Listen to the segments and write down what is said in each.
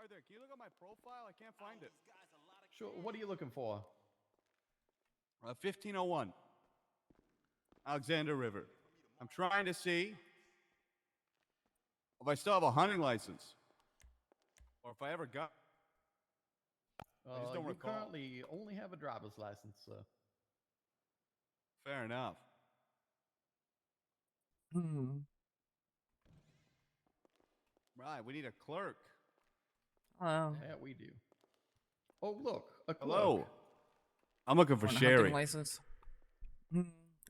Arthur, can you look at my profile? I can't find it. Sure. What are you looking for? 1501. Alexander River. I'm trying to see if I still have a hunting license. Or if I ever got. I just don't You recall. currently only have a driver's license, sir. Fair enough. Right, we need a clerk. Hello. Yeah, we do. Oh, look, a clerk. Hello. I'm looking for Want a Sherry. hunting license?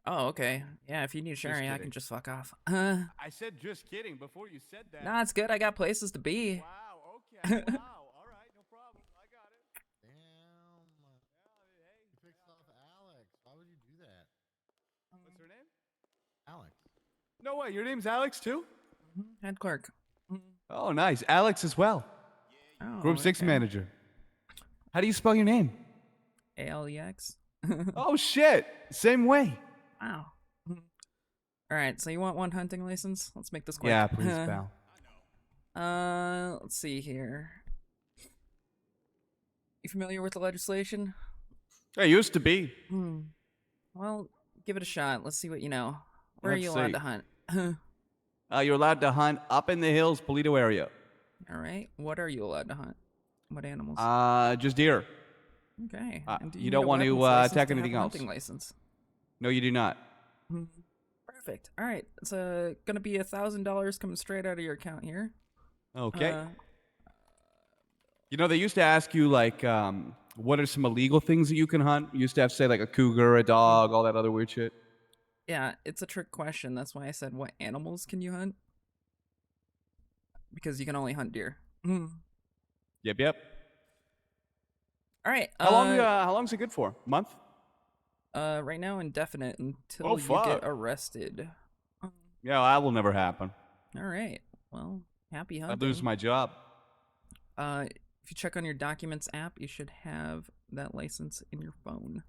Oh, okay. Yeah, if you need Sherry, I kidding. can just fuck off. I said just kidding before you said that. Nah, it's good. I got places to be. Wow, okay, wow. All right, no problem. I got it. Damn. You fixed off Alex. Why would you do that? What's her name? Alex. No way, your name's Alex too? Head clerk. Oh, nice. Alex as well. Oh, Group 6 okay. manager. How do you spell your name? ALEX. Oh, shit. Same way. Wow. All right, so you want one hunting license? Let's make this quick. Yeah, please, pal. Let's see here. You familiar with the legislation? I used to be. Well, give it a shot. Let's see what you know. Where Let's are you allowed see. to hunt? You're allowed to hunt up in the hills, Polito area. All right. What are you allowed to hunt? What animals? Just deer. Okay. And do you need don't a want to weapons license attack have anything a else. hunting license. No, you do not. Perfect. All right. It's gonna be $1,000 coming straight out of your account here. Okay. You know, they used to ask you, like, what are some illegal things that you can hunt? You used to have to say, like, a cougar, a dog, all that other weird shit. Yeah, it's a trick question. That's why I said, what animals can you hunt? Because you can only hunt deer. Yep. All right. How long's it good for? Month? Right now, indefinite until Oh, you fuck. get arrested. Yeah, that will never happen. All right. Well, happy hunting. I'd lose my job. If you check on your documents app, you should have that license in your phone.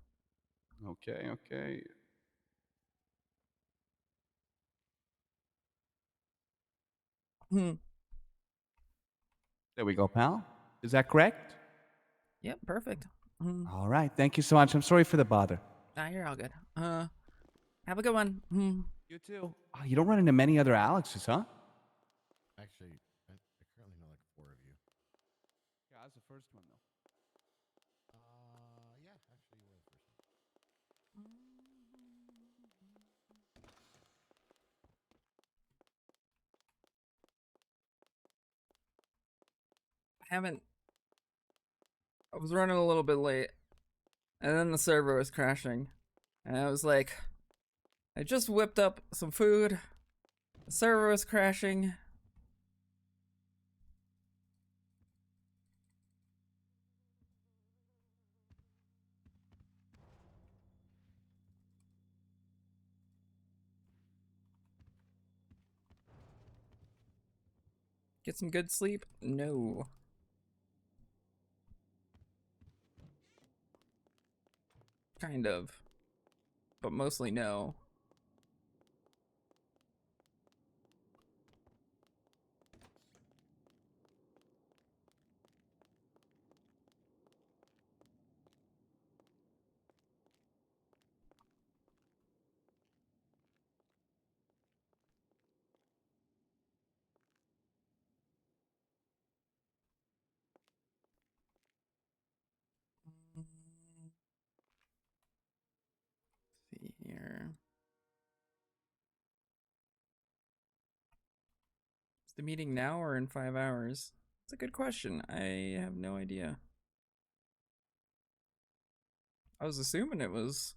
Okay. There we go, pal. Is that correct? Yep, perfect. All right. Thank you so much. I'm sorry for the bother. Nah, you're all good. Have a good one. You too. Oh, you don't run into many other Alexes, huh? Actually, I currently know like 4 of you. Yeah, I was the first one, though. Yeah, actually, you were the first one. I was running a little bit late, and then the server was crashing, and I was like, I just whipped up some food, the server was crashing. Get some good sleep? No. Kind of. But mostly no. See here. Is the meeting now or in 5 hours? It's a good question. I have no idea. I was assuming it was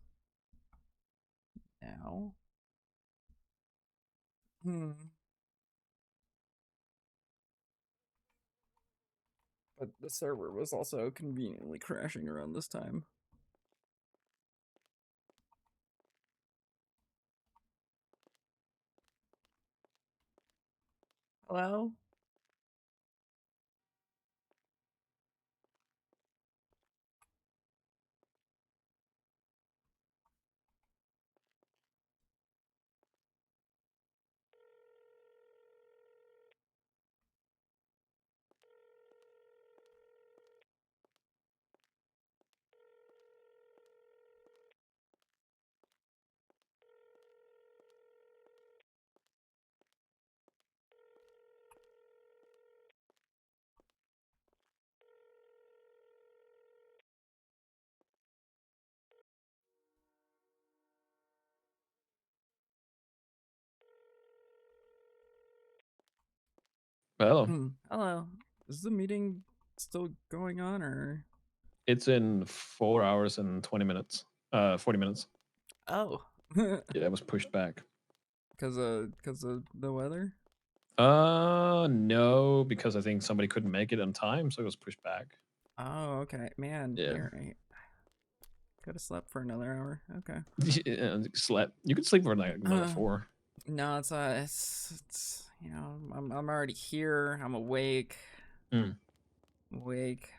now. But the server was also conveniently crashing around this time. Hello? Hello. Hello. Is the meeting still going on, or? It's in 4 hours and 20 minutes. 40 minutes. Oh. Yeah, it was pushed back. Cause of the weather? No, because I think somebody couldn't make it on time, so it was pushed back. Oh, okay. Man, Yeah. you're right. Could have slept for another hour. Okay. Yeah, slept. You could sleep for like another 4. No, it's you know, I'm already here. I'm awake. Mm. Awake.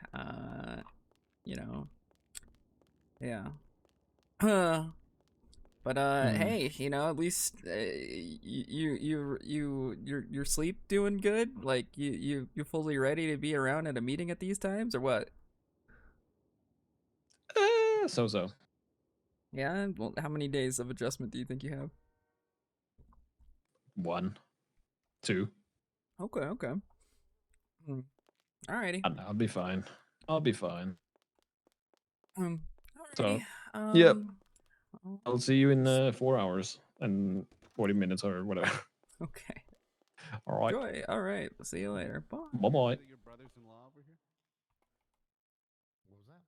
You know. Yeah. But hey, you know, at least your sleep doing good? Like you fully ready to be around at a meeting at these times or what? So. Yeah. Well, how many days of adjustment do you think you have? 1, 2. Okay. Okay. Alrighty. I'll be fine. I'll be fine. Alrighty. So, yep. Well, I'll see you in 4 hours and 40 minutes or whatever. okay. All right. Enjoy. All right. See you later. Bye. Bye bye. Your brothers-in-law over here? What was that?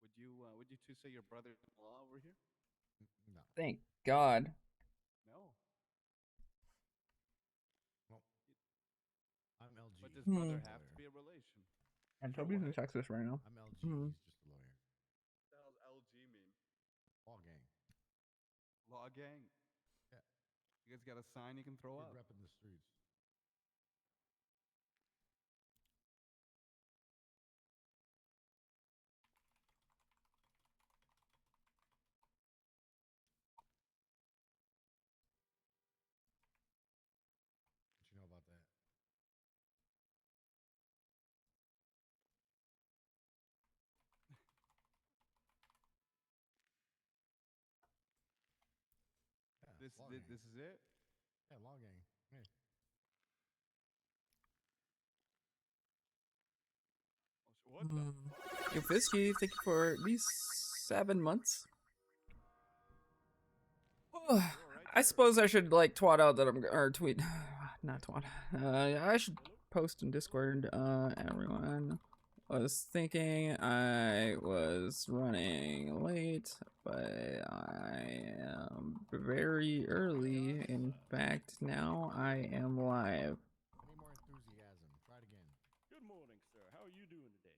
Would you two say your brothers-in-law over here? No. Thank God. No. Well, I'm LG. But does Hmm. brother have to be a relation? And Toby's in Texas right now. I'm LG. Mhm. He's just a lawyer. What the hell's LG mean? All gang. Law gang. Yeah. You guys got a sign you can throw Good up? rep in the streets. What you know about that? Yeah, This law this, gang. this is it? Yeah, law gang. Yeah. What the? Yo, Fisky, thank you for at least 7 months. I suppose I should like twat out that or tweet, not twat. I should post in Discord. Everyone was thinking I was running late, but I am very early. In fact, now I am live. I need more enthusiasm. Try it again. Good morning, sir. How are you doing today?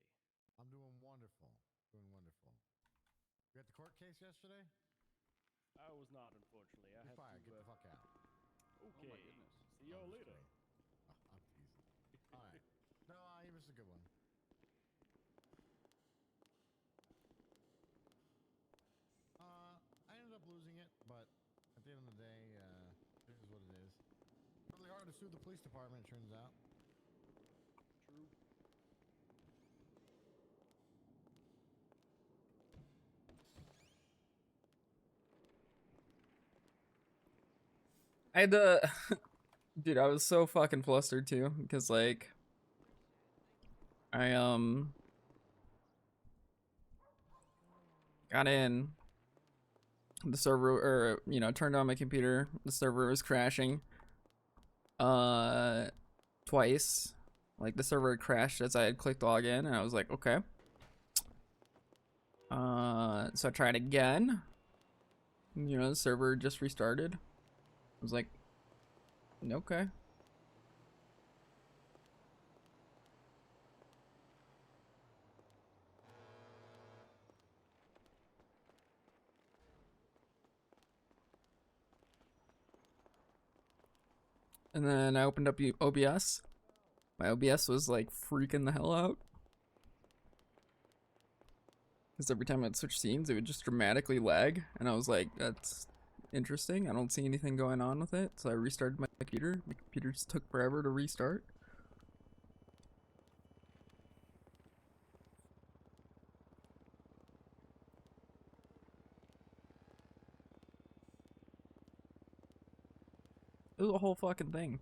I'm doing wonderful. Doing wonderful. You had the court case yesterday? I was not, unfortunately. I You're had fired. to. Get the fuck out. Okay. See y'all Oh, that's later. great. Oh, I'm teasing. All right. No, he was a good one. I ended up losing it, but at the end of the day, it is what it is. Really hard to sue the police department, it turns out. True. I had to, dude, I was so fucking flustered too because like I got in the server, or you know, turned on my computer, the server was crashing twice. Like the server had crashed as I had clicked login, and I was like, okay. So I tried again. You know, the server just restarted. I was like, okay. And then I opened up OBS. My OBS was like freaking the hell out. Because every time I'd switch scenes, it would just dramatically lag. And I was like, that's interesting. I don't see anything going on with it. So I restarted my computer. My computer just took forever to restart. It was a whole fucking thing.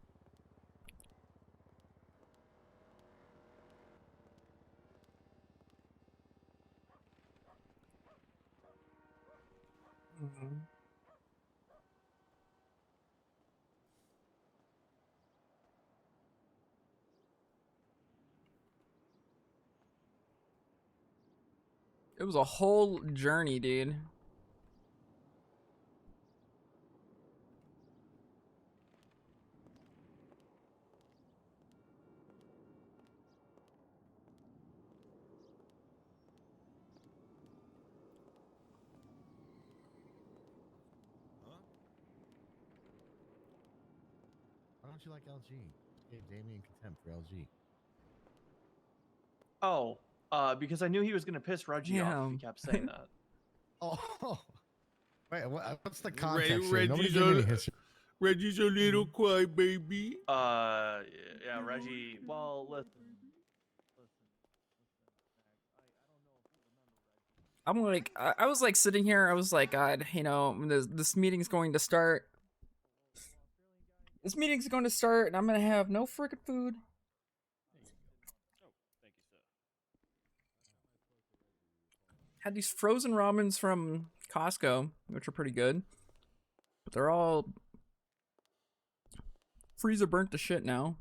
It was a whole journey, dude. Why don't you like LG? Gave Damien contempt for LG. Oh, because I knew he was gonna piss Reggie off if he Damn. kept saying that. Oh, wait, what's the Ray- context here? Nobody Reggie's gave me any a- history. Reggie's a little crybaby. Yeah, Reggie. Well, listen. I'm like, I was like sitting here. I was like, God, you know, this meeting's going to start. This meeting's going to start, and I'm gonna have no freaking food. Oh, thank you, sir. Had these frozen ramens from Costco, which are pretty good, but they're all freezer burnt to shit now.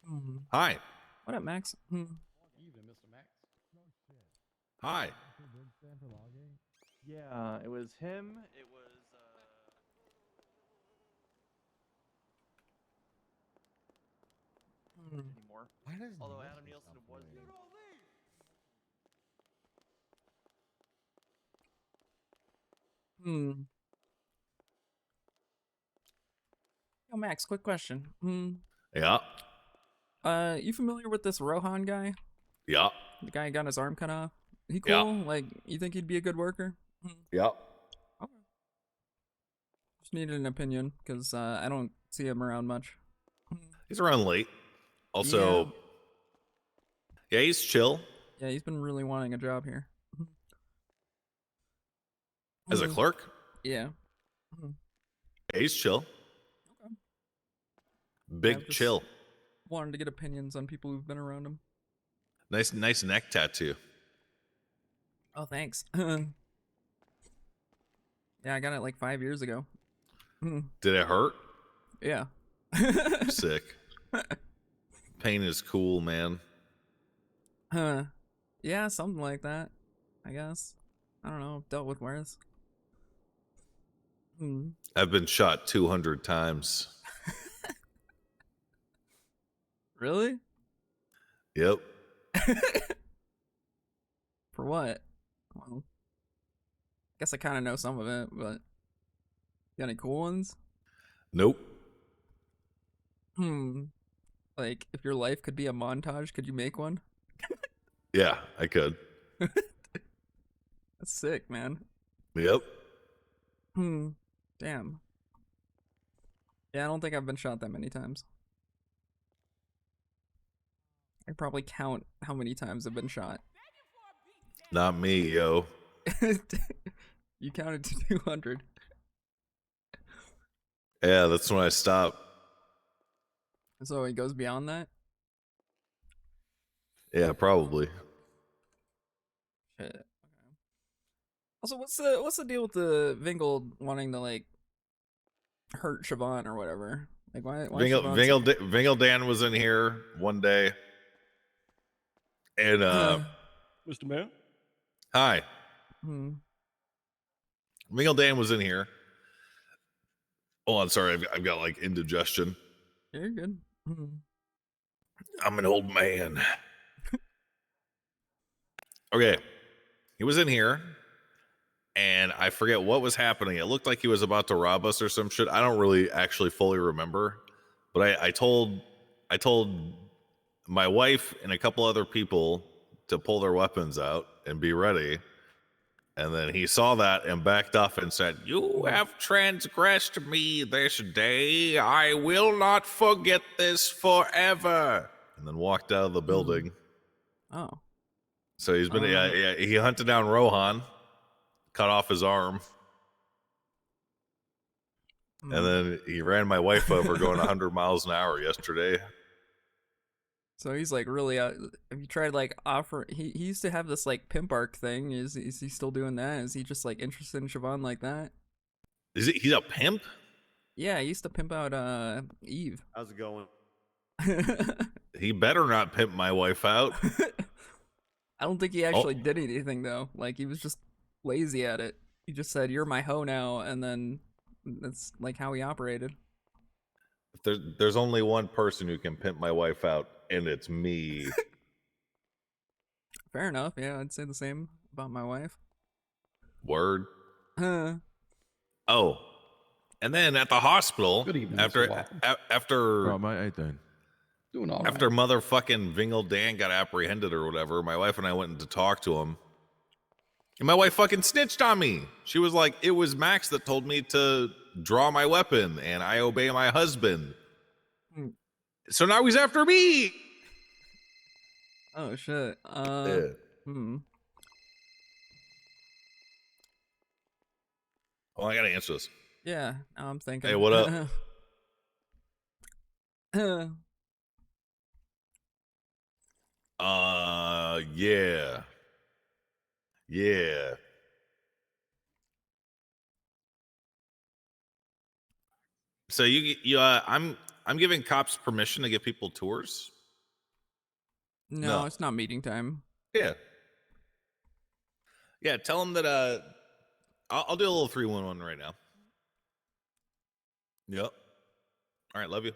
Hmm. Hi. What up, Max? Evening, Mr. Max. Hi. Yeah, it was him. It was. Anymore. Why does Although Nielsen Adam Nielsen stop was. playing? Hmm. Yo, Max, quick question. Yeah. You familiar with this Rohan guy? Yeah. The guy who got his arm cut off? He Yeah. cool? Like, you think he'd be a good worker? Yeah. Okay. Just needed an opinion, because I don't see him around much. He's around late. Also, yeah, he's chill. Yeah, he's been really wanting a job here. As a clerk, Yeah. yeah, he's chill. Okay. Big I've just- chill. Wanted to get opinions on people who've been around him. Nice neck tattoo. Oh, thanks. Yeah, I got it like 5 years ago. Did it hurt? Yeah. Sick. Pain is cool, man. Huh. Yeah, something like that. I guess. I don't know. I've dealt with worse. I've been shot 200 times. Really? Yep. For what? Well, guess I kind of know some of it, but got any cool ones? Nope. Like, if your life could be a montage, could you make one? Yeah, I could. That's sick, man. Yep. Damn. Yeah, I don't think I've been shot that many times. I probably count how many times I've been shot. Not me, yo. You counted to 200. Yeah, that's when I stopped. So it goes beyond that? Yeah, probably. Shit. Okay. Also, what's the deal with the Vingold wanting to like hurt Siobhan or whatever? Like why Vingle Dan was in here one day. And Mr. Mayor? hi. Hmm. Vingle Dan was in here. Oh, I'm sorry, I've got like indigestion. Yeah, you're good. I'm an old man. Okay. He was in here, and I forget what was happening. It looked like he was about to rob us or some shit. I don't really actually fully remember. But I told my wife and a couple other people to pull their weapons out and be ready. And then he saw that and backed off and said, "You have transgressed me this day. I will not forget this forever." And then walked out of the building. Oh. So he's been, he hunted down Rohan, cut off his arm. And then he ran my wife over going 100 miles an hour yesterday. So he's like really have you tried like offer he used to have this like pimp arc thing. Is he still doing that? Is he just like interested in Siobhan like that? He's a pimp? Yeah, I used to pimp out Eve. How's it going? He better not pimp my wife out. I don't think he actually did anything though. Like he was just lazy at it. He just said, "You're my hoe now," and then that's like how he operated. There's only one person who can pimp my wife out, and it's me. Fair enough. Yeah, I'd say the same about my wife. Word. Huh. Oh, and then at the hospital, Good evening, after Mr. Waffle. after Right, mate, how you doing? Doing all right. after motherfucking Vingle Dan got apprehended or whatever, my wife and I went in to talk to him. And my wife fucking snitched on me. She was like, it was Max that told me to draw my weapon and I obey my husband. So now he's after me. Oh shit. Yeah. Well, I gotta answer this. Yeah, now I'm thinking. Hey, what up? Yeah. Yeah. So I'm giving cops permission to give people tours. No, No. it's not meeting time. Yeah. Yeah, tell them that I'll do a little 311 right now. Yep. All right, love you.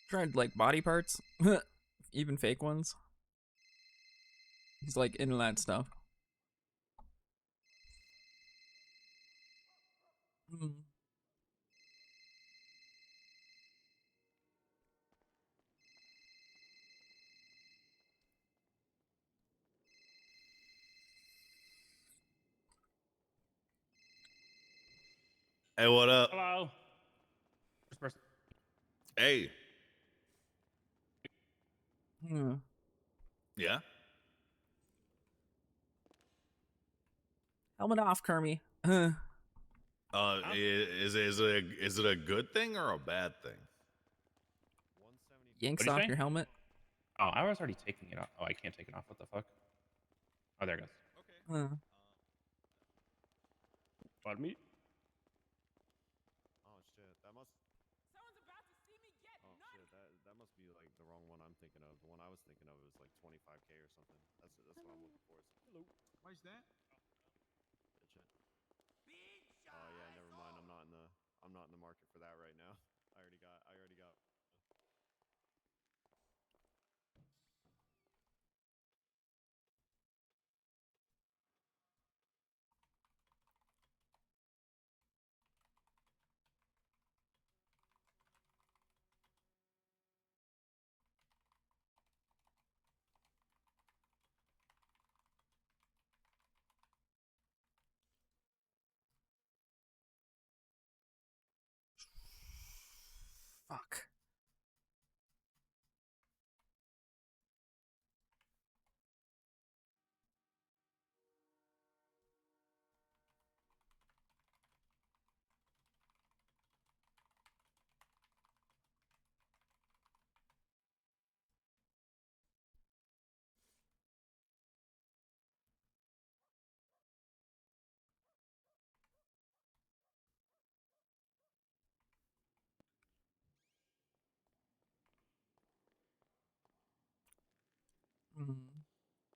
Tried like body parts, even fake ones. He's like into that stuff. Hey, what up? Hello. Hey. Yeah. Yeah. Helmet off, Kermie. Is it a good thing or a bad thing? Yanks What'd you off say? your helmet. Oh, I was already taking it off. Oh, I can't take it off. What the fuck? Oh, there it goes. Pardon me? Oh shit, that must. Someone's about to see me get shit, that must be like the wrong one I'm thinking of. The one I was thinking of was like 25K or something. That's what I'm looking for. Hello. Why's that? Oh yeah, never mind. I'm not in the market for that right now. I already got. Fuck.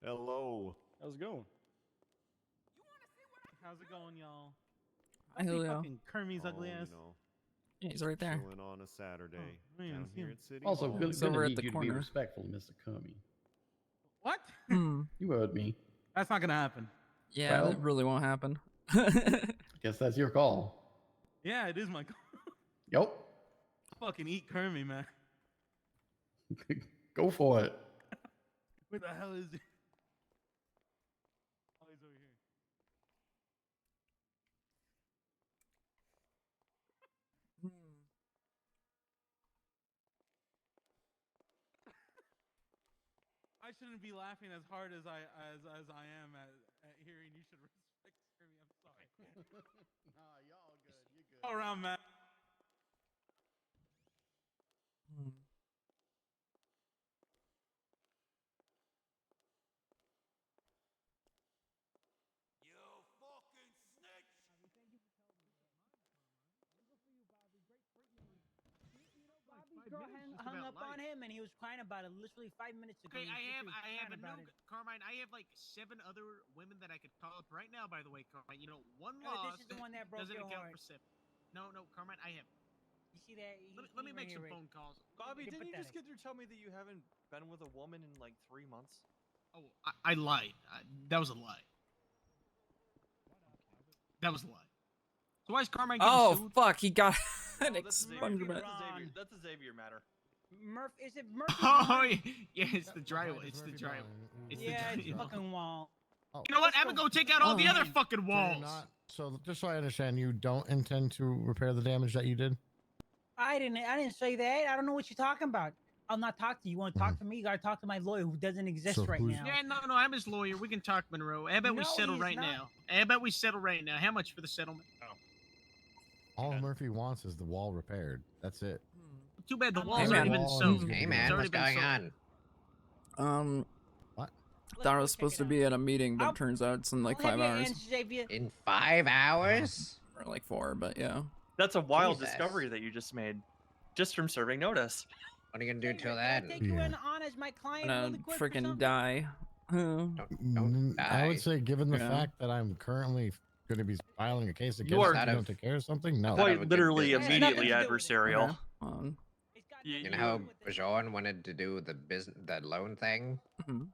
Hello. How's it going? How's it going, y'all? Hi, Julio. Fucking Kermie's ugly ass. Yeah, he's right there. Chilling on a Saturday I didn't down see here him. at City Also, Hall. good, He's gonna over at need the you to be corner. respectful, Mr. Comey. What? You heard me. That's not gonna happen. Yeah, Well- that really won't happen. Guess that's your call. Yeah, it is my call. Yep. Fucking eat Kermie, man. Go for it. Where the hell is he? Oh, he's over here. I shouldn't be laughing as hard as I am at hearing you should respect Kermie. I'm sorry. Nah, y'all good. You good. All around, man. girl hung up on him, and he was crying about it literally 5 minutes ago. Okay, He was I literally have crying a about new it. Carmine. I have like 7 other women that I could call up right now. By the way, Carmine, you know, one Oh, lost this is the one that broke doesn't your account heart. for 7. No, Carmine, I have. You see that? Let me make some phone calls. Bobby, You're didn't you just pathetic. get through tell me that you haven't been with a woman in like 3 months? Oh, I lied. That was a lie. That was a lie. So why is Carmine getting Oh sued? fuck, he got an That's a Xavier. expungement. That's a Xavier matter. Is it Murphy? Oh, yeah, it's the drywall. It's the Murphy drywall. Brown. It's Yeah, the it's drywall. fucking wall. Oh, You know what? I'm gonna go take out all the Oh. other fucking so walls. you're not. So just so I understand, you don't intend to repair the damage that you did. I didn't say that. I don't know what you're talking about. I'll not talk to you. You want to talk to me? You gotta talk to my lawyer who doesn't exist So right who's- now. Yeah, no, I'm his lawyer. We can talk, Monroe. How about we No, settle he's right not. now? How about we settle right now? How much for the settlement? All Murphy wants is the wall repaired. That's it. Too bad the Hey, wall's man. already been Wall sold. needs to be It's done. already been sold. What? Thought I was supposed to be at a meeting, but I'll- it turns out it's in like I'll have 5 your hours. answer, Xavier. In 5 hours? Or like 4, but yeah. That's a wild Jesus. discovery that you just made, just from serving notice. What are you gonna do Xavier, till can I then? take you Yeah. in on as my client I'm really gonna quick for freaking something? die. Don't I die. would say, given the Yeah. fact that I'm currently going to be filing a case against You you, are to out of- take care of something. No. out of Quite a good literally, business. immediately Nothing to do with it. adversarial. Okay. It's got You You nothing know to how do with it. Bajon wanted to do the loan thing? Mhm.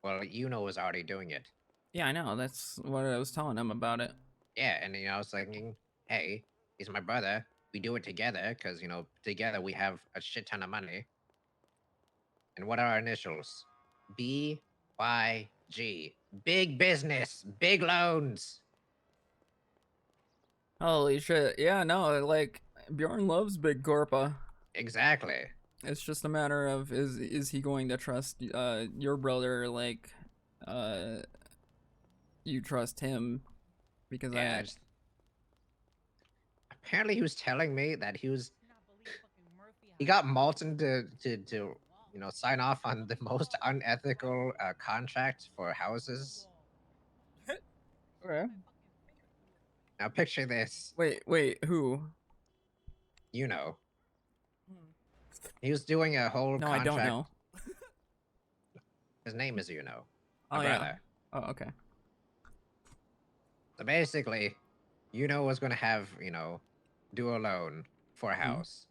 Well, was already doing it. Yeah, I know. That's what I was telling him about it. Yeah, and I was thinking, hey, he's my brother. We do it together because together we have a shit ton of money. And what are our initials? BYG. Big business, big loans. Holy shit. Yeah, no, like Bjorn loves Big Corpa. Exactly. It's just a matter of is he going to trust your brother like you trust him because Yeah, apparently he was telling me that he got Malton to sign off on the most unethical contract for houses. Okay. Now picture this. Wait, who? He was doing a whole No, contract. I don't know. His name is my Oh brother. yeah. Oh, okay. So basically, was going to have, do a loan for a house.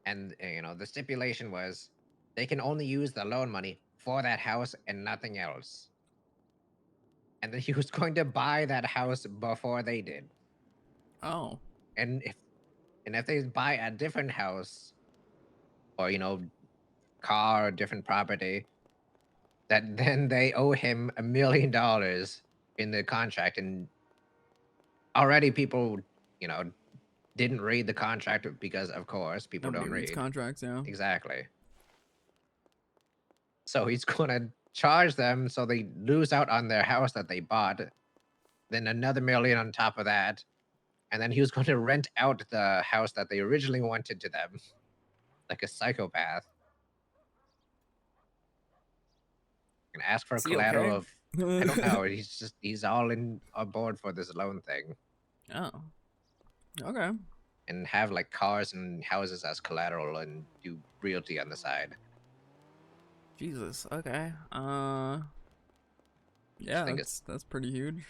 And, the stipulation was they can only use the loan money for that house and nothing else. And then he was going to buy that house before they did. Oh. And if they buy a different house or, car or different property, that then they owe him $1 million in the contract. And already people, didn't read the contract because, of course, people Nobody don't reads read contracts, yeah. Exactly. So he's gonna charge them so they lose out on their house that they bought, then another $1 million on top of that, and then he was going to rent out the house that they originally wanted to them, like a psychopath, and ask for Is he collateral okay? of I don't know. He's all on board for this loan thing. Oh. Okay. And have like cars and houses as collateral and do realty on the side. Jesus. Okay. Yeah, think that's pretty huge.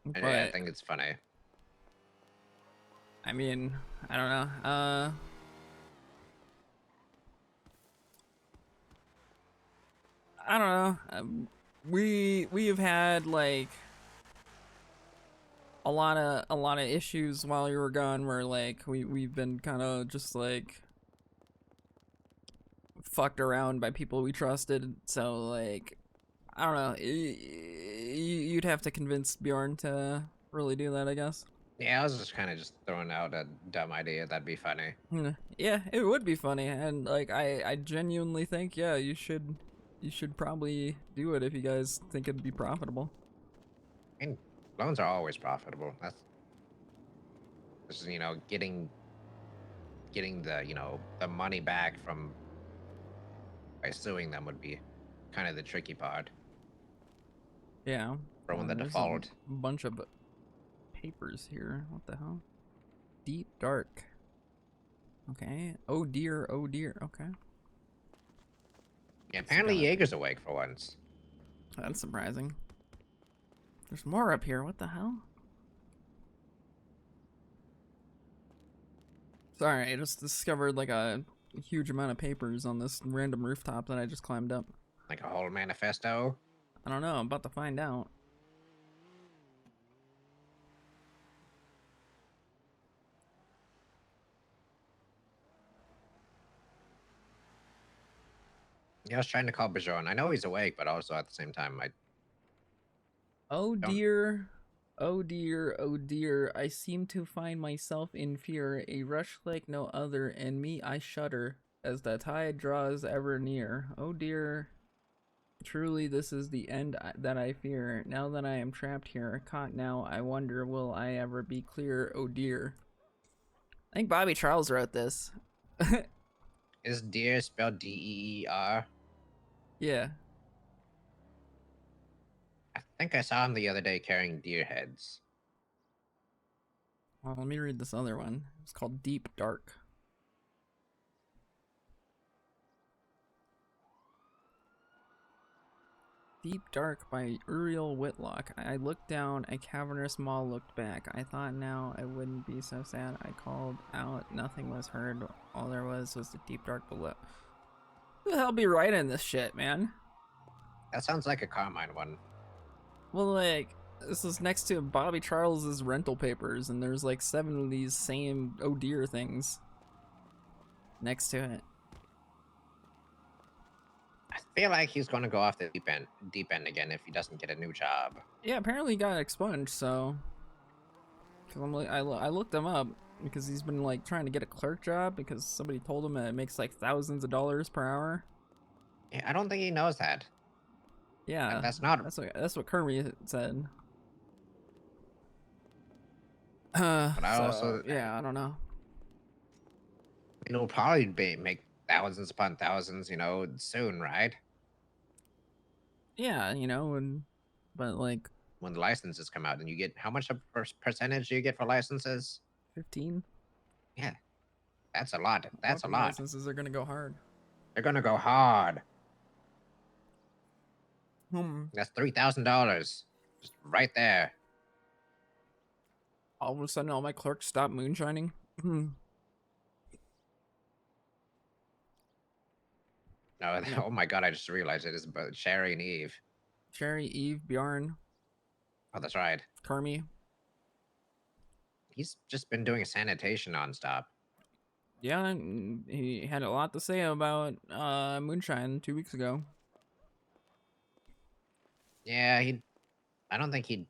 And But yeah, I think it's funny. I mean, I don't know. I don't know. We have had like a lot of issues while you were gone, where like we've been kind of just like fucked around by people we trusted. So like, I don't know. You'd have to convince Bjorn to really do that, I guess. Yeah, I was just kind of throwing out a dumb idea. That'd be funny. Yeah, it would be funny, and like I genuinely think you should probably do it if you guys think it'd be profitable. I mean, loans are always profitable. That's just getting the the money back from by suing them would be kind of the tricky part. Yeah. From the there's default. A bunch of papers here. What the hell? Deep dark. Okay. Oh dear. Oh dear. Okay. Yeah, apparently got- Jaeger's awake for once. That's surprising. There's more up here. What the hell? Sorry, I just discovered like a huge amount of papers on this random rooftop that I just climbed up. Like a whole manifesto. I don't know. I'm about to find out. Yeah, I was trying to call Bajon. I know he's awake, but also at the same time, Oh Don't- dear. Oh dear. Oh dear. I seem to find myself in fear. A rush like no other, and me I shudder as the tide draws ever near. Oh dear. Truly, this is the end that I fear. Now that I am trapped here, caught now, I wonder, will I ever be clear? Oh dear. I think Bobby Charles wrote this. is deer spelled D-E-E-R? Yeah. I think I saw him the other day carrying deer heads. Well, let me read this other one. It's called Deep Dark. Deep Dark by Uriel Whitlock. I looked down, a cavernous maw looked back. I thought now I wouldn't be so sad. I called out, nothing was heard. All there was the deep dark below. Who the hell be writing this shit, man? That sounds like a Carmine one. Well, like, this is next to Bobby Charles's rental papers, and there's like 7 of these same oh dear things next to it. I feel like he's going to go off the deep end again if he doesn't get a new job. Yeah, apparently he got expunged, so... Cause I'm like, I looked him up, because he's been like trying to get a clerk job, because somebody told him that it makes like thousands of dollars per hour. Yeah, I don't think he knows that. Yeah, that's not. That's what Kirby said. But I So, also, yeah, I don't know. It'll probably make thousands upon thousands, soon, right? Yeah, you know, but like when the licenses come out, and you get how much a percentage do you get for licenses? 15. Yeah, that's a lot. That's a Fucking lot. Licenses are gonna go hard. They're gonna go hard. Hmm. That's $3,000, just right there. All of a sudden, all my clerks stop moonshining. No, oh my god, I just realized it is both Sherry and Eve. Sherry, Eve, Bjorn. Oh, that's right. Kermie. He's just been doing sanitation nonstop. Yeah, and he had a lot to say about moonshine 2 weeks ago. Yeah, I don't think he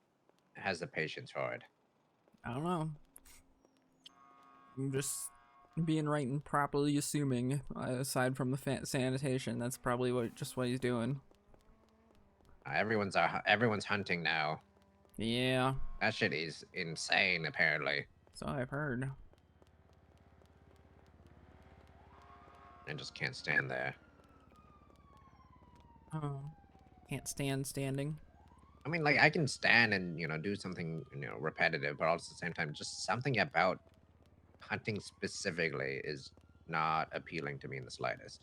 has the patience for it. I don't know. I'm just being right and properly assuming, aside from the sanitation, that's probably what he's doing. Everyone's hunting now. Yeah. That shit is insane, apparently. So I've heard. I just can't stand there. Oh. Can't stand standing. I mean, like, I can stand and, do something, repetitive, but also at the same time, just something about hunting specifically is not appealing to me in the slightest.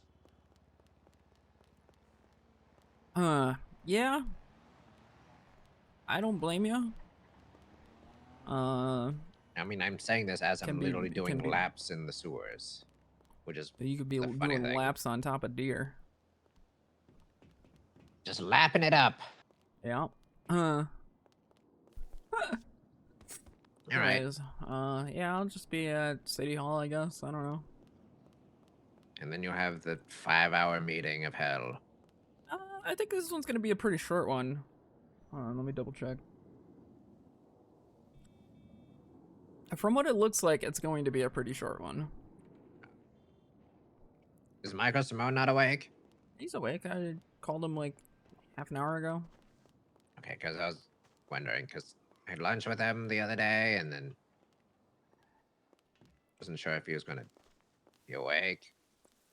Yeah. I don't blame you. I mean, I'm saying this as I'm literally doing be- laps in the sewers, which is You could be the funny doing thing. laps on top of deer. Just lapping it up. Yeah. All right. Anyways, yeah, I'll just be at City Hall, I guess. I don't know. And then you'll have the 5-hour meeting of hell. I think this one's gonna be a pretty short one. Hold on, let me double check. From what it looks like, it's going to be a pretty short one. Is Michael Simone not awake? He's awake. I called him like half an hour ago. Okay, because I was wondering, because I had lunch with him the other day, and then wasn't sure if he was going to be awake.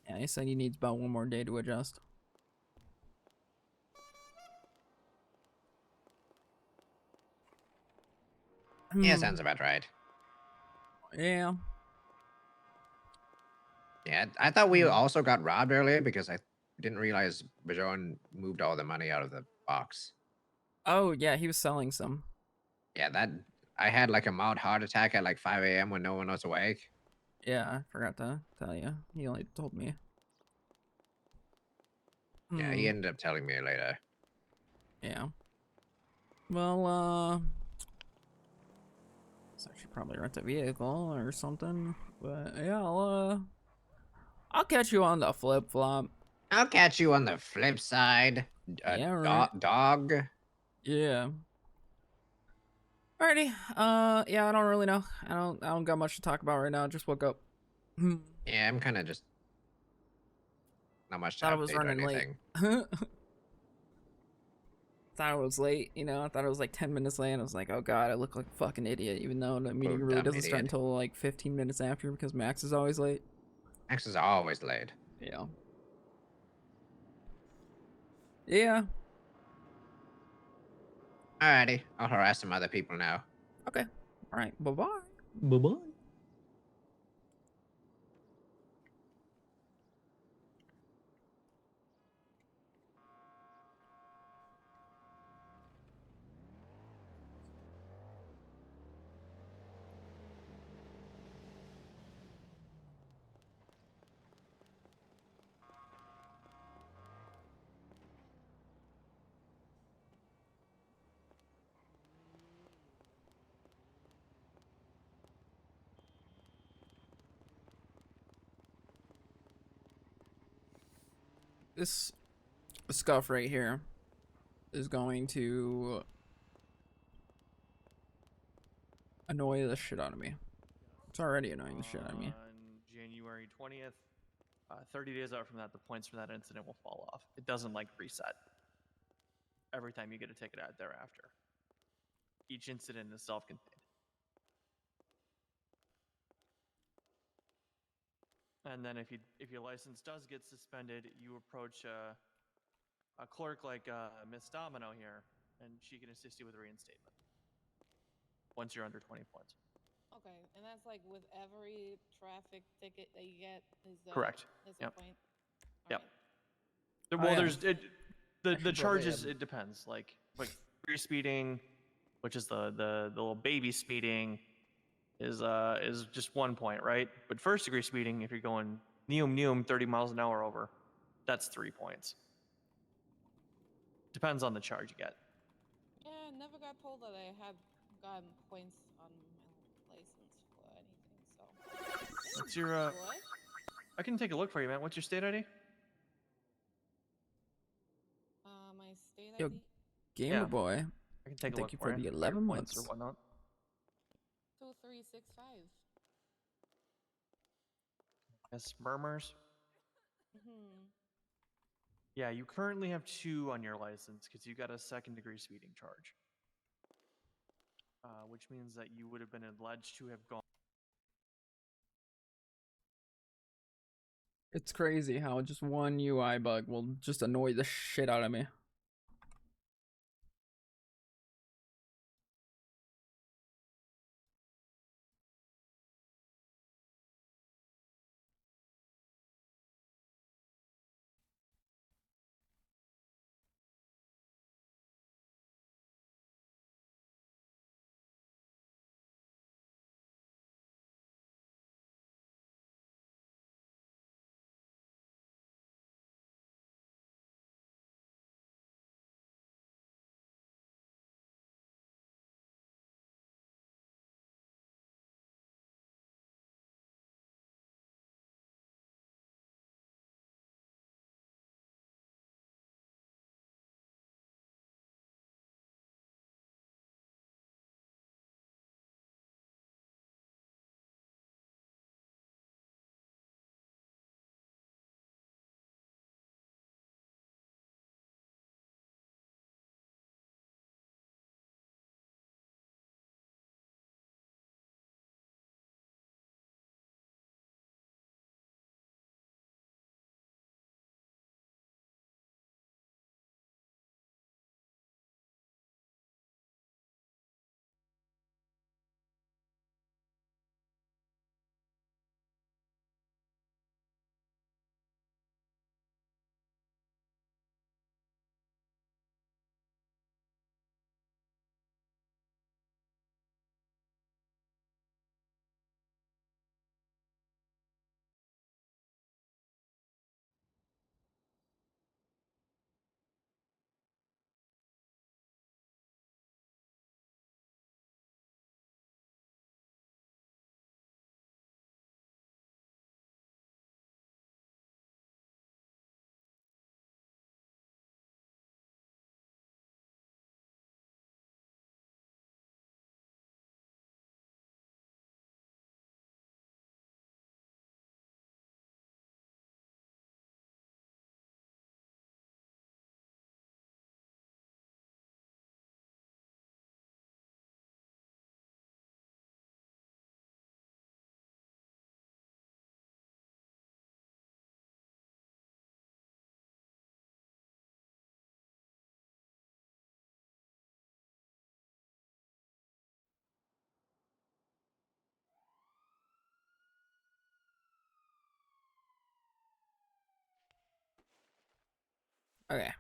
Yeah, he said he needs about one more day to adjust. Yeah, sounds about right. Yeah. Yeah, I thought we Hmm. also got robbed earlier because I didn't realize Bajon moved all the money out of the box. Oh yeah, he was selling some. Yeah, that I had like a mild heart attack at like 5 a.m. when no one was awake. Yeah, I forgot to tell you. He only told me. Yeah, he ended up telling me later. Yeah. Well, so I should probably rent a vehicle or something. But yeah, I'll catch you on the flip flop. I'll catch you on the flip side. Yeah, right. Dog. Yeah. Alrighty. Yeah, I don't really know. I don't got much to talk about right now. Just woke up. Yeah, I'm kind of just not much to Thought I was update or running late. anything. Thought I was late, you know. I thought I was like 10 minutes late. And I was like, oh god, I look like a fucking idiot. Even though the meeting really dumb doesn't start idiot. until like 15 minutes after because Max is always late. Max is always late. Yeah. Yeah. Alrighty, I'll harass some other people now. Okay. All right. Bye bye. Bye bye. This scuff right here is going to annoy the shit out of me. It's already annoying the shit out of me. On January 20th, 30 days out from that, the points from that incident will fall off. It doesn't like reset every time you get a ticket out thereafter. Each incident is self-contained. And then if your license does get suspended, you approach a clerk like Miss Domino here, and she can assist you with reinstatement once you're under 20 points. Okay, and that's like with every traffic ticket that you get is Correct. Is Yep. a point. Yep. Oh, Well, yeah. there's the should charges. probably, It depends. Like free speeding, which is the little baby speeding, is just 1 point, right? But first degree speeding, if you're going neum 30 miles an hour over, that's 3 points. Depends on the charge you get. Yeah, I never got told that I had gotten points on my license for anything. So. What's your What? I can take a look for you, man. What's your state ID? My state Yo, ID. Gamer Yeah. Boy. I can take a Thank look you for for the you. 11 points or months. whatnot. 2365. Yes, murmurs. Hmm. Yeah, you currently have 2 on your license because you got a second-degree speeding charge, which means that you would have been alleged to have gone. It's crazy how just one UI bug will just annoy the shit out of me. Okay.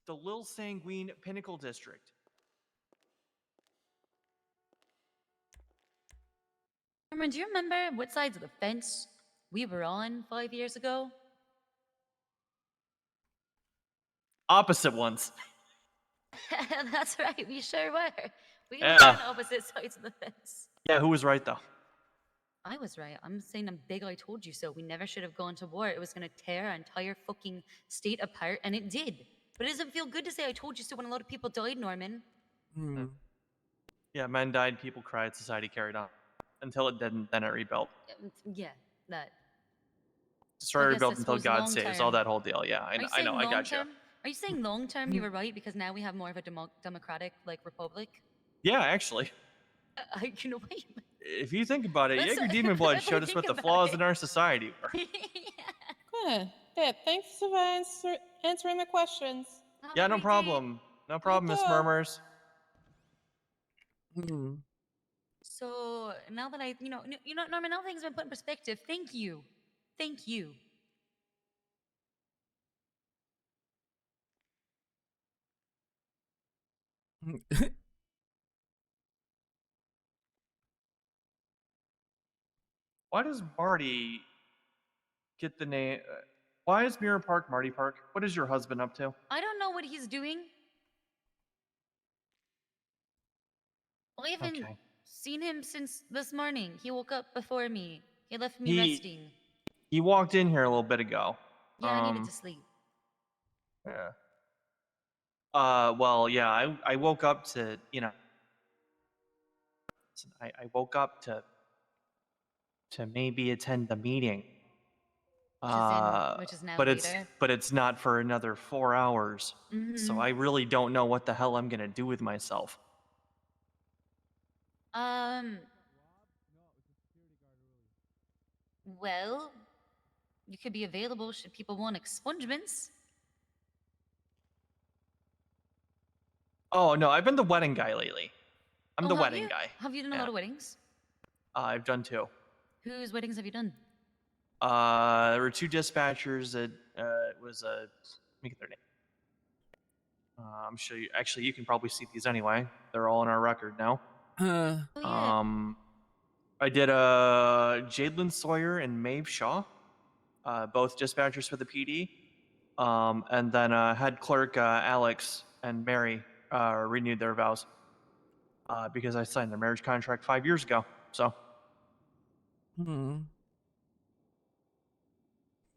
The Lil Sanguine Pinnacle District. Cameron, do you remember what sides of the fence we were on 5 years ago? Opposite ones. That's right, we sure were. We were Yeah. on opposite sides of the fence. Yeah, who was right though? I was right. I'm saying a big I told you so. We never should have gone to war. It was going to tear our entire fucking state apart, and it did. But it doesn't feel good to say I told you so when a lot of people died, Norman. Yeah, men died, people cried, society carried on. Until it didn't, then it rebuilt. Yeah, that. Destroy, I guess I rebuilt until suppose God long saves, all term- that whole deal. Yeah, Are you I know, saying I long got you. term? Are you saying long term you were right because now we have more of a democratic like republic? Yeah, actually. You know what? If you think about it, Let's- Jaeger Demon Blood if I showed us think what the about flaws it. in our society were. Yeah, thanks for answering my questions. Yeah, no problem. No problem, Miss Murmurs. So now that you know, Norman, now things have been put in perspective. Thank you. Thank you. Why does Marty get the name? Why is Mirror Park Marty Park? What is your husband up to? I don't know what he's doing. I haven't Okay. seen him since this morning. He woke up before me. He left me He- resting. He walked in here a little bit ago. Yeah, I needed to sleep. Yeah. Well, yeah, I woke up to, you know, I woke up to maybe attend the meeting. Which is now but later. it's not for another 4 hours. So Mhm. I really don't know what the hell I'm gonna do with myself. Well, you could be available should people want expungements. Oh no, I've been the wedding guy lately. I'm the have wedding you? guy. Have you done a Yeah. lot of weddings? I've done 2. Whose weddings have you done? There were 2 dispatchers that it was a let me get their name. I'm sure you actually you can probably see these anyway. They're all in our record now. Oh, yeah. I did Jadelyn Sawyer and Maeve Shaw, both dispatchers for the PD. And then head clerk Alex and Mary renewed their vows because I signed their marriage contract 5 years ago. So.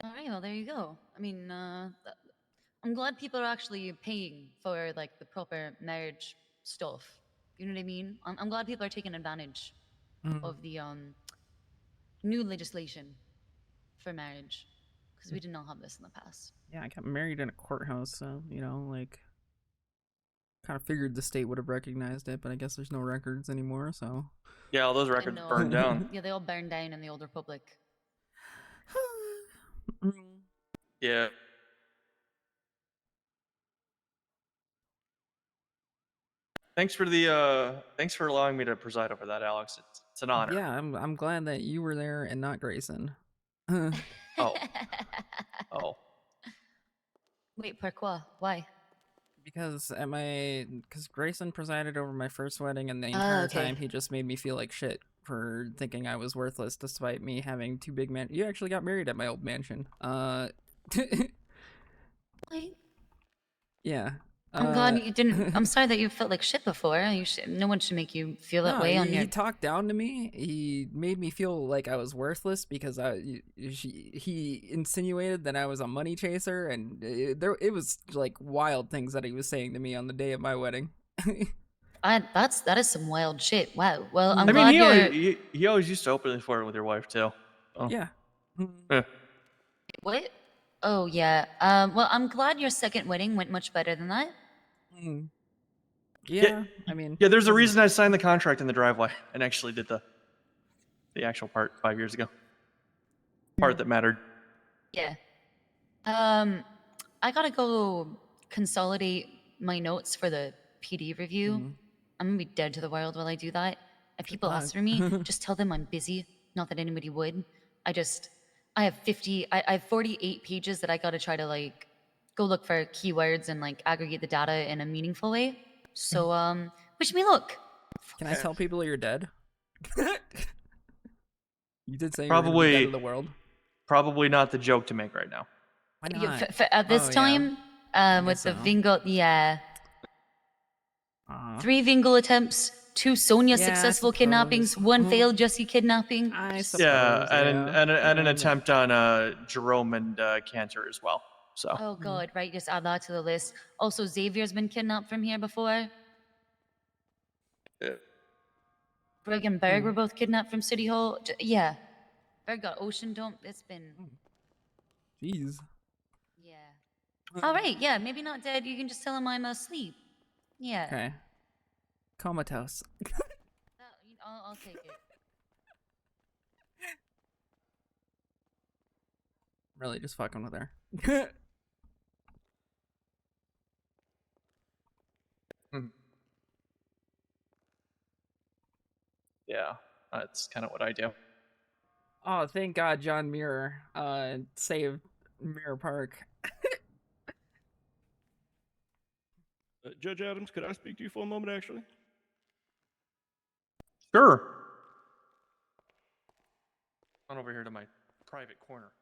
All right, well, there you go. I mean, I'm glad people are actually paying for like the proper marriage stuff. You know what I mean? I'm glad people are taking advantage of the new legislation for marriage because we did not have this in the past. Yeah, I got married in a courthouse, so, you know, like, kind of figured the state would have recognized it, but I guess there's no records anymore, so. Yeah, all those records And, burned down. Yeah, they all burned down in the Old Republic. Yeah. Thanks for allowing me to preside over that, Alex. It's an honor. Yeah, I'm glad that you were there and not Grayson. Oh. Oh. Wait, pourquoi? Why? Because Grayson presided over my first wedding, and the entire time he just made me feel like shit for thinking I was worthless, despite me having 2 big men. You actually got married at my old mansion. Wait. Yeah. I'm glad you didn't. I'm sorry that you felt like shit before. No one should make you feel that way on your. He talked down to me. He made me feel like I was worthless because he insinuated that I was a money chaser, and it was like wild things that he was saying to me on the day of my wedding. That is some wild shit. Wow. Well, I'm I glad mean, he always used to openly flirt with your wife too. Oh. Yeah. What? Oh yeah. Well, I'm glad your second wedding went much better than that. Yeah, I mean. Yeah, there's a reason I signed the contract in the driveway and actually did the the actual part 5 years ago. Part that mattered. Yeah. I gotta go consolidate my notes for the PD review. I'm gonna be dead to the world while I do that. If people luck. ask for me, just tell them I'm busy. Not that anybody would. I have 48 pages that I gotta try to like go look for keywords and like aggregate the data in a meaningful way. So wish me luck. Can I tell people you're dead? You did say you were gonna be dead to the world. Probably not the joke to make right now. Why Yeah, not? at this Oh, yeah. time, with the so. Vingle, yeah. 3 Vingle attempts, 2 Sonia Yeah, I successful suppose. kidnappings, 1 failed Jesse kidnapping. I suppose. Yeah, and an Yeah, attempt on Jerome and Cantor as well. So. Oh god, right, just add that to the list. Also, Xavier's been kidnapped from here before. Brig and Berg were both kidnapped from City Hall. Yeah. Berg got Ocean Dome. It's been... Jeez. Yeah. Alright, yeah, maybe not dead. You can just tell him I'm asleep. Yeah. Okay. Comatose. I'll take it. Really, just fucking with her. Yeah, that's kind of what I do. Oh, thank God John Muir saved Mirror Park. Judge Adams, could I speak to you for a moment, actually? Sure. On over here to my private corner.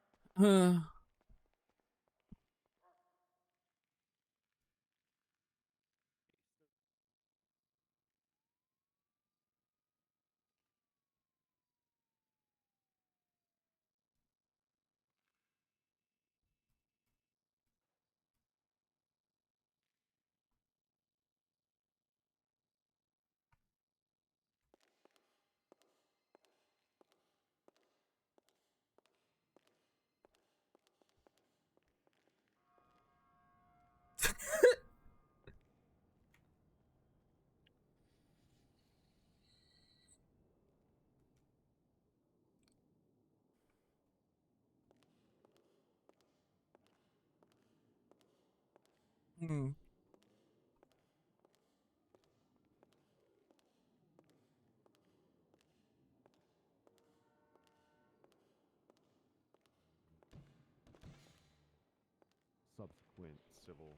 Subsequent civil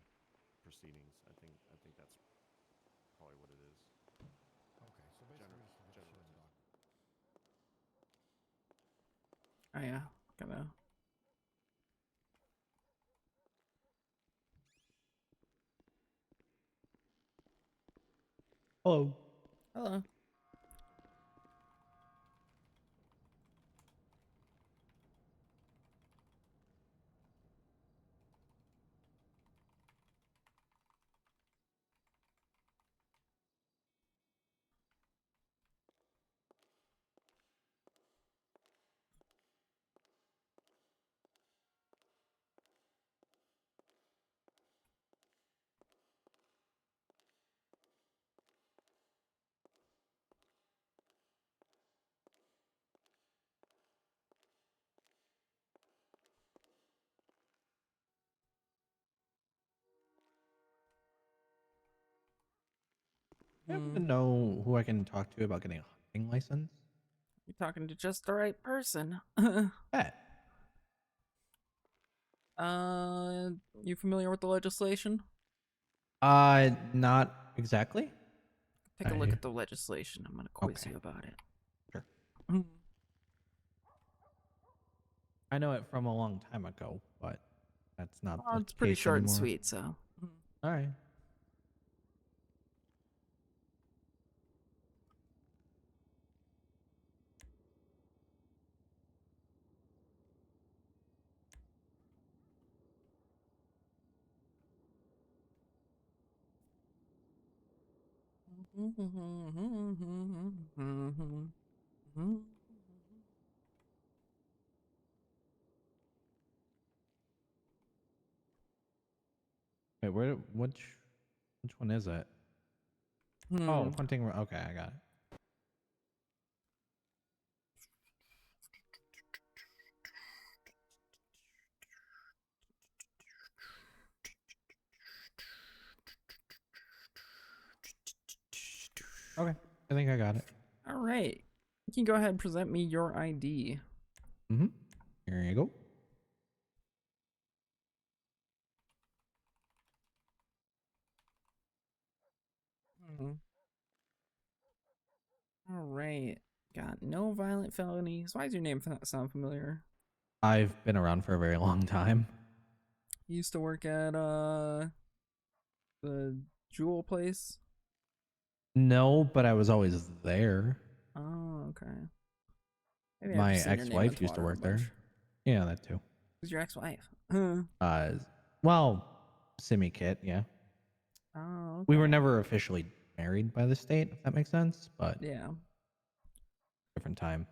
proceedings. I think that's probably what it is. Okay, so basically just to get shit in doc. Oh yeah, gotta. Hello. Hello. I happen to know who I can talk to about getting a hunting license. You're talking to just the right person. Bet. You familiar with the legislation? Not exactly. Take a look at the legislation. I'm gonna quiz you about it. Sure. I know it from a long time ago, but that's not. Oh, the it's pretty case short and anymore. sweet, so. All right. Wait, which one is it? Oh, hunting. Okay, I got it. Okay, I think I got it. All right. You can go ahead and present me your ID. Mm-hmm. Here you go. All right. Got no violent felonies. Why does your name sound familiar? I've been around for a very long time. You used to work at the jewel place. No, but I was always there. Oh, okay. Maybe I've My just seen your name on ex-wife used to Twitter a work there. bunch. Yeah, that too. Who's your ex-wife? Well, Simi-Kit, yeah. Oh, okay. We were never officially married by the state, if that makes sense, but Yeah. different time.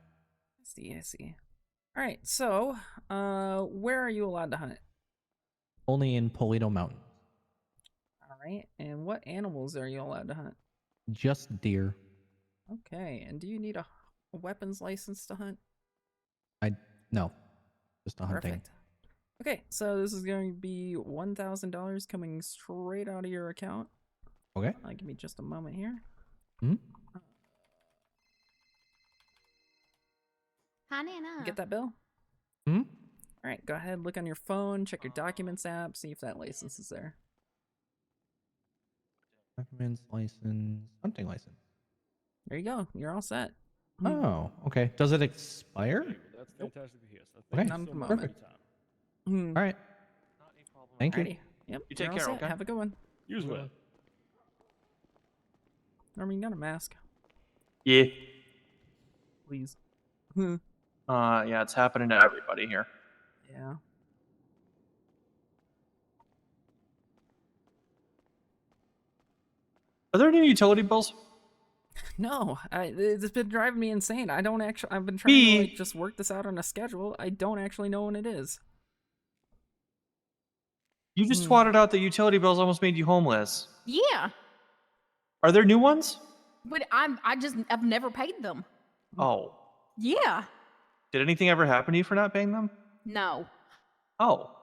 I see. All right, so, where are you allowed to hunt? Only in Polito Mountain. All right, and what animals are you allowed to hunt? Just deer. Okay, and do you need a weapons license to hunt? No, just a hunting. Perfect. Okay, so this is going to be $1,000 coming straight out of your account. Okay. Give me just a moment here. Hmm? Hi, Nana. Get that bill? Hmm? All right, go ahead, look on your phone, check your documents app, see if that license is there. Documents, license, hunting license. There you go. You're all set. Oh, okay. Does it expire? That's fantastic to hear. So Okay, thank None you at so the much moment. for your time. All right. Thank you. Alrighty. Yep. You take you're all care, set. okay? Have a good one. You as well. Norman, you got a mask? Yeah. Please. Yeah, it's happening to everybody here. Yeah. Are there any utility bills? No, it's been driving me insane. I've been trying to like just work this out on a schedule. I don't actually know when it is. You just twatted out that utility bills almost made you homeless. Yeah, Are there new ones? but I've never paid them. Oh. Yeah, Did anything ever happen to you for not paying them? no. Oh.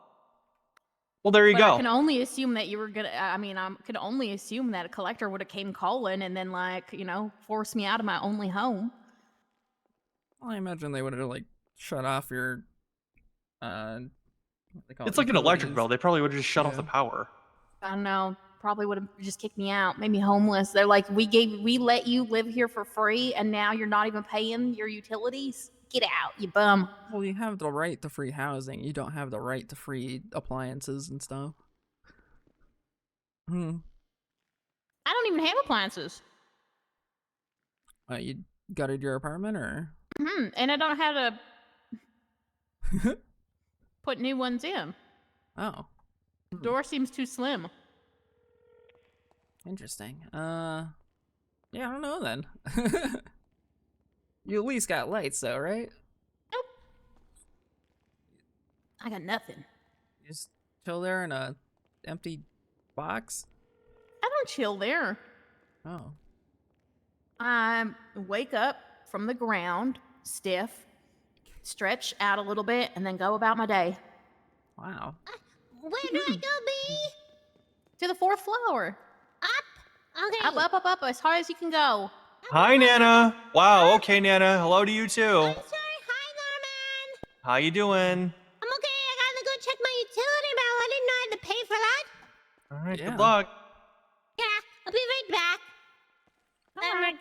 Well, there you But go. I can only assume that you were gonna. I mean, I could only assume that a collector would have came calling and then, like, forced me out of my only home. Well, I imagine they would have like shut off your what they call It's it, like an electric utilities. bill. They probably would have just shut off Yeah. the power. I don't know. Probably would have just kicked me out, made me homeless. They're like, we let you live here for free, and now you're not even paying your utilities. Get out, you bum. Well, you have the right to free housing. You don't have the right to free appliances and stuff. I don't even have appliances. You gutted your apartment, or? And I don't have to put new ones in. Oh. The door seems too slim. Interesting. Yeah, I don't know then. You at least got lights though, right? Nope. I got nothing. You just chill there in a empty box? I don't chill there. Oh. I wake up from the ground, stiff, stretch out a little bit, and then go about my day. Wow. Where do I go, B? To the 4th floor. Okay. Up, as hard as you can go. Hi, Nana. Wow. Okay, Nana. Hello to you too. I'm sorry. Hi, Norman. How you doing? I'm okay. I gotta go check my utility bill. I didn't know I had to pay for that. All right. Yeah. Good luck. Yeah, I'll be right back. Alright.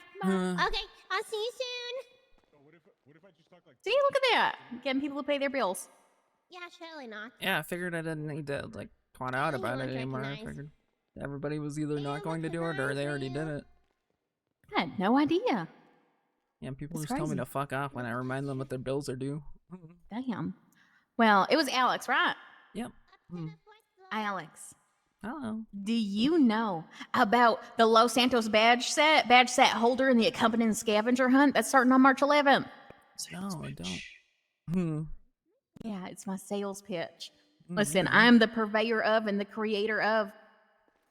Okay, I'll see you soon. What if I just talk like? See, look at that. Getting people to pay their bills. Yeah, surely not. Yeah, I figured I didn't need to like twat out You about look it anymore. I recognized. figured everybody was either not going to do it or they already did it. I had no idea. Yeah, people That's just tell me crazy. to fuck off when I remind them what their bills are due. Damn. Well, it was Alex, right? Yep. Alex. Hello. Do you know about the Los Santos badge set holder and the accompanying scavenger hunt that's starting on March 11th? No, I don't. Yeah, it's my sales pitch. Listen, I'm the purveyor of and the creator of.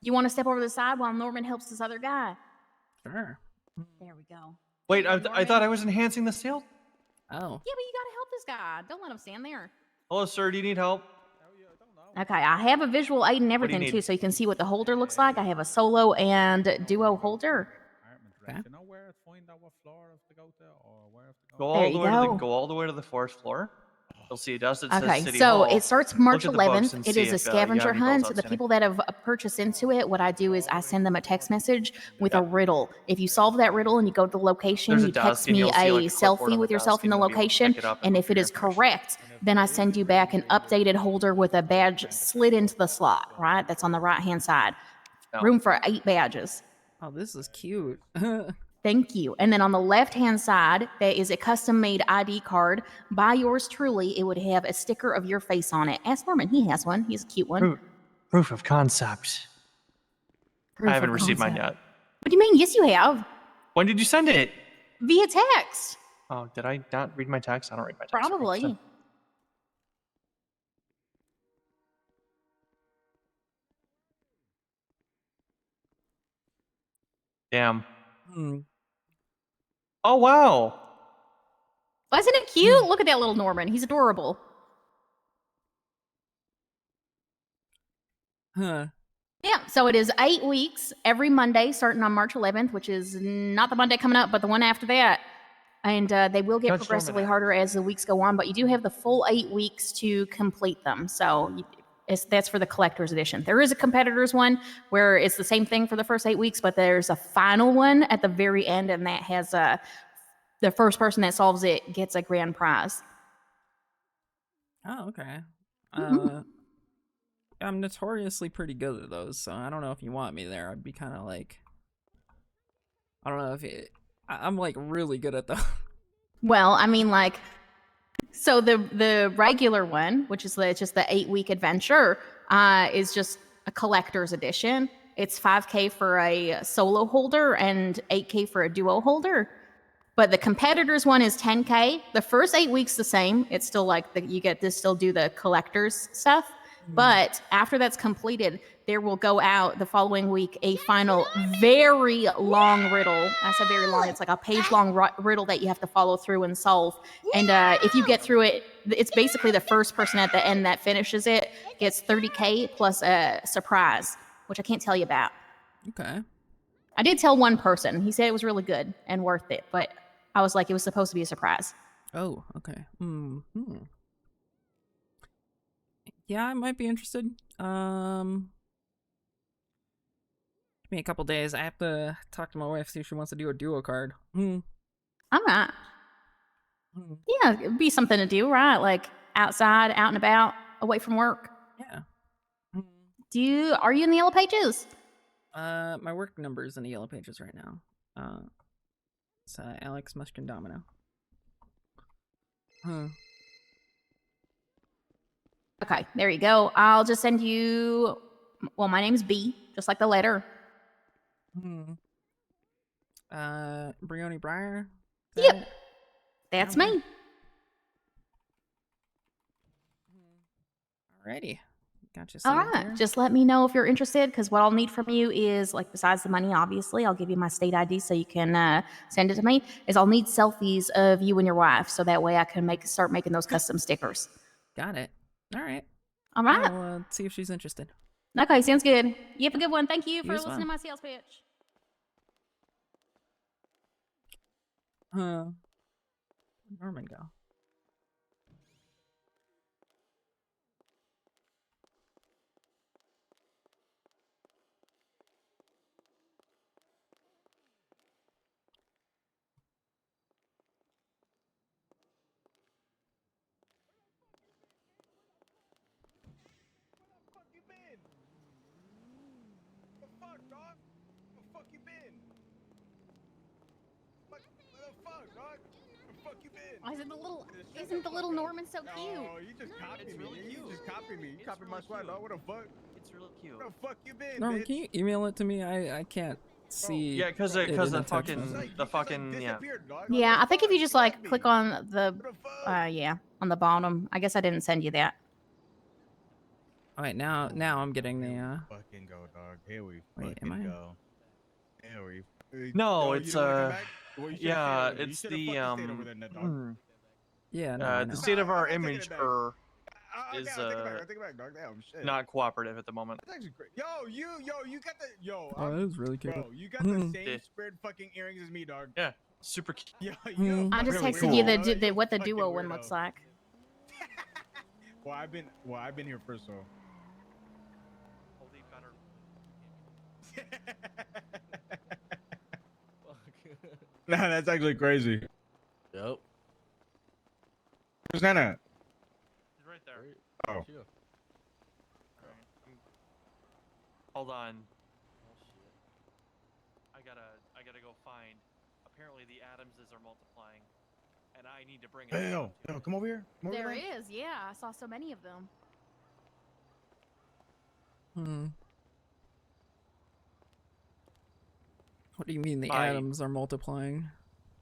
You want to step over the side while Norman helps this other guy? Sure. There we go. Wait, I Norman. thought I was enhancing the sale. Oh. Yeah, but you gotta help this guy. Don't let him stand there. Hello, sir. Do you need help? Okay, I have a visual aid and do you everything need? too, so you can see what the holder looks like. I have a solo and duo holder. address. You know where to find out what floor to go to or where to Go go? all the way to the go all the way to the 4th floor. You'll see it does. It says Okay, City so Hall. it starts Look March at the books 11th. and It see is a if, you scavenger have any bills hunt. The outstanding. people that have purchased into it, what I do is I send them a text message with a riddle. If you solve that riddle and you go to the location, There's a you desk text and me you'll see, a like, a clipboard selfie on with the yourself desk, in the and you'll be able to location. pick it up and And look if for it your is correct, then I send you back an updated holder with a badge slid into the slot, right? That's on the right-hand side. No. Room for 8 badges. Oh, this is cute. Thank you. And then on the left-hand side, there is a custom-made ID card by yours truly. It would have a sticker of your face on it. Ask Norman. He has one. He's a cute one. Proof of concept. Proof I haven't of received mine concept. yet. What do you mean? Yes, you have. When did you send it? Via text. Oh, did I not read my text? I don't read my text. Probably. Damn. Hmm. Oh, wow. Wasn't it cute? Look at that little Norman. He's adorable. Huh. Yeah, so it is 8 weeks every Monday starting on March 11th, which is not the Monday coming up, but the one after that. And they will get Judge progressively Norman. harder as the weeks go on, but you do have the full 8 weeks to complete them. So that's for the collector's edition. There is a competitor's one where it's the same thing for the first 8 weeks, but there's a final one at the very end, and that has the first person that solves it gets a grand prize. Oh, okay. Mhm. I'm notoriously pretty good at those, so I don't know if you want me there. I'd be kind of like, I don't know if I'm like really good at those. Well, I mean, like, so the regular one, which is just the 8-week adventure, is just a collector's edition. It's 5K for a solo holder and 8K for a duo holder. But the competitors one is 10K. The first 8 weeks the same. It's still like you get to still do the collector's stuff. But after that's completed, there will go out the following week a final very long riddle. I said very long. It's like a page-long riddle that you have to follow through and solve. And if you get through it, it's basically the first person at the end that finishes it gets 30K plus a surprise, which I can't tell you about. Okay. I did tell one person. He said it was really good and worth it, but I was like, it was supposed to be a surprise. Oh, okay. Yeah, I might be interested. Give me a couple days. I have to talk to my wife, see if she wants to do a duo card. All right. Yeah, it'd be something to do, right? Like outside, out and about, away from work. Yeah. Are you in the Yellow Pages? My work number is in the Yellow Pages right now. It's Alex Mushkin-domino. Okay, there you go. I'll just send you. Well, my name's B, just like the letter. Brioni Breyer? Yep. That's me. Alrighty. Gotcha. All right. Just let me know if you're interested, because what I'll need from you is, like, besides the money, obviously, I'll give you my state ID so you can send it to me, is I'll need selfies of you and your wife, so that way I can start making those custom stickers. Got it. All right. All right. I'll see if she's interested. Okay, sounds good. You have a good one. Thank you You for as listening well. to my sales pitch. Where'd Norman go? Isn't the little Norman so cute? Oh, you just copied me. You just copied me. You copied my swag, dog. What the fuck? It's really cute. Where the fuck you been, Norman, bitch? can you email it to me? I can't see. Yeah, because it in the the text fucking message. yeah. Yeah, I think if you just like click on the on the bottom. I guess I didn't send you that. All right, now I'm getting the. Fucking go, dog. Here we Wait, fucking am I? go. Here we. No, Yo, it's you don't wanna come back? Well, you should've yeah, stayed over there. You it's should've the fucking stayed over there, Ned, dog. Yeah, no, I know. the state of our image, back. or is I take it back, dog. Damn, shit. not cooperative at the moment. That's actually great. Yo, you got the Oh, that is really cute. bro. You got the same spread fucking earrings as me, dog. Yeah, super cute. Yo, you. I just Really texted cool. you Know that the you're what the fucking duo one weirdo. looks like. Well, I've been here first, so. Nah, that's actually crazy. Yep. Where's Nana? He's right there. Oh. Alright, hold on. I gotta go find. Apparently the Adamses are multiplying, and I need to bring it. Hey, yo, come over here. Come over There here. is, yeah. I saw so many of them. What do you mean the I- atoms are multiplying?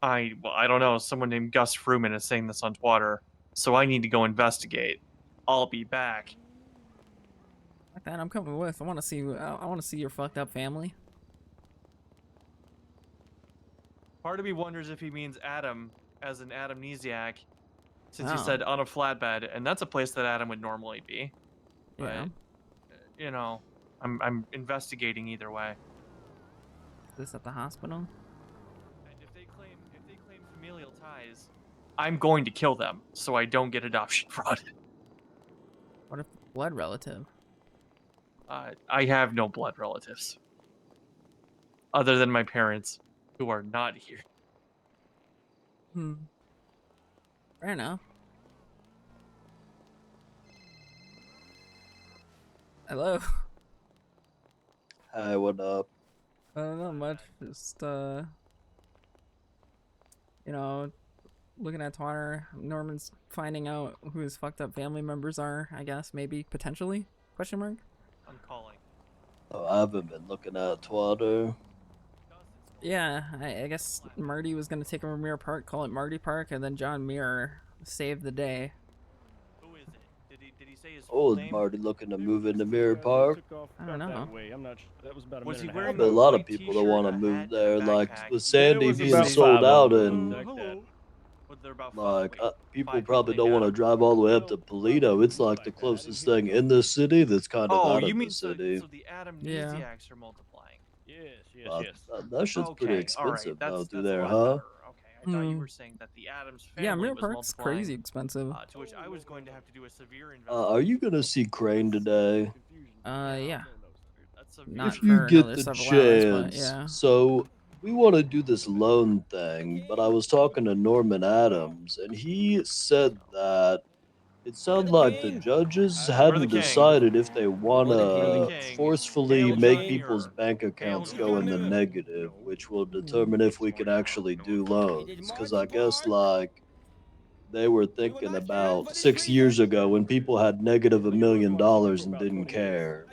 I don't know. Someone named Gus Fruman is saying this on Twitter, so I need to go investigate. I'll be back. Like that, I'm coming with. I want to see. I want to see your fucked up family. Part of me wonders if he means Adam as an amnesiac, since Oh. he said on a flatbed, and that's a place that Adam would normally be. But, Yeah. you know, I'm investigating either way. Is this at the hospital? And if they claim familial ties, I'm going to kill them so I don't get adoption fraud. What if blood relative? I have no blood relatives other than my parents, who are not here. Fair enough. Hello. Hi, what up? Not much. Just you know, looking at Twitter. Norman's finding out who his fucked up family members are. I guess maybe potentially? Question mark. I'm calling. Oh, I haven't been looking at Twitter. Yeah, I guess Marty was gonna take him to Mirror Park, call it Marty Park, and then John Mirror saved the day. Who is it? Did he say his Oh, full is name? Marty looking to move into Mirror Park? I don't know. I'm not sure. That was about a Was he minute and a wearing half There's a ago. lot of people that want to move there. Like with Sandy was being about sold 5 out, of and them. Like that. like people probably don't want to drive all the way up to Polito. It's like the closest thing in the city that's kind of Oh, out you of mean the so city. the amnesiacs are multiplying? Yes. That shit's pretty Okay, expensive all right, though through that's a there, lot huh? better. Okay, I thought you were saying that the Adams family Yeah, Mirror was Park's multiplying, crazy expensive. to which I was going to have to do a severe Are you gonna see Crane today? Yeah. That's a Not If you for get another the several hours, but chance. yeah. So we want to do this loan thing, but I was talking to Norman Adams, and he said that it sounded like the judges hadn't decided if they want to forcefully make people's bank accounts go in the negative, which will determine if we can actually do loans. Because I guess like they were thinking about 6 years ago when people had negative $1 million and didn't care.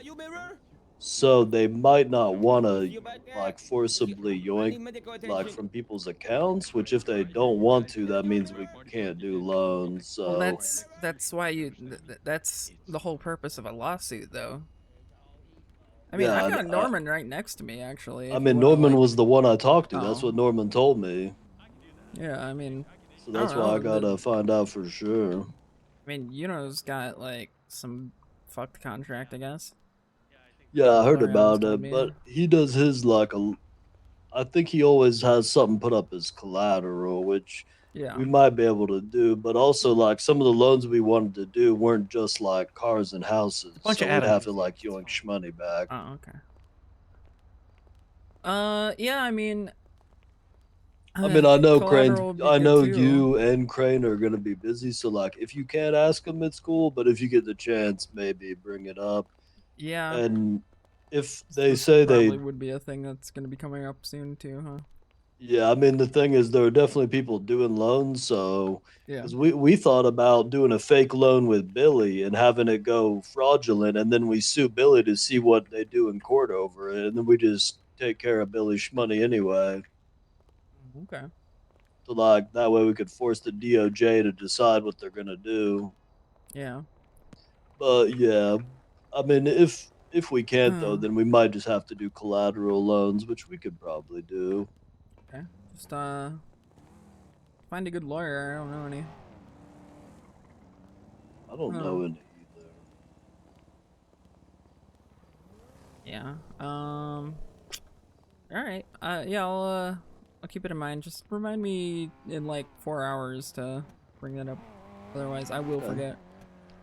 So they might not want to like forcibly yoink like from people's accounts, which if they don't want to, that means we can't do loans. So Well, that's why that's the whole purpose of a lawsuit, though. I mean, Yeah, I've got and, Norman right next to me, actually. I if you mean, wanna, Norman like- was the one I talked to. That's Oh. what Norman told me. Yeah, I mean. So that's don't why I know, gotta find out for sure. I mean, Yuno's got like some fucked contract, I guess. Yeah, I heard Lawyer always about told it, me. but he does his like a. I think he always has something put up as collateral, which Yeah. we might be able to do. But also, like some of the loans we wanted to do weren't just like cars and houses, bunch so of we'd have atoms. to like yoink money back. Oh, okay. Yeah, I mean. I mean, I know Crane. collateral would be I good know too. you and Crane are gonna be busy, so like if you can't ask him, it's cool. But if you get the chance, maybe bring it up. Yeah. And if they This say they probably would be a thing that's gonna be coming up soon too, huh? Yeah, I mean the thing is there are definitely people doing loans, so Yeah. because we thought about doing a fake loan with Billy and having it go fraudulent, and then we sue Billy to see what they do in court over it, and then we just take care of Billy's money anyway. Okay. So like that way we could force the DOJ to decide what they're gonna do. Yeah. But yeah, I mean if we can't though, then we might just have to do collateral loans, which we could probably do. Okay. Just find a good lawyer. I don't know any. I don't know any Yeah. All right. Yeah, I'll keep it in mind. Just remind me in like 4 hours to bring that up. Otherwise, I will Okay. forget.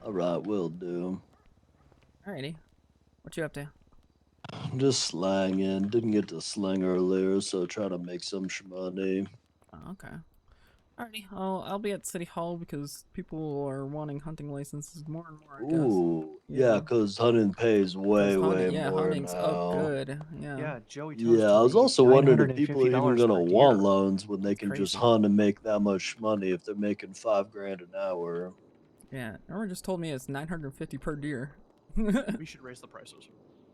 All right, will do. Alrighty. What you up to? Just slanging. Didn't get to slang earlier, so trying to make some money. Oh, okay. Alrighty. I'll be at City Hall because people are wanting hunting licenses more and more, I guess. Ooh, yeah, cause hunting pays way, way Yeah, more hunting's up now. good. Yeah. Yeah, Joey Yeah, I was also wondering if people are even gonna want loans when they can just hunt and make that much money if they're making $5,000 an hour. Yeah. Everyone just told me it's 950 per deer. We should raise the prices.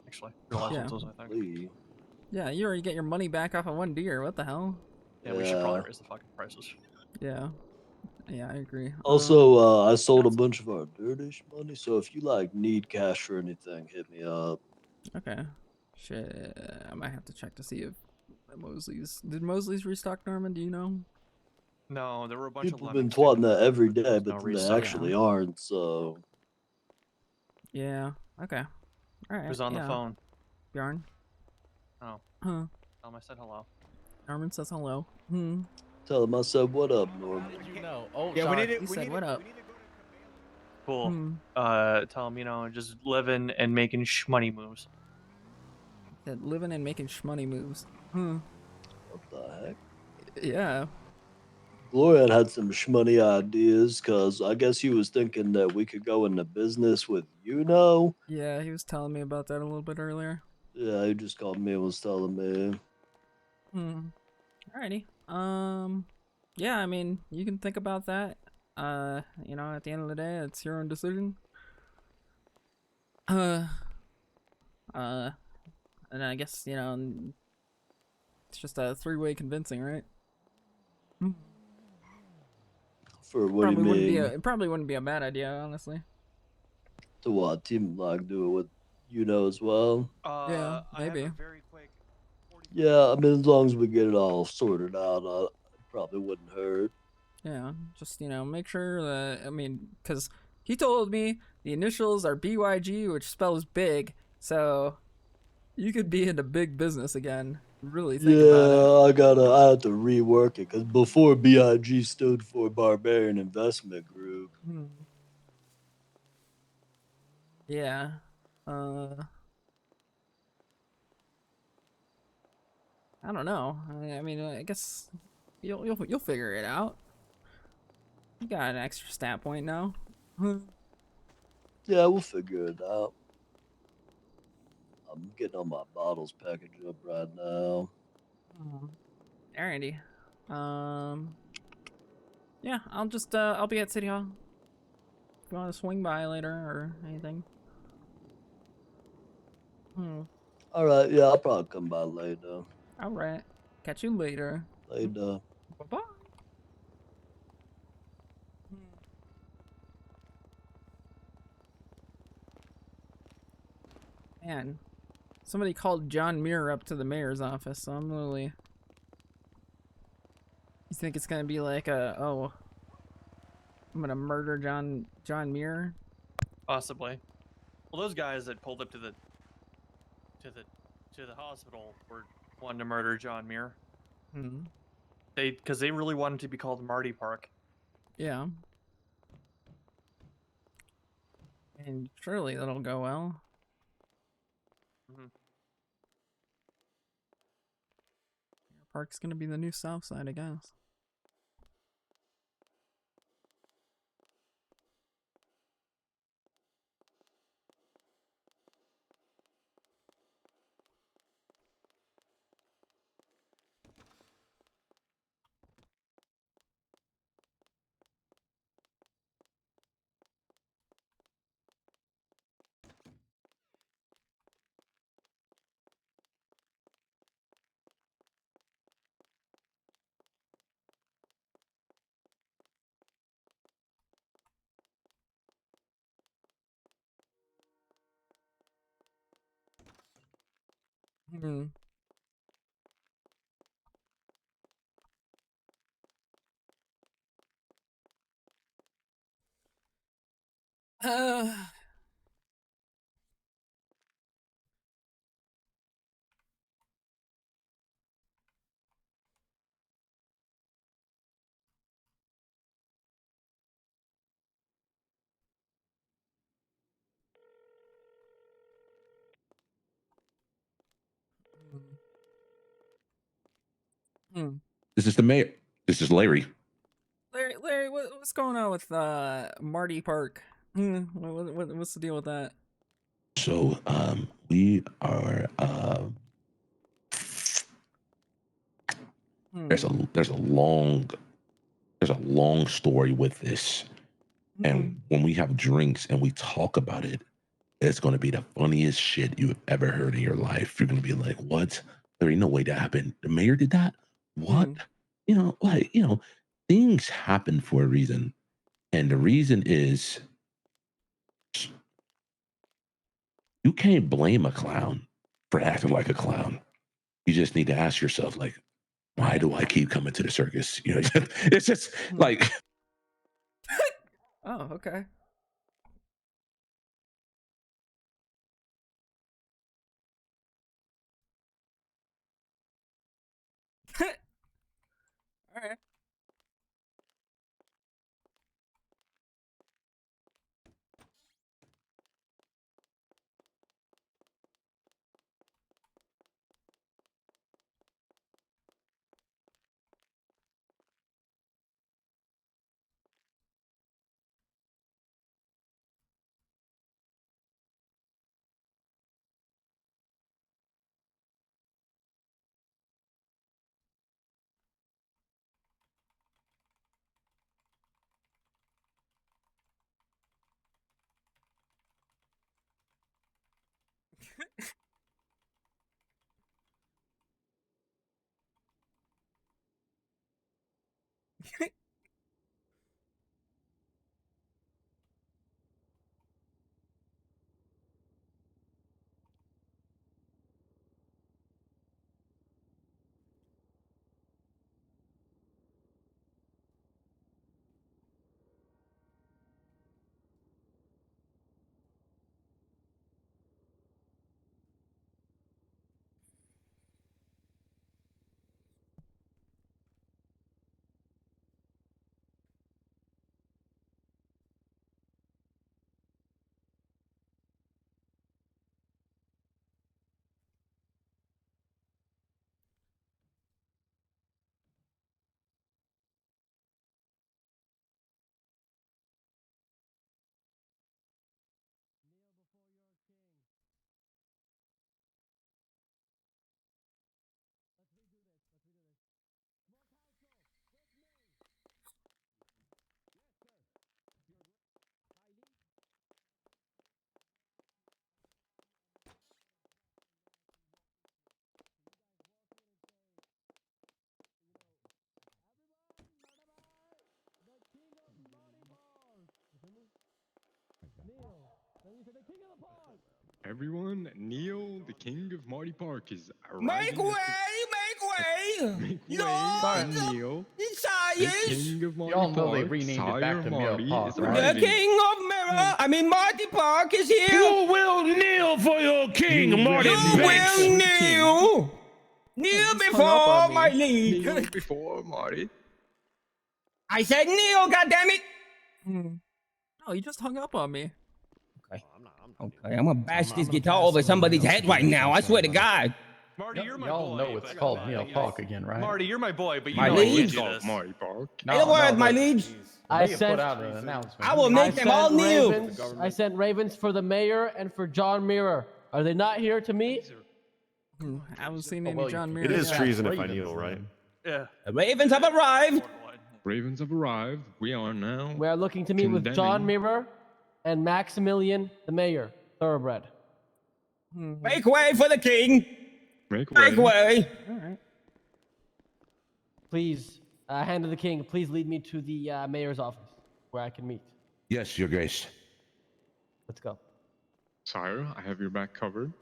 Actually, for licenses, I think. Golly. Yeah, you already get your money back off of one deer. What the hell? Yeah, we should probably raise the fucking prices. Yeah. Yeah, I agree. Also, I sold a bunch of our dirtish money, so if you like need cash for anything, hit me up. Okay. Shit. I might have to check to see if Mosley's. Did Mosley's restock, Norman? Do you know? No, there were a bunch People of have been lemons. twatting that every day, but no then they restock. actually aren't, so. Yeah. Okay. All right. Who's on the yeah. phone? Bjorn. Oh. Huh. Tell him I said hello. Norman says hello. Tell him I said, what up, Norman? You know. Oh, Yeah, sorry. He said, what up? Cool. Hmm. Tell him, you know, just living and making shmoney moves. That living and making shmoney moves. What the heck? Yeah. Gloria had some shmoney ideas, cause I guess he was thinking that we could go into business with Yeah, he was telling me about that a little bit earlier. Yeah, he just called me and was telling me. Alrighty. Yeah, I mean, you can think about that. You know, at the end of the day, it's your own decision. And I guess, you know, it's just a three-way convincing, right? For what do you mean? It probably wouldn't be a bad idea, honestly. To what? Team like do it with as well? Yeah, maybe. Yeah, I mean, as long as we get it all sorted out, it probably wouldn't hurt. Yeah, just, you know, make sure that, I mean, because he told me the initials are BYG, which spells big, so you could be into big business again. Really think about it. I have to rework it because before BIG stood for Barbarian Investment Group. Yeah. I don't know. I mean, I guess you'll figure it out. You got an extra stat point now. Yeah, we'll figure it out. I'm getting all my bottles packaged up right now. Alrighty. Yeah, I'll be at City Hall. If you want to swing by later or anything. All right, yeah, I'll probably come by later. All right. Catch you later. Later. Bye-bye. Man, somebody called John Muir up to the mayor's office, so I'm really... You think it's gonna be like I'm gonna murder John Muir? Possibly. Well, those guys that pulled up to the hospital were wanting to murder John Muir. Because they really wanted to be called Marty Park. Yeah. And surely that'll go well. Park's gonna be the new South Side, I guess. This is the mayor. This is Larry. Larry, what's going on with Marty Park? What's the deal with that? So, we are. There's a long story with this, and when we have drinks and we talk about it, it's going to be the funniest shit you've ever heard in your life. You're going to be like, "What? There ain't no way that happened. The mayor did that? What?" Things happen for a reason, and the reason is you can't blame a clown for acting like a clown. You just need to ask yourself, like, why do I keep coming to the circus? It's just like. Oh, okay. All right. Everyone, Neil, the king of Marty Park, is Make arriving. way! Make way! Make Lord, way for Neil, the king of Marty Y'all know Park. they renamed it back Sire to Marty Mill Park, is The arriving. king of Mirror, I mean Marty Park is here. You will kneel for your king, You Marty will Banks. Will kneel for the king. kneel before my liege. Kneel before Marty. I said kneel, goddammit! Oh, you just hung up on me. Okay, I'm gonna bash this guitar over somebody's head right now. I swear to God. Marty, you're my Y'all boy. know it's but, called Neil Park again, right? Marty, you're my boy, but you My know I can't liege? do this. Marty Park. Say the word, my liege. I put out an announcement. I will make them all kneel. I sent ravens for the mayor and for John Mirror. Are they not here to meet? I haven't seen any well, John It Muir is yet. treason if I kneel, right? Yeah. The ravens have arrived. Ravens have arrived. We are now. We are looking to meet with John condemning- Mirror and Maximilian, the mayor, thoroughbred. Make way for the king. Make way. Make way. All right. Please, hand of the king, please lead me to the mayor's office where I can meet. Yes, your grace. Let's go. Sire, I have your back covered.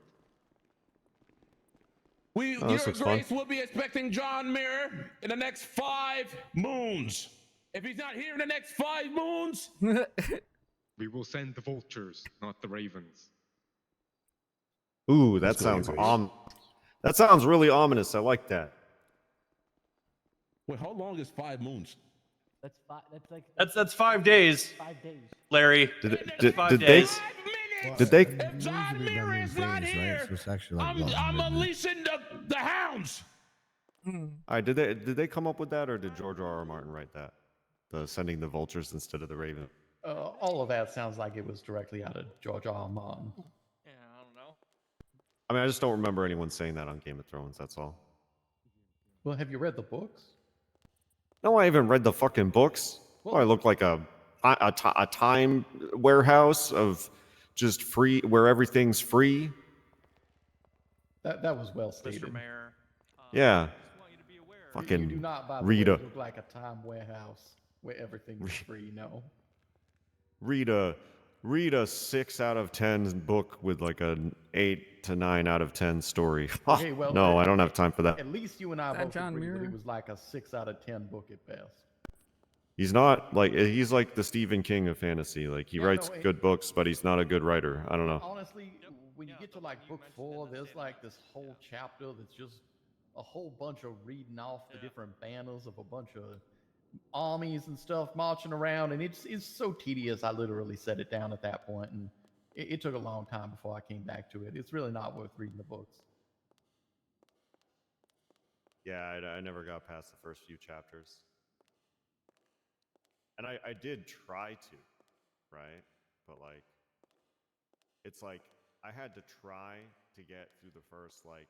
Your this looks fun. grace will be expecting John Mirror in the next 5 moons. If he's not here in the next 5 moons, We will send the vultures, not the ravens. Ooh, that sounds that sounds really ominous. I like that. wait, how long is 5 moons? That's five. That's like That's 5 days, 5 days. Larry. Did 5 they? days. Did they? If John Mirror is not here, I'm unleashing the hounds. Hmm. All right, did they come up with that, or did George R. R. Martin write that? The sending the vultures instead of the raven. All of that sounds like it was directly out of George R. R. Martin. Yeah, I don't know. I mean, I just don't remember anyone saying that on Game of Thrones. That's all. Well, have you read the books? No, I haven't read the fucking books. Well, I look like a time warehouse of just free, where everything's free. That was well stated. Mr. Mayor. Yeah. You do not, by the read way, a look like a time warehouse where everything is free. No. read a 6 out of 10 book with like an 8 to 9 out of 10 story. Okay, well, no, I don't have time for that. At least you and I That both John agree that Muir? it was like a 6 out of 10 book at best. He's not like he's like the Stephen King of fantasy. Like he writes good books, but he's not a good writer. I don't know. Honestly, when you get to like book 4, there's like this whole chapter that's just a whole bunch of reading off the different banners of a bunch of armies and stuff marching around, and it's so tedious. I literally set it down at that point, and it took a long time before I came back to it. It's really not worth reading the books. Yeah, I never got past the first few chapters. And I did try to, right? But like, it's like I had to try to get through the first, like,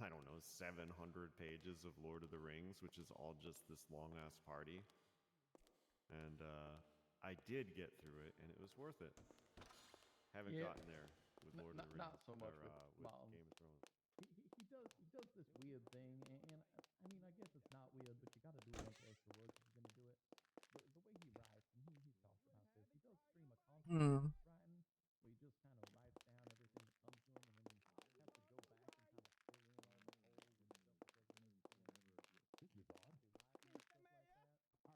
I don't know, 700 pages of Lord of the Rings, which is all just this long-ass party. And I did get through it, and it was worth it. Haven't gotten there with Lord of the Rings. Not so much with Game of Thrones. He does this weird thing, and I mean, I guess it's not weird, but you got to do a bunch of extra work if you're going to do it. The way he writes, and he talks about this, he does stream a constant writing, where he just kind of writes down everything that comes to him, and then he has to go back and kind of fill in all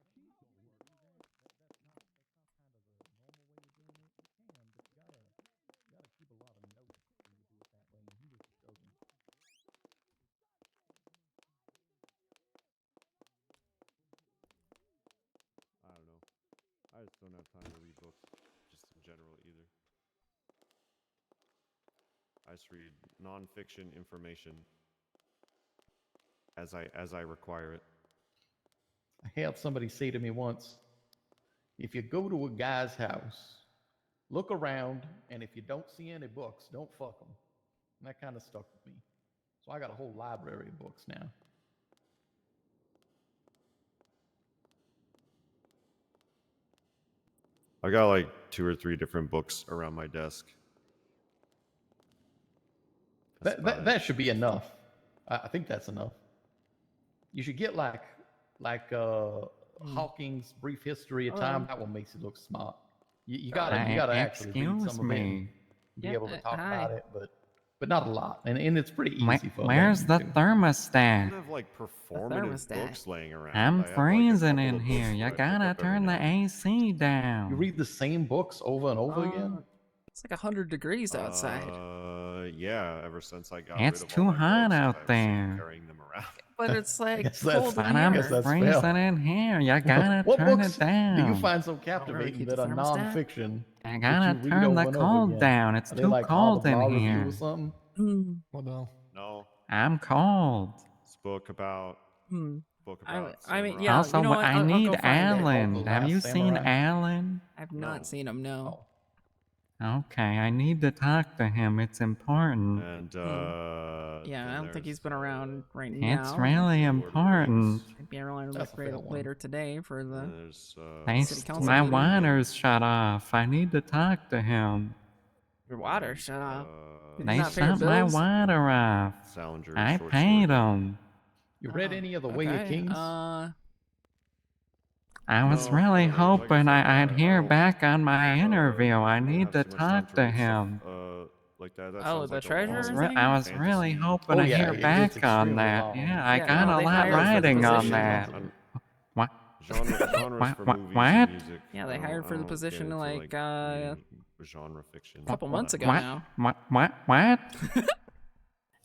the holes and stuff because maybe someone never stuff like that. That's not kind of the normal way of doing it. You can, but you gotta keep a lot of notes when you do it that way, and he just doesn't. I don't know. I just don't have time to read books, just in general either. I just read nonfiction information as I require it. I had somebody say to me once, if you go to a guy's house, look around, and if you don't see any books, don't fuck them. And that kind of stuck with me. So I got a whole library of books now. I got like 2 or 3 different books around my desk. That should be enough. I think that's enough. You should get like Hawking's Brief History of Time. That one makes you look smart. You gotta actually read some of it and be able to talk about it, but not a lot. And it's pretty easy for Where's the thermostat? I have like performative books laying around. I'm freezing in here. You gotta turn the AC down. You read the same books over and over again? It's like 100 degrees outside. Yeah, ever since I got It's rid of too all my hot books, out I've there. been carrying them around. But it's like Yes, cold But in I'm here. freezing in here. You gotta What turn books it down. do you find so captivating keep that the are thermostat? nonfiction? I that gotta you read turn over the and over cold again? down. It's Are they too like Harvard cold in Law Review here. or something? What now? No, I'm cold. it's a book about I mean, yeah. Also, you know what? I I'll need go find it. Alan. The Have you Last seen Samurai? Alan? I've not seen him. No. Okay, I need to talk to him. It's important. And Yeah, I don't think he's been around right now. It's really important. Might be around later today for the city council My meeting. water's shut off. I need to talk to him. Your water shut off. Did you They not pay your shut my bills? water off. Salinger, I short paid sword. them. You read any of the Way of Okay, Kings? I was really hoping I'd hear back on my interview. I need to talk to him. Like that. That Oh, sounds the like a treasure long I was really fantasy. hoping to hear back on that. Yeah, I got a lot riding on that. What? Genres for movies What? and music. Yeah, they I don't- hired I for the don't get position into, like any genre fiction. a couple months ago What? now. What?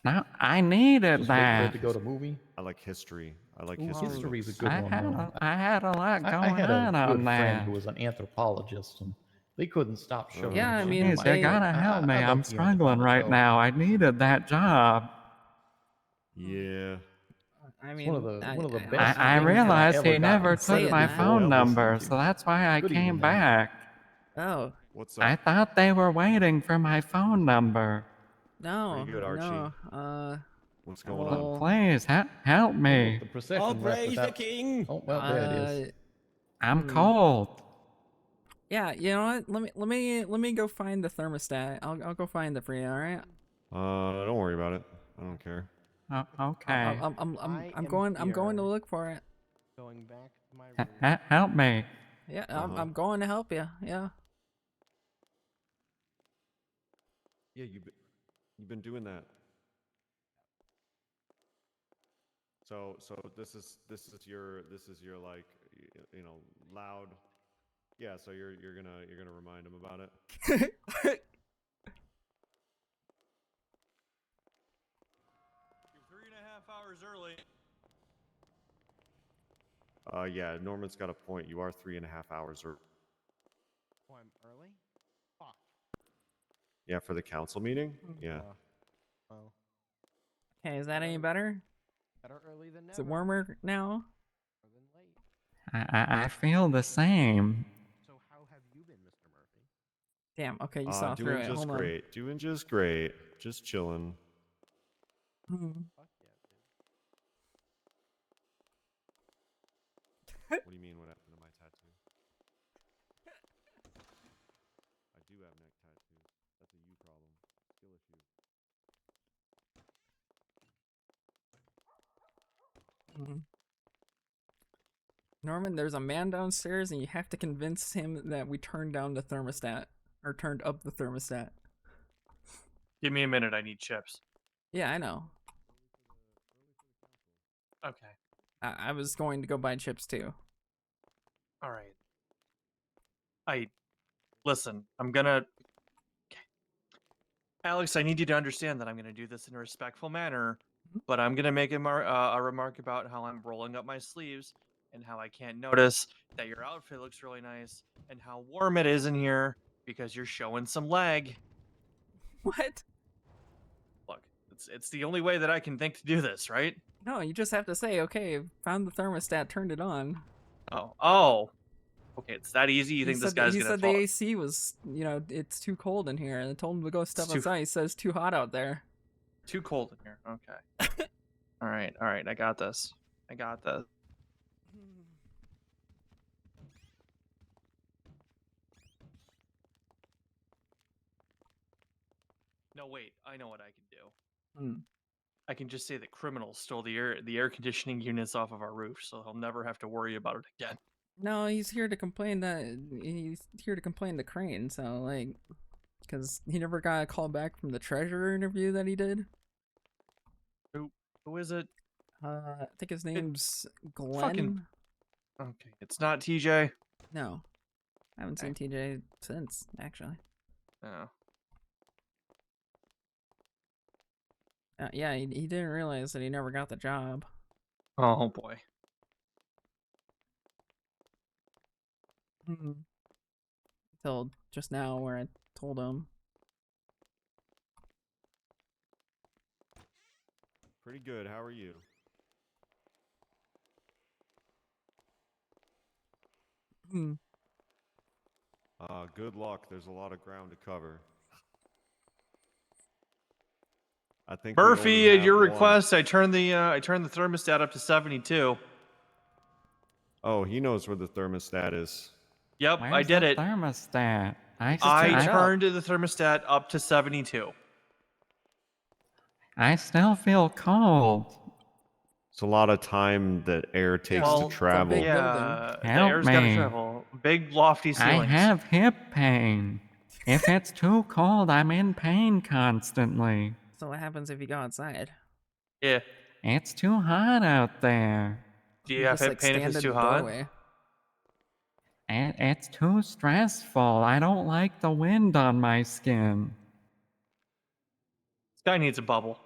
No, I needed Just wait for it that. to go to movie? I like history. I like Ooh, history. history's a books. good one. I had a lot going I had a on good friend that. who was an anthropologist, and they couldn't stop showing. Yeah, I him mean, shit. Jeez, you gotta help me. I'd I'm like struggling right now. I needed that job. Yeah. I It's one of mean, the best I things that realized ever he got never to say took it my before phone listening number, to. so that's why I Good came evening. back. Oh. What's up? I thought they were waiting for my phone number. No. Pretty good, Archie. No. What's going on? Please, help me. The procession left without... king. Oh, well, there it is. I'm cold. Yeah, you know what? Let me go find the thermostat. I'll go find it for you. All right. Don't worry about it. I don't care. Okay. I'm going to look for it. Going back to my room. Help me. Yeah, I'm going to help you. Yeah. Yeah, you've been doing that. So this is your like loud. Yeah, so you're gonna remind him about it. You're 3.5 hours early. Yeah, Norman's got a point. You are 3.5 hours early. Oh, I'm early? Fuck. Yeah, for the council meeting. Yeah. Well, Okay, is that any better? better early than never. Is it warmer now? I feel the same. So how have you been, Mr. Murphy? Damn. Okay, you saw through Doing it. just Hold great. Doing just great. Just chilling. on. What do you mean? What happened to my tattoo? I do have neck tattoos. That's a you problem. Skill issue. Norman, there's a man downstairs, and you have to convince him that we turned down the thermostat or turned up the thermostat. Give me a minute. I need chips. Yeah, I know. Okay. I was going to go buy chips too. All right. Listen. I'm gonna. Okay. Alex, I need you to understand that I'm gonna do this in a respectful manner, but I'm gonna make a remark about how I'm rolling up my sleeves and how I can't notice that your outfit looks really nice and how warm it is in here because you're showing some leg. What? Look, it's the only way that I can think to do this, right? No, you just have to say, okay, found the thermostat, turned it on. Oh. Okay, it's that easy. You think this guy's he gonna said fall? the AC was, it's too cold in here. And I told him to go step too- outside. He says too hot out there. Too cold in here. Okay. All right. I got this. No, wait. I know what I can do. I can just say that criminals stole the air conditioning units off of our roof, so he'll never have to worry about it again. No, he's here to complain to Crane. So like, because he never got a call back from the treasurer interview that he did. Who is it? I think his name's Glenn. Fucking. Okay, it's not TJ. No, I haven't seen TJ since actually. Oh. Yeah, he didn't realize that he never got the job. Oh boy. Until just now, where I told him. Pretty good. How are you? Good luck. There's a lot of ground to cover. I think we Murphy, only at your have one. request, I turned the thermostat up to 72. Oh, he knows where the thermostat is. Yep, Where's I did the it. thermostat? I turned the thermostat up to 72. I still feel cold. It's a lot of time that air takes to travel. Yeah, the Help air's gotta me. travel. Big lofty I ceilings. have hip pain. If it's too cold, I'm in pain constantly. So what happens if you go outside? Yeah. It's too hot out there. Do you have hip pain if it's too hot? And it's too stressful. I don't like the wind on my skin. This guy needs a bubble.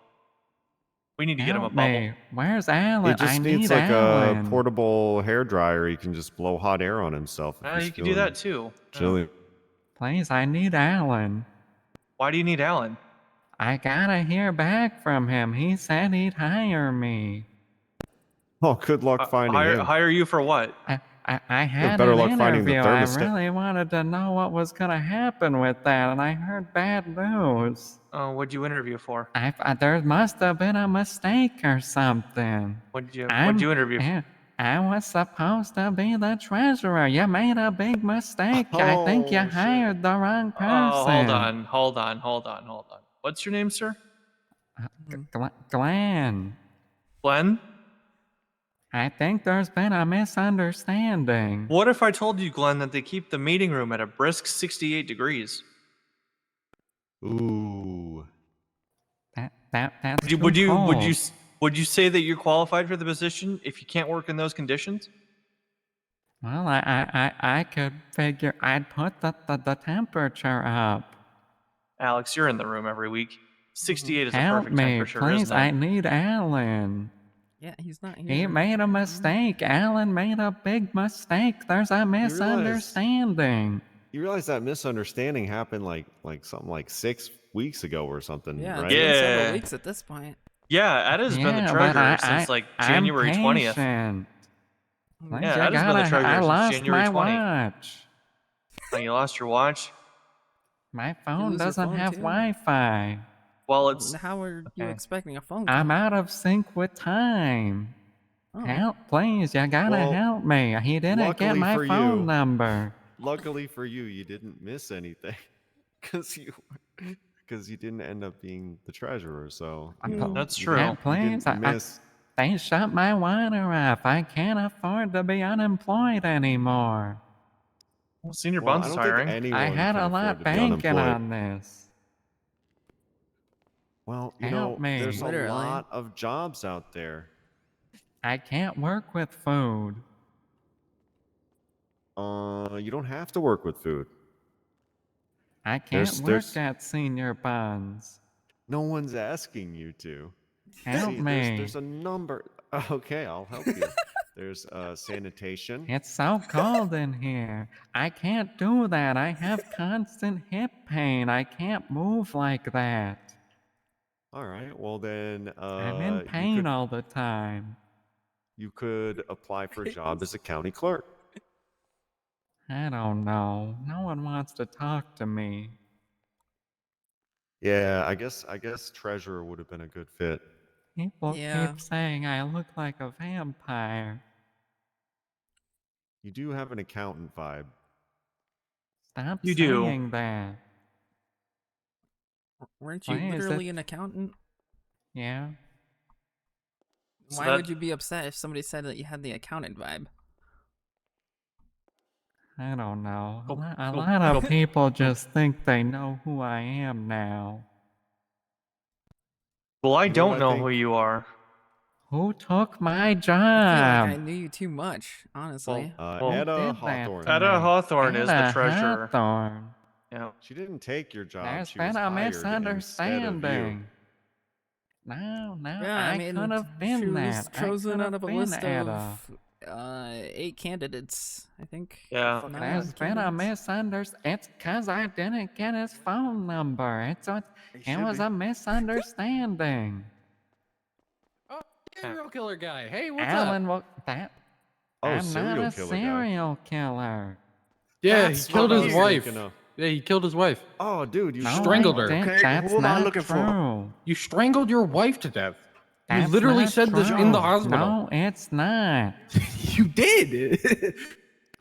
We need to get him a Help bubble. me. Where's Alan? He just I needs need like Alan. a portable hair dryer. He can just blow hot air on himself. if he's You can do that feeling too. Chilly. Please, I need Alan. Why do you need Alan? I gotta hear back from him. He said he'd hire me. Oh, good luck finding him. Hire you for what? I had better an luck finding the interview. I thermostat. really wanted to know what was going to happen with that, and I heard bad news. Oh, what'd you interview for? There must have been a mistake or something. What'd you interview for? I was supposed to be the treasurer. You made a big mistake. I think you hired the wrong person. Oh, hold on. What's your name, sir? Glenn. Glenn? I think there's been a misunderstanding. What if I told you, Glenn, that they keep the meeting room at a brisk 68 degrees? Ooh. That's Would too you say that you're qualified for the position if you can't work in those conditions? Well, I could figure I'd put the temperature up. Alex, you're in the room every week. 68 is a Help perfect me, temperature, please. isn't it? I need Alan. Yeah, he's not here. He made a mistake. Alan made a big mistake. There's a misunderstanding. You realize that misunderstanding happened like something like 6 weeks ago or something, Yeah, right? it's been several weeks at this point. Yeah, Ada's been the Yeah, treasurer but since like January 20th. patient. Please, Yeah, you Ada's been the treasurer I since lost January my 20th. watch. Oh, you lost your watch? My You phone lose your doesn't phone have too? Wi-Fi. Well, it's How are you Okay. expecting a phone I'm call? out of sync with time. Oh. Help, please. You gotta Well, help me. He didn't get luckily my for phone you- number. Luckily for you, you didn't miss anything because you didn't end up being the treasurer. So That's you true. didn't- Yeah, you please. didn't miss. They shut my water off. I can't afford to be unemployed anymore. Well, Senior Well, Buns I is don't think hiring. anyone I had can a afford lot to be banking unemployed. on this. Well, you Help know, me. there's a Literally. lot of jobs out there. I can't work with food. You don't have to work with food. I can't There's- work at Senior Buns. No one's asking you to. Help See, me. There's a number. Okay, I'll help you. There's sanitation. It's so cold in here. I can't do that. I have constant hip pain. I can't move like that. All right. Well, then I'm in pain all the time. you could apply for a job as a county clerk. I don't know. No one wants to talk to me. Yeah, I guess treasurer would have been a good fit. People Yeah. keep saying I look like a vampire. You do have an accountant vibe. Stop You do. saying that. Weren't you Why is literally it- an accountant? Yeah. So Why that- would you be upset if somebody said that you had the accountant vibe? I don't know. Go- A go- lot of go- people just think they know who I am now. Well, I You know don't what I know think? who you are. Who took my I feel like job? I knew you too much, honestly. Well, Etta did that Hawthorne. to Etta me? Hawthorne is the Etta treasurer. Hawthorne. Yeah. She didn't take your job. There's she been was a hired instead of you. misunderstanding. No, Yeah, I mean, could have been she was that. chosen I out of a could have list been Etta. of 8 candidates, I think. Yeah. 9 There's been a candidates. misunderstanding. It's because I didn't get his phone number. It was a misunderstanding. Oh, serial killer guy. Hey, what's Alan, up? Oh, I'm not serial a killer guy. serial killer. Yeah, That's he killed what I his was wife. thinking of. Yeah, he killed his wife. Oh, dude, you No, strangled I her. didn't. Okay, That's who am I not looking for? true. You strangled your wife to death. You That's literally not said this in the true. hospital. No, it's not. You did.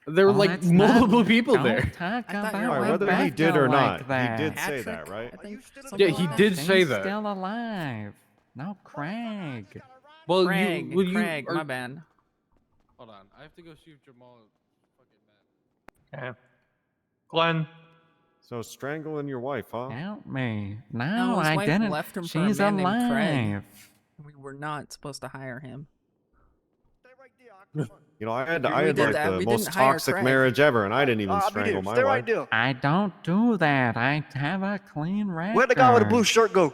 There were Oh, like it's not- multiple people Don't there. talk I thought about your All right, wife whether he Rebecca did or like not, that. he did say Patrick, that, right? I think Yeah, something he like did that. say She's that. still alive. No, Craig. Well, Craig, you Craig, are- my bad. Hold on, I have to go see if Jamal is fucking mad. Okay. Glenn. So strangling your wife, huh? Help me. No, No, his I wife didn't. left him for a She's man named Craig. alive. We were not supposed to hire him. You know, I had We like did that. the We most didn't hire toxic Craig. marriage ever, and I didn't even strangle my wife. there. I don't do that. I have a clean record. Where'd the guy with the blue shirt go?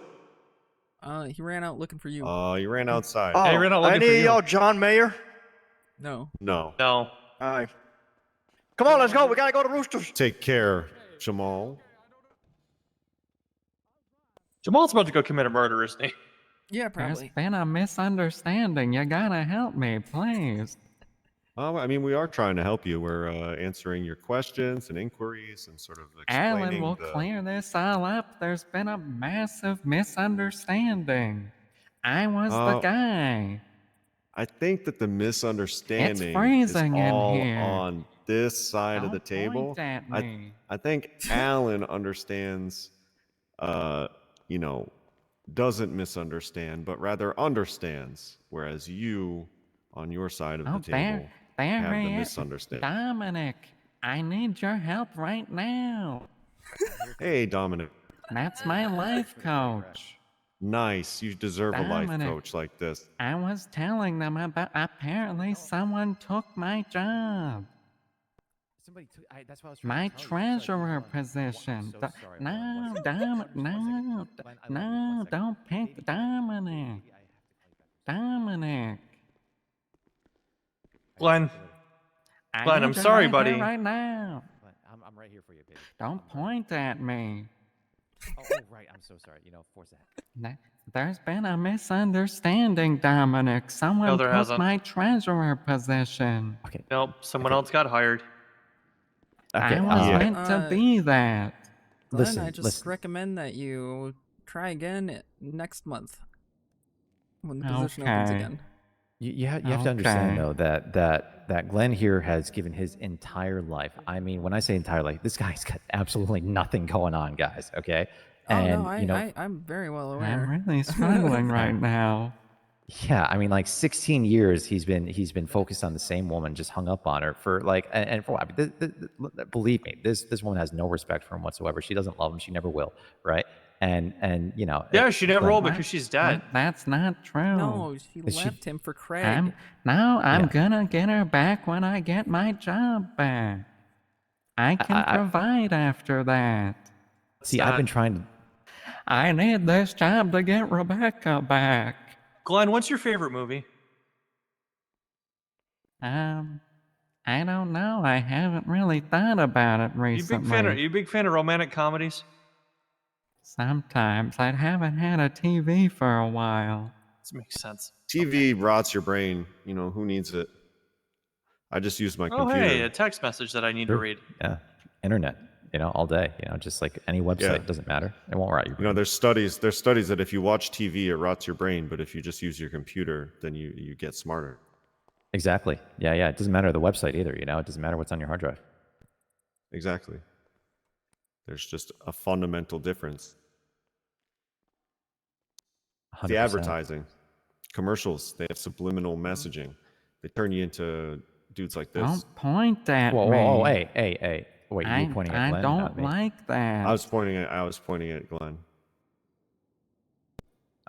He ran out looking for you. You ran outside. Oh, Hey, we're not looking any for of you. y'all John Mayer? No. No. No. All right. Come on, let's go. We gotta go to Roosters. Take care, Jamal. Jamal's about to go commit a murder, isn't he? Yeah, There's probably. been a misunderstanding. You gotta help me, please. I mean, we are trying to help you. We're answering your questions and inquiries and sort of Alan explaining will the. clear this all up. There's been a massive misunderstanding. I was the guy. I think that the misunderstanding is freezing in all here. on this side of the Don't table. point at me. I think Alan understands, you know, doesn't misunderstand, but rather understands, whereas you, on your side of the table, have the misunderstanding. Dominic, I need your help right now. Hey, Dominic. That's my life coach. Nice. You deserve a life Dominic, coach like this. I was telling them about apparently someone took my job. Somebody took. That's why I was My treasurer position. No, don't pick Dominic. Dominic. Glenn. I Glenn, need I'm you sorry, right buddy. there, right now. I'm right here for you, baby. Don't point at me. Oh, right. I'm so sorry. Force that. There's been a misunderstanding, Dominic. Someone there took hasn't. my treasurer position. Okay. Nope, someone else got hired. I was meant to be that. Glenn, I just recommend that you try again next month when the position opens Okay. again. You have to understand Okay. though that Glenn here has given his entire life. I mean, when I say entire life, this guy's got absolutely nothing going on, guys. Okay, and Oh no, I'm very well aware. I'm really struggling right now. Yeah, I mean, like 16 years he's been focused on the same woman, just hung up on her for like, and for I mean, believe me, this woman has no respect for him whatsoever. She doesn't love him. She never will, right? And Yeah, she never Glenn- will because she's dead. That's not true. No, she Is she- left him for Craig. I'm Yeah. gonna get her back when I get my job back. I can provide after that. See, I've been trying to. I need this job to get Rebecca back. Glenn, what's your favorite movie? I don't know. I haven't really thought about it recently. You a big fan of romantic comedies? Sometimes I haven't had a TV for a while. This makes sense. TV rots your brain. Who needs it? I just use my Oh, computer. hey, a text message that I need to read. Yeah, internet. All day. Just like any website, doesn't matter. It won't rot your brain. There's studies that if you watch TV, it rots your brain, but if you just use your computer, then you get smarter. Exactly. Yeah. It doesn't matter the website either. It doesn't matter what's on your hard drive. Exactly. There's just a fundamental difference. 100%. The advertising, commercials, they have subliminal messaging. They turn you into dudes like this. Don't point at me. Whoa, hey. Wait, you were pointing at Glenn? I not don't me. like that. I was pointing at Glenn.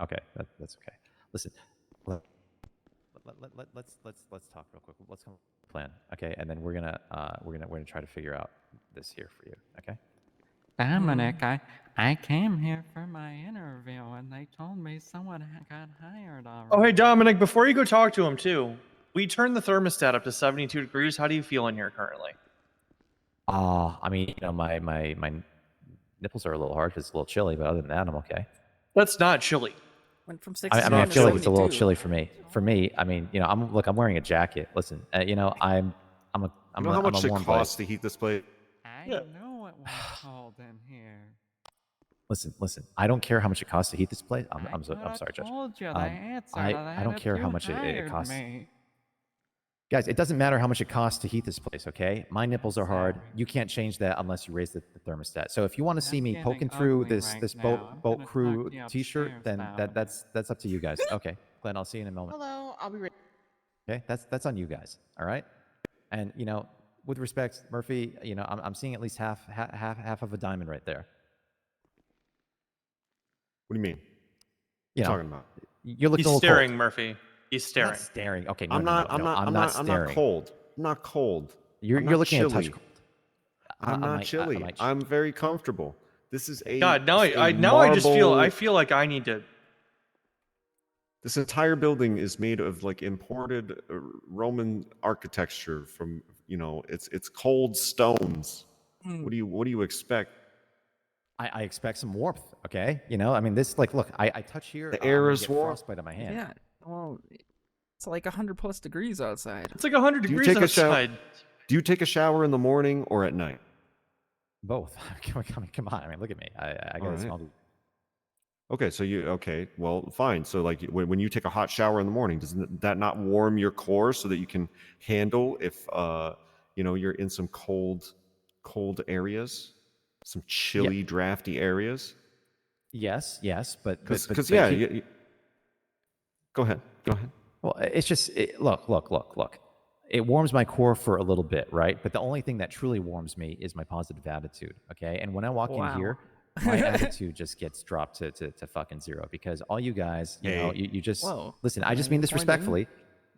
Okay, that's okay. Listen, let's talk real quick. Let's come plan, okay? And then we're gonna try to figure out this here for you, okay? Dominic, I came here for my interview and they told me someone got hired already. Oh, hey, Dominic, before you go talk to him, too, we turned the thermostat up to 72 degrees. How do you feel in here currently? I mean, my nipples are a little hard because it's a little chilly, but other than that, I'm okay. That's not chilly. Went from I mean, I feel like it's a little chilly for me. For me, I mean, I'm wearing a jacket. Listen, I'm How much it costs to heat this place? I know it was cold in here. Listen. I don't care how much it costs to heat this place. I'm sorry, Judge. Told you the answer to I that don't if care you how much it hired costs. me. Guys, it doesn't matter how much it costs to heat this place, okay? My nipples are hard. You can't change that unless you raise the thermostat. So if you want to see me poking through this boat crew T-shirt, then that's up to you guys. Okay, Glenn, I'll see you in a moment. Hello, I'll be ready. Okay, that's on you guys. All right, and with respect, Murphy, I'm seeing at least half of a diamond right there. What do you mean? What are you talking about? You're looking He's a little staring, cold. Murphy. He's staring. I'm not staring. Okay, I'm not staring. cold. I'm not cold. You're looking at a touch cold. I'm not chilly. I'm very comfortable. This is a God. Now I just feel like I need to. This entire building is made of like imported Roman architecture from it's cold stones. What do you expect? I expect some warmth. Okay, you know, I mean, this like, look, I touch here, The I'm air gonna is get warm. frostbite on my hand. Yeah. Well, it's like 100+ degrees outside. It's like 100 Do you degrees take a shower? outside. Do you take a shower in the morning or at night? Both. Come on. I mean, look at me. I got a Alright. small dude. Okay, so well, fine. So like when you take a hot shower in the morning, does that not warm your core so that you can handle if you're in some cold areas, some chilly, drafty areas? Yes, but Because but yeah, he- go ahead. Well, it's just look. It warms my core for a little bit, right? But the only thing that truly warms me is my positive attitude. Okay, and when I walk in here, my attitude just gets dropped to fucking zero because all you guys, you just listen. I just mean this respectfully.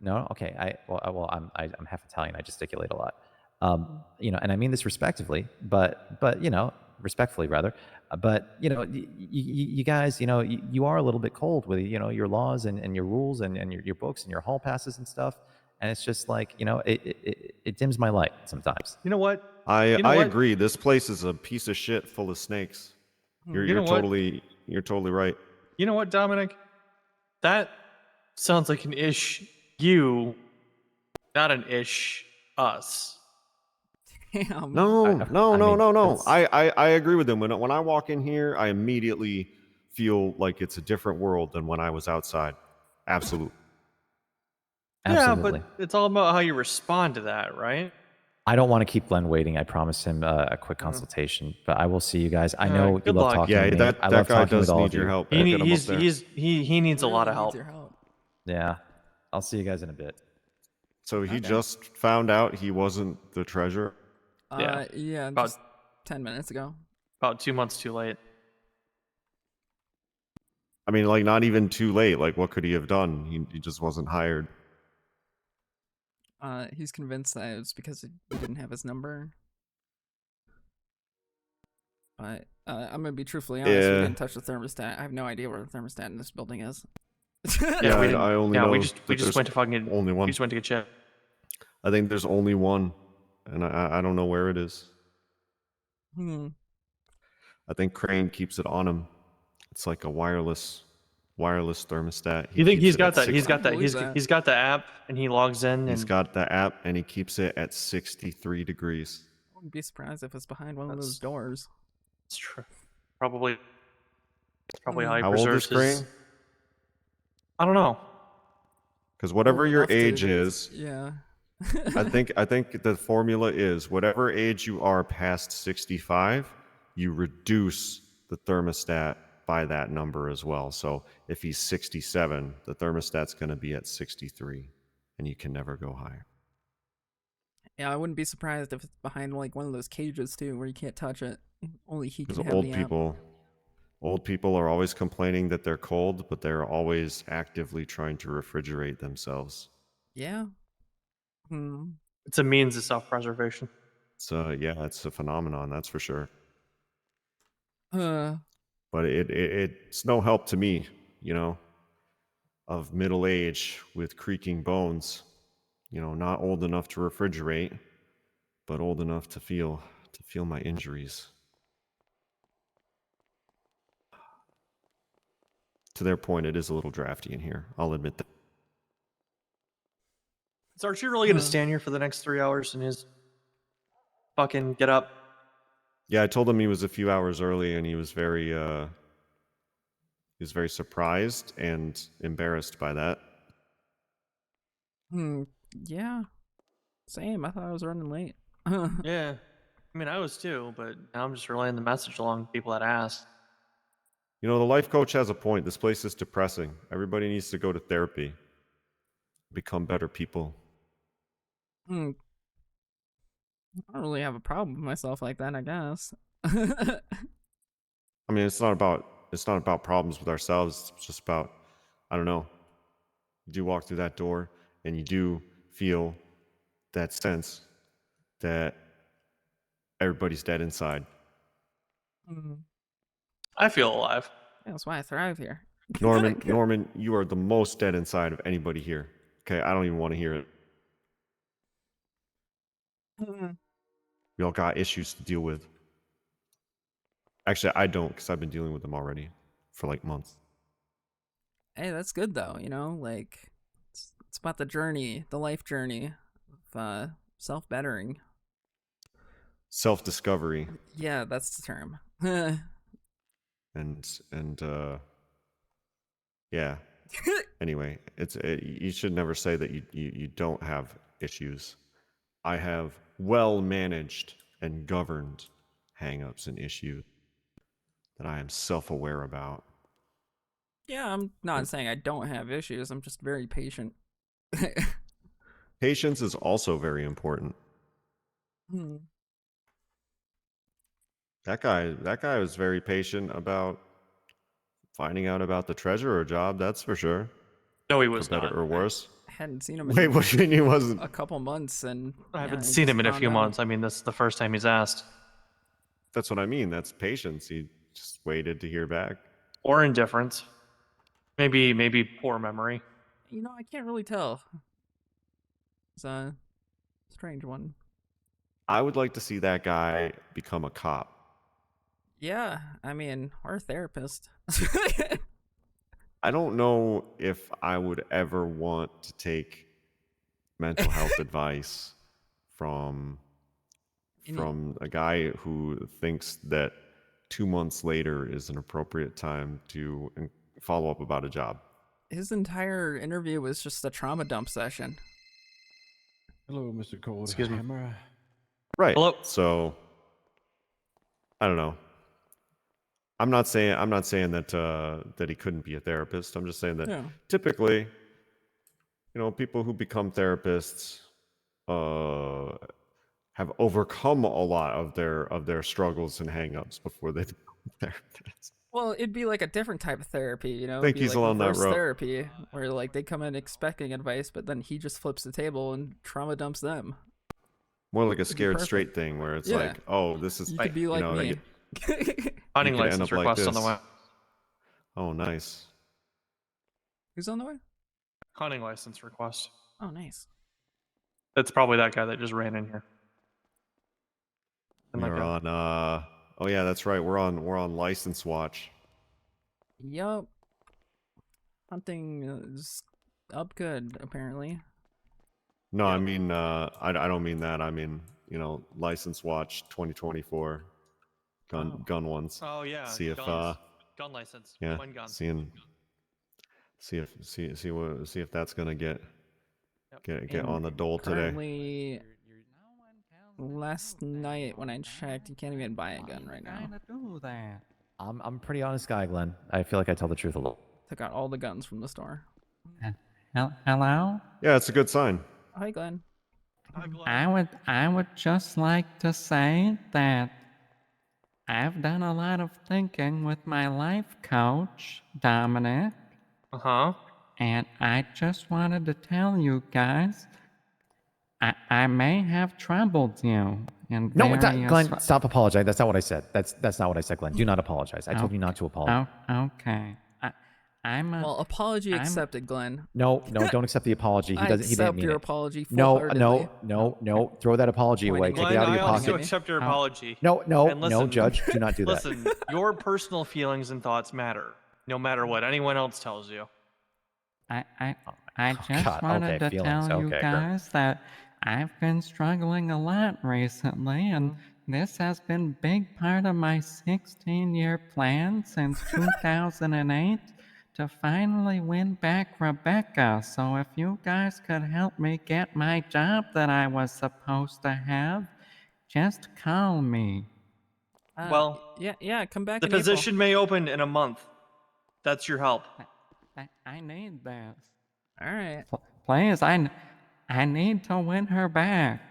No, okay. I'm half Italian. I gesticulate a lot. And I mean this respectively, but respectfully rather. But you guys, you are a little bit cold with your laws and your rules and your books and your hall passes and stuff. And it's just like it dims my light sometimes. You know what? I what? agree. This place is a piece of shit full of snakes. You're totally right. You know what, Dominic? That sounds like an ish you, not an ish us. Damn. No. I agree with them. When I walk in here, I immediately feel like it's a different world than when I was outside. Absolutely. Yeah, but it's all about how you respond to that, right? I don't want to keep Glenn waiting. I promised him a quick consultation, but I will see you guys. I know you love talking to me. I love talking with all of you. He needs a lot of help. Yeah, I'll see you guys in a bit. So he just found out he wasn't the treasurer? Yeah, about just 10 minutes ago. About 2 months too late. I mean, like, not even too late. Like, what could he have done? He just wasn't hired. He's convinced that it was because we didn't have his number. But I'm gonna be truthfully honest. We didn't touch the thermostat. I have no idea where the thermostat in this building is. Yeah, I only know we just went to fucking only one. We just went to get checked. I think there's only one, and I don't know where it is. I think Crane keeps it on him. It's like a wireless thermostat. You think he's got that? He's got the app, and he logs in. He's got the app, and he keeps it at 63 degrees. I wouldn't be surprised if it's behind one of those doors. It's true. Probably. It's probably how he How old preserves is Crane? his. I don't know. Because whatever Old your enough to- age is, Yeah. I think the formula is whatever age you are past 65, you reduce the thermostat by that number as well. So if he's 67, the thermostat's going to be at 63, and you can never go higher. Yeah, I wouldn't be surprised if it's behind like one of those cages too, where you can't touch it. Only he can Because have the app. old people are always complaining that they're cold, but they're always actively trying to refrigerate themselves. Yeah. It's a means of self-preservation. So yeah, it's a phenomenon, that's for sure. But it's no help to me, of middle age with creaking bones, not old enough to refrigerate, but old enough to feel my injuries. To their point, it is a little drafty in here. I'll admit that. Is Archie really going to stand here for the next 3 hours in his fucking get up? Yeah, I told him he was a few hours early, and he was very surprised and embarrassed by that. Yeah. Same. I thought I was running late. Yeah. I mean, I was too, but now I'm just relaying the message along to people that asked. The life coach has a point. This place is depressing. Everybody needs to go to therapy. Become better people. I don't really have a problem with myself like that, I guess. I mean, it's not about problems with ourselves. It's just about, I don't know. You do walk through that door, and you do feel that sense that everybody's dead inside. I feel alive. Yeah, that's why I thrive here. Norman, you are the most dead inside of anybody here. Okay, I don't even want to hear it. We all got issues to deal with. Actually, I don't because I've been dealing with them already for like months. Hey, that's good though. You know, like it's about the journey, the life journey of self-bettering. Self-discovery. Yeah, that's the term. and yeah. Anyway, you should never say that you don't have issues. I have well managed and governed hangups and issues that I am self-aware about. Yeah, I'm not saying I don't have issues. I'm just very patient. Patience is also very important. Hmm. That guy was very patient about finding out about the treasurer job, that's for sure. No, he was for better not. or worse. I hadn't seen him. Wait, what do you mean he wasn't? A couple months, and I haven't yeah, seen just him in a found few out. months. I mean, this is the first time he's asked. That's what I mean. That's patience. He just waited to hear back. Or indifference. Maybe poor memory. You know, I can't really tell. It's a strange one. I would like to see that guy become a cop. Yeah, I mean, or a therapist. I don't know if I would ever want to take mental health advice from a guy who thinks that 2 months later is an appropriate time to follow up about a job. His entire interview was just a trauma dump session. Hello, Mr. Cold. Excuse me. Hammer. Right. Hello. So I don't know. I'm not saying that he couldn't be a therapist. I'm just saying that typically, you know, people who become therapists have overcome a lot of their struggles and hangups before they become therapists. Well, it'd be like a different type of therapy, you know? I think It'd be he's like along that reverse road. therapy, where like they come in expecting advice, but then he just flips the table and trauma dumps them. More like a It'd be scared perfect. straight thing where it's Yeah. like, oh, this is You could be like know, me. Hunting you could end license up like request on the this. way. Oh, nice. Who's on the way? Hunting license request. Oh, nice. That's probably that guy that just ran in here. And We're on oh yeah, that's right. We're on license watch. Yup. Hunting is up good, apparently. No, I mean I don't mean that. I mean, you know, license watch 2024 gun ones. Oh yeah. See if guns. Gun license. yeah, One gun. see if that's going to get And on the dole today. currently, last night when I checked, you can't even buy a gun right now. Do that. I'm a pretty honest guy, Glenn. I feel like I tell the truth a lot. Took out all the guns from the store. Hello? Yeah, it's a good sign. Hi, Glenn. I would just like to say that I've done a lot of thinking with my life coach, Dominic. Uh-huh. And I just wanted to tell you guys, I may have troubled you in No, it's not, various Glenn. Stop apologizing. That's not what I said. That's not what I said, Glenn. Do not apologize. I told you not to apologize. Okay. Well, apology accepted, Glenn. No, don't accept the apology. He I doesn't. He didn't accept mean your it. apology No, full-heartedly. Throw that apology away. Take it out of I your also pocket. accept your apology. No, And listen, Judge. Do not do that. Listen, your personal feelings and thoughts matter, no matter what anyone else tells you. I just God, wanted okay, to feelings. tell you Okay, great. guys that I've been struggling a lot recently, and this has been a big part of my 16-year plan since 2008 to finally win back Rebecca. So if you guys could help me get my job that I was supposed to have, just call me. Well, yeah, come back the in April. position may open in a month. That's your help. I need this. All right. Please, I need to win her back.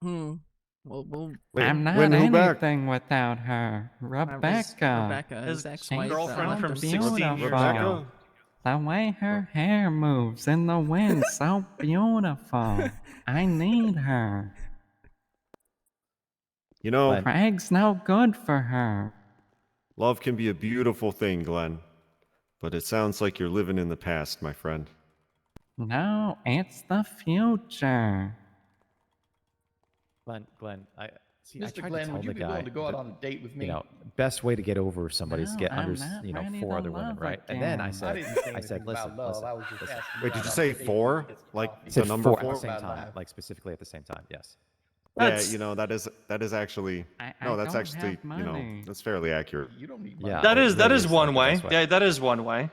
Well, I'm not win who back? anything without her. Rebecca. Rebecca, his His ex-wife. girlfriend from 16 beautiful. years ago. The way her hair moves in the wind, so beautiful. I need her. You know, Craig's no good for her. love can be a beautiful thing, Glenn. But it sounds like you're living in the past, my friend. No, it's the future. Glenn, See, I Mr. tried to Glenn, tell would you the be guy willing to go out that, on a date with me? you know, best way to get over somebody is to No, get under, I'm not you know, ready 4 to other women, love right? And then I again. said, didn't say I said, anything listen, about love. listen, I was just listen. asking you Wait, to did go you out say on a date with me to 4? get some Like coffee. I said the number 4 at 4? the same About time, life. like specifically at the same time. Yes. Yeah, you know that is actually I that's don't actually have you know money. that's fairly accurate. You don't need Yeah. That it is really one like the way. best Yeah, that is one way.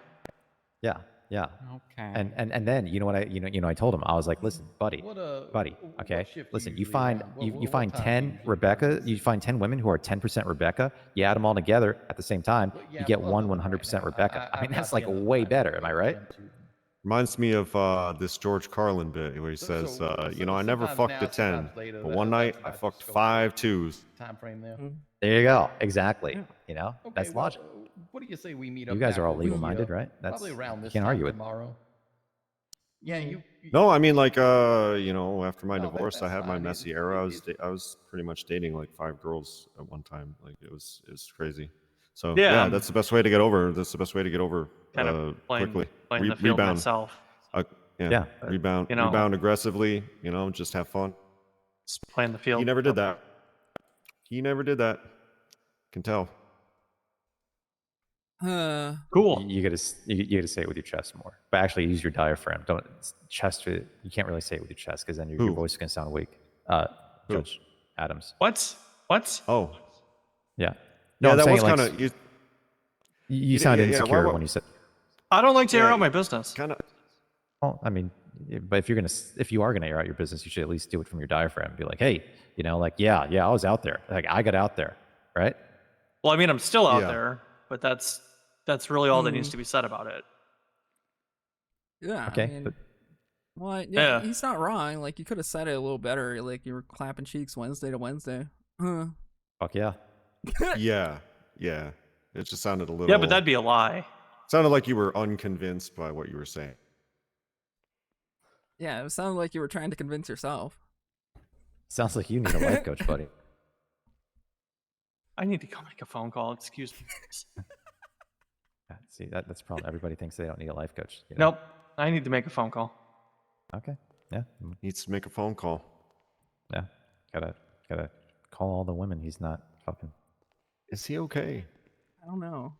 Yeah. Yeah. Okay. And then you know what I told him, I was like, listen, buddy, What okay, shift do listen, you usually find have? you What find time do you 10 usually Rebecca, you find 10 women who are 10% Rebecca, you add them all together at the same time, Well, you yeah, get well, one other than 100% right now, Rebecca. I mean, I've that's got like 10 other way times better, to am go I to the right? gym, too. Reminds me of this George Carlin bit where he says, you know, I never sometimes fucked now, a 10, sometimes later, but one night I that's fucked scope 5 twos. time frame there. There you go. Exactly. You know, Okay, that's well, logic. what do you say we meet You up guys back are all over legal-minded, here, right? That's probably around you this can't time argue it. tomorrow. Yeah, you No, I mean like you know, after my No, divorce, I that's had my fine. messy era. I was pretty much dating like 5 girls at one time. Like it was crazy. So Yeah, yeah, that's the best way to get over. That's the best way to get over kind of quickly. playing the field Rebound. myself. Yeah. Rebound. You know, Rebound aggressively. You know, just have fun. Just playing the field. He never did that. He never did that. Can tell. Cool. You gotta say it with your chest more, but actually use your diaphragm. Don't chest. You can't really say it with your chest because then your voice is gonna sound weak. Judge Adams. What? Oh. Yeah. No, Yeah, I'm that saying was like kind of. you sounded insecure when you said. I don't like to air Yeah, out my business. Kind of. Well, I mean, but if you are gonna air out your business, you should at least do it from your diaphragm. Be like, hey, you know, like yeah, I was out there. Like I got out there, right? Well, I mean, I'm still out Yeah. there, but that's really all that needs to be said about it. Yeah. Okay, I mean, but well, Yeah. he's not wrong. Like you could have said it a little better. Like you were clapping cheeks Wednesday to Wednesday. fuck yeah. Yeah. Yeah. It just sounded a little. Yeah, but that'd be a lie. Sounded like you were unconvinced by what you were saying. Yeah, it sounded like you were trying to convince yourself. Sounds like you need a life coach, buddy. I need to go make a phone call. Excuse me. Yeah, see, that's the problem. Everybody thinks they don't need a life coach. You know? Nope. I need to make a phone call. Okay. Yeah. Needs to make a phone call. Yeah. Gotta call all the women he's not fucking. Is he okay? I don't know.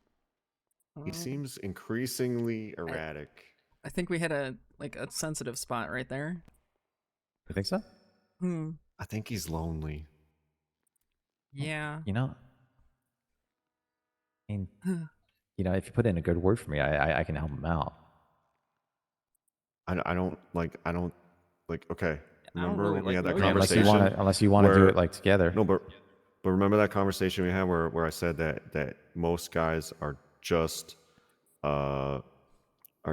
He seems increasingly erratic. I think we hit a sensitive spot right there. You think so? I think he's lonely. Yeah. You know, I mean, you know, if you put in a good word for me, I can help him out. I don't like. Okay, remember really when we like had that Logan. conversation? Unless you want to do it like together. No, but remember that conversation we had where I said that most guys are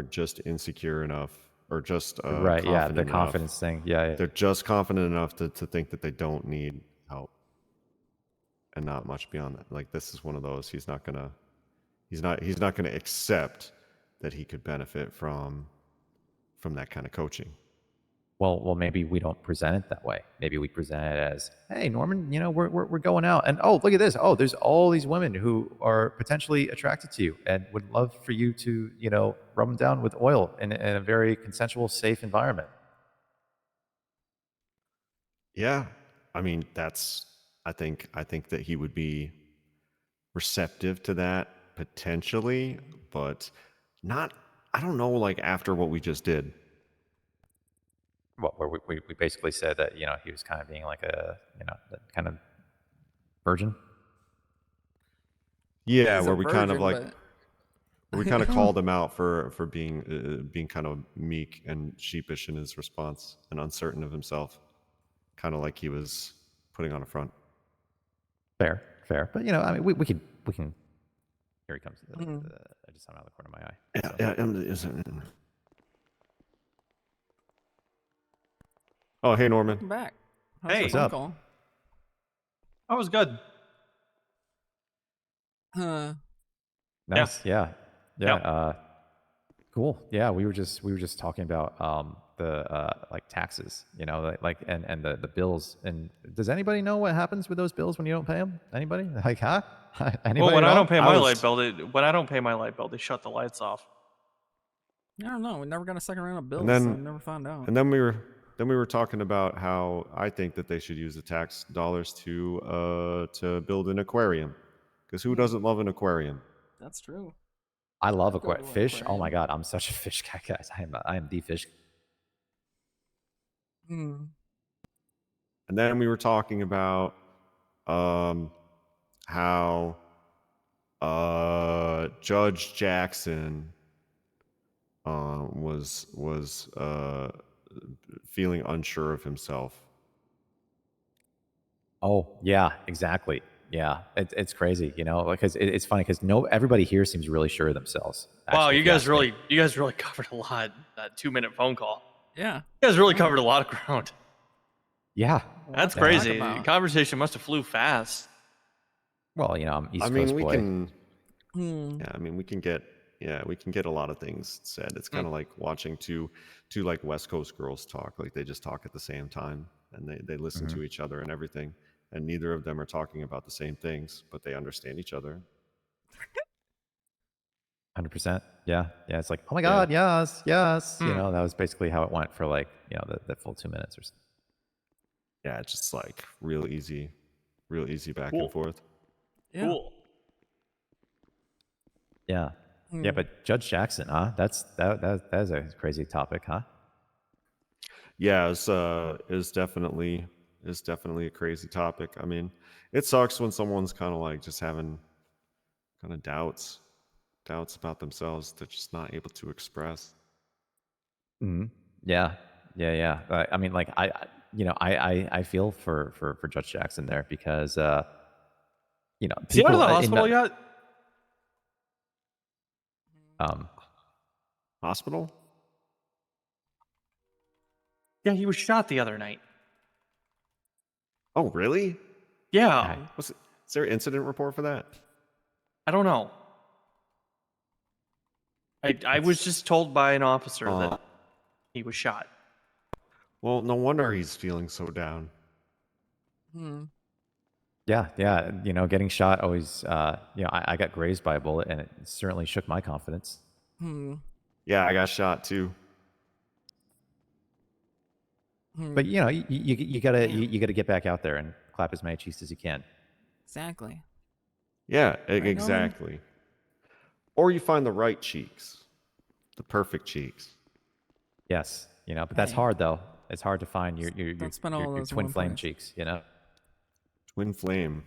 just insecure enough or just right? Yeah, the confident confidence enough. thing. Yeah. They're just confident enough to think that they don't need help, and not much beyond that. Like this is one of those. He's not gonna accept that he could benefit from that kind of coaching. Well, maybe we don't present it that way. Maybe we present it as, hey, Norman, you know, we're going out, and oh, look at this. Oh, there's all these women who are potentially attracted to you and would love for you to, you know, rub them down with oil in a very consensual, safe environment. Yeah, I mean, I think that he would be receptive to that potentially, but not. I don't know. Like after what we just did. Well, where we basically said that, you know, he was kind of being like a, you know, kind of virgin. Yeah, He's where a we kind of virgin, like, but- we kind of called him out for being kind of meek and sheepish in his response and uncertain of himself, kind of like he was putting on a front. Fair. But you know, I mean, we can. Here he comes. I just saw him out of the corner of my eye. Yeah. Oh, hey, Norman. Welcome back. How's Hey. your What's phone up? call? That was good. Nice. Yeah. Yep. Cool. Yeah, we were just talking about the like taxes, you know, like and the bills. And does anybody know what happens with those bills when you don't pay them? Anybody? Like, huh? Anybody? Well, when at I all? don't pay my light bill, they shut the lights off. I don't know. We never got a second round of bills, then- so I never found out. And then we Then we were talking about how I think that they should use the tax dollars to build an aquarium, because who doesn't love an aquarium? That's true. I love Go to an fish. Oh my aquarium. god, I'm such a fish guy, guys. I am the fish. Hmm. And then we were talking about how Judge Jackson was feeling unsure of himself. Oh yeah, exactly. Yeah, it's crazy, you know, because it's funny because everybody here seems really sure of themselves. Wow, actually, you if you guys ask me. really covered a lot. That 2-minute phone call. Yeah. You guys really covered a lot of ground. Yeah, That's to talk crazy. The about. conversation must have flew fast. Well, you know, I'm East I mean, Coast we boy. can. Hmm. Yeah, I mean, we can get a lot of things said. It's kind of like watching two like West Coast girls talk. Like they just talk at the same time and they listen Mhm. to each other and everything. And neither of them are talking about the same things, but they understand each other. 100%. Yeah, yeah. It's like, oh my Yeah. god, yes, yes. You Hmm. know, that was basically how it went for like, you know, the full 2 minutes or so. Yeah, it's just like real easy back Cool. and forth. Yeah. Cool. Yeah, yeah. Hmm. But Judge Jackson, huh? That is a crazy topic, huh? Yeah, is definitely a crazy topic. I mean, it sucks when someone's kind of like just having kind of doubts about themselves. They're just not able to express. Hmm. Yeah, yeah, yeah. I mean, like you know, I feel for Judge Jackson there because you know, Is he out of people the in hospital the- yet? Hospital? Yeah, he was shot the other night. Oh, really? Yeah. Is there an incident report for that? I don't know. I was just told by an officer that he was shot. Well, no wonder he's feeling so down. Hmm. Yeah, yeah. You know, getting shot always. You know, I got grazed by a bullet, and it certainly shook my confidence. Hmm. Yeah, I got shot too. Hmm. But you know, you gotta get back out there and clap as many cheeks as you can. Exactly. Yeah, Right on. exactly. Or you find the right cheeks, the perfect cheeks. Yes, you know, but that's Hey. hard though. It's hard to find your Don't spend all those in twin one flame place. cheeks. You know. Twin flame.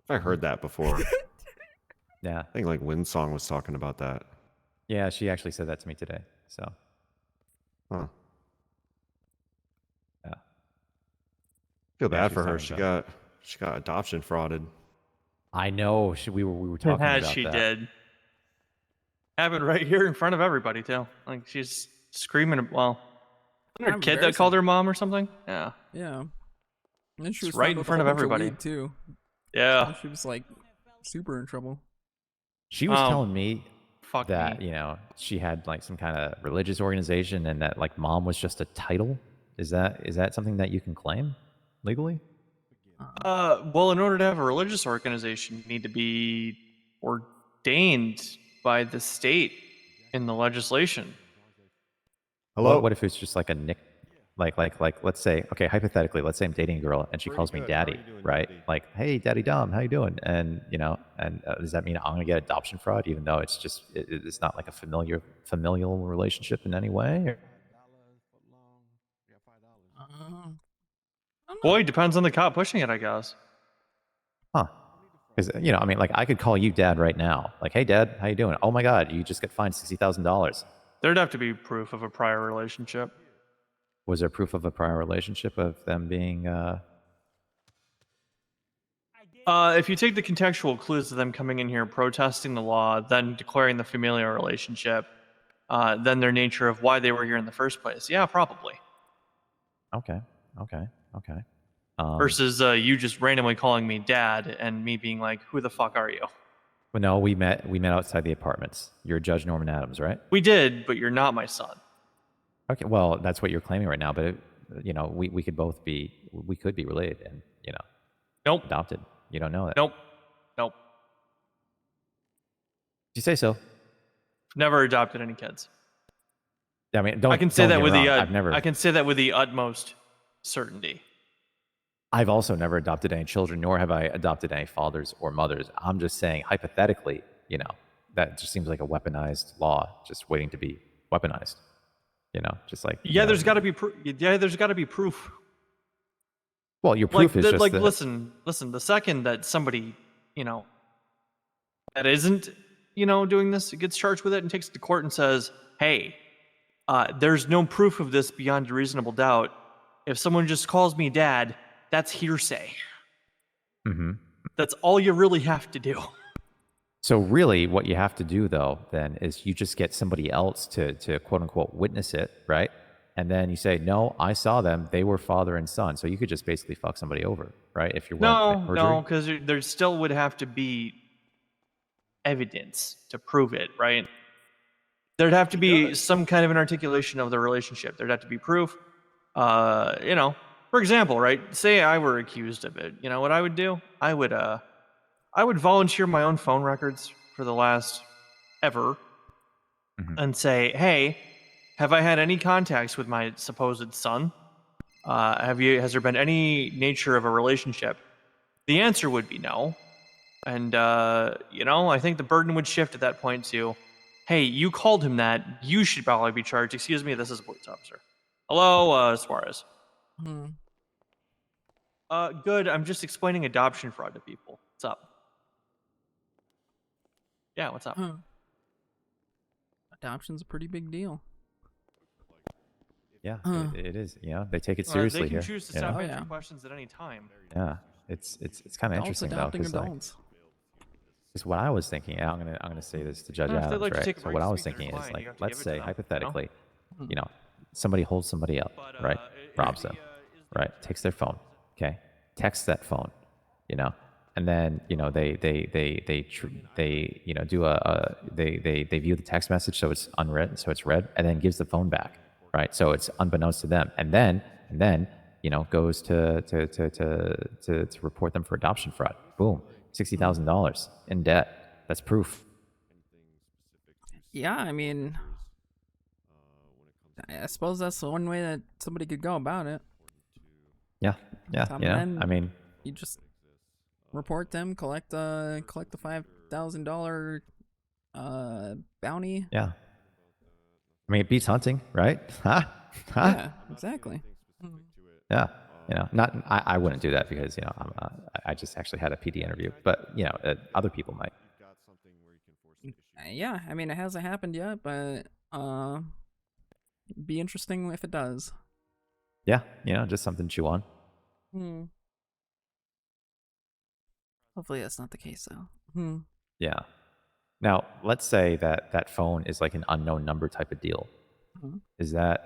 I heard that before. Yeah. I think like Windsong was talking about that. Yeah, she actually said that to me today. So. Huh. Yeah. Feel Yeah, bad she for was her. talking She got adoption frauded. I know. We were talking about She that. did. Happened right here in front of everybody too. Like she's screaming. Well, wasn't her How kid that called embarrassing. her mom or something? Yeah. Yeah. And then she It's was right found in with front a of whole bunch everybody. weed too. Yeah. So she was like super in trouble. She was telling me fuck that me. you know she had like some kind of religious organization, and that like mom was just a title. Is that something that you can claim legally? Well, in order to have a religious organization, you need to be ordained by the state in the legislation. Hello? What if it's just like a nick, like let's say, okay, hypothetically, let's say I'm dating a girl and she calls me good. How are daddy, you doing, right? Daddy? Like, hey, daddy Dom, how you doing? And you know, and does that mean I'm gonna get adoption fraud, even though it's just it's not like a familial relationship in any way? Boy, depends on the cop pushing it, I guess. Huh? Because you know, I mean, like I could call you dad right now, like, hey, dad, how you doing? Oh my God, you just got fined $60,000. There'd have to be proof of a prior relationship. Was there proof of a prior relationship of them being? If you take the contextual clues of them coming in here protesting the law, then declaring the familial relationship, then their nature of why they were here in the first place. Yeah, probably. Okay. Versus you just randomly calling me dad and me being like, "Who the fuck are you?" Well, no, we met outside the apartments. You're Judge Norman Adams, right? We did, but you're not my son. Okay, well, that's what you're claiming right now, but you know, we could both be, we could be related and, you know, nope, adopted. You don't know that. Nope. You say so. Never adopted any kids. I mean, don't. I can say don't that get me with the. wrong, I've never. I can say that with the utmost certainty. I've also never adopted any children, nor have I adopted any fathers or mothers. I'm just saying, hypothetically, that just seems like a weaponized law, just waiting to be weaponized. Just like There's got to be proof. There's got to be proof. Well, your proof is just listen. The second that somebody, that isn't, doing this, gets charged with it and takes it to court and says, "Hey, there's no proof of this beyond a reasonable doubt. If someone just calls me dad, that's hearsay." Mm-hmm. That's all you really have to do. So really, what you have to do, though, then, is you just get somebody else to quote unquote witness it, right? And then you say, "No, I saw them. They were father and son." So you could just basically fuck somebody over, right? If you're willing to commit perjury. No, because there still would have to be evidence to prove it, right? There'd have to be some kind of an articulation of the relationship. There'd have to be proof. For example, right? Say I were accused of it. You know what I would do? I would volunteer my own phone records for the last ever, and say, "Hey, have I had any contacts with my supposed son? Has there been any nature of a relationship?" The answer would be no. And, I think the burden would shift at that point to, "Hey, you called him that. You should probably be charged. Excuse me, this is a police officer. Hello, Suarez." Good. I'm just explaining adoption fraud to people. What's up? Yeah, what's up? Adoption's a pretty big deal. Yeah, it is. They take it seriously they can here. choose to stop answering questions at any time. Yeah, it's kind of interesting though, because what I was thinking. I'm gonna say this to Judge Adams, right? So what I was thinking is, like, let's say hypothetically, somebody holds somebody up, right? Robs them, right? Takes their phone, okay? Texts that phone, and then they view the text message, so it's unread, so it's read, and then gives the phone back, right? So it's unbeknownst to them, and then goes to report them for adoption fraud. Boom, $60,000 in debt. That's proof. Yeah, I mean, I suppose that's the one way that somebody could go about it. Yeah. I mean, you just report them, collect the $5,000 bounty. Yeah. I mean, it beats hunting, right? Yeah, exactly. Yeah. I wouldn't do that because I just actually had a PD interview, but other people might. Yeah, I mean, it hasn't happened yet, but be interesting if it does. Yeah, just something to chew on. Hopefully that's not the case, though. Yeah. Now, let's say that phone is like an unknown number type of deal. Is that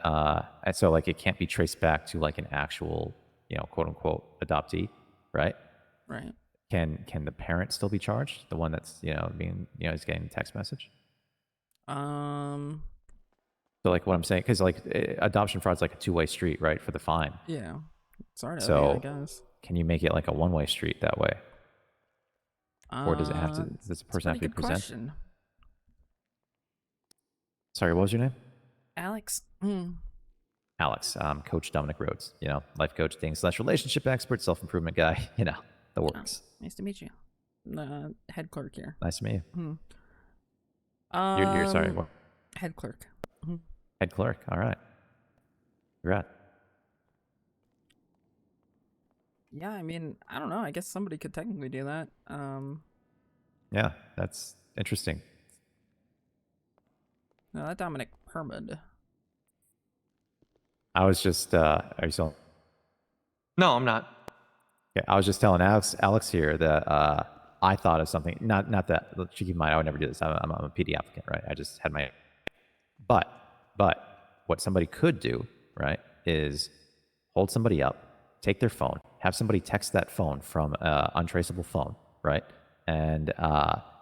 so? Like, it can't be traced back to like an actual, quote unquote adoptee, right? Right. Can the parent still be charged? The one that's is getting the text message. So like what I'm saying, because like adoption fraud is like a two-way street, right? For the fine. Yeah. Sort of. So yeah, I guess. Can you make it like a one-way street that way? Or does it have to? Does the person have to be present? Question. Sorry, what was your name? Alex. Alex, Coach Dominic Rhodes. Life coach, /relationship expert, self-improvement guy. The works. Nice to meet you. Head clerk here. Nice to meet you. You're sorry. What? Head clerk. Head clerk. All right. Congrats. Yeah, I mean, I don't know. I guess somebody could technically do that. Yeah, that's interesting. No, that Dominic Hermod. I was just, are you still? No, I'm not. Yeah, I was just telling Alex here that I thought of something. Not that. Keep in mind, I would never do this. I'm a PD applicant, right? I just had my. But what somebody could do, right, is hold somebody up, take their phone, have somebody text that phone from untraceable phone, right, and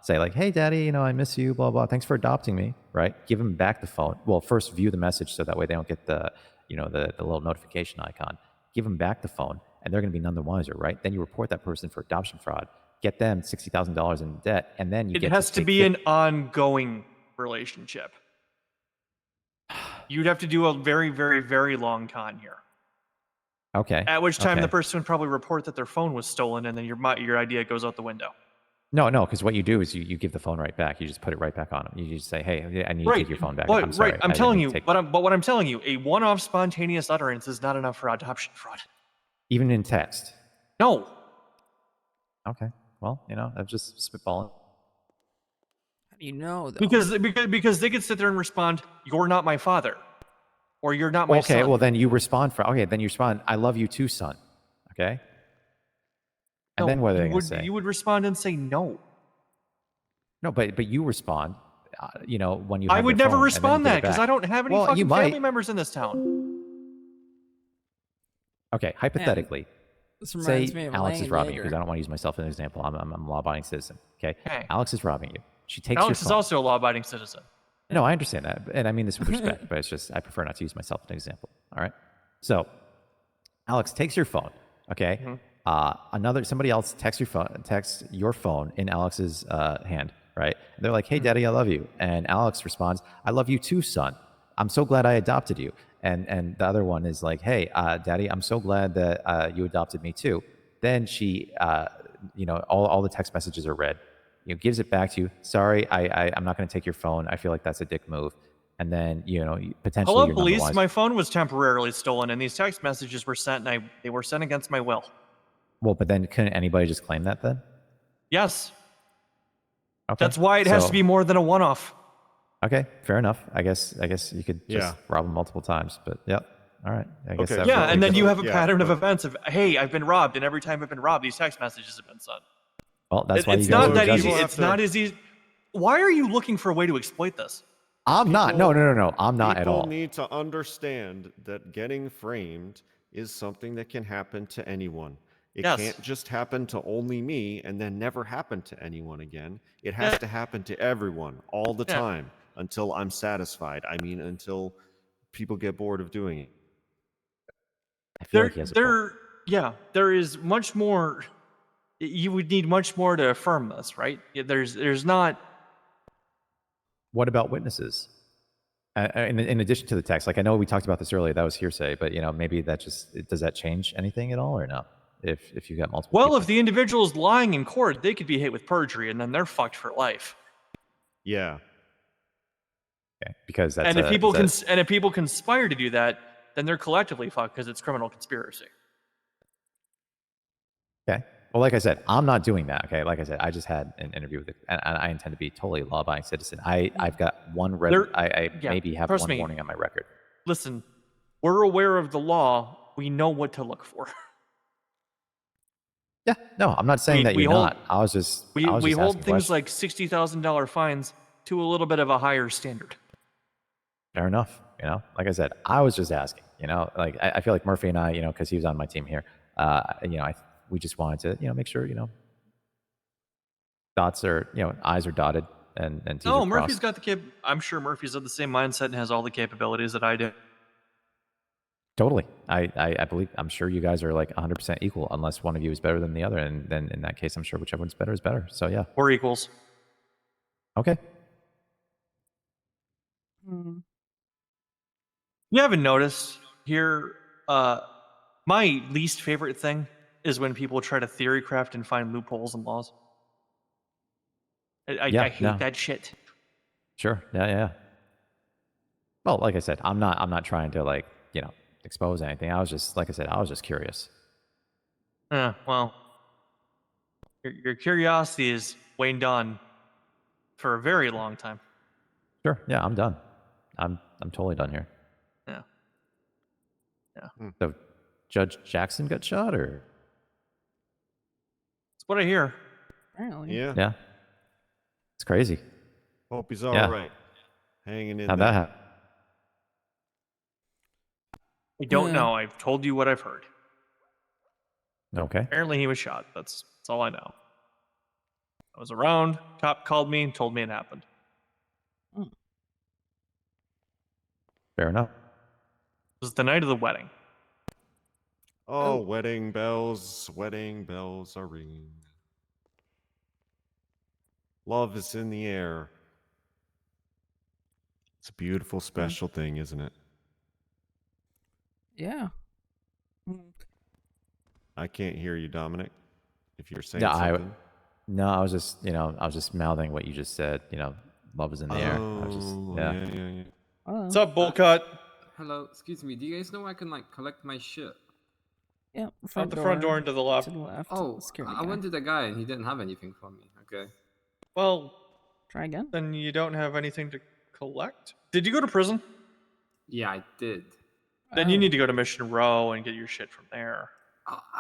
say like, "Hey, Daddy, I miss you, blah blah. Thanks for adopting me," right? Give them back the phone. Well, first view the message so that way they don't get the the little notification icon. Give them back the phone, and they're going to be none the wiser, right? Then you report that person for adoption fraud, get them $60,000 in debt, and then you it has to be an ongoing relationship. You'd have to do a very, very, very long con here. Okay. At which time the okay. person would probably report that their phone was stolen, and then your idea goes out the window. No, because what you do is you give the phone right back. You just put it right back on them. You just say, hey, I need to take your phone back. But, I'm sorry. right, I'm I telling need you, to take-" but what I'm telling you, a one-off spontaneous utterance is not enough for adoption fraud. Even in text. No. Okay. Well, I'm just spitballing. How do you know, though? Because they could sit there and respond, "You're not my father," or "You're not my son." Okay, well then you respond I love you too, son. Okay? And then what are they going to say? You would respond and say no. No, but you respond, when you have I would their never phone, and then you respond give that it because back. I don't have any Well, you fucking family might. members in this town. Okay, hypothetically, This say reminds me of Alex Lang is and robbing you, Jaeger. because I don't want to use myself as an example. I'm a law-abiding citizen. Okay? Okay. Alex is robbing you. She takes Alex your is phone. also a law-abiding citizen. No, I understand that, and I mean this with respect, but it's just I prefer not to use myself as an example. All right. So, Alex takes your phone. Okay. Somebody else texts your phone in Alex's hand. Right. And they're like, "Hey, Daddy, I love you." And Alex responds, "I love you too, son. I'm so glad I adopted you." And the other one is like, "Hey, Daddy, I'm so glad that you adopted me too." Then she, all the text messages are read. Gives it back to you. "Sorry, I'm not going to take your phone. I feel like that's a dick move." And then, potentially Hello, you're police. nonetheless. My phone was temporarily stolen, and these text messages were sent, and they were sent against my will. Well, but then couldn't anybody just claim that then? Yes. Okay. That's why it has to be more than a one-off. Okay, fair enough. I guess you could just rob them multiple times, but yep. All right. I guess that Yeah, and then you have a yeah, pattern of events of, hey, I've been robbed, and every time I've been robbed, these text messages have been sent. Well, that's why it's you guys not are that judges. easy. It's not as easy. Why are you looking for a way to exploit this? I'm not. No. I'm not at all. People need to understand that getting framed is something that can happen to anyone. It can't just happen to only me and then never happen to anyone again. It has to happen to everyone all the time until I'm satisfied. I mean, until people get bored of doing it. I feel like he has a point. There is much more. You would need much more to affirm this, right? There's not. What about witnesses? In addition to the text, like I know we talked about this earlier, that was hearsay, but maybe does that change anything at all or no? If you got multiple. Well, if the individual is lying in court, they could be hit with perjury, and then they're fucked for life. Yeah. Okay, because that's. And if people conspire to do that, then they're collectively fucked because it's criminal conspiracy. Okay. Well, like I said, I'm not doing that. Okay. Like I said, I just had an interview with it, and I intend to be totally law-abiding citizen. I've got one maybe have one warning on my record. Listen, we're aware of the law. We know what to look for. Yeah. No, I'm not saying that you're not. I was just. We hold things like $60,000 fines to a little bit of a higher standard. Fair enough. Like I said, I was just asking. Like I feel like Murphy and I, because he was on my team here. We just wanted to, make sure, dots are, I's are dotted and T's are crossed. Murphy's got the I'm sure Murphy's of the same mindset and has all the capabilities that I do. Totally. I believe, I'm sure you guys are like 100% equal unless one of you is better than the other. And then in that case, I'm sure whichever one's better is better. So yeah. We're equals. Okay. You haven't noticed here, my least favorite thing is when people try to theory craft and find loopholes in laws. I hate that shit. Sure. Yeah. Well, like I said, I'm not trying to expose anything. I was just curious. Well, your curiosity is waned on for a very long time. Sure. Yeah, I'm done. I'm totally done here. Yeah. So, Judge Jackson got shot, or? That's what I hear. Apparently. Yeah. It's crazy. Hope he's all right. Hanging in How'd there. that happen? I don't know. I've told you what I've heard. Okay. Apparently he was shot. That's all I know. I was around. Cop called me and told me it happened. Fair enough. It was the night of the wedding. Oh, wedding bells are ringing. Love is in the air. It's a beautiful, special thing, isn't it? Yeah. I can't hear you, Dominic. If you're saying No, something. I was just, I was just mouthing what you just said. Love is in the air. I was just, yeah. What's up, Bullcut? Hello, excuse me. Do you guys know I can like collect my shit? Yeah, Out the front door and to the left. To the left. Oh, Security I guy. went to the guy and he didn't have anything for me. Okay. Well, try again. Then you don't have anything to collect. Did you go to prison? Yeah, I did. Then you need to go to Mission Row and get your shit from there.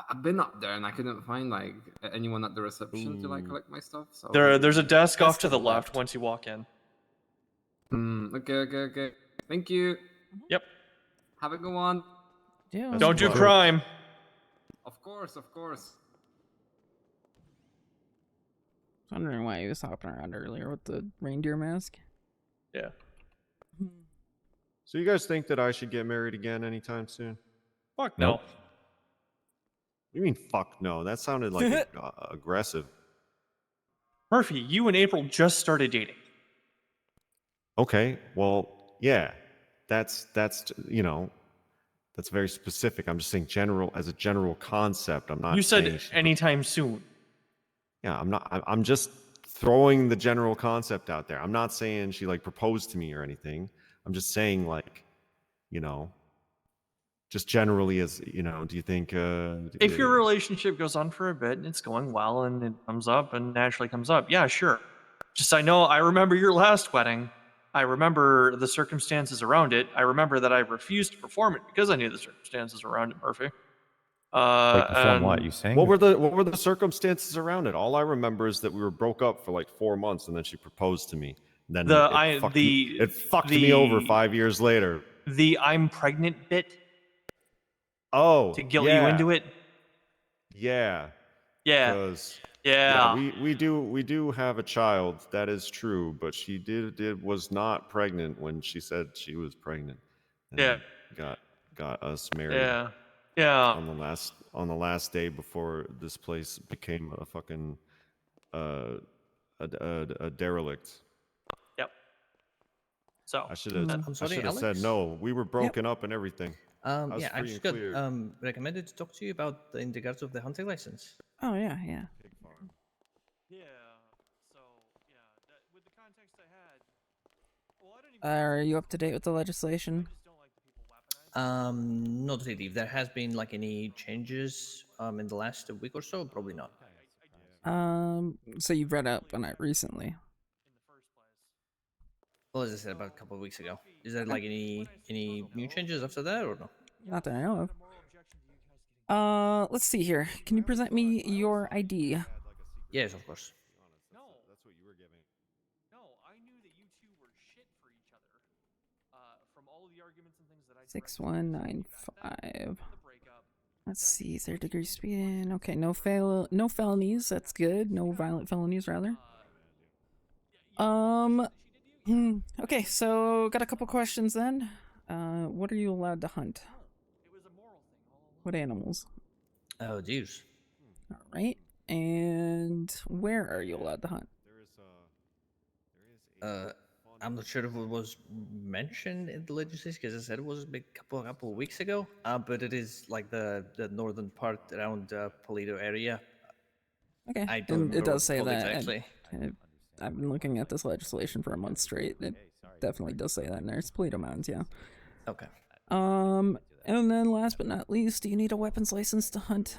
I've been up there and I couldn't find like anyone at the reception to like collect my stuff. So There's a desk off to the left once you walk in. Okay. Thank you. Yep. Have a good one. Yeah. Don't do crime. Of course. I was wondering why he was hopping around earlier with the reindeer mask. Yeah. So you guys think that I should get married again anytime soon? Fuck no. What do you mean fuck no? That sounded like aggressive. Murphy, you and April just started dating. Okay, well, yeah. That's very specific. I'm just saying as a general concept. I'm not You said saying anytime soon. Yeah, I'm just throwing the general concept out there. I'm not saying she like proposed to me or anything. I'm just saying like, just generally as, do you think If your relationship goes on for a bit and it's going well and it comes up and naturally comes up, yeah, sure. Just I remember your last wedding. I remember the circumstances around it. I remember that I refused to perform it because I knew the circumstances around it, Murphy. perform what? You saying? What were the circumstances around it? All I remember is that we were broke up for like 4 months and then she proposed to me. And then it fucked me over 5 years later. The I'm pregnant bit. Oh, to guilt you into it. Yeah. Yeah. Because yeah, we do have a child. That is true, but she was not pregnant when she said she was pregnant. And got us married. Yeah. On the last day before this place became a fucking a derelict. Yep. So I should have said Alex? no. We were broken up and everything. I just got recommended to talk to you about in regards of the hunting license. Oh yeah. Yeah. So with the context I had. Are you up to date with the legislation? Not really. If there has been like any changes in the last week or so, probably not. So you've read up on it recently? Well, as I said, about a couple of weeks ago. Is there like any new changes after that or no? Not that I know of. Let's see here. Can you present me your ID? Yes, of course. That's what you were giving. No, I knew that you two were shit for each other. From all of the arguments and things that I 6195. Let's see, 3rd-degree speeding. Okay, no felonies. That's good. No violent felonies, rather. Okay, so got a couple questions then. What are you allowed to hunt? What animals? Oh, geez. All right. And where are you allowed to hunt? I'm not sure if it was mentioned in the legislation because I said it was a couple of weeks ago. But it is like the northern part around Polito area. Okay. I don't remember it does say what that. exactly. I've been looking at this legislation for a month straight. It definitely does say that in there. It's Polito Mountains, yeah. Okay. And then last but not least, do you need a weapons license to hunt?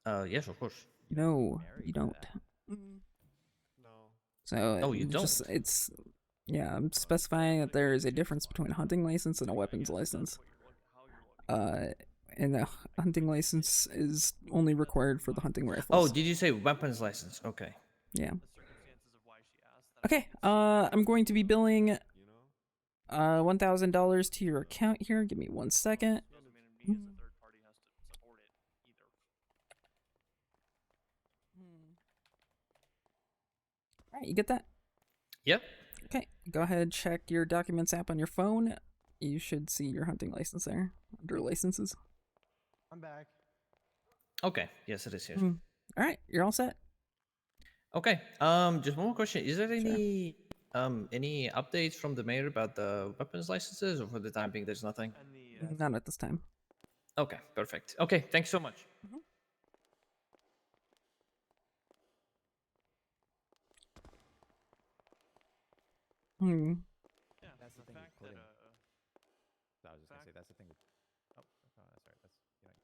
Yes, of course. No, you don't. So you don't? I'm specifying that there is a difference between a hunting license and a weapons license. And a hunting license is only required for the hunting rifles. Oh, did you say weapons license? Okay. Yeah. Okay, I'm going to be billing $1,000 to your account here. Give me 1 second. Alright, you get that? Yep. Okay, go ahead, check your documents app on your phone. You should see your hunting license there, under licenses. I'm back. Okay, yes, it is here. Alright, you're all set. Okay, just one more question. Is there any updates from the mayor about the weapons licenses, or for the time being there's nothing? Not at this time. Okay, perfect. Okay, thanks so much. Hmm. Yeah, That's the the thing with fact that quitting. I was just gonna say that's the thing with. Oh, that's right. That's you know.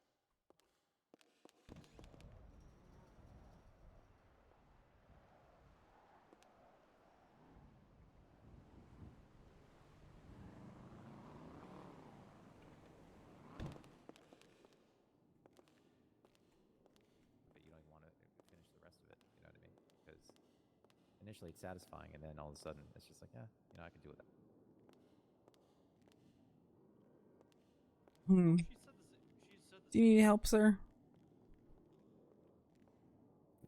But you don't even want to finish the rest of it. You know what I mean? Because initially it's satisfying, and then all of a sudden it's just like, yeah, you know, I can do that. Hmm. Do you need help, sir?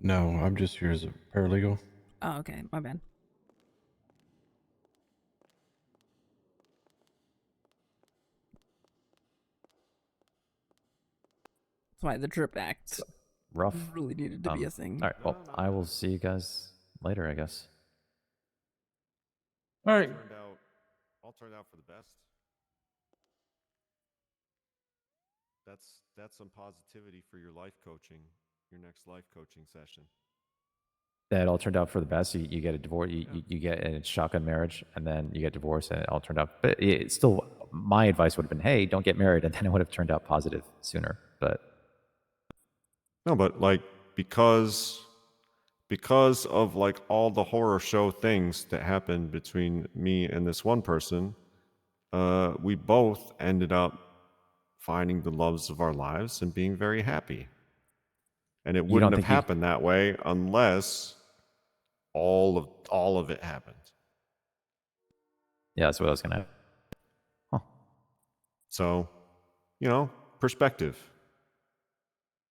No, I'm just here as a paralegal. Oh, okay. My bad. That's why the drip act Rough. really needed to be a thing. All right. Well, I will see you guys later, I guess. All right. All turned out for the best. That's some positivity for your life coaching, your next life coaching session. That all turned out for the best. You get a divorce, you get a shotgun marriage, and then you get divorced, and it all turned out. But it's still, my advice would have been, hey, don't get married, and then it would have turned out positive sooner. But No, but like because of like all the horror show things that happened between me and this one person, we both ended up finding the loves of our lives and being very happy. And it You don't wouldn't have think you- happened that way unless all of it happened. yeah, that's what I was gonna. So, you know, perspective.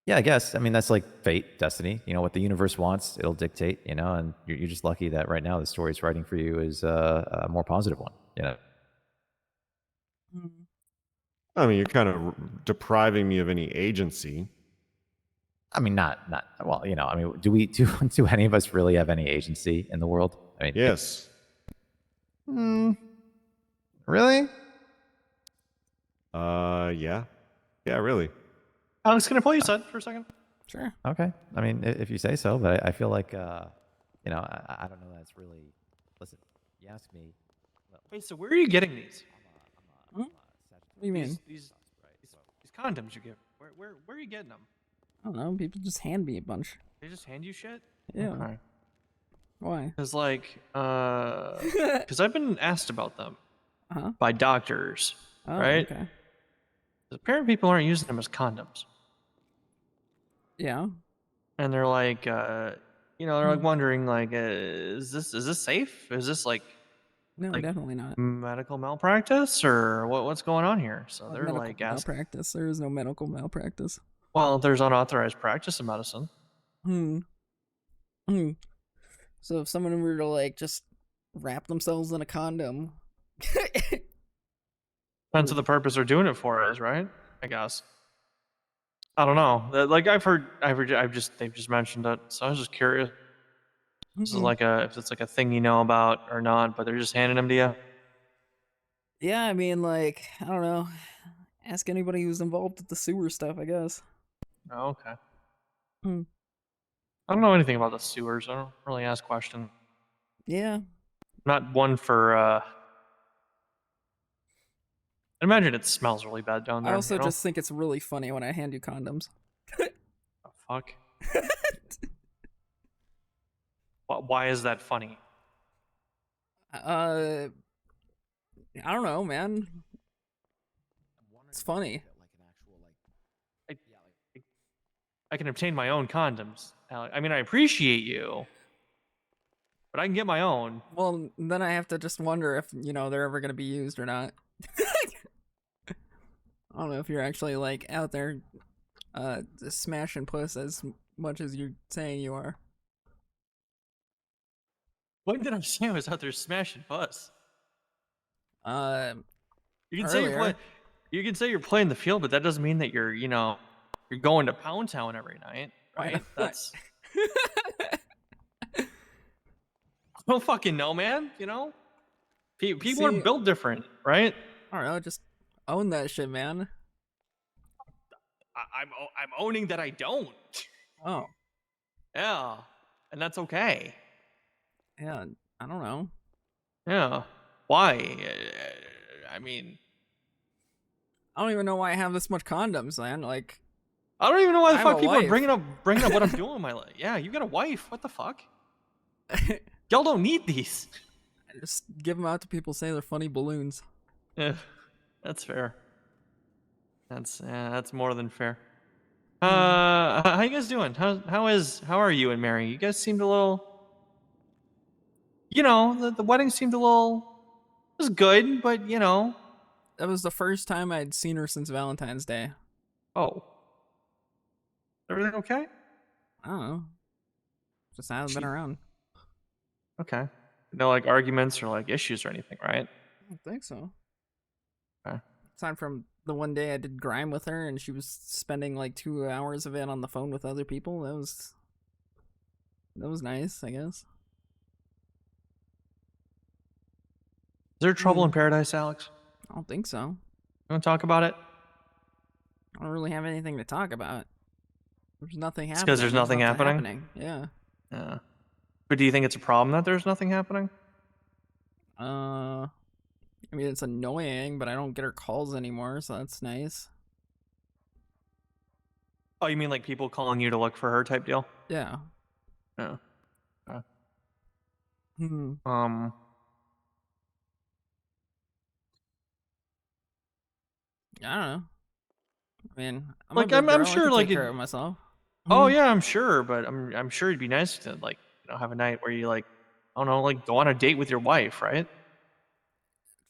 Yeah, I guess. I mean, that's like fate, destiny. You know, what the universe wants, it'll dictate. You know, and you're just lucky that right now the story it's writing for you is a more positive one. You know. I mean, you're kind of depriving me of any agency. I mean, not well. You know, I mean, do any of us really have any agency in the world? I mean, yes. Really? Yeah, really. Alex, can I pull you aside for a second? Sure. Okay. I mean, if you say so, but I feel like, you know, I don't know that it's really. Listen, you ask me. Wait, so where are you getting these? What do you mean? These condoms you give. Where are you getting them? I don't know. People just hand me a bunch. They just hand you shit? Yeah. Okay. Why? Because I've been asked about them by doctors, Oh, right? okay. Apparently people aren't using them as condoms. Yeah. And they're like, they're like wondering, like, is this safe? Is this like, No, definitely not. medical malpractice or what's going on here? So they're Medical like asking. malpractice. There is no medical malpractice. Well, there's unauthorized practice of medicine. So if someone were to like just wrap themselves in a condom, Depends what the purpose they're doing it for is, right? I guess. I don't know. Like they've just mentioned it, so I was just curious. This is like if it's like a thing you know about or not, but they're just handing them to you. yeah, I mean, like, I don't know. Ask anybody who's involved with the sewer stuff, I guess. Oh, okay. I don't know anything about the sewers. I don't really ask questions. Yeah. Not one for. I imagine it smells really bad down there. I also you know? just think it's really funny when I hand you condoms. Oh, fuck. Why is that funny? I don't know, man. It's funny. I can obtain my own condoms. I mean, I appreciate you, but I can get my own. Well, then I have to just wonder if, they're ever going to be used or not. I don't know if you're actually, like, out there smashing puss as much as you're saying you are. When did I say I was out there smashing puss? You can Earlier. You can say you're playing the field, but that doesn't mean that you're going to Pound Town every night, right? That's. I don't fucking know, man. People are built different, right? I don't know. Just Own that shit, man. I'm owning that I don't. Oh. Yeah, and that's okay. Yeah, I don't know. Yeah. Why? I mean, I don't even know why I have this much condoms, man. Like, I don't even know why the I have fuck a people are wife. bringing up what I'm doing in my life. Yeah, you got a wife. What the fuck? Y'all don't need these. I just give them out to people, say they're funny balloons. Yeah, that's fair. That's more than fair. Hmm. How you guys doing? How are you and Mary? You guys seemed a little. You know, the wedding seemed a little. It was good, but you know. That was the first time I'd seen her since Valentine's Day. Oh. Everything okay? I don't know. Just haven't been around. Okay. No like arguments or like issues or anything, right? I don't think so. Okay. Aside from the one day I did grime with her and she was spending like 2 hours of it on the phone with other people, that was nice, I guess. Is there trouble in paradise, Alex? I don't think so. You want to talk about it? I don't really have anything to talk about. There's nothing happening. It's because there's nothing happening? Yeah. Yeah. But do you think it's a problem that there's nothing happening? I mean, it's annoying, but I don't get her calls anymore, so that's nice. Oh, you mean like people calling you to look for her type deal? Yeah. Yeah. Okay. Hmm. I don't know. I mean, I'm like a big I'm girl. I sure can like take care of myself. Oh yeah, I'm sure, but I'm sure it'd be nice to like have a night where you like I don't know like go on a date with your wife, right?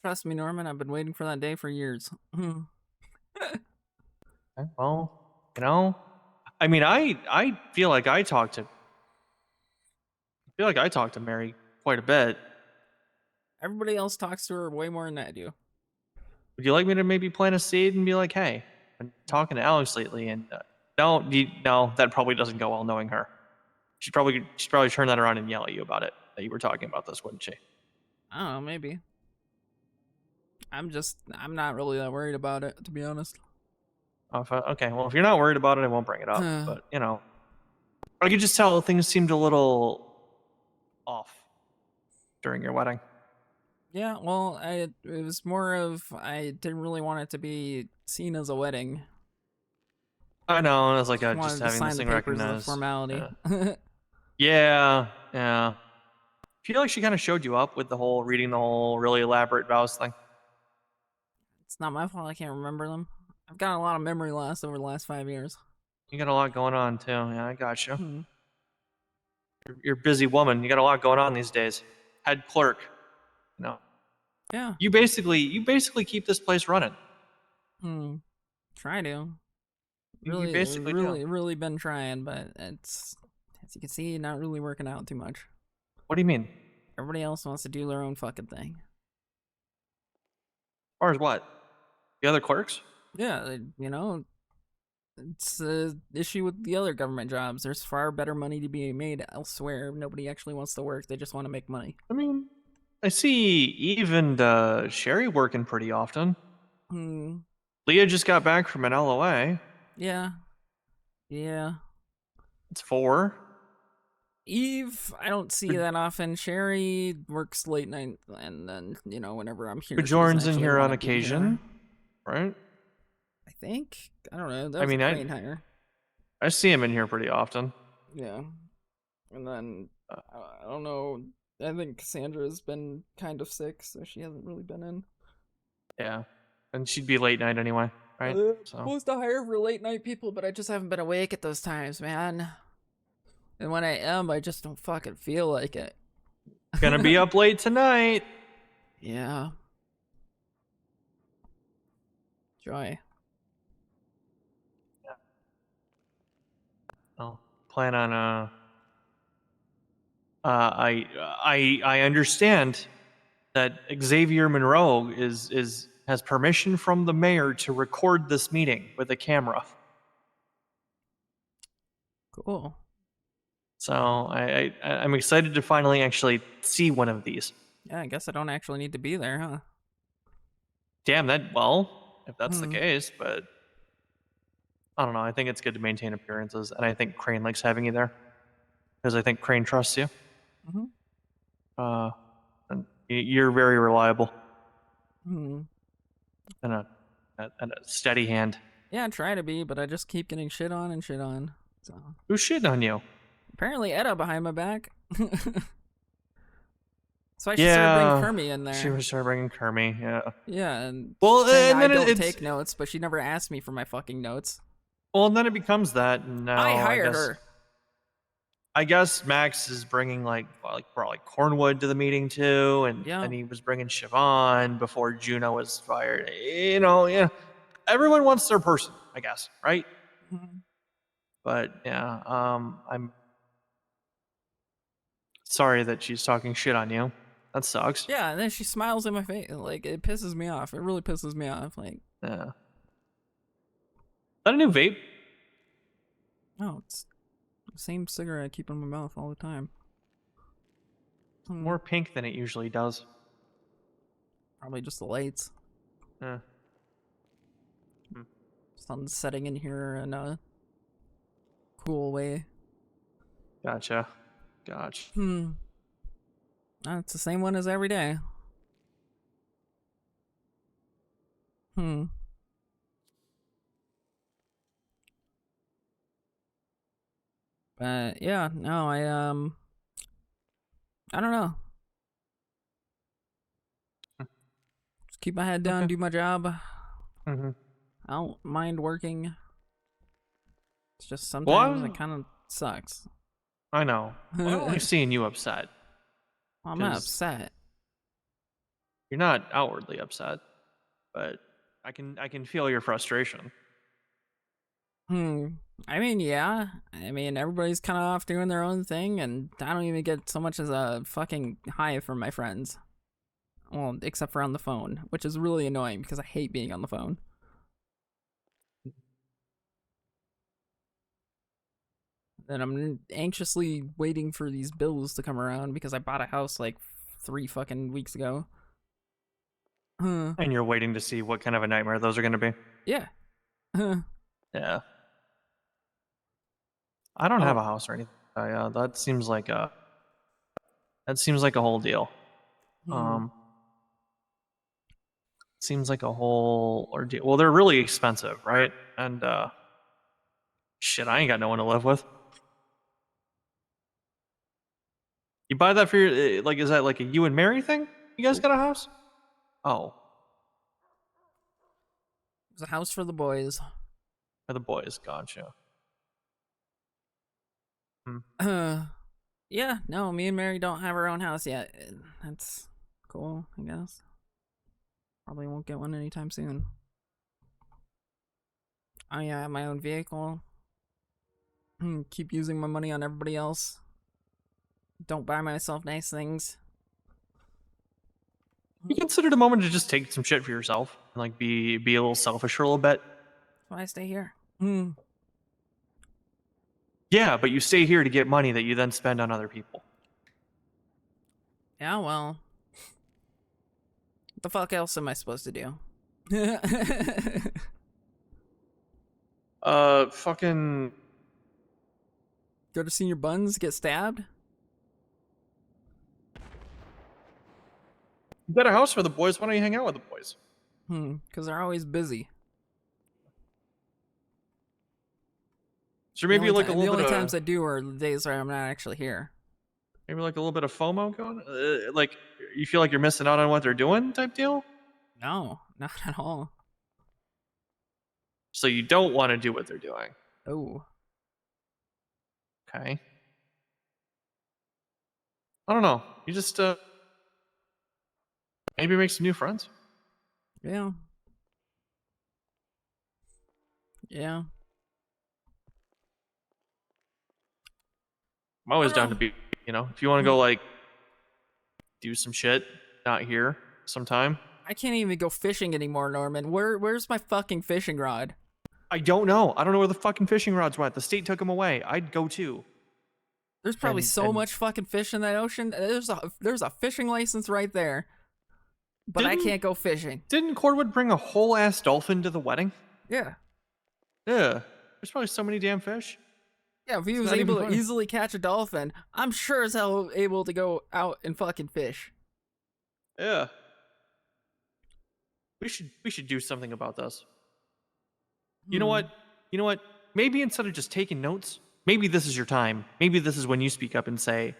Trust me, Norman. I've been waiting for that day for years. Okay, well, you know, I mean, I feel like I talk to Mary quite a bit. Everybody else talks to her way more than I do. Would you like me to maybe plant a seed and be like, hey, I've been talking to Alex lately, and no, that probably doesn't go well knowing her. She'd probably turn that around and yell at you about it, that you were talking about this, wouldn't she? I don't know, maybe. I'm not really that worried about it, to be honest. Okay, well, if you're not worried about it, I won't bring it up. But, you know, I could just tell things seemed a little off during your wedding. Yeah, well, it was more of I didn't really want it to be seen as a wedding. I know, it's like Just just wanted to having sign this the thing papers as a recognized. formality. Yeah. I feel like she kind of showed you up with reading the whole really elaborate vows thing. It's not my fault I can't remember them. I've got a lot of memory loss over the last 5 years. You got a lot going on, too. Yeah, I got you. Hmm. You're a busy woman. You got a lot going on these days. Head clerk. You know. Yeah. You basically keep this place running. Try to. You basically do. Really been trying, but it's, as you can see, not really working out too much. What do you mean? Everybody else wants to do their own fucking thing. As far as what? The other clerks? Yeah, you know, it's an issue with the other government jobs. There's far better money to be made elsewhere. Nobody actually wants to work. They just want to make money. I mean, I see even Sherry working pretty often. Leah just got back from an LOA. Yeah. It's 4. Eve, I don't see that often. Sherry works late night, and then, you know, whenever I'm here, Bajorn's in here on occasion, right? I think. I don't know. That I was mean, a crane hire. I see him in here pretty often. Yeah. And then, I don't know. I think Cassandra's been kind of sick, so she hasn't really been in. Yeah. And she'd be late night anyway, right? Supposed to hire for late night people, but I just haven't been awake at those times, man. And when I am, I just don't fucking feel like it. Gonna be up late tonight. Yeah. Joy. I'll plan on I understand that Xavier Monroe has permission from the mayor to record this meeting with a camera. Cool. So I'm excited to finally actually see one of these. Yeah, I guess I don't actually need to be there, huh? Damn that. Well, if that's the case, but I don't know. I think it's good to maintain appearances, and I think Crane likes having you there because I think Crane trusts you. And you're very reliable and a steady hand. Yeah, I try to be, but I just keep getting shit on and shit on. So who's shitting on you? Apparently, Edda behind my back. So I should start bringing Kermie in there. She would start bringing Kermie, yeah. Yeah, and well, saying and I then don't take notes, but she never asked me for my fucking notes. Well, and then it becomes that. And now I hired her. I guess Max is bringing brought Cornwood to the meeting too, and then he was bringing Siobhan before Juno was fired. You know, yeah. Everyone wants their person, I guess, right? But yeah, I'm sorry that she's talking shit on you. That sucks. Yeah, and then she smiles in my face. Like, it pisses me off. It really pisses me off. Like, yeah. Is that a new vape? No, it's the same cigarette I keep in my mouth all the time. More pink than it usually does. Probably just the lights. Yeah. Sun's setting in here in a cool way. Gotcha. It's the same one as every day. But yeah, no, I don't know. Just keep my head down, do my job. I don't mind working. It's just sometimes it kind of sucks. I know. I don't like seeing you upset. I'm not upset. You're not outwardly upset, but I can feel your frustration. I mean, yeah. I mean, everybody's kind of off doing their own thing, and I don't even get so much as a fucking hi from my friends. Well, except for on the phone, which is really annoying because I hate being on the phone. And I'm anxiously waiting for these bills to come around because I bought a house like 3 fucking weeks ago. And you're waiting to see what kind of a nightmare those are going to be? Yeah. Yeah. I don't have a house or anything. That seems like a whole deal. Seems like a whole ordeal. Well, they're really expensive, right? And shit, I ain't got no one to live with. You buy that for your, like, is that like a you and Mary thing? You guys got a house? Oh. It's a house for the boys. For the boys, gotcha. Yeah, no, me and Mary don't have our own house yet. That's cool, I guess. Probably won't get one anytime soon. I have my own vehicle. Keep using my money on everybody else. Don't buy myself nice things. You considered a moment to just take some shit for yourself and like be a little selfish for a little bit. That's why I stay here. Yeah, but you stay here to get money that you then spend on other people. Yeah, well. What the fuck else am I supposed to do? Fucking... Go to Senior Buns, get stabbed? You got a house for the boys, why don't you hang out with the boys? Because they're always busy. So maybe like a little bit of... The only times I do are the days where I'm not actually here. Maybe like a little bit of FOMO going? Like, you feel like you're missing out on what they're doing type deal? No, not at all. So you don't want to do what they're doing? Oh. Okay. I don't know. You just, maybe make some new friends. Yeah. Yeah. I'm always down to be, you know, if you want to go like do some shit, not here sometime. I can't even go fishing anymore, Norman. Where's my fucking fishing rod? I don't know. I don't know where the fucking fishing rods went. The state took them away. I'd go too. There's probably so much fucking fish in that ocean. There's a fishing license right there. but I can't go fishing. Didn't Cordwood bring a whole ass dolphin to the wedding? Yeah. Yeah. There's probably so many damn fish. Yeah, if he It's was not even able to funny. easily catch a dolphin, I'm sure as hell able to go out and fucking fish. Yeah. We should do something about this. You know what? You know what? Maybe instead of just taking notes, maybe this is your time. Maybe this is when you speak up and say,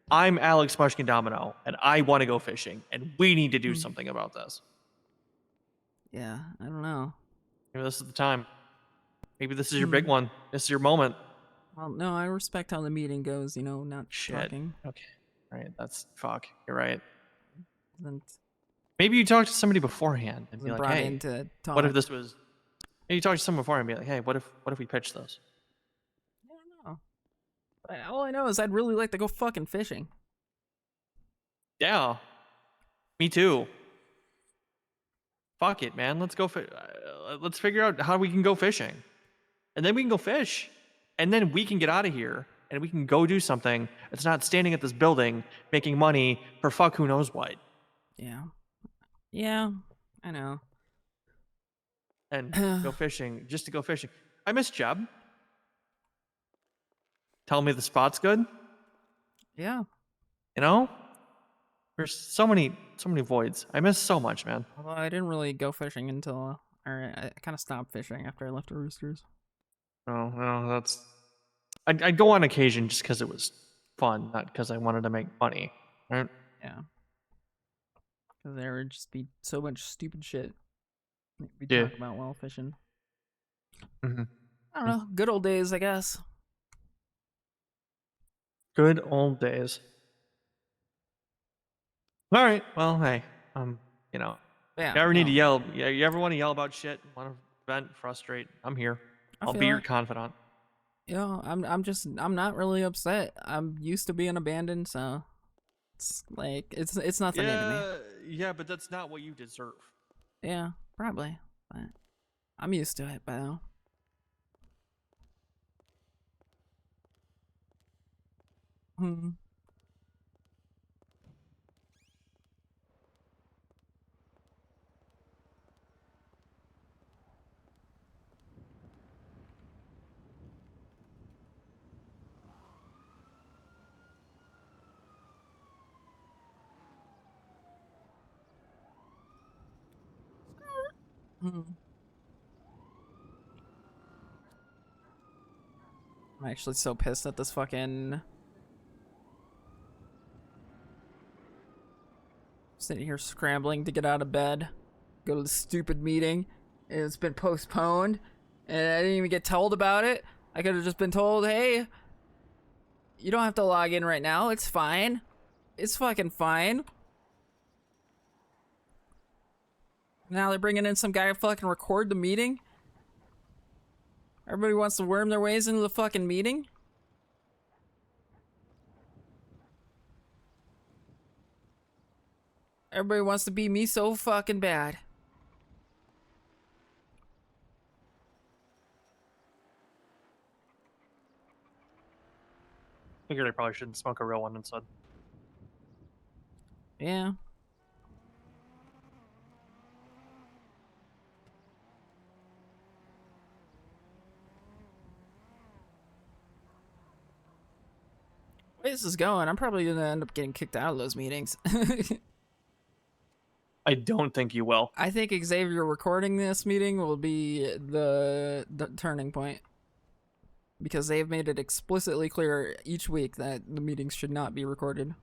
I'm Alex Mushkin-domino, and I want to go fishing, and we need to do something about this. Yeah, I don't know. Maybe this is the time. Maybe this is your big one. This is your moment. Well, no, I respect how the meeting goes, you know, not Shit. talking. Okay. All right. That's fuck. You're right. Isn't Maybe you talk to somebody beforehand and be like, brought hey, in to what if talk. this was... Maybe you talk to someone beforehand and be like, hey, what if we pitch this? I don't know. All I know is I'd really like to go fucking fishing. Yeah. Me too. Fuck it, man. Let's go. Let's figure out how we can go fishing, and then we can go fish, and then we can get out of here, and we can go do something. It's not standing at this building making money for fuck who knows what. Yeah. Yeah, I know. And go fishing just to go fishing. I miss Jeb. Tell me the spot's good. Yeah. You know, there's so many voids. I miss so much, man. Although I didn't really go fishing until, or I kind of stopped fishing after I left the Roosters. Oh, well, that's... I'd go on occasion just because it was fun, not because I wanted to make money, right? Yeah. Because there would just be so much stupid shit we Yeah. talk about while fishing. Mm-hmm. I don't know. Good old days, I guess. Good old days. All right. Well, hey, you know, Yeah, you ever need to no. yell? Yeah, you ever want to yell about shit? Want to vent, frustrate? I'm here. I'll feel be your like- confidant. Yeah, I'm not really upset. I'm used to being abandoned, so it's like it's nothing new to me. Yeah, but that's not what you deserve. Yeah, probably. But I'm used to it by now. Hmm. Hmm. I'm actually so pissed at this fucking... Sitting here scrambling to get out of bed, go to the stupid meeting, and it's been postponed, and I didn't even get told about it. I could have just been told, hey, you don't have to log in right now, it's fine. It's fucking fine. Now they're bringing in some guy to fucking record the meeting. Everybody wants to worm their ways into the fucking meeting. Everybody wants to be me so fucking bad. Figured I probably shouldn't smoke a real one instead. Yeah. The way this is going, I'm probably gonna end up getting kicked out of those meetings. I don't think you will. I think Xavier recording this meeting will be the turning point. Because they've made it explicitly clear each week that the meetings should not be recorded.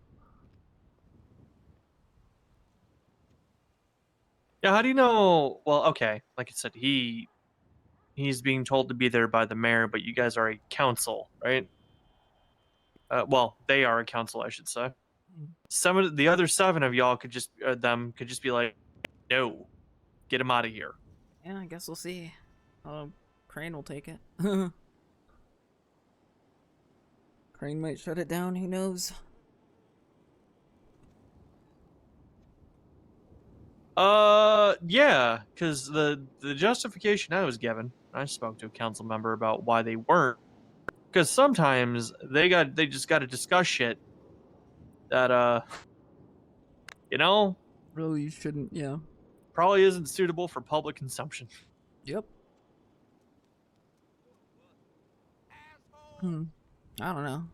Yeah, how do you know? Well, okay, like I said, he's being told to be there by the mayor, but you guys are a council, right? Well, they are a council, I should say. The other 7 of y'all could just be like, no, get him out of here. Yeah, I guess we'll see. Crane will take it. Crane might shut it down, who knows? Yeah, because the justification I was given, I spoke to a council member about why they weren't, because sometimes they just got to discuss shit that you know, really shouldn't. Yeah. Probably isn't suitable for public consumption. Yep. I don't know.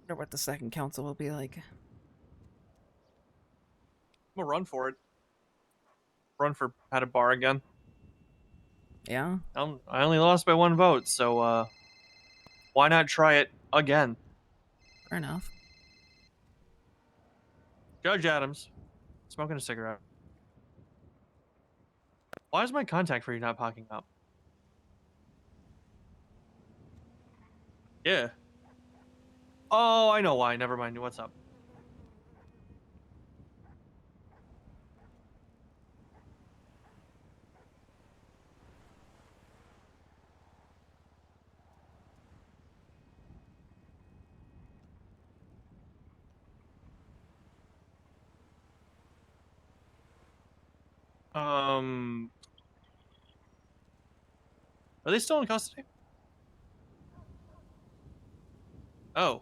Wonder what the second council will be like. I'm gonna run for it. Run for head of bar again. Yeah. I only lost by 1 vote, so why not try it again? Fair enough. Judge Adams, smoking a cigarette. Why is my contact for you not popping up? Yeah. Oh, I know why. Never mind. What's up? Are they still in custody? Oh.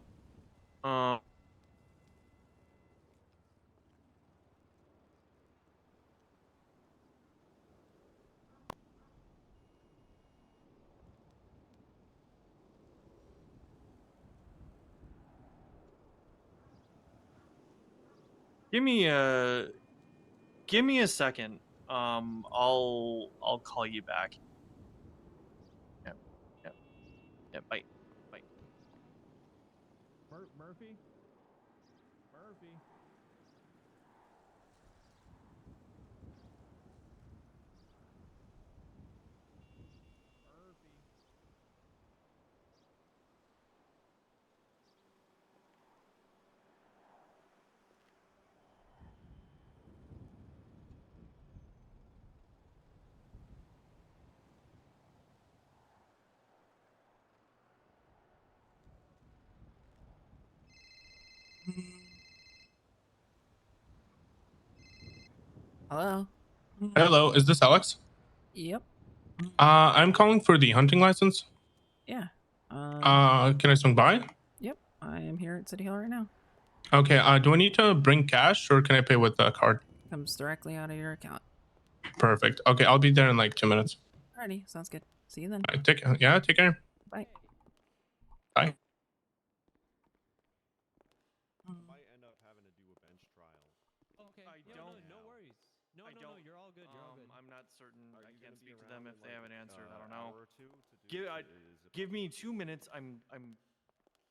Give me a second. I'll call you back. Yep. Yep. Yep. Bye. Bye. Murphy? Murphy? Hello. Hello, is this Alex? Yep. I'm calling for the hunting license. Yeah. Can I swing by? Yep. I am here at City Hall right now. Okay, do I need to bring cash or can I pay with a card? Comes directly out of your account. Perfect. Okay, I'll be there in like 2 minutes. Alrighty. Sounds good. See you then. Take care. Bye. Bye. Might end up having to do a bench trial. Okay. No worries. No, you're all good. You're all good. I'm not certain. I you can't gonna be speak to around them if in, they like, haven't answered. I don't hour know. or two to do Give me 2 minutes. I'm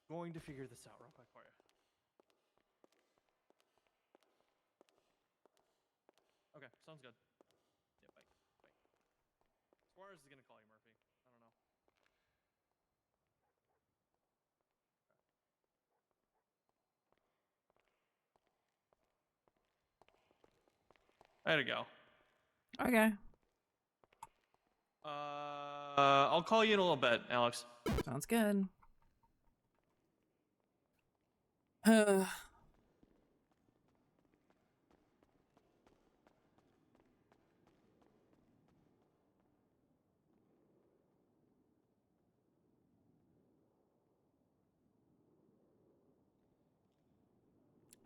going to figure this out real quick for you. Okay, sounds good. Yeah, bye. Bye. Suarez is gonna call you, Murphy. I don't know. There to go. Okay. I'll call you in a little bit, Alex. Sounds good.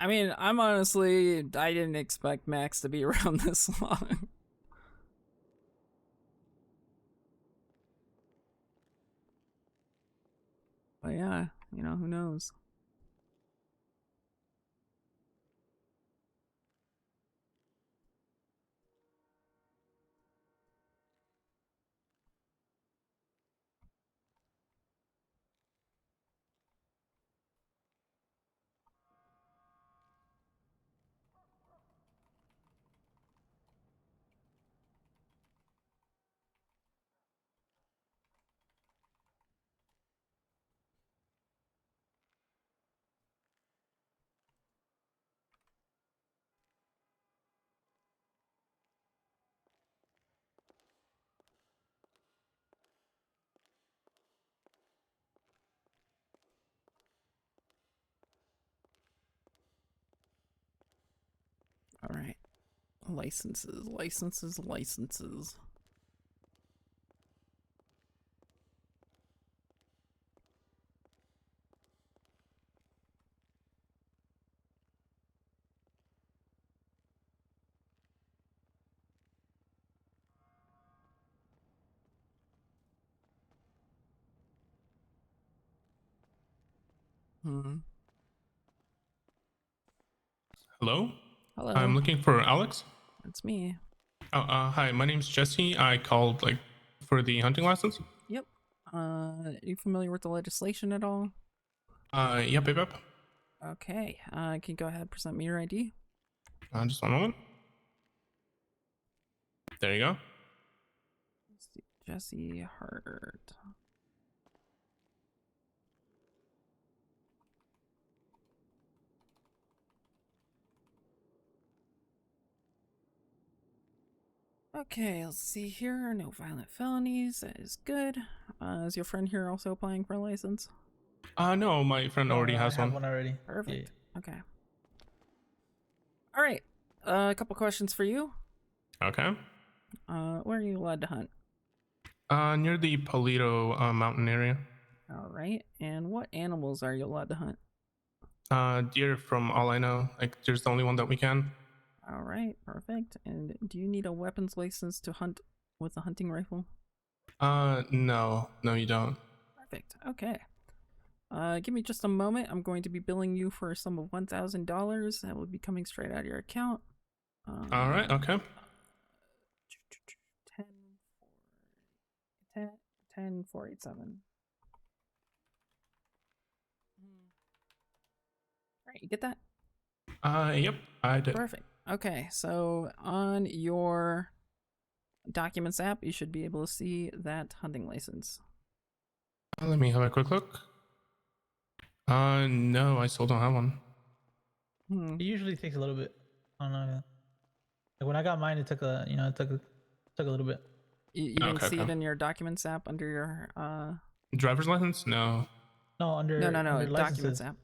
I mean, I didn't expect Max to be around this long. But yeah, who knows? All right. Licenses. Hmm. Hello? Hello. I'm looking for Alex. That's me. Oh, hi. My name's Jesse. I called like for the hunting license. Yep. Are you familiar with the legislation at all? Yep. Okay. Can you go ahead and present me your ID? Just one moment. There you go. Let's see. Jesse Hart. Okay, let's see here. No violent felonies. That is good. Is your friend here also applying for a license? No, my friend already has one. already. Perfect. Okay. All right. A couple questions for you. Okay. Where are you allowed to hunt? Near the Polito mountain area. All right. And what animals are you allowed to hunt? Deer from all I know. Like, deer's the only one that we can. All right. Perfect. And do you need a weapons license to hunt with a hunting rifle? No, you don't. Perfect. Okay. Give me just a moment. I'm going to be billing you for a sum of $1,000. That will be coming straight out of your account. All right. Okay. 10,487. All right, you get that? Yep, I did. Perfect. Okay, so on your documents app, you should be able to see that hunting license. Let me have a quick look. No, I still don't have one. It usually takes a little bit. I don't know. Like when I got mine, it took a took a little bit. You didn't see it in your documents app under your driver's license? No. No, under no under documents licenses. app.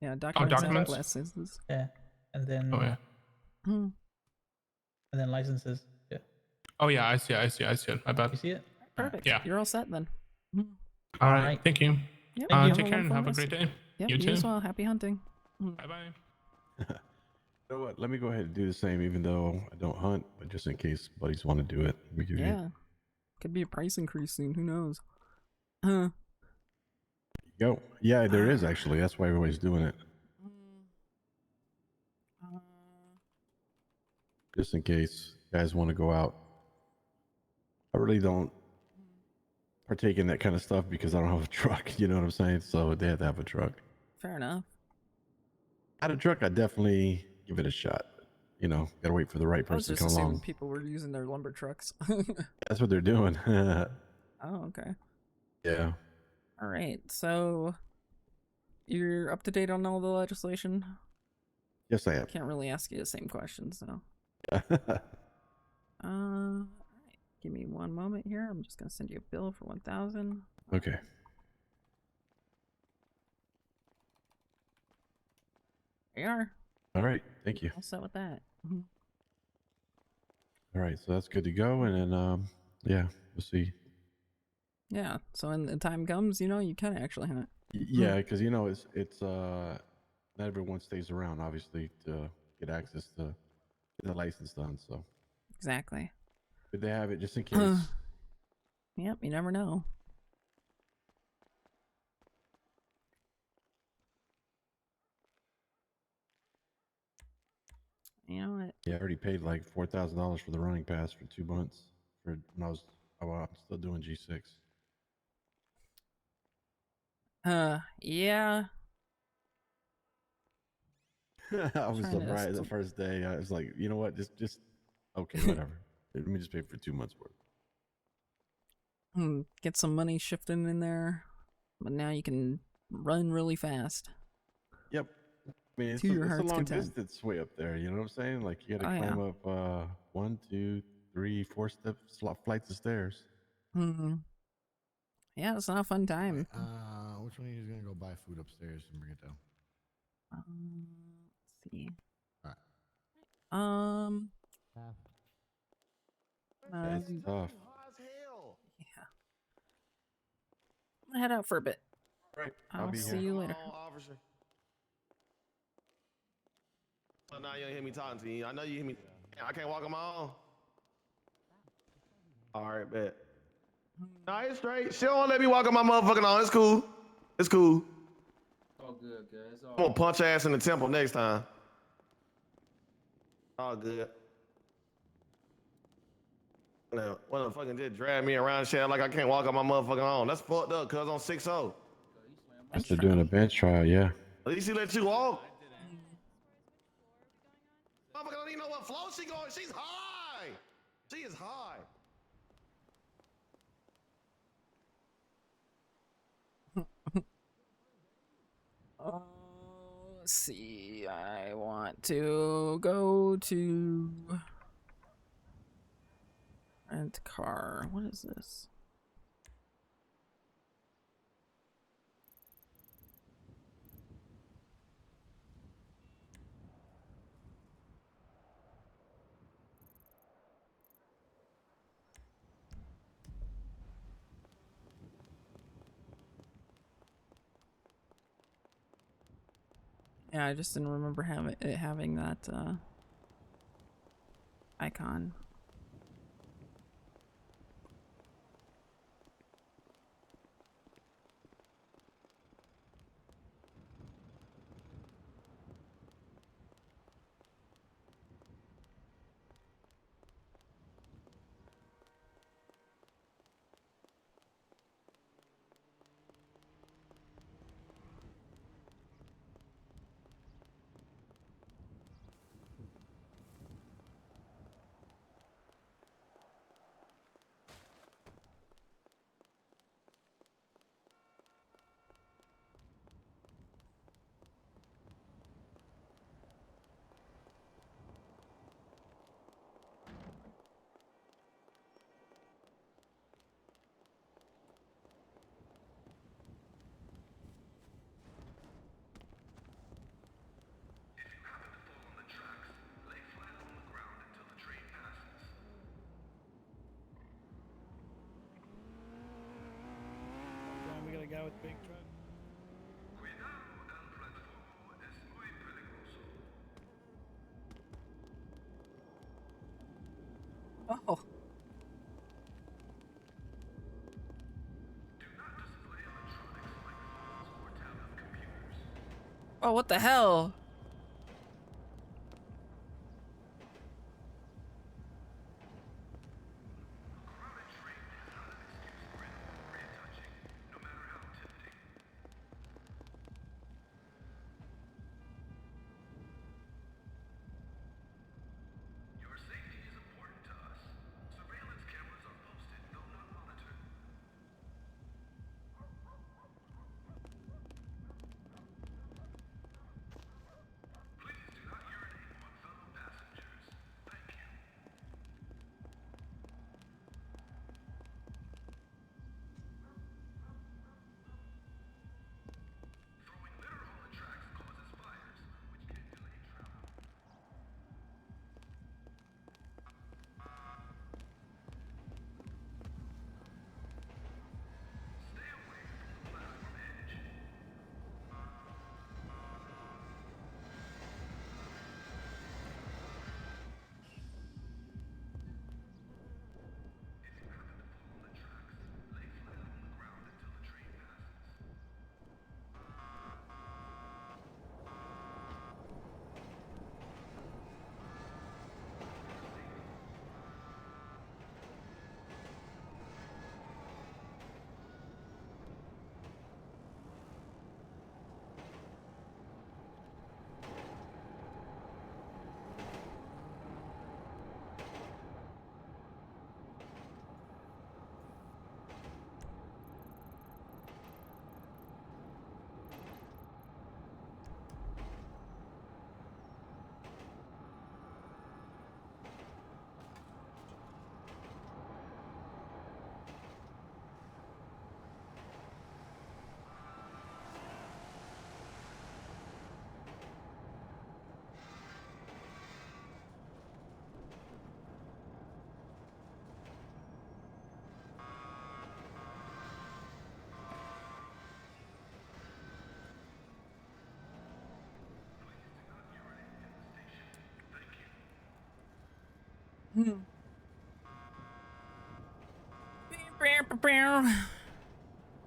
Yeah, documents documents? app licenses. Yeah, and then Oh yeah. Hmm. and then licenses. Yeah. Oh yeah, I see it. My bad. You see it? Perfect. Yeah. You're all set then. All right. Thank you. Yep. Take care and have a great day. Yep, You you too. as well. Happy hunting. Bye bye. You know what? Let me go ahead and do the same, even though I don't hunt, but just in case buddies want to do it. Let me give you. Yeah. Could be a price increase soon. Who knows? Huh. Go. Yeah, there is actually. That's why everybody's doing it. Just in case you guys want to go out. I really don't partake in that kind of stuff because I don't have a truck. You know what I'm saying? So they have to have a truck. Fair enough. Had a truck, I'd definitely give it a shot. You know, gotta wait for the right I was person to just come assuming along. people were using their lumber trucks. That's what they're doing. Oh, okay. Yeah. All right. So you're up to date on all the legislation? Yes, I am. Can't really ask you the same questions, so. All right. Give me one moment here. I'm just gonna send you a bill for 1,000. Okay. There you are. All right. Thank you. All set with that. All right. So that's good to go. And then, yeah, we'll see. Yeah. So when the time comes, you know, you can actually hunt. Yeah, because you know it's not everyone stays around, obviously, to get access to get the license done. So Exactly. but they have it just in case. Yep. You never know. You know what? Yeah, I already paid like $4,000 for the running pass for 2 months for when I'm still doing G6. Yeah. I was Trying to surprised the still- first day. I was like, you know what? Just okay, whatever. Let me just pay for 2 months worth. Get some money shifting in there, but now you can run really fast. Yep. I mean, it's To your a heart's long content. distance way up there. You know what I'm saying? Like you got to Oh, yeah. climb up 1, 2, 3, 4 flights of stairs. Yeah, it's not a fun time. Which one of you is gonna go buy food upstairs and bring it down? Let's see. All right. It's tough. Yeah. I'm gonna head out for a bit. Right. I'll be see here. you later. Oh, now you don't hear me talking to you. I know you hear me. I can't walk on my own. All right, bet. Nah, it's straight. She don't let me walk on my motherfucking own. It's cool. It's cool. all good, guys. I'm gonna punch ass in the temple next time. All good. Now, one of the fucking just drag me around and shit like I can't walk on my motherfucking own. That's fucked up, cuz on 6-0. They're doing a bench trial, yeah. At least he let you walk. Motherfucker don't even know what flow she going. She's high. She is high. Let's see. I want to go to rent car. What is this? Yeah, I just didn't remember having that icon. We got a guy with a big truck. Oh. Oh, what the hell?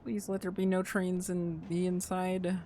Please let there be no trains in the inside.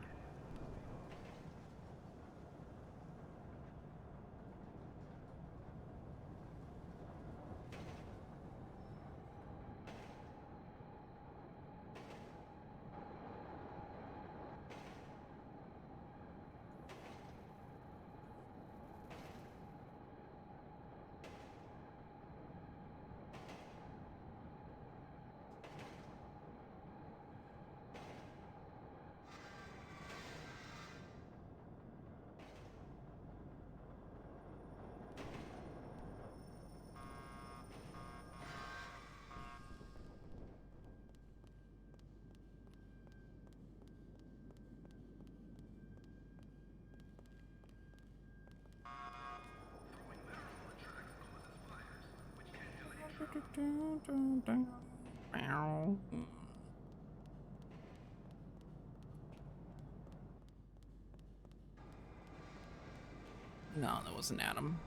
No, that wasn't Adam.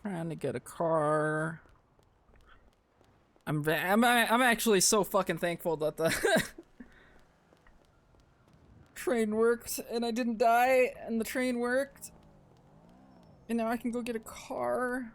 Trying to get a car. I'm actually so fucking thankful that the train worked and I didn't die and the train worked. And now I can go get a car.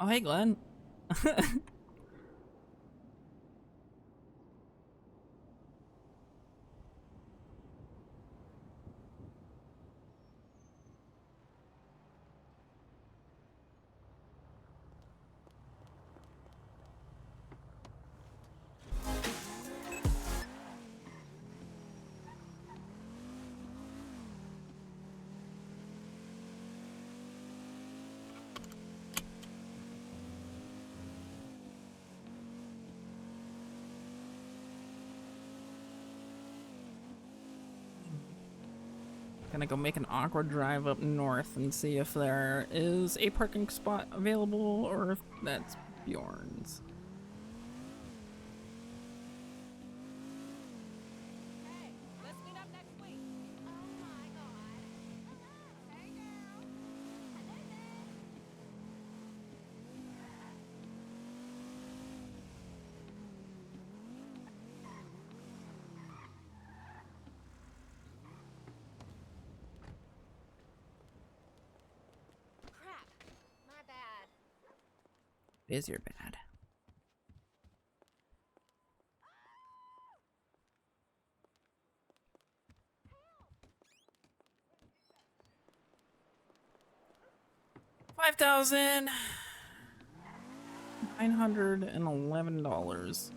Oh, hey, Glenn. Gonna go make an awkward drive up north and see if there is a parking spot available or if that's Bjorn's. Is your bad? $5,911.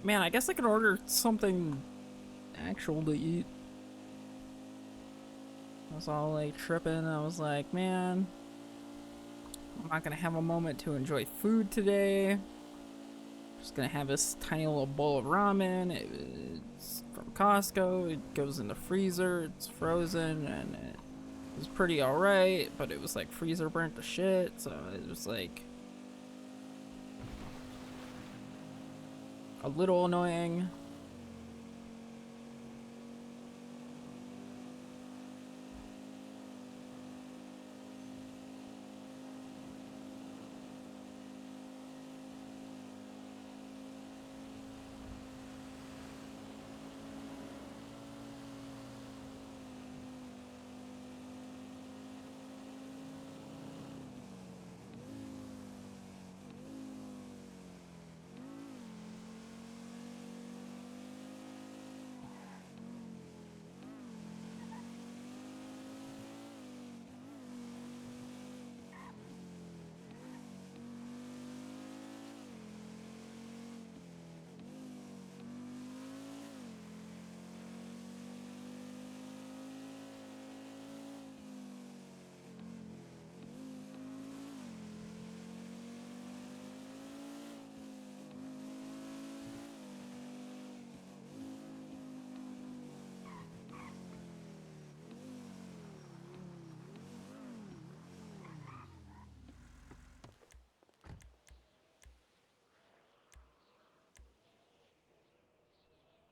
Man, I guess I could order something actual to eat. I was all like tripping. I was like, man, I'm not gonna have a moment to enjoy food today. Just gonna have this tiny little bowl of ramen. It's from Costco. It goes in the freezer. It's frozen, and it was pretty alright. But it was like freezer burnt to shit. So it was like a little annoying.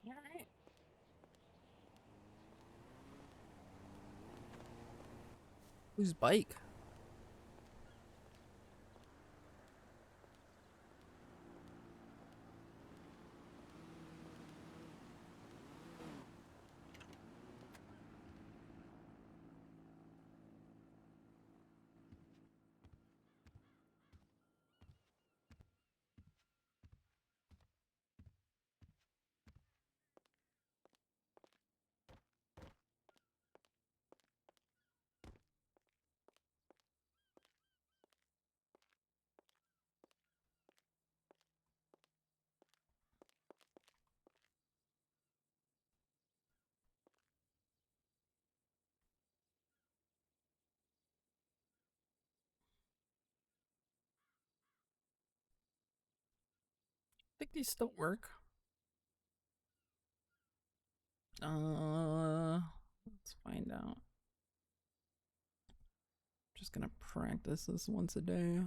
Alright. Whose bike? I think these still work. Let's find out. Just gonna practice this once a day.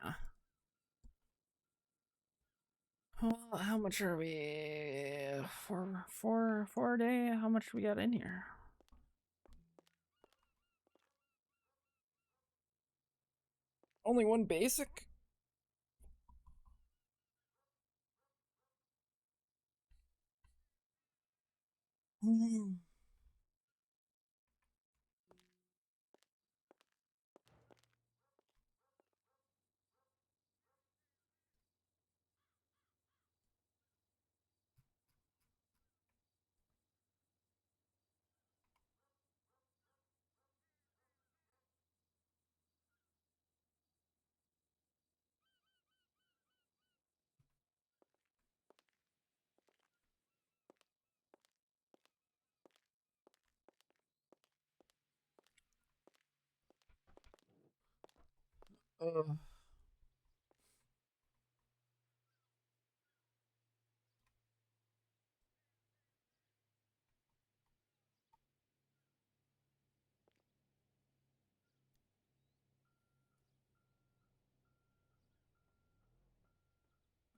Nah. Well, how much are we? Four a day? How much we got in here? Only one basic?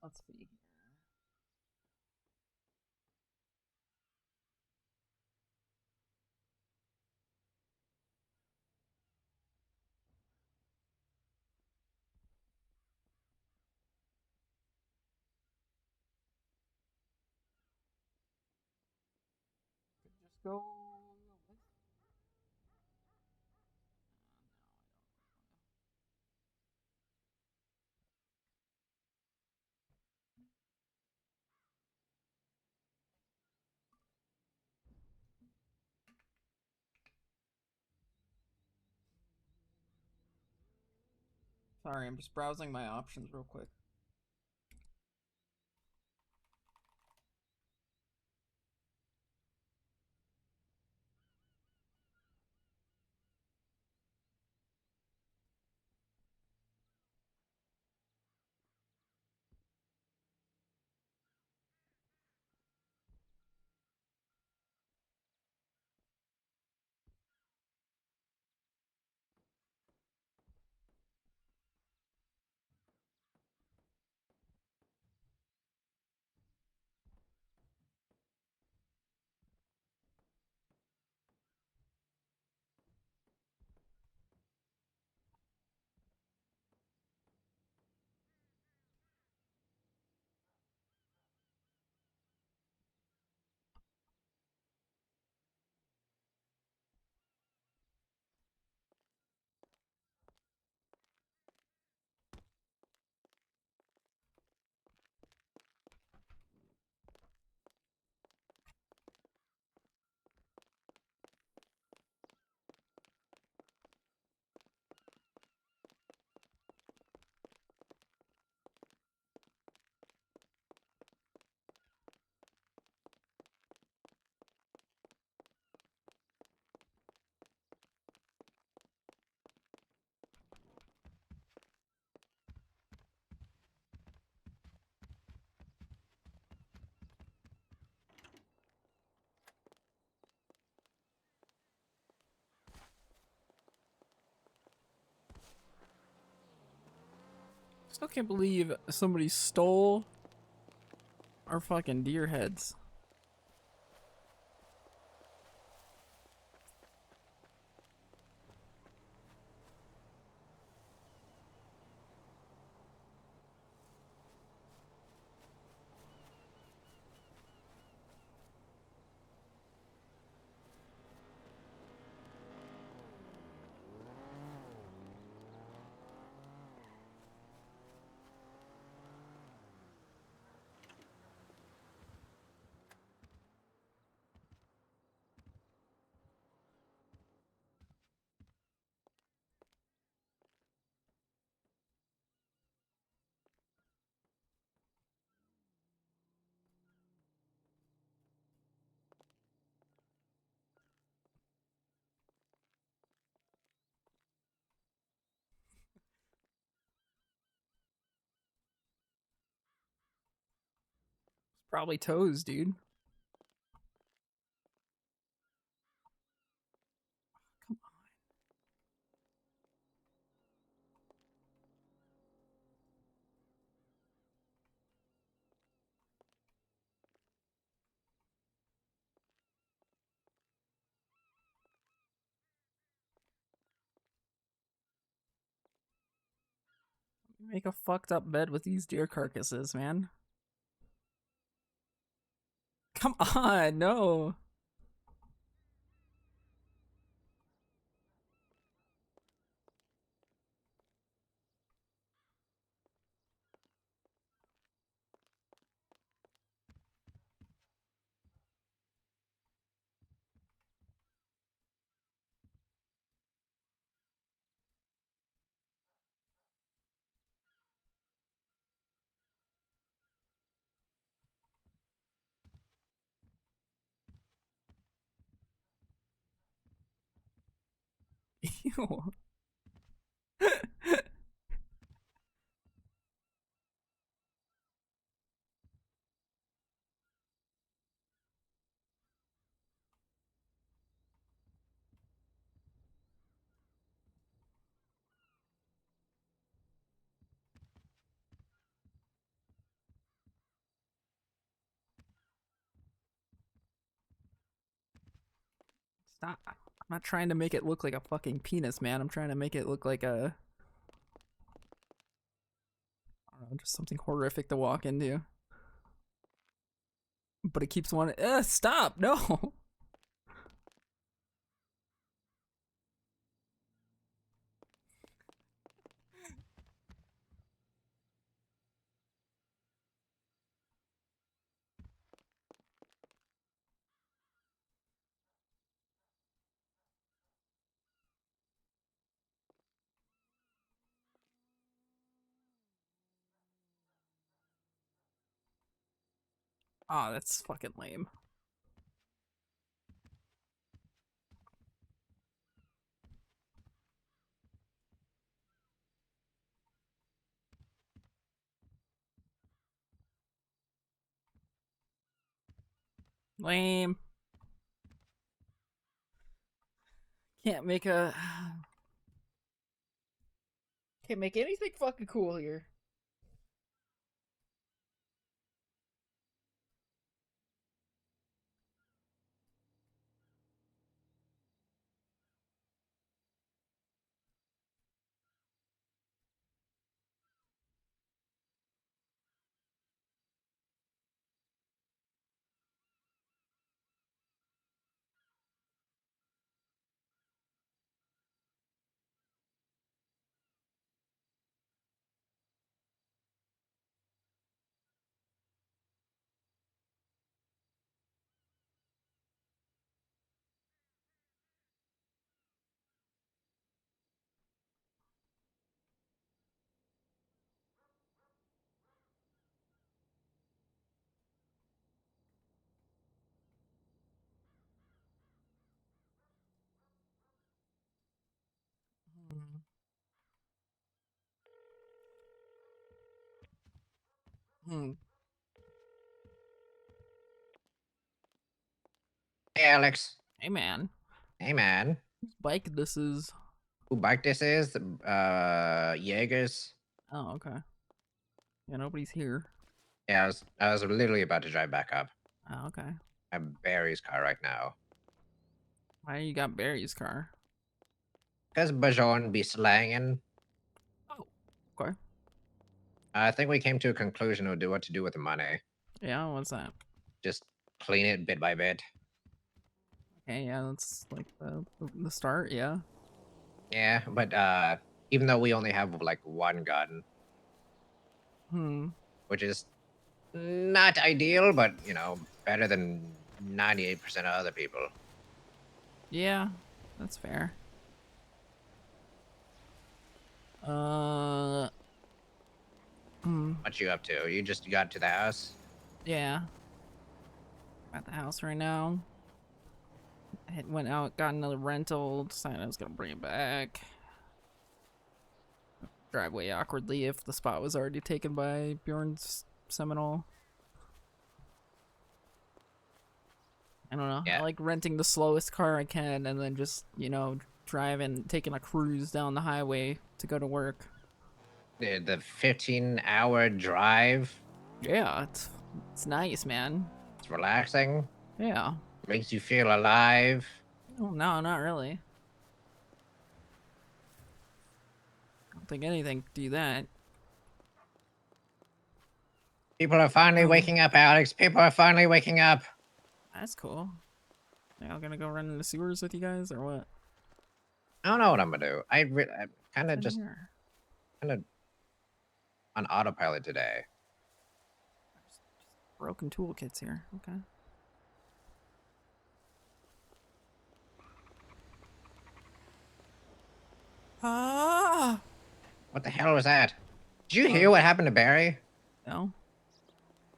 Let's see. Just go. Sorry, I'm just browsing my options real quick. Still can't believe somebody stole our fucking deer heads. Probably toes, dude. Make a fucked up bed with these deer carcasses, man. Come on, no. Ew. Stop. I'm not trying to make it look like a fucking penis, man. I'm trying to make it look like a... I don't know, just something horrific to walk into. But it keeps wanting... stop! No! Oh, that's fucking lame. Lame. Can't make a... Can't make anything fucking cool here. Hmm. Hey, Alex. Hey, man. Hey, man. Whose bike this is? Who bike this is? Jaegers. Oh, okay. Yeah, nobody's here. Yeah, I was literally about to drive back up. Oh, okay. I'm Barry's car right now. Why you got Barry's car? Because Bajon be slanging. Oh, okay. I think we came to a conclusion of what to do with the money. Yeah, what's that? Just clean it bit by bit. Okay, yeah, that's like the start, yeah. Yeah, but even though we only have like one gun, which is not ideal, but you know, better than 98% of other people. Yeah, that's fair. Hmm. What you up to? You just got to the house? Yeah. At the house right now. I had went out, got another rental, decided I was gonna bring it back. Driveway awkwardly if the spot was already taken by Bjorn's Seminole. I don't know. Yeah. I like renting the slowest car I can and then just, you know, driving, taking a cruise down the highway to go to work. The 15-hour drive? Yeah, it's nice, man. It's relaxing? Yeah. Makes you feel alive? Oh, no, not really. I don't think anything could do that. People are finally waking up, Alex. People are finally waking up. That's cool. Y'all gonna go run in the sewers with you guys, or what? I don't know what I'm gonna do. I'm kind of just kind of on autopilot today. Broken toolkits here. Okay. Ah! What the hell was that? Did you hear what happened to Barry? No.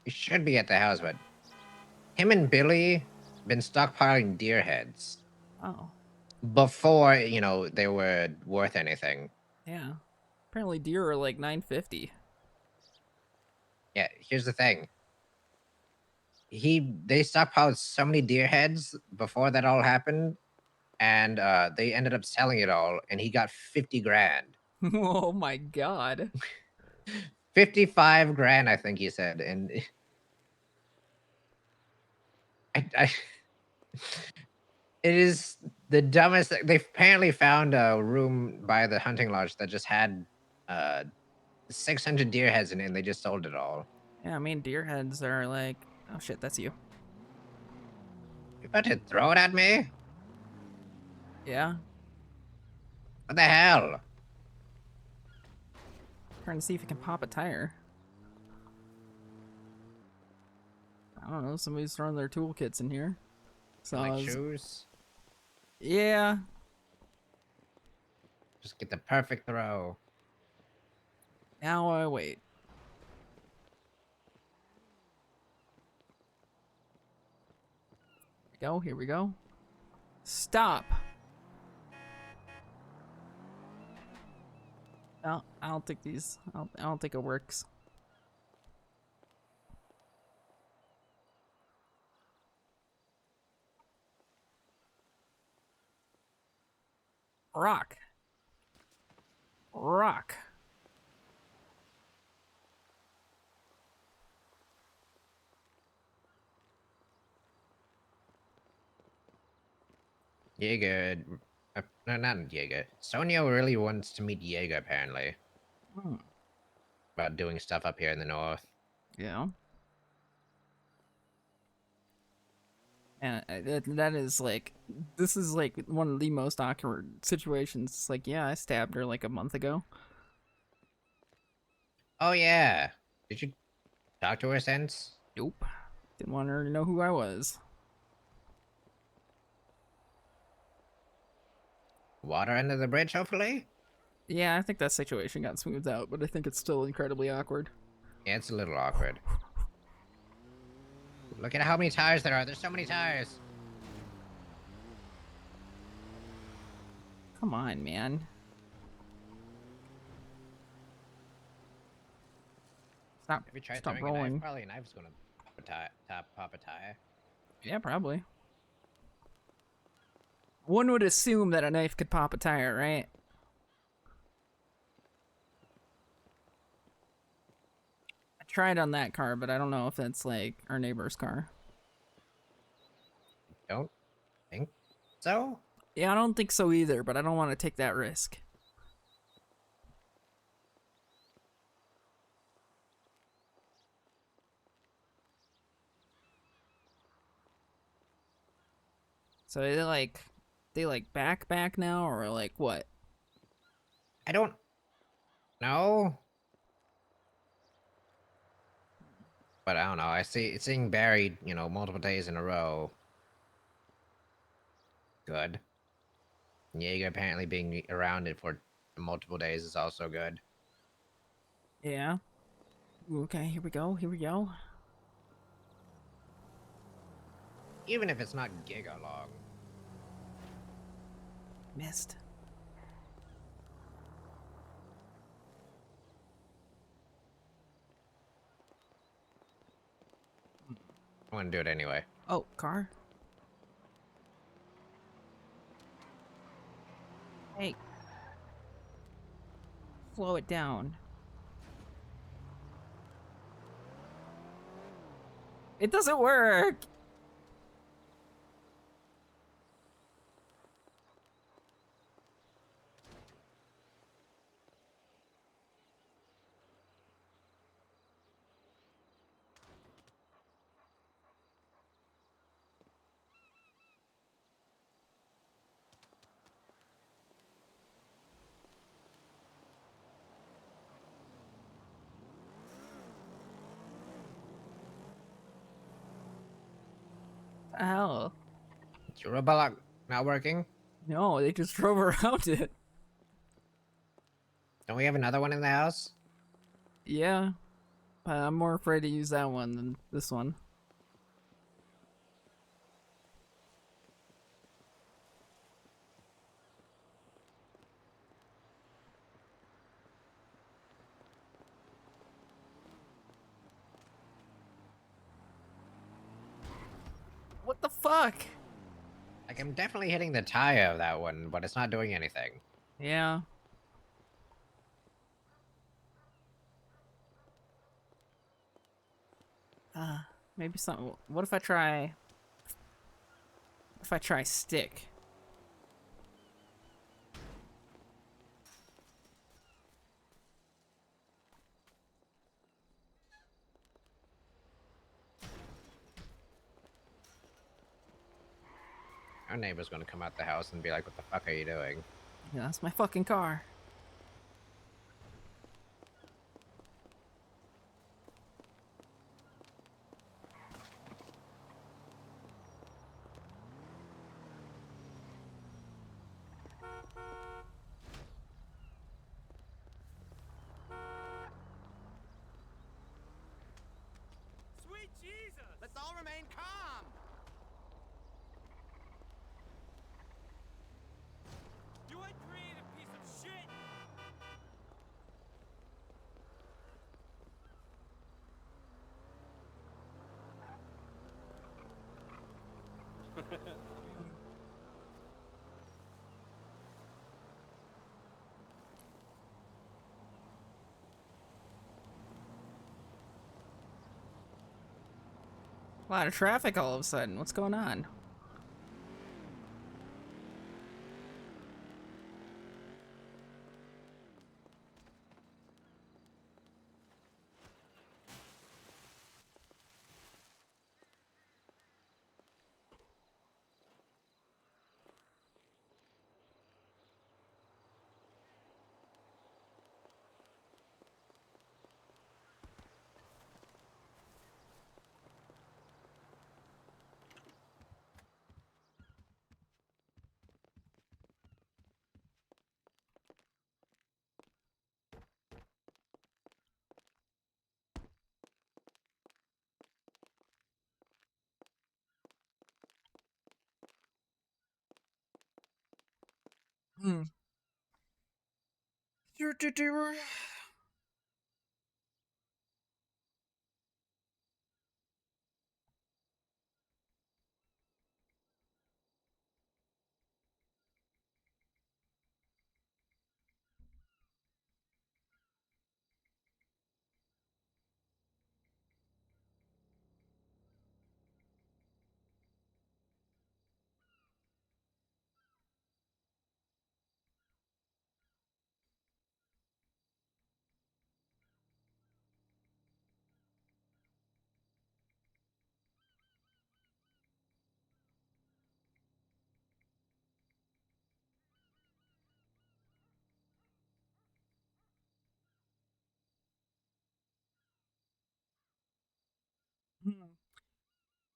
He should be at the house, but him and Billy been stockpiling deer heads. Oh. Before, you know, they were worth anything. Yeah. Apparently deer are like $9.50. Yeah, here's the thing. They stockpiled so many deer heads before that all happened, and they ended up selling it all, and he got 50 grand. Oh my god. 55 grand, I think he said, and it is the dumbest. They apparently found a room by the hunting lodge that just had 600 deer heads in it, and they just sold it all. Yeah, I mean deer heads are like, oh shit, that's you. You about to throw it at me? Yeah. What the hell? Trying to see if you can pop a tire. I don't know, somebody's throwing their toolkits in here. So Like shoes? Yeah. Just get the perfect throw. Now I wait. go. Here we go. Stop. No, I don't think these. I don't think it works. Rock. Rock. Jaeger. No, not Jaeger. Sonia really wants to meet Jaeger, apparently. Hmm. About doing stuff up here in the north. Yeah. And that is like, this is like one of the most awkward situations. It's like, yeah, I stabbed her like a month ago. Oh, yeah. Did you talk to her since? Nope. Didn't want her to know who I was. Water under the bridge, hopefully? Yeah, I think that situation got smoothed out, but I think it's still incredibly awkward. Yeah, it's a little awkward. Look at how many tires there are. There's so many tires. Come on, man. Stop. Have you tried Stop throwing a rolling. knife? Probably a knife's gonna pop a tire. Yeah, probably. One would assume that a knife could pop a tire, right? I tried on that car, but I don't know if that's like our neighbor's car. Don't think so? Yeah, I don't think so either, but I don't want to take that risk. So they like back now, or like what? I don't know. But I don't know. I see it's seeing buried, you know, multiple days in a row. Good. Jaeger apparently being around it for multiple days is also good. Yeah. Okay, here we go. Here we go. Even if it's not giga long. Missed. I want to do it anyway. Oh, car. Hey. Slow it down. It doesn't work. Hell. Is your robot not working? No, they just drove around it. Don't we have another one in the house? Yeah. But I'm more afraid to use that one than this one. What the fuck? Like, I'm definitely hitting the tire of that one, but it's not doing anything. Yeah. Maybe something. What if I try? If I try stick? Our neighbor's gonna come out the house and be like, what the fuck are you doing? Yeah, that's my fucking car. Sweet Jesus! Let's all remain calm. A lot of traffic all of a sudden. What's going on? Hmm.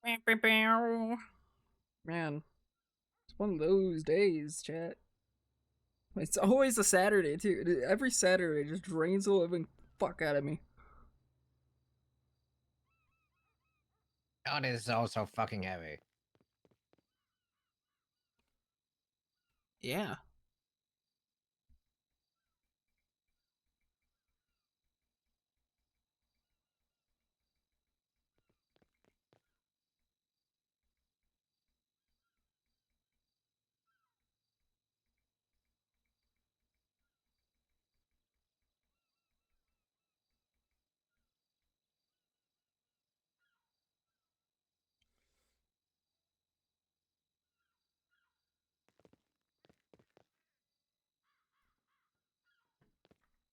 Man, it's one of those days, chat. It's always a Saturday too. Every Saturday just drains the living fuck out of me. God, it is also fucking heavy. Yeah.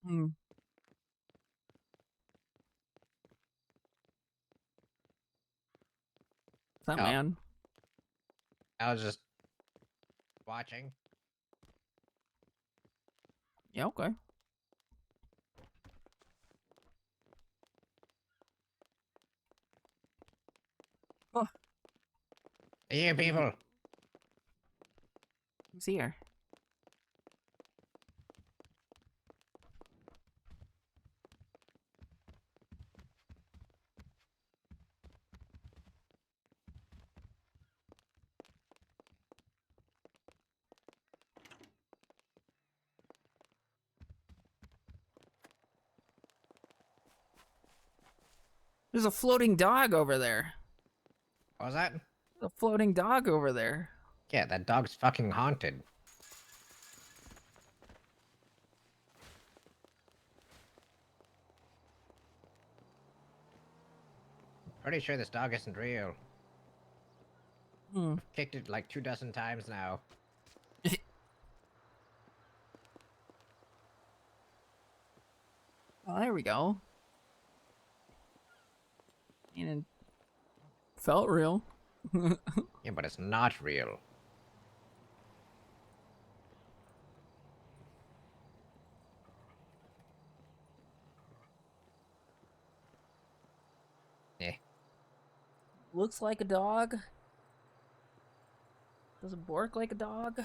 Hmm. What's that, Oh. man? I was just watching. Yeah, okay. Oh. Here, people. Who's here? There's a floating dog over there. What was that? A floating dog over there. Yeah, that dog's fucking haunted. Pretty sure this dog isn't real. Hmm. Kicked it like 24 times now. Oh, there we go. And it felt real. Yeah, but it's not real. Yeah. Looks like a dog. Doesn't bark like a dog.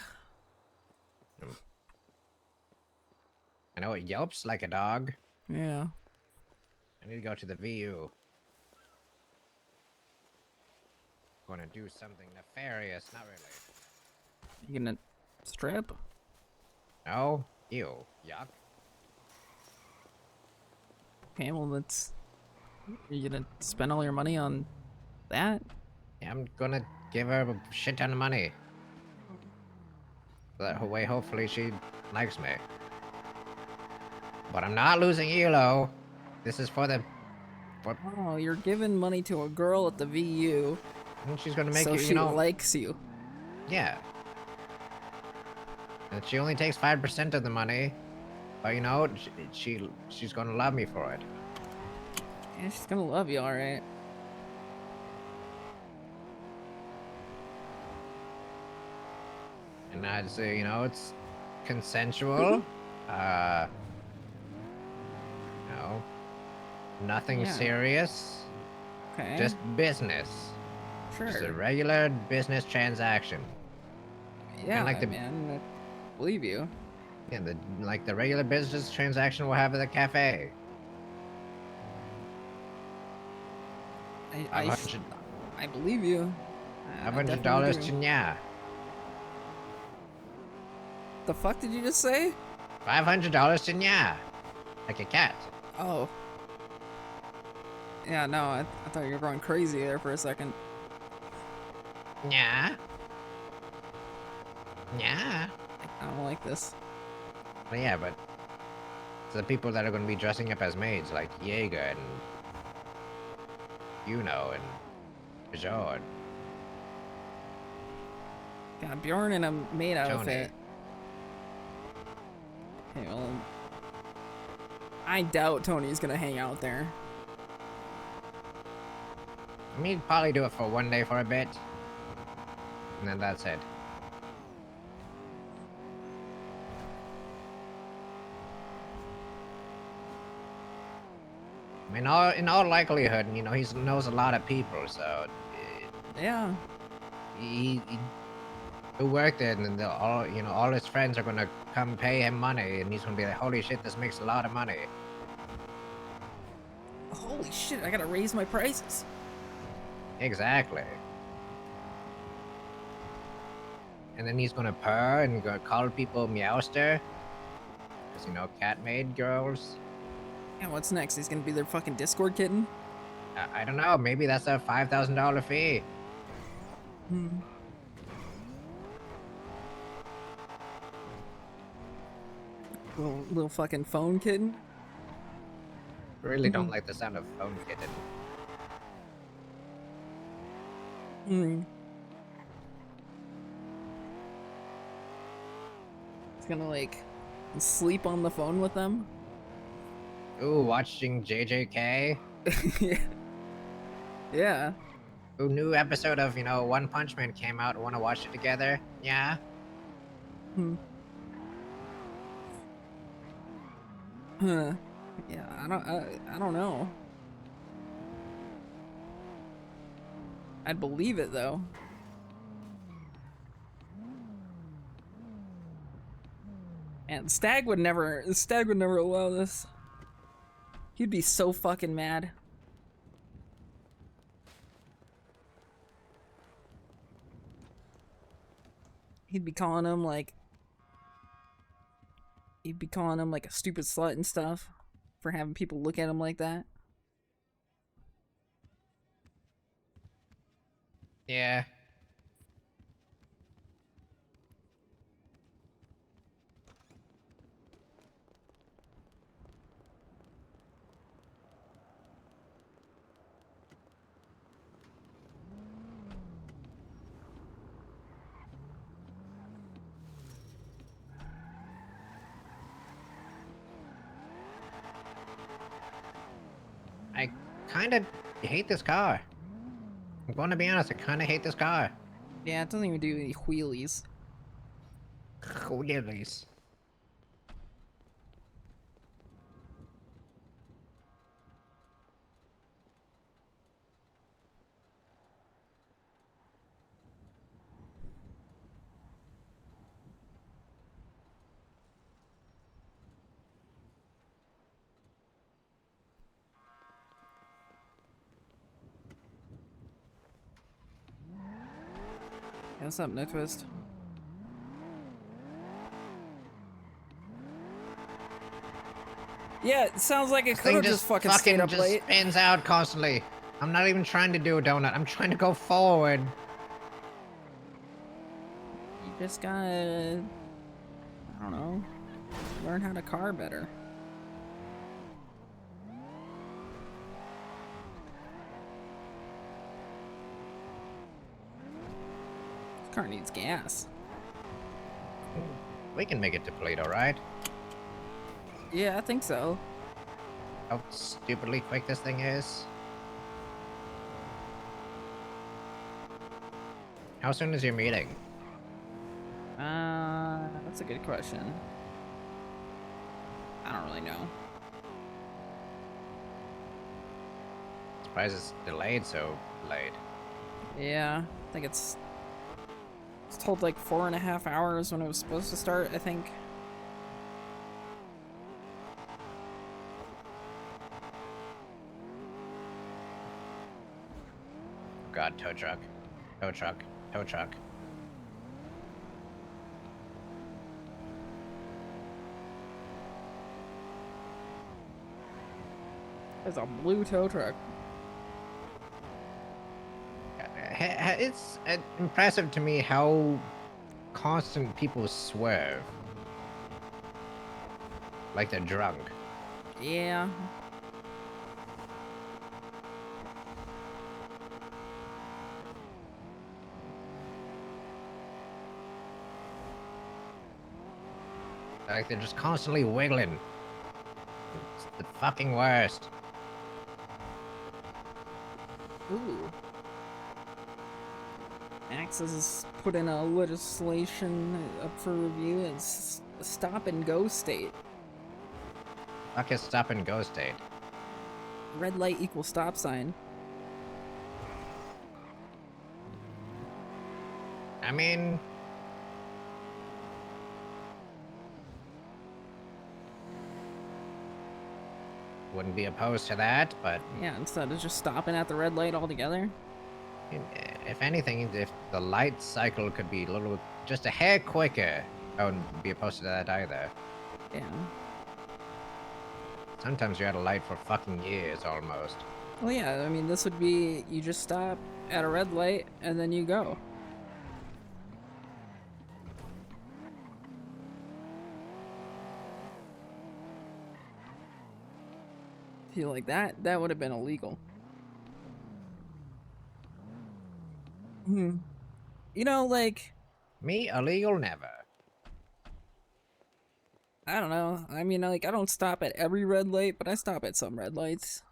I know it yelps like a dog. Yeah. I need to go to the VU. Gonna do something nefarious, not really. You gonna strip? No? Ew. Yuck. Okay, well that's... You gonna spend all your money on that? Yeah, I'm gonna give her a shit ton of money. That way, hopefully, she likes me. But I'm not losing Elo. This is for the. Oh, you're giving money to a girl at the VU. And she's gonna make so you, she you know. likes you. Yeah. And she only takes 5% of the money, but you know, she's gonna love me for it. Yeah, she's gonna love you, all right. And I'd say, you know, it's consensual. No. Nothing Yeah. serious. Okay. Just business. Sure. Just a regular business transaction. Yeah, like the, man. I believe you. Yeah, like the regular business transaction we'll have at the cafe. I believe you. $500 to nya. The fuck did you just say? $500 to nya. Like a cat. Oh. Yeah, no, I thought you were going crazy there for a second. Nya. Nya. I don't like this. Well, yeah, but it's the people that are going to be dressing up as maids, like Jaeger and Yuno and Bjorn. Got Bjorn in a maid outfit. Okay, well, I doubt Tony's gonna hang out there. I mean, he'd probably do it for one day for a bit, and then that's it. I mean, in all likelihood, you know, he knows a lot of people, so yeah, he'll work there, and then all his friends are gonna come pay him money, and he's gonna be like, "Holy shit, this makes a lot of money." Holy shit, I gotta raise my prices. Exactly. And then he's gonna purr and go call people Meowster, because you know, cat maid girls. And what's next? He's gonna be their fucking Discord kitten? I don't know. Maybe that's a $5,000 fee. Little fucking phone kitten? Really don't like the sound of phone kitten. He's gonna like sleep on the phone with them? Ooh, watching JJK. Yeah. Ooh, new episode of, you know, One Punch Man came out. Want to watch it together? Yeah. Huh. Yeah, I don't know. I'd believe it though. And Stag would never allow this. He'd be so fucking mad. He'd be calling him like a stupid slut and stuff for having people look at him like that. Yeah. I kind of hate this car. I'm going to be honest, I kind of hate this car. Yeah, it doesn't even do any wheelies. Wheelies. Yeah, what's up, No Twist? Yeah, it sounds like it This could thing have just fucking stayed up just late. spins out constantly. I'm not even trying to do a donut. I'm trying to go forward. Just gotta, I don't know, learn how to car better. This car needs gas. We can make it to Toledo, right? Yeah, I think so. How stupidly quick this thing is. How soon is your meeting? That's a good question. I don't really know. Surprised it's delayed so late. Yeah, I think it's told like 4.5 hours when it was supposed to start, I think. Oh God, tow truck. Tow truck. Tow truck. There's a blue tow truck. It's impressive to me how constant people swerve. Like they're drunk. Yeah. Like they're just constantly wiggling. It's the fucking worst. Ooh. Max has put in a legislation up for review. It's a stop and go state. Fuck is stop and go state. Red light equals stop sign. I mean, wouldn't be opposed to that, but yeah, instead of just stopping at the red light altogether. If anything, if the light cycle could be a little, just a hair quicker, I wouldn't be opposed to that either. Yeah. Sometimes you're at a light for fucking years almost. Well, yeah, I mean, this would be, you just stop at a red light and then you go. Feel like that would have been illegal. You know, like... Me, illegal never. I don't know. I mean, like, I don't stop at every red light, but I stop at some red lights.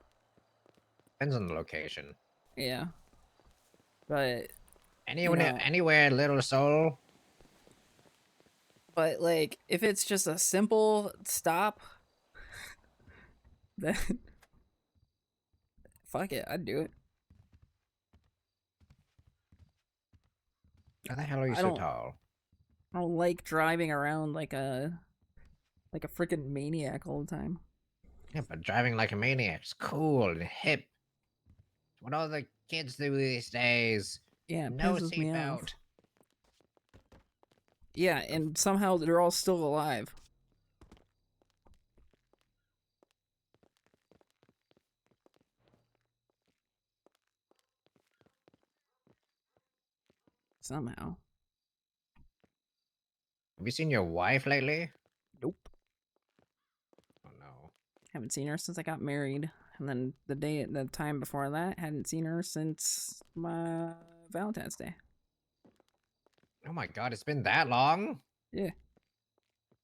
Depends on the location. Yeah. But... Anywhere, little soul. But, like, if it's just a simple stop, then... Fuck it, I'd do it. How the hell are you so tall? I don't like driving around like a freaking maniac all the time. Yeah, but driving like a maniac is cool and hip. It's what all the kids do these days. Yeah, it no pisses me off. seatbelt. Yeah, and somehow they're all still alive. Somehow. Have you seen your wife lately? Nope. Oh no. Haven't seen her since I got married. And then the time before that, hadn't seen her since my Valentine's Day. Oh my God, it's been that long? Yeah.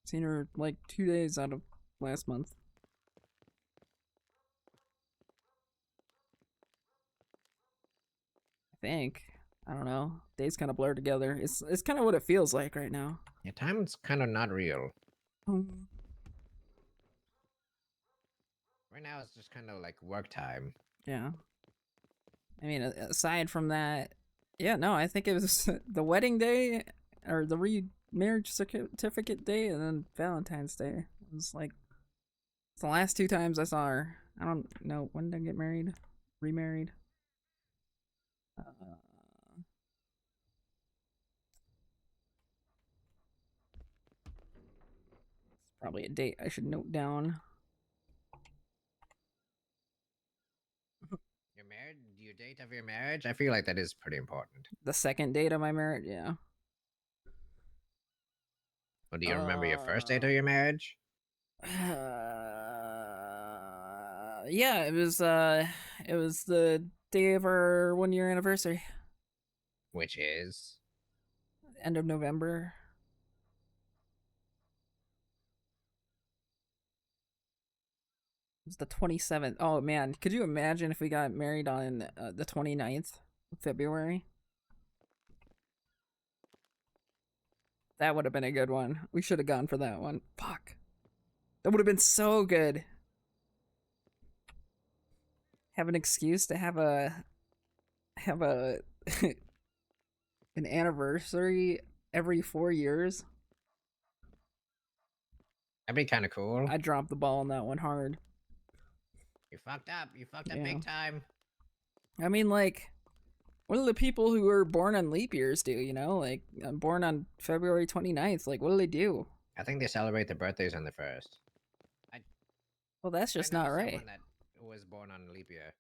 Seen her like 2 days out of last month. I think. I don't know. Days kind of blur together. It's kind of what it feels like right now. Yeah, time's kind of not real. Right now it's just kind of like work time. Yeah. I mean, aside from that, yeah, no, I think it was the wedding day or the remarriage certificate day and then Valentine's Day. It was like, it's the last 2 times I saw her. I don't know, when did I get married? Remarried? Probably a date I should note down. Your marriage? Your date of your marriage? I feel like that is pretty important. The second date of my marriage, yeah. Or do you remember your first date of your marriage? Yeah, it was the day of our 1-year anniversary. Which is? End of November. It was the 27th. Oh man, could you imagine if we got married on the 29th of February? That would have been a good one. We should have gone for that one. Fuck. That would have been so good. Have an excuse to have a an anniversary every 4 years. That'd be kind of cool. I dropped the ball on that one hard. You fucked up. You fucked up Yeah. big time. I mean, like, what do the people who are born on leap years do, you know? Like, I'm born on February 29th. Like, what do they do? I think they celebrate their birthdays on the 1st. Well, that's just I know not right. someone that was born on a leap year.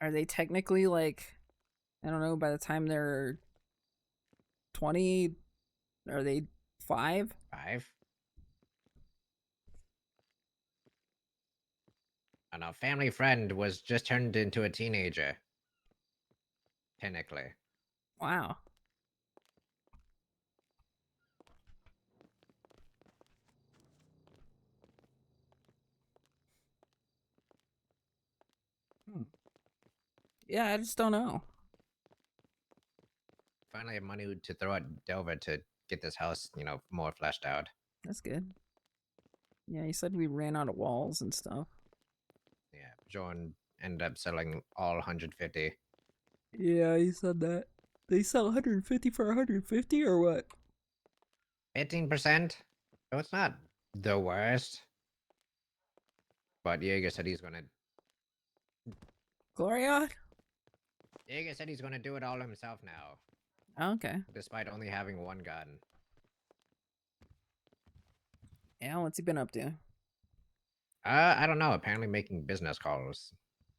Are they technically, like, I don't know, by the time they're 20, are they 5? 5? And a family friend was just turned into a teenager. Technically. Wow. Yeah, I just don't know. Finally have money to throw at Delver to get this house, you know, more fleshed out. That's good. Yeah, he said we ran out of walls and stuff. Yeah, John ended up selling all 150. Yeah, he said that. They sell 150 for 150 or what? 15%? So it's not the worst. But Jaeger said he's gonna... Gloria? Jaeger said he's gonna do it all himself now. Okay. Despite only having one gun. Yeah, what's he been up to? I don't know. Apparently making business calls.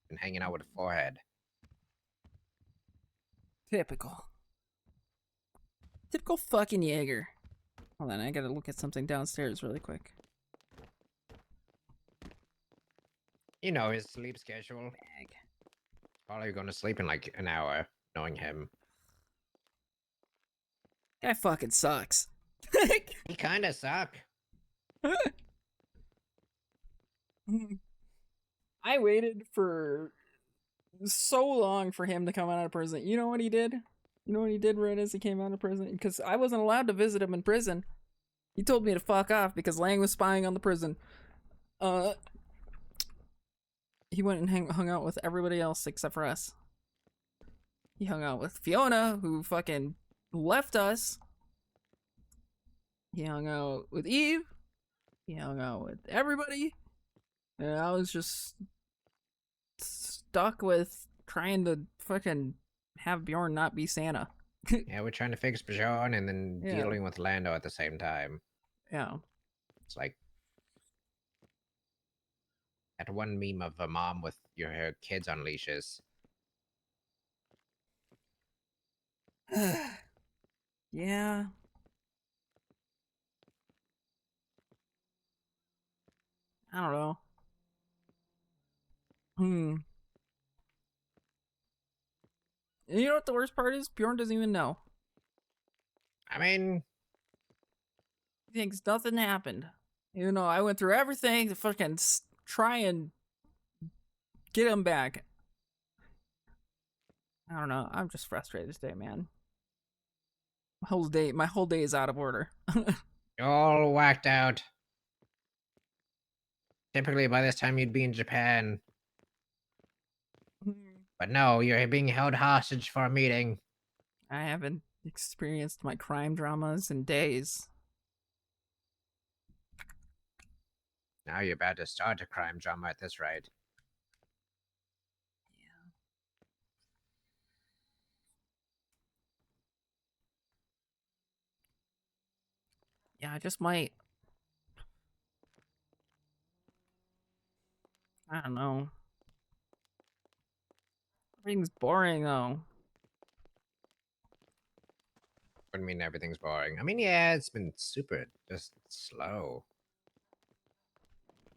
And hanging out with a forehead. Typical. Typical fucking Jaeger. Hold on, I gotta look at something downstairs really quick. You know his sleep schedule. Probably going to sleep in like an hour, knowing him. Guy fucking sucks. He kinda suck. I waited for so long for him to come out of prison. You know what he did? You know what he did right as he came out of prison? Because I wasn't allowed to visit him in prison. He told me to fuck off because Lang was spying on the prison. He went and hung out with everybody else except for us. He hung out with Fiona, who fucking left us. He hung out with Eve. He hung out with everybody. And I was just stuck with trying to fucking have Bjorn not be Santa. Yeah, we're trying to fix Bjorn and then Yeah. dealing with Lando at the same time. Yeah. It's like that one meme of a mom with her kids on leashes. Yeah. I don't know. And you know what the worst part is? Bjorn doesn't even know. I mean... He thinks nothing happened. Even though I went through everything to fucking try and get him back. I don't know. I'm just frustrated today, man. My whole day is out of order. You're all whacked out. Typically by this time you'd be in Japan. But no, you're being held hostage for a meeting. I haven't experienced my crime dramas in days. Now you're about to start a crime drama at this rate. Yeah, I just might. I don't know. Everything's boring though. Wouldn't mean everything's boring. I mean, yeah, it's been super just slow.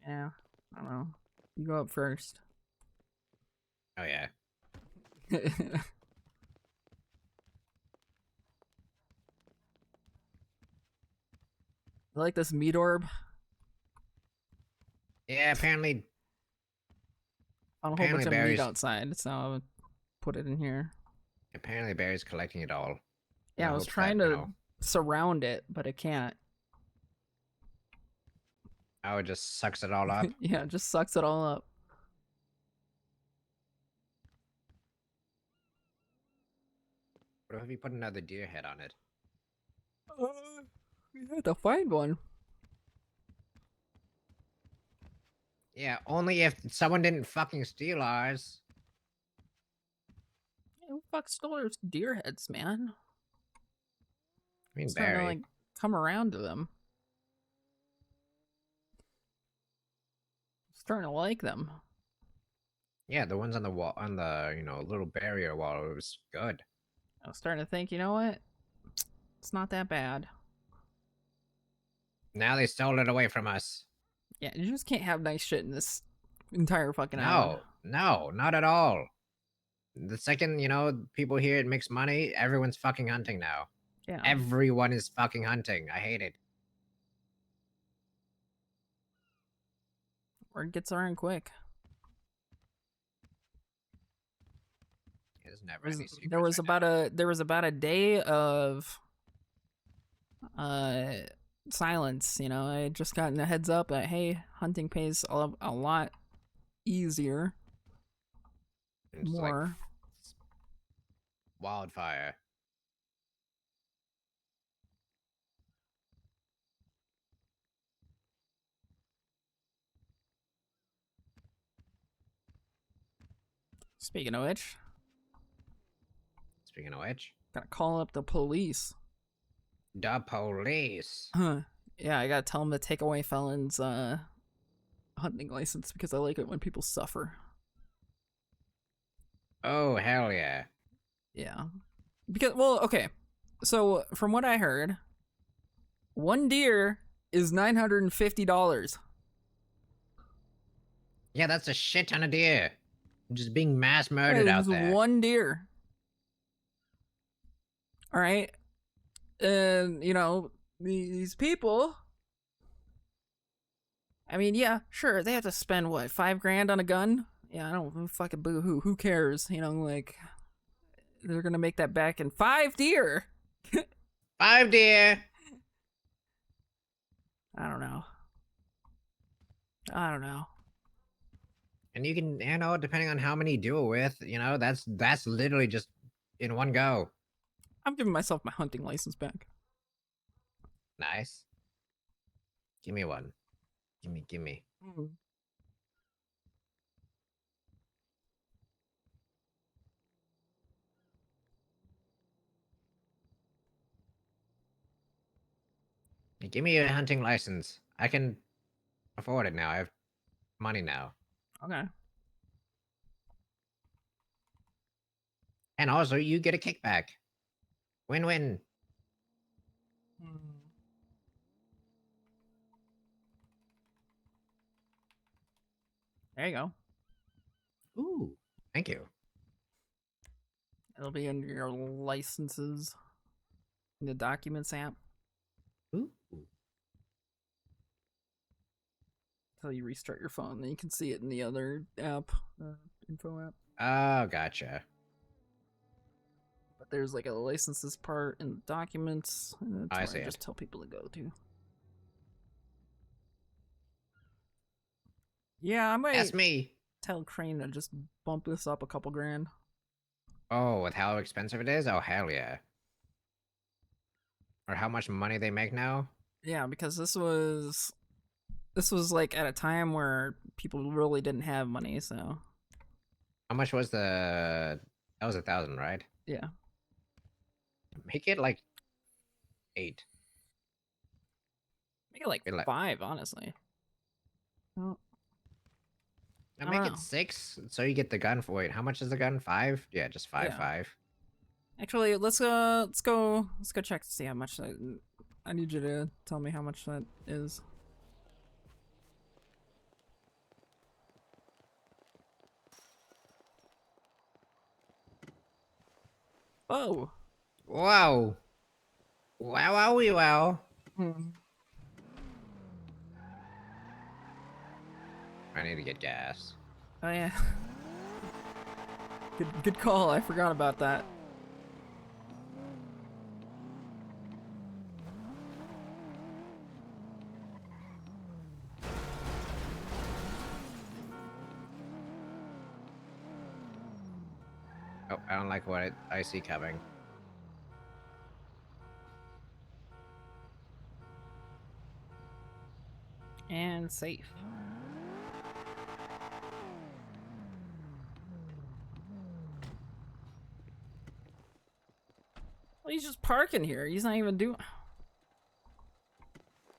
Yeah, I don't know. You go up first. Oh yeah. I like this meat orb. Yeah, apparently. On a whole Apparently bunch of meat Barry's outside, so I would put it in here. apparently Barry's collecting it all. Yeah, I was trying to surround it, but I can't. Oh, it just sucks it all up. Yeah, it just sucks it all up. What if you put another deer head on it? We had to find one. Yeah, only if someone didn't fucking steal ours. Who fuck stole our deer heads, man? I mean, Starting to, Barry. like, come around to them. Starting to like them. Yeah, the ones on the wall, on the little barrier wall. It was good. I was starting to think, you know what? It's not that bad. Now they stole it away from us. Yeah, you just can't have nice shit in this entire fucking island. No, not at all. The second, people here it makes money, everyone's fucking hunting now. Yeah. Everyone is fucking hunting. I hate it. Word gets around quick. There's never any secrets There was about a day of silence, I just gotten a heads up that hey, hunting pays a lot easier. It's more like wildfire. Speaking of which, gotta call up the police. The police. Yeah, I gotta tell them to take away felons' hunting license because I like it when people suffer. Oh, hell yeah. Yeah. Because, well, okay. So, from what I heard, one deer is $950. Yeah, that's a shit ton of deer. Just being mass murdered out there. One deer. All right. And, these people, I mean, yeah, sure, they have to spend, what, $5,000 on a gun? Yeah, I don't fucking boo-hoo. Who cares? Like, they're gonna make that back in 5 deer. 5 deer. I don't know. And you can, depending on how many you do it with, that's literally just in one go. I'm giving myself my hunting license back. Nice. Give me one. Give me. Give me a hunting license. I can afford it now. I have money now. Okay. And also, you get a kickback. Win-win. There you go. Ooh, thank you. It'll be under your licenses in the Documents app. Ooh. Until you restart your phone, then you can see it in the other app, info app. Oh, gotcha. But there's like a licenses part in the Documents, and that's I where see I it. just tell people to go to. Yeah, I might That's me. tell Crane to just bump this up a couple grand. Oh, with how expensive it is? Oh, hell yeah. Or how much money they make now? Yeah, because this was like at a time where people really didn't have money, so. How much was that was 1,000, right? Yeah. Make it like 8. Make it like 5, honestly. Oh. Now I make don't it know. 6, so you get the gun for. Wait, how much is the gun? 5? Yeah, just 5, Yeah. 5. Actually, let's go check to see how much that. I need you to tell me how much that is. Oh. Wow. Wow, wowie, wow. I need to get gas. Oh yeah. Good call. I forgot about that. Oh, I don't like what I see coming. And safe. Well, he's just parking here. He's not even doing.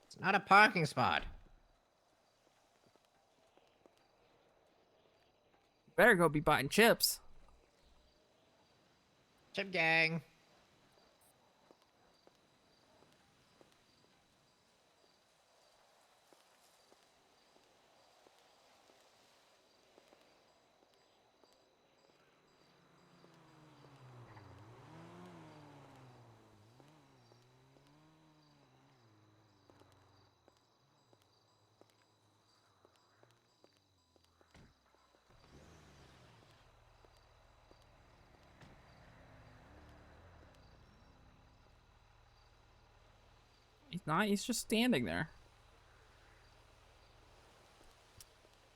It's not a parking spot. Better go be buying chips. Chip gang. He's not. He's just standing there.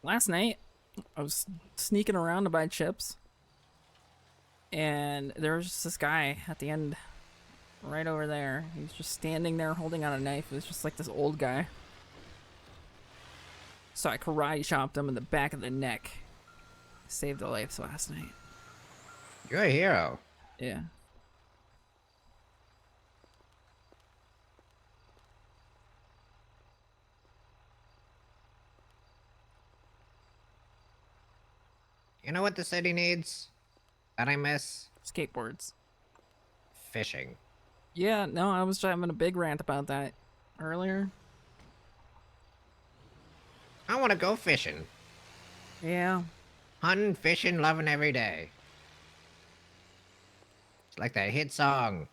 Last night, I was sneaking around to buy chips. And there was just this guy at the end, right over there. He was just standing there holding out a knife. It was just like this old guy. So I karate chopped him in the back of the neck. Saved a life last night. You're a hero. Yeah. You know what the city needs? That I miss? Skateboards. Fishing. Yeah, no, I was having a big rant about that earlier. I want to go fishing. Yeah. Hunting, fishing, loving every day. It's like that hit song.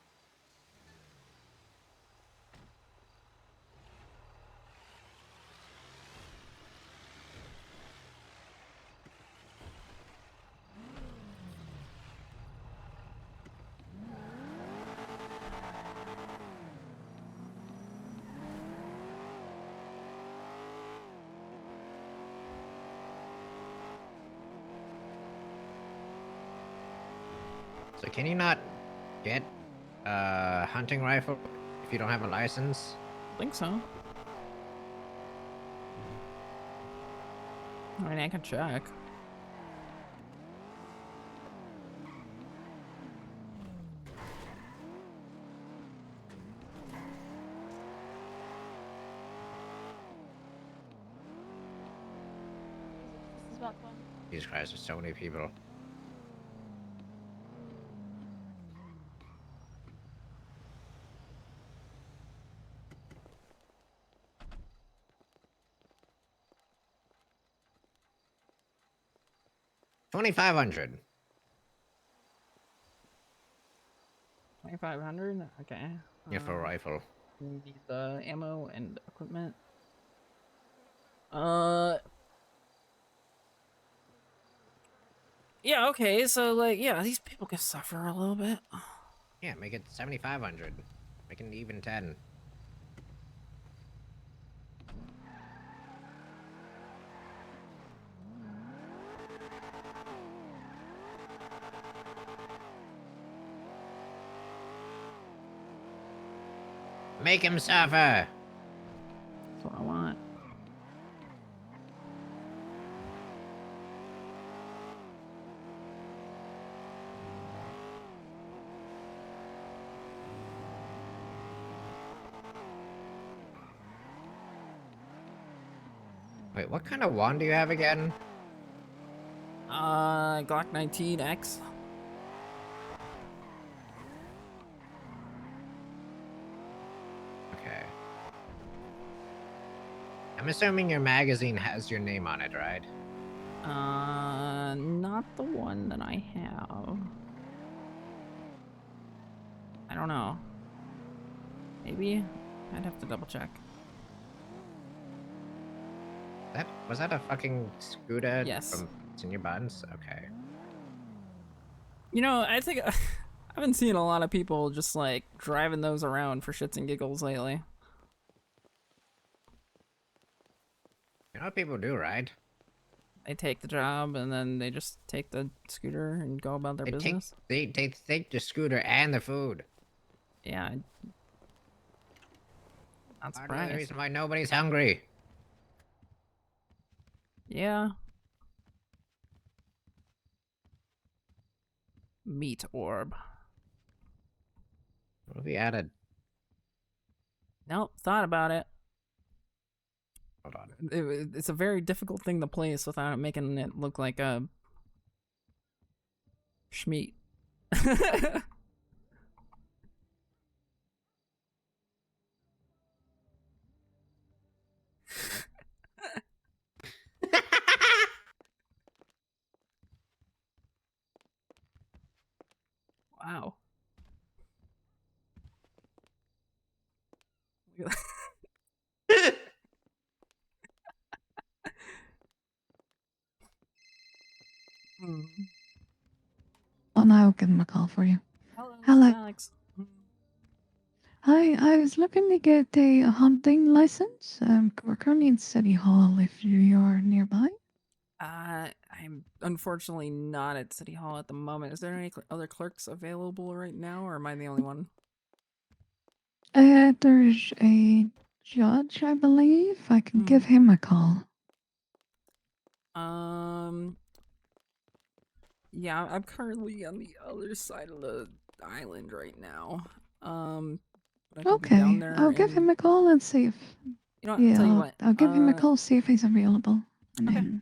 So can you not get a hunting rifle if you don't have a license? I think so. I mean, I can check. Jesus Christ, there's so many people. $2,500. 2,500. Okay. Yeah, for a rifle. We need the ammo and equipment. Yeah. Okay. So like, yeah, these people can suffer a little bit. Yeah, make it 7,500. Make it even 10. Make him suffer. That's what I want. Wait, what kind of wand do you have again? Glock 19X. I'm assuming your magazine has your name on it, right? Not the one that I have. I don't know. Maybe? I'd have to double check. Was that a fucking scooter? Yes. From Senior Buttons? Okay. You know, I think I've been seeing a lot of people just like driving those around for shits and giggles lately. You know what people do, right? They take the job and then they just take the scooter and go about their business. They take the scooter and the food. Yeah. Not Part of the surprised. reason why nobody's hungry. Yeah. Meat orb. What have we added? Nope, thought about it. Hold on. It's a very difficult thing to place without making it look like a schmeat. Wow. Oh, now I'll give him a call for you. Hello, Alex. Hi, I was looking to get a hunting license. We're currently in City Hall if you're nearby. I'm unfortunately not at City Hall at the moment. Is there any other clerks available right now, or am I the only one? There's a judge, I believe. I can give him a call. Yeah, I'm currently on the other side of the island right now. But I could be down Okay, there I'll give in- him a call and see if. You know what, Yeah, tell you what, I'll give him a call, see if he's available. And Okay. then,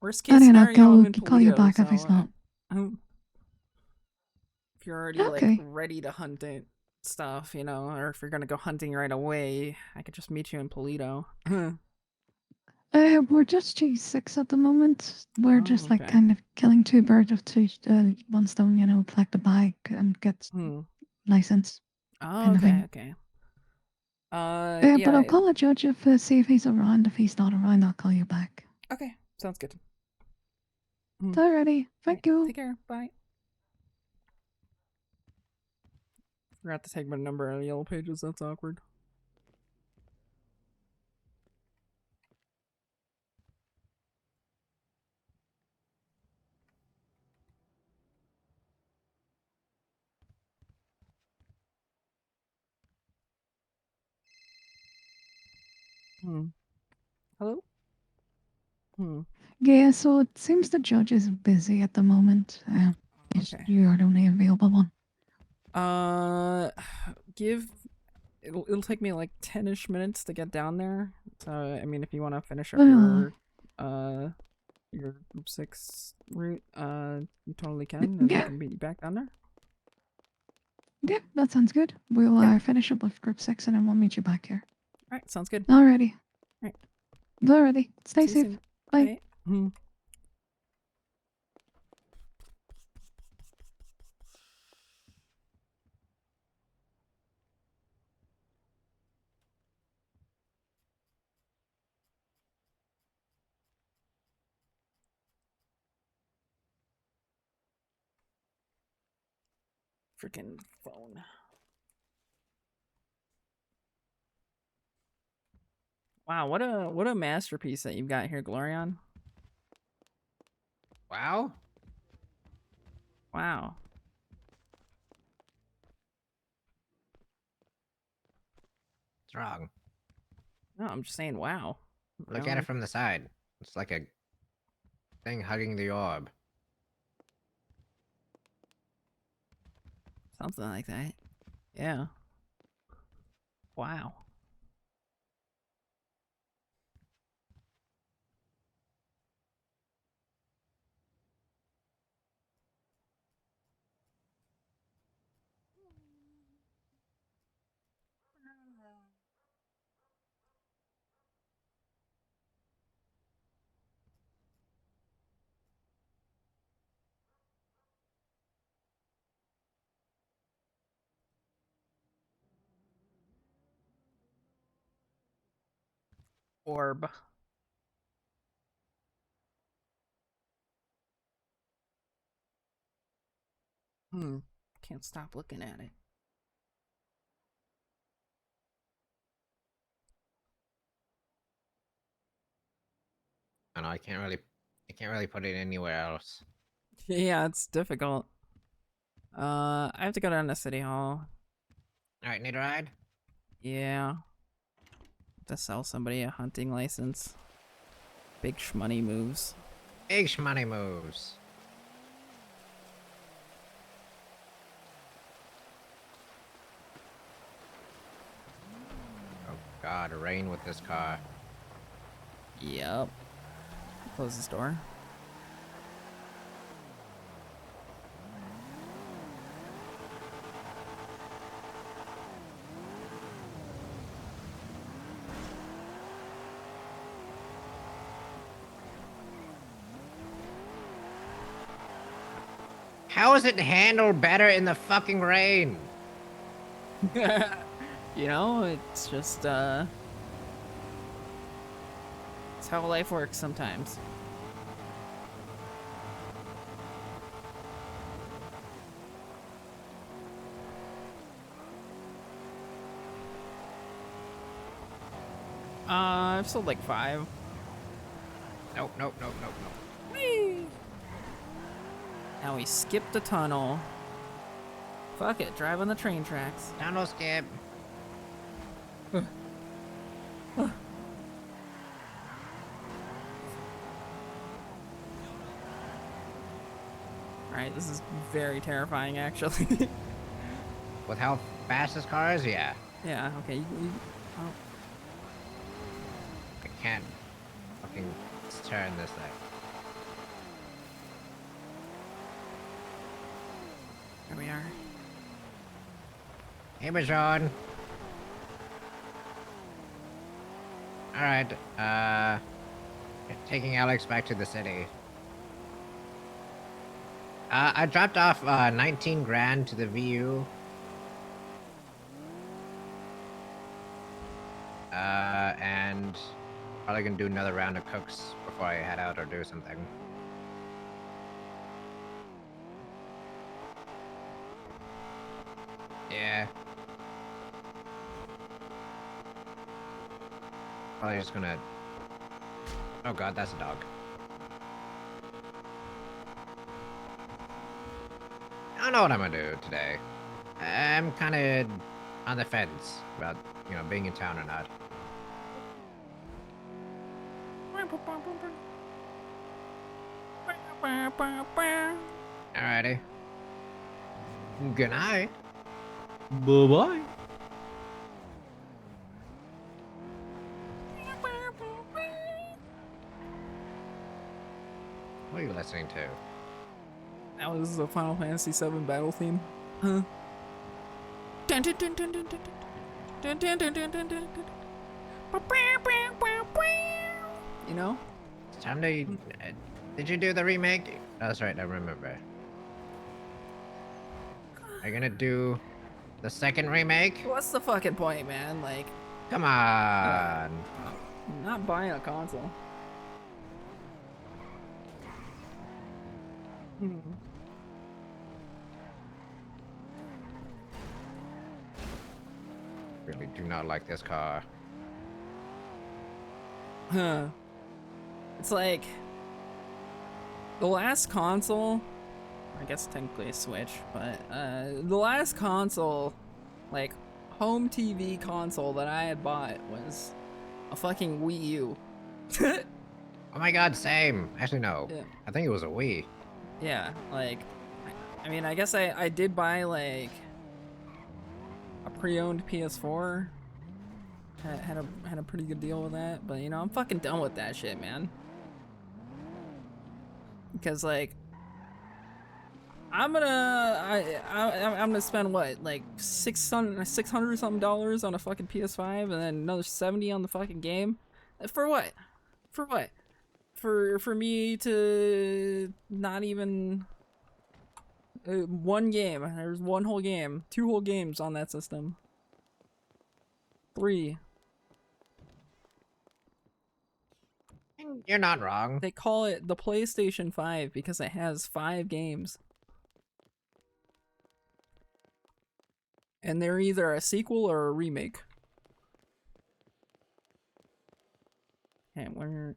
Worst and case then I'll scenario, I'm in call you Toledo, back if he's so, not. if you're already like Okay. ready to hunt it stuff, you know, or if you're gonna go hunting right away, I could just meet you in Toledo. We're just G6 at the moment. We're just like okay. kind of killing two birds with one stone, you know, collect a bag and get license. Oh, kind of okay, thing. okay. But I'll call a judge if see if he's around. If he's not around, I'll call you back. Okay, sounds good. Alrighty, thank you. Take care. Bye. Forgot to take my number out of Yellow Pages. That's awkward. Hello? Yeah, so it seems the judge is busy at the moment. You are the only available one. It'll take me like 10-ish minutes to get down there. So I mean, if you want to finish up your group 6 route, you totally can, and I can meet you back down there. Yeah, that sounds good. We'll finish up with group 6 and then we'll meet you back here. All right, sounds good. Alrighty. Right. Alrighty. Stay See you safe. soon. Bye. Bye. Freaking phone. Wow, what a masterpiece that you've got here, Glorion. Wow. Wow. What's wrong? No, I'm just saying wow. Look at it from the side. It's like a thing hugging the orb. Something like that. Yeah. Wow. Orb. Can't stop looking at it. I know I can't really put it anywhere else. Yeah, it's difficult. I have to go down to City Hall. Alright, need a ride? Yeah. To sell somebody a hunting license. Big shmoney moves. Big shmoney moves. Oh god, rain with this car. Yep. Close this door. How is it handled better in the fucking rain? You know, it's just, it's how life works sometimes. I've sold like 5. Nope. Whee! Now we skipped the tunnel. Fuck it, drive on the train tracks. Tunnel skip. Alright, this is very terrifying actually. With how fast this car is, yeah. Yeah, okay. Oh. I can't fucking turn this thing. There we are. Hey, Bajon. Alright, taking Alex back to the city. I dropped off 19 grand to the VU. And probably gonna do another round of cooks before I head out or do something. Yeah. Probably just gonna... Oh god, that's a dog. I don't know what I'm gonna do today. I'm kind of on the fence about, you know, being in town or not. Alrighty. Good night. Bye-bye. What are you listening to? That was the Final Fantasy VII battle theme. Huh? Dun, dun, dun, dun, dun, dun, dun, dun, dun, dun, dun, dun, dun. You know? It's time to... did you do the remake? Oh, that's right, I remember. Are you gonna do the second remake? What's the fucking point, man? Like, come on. I'm not buying a console. Really do not like this car. Huh. It's like the last console, I guess technically a Switch, but the last console, like home TV console that I had bought was a fucking Wii U. Oh my god, same. Actually, no. Yeah. I think it was a Wii. Yeah, like, I mean, I guess I did buy like a pre-owned PS4. Had a pretty good deal with that, but you know, I'm fucking done with that shit, man. Because like, I'm gonna spend what, like $600 something on a fucking PS5, and then another 70 on the fucking game. For what? For what? For me to not even one game. There's one whole game, 2 whole games on that system. 3. You're not wrong. They call it the PlayStation 5 because it has 5 games. And they're either a sequel or a remake. And where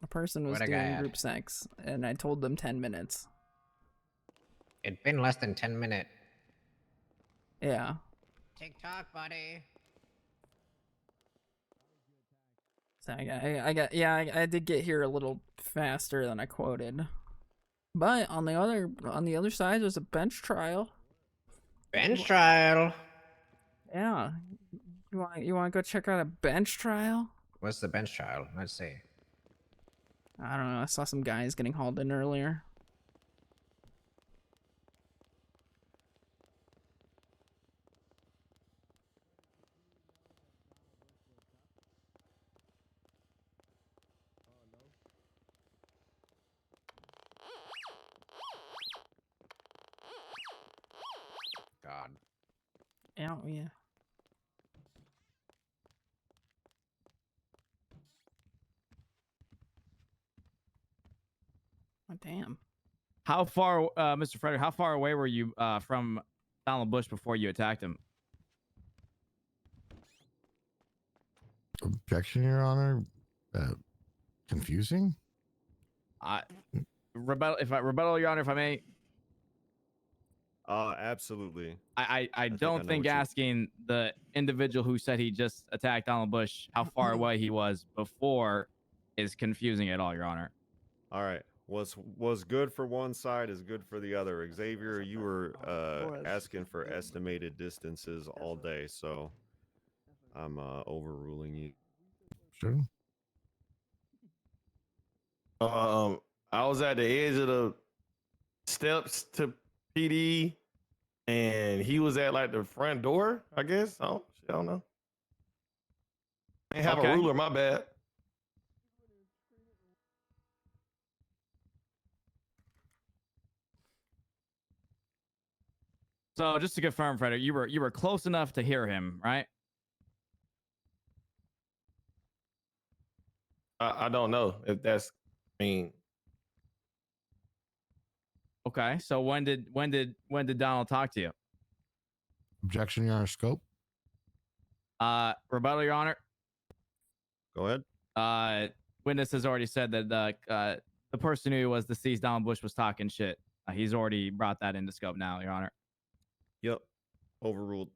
a person was What a doing guy group sex, and I told them 10 minutes. It'd been less than 10 minutes. Yeah. TikTok, buddy. So I did get here a little faster than I quoted. But on the other side, there's a bench trial. Bench trial. Yeah. You want to go check out a bench trial? What's the bench trial? Let's see. I don't know. I saw some guys getting hauled in earlier. God. Yeah, yeah. Oh, damn. How far, Mr. Frederick, how far away were you from Donald Bush before you attacked him? Objection, Your Honor. Confusing? Rebuttal, Your Honor, if I may. Absolutely. I don't think asking the individual who said he just attacked Donald Bush how far away he was before is confusing at all, Your Honor. All right. Was good for one side is good for the other. Xavier, you were asking for estimated distances all day, so I'm overruling you. Sure. I was at the edge of the steps to PD, and he was at like the front door, I guess. I don't know. I ain't have a ruler, my bad. So just to confirm, Frederick, you were close enough to hear him, right? I don't know if that's Okay. So when did Donald talk to you? Objection, Your Honor. Scope. Rebuttal, Your Honor. Go ahead. Witness has already said that the person who was deceased, Donald Bush, was talking shit. He's already brought that into scope now, Your Honor. Yep. Overruled.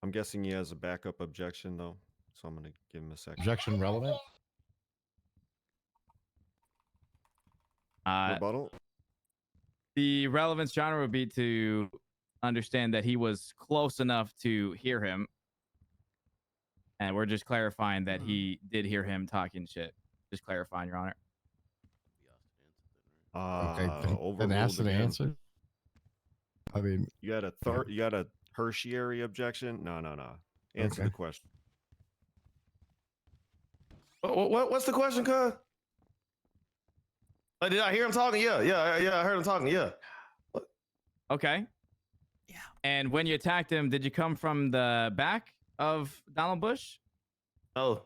I'm guessing he has a backup objection, though, so I'm going to give him a second. Objection relevant. Rebuttal. The relevance, Your Honor, would be to understand that he was close enough to hear him. And we're just clarifying that he did hear him talking shit. Just clarifying, Your Honor. Okay, then ask the answer. I mean, you got a tertiary objection? No. Answer the question. What's the question, cuz? Did I hear him talking? Yeah, I heard him talking. Yeah. What? Okay. Yeah. And when you attacked him, did you come from the back of Donald Bush? No.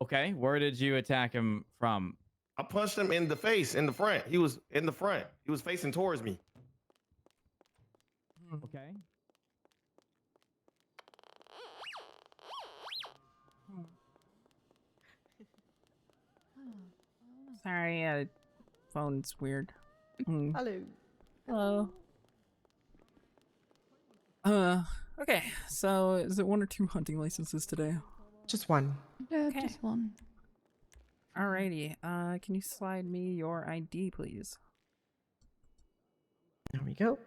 Okay. Where did you attack him from? I punched him in the face, in the front. He was in the front. He was facing towards me. Okay. Sorry, phone's weird. Hello. Hello. Okay, so is it 1 or 2 hunting licenses today? Just one. Yeah, just one. Alrighty, can you slide me your ID, please? There we go.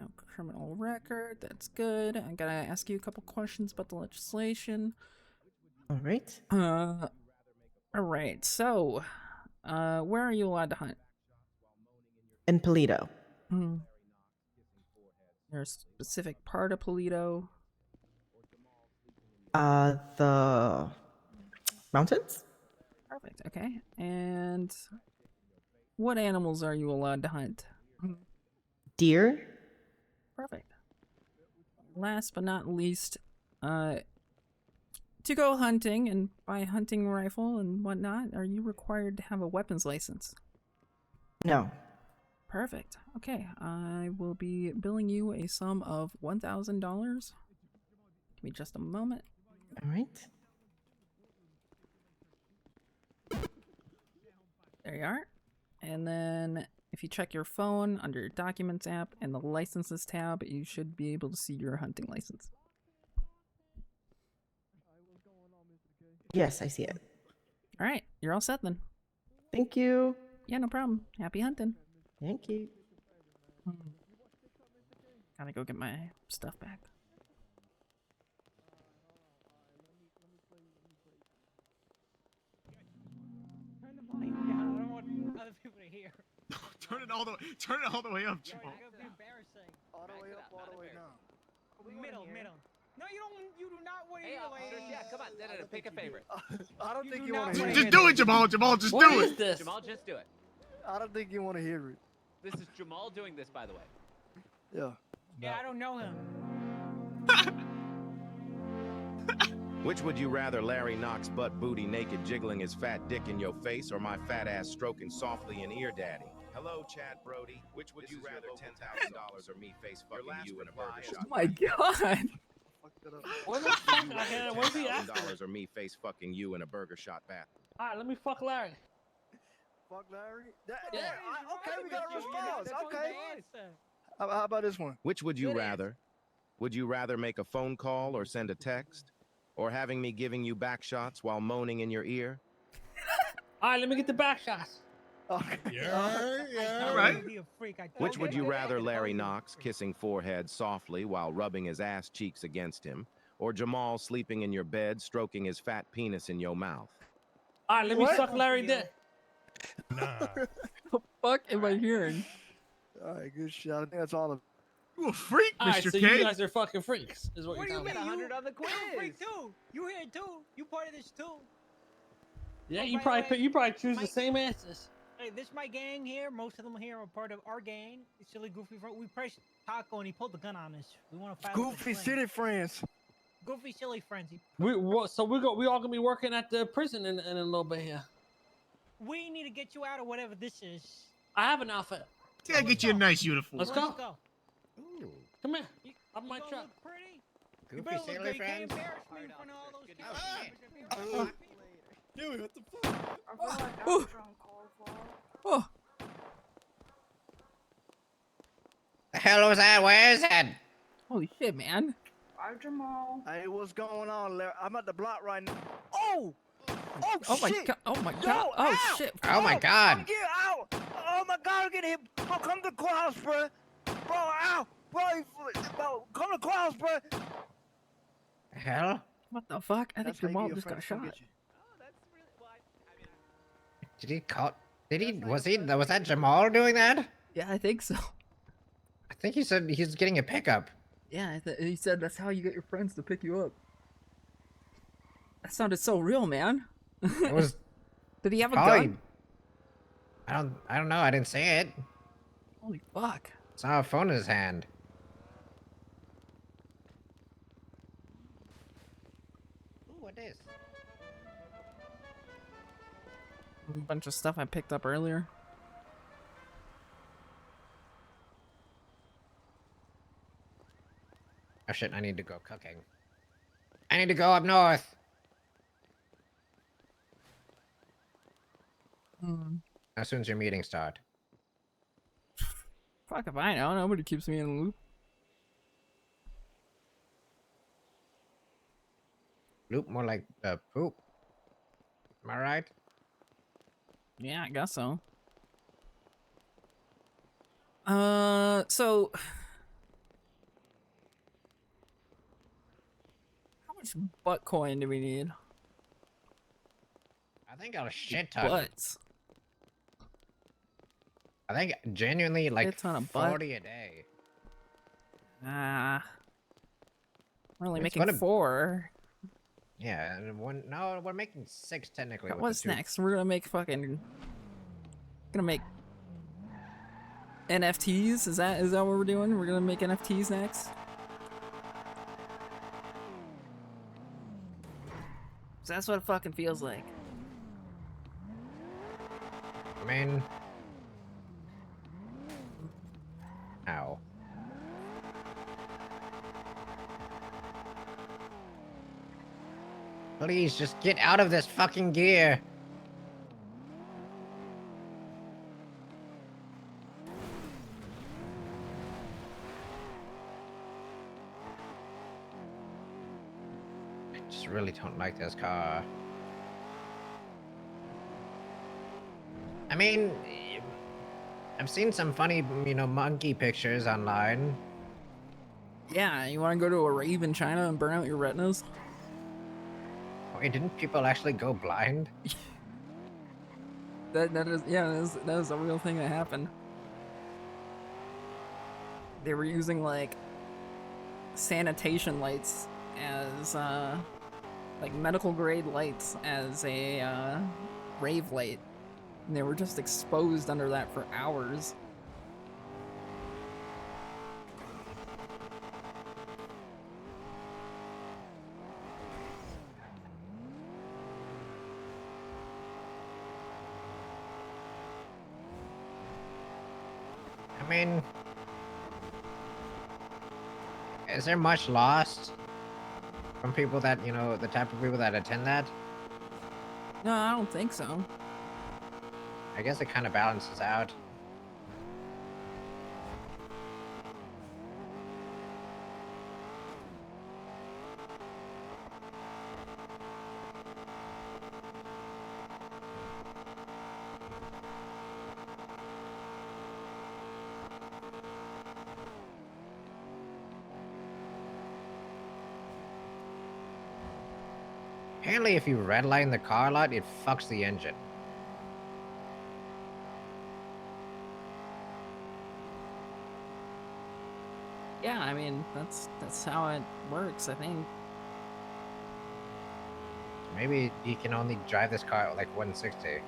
No criminal record, that's good. I gotta ask you a couple questions about the legislation. All right. Alright, so, where are you allowed to hunt? In Polito. There's a specific part of Polito? The mountains? Perfect, okay. And what animals are you allowed to hunt? Deer. Perfect. last but not least, to go hunting and buy a hunting rifle and whatnot, are you required to have a weapons license? No. Perfect. Okay, I will be billing you a sum of $1,000. Give me just a moment. All right. There you are. And then if you check your phone under your Documents app and the Licenses tab, you should be able to see your hunting license. Yes, I see it. All right, you're all set then. Thank you. Yeah, no problem. Happy hunting. Thank you. Gotta go get my stuff back. Turn the volume down. I don't want other people to hear. Turn it all the way up, Jamal. It's gonna be embarrassing. All the way up, all the way down. Middle. No, you don't. You do not want to hear. Yeah, come on. No, pick a favorite. I don't think you not want to hear wanna it. Just do it, Jamal. Jamal, just do What it. is this? Jamal, just do it. I don't think you want to hear it. This is Jamal doing this, by the way. Yeah. Yeah, I don't know him. Which would you rather, Larry Knox butt booty naked jiggling his fat dick in your face, or my fat ass stroking softly in ear daddy? Hello, Chad Brody. Which would you rather, $10,000 or me face fucking you in a burger shot? Oh my god! What the fuck? What is he asking? $10,000 or me face fucking you in a burger shot bath. All right, let me fuck Larry. Fuck Larry. Yeah. Okay, we got a response. Okay. How about this one? Which would you rather? Would you rather make a phone call or send a text? Or having me giving you back shots while moaning in your ear? All right, let me get the back shots. Yeah. All right. Which would you rather, Larry Knox kissing forehead softly while rubbing his ass cheeks against him, or Jamal sleeping in your bed stroking his fat penis in your mouth? All right, let me suck Larry dick. What the fuck am I hearing? All right, good shot. I think that's all of. You a freak, All right, Mr. so K. you guys are fucking freaks, is what, What do you're you telling mean? me. 100 on the quiz. You're a freak too. You here too. You part of this too. Yeah, Oh, you by the probably way, you probably choose my- the same answers. Hey, this my gang here. Most of them here are part of our gang. It's Silly Goofy. We pressed Taco and he pulled the gun on us. We want to fight. Goofy City friends. Goofy Silly friends. So we all gonna be working at the prison in a little bit here. We need to get you out of whatever this is. I have an outfit. Yeah, get you a nice uniform. Let's go. Let's go. Come here. Up You my gonna truck. look pretty? You Goofy better look Silly good. You can't friends. embarrass me in front of all those kids. Dude, what the fuck? Oh. The hell was that? Where is that? Holy shit, man. Bye, Jamal. Hey, what's going on, Larry? I'm at the block right now. Oh! Oh, Oh my shit! god. Oh my god. Yo, Oh ow! shit. Oh my God. I'm getting out! Oh my god, I'm getting hit! Bro, come to the courthouse, bro! Bro, ow! Bro, come to the courthouse, bro! The hell? What the fuck? I think That's how you Jamal get just got friends to come shot. get you. Did he call? Did he? Was that Jamal doing that? Yeah, I think so. I think he said he was getting a pickup. Yeah, he said that's how you get your friends to pick you up. That sounded so real, man. It was. Did he have a probably- gun? I don't know. I didn't see it. Holy fuck. Saw a phone in his hand. Ooh, what is? A bunch of stuff I picked up earlier. Oh shit! I need to go cooking. I need to go up north. How soon's your meeting start? Fuck if I know. Nobody keeps me in the loop. Loop, more like poop. Am I right? Yeah, I guess so. So how much butt coin do we need? I think a shit ton. Butts. I think genuinely like Shit ton of butt. 40 a day. Ah. We're only It's making gonna- 4. Yeah, and one. No, we're making 6 technically. with the What's two. next? We're gonna make fucking. Gonna make NFTs. Is that what we're doing? We're gonna make NFTs next. 'Cause that's what it fucking feels like. I mean, ow. Please just get out of this fucking gear. I just really don't like this car. I mean, I've seen some funny, monkey pictures online. Yeah, you want to go to a rave in China and burn out your retinas? Wait, didn't people actually go blind? That is a real thing that happened. They were using like sanitation lights as like medical grade lights as a rave light, and they were just exposed under that for hours. I mean, is there much lost from people that, the type of people that attend that? No, I don't think so. I guess it kind of balances out. Apparently, if you redline the car a lot, it fucks the engine. Yeah, I mean that's how it works, I think. Maybe you can only drive this car at like 160.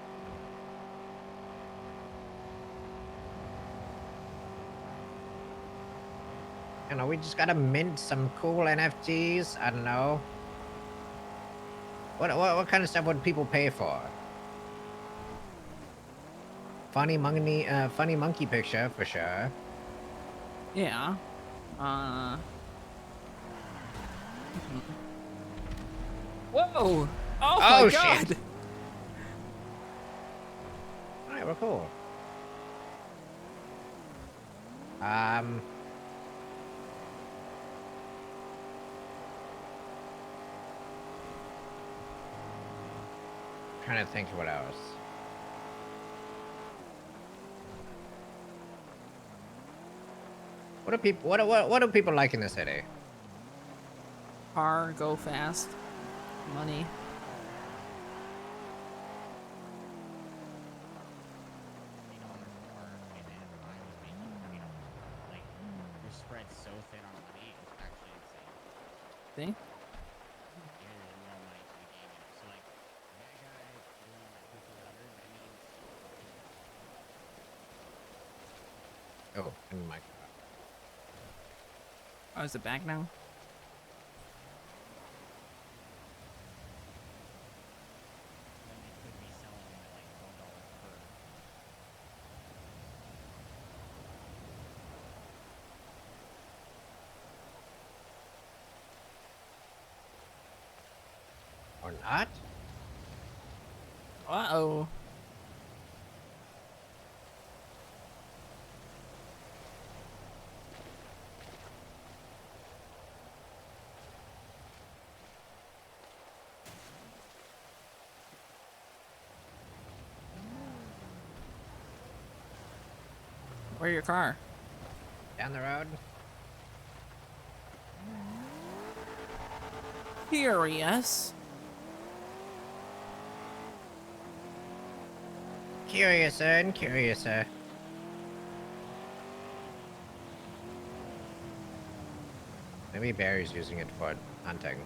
We just gotta mint some cool NFTs. I don't know. What kind of stuff would people pay for? Funny monkey picture for sure. Yeah. Whoa! Oh my god! Shit. Alright, we're cool. Trying to think what else. What do people like in the city? Car, go fast, money. You're spread so thin on money, it's actually insane. See? Oh, in my car. Oh, is it back now? Or not? Uh-oh. Where's your car? Down the road. Curious. Curiouser and curiouser. Maybe Barry's using it for hunting.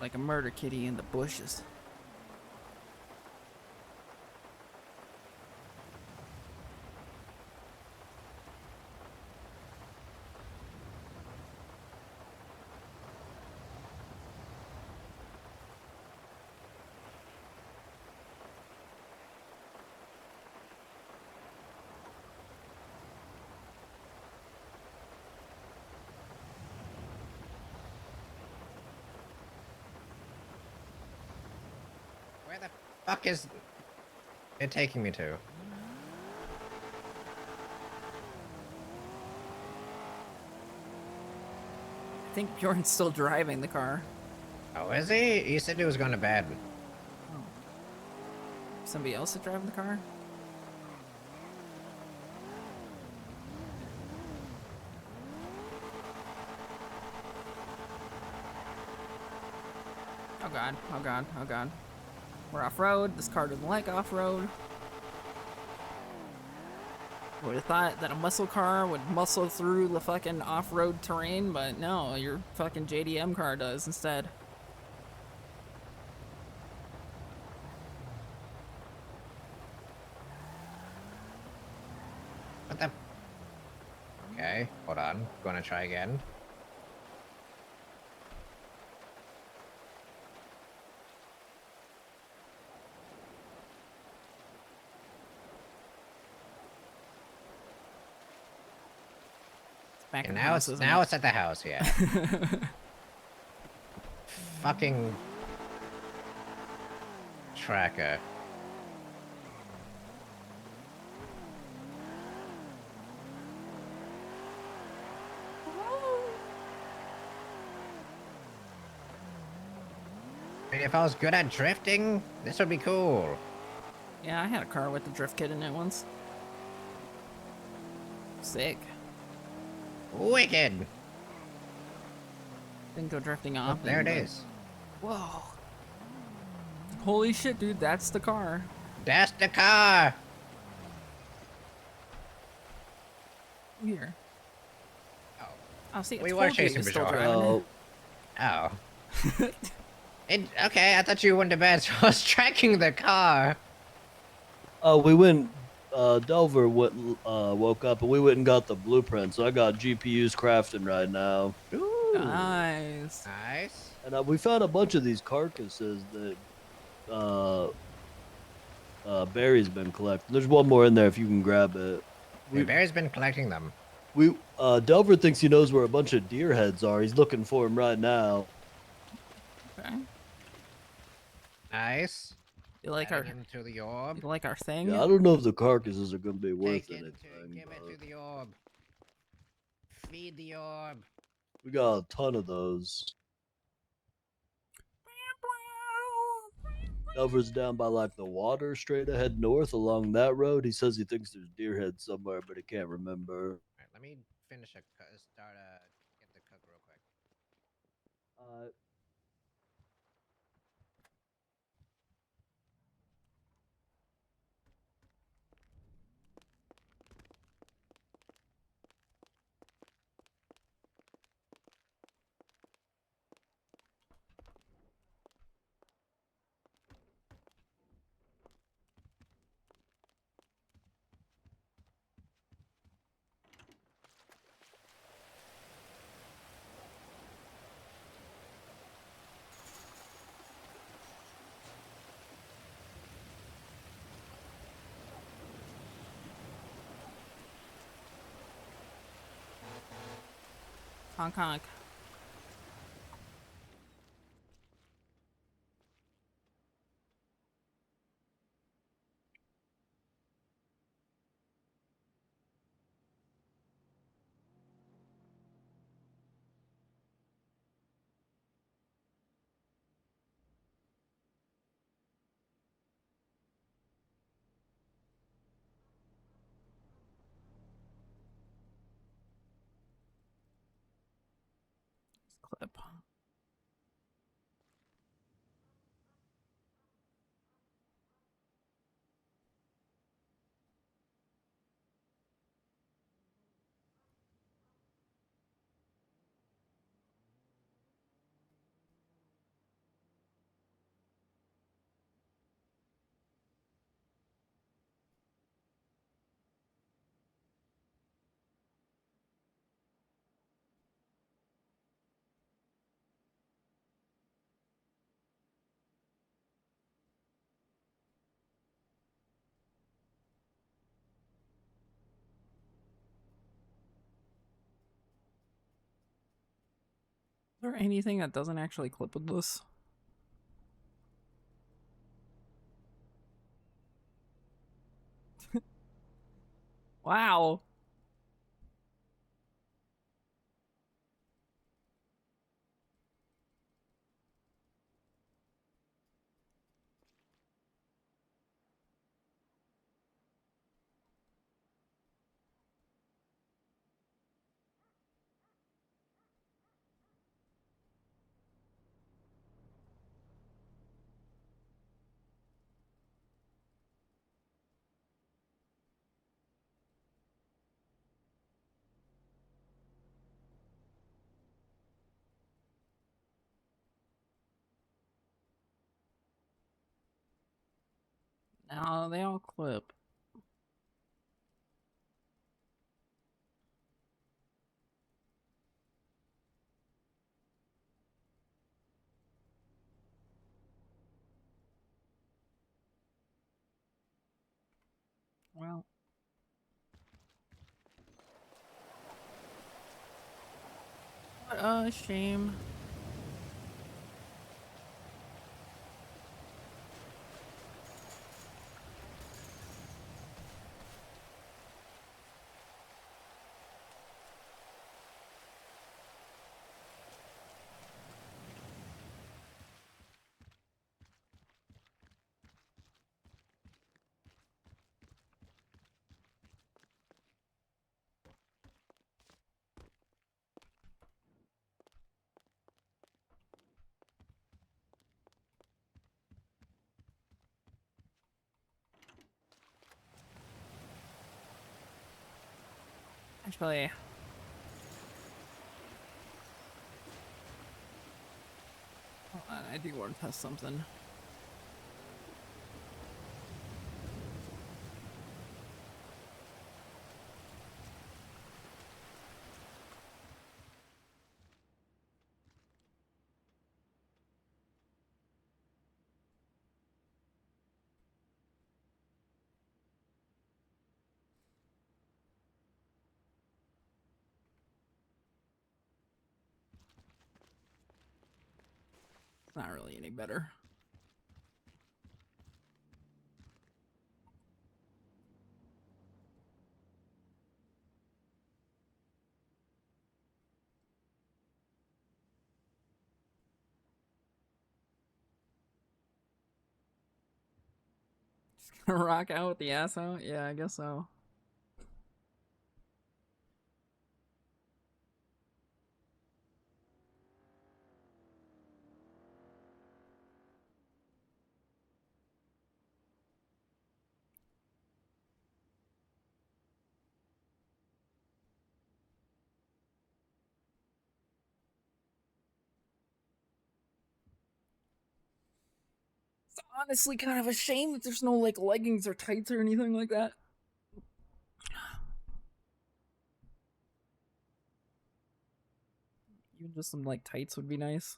Like a murder kitty in the bushes. Where the fuck is it taking me to? I think Bjorn's still driving the car. Oh, is he? He said he was going to bed. Somebody else is driving the car? Oh god, oh god, oh god. We're off-road. This car doesn't like off-road. Would have thought that a muscle car would muscle through the fucking off-road terrain, but no, your fucking JDM car does instead. What the? Okay, hold on. Gonna try again. Back And in the now house, it's isn't now it? it's at the house, yeah. Fucking tracker. I mean, if I was good at drifting, this would be cool. Yeah, I had a car with the drift kit in it once. Sick. Wicked. Didn't go drifting Oh, off. there it is. Whoa. Holy shit, dude, that's the car. That's the car. Here. Oh, see, We I were told you chasing you're still Bajor. driving it. Oh. Okay, I thought you went to bed, so I was tracking the car. We went. Delver woke up and we went and got the blueprint. So I got GPUs crafting right now. Ooh. Nice. Nice. And we found a bunch of these carcasses that Barry's been collecting. There's one more in there if you can grab it. Barry's been collecting them. Delver thinks he knows where a bunch of deer heads are. He's looking for them right now. Okay. Nice. You like our into the orb? You like our thing? Yeah, I don't know if the carcasses are gonna be worth anything. Give it to the orb. Feed the orb. We got a ton of those. Delver's down by like the water straight ahead north along that road. He says he thinks there's deer heads somewhere, but he can't remember. All right, let me finish get the cook real quick. Honk honk. Clip. there anything that doesn't actually clip with this? Wow. No, they all clip. Well. What a shame. Actually, hold on, I do want to test something. It's not really any better. Just gonna rock out with the ass out? Yeah, I guess so. It's honestly kind of a shame that there's no like leggings or tights or anything like that. Even just some like tights would be nice.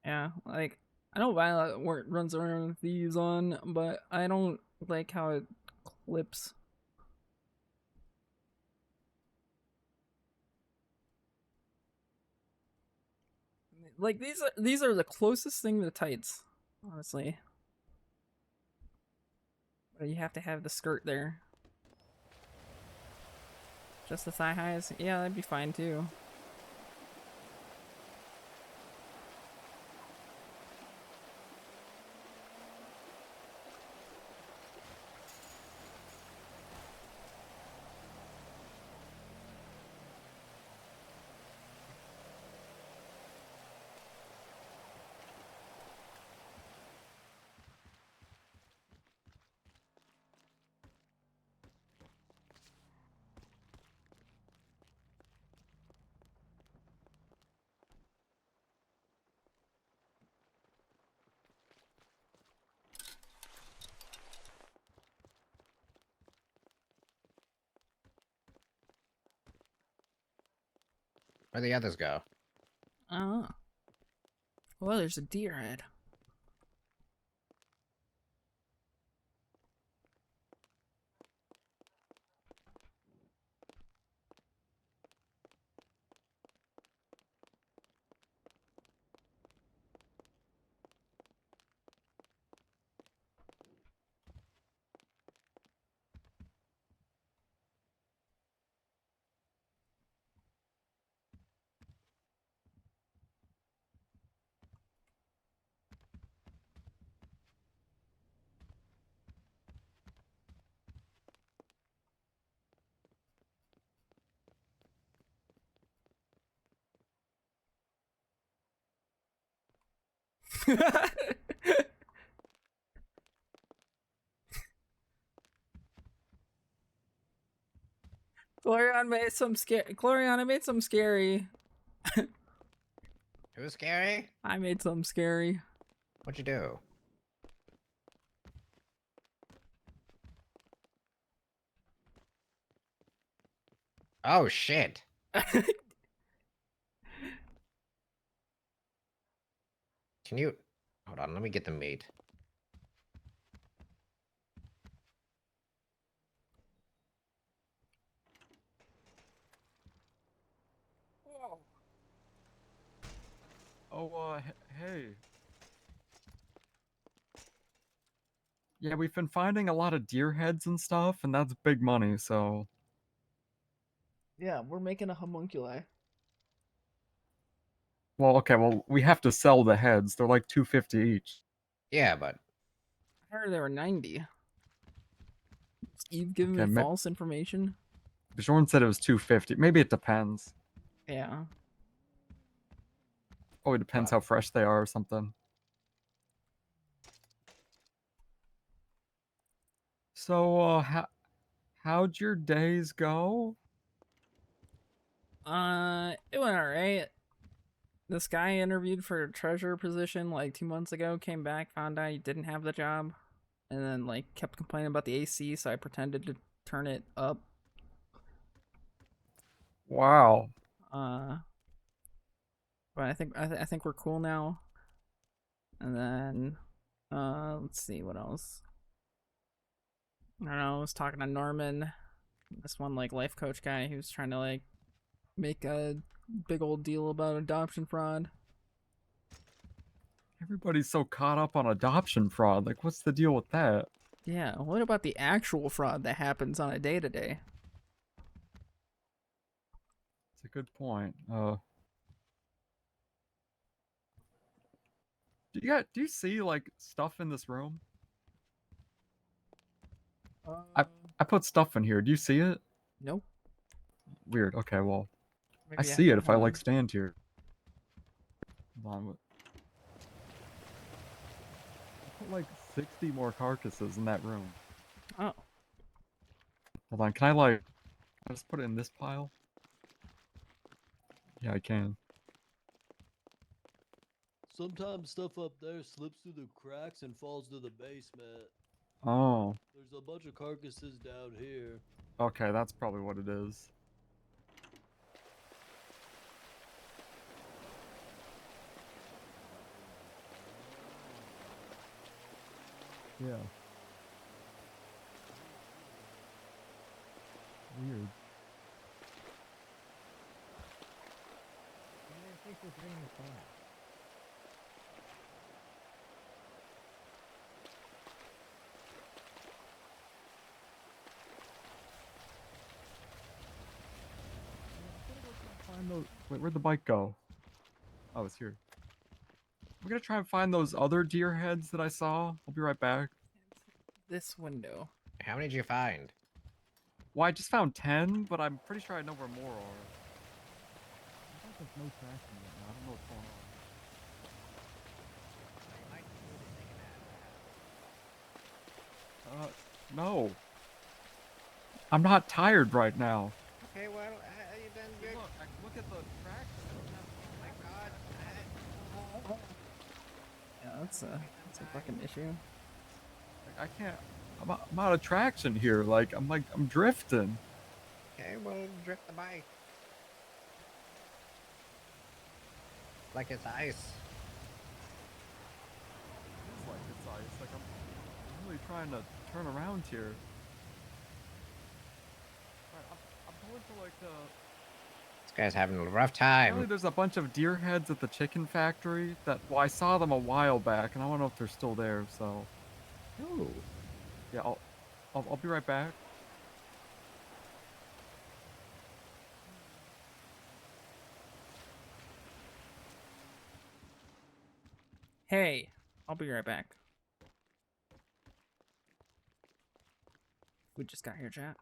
Yeah, like I know Violet runs around with these on, but I don't like how it clips. Like these are the closest thing to tights, honestly. But you have to have the skirt there. Just the thigh highs? Yeah, that'd be fine too. Where'd the others go? Oh. Well, there's a deer head. Glorion made some scary. Glorion, I made some scary. Who's scary? I made some scary. What'd you do? Oh shit. Can you hold on, let me get the meat. Oh, hey. Yeah, we've been finding a lot of deer heads and stuff, and that's big money, so... Yeah, we're making a homunculi. Well, okay, well, we have to sell the heads. They're like $250 each. Yeah, but... I heard there were 90. Is Eve giving Okay, me false information? Bjorn said it was $250. Maybe it depends. Yeah. Oh, it depends how fresh they are or something. So, how'd your days go? It went alright. This guy interviewed for a treasurer position like 2 months ago, came back, found out he didn't have the job, and then like kept complaining about the AC, so I pretended to turn it up. Wow. But I think we're cool now. And then let's see what else. I don't know, I was talking to Norman, this one like life coach guy who's trying to like make a big old deal about adoption fraud. Everybody's so caught up on adoption fraud. Like, what's the deal with that? Yeah, what about the actual fraud that happens on a day-to-day? It's a good point. Do you see like stuff in this room? I put stuff in here. Do you see it? Nope. Weird. Okay, well, I Maybe see it if I hold like on. stand here. Hold on. I put like 60 more carcasses in that room. Oh. Hold on. Can I just put it in this pile? Yeah, I can. Sometimes stuff up there slips through the cracks and falls to the basement. Oh. There's a bunch of carcasses down here. Okay, that's probably what it is. Yeah. Weird. Find those. Wait, where'd the bike go? Oh, it's here. I'm gonna try and find those other deer heads that I saw. I'll be right back. This window. How many did you find? Well, I just found 10, but I'm pretty sure I know where more are. I think there's no traction yet now. I don't know what's going on. No. I'm not tired right now. Okay, well, you done good. Look at the tracks. Oh my god. Yeah, that's a fucking issue. I can't. I'm out of traction here. I'm drifting. Okay, well, drift the bike. Like it's ice. It's like it's ice. Like I'm really trying to turn around here. Alright, I'm going to like This guy's having a rough apparently time. there's a bunch of deer heads at the chicken factory that, well, I saw them a while back, and I don't know if they're still there, so. Ooh. Yeah, I'll be right back. Hey, I'll be right back. We just got here, chat.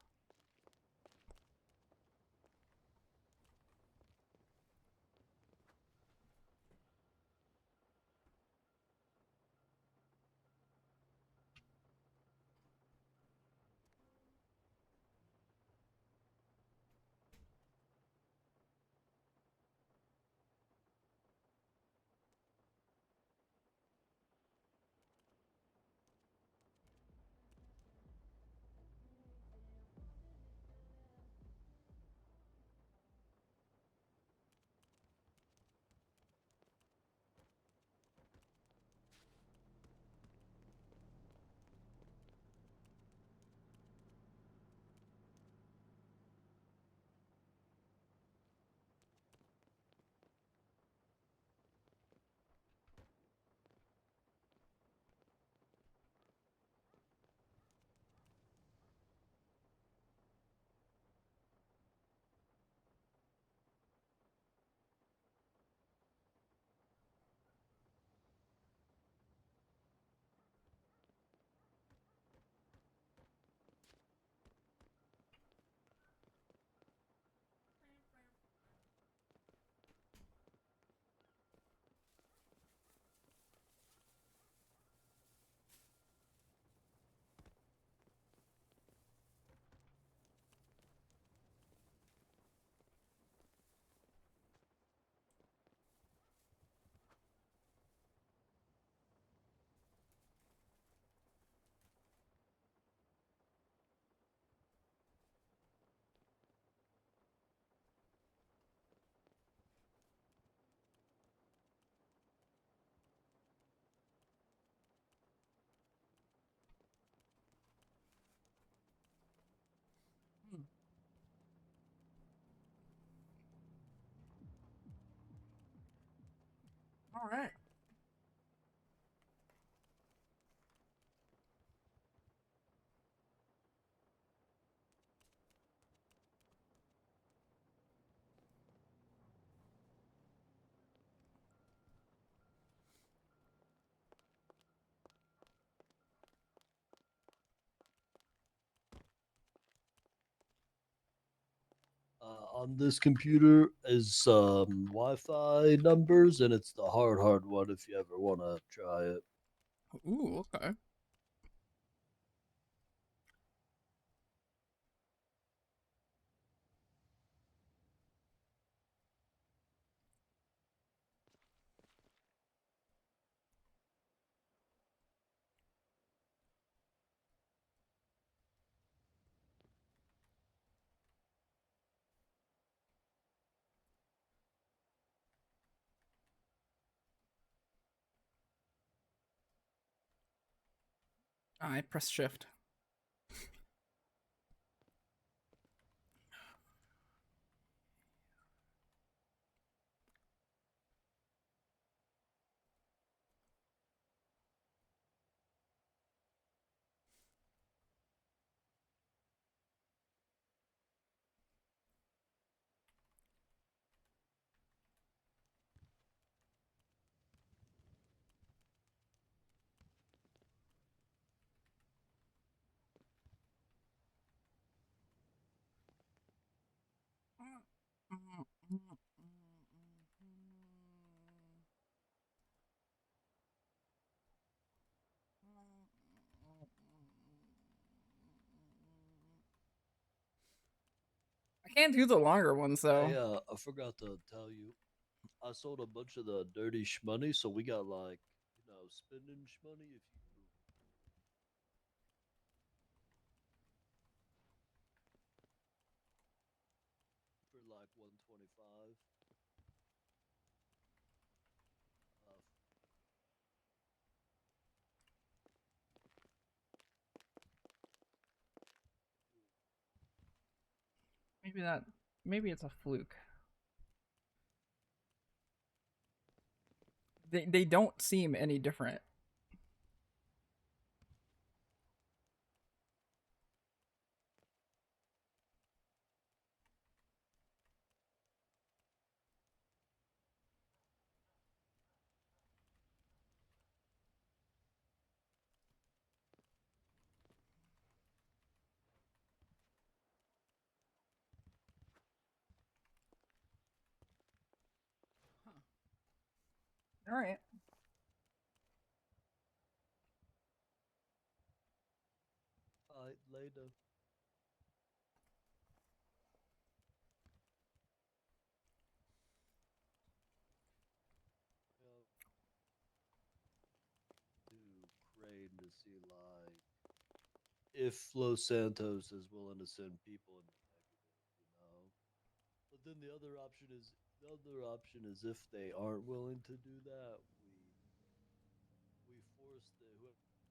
All right. On this computer is some Wi-Fi numbers, and it's the hard one if you ever want to try it. Ooh, okay. I press shift. I can't do the longer ones though. I forgot to tell you, I sold a bunch of the dirty shmoney, so we got like, spending shmoney if you for like 125. Maybe it's a fluke. They don't seem any different. All right. Later. To Crane to see like if Los Santos is willing to send people in the negative, you know. But then the other option is if they aren't willing to do that, we force the whoever to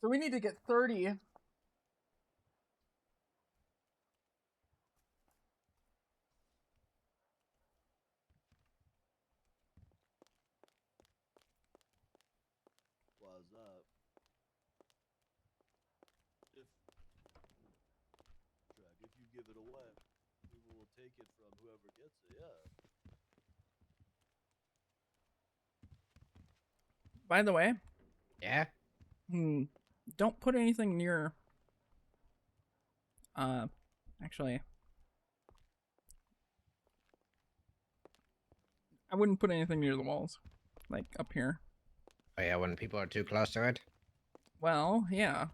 So we need to get 30. Why is that? If you give it away, we will take it from whoever gets it. Yeah. By the way. Yeah. Don't put anything near. Actually, I wouldn't put anything near the walls, like up here. Oh yeah, when people are too close to it. Well, yeah.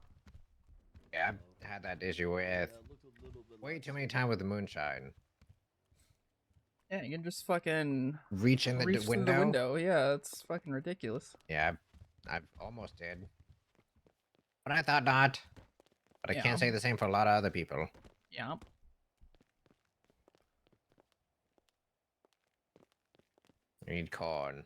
Yeah, I've had that issue with way too many times with the moonshine. Yeah, you can just fucking Reach in the through window. the window. Yeah, it's fucking ridiculous. Yeah, I've almost did, but I thought not. But I Yeah. can't say the same for a lot of other people. Yeah. I need corn.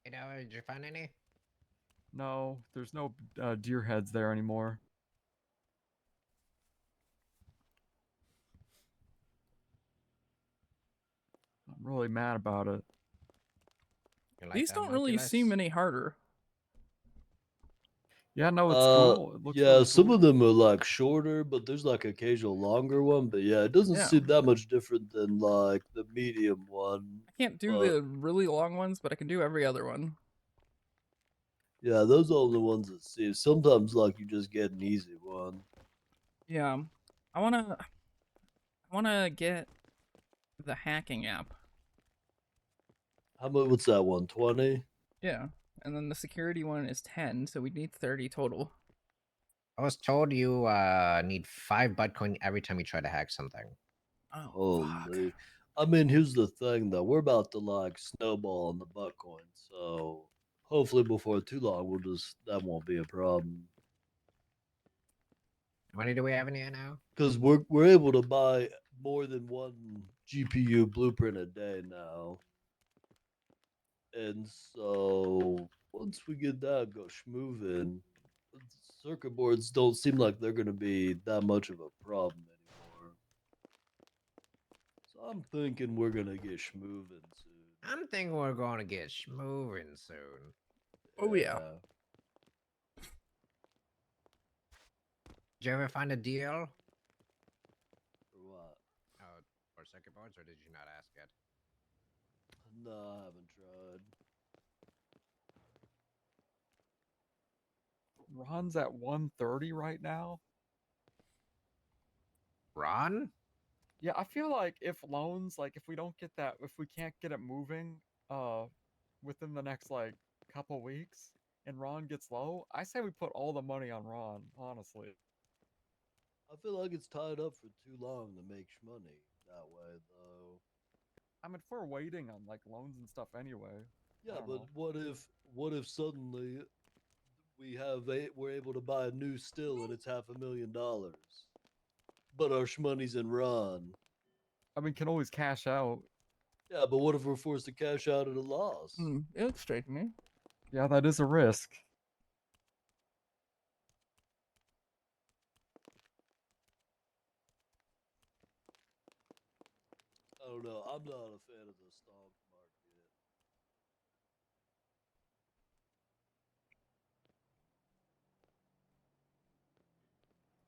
You know, did you find any? No, there's no deer heads there anymore. I'm really mad about it. These don't really seem any harder. Yeah, no, it's cool. It looks Yeah, really some cool. of them are like shorter, but there's like occasional longer one. But yeah, it doesn't Yeah. seem that much different than like the medium one. I can't do but, the really long ones, but I can do every other one. Yeah, those are the ones that seem. Sometimes like you just get an easy one. Yeah, I wanna get the hacking app. How much? What's that one? 20? Yeah, and then the security one is 10, so we need 30 total. I was told you need 5 Bitcoin every time you try to hack something. Oh, Holy. I mean, here's the thing though. We're about to like snowball on the Bitcoin, so hopefully before too long that won't be a problem. How many do we have in here now? Because we're able to buy more than one GPU blueprint a day now. And so once we get that go schmoving, circuit boards don't seem like they're gonna be that much of a problem anymore. So I'm thinking we're gonna get schmoving soon. I'm thinking we're going to get schmoving soon. Oh yeah. Did you ever find a deal? For what? Oh, for circuit boards, or did you not ask yet? No, I haven't tried. Ron's at 130 right now. Ron? Yeah, I feel like if loans, like if we don't get that, if we can't get it moving, within the next like couple weeks, and Ron gets low, I say we put all the money on Ron. Honestly, I feel like it's tied up for too long to make money that way, though. I mean, if we're waiting on like loans and stuff anyway. Yeah, I don't but know. what if suddenly we're able to buy a new still and it's $500,000, but our money's in Ron. I mean, can always cash out. Yeah, but what if we're forced to cash out at a loss? It looks straight to me. Yeah, that is a risk. I don't know. I'm not a fan of the stock market.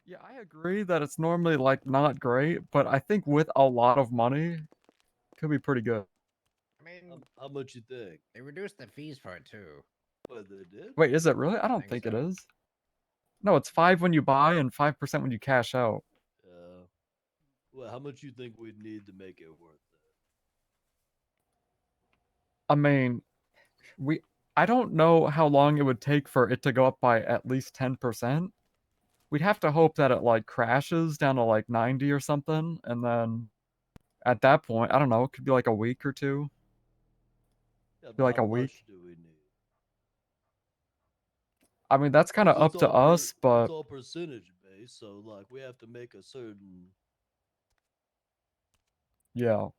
Yeah, I agree that it's normally like not great, but I think with a lot of money, could be pretty good. I mean, how much you think? They reduced the fees for it too. What they did? Wait, is it really? I don't think it is. No, it's 5 when you buy and 5% when you cash out. Yeah. Well, how much you think we'd need to make it worth it? I mean, I don't know how long it would take for it to go up by at least 10%. We'd have to hope that it like crashes down to like 90 or something, and then at that point, I don't know, it could be like a week or two. Yeah, Be like how a week. much do we need? I mean, that's kind of 'Cause up to us, but it's all percentage based, so like we have to make a certain. yeah.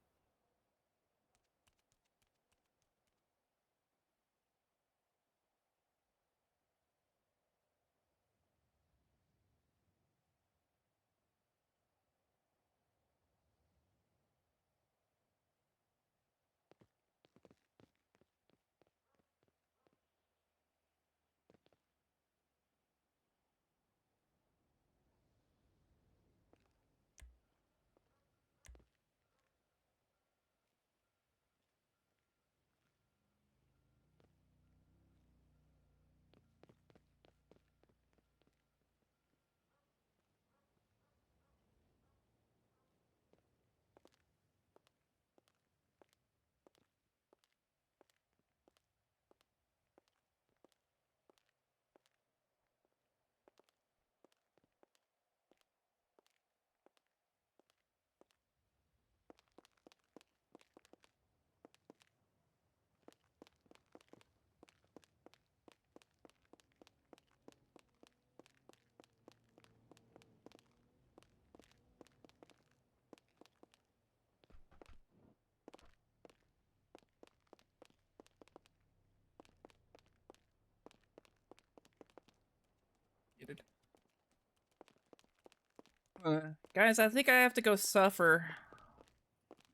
Guys, I think I have to go suffer.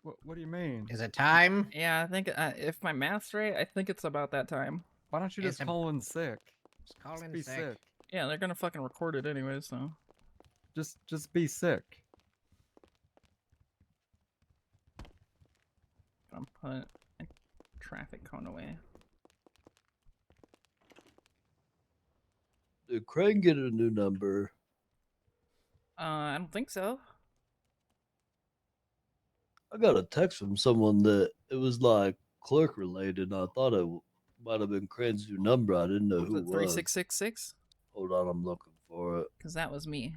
What do you mean? Is it time? Yeah, I think if my math's right, I think it's about that time. Why don't you just call in sick? Just call Just in be sick. sick. Yeah, they're gonna fucking record it anyway, so. Just be sick. I'm put a traffic cone away. Did Craig get a new number? I don't think so. I got a text from someone that it was like clerk related. And I thought it might have been Craig's new number. I didn't know Was who it it was. 3666? Hold on, I'm looking for it. Because that was me.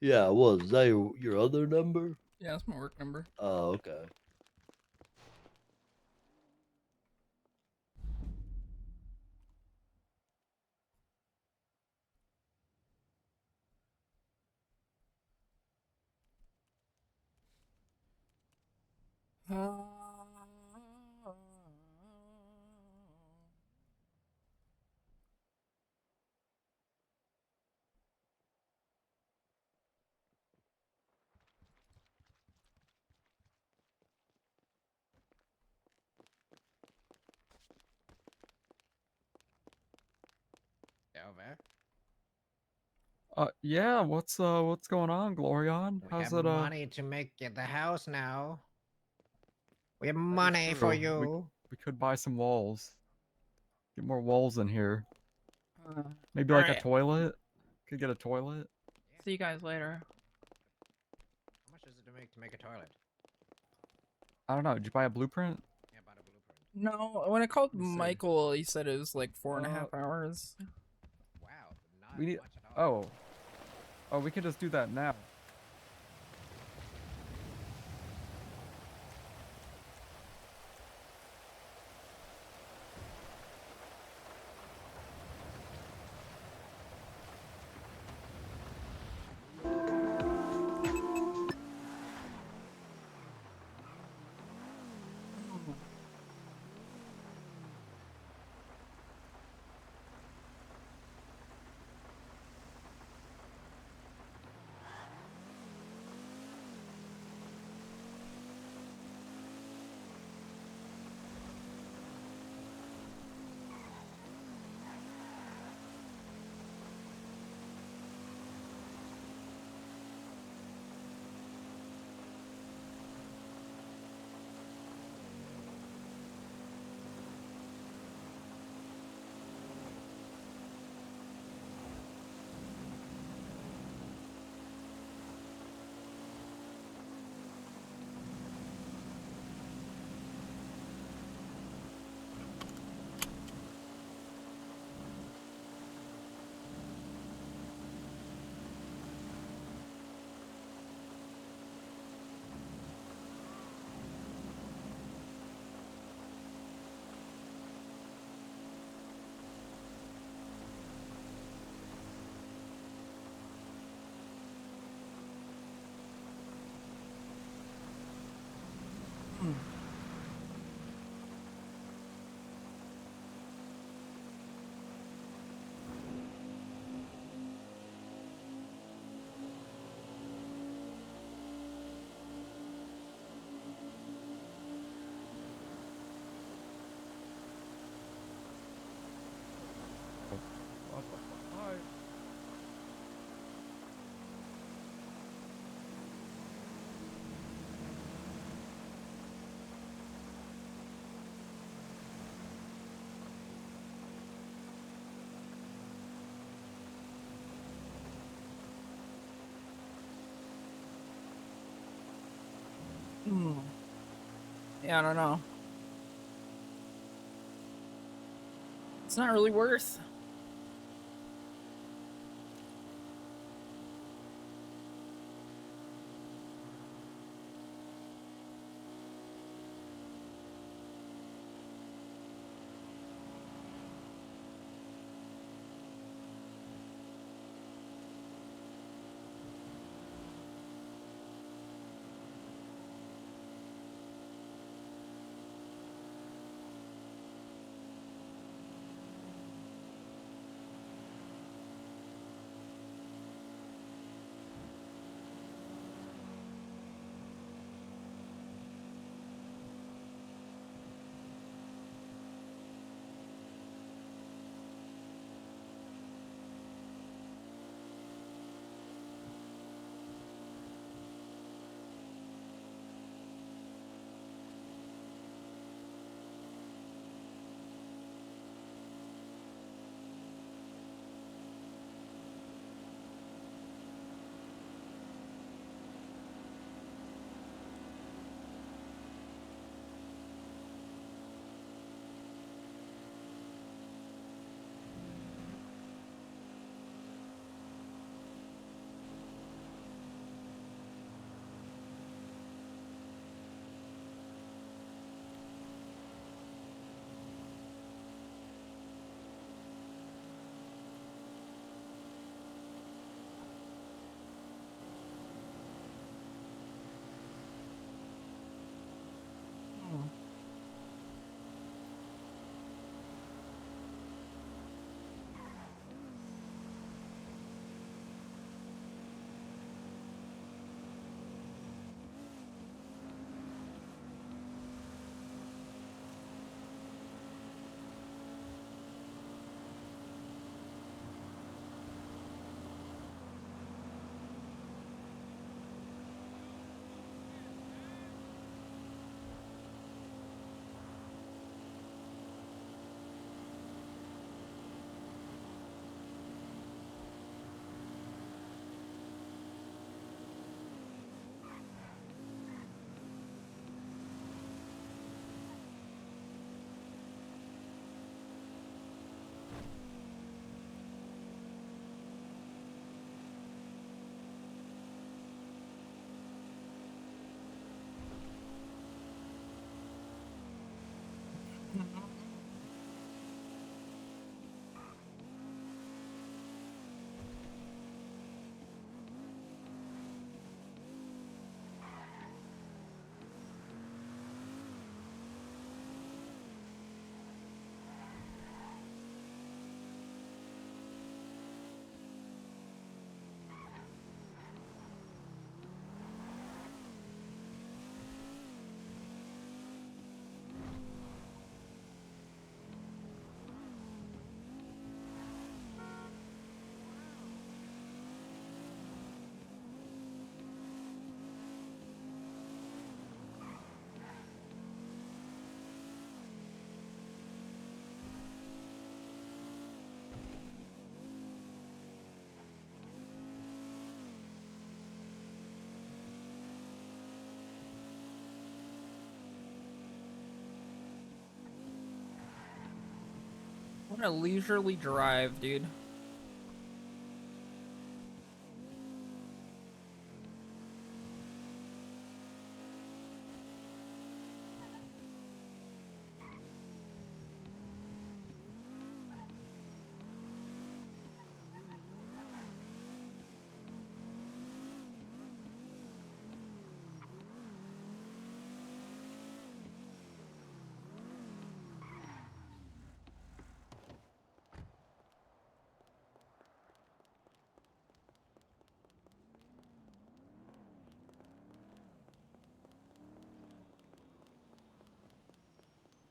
Yeah, it was. Is that your other number? Yeah, that's my work number. Oh, okay. Yeah. What's going on, Glorion? We How's have it? money to make it the house now. We have That is money for true. you. We could buy some walls. Get more walls in here. Maybe all like a right. toilet. Could get a toilet. See you guys later. How much does it to make a toilet? I don't know. Did you buy a blueprint? Yeah, about a blueprint. No, when I called Let me see. Michael, he said it was like 4.5 hours. Wow, not We need. much at all. Oh, we can just do that now. Yeah, I don't know. It's not really worth. What a leisurely drive, dude.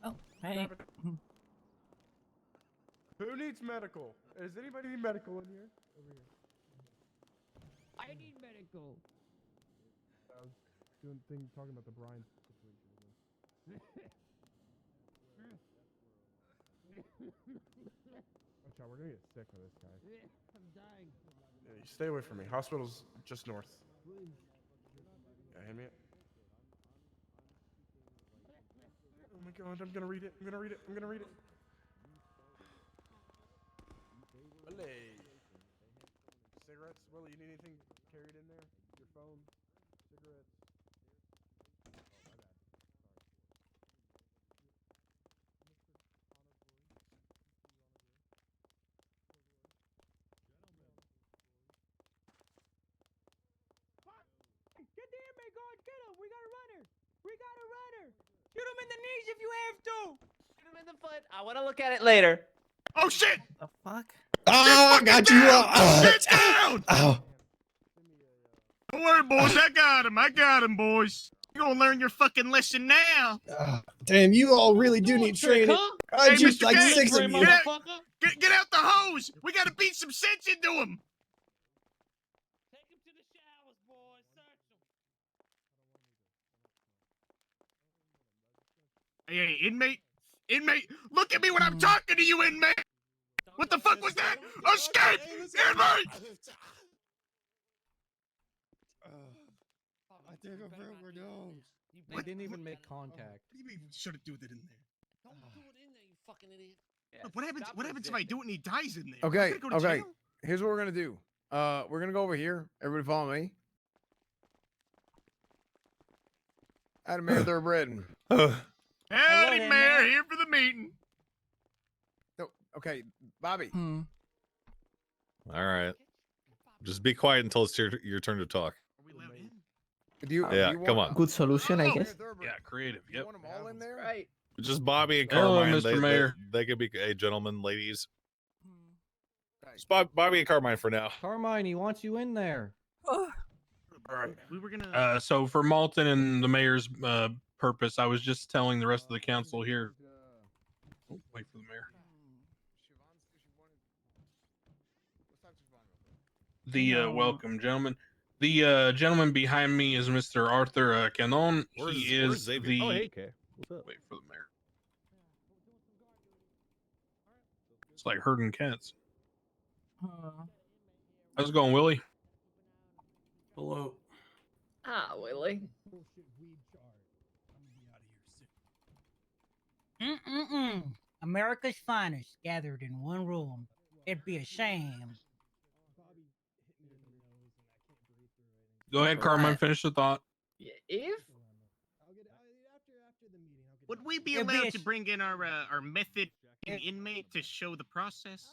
Oh, hey. Who needs medical? Does anybody need medical in here? Over here. I need medical. I was talking about the Brian situation again. Watch out, we're gonna get sick of this guy. I'm dying. Yeah, you stay away from me. Hospital's just north. Yeah, hand me it. Oh my god, I'm gonna read it. I'm gonna read it. I'm gonna read it. Willie. Cigarettes? Willie, you need anything carried in there? Your phone? Cigarettes? Oh, my bad. Get the inmate guard, get him! We got a runner! We got a runner! Shoot him in the knees if you have to! Shoot him in the foot. I want to look at it later. Oh shit! The fuck? Oh, I got you. Sit down. Ow. Don't worry, boys. I got him. I got him, boys. You're gonna learn your fucking lesson now. Damn, you all really do need training. I Hey, just Mr. like K, 6 of you. Get out the hose. We gotta beat some sense into him. Take him to the showers, boys. Search him. Hey, inmate, look at me when I'm talking to you, inmate. What the fuck was that? Escape, inmate. I think I broke my nose. They didn't even make contact. What do you mean you shouldn't do that in there? Don't do it in there, you fucking idiot. Look, what happens if I do it and he dies in there? Okay, Am I gonna go to okay. jail? Here's what we're gonna do. We're gonna go over here. Everybody follow me. Adam Mayor Thoroughbred. Howdy, there, Mayor, Mayor. here for the meeting. No, okay, Bobby. All right. Just be quiet until it's your turn to talk. Do you, Yeah, do you come want, on. Good solution, I guess. Yeah, creative. You Yep. want them all in there? Right. Just Bobby and Hello, Carmine. Mr. Mayor. They could be, hey, gentlemen, ladies. It's Bobby and Carmine for now. Carmine, he wants you in there. All right, we were gonna. So for Malton and the mayor's purpose, I was just telling the rest of the council here. Oh, wait for the mayor. The welcome, gentlemen. The gentleman behind me is Mr. Arthur Canon. He is Xavier? the. Oh, hey, okay. What's up? Wait for the mayor. It's like herding cats. How's it going, Willie? Hello. Ah, Willie. America's finest gathered in one room. It'd be a shame. Go ahead, Carmine. Finish the thought. If Would we be It'd be allowed a to sh- bring in our method inmate to show the process?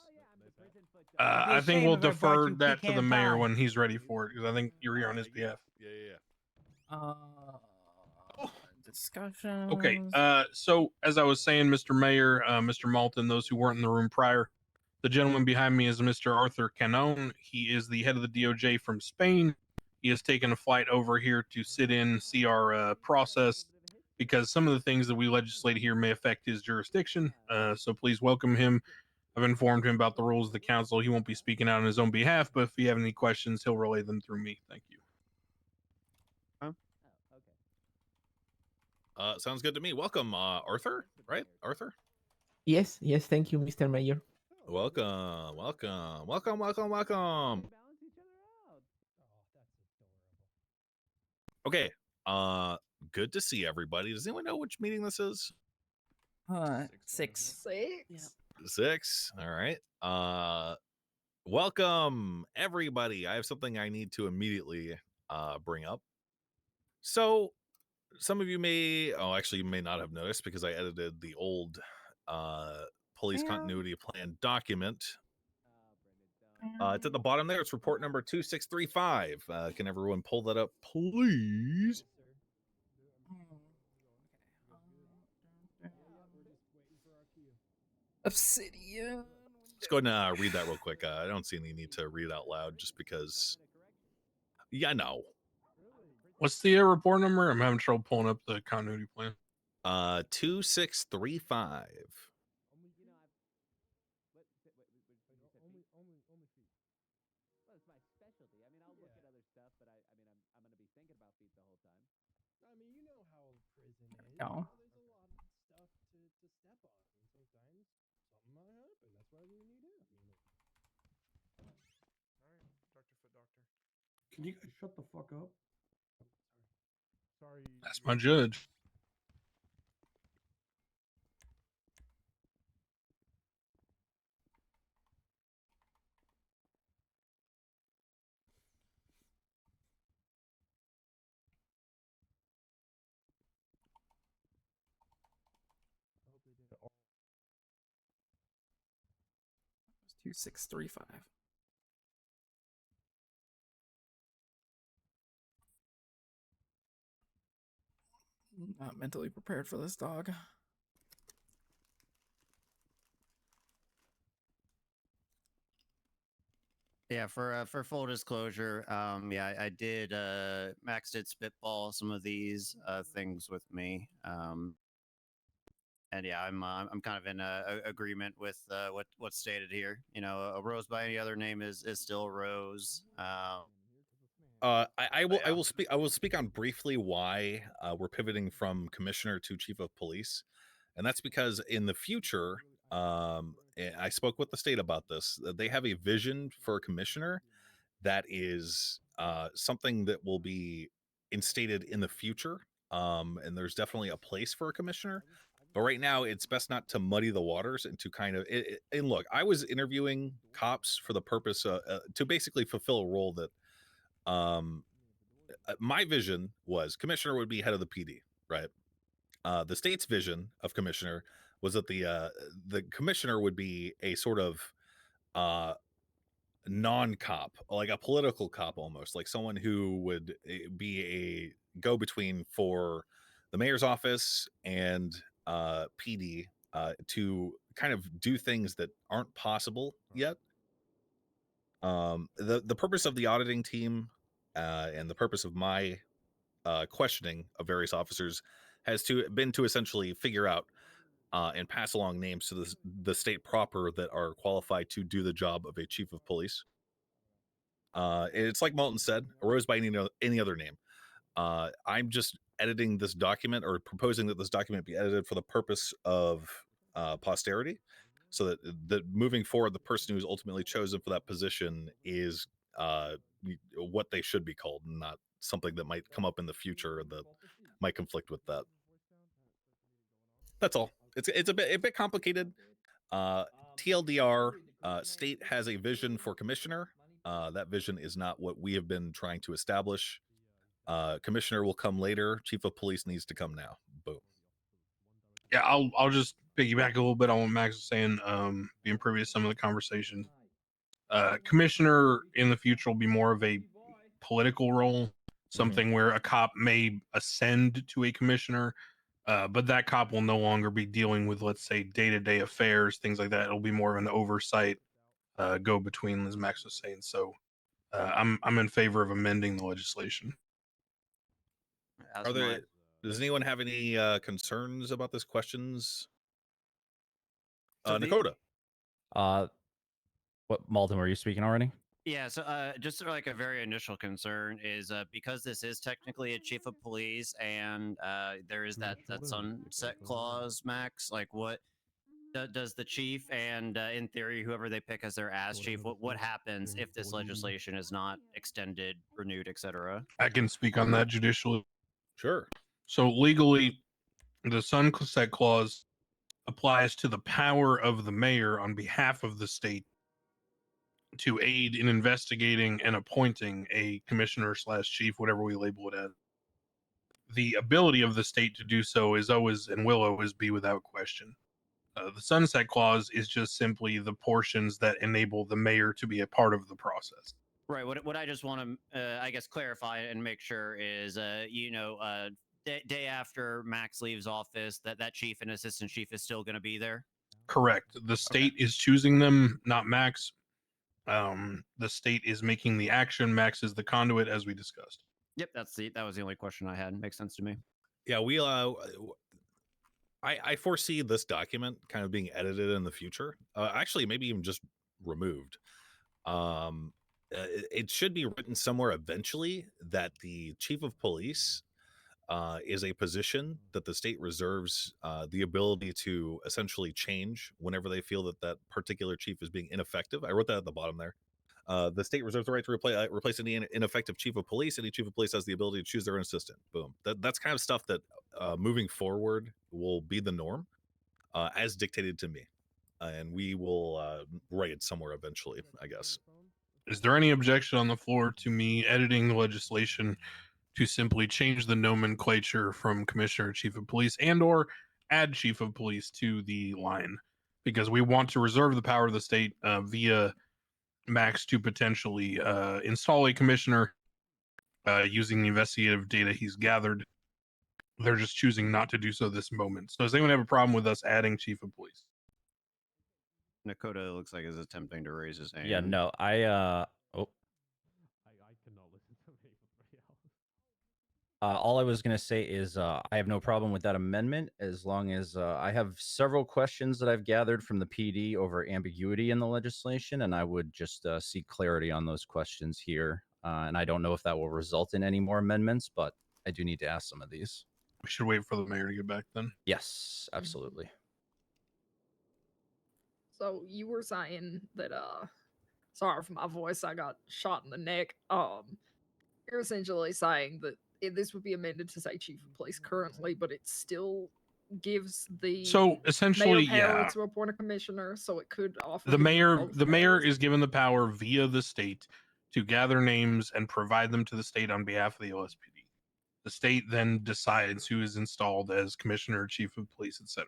I a think shame we'll if I brought defer you that to the pecan mayor pie. when he's ready for it, because I think you're here on his behalf. Yeah. Discussion. Okay. So as I was saying, Mr. Mayor, Mr. Malton, those who weren't in the room prior, the gentleman behind me is Mr. Arthur Canon. He is the head of the DOJ from Spain. He has taken a flight over here to sit in, see our process, because some of the things that we legislate here may affect his jurisdiction. So please welcome him. I've informed him about the rules of the council. He won't be speaking out on his own behalf, but if you have any questions, he'll relay them through me. Thank you. Sounds good to me. Welcome, Arthur, right? Arthur? Yes, thank you, Mr. Mayor. Welcome. Okay. Good to see everybody. Does anyone know which meeting this is? 6. 6. All right. Welcome everybody. I have something I need to immediately bring up. So some of you may, actually you may not have noticed because I edited the old police continuity plan document. It's at the bottom there. It's report number 2635. Can everyone pull that up, please? Obsidian. Let's go ahead and read that real quick. I don't see any need to read it out loud just because. Yeah, no. What's the report number? I'm having trouble pulling up the continuity plan. 2635. No. Can you guys shut the fuck up? Sorry. That's my judge. It's 2635. Not mentally prepared for this, dog. Yeah, for full disclosure, yeah, I did Max did spitball some of these things with me. And yeah, I'm kind of in agreement with what's stated here. You know, a rose by any other name is still a rose. I will speak on briefly why we're pivoting from commissioner to chief of police, and that's because in the future, I spoke with the state about this. They have a vision for a commissioner that is something that will be instated in the future, and there's definitely a place for a commissioner. But right now, it's best not to muddy the waters and to kind of. And look, I was interviewing cops for the purpose to basically fulfill a role that. My vision was commissioner would be head of the PD, right? The state's vision of commissioner was that the commissioner would be a sort of non-cop, like a political cop almost, like someone who would be a go-between for the mayor's office and PD to kind of do things that aren't possible yet. The purpose of the auditing team and the purpose of my questioning of various officers has been to essentially figure out and pass along names to the state proper that are qualified to do the job of a chief of police. It's like Malton said, arose by any other name. I'm just editing this document or proposing that this document be edited for the purpose of posterity, so that moving forward, the person who's ultimately chosen for that position is what they should be called, not something that might come up in the future that might conflict with that. That's all. It's a bit complicated. TLDR, state has a vision for commissioner. That vision is not what we have been trying to establish. Commissioner will come later. Chief of police needs to come now. Boom. Yeah, I'll just piggyback a little bit on what Max was saying, being privy to some of the conversation. Commissioner in the future will be more of a political role, something where a cop may ascend to a commissioner, but that cop will no longer be dealing with, let's say, day-to-day affairs, things like that. It'll be more of an oversight go-between, as Max was saying. So I'm in favor of amending the legislation. Does anyone have any concerns about this? Questions? So Nakota. What, Malden, were you speaking already? Yeah, so just like a very initial concern is because this is technically a chief of police and there is that sunset clause, Max. Like, what does the chief and in theory whoever they pick as their ass chief, what happens if this legislation is not extended, renewed, etc.? I can speak on that judicially. Sure. So legally, the sunset clause applies to the power of the mayor on behalf of the state to aid in investigating and appointing a commissioner / chief, whatever we label it as. The ability of the state to do so is always and will always be without question. The sunset clause is just simply the portions that enable the mayor to be a part of the process. Right. What I just want to, I guess, clarify and make sure is, day after Max leaves office, that chief and assistant chief is still going to be there. Correct. The state is choosing them, not Max. The state is making the action. Max is the conduit, as we discussed. Yep, that was the only question I had. Makes sense to me. Yeah, I foresee this document kind of being edited in the future. Actually, maybe even just removed. It should be written somewhere eventually that the chief of police is a position that the state reserves the ability to essentially change whenever they feel that that particular chief is being ineffective. I wrote that at the bottom there. The state reserves the right to replace any ineffective chief of police. Any chief of police has the ability to choose their own assistant. Boom. That's kind of stuff that moving forward will be the norm, as dictated to me. And we will write it somewhere eventually, I guess. Is there any objection on the floor to me editing the legislation to simply change the nomenclature from commissioner chief of police and/or add chief of police to the line? Because we want to reserve the power of the state via Max to potentially install a commissioner using the investigative data he's gathered. They're just choosing not to do so this moment. So does anyone have a problem with us adding chief of police? Nakota looks like is attempting to raise his hand. Yeah, no, I all I was going to say is I have no problem with that amendment as long as I have several questions that I've gathered from the PD over ambiguity in the legislation, and I would just seek clarity on those questions here. And I don't know if that will result in any more amendments, but I do need to ask some of these. We should wait for the mayor to get back then. Yes, absolutely. So you were saying that sorry for my voice, I got shot in the neck. You're essentially saying that this would be amended to say chief of police currently, but it still gives the So essentially, mayor power yeah, to appoint a commissioner, so it could offer the him mayor both the mayor powers. is given the power via the state to gather names and provide them to the state on behalf of the LSPD. The state then decides who is installed as commissioner, chief of police, etc.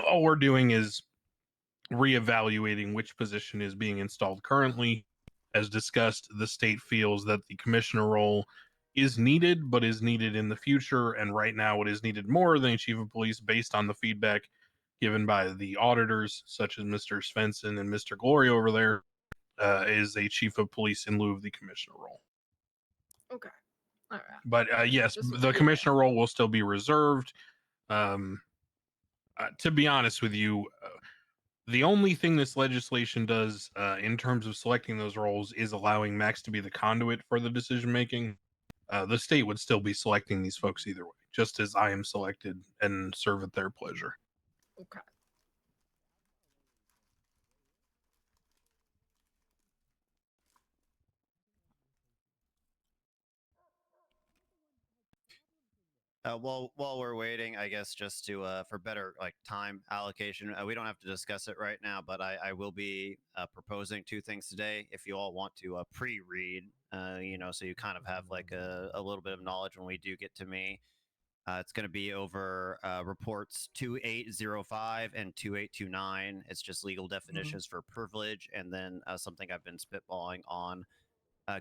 All we're doing is reevaluating which position is being installed currently. As discussed, the state feels that the commissioner role is needed, but is needed in the future, and right now it is needed more than a chief of police based on the feedback given by the auditors, such as Mr. Svensson and Mr. Glory over there, is a chief of police in lieu of the commissioner role. Okay. All right. But yes, the commissioner role will still be reserved. To be honest with you, the only thing this legislation does in terms of selecting those roles is allowing Max to be the conduit for the decision making. The state would still be selecting these folks either way, just as I am selected and serve at their pleasure. Okay. While we're waiting, I guess just to for better like time allocation, we don't have to discuss it right now, but I will be proposing two things today. If you all want to pre-read, so you kind of have like a little bit of knowledge when we do get to me. It's going to be over reports 2805 and 2829. It's just legal definitions for privilege, and then something I've been spitballing on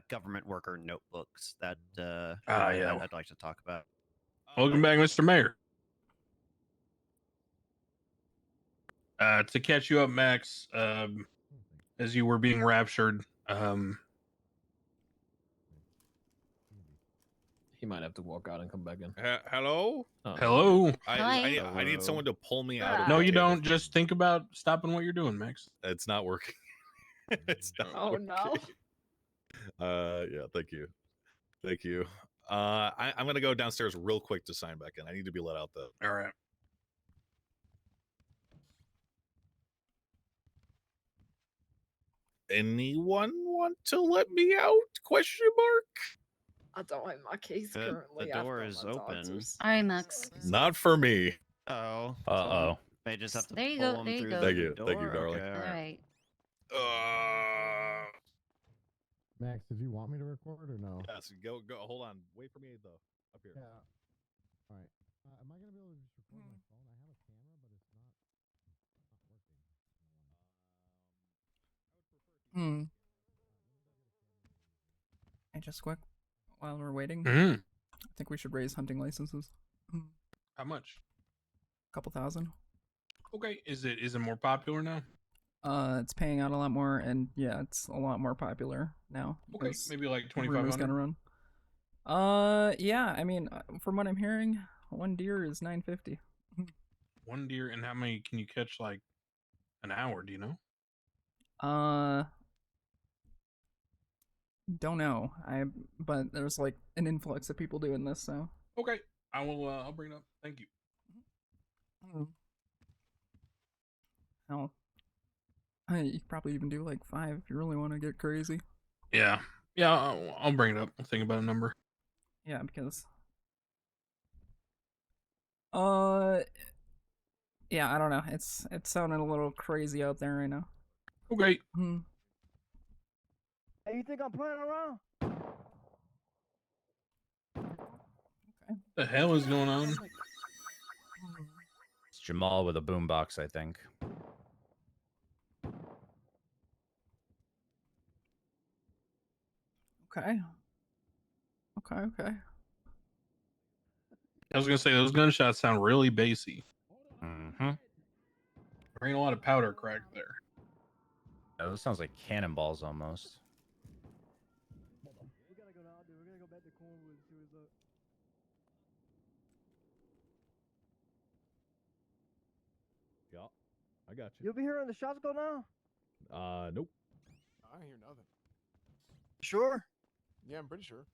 government worker notebooks that I'd like to talk about. Welcome back, Mr. Mayor. To catch you up, Max, as you were being raptured, he might have to walk out and come back in. Hello? Hello. I need someone to pull me out of No, the you table. don't. Just think about stopping what you're doing, Max. It's not working. It's not Oh working. no. Yeah, thank you. Thank you. I'm gonna go downstairs real quick to sign back in. I need to be let out though. All right. Anyone want to let me out? Question mark. I don't have my keys currently. The door is open. All right, Max. Not for me. Oh. Uh-oh. They just have to There you pull go, them there you through go. the Thank you, door? darling. Okay, All right. Max, did you want me to record or no? Yes, go. Hold on. Wait for me though. Up here. Yeah. All right. Am I gonna be able to just record my phone? I have a camera, but it's not working. Hmm. Hey, just quick, while we're waiting, Mhm. I think we should raise hunting licenses. How much? Couple thousand. Okay. Is it more popular now? It's paying out a lot more, and yeah, it's a lot more popular now. Okay, because maybe like rumors 2,500. gonna run. Yeah, I mean, from what I'm hearing, one deer is 950. One deer, and how many can you catch like an hour? Do you know? Don't know. But there's like an influx of people doing this, so. Okay, I will. I'll bring it up. Thank you. Hell, you could probably even do like 5 if you really want to get crazy. Yeah, yeah. I'll bring it up. I'll think about a number. Yeah, because. Yeah, I don't know. It's sounding a little crazy out there right now. Okay. Hey, you think I'm playing around? The hell is going on? It's Jamal with a boombox, I think. Okay. Okay. I was gonna say those gunshots sound really bassy. Mm-hmm. There ain't a lot of powder crack there. Oh, this sounds like cannonballs almost. We gotta go now, dude. We're gonna go back to Cornwood and see what's up. Yeah, I got you. You'll be hearing the shots go now? Nope. I hear nothing. Sure. Yeah, I'm pretty sure.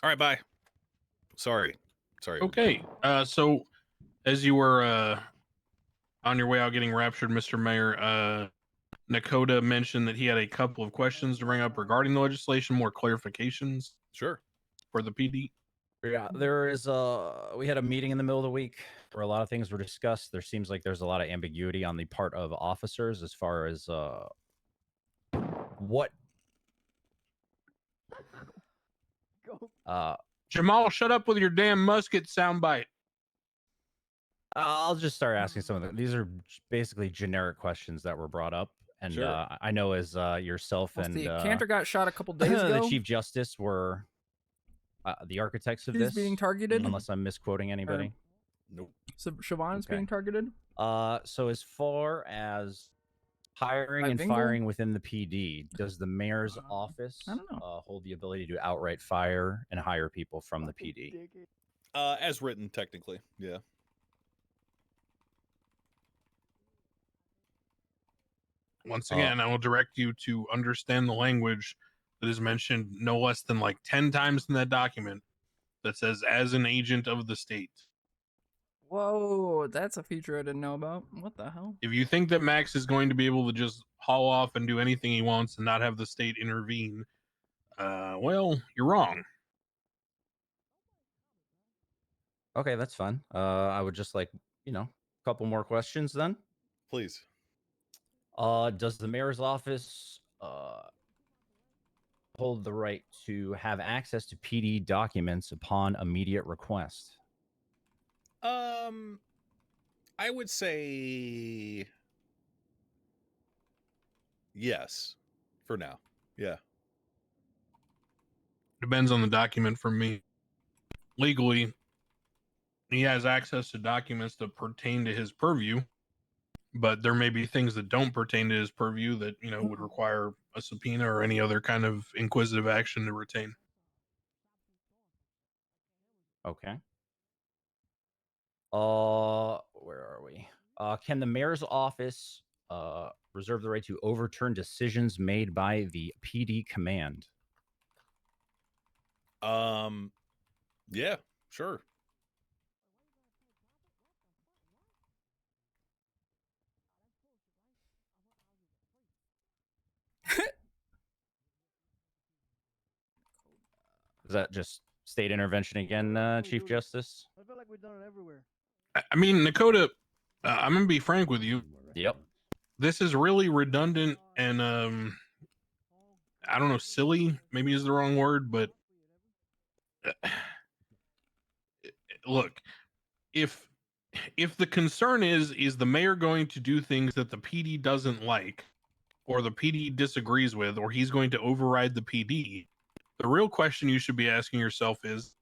All right, bye. Sorry. Okay. So as you were on your way out getting raptured, Mr. Mayor, Nakota mentioned that he had a couple of questions to bring up regarding the legislation, more clarifications. Sure. For the PD. Yeah, there is we had a meeting in the middle of the week where a lot of things were discussed. There seems like there's a lot of ambiguity on the part of officers as far as what Jamal, shut up with your damn musket soundbite. I'll just start asking some of them. These are basically generic questions that were brought up, and Sure. I know as yourself Well, and see, Cantor got shot a couple days the ago. Chief Justice were the architects of He's this. being targeted? Unless I'm misquoting anybody. Nope. So Siobhan's Okay. being targeted. So as far as hiring By and Vingle? firing within the PD, does the mayor's office hold the ability to outright fire and hire people from the PD? As written, technically, yeah. Once again, I will direct you to understand the language that is mentioned no less than like 10 times in that document that says as an agent of the state. Whoa, that's a feature I didn't know about. What the hell? If you think that Max is going to be able to just haul off and do anything he wants and not have the state intervene, well, you're wrong. Okay, that's fine. I would just like, a couple more questions then. Please. Does the mayor's office hold the right to have access to PD documents upon immediate request? I would say yes, for now. Yeah. Depends on the document for me. Legally, he has access to documents that pertain to his purview, but there may be things that don't pertain to his purview that, would require a subpoena or any other kind of inquisitive action to retain. Okay. Where are we? Can the mayor's office reserve the right to overturn decisions made by the PD command? Yeah, sure. Is that just state intervention again, Chief Justice? I feel like we've done it everywhere. I mean, Nakota, I'm gonna be frank with you. Yep. This is really redundant and I don't know, silly. Maybe is the wrong word, but look, if the concern is the mayor going to do things that the PD doesn't like, or the PD disagrees with, or he's going to override the PD, the real question you should be asking yourself is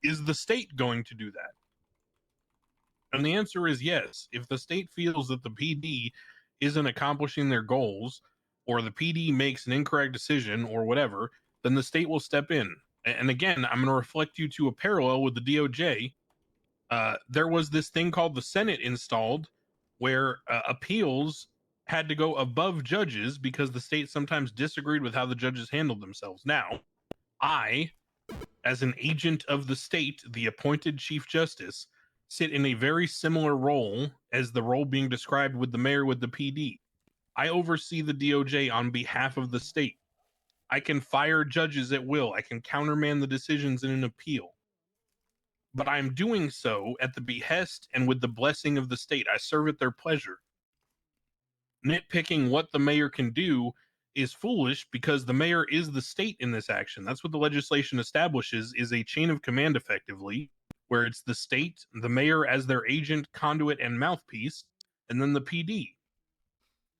the state going to do that? And the answer is yes. If the state feels that the PD isn't accomplishing their goals, or the PD makes an incorrect decision, or whatever, then the state will step in. And again, I'm going to reflect you to a parallel with the DOJ. There was this thing called the Senate installed, where appeals had to go above judges because the state sometimes disagreed with how the judges handled themselves. Now, I, as an agent of the state, the appointed Chief Justice, sit in a very similar role as the role being described with the mayor with the PD. I oversee the DOJ on behalf of the state. I can fire judges at will. I can countermand the decisions in an appeal. But I'm doing so at the behest and with the blessing of the state. I serve at their pleasure. Nitpicking what the mayor can do is foolish because the mayor is the state in this action. That's what the legislation establishes, is a chain of command effectively, where it's the state, the mayor as their agent, conduit, and mouthpiece, and then the PD.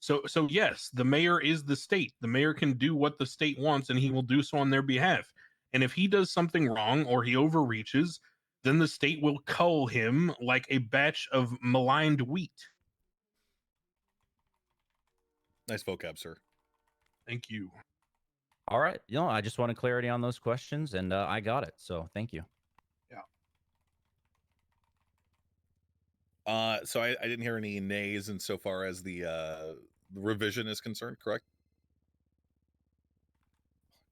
So yes, the mayor is the state. The mayor can do what the state wants, and he will do so on their behalf. And if he does something wrong or he overreaches, then the state will cull him like a batch of maligned wheat. Nice vocab, sir. Thank you. All right. I just wanted clarity on those questions, and I got it. So thank you. So I didn't hear any nays insofar as the revision is concerned, correct?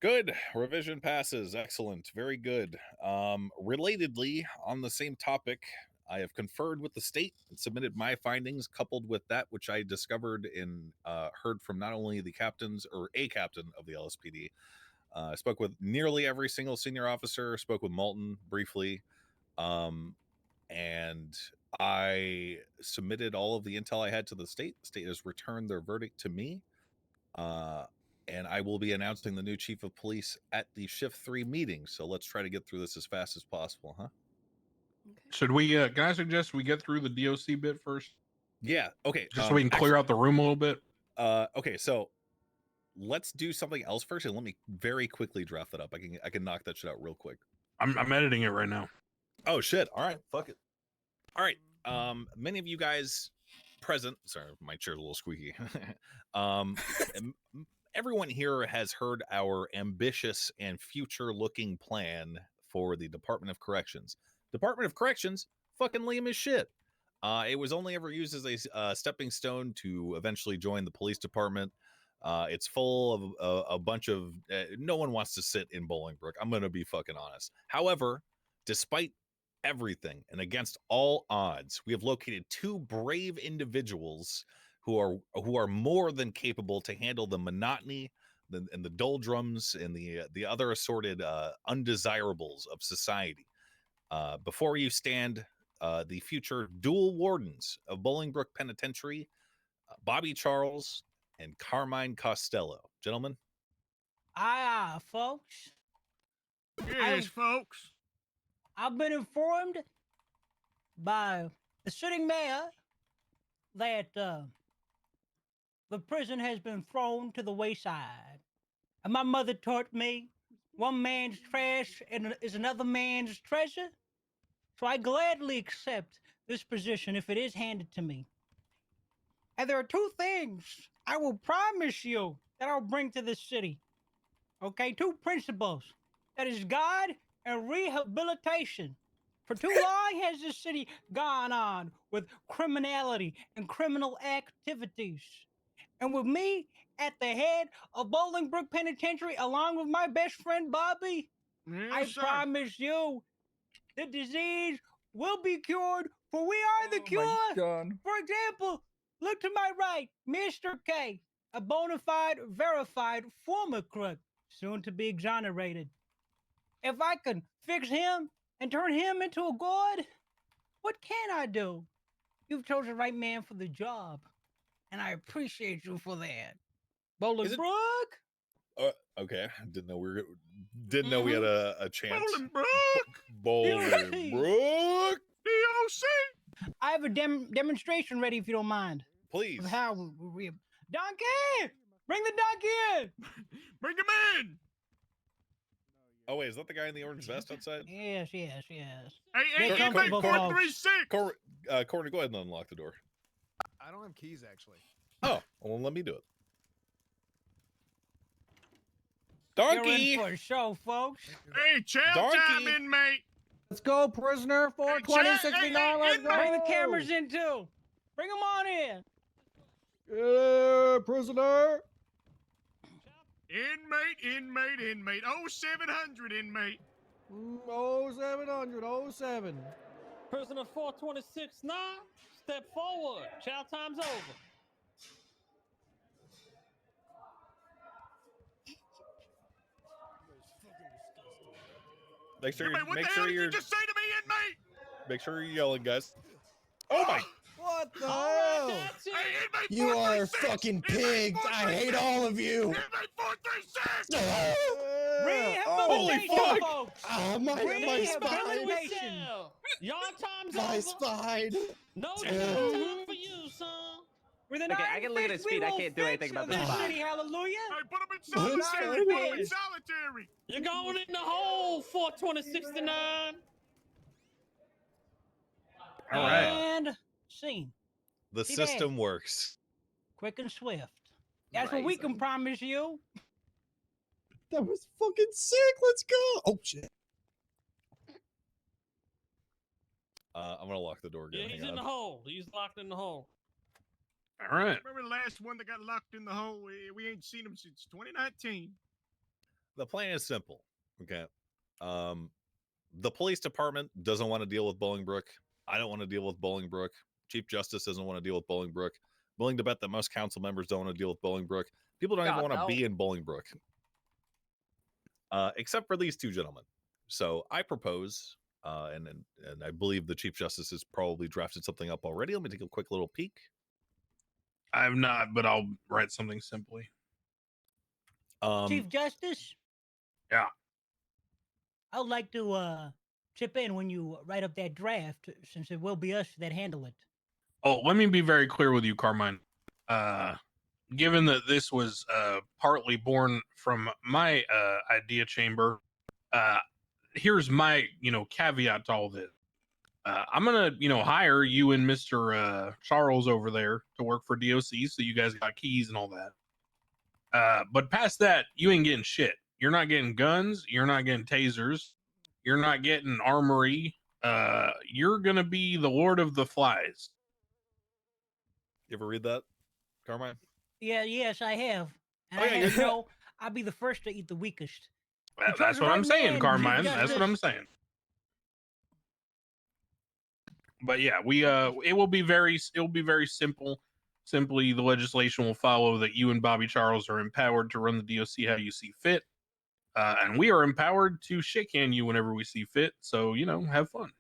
Good. Revision passes. Excellent. Very good. Relatedly, on the same topic, I have conferred with the state and submitted my findings, coupled with that which I discovered and heard from not only the captains or a captain of the LSPD. I spoke with nearly every single senior officer, spoke with Malton briefly, and I submitted all of the intel I had to the state. The state has returned their verdict to me. And I will be announcing the new chief of police at the shift 3 meeting. So let's try to get through this as fast as possible, huh? Should we, can I suggest we get through the DOC bit first? Yeah. Okay. Just so we can clear out the room a little bit. Okay. So let's do something else first, and let me very quickly draft that up. I can knock that shit out real quick. I'm editing it right now. Oh shit. All right. Fuck it. All right. Many of you guys present. Sorry, my chair's a little squeaky. Everyone here has heard our ambitious and future-looking plan for the Department of Corrections. Department of Corrections, fucking lame as shit. It was only ever used as a stepping stone to eventually join the police department. It's full of a bunch of... no one wants to sit in Bolingbrook. I'm going to be fucking honest. However, despite everything and against all odds, we have located 2 brave individuals who are more than capable to handle the monotony and the doldrums and the other assorted undesirables of society. Before you stand the future dual wardens of Bolingbrook Penitentiary, Bobby Charles and Carmine Costello. Gentlemen. Aye, folks. Yes, folks. I've been informed by the sitting mayor that the prison has been thrown to the wayside. And my mother taught me one man's trash is another man's treasure. So I gladly accept this position if it is handed to me. And there are 2 things I will promise you that I'll bring to this city. Okay, 2 principles. That is God and rehabilitation. For too long has this city gone on with criminality and criminal activities. And with me at the head of Bolingbrook Penitentiary, along with my best friend Bobby, I promise you, the disease will be cured, for we are the cure. For example, look to my right, Mr. K, a bona fide, verified former crook, soon to be exonerated. If I could fix him and turn him into a god, What can I do? You've chosen the right man for the job, and I appreciate you for that. Bolingbrook? Okay. Didn't know we had a chance. DOC. Bolingbrook. DOC. I have a demonstration ready if you don't mind. Please. Of how we donkey! Bring the donkey in! Bring him in! Oh wait, is that the guy in the orange vest outside? Yes. Hey, Get inmate comfortable, folks. 436! Corner, go ahead and unlock the door. I don't have keys, actually. Oh, well, let me do it. You're Donkey! in for a show, folks. Hey, chow Donkey! time, inmate! Let's go, prisoner. 42069. Let's go. Bring the cameras in too. Bring them on in. Yeah, prisoner. Inmate. 0700, inmate. 0700, 07. Prisoner 426-9, step forward. Chow time's over. Make sure Inmate, what make the sure hell did you're you just say to me, inmate? make sure you're yelling, guys. Oh my! What the hell? Hey, inmate You are 436! fucking pigs. I hate all of you. Inmate 436! Holy Rehabilitation, fuck! folks. My spine. Rehabilitation. Your time's My over. spine. No Damn. time for you, son. With an Okay, iron I can look at fist, his feet. we I will can't do anything fix about this this spine. city, hallelujah. Hey, put him in What is solitary! going Put him on? in solitary! You're going in the hole, 42069. All right. And scene. The See there. system works. Quick and swift. That's what we can promise you. That was fucking sick. Let's go. Oh shit. I'm gonna lock the door again. Yeah, he's Hang in the on. hole. He's locked in the hole. All right. Remember the last one that got locked in the hole? We ain't seen him since 2019. The plan is simple. Okay. The police department doesn't want to deal with Bolingbrook. I don't want to deal with Bolingbrook. Chief Justice doesn't want to deal with Bolingbrook. Willing to bet that most council members don't want to deal with Bolingbrook. People don't even God, want to no. be in Bolingbrook. Except for these two gentlemen. So I propose, and I believe the Chief Justice has probably drafted something up already. Let me take a quick little peek. I have not, but I'll write something simply. Chief Justice, Yeah. I would like to chip in when you write up that draft, since it will be us that handle it. Oh, let me be very clear with you, Carmine. Given that this was partly born from my idea chamber, here's my caveat to all this. I'm gonna hire you and Mr. Charles over there to work for DOC, so you guys got keys and all that. But past that, you ain't getting shit. You're not getting guns. You're not getting tasers. You're not getting armory. You're gonna be the Lord of the Flies. You ever read that, Carmine? Yes, I have. And Oh, I yeah, have to you're- know I'll be the first to eat the weakest. That's what I'm saying, Carmine. That's what I'm saying. But yeah, it will be very simple. Simply, the legislation will follow that you and Bobby Charles are empowered to run the DOC how you see fit, and we are empowered to shake hand you whenever we see fit. So have fun.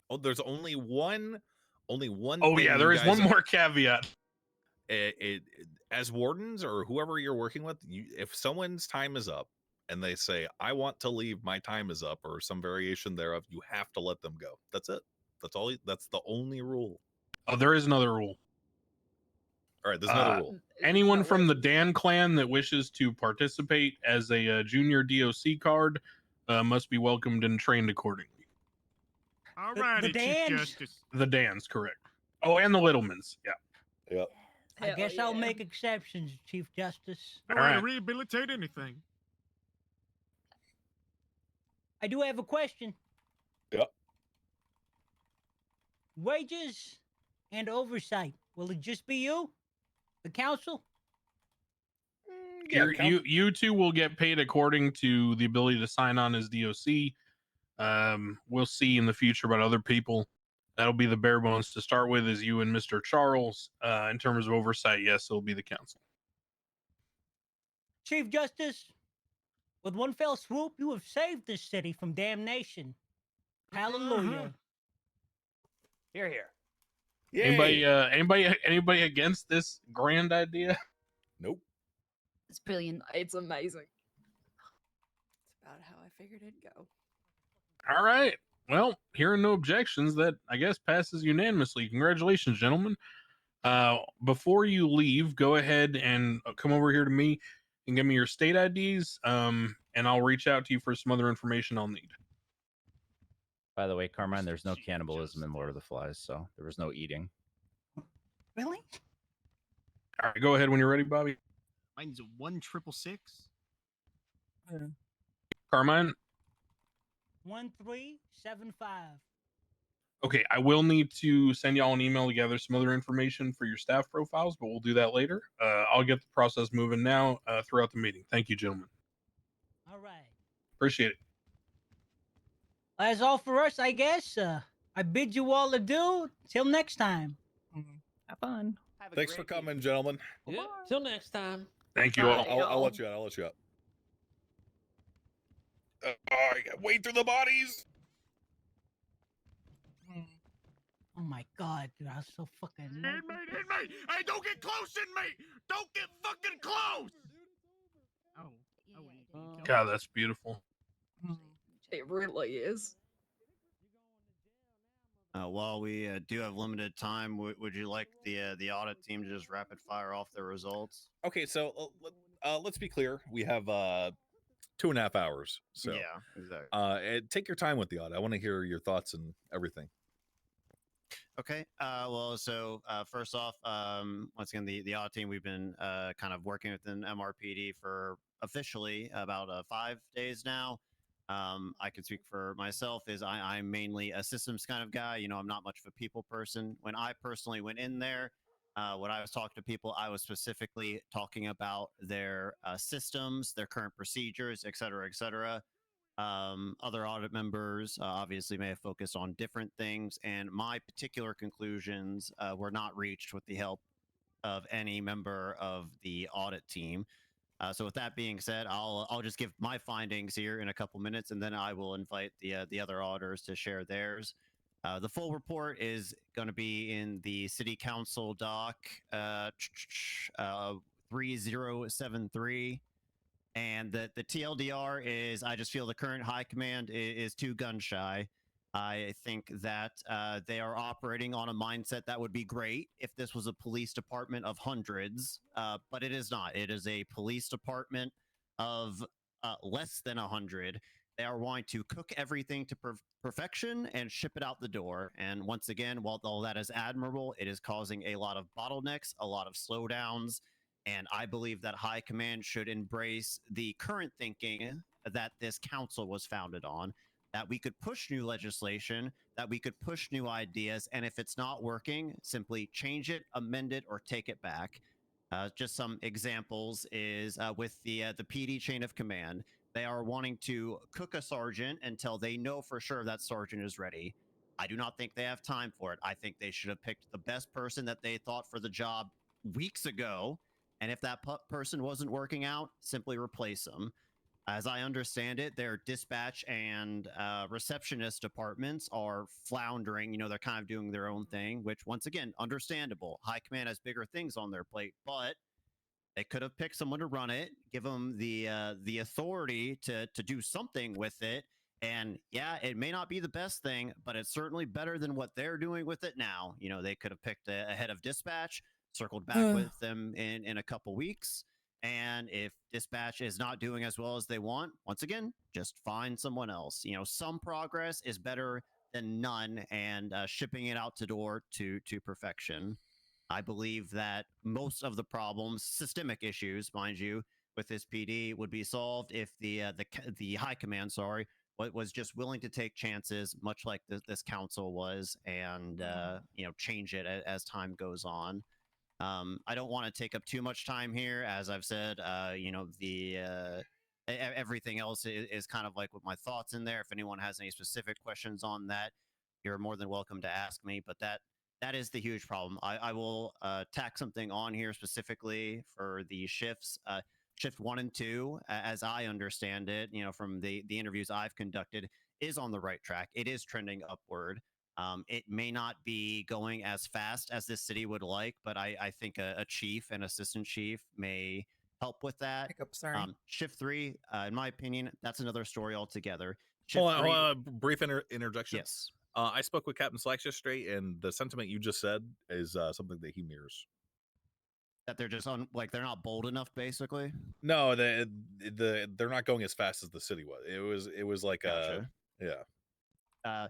Oh, there's only one. Oh thing yeah, you there is guys- one more caveat. As wardens or whoever you're working with, if someone's time is up and they say, I want to leave, my time is up, or some variation thereof, you have to let them go. That's it. That's all. That's the only rule. Oh, there is another rule. All right, there's another rule. Anyone from the Dan clan that wishes to participate as a junior DOC card must be welcomed and trained accordingly. All The righty, Chief Dans? Justice. The Dans, correct. Oh, and the Littlemans. Yeah. Yep. I guess I'll make exceptions, Chief Justice. All right, rehabilitate anything. I do have a question. Yep. Wages and oversight. Will it just be you? The council? You two will get paid according to the ability to sign on as DOC. We'll see in the future about other people. That'll be the bare bones to start with, is you and Mr. Charles. In terms of oversight, yes, it'll be the council. Chief Justice, with one fell swoop, you have saved this city from damnation. Hallelujah. Here, here. Anybody against this grand idea? Nope. It's brilliant. It's amazing. It's about how I figured it'd go. All right. Well, hearing no objections, that I guess passes unanimously. Congratulations, gentlemen. Before you leave, go ahead and come over here to me and give me your state IDs. And I'll reach out to you for some other information I'll need. By the way, Carmine, there's no cannibalism in Lord of the Flies, so there was no eating. Really? All right, go ahead when you're ready, Bobby. Mine's 1666. Carmine. 1375. Okay, I will need to send y'all an email to gather some other information for your staff profiles, but we'll do that later. I'll get the process moving now throughout the meeting. Thank you, gentlemen. All right. Appreciate it. That's all for us, I guess. I bid you all adieu. Till next time. Have fun. Thanks for coming, gentlemen. Yeah. Till next time. Thank you all. I'll let you out. I'll let you out. Wade through the bodies. Oh my god, dude, I was so fucking. Inmate! Hey, don't get close, inmate! Don't get fucking close! God, that's beautiful. It really is. While we do have limited time, would you like the audit team to just rapid fire off their results? Okay, so let's be clear. We have 2.5 hours. So yeah, exactly. And take your time with the audit. I want to hear your thoughts and everything. Okay. Well, so first off, once again, the audit team, we've been kind of working within MRPD for officially about 5 days now. I can speak for myself is I'm mainly a systems kind of guy. You know, I'm not much of a people person. When I personally went in there, when I was talking to people, I was specifically talking about their systems, their current procedures, et cetera, et cetera. Other audit members obviously may have focused on different things, and my particular conclusions were not reached with the help of any member of the audit team. So with that being said, I'll just give my findings here in a couple minutes, and then I will invite the other auditors to share theirs. The full report is going to be in the City Council doc 3073. And the TLDR is, I just feel the current high command is too gun shy. I think that they are operating on a mindset that would be great if this was a police department of hundreds, but it is not. It is a police department of less than 100. They are wanting to cook everything to perfection and ship it out the door. And once again, while all that is admirable, it is causing a lot of bottlenecks, a lot of slowdowns. And I believe that high command should embrace the current thinking that this council was founded on, that we could push new legislation, that we could push new ideas, and if it's not working, simply change it, amend it, or take it back. Just some examples is with the PD chain of command, they are wanting to cook a sergeant until they know for sure that sergeant is ready. I do not think they have time for it. I think they should have picked the best person that they thought for the job weeks ago. And if that person wasn't working out, simply replace them. As I understand it, their dispatch and receptionist departments are floundering. You know, they're kind of doing their own thing, which, once again, understandable. High command has bigger things on their plate, but they could have picked someone to run it, give them the authority to do something with it. And yeah, it may not be the best thing, but it's certainly better than what they're doing with it now. You know, they could have picked a head of dispatch, circled back with them in a couple weeks. And if dispatch is not doing as well as they want, once again, just find someone else. You know, some progress is better than none, and shipping it out to door to perfection. I believe that most of the problems, systemic issues, mind you, with this PD would be solved if the high command, sorry, was just willing to take chances, much like this council was, and you know, change it as time goes on. I don't want to take up too much time here, as I've said. You know, everything else is kind of like with my thoughts in there. If anyone has any specific questions on that, you're more than welcome to ask me. But that is the huge problem. I will tack something on here specifically for the shifts. Shift 1 and 2, as I understand it, you know, from the interviews I've conducted, is on the right track. It is trending upward. It may not be going as fast as this city would like, but I think a chief and assistant chief may help with that. Sorry. Shift 3, in my opinion, that's another story altogether. Shift Hold on, 3, hold on, brief interjection. Yes. I spoke with Captain Slacks yesterday, and the sentiment you just said is something that he mirrors. That they're just on, like, they're not bold enough, basically. No, they're not going as fast as the city was. It was like Gotcha. yeah.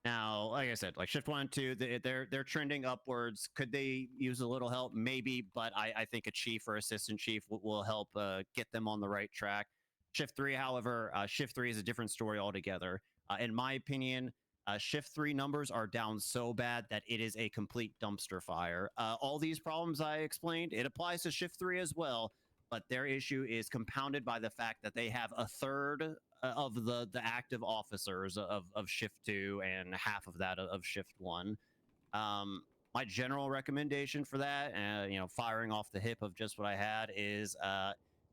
Now, like I said, like shift 1 and 2, they're trending upwards. Could they use a little help? Maybe, but I think a chief or assistant chief will help get them on the right track. Shift 3, however, shift 3 is a different story altogether. In my opinion, shift 3 numbers are down so bad that it is a complete dumpster fire. All these problems I explained, it applies to shift 3 as well, but their issue is compounded by the fact that they have a third of the active officers of shift 2 and half of that of shift 1. My general recommendation for that, firing off the hip of just what I had, is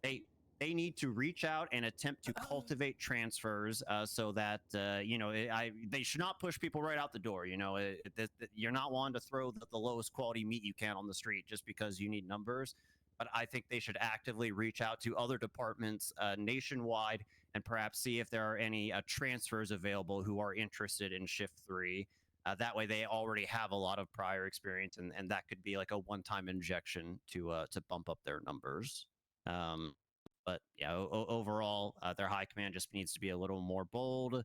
they need to reach out and attempt to cultivate transfers so that they should not push people right out the door. You're not wanting to throw the lowest quality meat you can on the street just because you need numbers. But I think they should actively reach out to other departments nationwide and perhaps see if there are any transfers available who are interested in shift 3. That way they already have a lot of prior experience, and that could be like a one-time injection to bump up their numbers. But yeah, overall, their high command just needs to be a little more bold.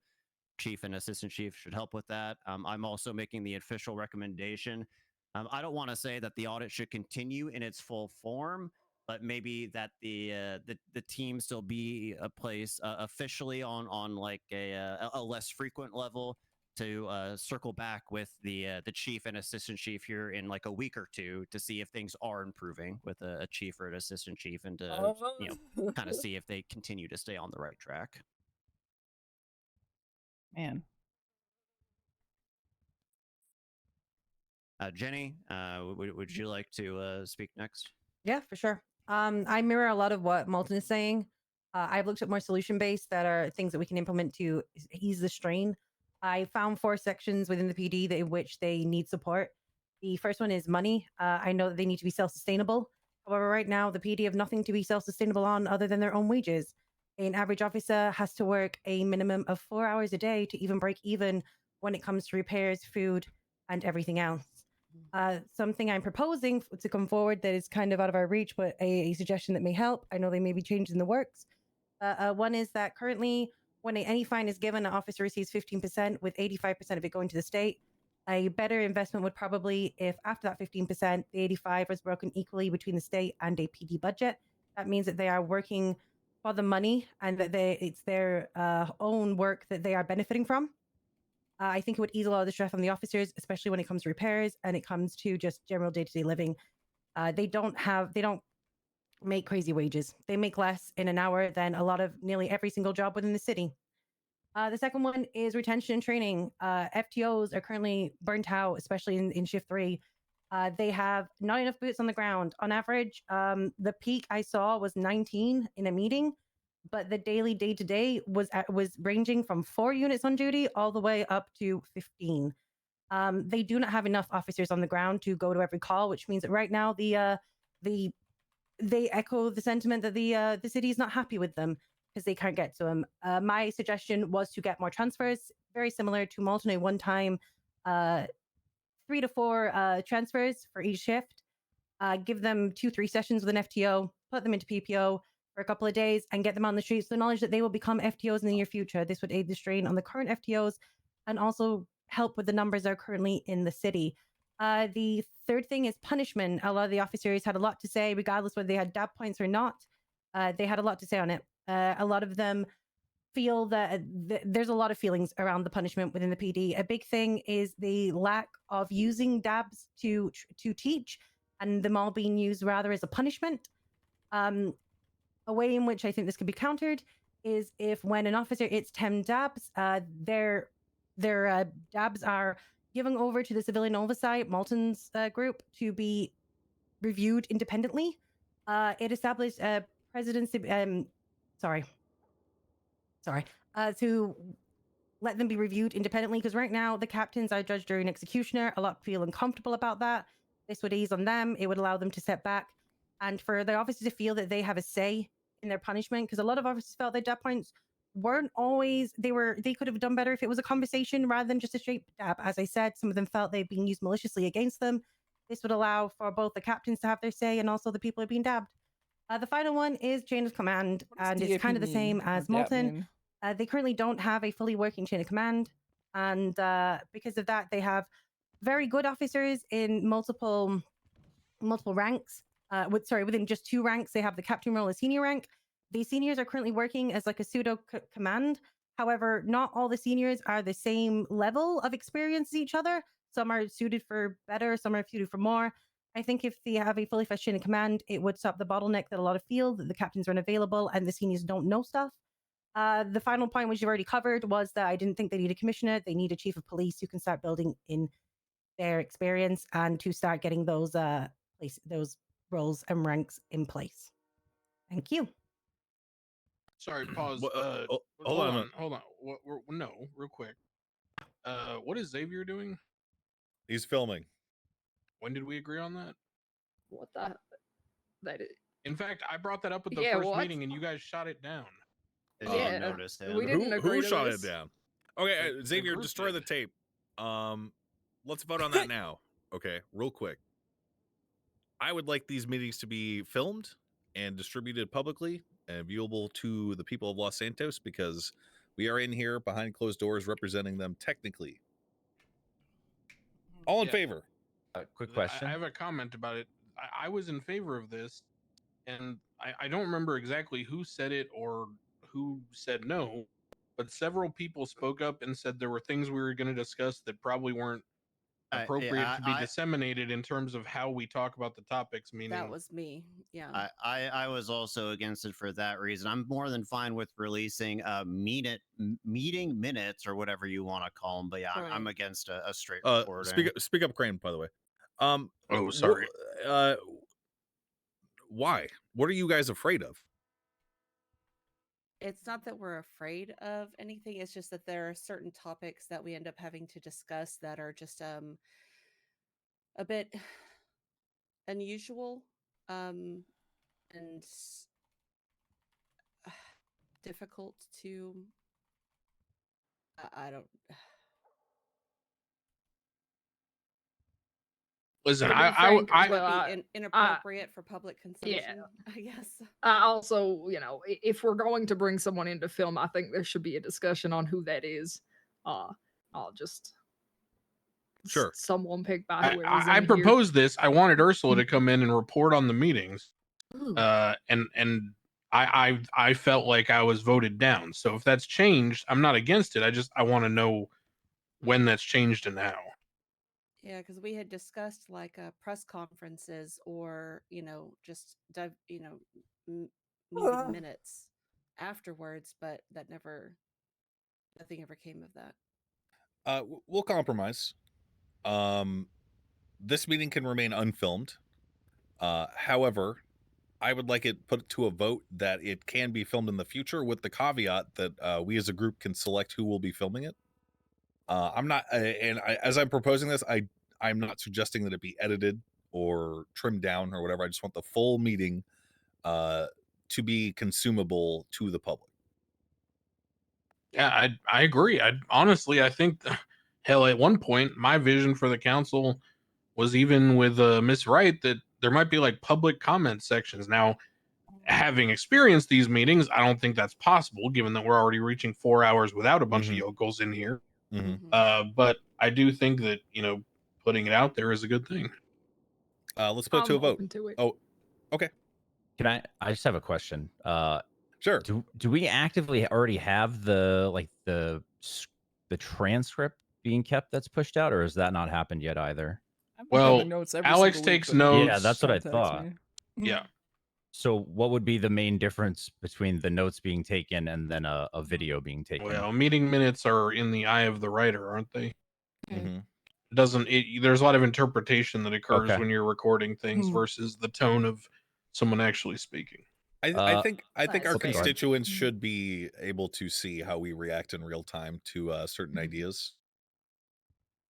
Chief and assistant chief should help with that. I'm also making the official recommendation. I don't want to say that the audit should continue in its full form, but maybe that the team still be a place officially on like a less frequent level to circle back with the chief and assistant chief here in like a week or two to see if things are improving with a chief or an assistant chief, and to kind of see if they continue to stay on the right track. Man. Jenny, would you like to speak next? Yeah, for sure. I mirror a lot of what Malton is saying. I've looked at more solution-based that are things that we can implement to ease the strain. I found 4 sections within the PD in which they need support. The first one is money. I know that they need to be self-sustainable. However, right now, the PD have nothing to be self-sustainable on other than their own wages. An average officer has to work a minimum of 4 hours a day to even break even when it comes to repairs, food, and everything else. Something I'm proposing to come forward that is kind of out of our reach, but a suggestion that may help. I know they may be changed in the works. One is that currently, when any fine is given, an officer receives 15%, with 85% of it going to the state. A better investment would probably, if after that 15%, the 85 was broken equally between the state and a PD budget. That means that they are working for the money and that it's their own work that they are benefiting from. I think it would ease a lot of the stress on the officers, especially when it comes to repairs and it comes to just general day-to-day living. They don't make crazy wages. They make less in an hour than nearly every single job within the city. The second one is retention and training. FTOs are currently burnt out, especially in shift 3. They have not enough boots on the ground. On average, the peak I saw was 19 in a meeting, but the daily day-to-day was ranging from 4 units on duty all the way up to 15. They do not have enough officers on the ground to go to every call, which means that right now they echo the sentiment that the city is not happy with them because they can't get to them. My suggestion was to get more transfers, very similar to Malton, a one-time 3 to 4 transfers for each shift. Give them 2-3 sessions with an FTO, put them into PPO for a couple of days, and get them on the streets. The knowledge that they will become FTOs in the near future. This would aid the strain on the current FTOs and also help with the numbers that are currently in the city. The third thing is punishment. A lot of the officers had a lot to say, regardless whether they had DAB points or not. They had a lot to say on it. A lot of them feel that there's a lot of feelings around the punishment within the PD. A big thing is the lack of using DABs to teach, and them all being used rather as a punishment. A way in which I think this could be countered is if when an officer hits 10 DABs, their DABs are given over to the civilian oversight, Malton's group, to be reviewed independently. It established presidency, to let them be reviewed independently, because right now the captains are judge, jury, and executioner. A lot feel uncomfortable about that. This would ease on them. It would allow them to step back, and for the officers to feel that they have a say in their punishment, because a lot of officers felt their death points weren't always, they could have done better if it was a conversation rather than just a straight dab. As I said, some of them felt they've been used maliciously against them. This would allow for both the captains to have their say and also the people who are being dabbed. The final one is chain of command, and it's kind of the same as Molten. They currently don't have a fully working chain of command, and because of that, they have very good officers in multiple ranks. Within just 2 ranks, they have the captain role as senior rank. The seniors are currently working as like a pseudo command. However, not all the seniors are the same level of experience as each other. Some are suited for better, some are suited for more. I think if they have a fully fledged chain of command, it would stop the bottleneck that a lot of feel, that the captains are unavailable and the seniors don't know stuff. The final point, which you've already covered, was that I didn't think they need a commissioner. They need a chief of police who can start building in their experience and to start getting those roles and ranks in place. Thank you. Sorry, pause. hold on. Hold on. No, real quick. What is Xavier doing? He's filming. When did we agree on that? What the? That is. In fact, I brought that up at the Yeah, first what? meeting, and you guys shot it down. Yeah, notice him. we didn't agree Who to shot this. it down? Okay, The Xavier, group destroy did. the tape. Let's vote on that now. Okay, real quick. I would like these meetings to be filmed and distributed publicly and viewable to the people of Los Santos, because we are in here behind closed doors representing them technically. All in favor? Quick question. I have a comment about it. I was in favor of this, and I don't remember exactly who said it or who said no, but several people spoke up and said there were things we were going to discuss that probably weren't appropriate to be disseminated in terms of how we talk about the topics. Meaning That was me. Yeah. I was also against it for that reason. I'm more than fine with releasing meeting minutes or whatever you want to call them, but yeah, I'm against a straight recording. Speak up, Crane, by the way. Oh, sorry. Why? What are you guys afraid of? It's not that we're afraid of anything. It's just that there are certain topics that we end up having to discuss that are just a bit unusual and difficult to I don't Listen, inappropriate for public consumption. I guess. Also, if we're going to bring someone into film, I think there should be a discussion on who that is. I'll just someone picked by whoever's I in proposed this. I wanted Ursula to come in and report on the meetings, Ooh. and I felt like I was voted down. So if that's changed, I'm not against it. I want to know when that's changed and how. Yeah, because we had discussed like press conferences or just meeting minutes afterwards, but nothing ever came of that. We'll compromise. This meeting can remain unfilmed. However, I would like it put to a vote that it can be filmed in the future, with the caveat that we as a group can select who will be filming it. As I'm proposing this, I'm not suggesting that it be edited or trimmed down or whatever. I just want the full meeting to be consumable to the public. Yeah, I agree. I think, hell, at one point, my vision for the council was, even with Miss Wright, that there might be like public comment sections. Now, having experienced these meetings, I don't think that's possible, given that we're already reaching 4 hours without a bunch of yokels in here. But I do think that, putting it out there is a good thing. Let's put it to a vote. Oh, okay. Can I just have a question? Sure. Do we actively already have the transcript being kept that's pushed out, or has that not happened yet either? Well, Alex takes notes. Yeah, that's what I thought. Yeah. So what would be the main difference between the notes being taken and then a video being taken? Well, meeting minutes are in the eye of the writer, aren't they? Mm-hmm. There's a lot of interpretation that occurs Okay. when you're recording things versus the tone of someone actually speaking. I think our That's fair. constituents should be able to see how we react in real time to certain ideas.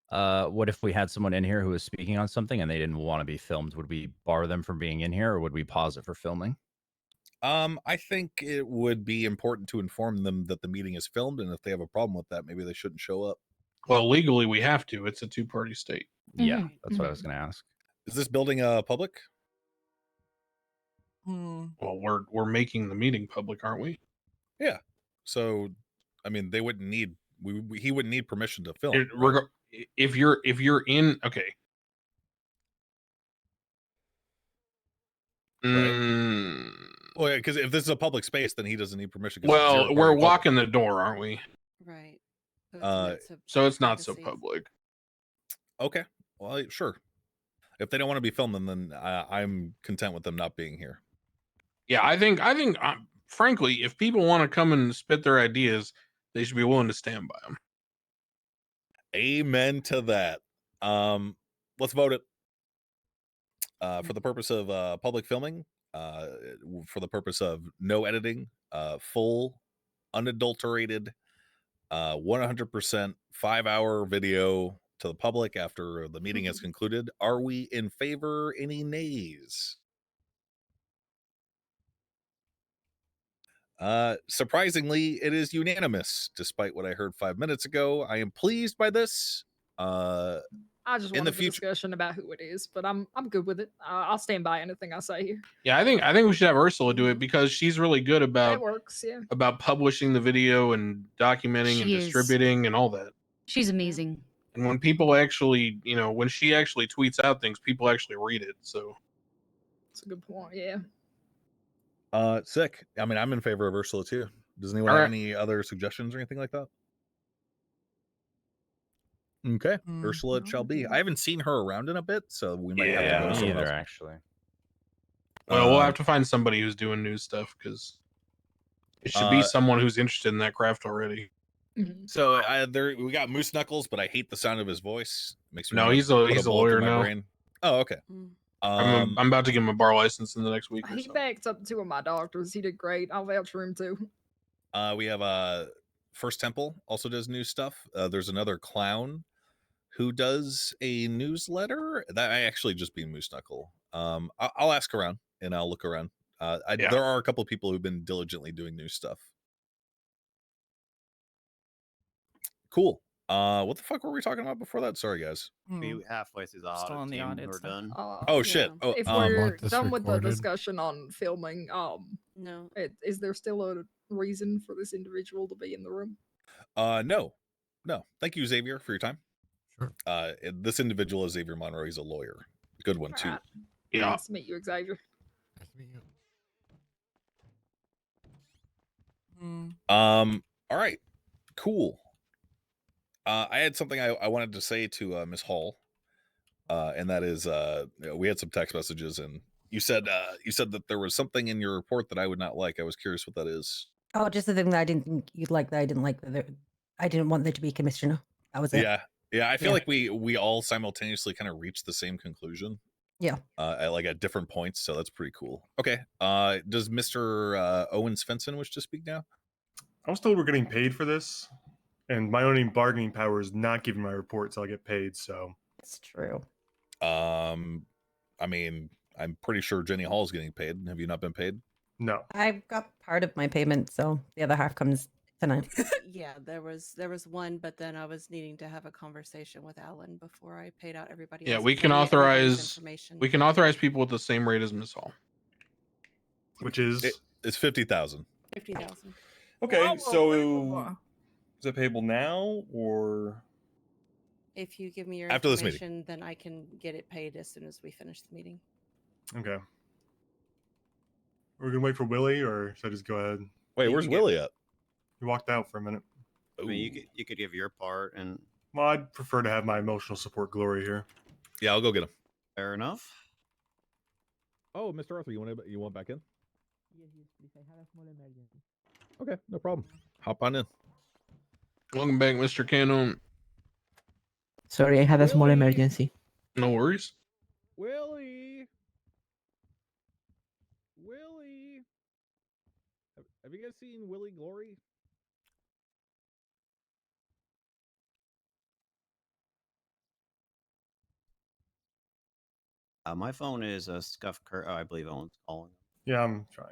What if we had someone in here who was speaking on something and they didn't want to be filmed? Would we bar them from being in here, or would we pause it for filming? I think it would be important to inform them that the meeting is filmed, and if they have a problem with that, maybe they shouldn't show up. Well, legally we have to. It's a two-party state. Yeah, that's what I was going to ask. Is this building public? Well, we're making the meeting public, aren't we? Yeah. So, I mean, they wouldn't need he wouldn't need permission to film. If you're in, okay. Right. Well, yeah, because if this is a public space, then he doesn't need permission. Well, we're walking the door, aren't we? Right. So it's not so public. Okay. Well, sure. If they don't want to be filmed, then I'm content with them not being here. Yeah, I think, frankly, if people want to come and spit their ideas, they should be willing to stand by them. Amen to that. Let's vote it. For the purpose of public filming, for the purpose of no editing, full, unadulterated, 100% 5-hour video to the public after the meeting is concluded. Are we in favor? Any nays? Surprisingly, it is unanimous, despite what I heard 5 minutes ago. I am pleased by this. I just wanted the discussion about who it is, but I'm good with it. I'll stand by anything I say here. Yeah, I think we should have Ursula do it because she's really good about That works, yeah. about publishing the video and documenting and She is. distributing and all that. She's amazing. And when people actually, when she actually tweets out things, people actually read it. So That's a good point. Yeah. Sick. I mean, I'm in favor of Ursula too. Does anyone have any other suggestions or anything like that? Okay, Ursula it shall be. I haven't seen her around in a bit, so we might have to go me someone either, else. actually. well, we'll have to find somebody who's doing new stuff because it should be someone who's interested in that craft already. So there we got Moose Knuckles, but I hate the sound of his voice. Makes me No, wanna he's put a bullet lawyer through my now. brain. Oh, okay. I'm about to give him a bar license in the next week. Or He so. backed up 2 of my doctors. He did great. I'll vouch for him too. We have First Temple also does new stuff. There's another clown who does a newsletter. That I actually just be Moose Knuckle. I'll ask around and I'll look around. There are a couple of people who've been diligently doing new stuff. Cool. What the fuck were we talking about before that? Sorry, guys. Be halfway through the Still audit on the team, audit we're stuff. done. Oh shit. Oh, If we're want this done with the recorded? discussion on filming, no, is there still a reason for this individual to be in the room? No. Thank you, Xavier, for your time. Sure. This individual is Xavier Monroe. He's a lawyer. Good one too. Alright. Yeah. Nice to meet you, Xavier. Nice to meet you. All right. Cool. I had something I wanted to say to Miss Hall, and that is, we had some text messages, and you said that there was something in your report that I would not like. I was curious what that is. Oh, just the thing that I didn't think you'd like. That I didn't like. I didn't want there to be a commissioner. That was it. Yeah. I feel like we all simultaneously kind of reached the same conclusion. Yeah. At different points. So that's pretty cool. Okay. Does Mr. Owen Svensson wish to speak now? I was told we're getting paid for this, and my only bargaining power is not giving my report till I get paid. So it's true. I mean, I'm pretty sure Jenny Hall is getting paid. Have you not been paid? No. I've got part of my payment, so the other half comes tonight. yeah, there was one, but then I was needing to have a conversation with Alan before I paid out everybody. Yeah, else. we I can need everybody's authorize information. people with the same rate as Miss Hall, which is it's 50,000. 50,000. Okay, so is it payable now or If you give me your After this meeting. information, then I can get it paid as soon as we finish the meeting. okay? We're gonna wait for Willie, or should I just go ahead? Wait, where's Willie at? He walked out for a minute. I mean, you could give your part, and Well, I'd prefer to have my emotional support glory here. Yeah, I'll go get him. fair enough. Oh, Mr. Arthur, you want back in? Okay, no problem. Hop on in. Welcome back, Mr. Cannon. Sorry, I had a small emergency. No worries. Willie. you guys seen Willie Glory? My phone is a scuff. I believe Owen's calling. Yeah, I'm trying.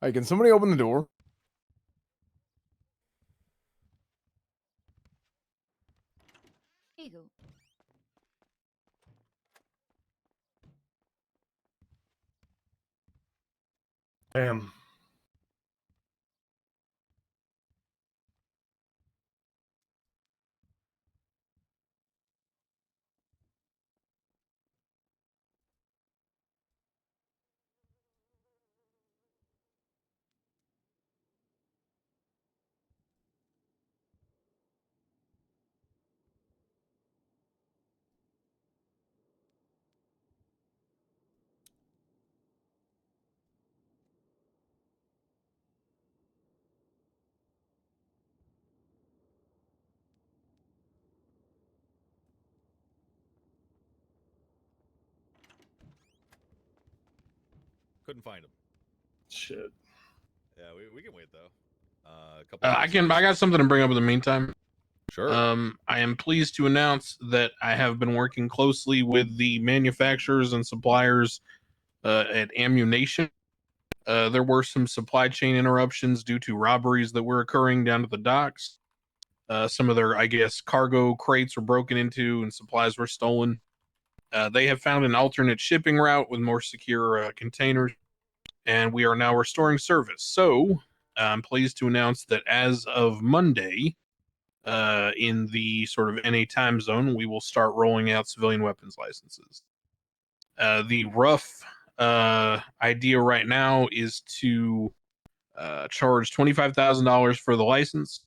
Hey, can somebody open the door? Eagle. Damn. Couldn't find him. Shit. Yeah, we can wait though. A couple. I got something to bring up in the meantime. Sure. I am pleased to announce that I have been working closely with the manufacturers and suppliers at Ammunition. There were some supply chain interruptions due to robberies that were occurring down at the docks. Some of their, I guess, cargo crates were broken into and supplies were stolen. They have found an alternate shipping route with more secure containers, and we are now restoring service. So I'm pleased to announce that as of Monday, in the sort of NA time zone, we will start rolling out civilian weapons licenses. The rough idea right now is to charge $25,000 for the license.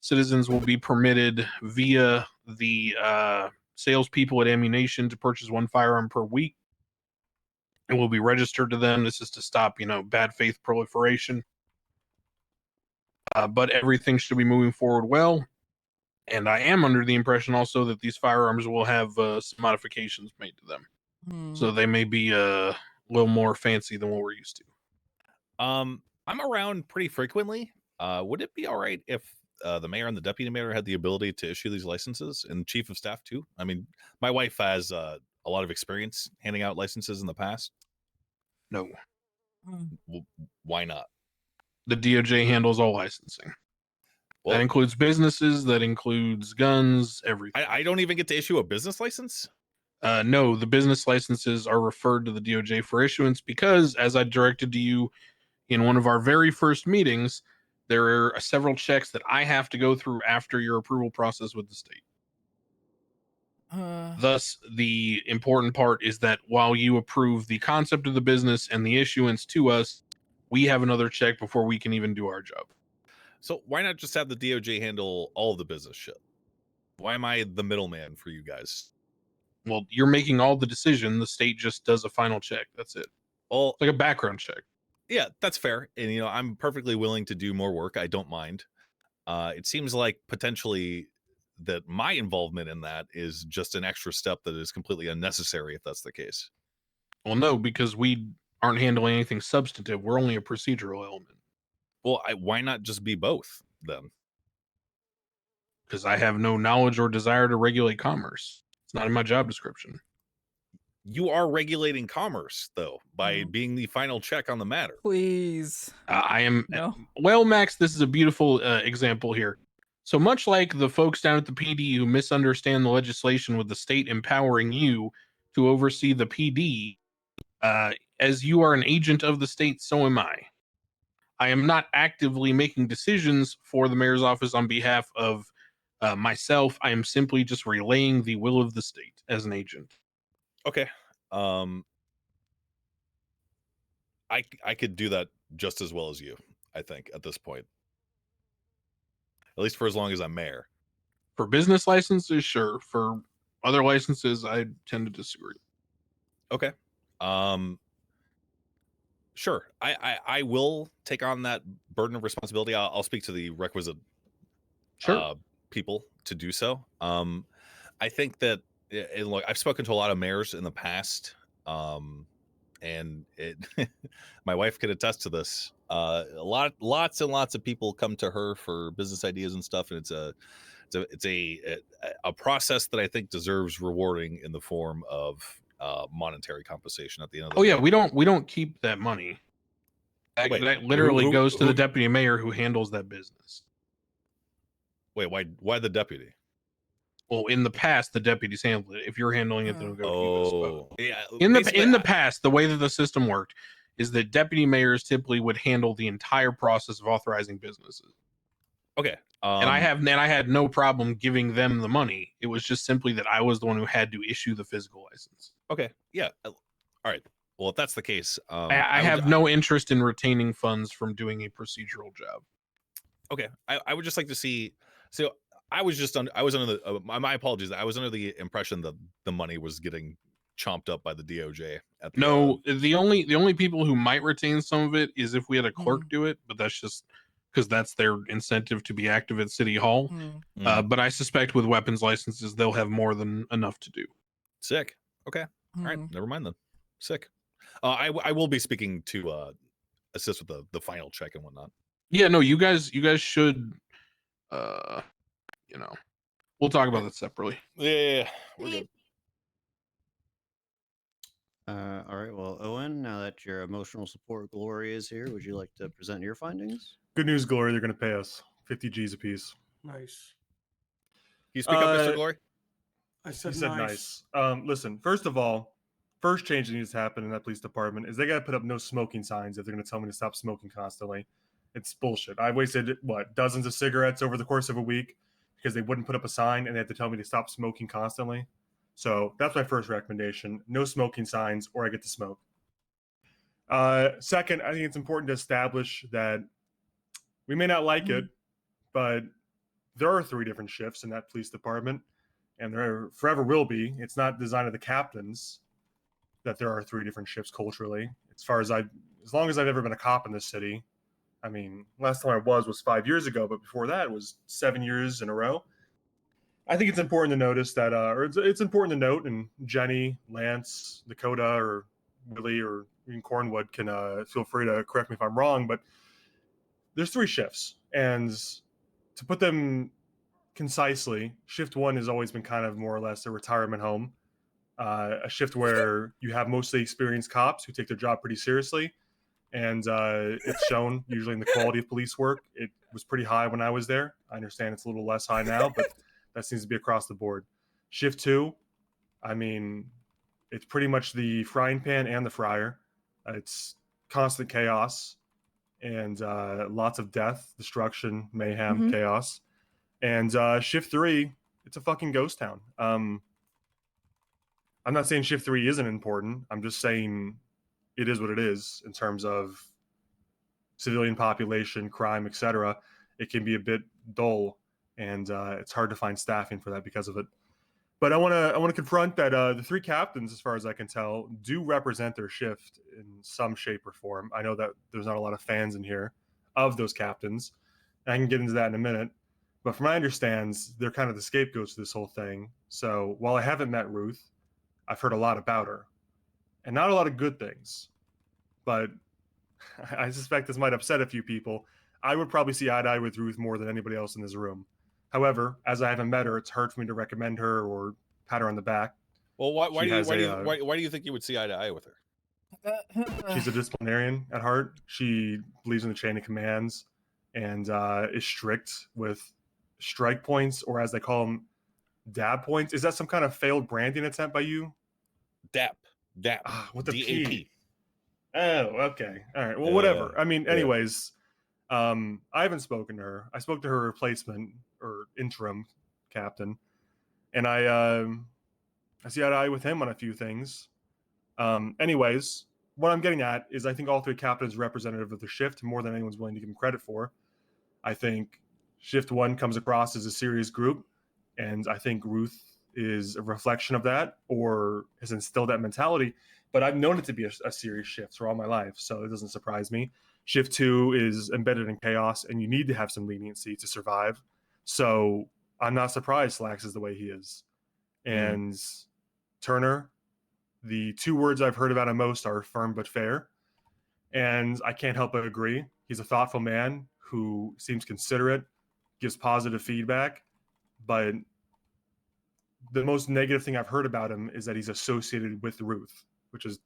Citizens will be permitted via the salespeople at Ammunition to purchase one firearm per week. It will be registered to them. This is to stop, bad faith proliferation. But everything should be moving forward well. And I am under the impression also that these firearms will have some modifications made to them. So they may be a little more fancy than what we're used to. I'm around pretty frequently. Would it be all right if the mayor and the deputy mayor had the ability to issue these licenses, and chief of staff too? I mean, my wife has a lot of experience handing out licenses in the past. No. Why not? The DOJ handles all licensing. Well, that includes businesses, that includes guns, everything. I don't even get to issue a business license? No, the business licenses are referred to the DOJ for issuance because, as I directed to you in one of our very first meetings, there are several checks that I have to go through after your approval process with the state. Thus, the important part is that while you approve the concept of the business and the issuance to us, we have another check before we can even do our job. So why not just have the DOJ handle all of the business shit? Why am I the middleman for you guys? Well, you're making all the decision. The state just does a final check. That's it. Well, it's like a background check. Yeah, that's fair. And, I'm perfectly willing to do more work. I don't mind. It seems like potentially that my involvement in that is just an extra step that is completely unnecessary if that's the case. Well, no, because we aren't handling anything substantive. We're only a procedural element. Well, why not just be both then? Because I have no knowledge or desire to regulate commerce. It's not in my job description. You are regulating commerce, though, by being the final check on the matter. Please. I am. No. Well, Max, this is a beautiful example here. So much like the folks down at the PD who misunderstand the legislation with the state empowering you to oversee the PD, as you are an agent of the state, so am I. I am not actively making decisions for the mayor's office on behalf of myself. I am simply just relaying the will of the state as an agent. Okay. I could do that just as well as you, I think, at this point. At least for as long as I'm mayor. For business licenses, sure. For other licenses, I tend to disagree. Okay. Sure. I will take on that burden of responsibility. I'll speak to the requisite people to do so. I think that Yeah, and look, I've spoken to a lot of mayors in the past, and it my wife could attest to this. Lots and lots of people come to her for business ideas and stuff, and it's a process that I think deserves rewarding in the form of monetary compensation at the end of the Oh day. yeah, we don't keep that money. Wait, That literally who- goes to the who- deputy mayor who handles that business. Wait, why the deputy? Well, in the past, the deputies handled it. If you're handling it, then it'll go to you as well. Yeah, In basically, the past, the way that the system worked is that deputy mayors typically would handle the entire process of authorizing businesses. Okay. And I had no problem giving them the money. It was just simply that I was the one who had to issue the physical license. Okay. Yeah. All right. Well, if that's the case, I have no interest in retaining funds from doing a procedural job. Okay, I would just like to see. So I was under the my apologies. I was under the impression that the money was getting chomped up by the DOJ. At the, No, the only people who might retain some of it is if we had a clerk do it, but that's just because that's their incentive to be active at City Hall. But I suspect with weapons licenses, they'll have more than enough to do. Sick. Okay. All right. Never mind then. Sick. I will be speaking to assist with the final check and whatnot. Yeah, no, you guys should, we'll talk about that separately. Yeah, we're good. All right. Well, Owen, now that your emotional support Glory is here, would you like to present your findings? Good news, Glory. They're going to pay us 50 G's a piece. Nice. Can you speak up, Mr. Glory? I said, He said nice. Listen, first of all, first change that needs to happen in that police department is they got to put up no smoking signs if they're going to tell me to stop smoking constantly. It's bullshit. I wasted, dozens of cigarettes over the course of a week because they wouldn't put up a sign and they had to tell me to stop smoking constantly. So that's my first recommendation. No smoking signs or I get to smoke. Second, I think it's important to establish that we may not like it, but there are 3 different shifts in that police department, and there forever will be. It's not designed of the captains that there are 3 different shifts culturally. As long as I've ever been a cop in this city, I mean, last time I was 5 years ago, but before that it was 7 years in a row. I think it's important to notice that, or it's important to note, and Jenny, Lance, Dakota, or Willie, or even Cornwood can feel free to correct me if I'm wrong, but there's 3 shifts, and to put them concisely, shift 1 has always been kind of more or less a retirement home, a shift where you have mostly experienced cops who take their job pretty seriously, and it's shown usually in the quality of police work. It was pretty high when I was there. I understand it's a little less high now, but that seems to be across the board. Shift 2, I mean, it's pretty much the frying pan and the fryer. It's constant chaos and lots of death, destruction, mayhem, chaos. And shift 3, it's a fucking ghost town. I'm not saying shift 3 isn't important. I'm just saying it is what it is in terms of civilian population, crime, etc. It can be a bit dull, and it's hard to find staffing for that because of it. But I want to confront that the 3 captains, as far as I can tell, do represent their shift in some shape or form. I know that there's not a lot of fans in here of those captains. I can get into that in a minute. But from my understands, they're kind of the scapegoats to this whole thing. So while I haven't met Ruth, I've heard a lot about her. And not a lot of good things. But I suspect this might upset a few people. I would probably see eye to eye with Ruth more than anybody else in this room. However, as I haven't met her, it's hard for me to recommend her or pat her on the back. Well, why do you think you would see eye to eye with her? She's a disciplinarian at heart. She believes in the chain of commands and is strict with strike points, or as they call them, dab points. Is that some kind of failed branding attempt by you? DAP. With the DAP. P. Oh, okay. All right. Well, whatever. I mean, anyways, I haven't spoken to her. I spoke to her replacement or interim captain, and I see eye to eye with him on a few things. Anyways, what I'm getting at is I think all 3 captains are representative of the shift more than anyone's willing to give them credit for. I think shift 1 comes across as a serious group, and I think Ruth is a reflection of that or has instilled that mentality. But I've known it to be a serious shift for all my life, so it doesn't surprise me. Shift 2 is embedded in chaos, and you need to have some leniency to survive. So I'm not surprised Slacks is the way he is. And Turner, the two words I've heard about him most are firm but fair. And I can't help but agree. He's a thoughtful man who seems considerate, gives positive feedback, but the most negative thing I've heard about him is that he's associated with Ruth, which is,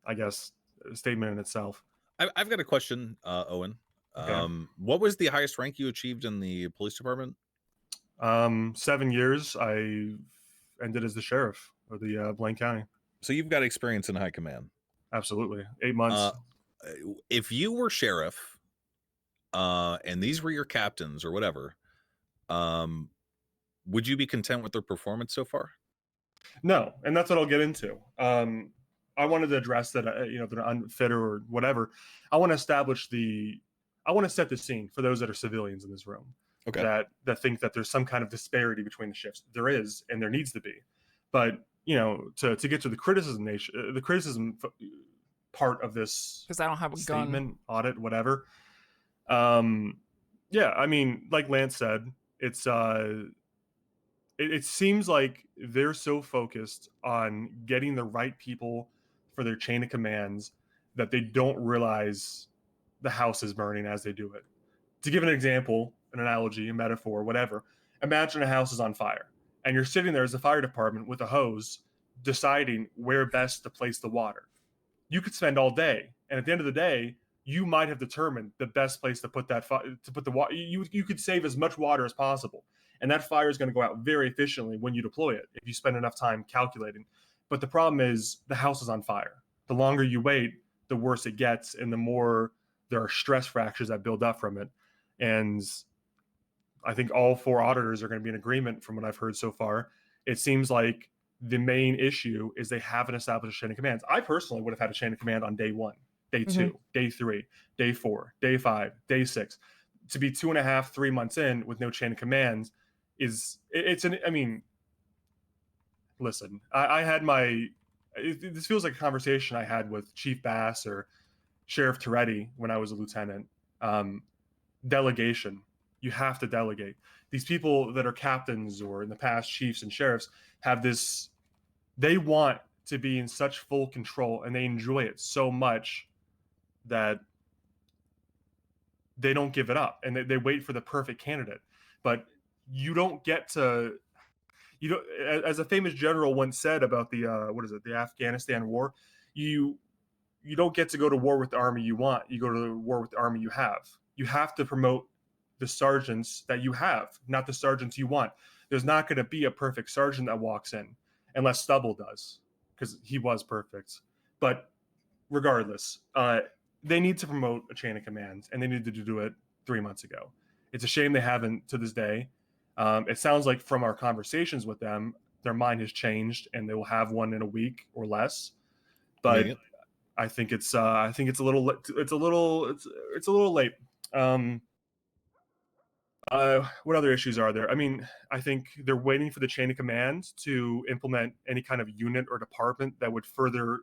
I guess, a statement in itself. I've got a question, Owen. Okay. What was the highest rank you achieved in the police department? 7 years. I ended as the sheriff of the Blaine County. So you've got experience in high command. Absolutely. 8 months. If you were sheriff, and these were your captains or whatever, would you be content with their performance so far? No, and that's what I'll get into. I wanted to address that, they're unfit or whatever. I want to set the scene for those that are civilians in this room. Okay. That think that there's some kind of disparity between the shifts. There is, and there needs to be. But to get to the criticism part of this, because I don't have a statement, gun, audit, whatever. Yeah, I mean, like Lance said, it seems like they're so focused on getting the right people for their chain of commands that they don't realize the house is burning as they do it. To give an example, an analogy, a metaphor, whatever, imagine a house is on fire and you're sitting there as a fire department with a hose deciding where best to place the water. You could spend all day, and at the end of the day, you might have determined the best place to put the water. You could save as much water as possible, and that fire is going to go out very efficiently when you deploy it if you spend enough time calculating. But the problem is the house is on fire. The longer you wait, the worse it gets, and the more there are stress fractures that build up from it. And I think all 4 auditors are going to be in agreement from what I've heard so far. It seems like the main issue is they haven't established a chain of commands. I personally would have had a chain of command on day 1, day 2, day 3, day 4, day 5, day 6. To be 2.5, 3 months in with no chain of commands listen, I had this feels like a conversation I had with Chief Bass or Sheriff Toretti when I was a lieutenant. Delegation. You have to delegate. These people that are captains or in the past chiefs and sheriffs have this, they want to be in such full control and they enjoy it so much that they don't give it up and they wait for the perfect candidate. But you don't get to, as a famous general once said about the Afghanistan war, you don't get to go to war with the army you want. You go to war with the army you have. You have to promote the sergeants that you have, not the sergeants you want. There's not going to be a perfect sergeant that walks in unless Stubble does, because he was perfect. But regardless, they need to promote a chain of command, and they needed to do it 3 months ago. It's a shame they haven't to this day. It sounds like from our conversations with them, their mind has changed, and they will have one in a week or less. But I think it's a little late. What other issues are there? I mean, I think they're waiting for the chain of command to implement any kind of unit or department that would further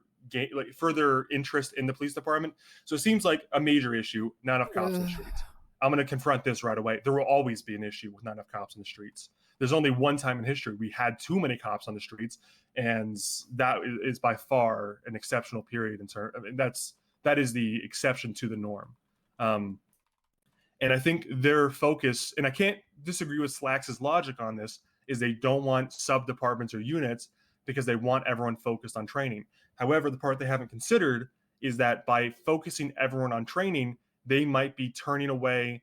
interest in the police department. So it seems like a major issue, not enough cops in the streets. I'm going to confront this right away. There will always be an issue with not enough cops in the streets. There's only one time in history we had too many cops on the streets, and that is by far an exceptional period in terms. I mean, that is the exception to the norm. And I think their focus, and I can't disagree with Slax's logic on this, is they don't want sub-departments or units because they want everyone focused on training. However, the part they haven't considered is that by focusing everyone on training, they might be turning away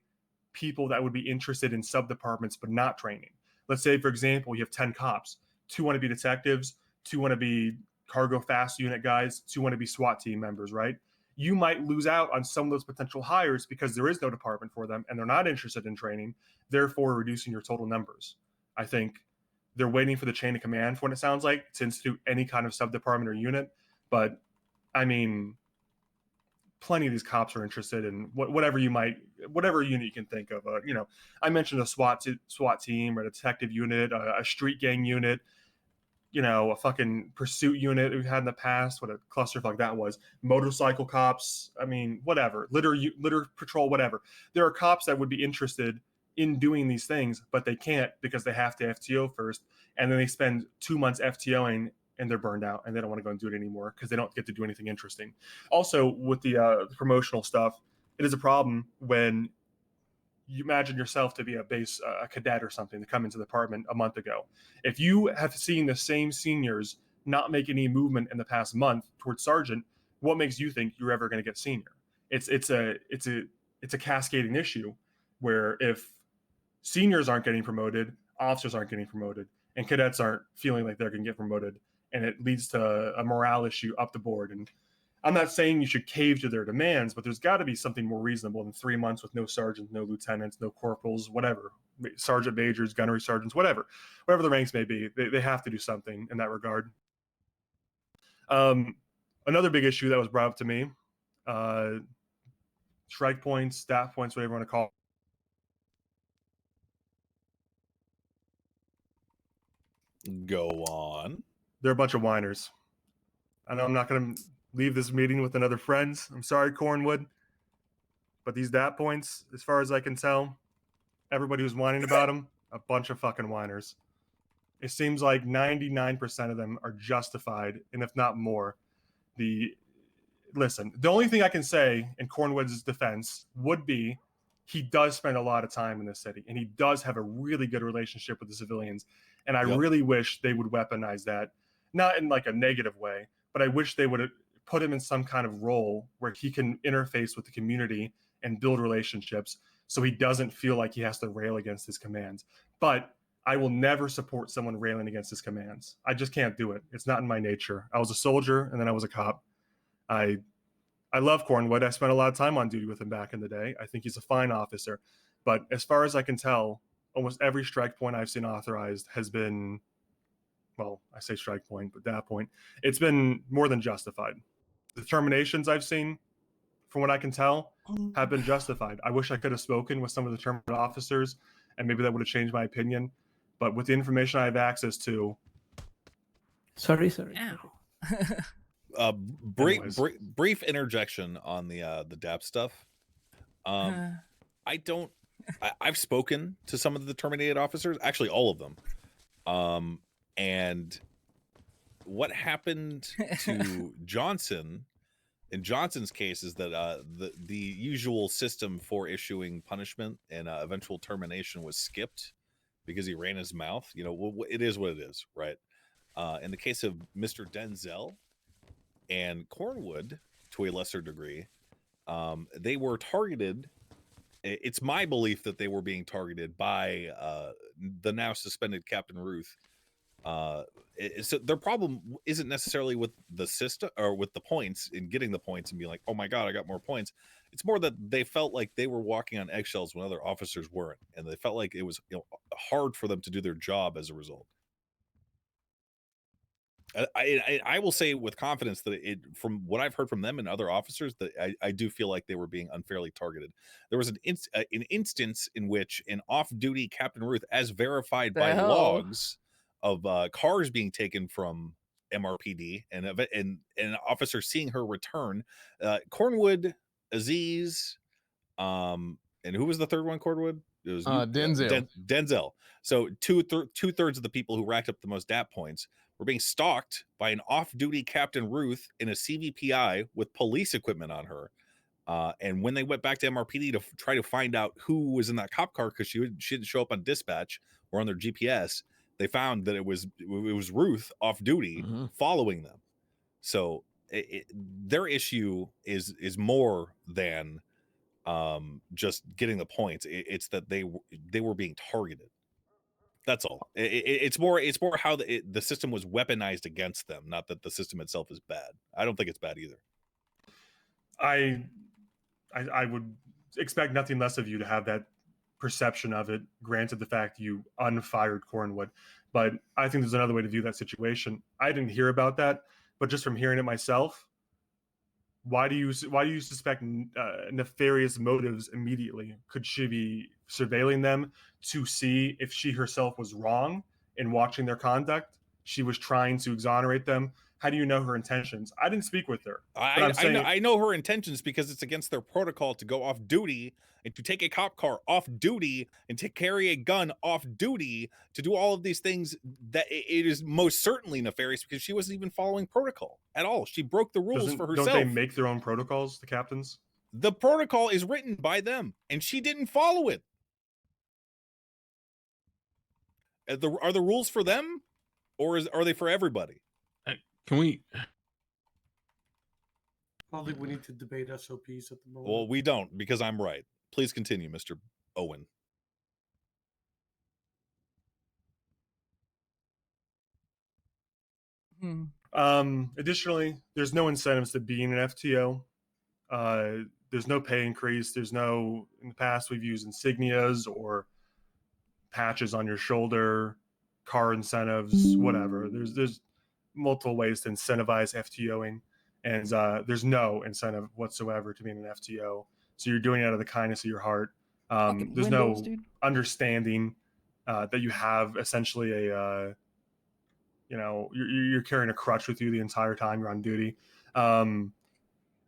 people that would be interested in sub-departments but not training. Let's say, for example, you have 10 cops. 2 want to be detectives, 2 want to be cargo fast unit guys, 2 want to be SWAT team members, right? You might lose out on some of those potential hires because there is no department for them and they're not interested in training, therefore reducing your total numbers. I think they're waiting for the chain of command for what it sounds like to institute any kind of sub-department or unit. But, I mean, plenty of these cops are interested in whatever unit you can think of. I mentioned a SWAT team or a detective unit, a street gang unit, a fucking pursuit unit we've had in the past. What a clusterfuck that was. Motorcycle cops. I mean, whatever. Litter patrol, whatever. There are cops that would be interested in doing these things, but they can't because they have to FTO first, and then they spend 2 months FTOing and they're burned out and they don't want to go and do it anymore because they don't get to do anything interesting. Also, with the promotional stuff, it is a problem when you imagine yourself to be a cadet or something to come into the department a month ago. If you have seen the same seniors not make any movement in the past month towards sergeant, what makes you think you're ever going to get senior? It's a cascading issue where if seniors aren't getting promoted, officers aren't getting promoted, and cadets aren't feeling like they're going to get promoted, and it leads to a morale issue up the board. And I'm not saying you should cave to their demands, but there's got to be something more reasonable than 3 months with no sergeants, no lieutenants, no corporals, whatever, sergeant majors, gunnery sergeants, whatever the ranks may be. They have to do something in that regard. Another big issue that was brought up to me, strike points, staff points, whatever you want to call it. Go on. They're a bunch of whiners. I know I'm not going to leave this meeting with another friends. I'm sorry, Cornwood. But these DAT points, as far as I can tell, everybody who's whining about them, a bunch of fucking whiners. It seems like 99% of them are justified, and if not more. Listen, the only thing I can say in Cornwood's defense would be he does spend a lot of time in this city, and he does have a really good relationship with the civilians. And I really wish they would weaponize that, not in like a negative way, but I wish they would put him in some kind of role where he can interface with the community and build relationships so he doesn't feel like he has to rail against his commands. But I will never support someone railing against his commands. I just can't do it. It's not in my nature. I was a soldier and then I was a cop. I love Cornwood. I spent a lot of time on duty with him back in the day. I think he's a fine officer. But as far as I can tell, almost every strike point I've seen authorized has been, well, I say strike point, but that point, it's been more than justified. The terminations I've seen, from what I can tell, have been justified. I wish I could have spoken with some of the terminated officers, and maybe that would have changed my opinion. But with the information I have access to... Sorry. Brief interjection on the DAP stuff. I've spoken to some of the terminated officers, actually all of them. And what happened to Johnson, in Johnson's case, is that the usual system for issuing punishment and eventual termination was skipped because he ran his mouth. You know, it is what it is, right? In the case of Mr. Denzel and Cornwood, to a lesser degree, they were targeted. It's my belief that they were being targeted by the now suspended Captain Ruth. So their problem isn't necessarily with the system or with the points and getting the points and being like, oh my God, I got more points. It's more that they felt like they were walking on eggshells when other officers weren't. And they felt like it was hard for them to do their job as a result. I will say with confidence that from what I've heard from them and other officers, that I do feel like they were being unfairly targeted. There was an instance in which an off-duty Captain Ruth, as verified by logs of cars being taken from MRPD and an officer seeing her return, Cornwood, Aziz, and who was the third one? Cornwood. It was Denzel. Denzel. So two-thirds of the people who racked up the most DAP points were being stalked by an off-duty Captain Ruth in a CVPI with police equipment on her. And when they went back to MRPD to try to find out who was in that cop car, because she didn't show up on dispatch or on their GPS, they found that it was Ruth off duty following them. So their issue is more than just getting the points. It's that they were being targeted. That's all. It's more how the system was weaponized against them, not that the system itself is bad. I don't think it's bad either. I would expect nothing less of you to have that perception of it, granted the fact you unfired Cornwood. But I think there's another way to view that situation. I didn't hear about that, but just from hearing it myself, why do you suspect nefarious motives immediately? Could she be surveilling them to see if she herself was wrong in watching their conduct? She was trying to exonerate them how do you know her intentions? I didn't speak with her. But I, I'm saying, I know her intentions because it's against their protocol to go off duty and to take a cop car off duty and to carry a gun off duty to do all of these things. That it is most certainly nefarious because she wasn't even following protocol at all. She broke the rules for herself. Don't they make their own protocols, the captains? The protocol is written by them, and she didn't follow it. Are the rules for them, or are they for everybody? Can we? I don't think we need to debate SOPs at the moment. Well, we don't, because I'm right. Please continue, Mr. Owen. Additionally, there's no incentives to being an FTO. There's no pay increase. There's no, in the past, we've used insignias or patches on your shoulder, car incentives, whatever. There's multiple ways to incentivize FTOing, and there's no incentive whatsoever to being an FTO. So you're doing it out of the kindness of your heart. There's windows, no dude. understanding that you have essentially a you're carrying a crutch with you the entire time you're on duty.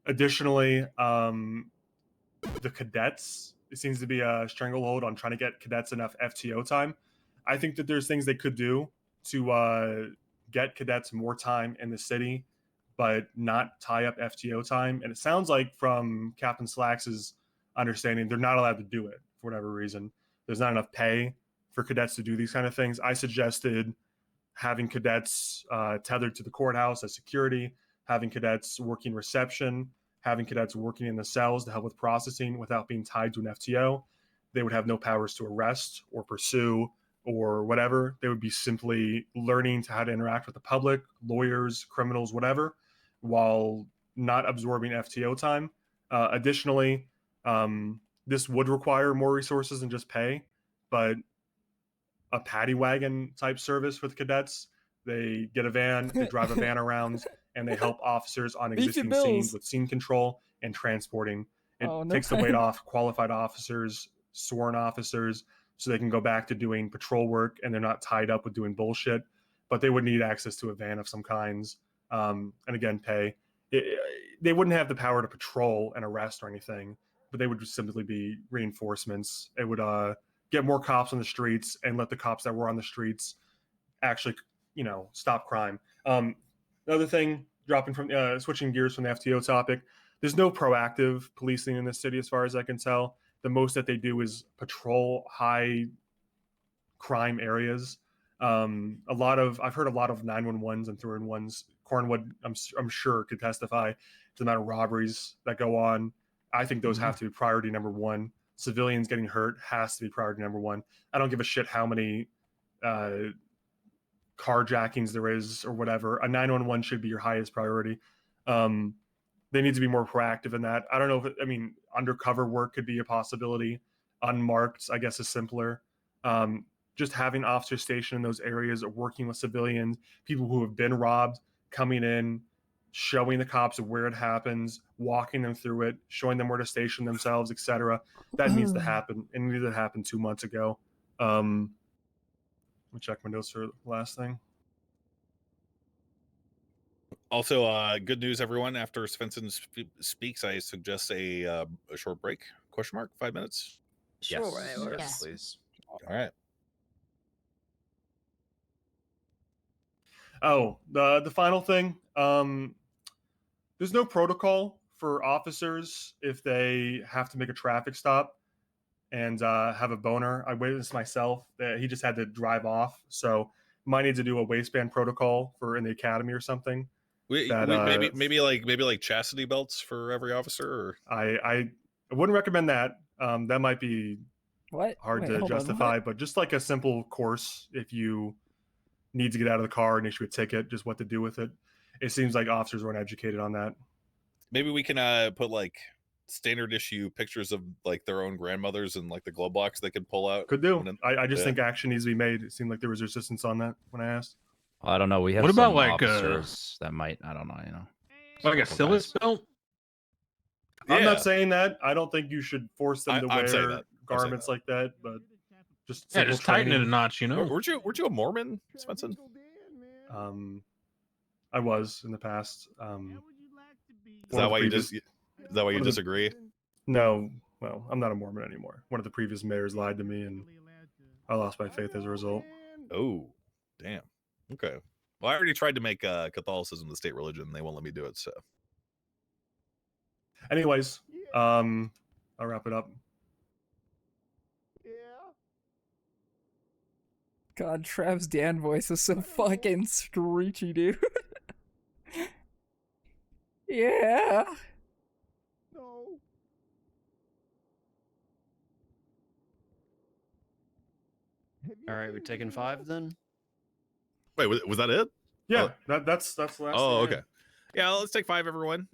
Additionally, the cadets, it seems to be a stranglehold on trying to get cadets enough FTO time. I think that there's things they could do to get cadets more time in the city, but not tie up FTO time. And it sounds like from Captain Slax's understanding, they're not allowed to do it for whatever reason. There's not enough pay for cadets to do these kind of things. I suggested having cadets tethered to the courthouse as security, having cadets working reception, having cadets working in the cells to help with processing without being tied to an FTO. They would have no powers to arrest or pursue or whatever. They would be simply learning how to interact with the public, lawyers, criminals, whatever, while not absorbing FTO time. Additionally, this would require more resources than just pay, but a paddy wagon type service for the cadets. They get a van, they drive a van around, and they help officers on existing scenes with scene control and transporting. It takes the weight off qualified officers, sworn officers, so they can go back to doing patrol work and they're not tied up with doing bullshit. But they would need access to a van of some kinds, and again, pay. They wouldn't have the power to patrol and arrest or anything, but they would just simply be reinforcements. It would get more cops on the streets and let the cops that were on the streets actually, stop crime. Another thing, switching gears from the FTO topic, there's no proactive policing in this city as far as I can tell. The most that they do is patrol high crime areas. I've heard a lot of 911s and 311s. Cornwood, I'm sure, could testify to the amount of robberies that go on. I think those have to be priority number one. Civilians getting hurt has to be priority number one. I don't give a shit how many carjackings there is or whatever. A 911 should be your highest priority. They need to be more proactive in that. I don't know if undercover work could be a possibility. Unmarked, I guess, is simpler. Just having officers stationed in those areas, working with civilians, people who have been robbed, coming in, showing the cops where it happens, walking them through it, showing them where to station themselves, etc. That needs to happen. It needed to happen 2 months ago. Let me check my notes for the last thing. Also, good news, everyone. After Svensson speaks, I suggest a short break. Question mark? 5 minutes? Sure, Yes, please. All right. Oh, the final thing. There's no protocol for officers if they have to make a traffic stop and have a boner. I witnessed myself that he just had to drive off. So might need to do a waistband protocol for in the academy or something. Maybe like chastity belts for every officer. Or I wouldn't recommend that. That might be hard to Hold on, justify, what? but just like a simple course if you need to get out of the car and issue a ticket, just what to do with it. It seems like officers weren't educated on that. maybe we can put like standard issue pictures of like their own grandmothers and like the glove box they could pull out. Could do. I just think action needs to be made. It seemed like there was resistance on that when I asked. I don't know. We have What about some like officers that might. I don't know. Like a Couple Silas belt? I'm not saying that. I don't think you should force them to I'm saying wear that. garments like that, but just Yeah, simple just tighten it a training. notch, you know. Weren't you a Mormon, Svensson? I was in the past. Is One that of why the you previous- just? Is that why you one of the- disagree? No, well, I'm not a Mormon anymore. One of the previous mayors lied to me, and I lost my faith as a result. Oh, damn. Okay. Well, I already tried to make Catholicism the state religion. And they won't let me do it. So. Anyways, I'll wrap it up. God, Trav's Dan voice is so fucking screechy, dude. Yeah. No. All right, we're taking 5 then. Wait, was that it? Yeah, that's the last. Oh, thing I okay. had. Yeah, let's take 5, everyone.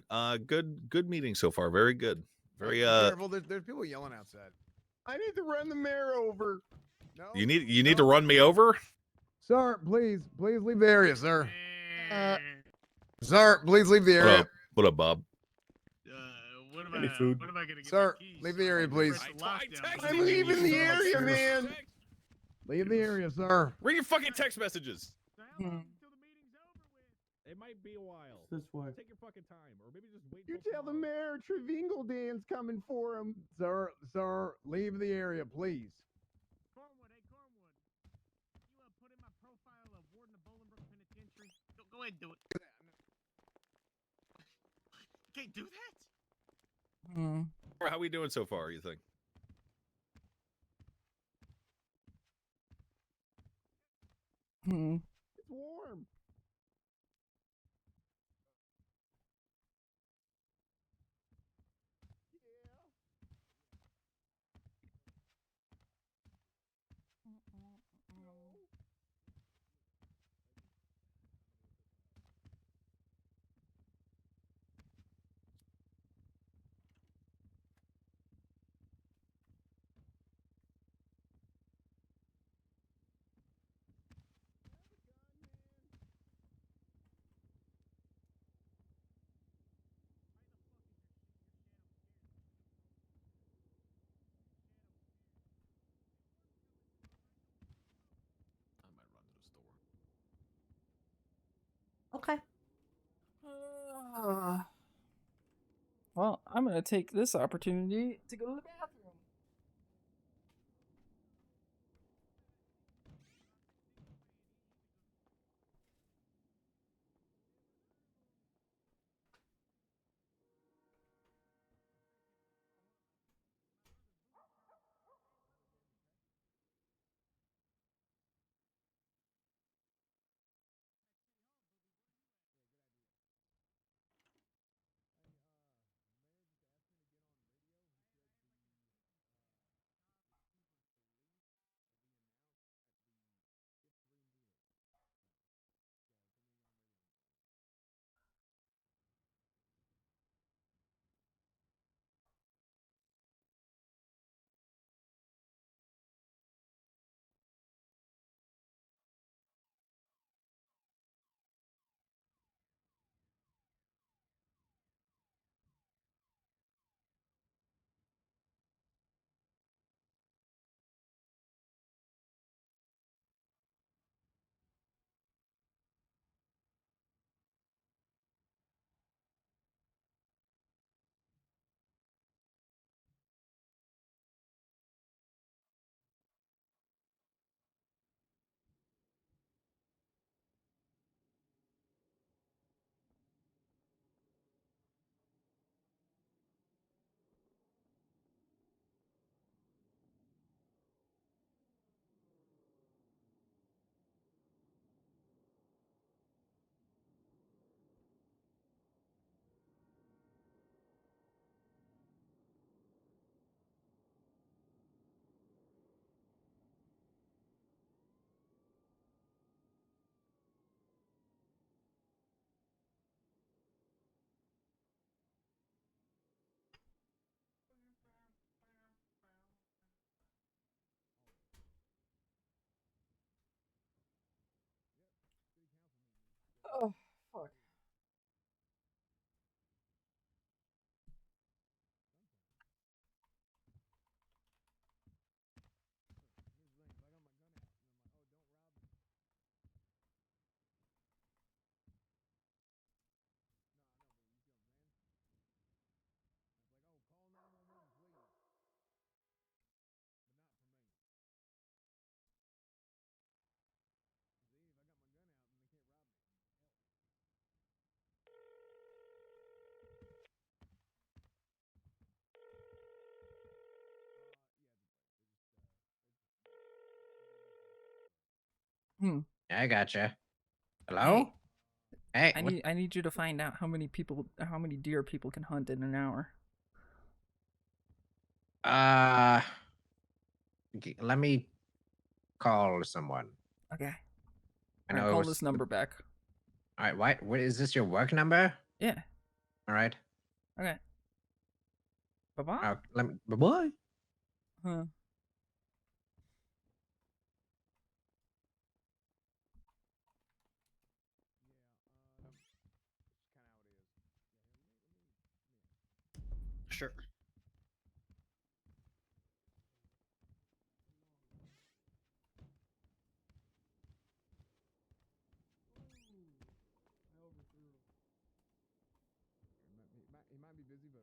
Good meeting so far. Very good. Very Be careful. There's people yelling outside. I need to run the mayor over. No. You need to run me over. Sir, please leave the area, sir. Sir, please leave the area. What up, Bob? Any food? What am I gonna get? Sir, leave the area, please. I'm leaving the area, man. Leave the area, sir. Read your fucking text messages. It might be a while. This way. Take your fucking time, or maybe just wait. You tell the mayor Trevingle Dan's coming for him. Sir, leave the area, please. Cornwood, hey Cornwood. You put in my profile of warden of Bolingbroke Penitentiary. Go ahead and do it. You can't do that. How we doing so far? You think? It's warm. Okay. Well, I'm gonna take this opportunity to go to the bathroom. Oh, fuck. Hmm. I gotcha. Hello? Hey, I need you to find out how many deer people can hunt in an hour. let me call someone. Okay. I All right, know. call this number back. All right, what is this? Your work number? Yeah. All right. Okay. Bye bye. Bye bye. Huh. Sure. He might be busy, but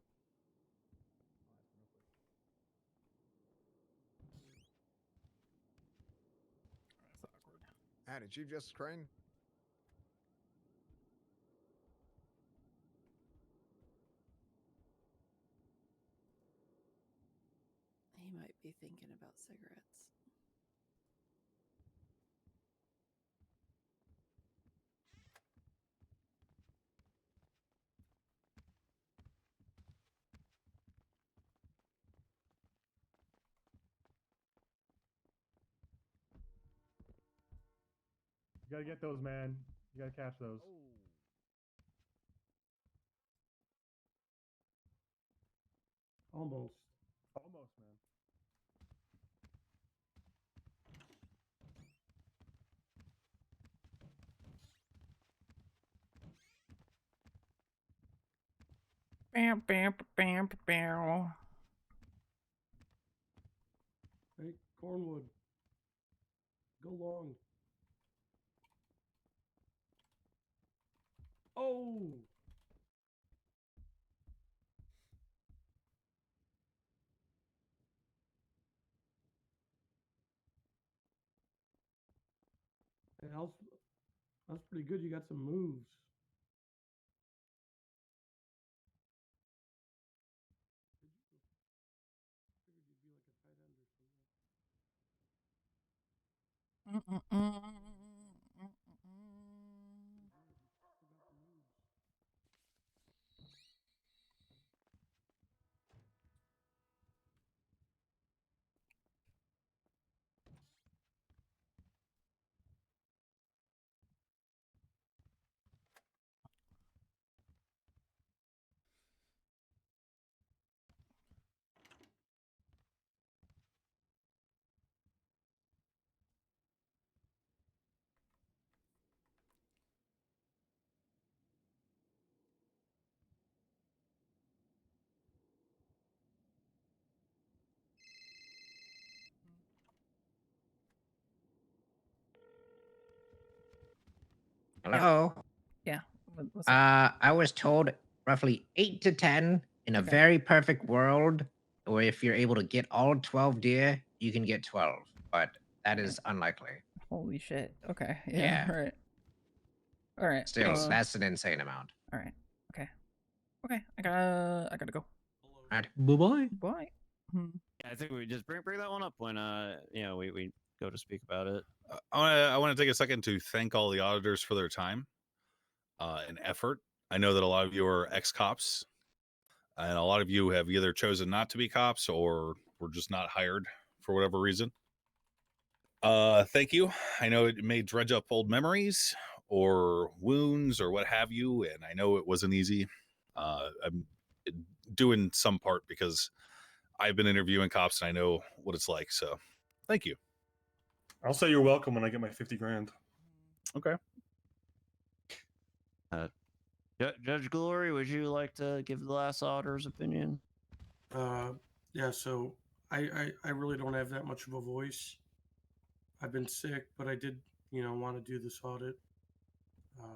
That's awkward. Howdy, Chief Justice Crane. He might be thinking about cigarettes. You gotta get those, man. You gotta catch those. Almost. Almost, man. Bam, bam, bam, bam. Hey, Cornwood. Go long. Oh! Hey, that's pretty good. You got some moves. Hello. Yeah. What's I was told roughly 8 to 10 in a Okay. very perfect world, or if you're able to get all 12 deer, you can get 12, but that is unlikely. Holy shit. Okay. Yeah. Yeah. All right. All right. Still, that's an insane amount. All right. Okay. Okay. I gotta go. All right. Bye-bye. Bye. Hmm. Yeah, I think we just bring that one up when we go to speak about it. I want to take a second to thank all the auditors for their time and effort. I know that a lot of you are ex-cops, and a lot of you have either chosen not to be cops or were just not hired for whatever reason. Thank you. I know it may dredge up old memories or wounds or what have you, and I know it wasn't easy. I'm doing some part because I've been interviewing cops and I know what it's like. So, thank you. I'll say you're welcome when I get my 50 grand. Okay. Judge Glory, would you like to give the last auditor's opinion? Yeah, so I really don't have that much of a voice. I've been sick, but I did, want to do this audit.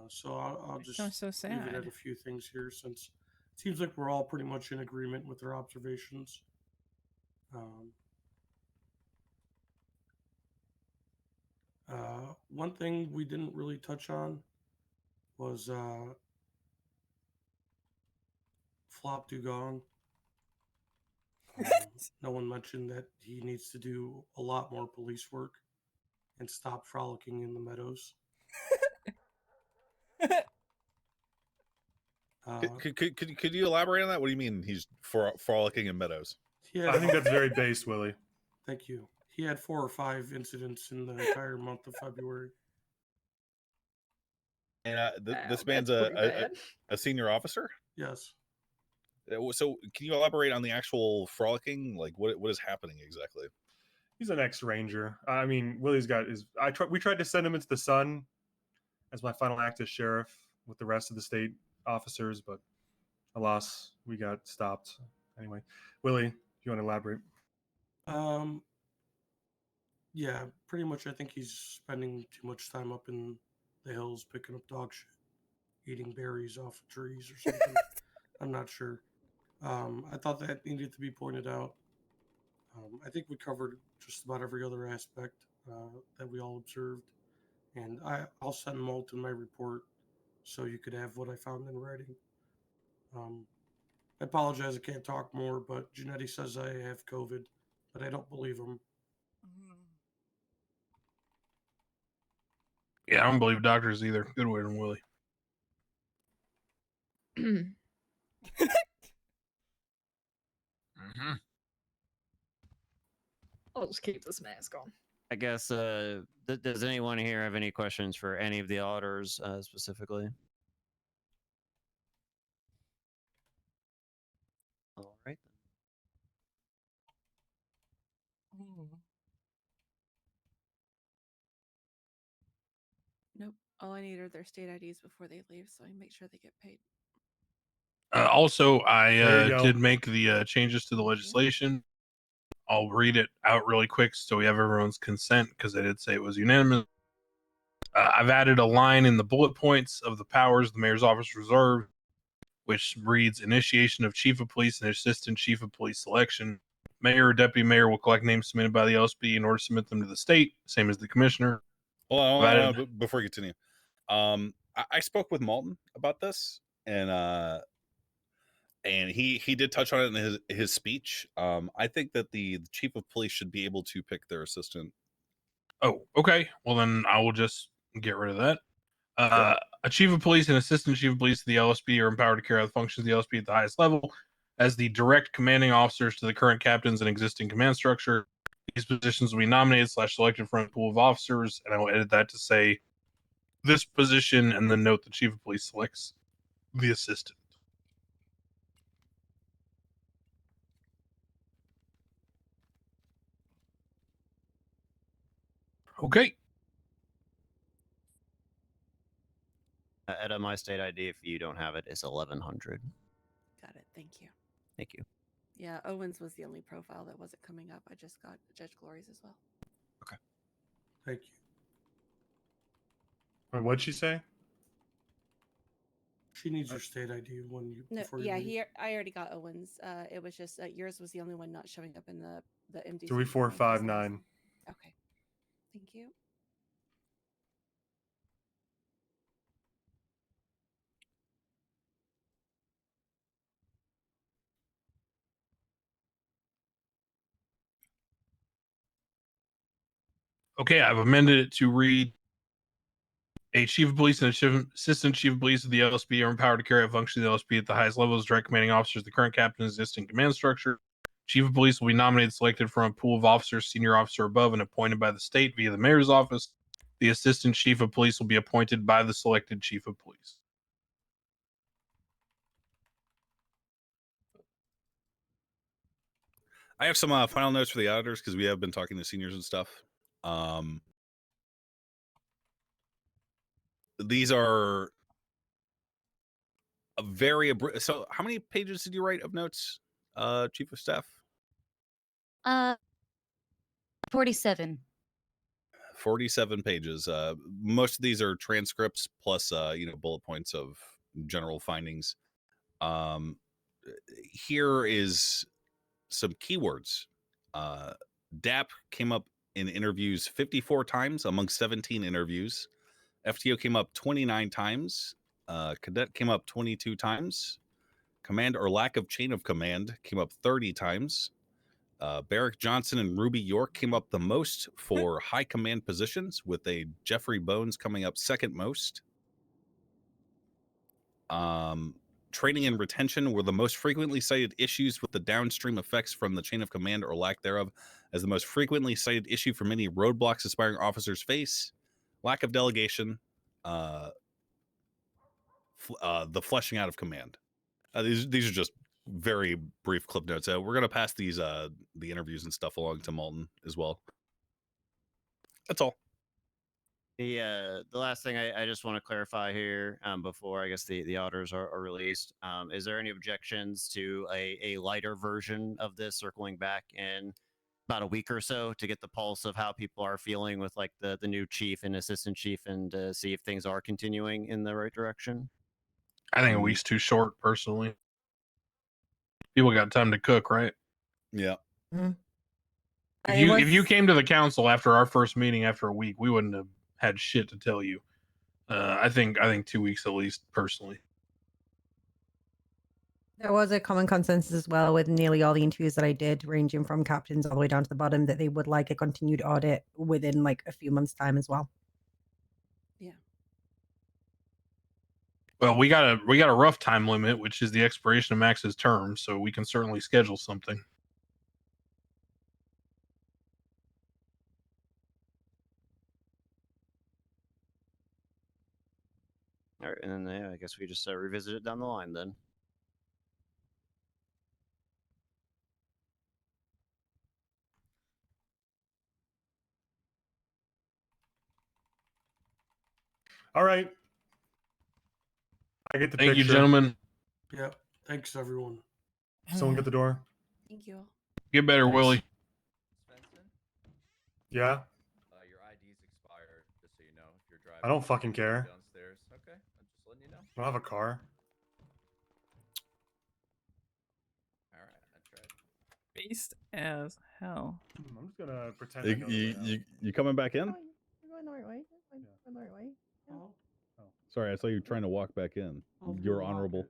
So I'll just sounds so leave it sad. at a few things here, since it seems like we're all pretty much in agreement with our observations. One thing we didn't really touch on was Flop Dugong. No one mentioned that he needs to do a lot more police work and stop frolicking in the meadows. Could you elaborate on that? What do you mean he's frolicking in meadows? Yeah, I think that's very base, Willie. Thank you. He had 4 or 5 incidents in the entire month of February. And this man's that's pretty bad. a senior officer? Yes. So can you elaborate on the actual frolicking? Like what is happening exactly? He's an ex-ranger. I mean, Willie's got his. We tried to send him into the sun as my final act as sheriff with the rest of the state officers, but alas, we got stopped. Anyway, Willie, do you want to elaborate? Yeah, pretty much. I think he's spending too much time up in the hills picking up dog shit, eating berries off of trees or something. I'm not sure. I thought that needed to be pointed out. I think we covered just about every other aspect that we all observed, and I'll send Molten my report so you could have what I found in writing. I apologize, I can't talk more, but Janetti says I have COVID, but I don't believe him. Yeah, I don't believe doctors either. Good way from Willie. I'll just keep this mask on. I guess, does anyone here have any questions for any of the auditors specifically? All right. Nope. All I need are their state IDs before they leave, so I can make sure they get paid. Also, I There you go. did make the changes to the legislation. I'll read it out really quick so we have everyone's consent because I did say it was unanimous. I've added a line in the bullet points of the powers the mayor's office reserved, which reads initiation of chief of police and assistant chief of police selection. Mayor or deputy mayor will collect names submitted by the LSP in order to submit them to the state, same as the commissioner. Hold on, before you continue. I spoke with Malton about this, and he did touch on it in his speech. I think that the chief of police should be able to pick their assistant. Oh, okay. Well, then I will just get rid of that. A chief of police and assistant chief of police of the LSP are empowered to carry out the functions of the LSP at the highest level as the direct commanding officers to the current captains and existing command structure. These positions will be nominated / selected from a pool of officers, and I will edit that to say this position and then note the chief of police selects the assistant. Okay. Edit my state ID if you don't have it is 1100. Got it. Thank you. Thank you. Yeah, Owens was the only profile that wasn't coming up. I just got Judge Glory's as well. Okay. Thank you. Wait, what'd she say? She needs your state ID when you. No, before you yeah, leave. I already got Owens. It was just yours was the only one not showing up in the MD. 3459. Okay. Thank you. Okay, I've amended it to read a chief of police and assistant chief of police of the LSP are empowered to carry out functions of the LSP at the highest levels, direct commanding officers, the current captain, existing command structure. Chief of police will be nominated, selected from a pool of officers, senior officer above, and appointed by the state via the mayor's office. The assistant chief of police will be appointed by the selected chief of police. I have some final notes for the auditors because we have been talking to seniors and stuff. These are a very so. How many pages did you write of notes, Chief of Staff? 47. 47 pages. Most of these are transcripts plus, bullet points of general findings. Here is some keywords. DAP came up in interviews 54 times among 17 interviews. FTO came up 29 times. Cadet came up 22 times. Command or lack of chain of command came up 30 times. Barrick Johnson and Ruby York came up the most for high command positions, with a Jeffrey Bones coming up second most. Training and retention were the most frequently cited issues, with the downstream effects from the chain of command or lack thereof as the most frequently cited issue for many roadblocks aspiring officers face. Lack of delegation, the fleshing out of command. These are just very brief clip notes. We're gonna pass these the interviews and stuff along to Malton as well. That's all. The last thing I just want to clarify here before I guess the orders are released, is there any objections to a lighter version of this circling back in about a week or so to get the pulse of how people are feeling with like the new chief and assistant chief, and see if things are continuing in the right direction? I think a week's too short, personally. People got time to cook, right? Yeah. If you came to the council after our first meeting after a week, we wouldn't have had shit to tell you. I think 2 weeks at least, personally. There was a common consensus as well with nearly all the interviews that I did, ranging from captains all the way down to the bottom, that they would like a continued audit within like a few months' time as well. Well, we got a rough time limit, which is the expiration of Max's term, so we can certainly schedule something. All right, and then I guess we just revisit it down the line then. All right. I get the Thank picture. you, gentlemen. Yep. Thanks, everyone. Someone get the door. Thank you. Get better, Thanks. Willie. Yeah. Your ID's expired, just so you know. If you're driving, I don't fucking care. downstairs. Okay, I'm just letting you know. I don't have a car. All right, I tried. Based as hell. I'm just gonna pretend. I know the way out. You coming back in? You're going the right way. You're going the right way. Sorry, I saw you trying to walk back in. You're honorable.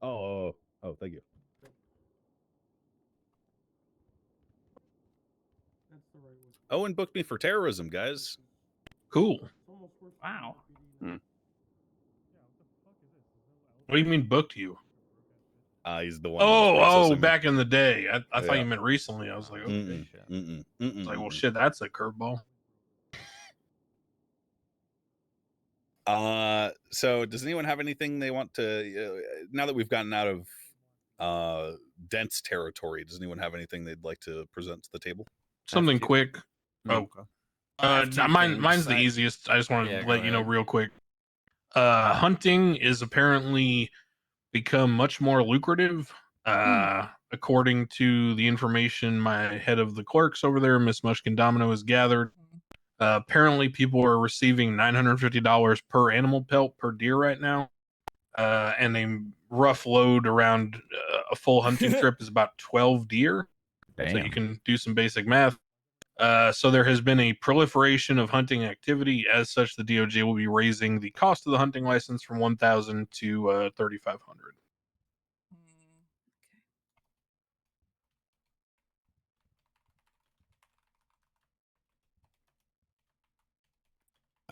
Oh, thank you. That's the right one. Owen booked me for terrorism, guys. Cool. Wow. What do you mean booked you? He's the one. that was processing me. Back in the day. I thought Yeah. you meant recently. I was like, okay. I was like, well, shit, that's a curveball. So does anyone have anything they want to, now that we've gotten out of dense territory, does anyone have anything they'd like to present to the table? Something quick. Mine's the easiest. I just want to let you know real quick. Hunting is apparently become much more lucrative. According to the information my head of the clerks over there, Miss Mushkin-Domino, has gathered. Apparently, people are receiving $950 per animal pelt per deer right now, and a rough load around a full hunting trip is about 12 deer. So you can do some basic math. So there has been a proliferation of hunting activity. As such, the DOJ will be raising the cost of the hunting license from $1,000 to $3,500.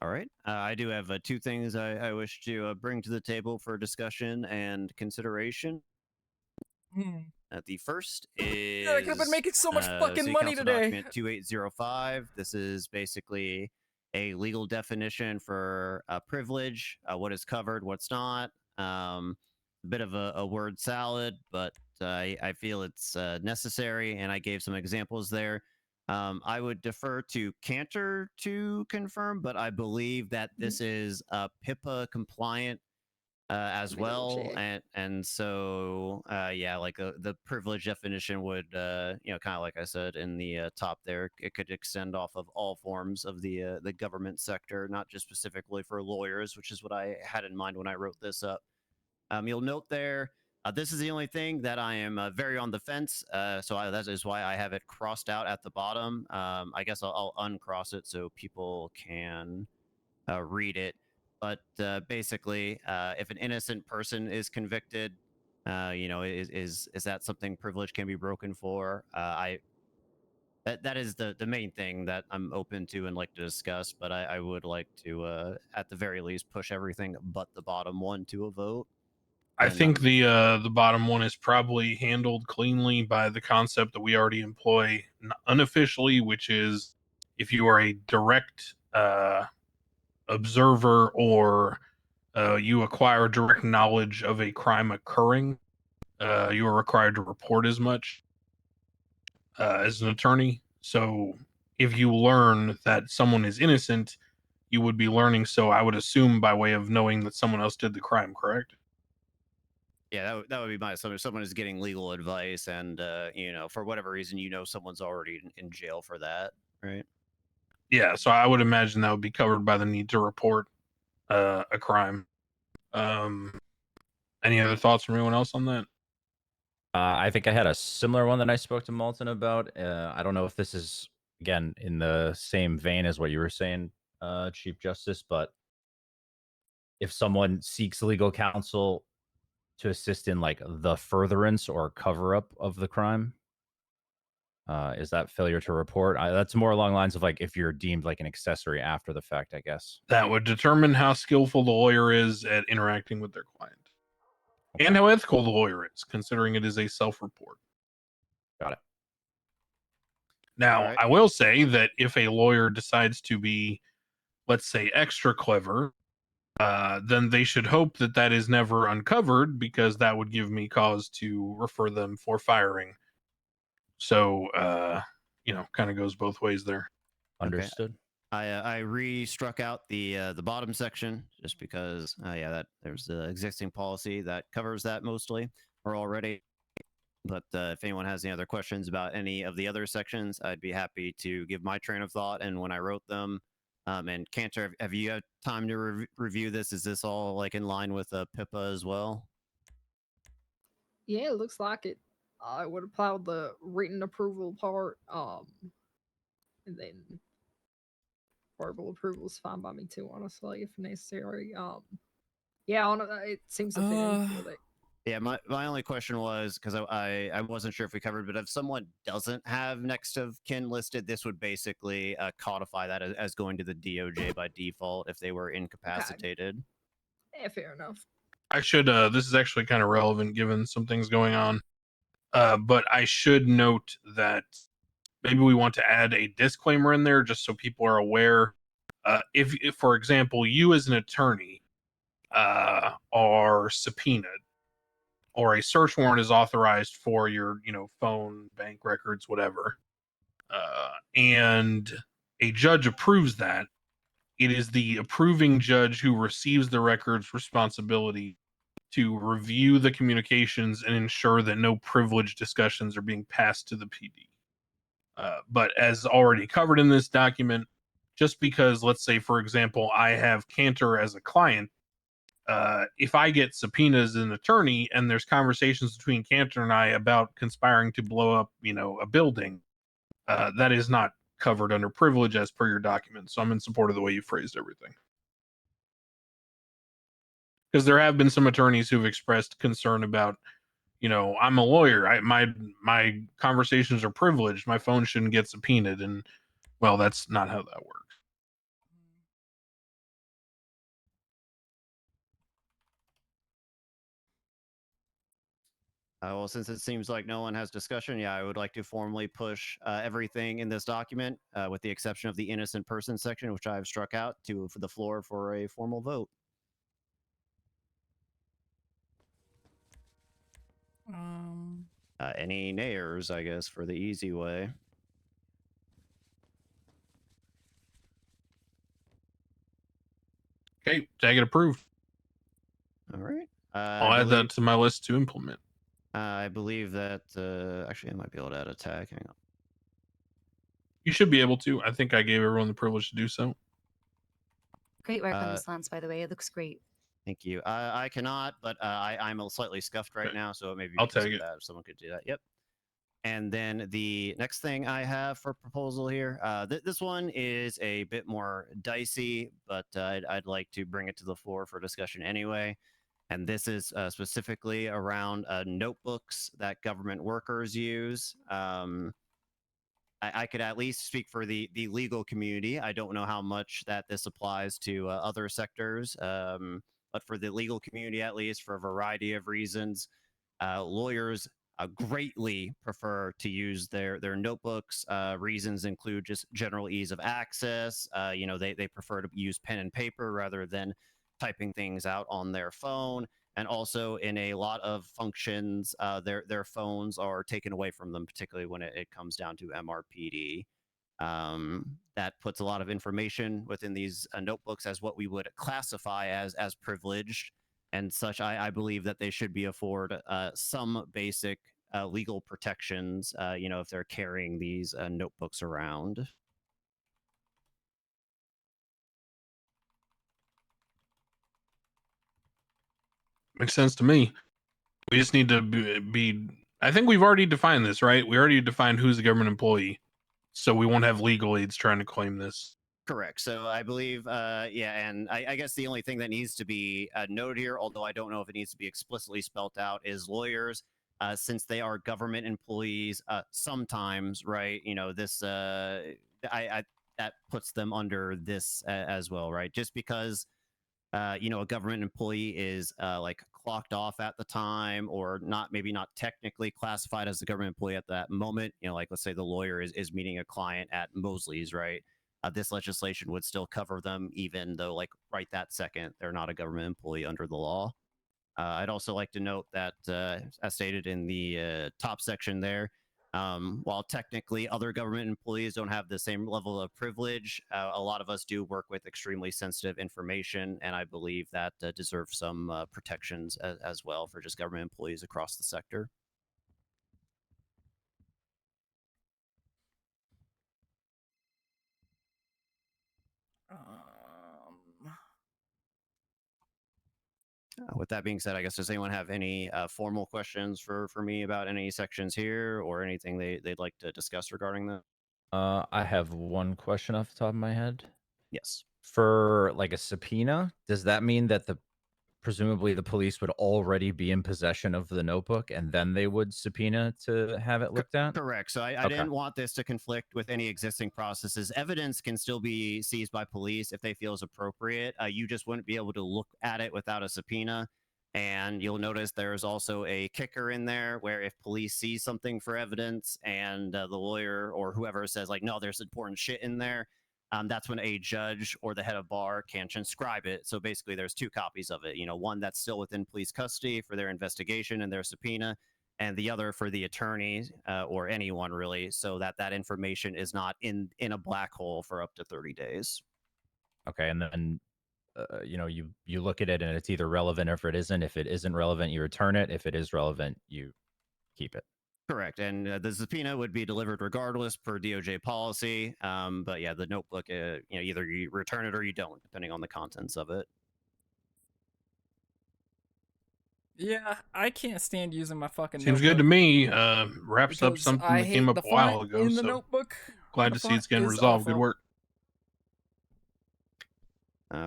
All right. I do have two things I wish to bring to the table for discussion and consideration. The first is I could have been making so much fucking City money Council today. Document 2805. This is basically a legal definition for privilege, what is covered, what's not. A bit of a word salad, but I feel it's necessary, and I gave some examples there. I would defer to Cantor to confirm, but I believe that this is PIPA compliant as well, and so yeah, like the privilege definition would kind of like I said in the top there, it could extend off of all forms of the government sector, not just specifically for lawyers, which is what I had in mind when I wrote this up. You'll note there, this is the only thing that I am very on the fence, so that is why I have it crossed out at the bottom. I guess I'll uncross it so people can read it. But basically, if an innocent person is convicted, is that something privilege can be broken for? that is the main thing that I'm open to and like to discuss. But I would like to, at the very least, push everything but the bottom one to a vote. I And, think the bottom one is probably handled cleanly by the concept that we already employ unofficially, which is if you are a direct observer or you acquire direct knowledge of a crime occurring, you are required to report as much as an attorney. So if you learn that someone is innocent, you would be learning so, I would assume, by way of knowing that someone else did the crime, correct? Yeah, that would be my assumption. If someone is getting legal advice and, you know, for whatever reason, you know, someone's already in jail for that, right? Yeah, so I would imagine that would be covered by the need to report a crime. Any other thoughts from anyone else on that? I think I had a similar one that I spoke to Malton about. I don't know if this is, again, in the same vein as what you were saying, Chief Justice, but if someone seeks legal counsel to assist in like the furtherance or cover up of the crime, is that failure to report? That's more along the lines of like if you're deemed like an accessory after the fact, I guess. That would determine how skillful the lawyer is at interacting with their client. And how ethical the lawyer is, considering it is a self-report. Got it. Now, I will say that if a lawyer decides to be, let's say, extra clever, then they should hope that that is never uncovered, because that would give me cause to refer them for firing. So, you know, kind of goes both ways there. Understood. I re-struck out the bottom section just because, yeah, that there's the existing policy that covers that mostly or already. But if anyone has any other questions about any of the other sections, I'd be happy to give my train of thought and when I wrote them. And Cantor, have you had time to review this? Is this all like in line with PIPA as well? Yeah, it looks like it. I would apply the written approval part, and then verbal approval is fine by me too, honestly, if necessary. Yeah, it seems to fit in with it. Yeah, my only question was, because I wasn't sure if we covered, but if someone doesn't have next of kin listed, this would basically codify that as going to the DOJ by default if they were incapacitated. Yeah, fair enough. I should, this is actually kind of relevant given some things going on. But I should note that maybe we want to add a disclaimer in there just so people are aware. If, for example, you as an attorney are subpoenaed, or a search warrant is authorized for your, you know, phone, bank records, whatever, and a judge approves that, it is the approving judge who receives the record's responsibility to review the communications and ensure that no privileged discussions are being passed to the PD. But as already covered in this document, just because, let's say, for example, I have Cantor as a client, if I get subpoenas as an attorney and there's conversations between Cantor and I about conspiring to blow up, you know, a building, that is not covered under privilege as per your document. So I'm in support of the way you phrased everything. Because there have been some attorneys who've expressed concern about, you know, I'm a lawyer. My conversations are privileged. My phone shouldn't get subpoenaed. And, well, that's not how that works. Well, since it seems like no one has discussion, yeah, I would like to formally push everything in this document, with the exception of the innocent person section, which I've struck out, for the floor for a formal vote. Any nayers, I guess, for the easy way. Okay, tag it approved. All right. I'll add that to my list to implement. I believe that, actually, I might be able to add a tag. Hang on. You should be able to. I think I gave everyone the privilege to do so. Great work on this, Lance, by the way. It looks great. Thank you. I cannot, but I'm slightly scuffed right now, so maybe I'll tag it. that if someone could do that. Yep. And then the next thing I have for proposal here, this one is a bit more dicey, but I'd like to bring it to the floor for discussion anyway. And this is specifically around notebooks that government workers use. I could at least speak for the legal community. I don't know how much that this applies to other sectors, but for the legal community, at least, for a variety of reasons, lawyers greatly prefer to use their notebooks. Reasons include just general ease of access. They prefer to use pen and paper rather than typing things out on their phone. And also, in a lot of functions, their phones are taken away from them, particularly when it comes down to MRPD. That puts a lot of information within these notebooks as what we would classify as privileged and such. I believe that they should be afforded some basic legal protections, if they're carrying these notebooks around. Makes sense to me. We just need to be I think we've already defined this, right? We already defined who's a government employee. So we won't have legal aids trying to claim this. Correct. So I believe, and I guess the only thing that needs to be noted here, although I don't know if it needs to be explicitly spelled out, is lawyers, since they are government employees, sometimes, right? This, that puts them under this as well, right? Just because, a government employee is like clocked off at the time, or maybe not technically classified as a government employee at that moment. Like let's say the lawyer is meeting a client at Mosley's, right? This legislation would still cover them, even though, like, right that second, they're not a government employee under the law. I'd also like to note that, as stated in the top section there, while technically other government employees don't have the same level of privilege, a lot of us do work with extremely sensitive information, and I believe that deserves some protections as well for just government employees across the sector. With that being said, I guess, does anyone have any formal questions for me about any sections here, or anything they'd like to discuss regarding that? I have one question off the top of my head. Yes. For like a subpoena, does that mean that presumably the police would already be in possession of the notebook and then they would subpoena to have it looked at? Correct. So I Okay. didn't want this to conflict with any existing processes. Evidence can still be seized by police if they feel is appropriate. You just wouldn't be able to look at it without a subpoena. And you'll notice there's also a kicker in there where if police see something for evidence and the lawyer or whoever says, like, no, there's important shit in there, that's when a judge or the head of bar can transcribe it. So basically there's two copies of it, one that's still within police custody for their investigation and their subpoena, and the other for the attorney or anyone really, so that that information is not in a black hole for up to 30 days. Okay, and then you look at it and it's either relevant or if it isn't. If it isn't relevant, you return it. If it is relevant, you keep it. Correct, and the subpoena would be delivered regardless per DOJ policy. But yeah, the notebook, either you return it or you don't, depending on the contents of it. Yeah, I can't stand using my fucking Seems notebook. good to me. Wraps up because something I that came hate up the a while font ago. in the So notebook. glad The to see it's font getting is resolved. Good awful. work.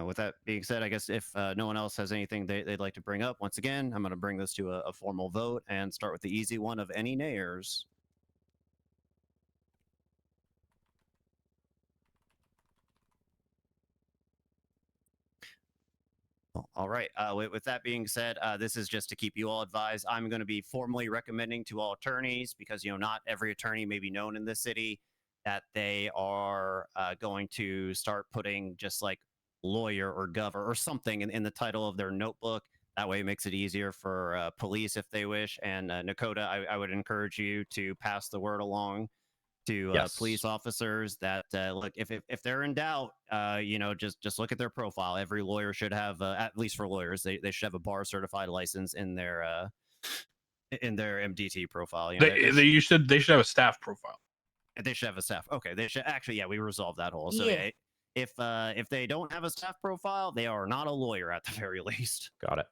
With that being said, I guess if no one else has anything they'd like to bring up, once again, I'm going to bring this to a formal vote and start with the easy one of any nayers. All right. With that being said, this is just to keep you all advised. I'm going to be formally recommending to all attorneys, because not every attorney may be known in this city, that they are going to start putting just like lawyer or gov or something in the title of their notebook. That way it makes it easier for police if they wish. And Nakota, I would encourage you to pass the word along to police officers that look, if they're in doubt, just look at their profile. Every lawyer should have, at least for lawyers, they should have a bar certified license in their MDT profile. They should have a staff profile. They should have a staff. Okay, they should actually. Yeah, we resolved that whole. So Yeah. If they don't have a staff profile, they are not a lawyer at the very least. Got it.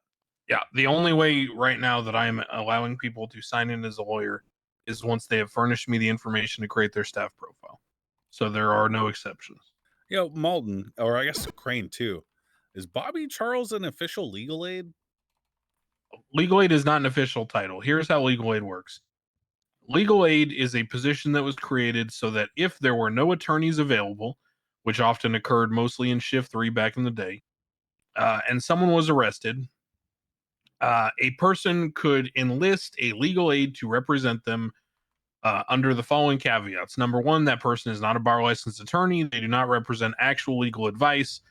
Yeah, the only way right now that I'm allowing people to sign in as a lawyer is once they have furnished me the information to create their staff profile. So there are no exceptions. Malton, or I guess Crane too. Is Bobby Charles an official legal aid? Legal aid is not an official title. Here's how legal aid works. legal aid is a position that was created so that if there were no attorneys available, which often occurred mostly in shift 3 back in the day, and someone was arrested, a person could enlist a legal aid to represent them under the following caveats. Number one, that person is not a bar licensed attorney. They do not represent actual legal advice.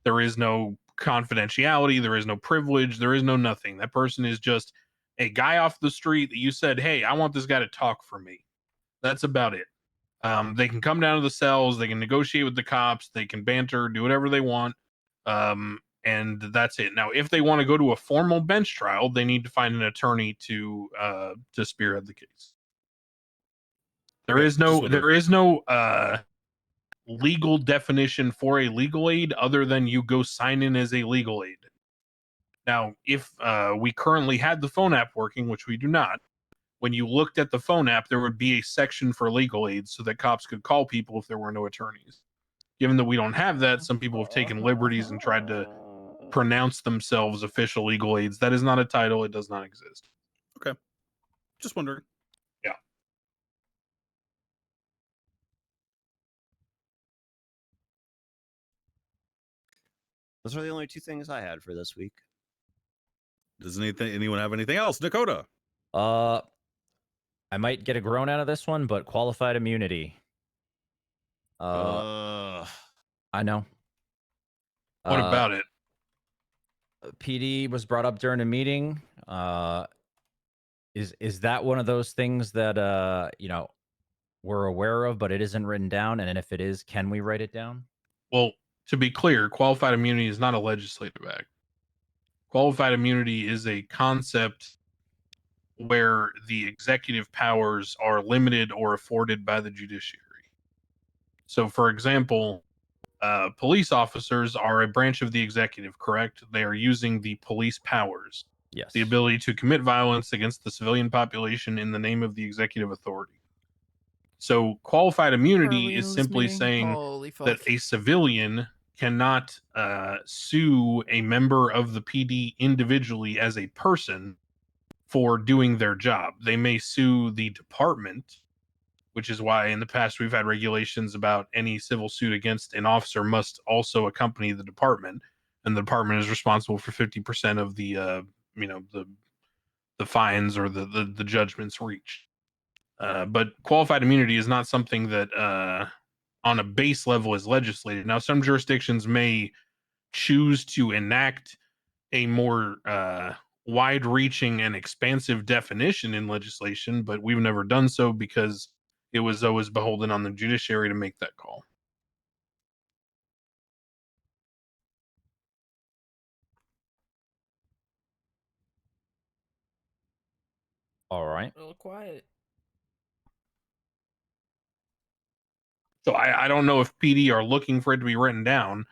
There is no confidentiality. There is no privilege. There is no nothing. That person is just a guy off the street that you said, hey, I want this guy to talk for me. That's about it. They can come down to the cells. They can negotiate with the cops. They can banter, do whatever they want. And that's it. Now, if they want to go to a formal bench trial, they need to find an attorney to spearhead the case. There is no legal definition for a legal aid other than you go sign in as a legal aid. Now, if we currently had the phone app working, which we do not, when you looked at the phone app, there would be a section for legal aids so that cops could call people if there were no attorneys. Given that we don't have that, some people have taken liberties and tried to pronounce themselves official legal aids. That is not a title. It does not exist. Okay. Just wondering. Yeah. Those are the only two things I had for this week. Does anyone have anything else? Dakota? I might get a groan out of this one, but qualified immunity. I know. What about it? PD was brought up during a meeting. Is that one of those things that we're aware of, but it isn't written down? And if it is, can we write it down? Well, to be clear, qualified immunity is not a legislative act. Qualified immunity is a concept where the executive powers are limited or afforded by the judiciary. So, for example, police officers are a branch of the executive, correct? They are using the police powers. Yes. The ability to commit violence against the civilian population in the name of the executive authority. So qualified immunity is simply saying that a civilian cannot sue a member of the PD individually as a person for doing their job. They may sue the department, which is why in the past we've had regulations about any civil suit against an officer must also accompany the department, and the department is responsible for 50% of the the fines or the judgments reached. But qualified immunity is not something that on a base level is legislated. Now, some jurisdictions may choose to enact a more wide-reaching and expansive definition in legislation, but we've never done so because it was always beholden on the judiciary to make that call. All right. A little quiet. So I don't know if PD are looking for it to be written down,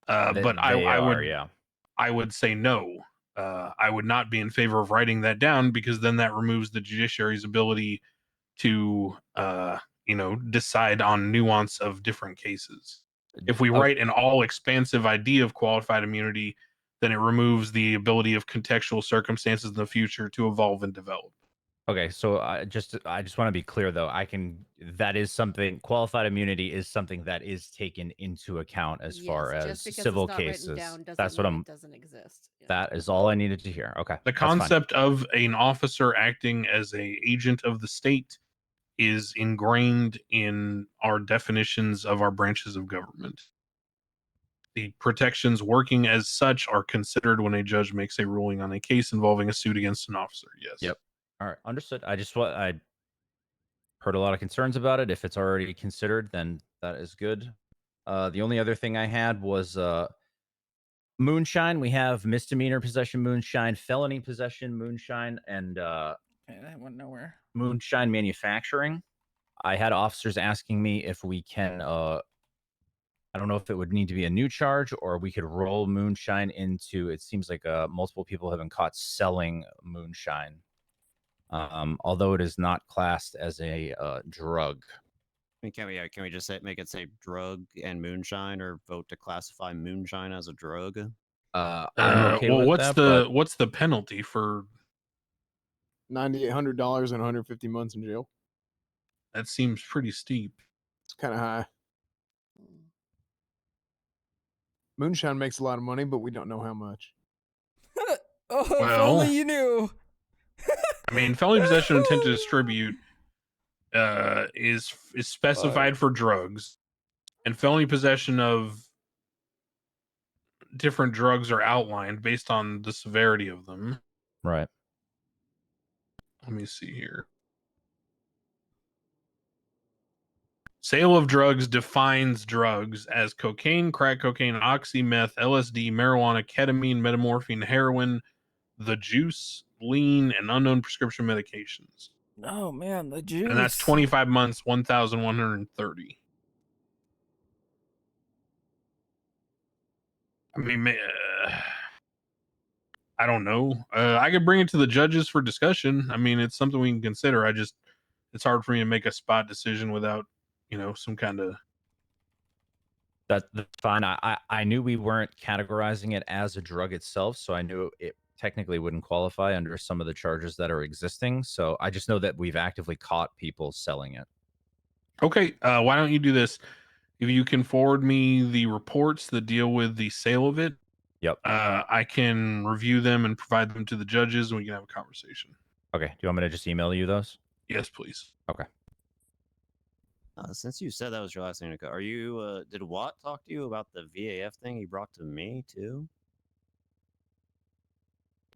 but I would say no. I would not be in favor of writing that down because then that removes the judiciary's ability to decide on nuance of different cases. If we write an all expansive idea of qualified immunity, then it removes the ability of contextual circumstances in the future to evolve and develop. Okay, so I just want to be clear though. That is something, qualified immunity is something that is taken into account as far as civil cases. That's what it doesn't exist. That is all I needed to hear. Okay. The concept of an officer acting as a agent of the state is ingrained in our definitions of our branches of government. The protections working as such are considered when a judge makes a ruling on a case involving a suit against an officer. Yes. Yep. All right, understood. I heard a lot of concerns about it. If it's already considered, then that is good. The only other thing I had was moonshine. We have misdemeanor possession moonshine, felony possession moonshine, and that went nowhere. moonshine manufacturing. I had officers asking me if we can I don't know if it would need to be a new charge or we could roll moonshine into, it seems like multiple people have been caught selling moonshine. Although it is not classed as a drug. Can we just make it say drug and moonshine, or vote to classify moonshine as a drug? I'm okay with what's that, what's the penalty for $9,800 and 150 months in jail? That seems pretty steep. It's kind of high. Moonshine makes a lot of money, but we don't know how much. Oh, if Well, only you knew. I mean, felony possession and intent to distribute is specified for drugs, and felony possession of different drugs are outlined based on the severity of them. Right. Let me see here. Sale of drugs defines drugs as cocaine, crack cocaine, oxy, meth, LSD, marijuana, ketamine, metamorphine, heroin, the juice, lean, and unknown prescription medications. Oh man, the juice. And that's 25 months, 1,130. I mean, I don't know. I could bring it to the judges for discussion. I mean, it's something we can consider. It's hard for me to make a spot decision without, some kind of. That's fine. I knew we weren't categorizing it as a drug itself, so I knew it technically wouldn't qualify under some of the charges that are existing. So I just know that we've actively caught people selling it. Okay, why don't you do this? If you can forward me the reports that deal with the sale of it, yep. I can review them and provide them to the judges, and we can have a conversation. Okay. Do you want me to just email you those? Yes, please. Okay. Since you said that was your last thing to go, are you? Did Watt talk to you about the VAF thing he brought to me too?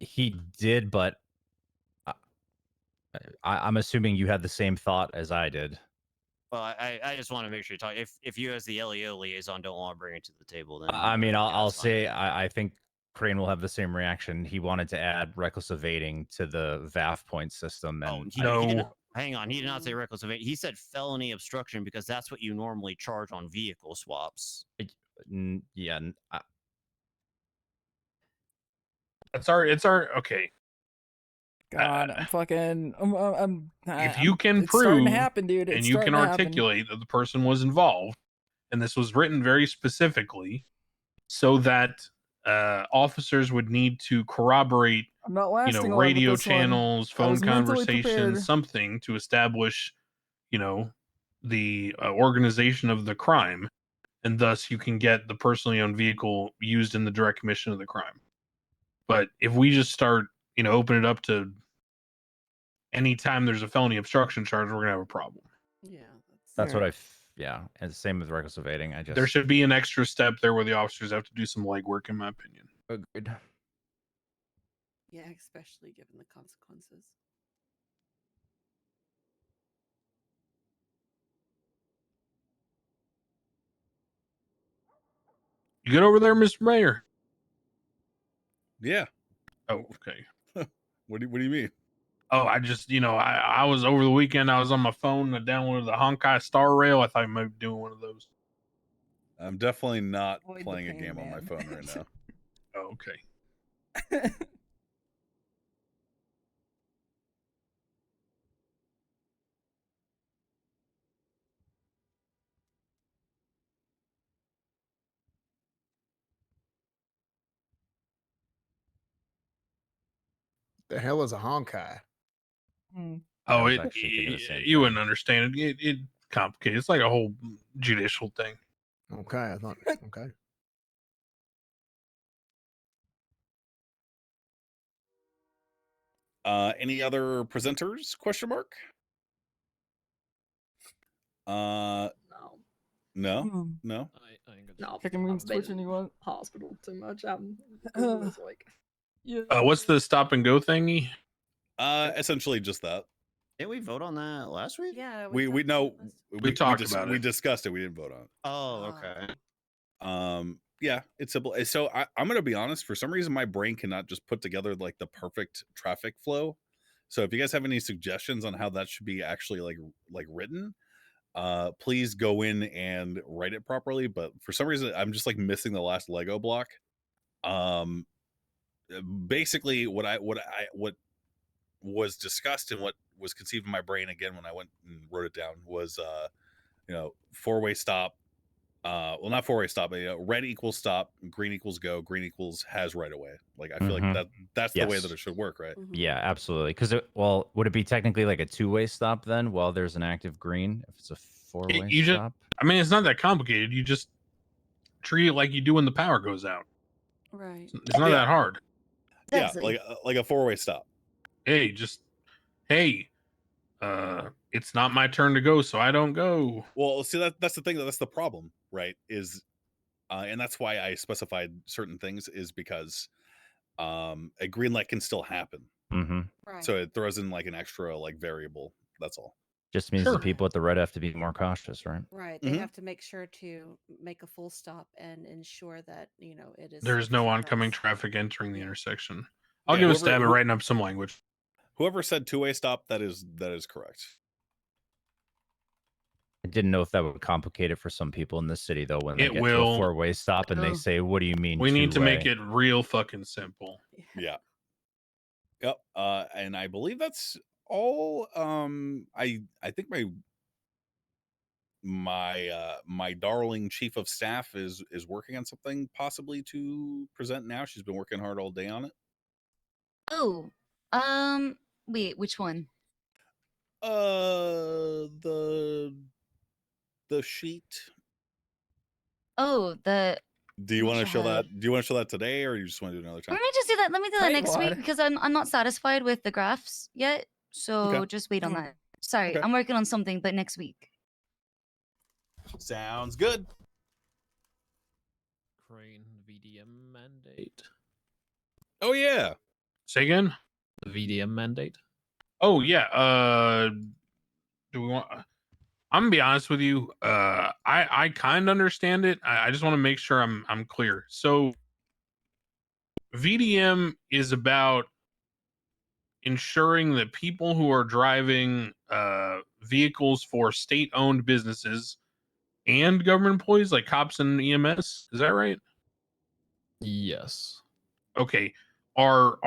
He did, but I'm assuming you had the same thought as I did. Well, I just want to make sure you talk. If you as the LEO liaison don't want to bring it to the table, then I mean, I'll say I think Crane will have the same reaction. He wanted to add reckless evading to the VAF point system, and he didn't, hang on, he did not say reckless evading. He said felony obstruction because that's what you normally charge on vehicle swaps. Yeah, it's our okay. God, I'm fucking. If you can it's starting prove to happen, dude. and It's you can starting to happen. articulate that the person was involved, and this was written very specifically, so that officers would need to corroborate, I'm not lasting long with radio this one. channels, I phone was mentally prepared. conversations, something to establish, the organization of the crime, and thus you can get the personally owned vehicle used in the direct commission of the crime. But if we just start, open it up to anytime there's a felony obstruction charge, we're gonna have a problem. Yeah, that's what yeah, and same with reckless evading. There should be an extra step there where the officers have to do some legwork, in my opinion. Agreed. Yeah, especially given the consequences. You good over there, Mr. Mayor? Yeah. Oh, okay. What do you mean? Oh, I just, I was over the weekend. I was on my phone and I downloaded the Honkai Star Rail. I thought you might be doing one of those. I'm definitely not Avoid the playing a pain, game on my man. phone right now. Oh, okay. The hell is a honkai? Oh, was actually thinking the same you wouldn't understand it. It complicated. It's like a whole judicial thing. Okay, I thought. Okay. Any other presenters? Question mark. No. Hmm. No. No, Chicken wings I've been twitching, you want? hospital too much. I'm over this week. Yeah. What's the stop and go thingy? Essentially just that. Didn't we vote on that last week? Yeah, We know We talked about we it. discussed it. We didn't vote on it. Oh, okay. Yeah, it's simple. So I'm gonna be honest. For some reason, my brain cannot just put together like the perfect traffic flow. So if you guys have any suggestions on how that should be actually like written, please go in and write it properly. But for some reason, I'm just like missing the last Lego block. Basically, what was discussed and what was conceived in my brain again when I went and wrote it down was 4-way stop, well, not four-way stop, but red equals stop, green equals go, green equals has right away. Like I feel like Mhm. that's the way that Yes. it should work, right? Yeah, absolutely. Because well, would it be technically like a two-way stop then? While there's an active green, if it's a four-way You just, stop. I mean, it's not that complicated. You just treat it like you do when the power goes out. Right. It's not that hard. Yeah, like a four-way stop. Hey, just hey, it's not my turn to go, so I don't go. Well, see that's the thing, that's the problem, right? Is and that's why I specified certain things, is because a green light can still happen. Mm-hmm. So it throws in like an extra like variable. That's all. Just means the people at the red have to be more cautious, right? Right. They have to make sure to make a full stop and ensure that, you know, it is. There's safe no to oncoming cross. traffic entering the intersection. I'll Yeah, give a whoever- stab at who- writing up some language. Whoever said two-way stop, that is correct. I didn't know if that would complicate it for some people in the city though when they It get to will. a four-way stop and they say, "What do you mean?" We need to make two-way?" it real fucking simple. Yeah. Yep. And I believe that's all. I think my darling chief of staff is working on something possibly to present now. She's been working hard all day on it. Oh, wait, which one? The sheet. Oh, the. Do you want to show God. that? Do you want to show that today, or you just want to do it another time? Let me just do that. Let me do that Wait, next week what? because I'm not satisfied with the graphs yet. So Okay. just wait on that. Sorry, Okay. I'm working on something, but next week. Sounds good. Crane VDM mandate. Oh yeah. Say again. The VDM mandate. Oh yeah. Do we want? I'm gonna be honest with you. I kind of understand it. I just want to make sure I'm clear. So VDM is about ensuring that people who are driving vehicles for state-owned businesses and government employees like cops and EMS, is that right? Yes. Okay, are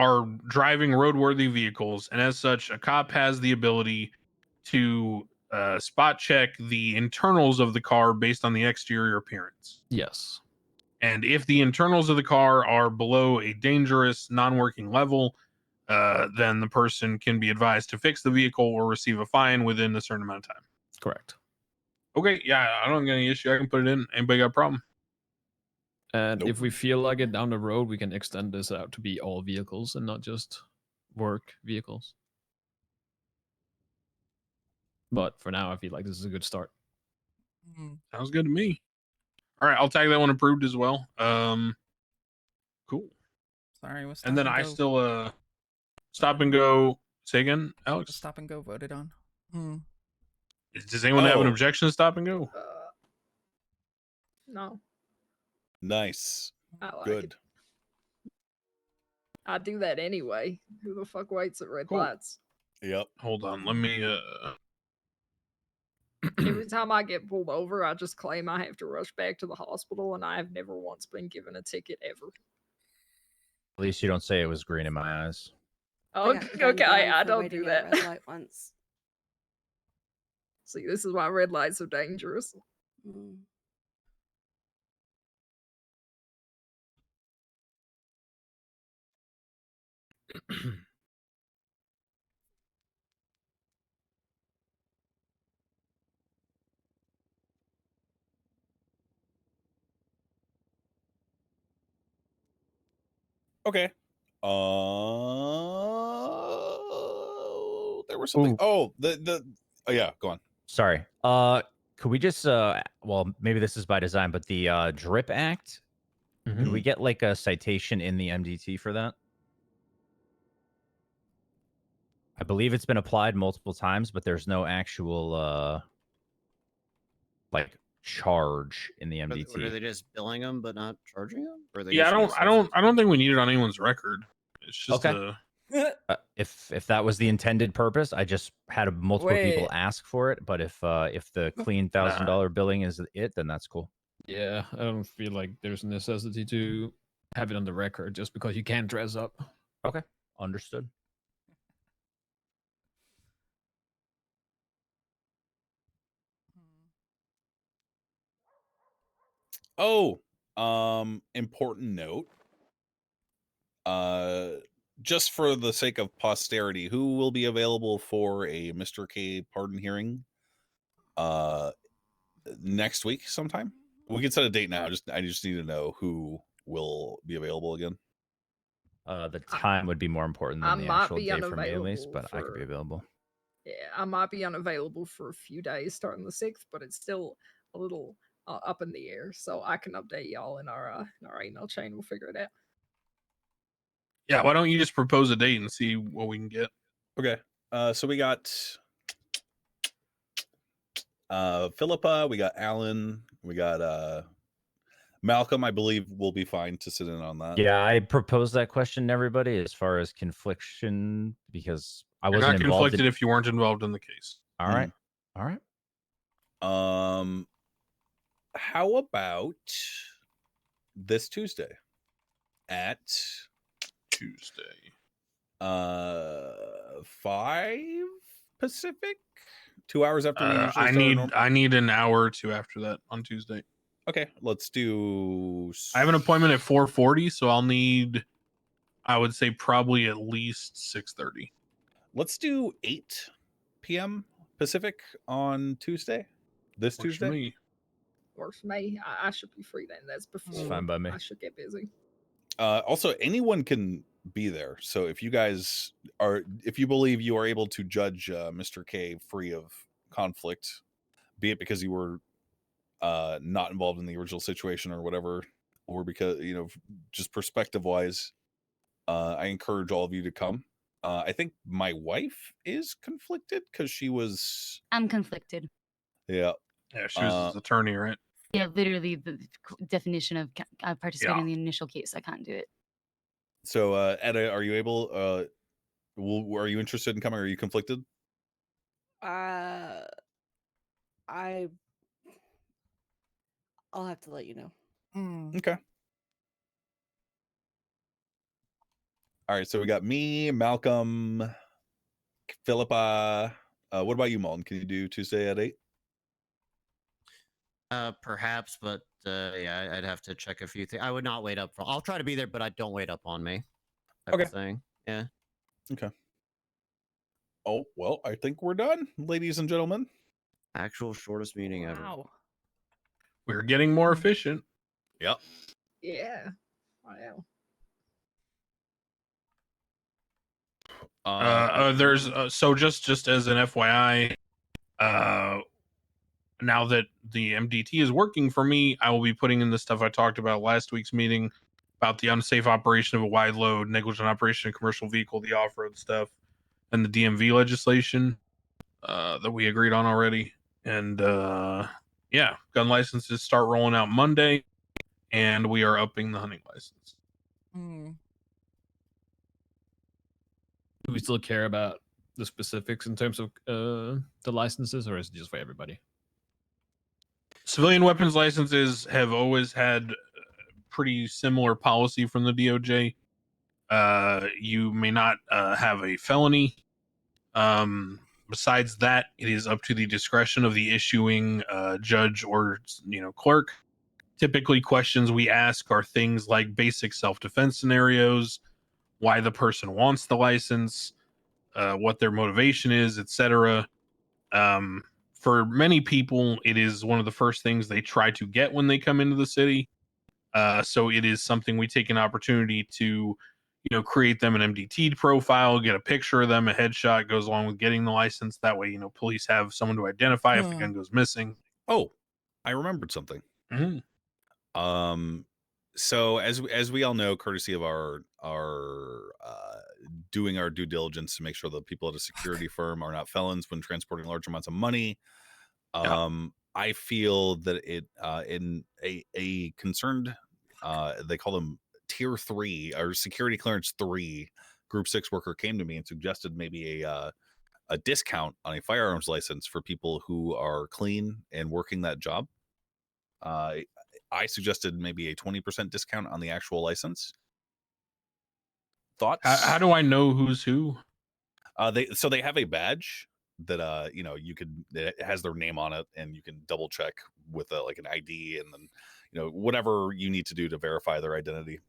driving roadworthy vehicles, and as such, a cop has the ability to spot check the internals of the car based on the exterior appearance. Yes. And if the internals of the car are below a dangerous, non-working level, then the person can be advised to fix the vehicle or receive a fine within a certain amount of time. Correct. Okay, yeah, I don't get any issue. I can put it in. Anybody got a problem? And if we feel like it down the road, we can extend this out to be all vehicles and not just work vehicles. But for now, I feel like this is a good start. Sounds good to me. All right, I'll tag that one approved as well. Cool. Sorry, what's And then I still stop and go. Say again, Alex. Stop and go voted on. Does anyone have an Oh. objection to stop and go? No, Nice. I like Good. it. I do that anyway. Who the fuck waits at red Cool. lights? Yep. Hold on, let me. Every time I get pulled over, I just claim I have to rush back to the hospital, and I have never once been given a ticket ever. At least you don't say it was green in my eyes. Oh, got gunned okay, down I for don't waiting do at a that. red light once. See, this is why red lights are dangerous. Mm. Okay. There was something. Ooh. Oh, oh yeah, go on. Sorry. Could we just well, maybe this is by design, but the drip act, could we get like a citation in the MDT for that? I believe it's been applied multiple times, but there's no actual like charge in the What are MDT. they just billing them but not charging them? Or are they Yeah, just I don't think we need it on anyone's record. It's just Okay. If that was the intended purpose, I just had multiple people Wait. ask for it. But if the clean $1,000 billing is it, then that's cool. Yeah, I don't feel like there's a necessity to have it on the record just because you can't dress up. Okay, understood. Oh, important note. Just for the sake of posterity, who will be available for a Mr. K pardon hearing? Next week sometime. We can set a date now. I just need to know who will be available again. The time would be more important I than the might actual be day for me, at least, unavailable but I could be for available. Yeah, I might be unavailable for a few days starting the 6th, but it's still a little up in the air. So I can update y'all in our email chain. We'll figure it out. Yeah, why don't you just propose a date and see what we can get? Okay. So we got Philippa, we got Alan, we got Malcolm, I believe will be fine to sit in on that. Yeah, I proposed that question to everybody as far as confliction because I You're wasn't not involved. conflicted if you weren't involved in the case. All right. All right. How about this Tuesday at 5 Pacific? 2 hours after we usually start. I need an hour or two after that on Tuesday. Okay, let's do. I have an appointment at 4:40, so I'll need, I would say, probably at least 6:30. Let's do 8 p.m. Pacific on Tuesday. This Works Tuesday. for me. Works for me. I should be free then. That's before fine by me. I should get busy. Also, anyone can be there. So if you guys are, if you believe you are able to judge Mr. K free of conflict, be it because you were not involved in the original situation or whatever, or because, you know, just perspective wise, I encourage all of you to come. I think my wife is conflicted because she was. I'm conflicted. Yeah. Yeah, she was his attorney, right? Yeah, literally the definition of participating in the initial case. I can't do it. So, Etta, are you able? Are you interested in coming? Or are you conflicted? I'll have to let you know. Okay. All right. So we got me, Malcolm, Philippa. What about you, Malton? Can you do Tuesday at 8? Perhaps, but yeah, I'd have to check a few things. I would not wait up for. I'll try to be there, but I don't wait up on me. Okay. Thing. Yeah. Okay. Oh well, I think we're done, ladies and gentlemen. Actual shortest meeting ever. We're getting more efficient. Yep. Yeah. Wow. There's so just as an FYI, now that the MDT is working for me, I will be putting in the stuff I talked about last week's meeting about the unsafe operation of a wide load, negligent operation of a commercial vehicle, the off-road stuff, and the DMV legislation that we agreed on already. And yeah, gun licenses start rolling out Monday, and we are upping the hunting license. Do we still care about the specifics in terms of the licenses, or is it just for everybody? Civilian weapons licenses have always had pretty similar policy from the DOJ. You may not have a felony. Besides that, it is up to the discretion of the issuing judge or clerk. Typically, questions we ask are things like basic self-defense scenarios, why the person wants the license, what their motivation is, etc. For many people, it is one of the first things they try to get when they come into the city. So it is something we take an opportunity to, create them an MDT profile, get a picture of them, a headshot goes along with getting the license. That way, police have someone to identify if the gun goes missing. Oh, I remembered something. So as we all know, courtesy of our doing our due diligence to make sure that people at a security firm are not felons when transporting large amounts of money. I feel that it in a concerned they call them tier 3 or security clearance 3 group 6 worker came to me and suggested maybe a discount on a firearms license for people who are clean and working that job. I suggested maybe a 20% discount on the actual license. Thoughts? How do I know who's who? They have a badge that you could, it has their name on it, and you can double check with like an ID, and then whatever you need to do to verify their identity.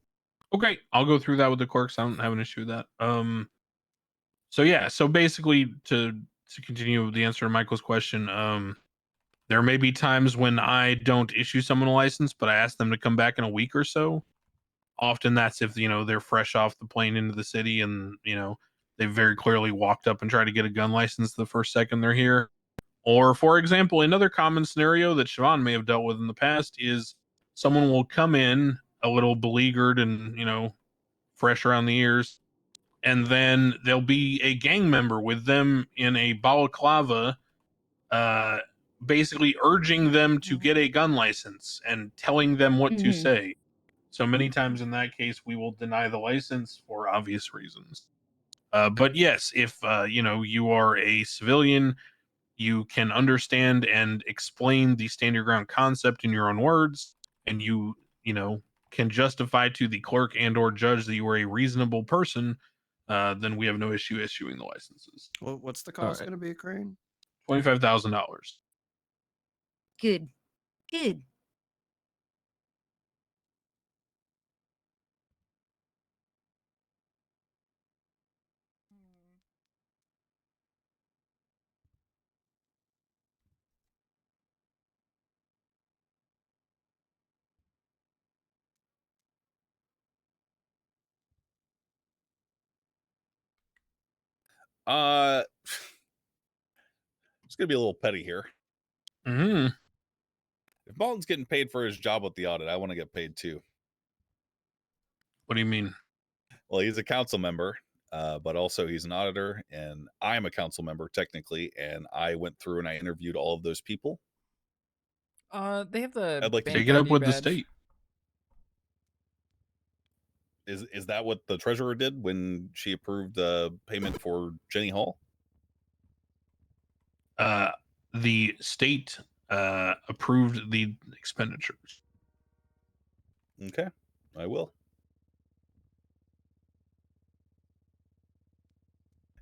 Okay, I'll go through that with the clerks. I don't have an issue with that. So yeah, so basically to continue the answer to Michael's question, there may be times when I don't issue someone a license, but I ask them to come back in a week or so. Often that's if they're fresh off the plane into the city and they very clearly walked up and tried to get a gun license the first second they're here. Or for example, another common scenario that Siobhan may have dealt with in the past is someone will come in a little beleaguered and fresh around the ears, and then there'll be a gang member with them in a balaclava, basically urging them to get a gun license and telling them what to say. So many times in that case, we will deny the license for obvious reasons. But yes, if you are a civilian, you can understand and explain the stand your ground concept in your own words, and you can justify to the clerk and or judge that you are a reasonable person, then we have no issue issuing the licenses. Well, what's the cost going to be, Crane? $25,000. Good. Good. It's gonna be a little petty here. If Malton's getting paid for his job with the audit, I want to get paid too. What do you mean? Well, he's a council member, but also he's an auditor, and I'm a council member technically, and I went through and I interviewed all of those people. They have the I'd like to take it up with the state. Is that what the treasurer did when she approved the payment for Jenny Hall? The state approved the expenditures. Okay, I will.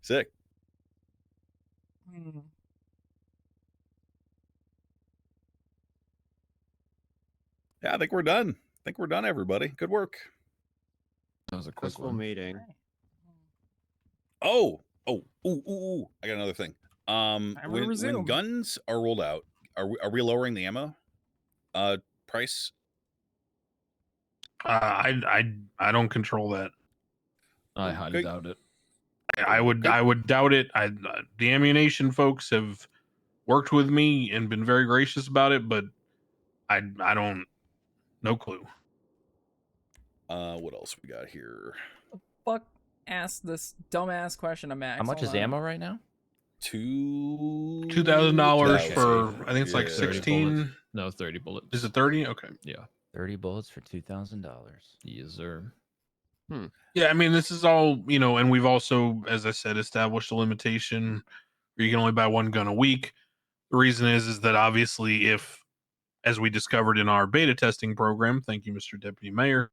Sick. Yeah, I think we're done. Everybody. Good work. That was a quick Successful meeting. Oh, ooh. I got another thing. will When resume. guns are rolled out, are we lowering the ammo price? I don't control that. I highly doubt it. I would doubt it. The ammunition folks have worked with me and been very gracious about it, but I don't, no clue. What else we got here? Fuck, ask this dumbass question to Max. How much is ammo right now? $2,000 for, I think it's like 16. No, 30 bullets. Is it 30? Okay. Yeah. 30 bullets for $2,000. Yes, sir. Yeah, I mean, this is all, and we've also, as I said, established a limitation where you can only buy one gun a week. The reason is that obviously if, as we discovered in our beta testing program, thank you, Mr. Deputy Mayor,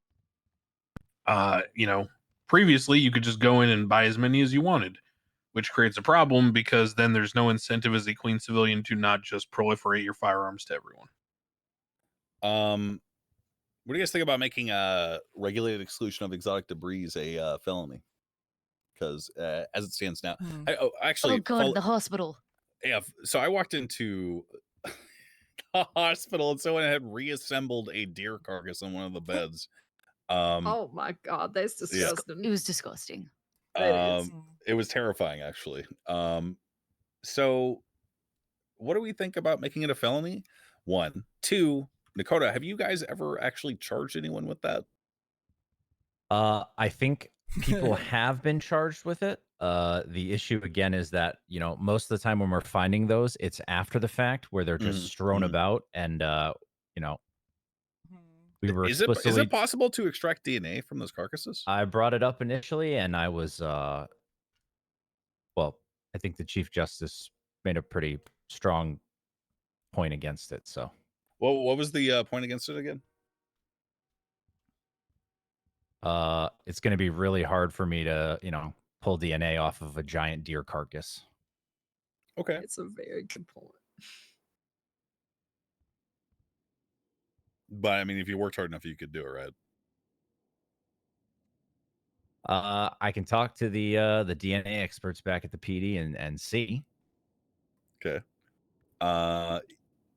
previously you could just go in and buy as many as you wanted, which creates a problem because then there's no incentive as a clean civilian to not just proliferate your firearms to everyone. What do you guys think about making a regulated exclusion of exotic debris a felony? Because as it stands now, actually, Oh God, the hospital. Yeah, so I walked into the hospital and someone had reassembled a deer carcass on one of the beds. Oh my God, that's disgusting. It was disgusting. It was terrifying, actually. So what do we think about making it a felony? 1, 2, Dakota, have you guys ever actually charged anyone with that? I think people have been charged with it. The issue again is that, most of the time when we're finding those, it's after the fact where they're just strewn about and, we were Is it possible to extract DNA from those carcasses? I brought it up initially and I was, well, I think the Chief Justice made a pretty strong point against it. So, well, what was the point against it again? It's going to be really hard for me to, pull DNA off of a giant deer carcass. Okay. It's a very good point. But I mean, if you worked hard enough, you could do it, right? I can talk to the DNA experts back at the PD and see. Okay. Yeah,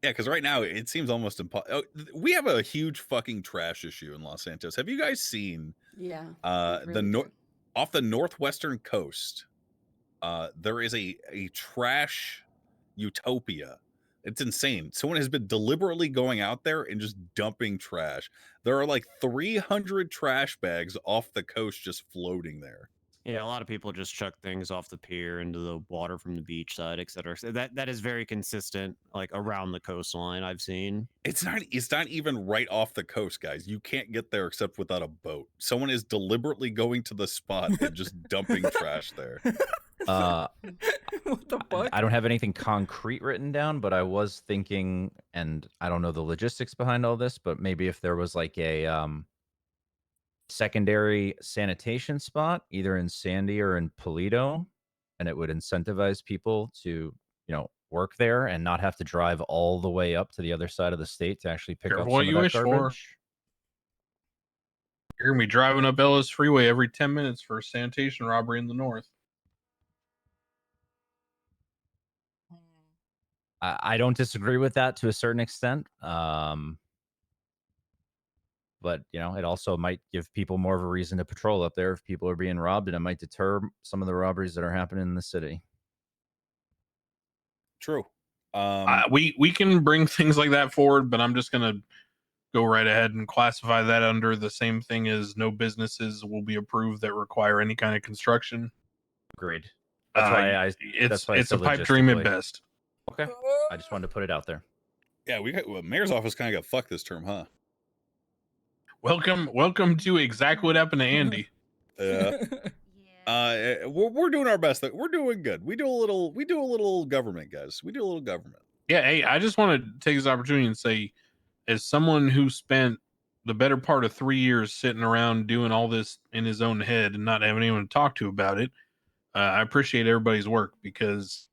because right now it seems almost impossible. We have a huge fucking trash issue in Los Santos. Have you guys seen? Yeah. Off the northwestern coast, there is a trash utopia. It's insane. Someone has been deliberately going out there and just dumping trash. There are like 300 trash bags off the coast just floating there. Yeah, a lot of people just chuck things off the pier into the water from the beach side, etc. So that is very consistent, like around the coastline. I've seen. It's not even right off the coast, guys. You can't get there except without a boat. Someone is deliberately going to the spot and just dumping trash there. What the fuck? I don't have anything concrete written down, but I was thinking, and I don't know the logistics behind all this, but maybe if there was like a secondary sanitation spot, either in Sandy or in Polito, and it would incentivize people to, work there and not have to drive all the way up to the other side of the state to actually pick up Careful some what of you that wish for. garbage. You're gonna be driving up Ellis Freeway every 10 minutes for a sanitation robbery in the north. I don't disagree with that to a certain extent. But, it also might give people more of a reason to patrol up there if people are being robbed, and it might deter some of the robberies that are happening in the city. True. We can bring things like that forward, but I'm just gonna go right ahead and classify that under the same thing as no businesses will be approved that require any kind of construction. Agreed. That's why it's I a said pipe dream at logistically. best. Okay. I just wanted to put it out there. Yeah, mayor's office kind of got fucked this term, huh? Welcome to exactly what happened to Andy. Yeah. We're doing our best. We're doing good. We do a little government, guys. We do a little government. Yeah, hey, I just want to take this opportunity and say, as someone who spent the better part of 3 years sitting around doing all this in his own head and not having anyone to talk to about it, I appreciate everybody's work, because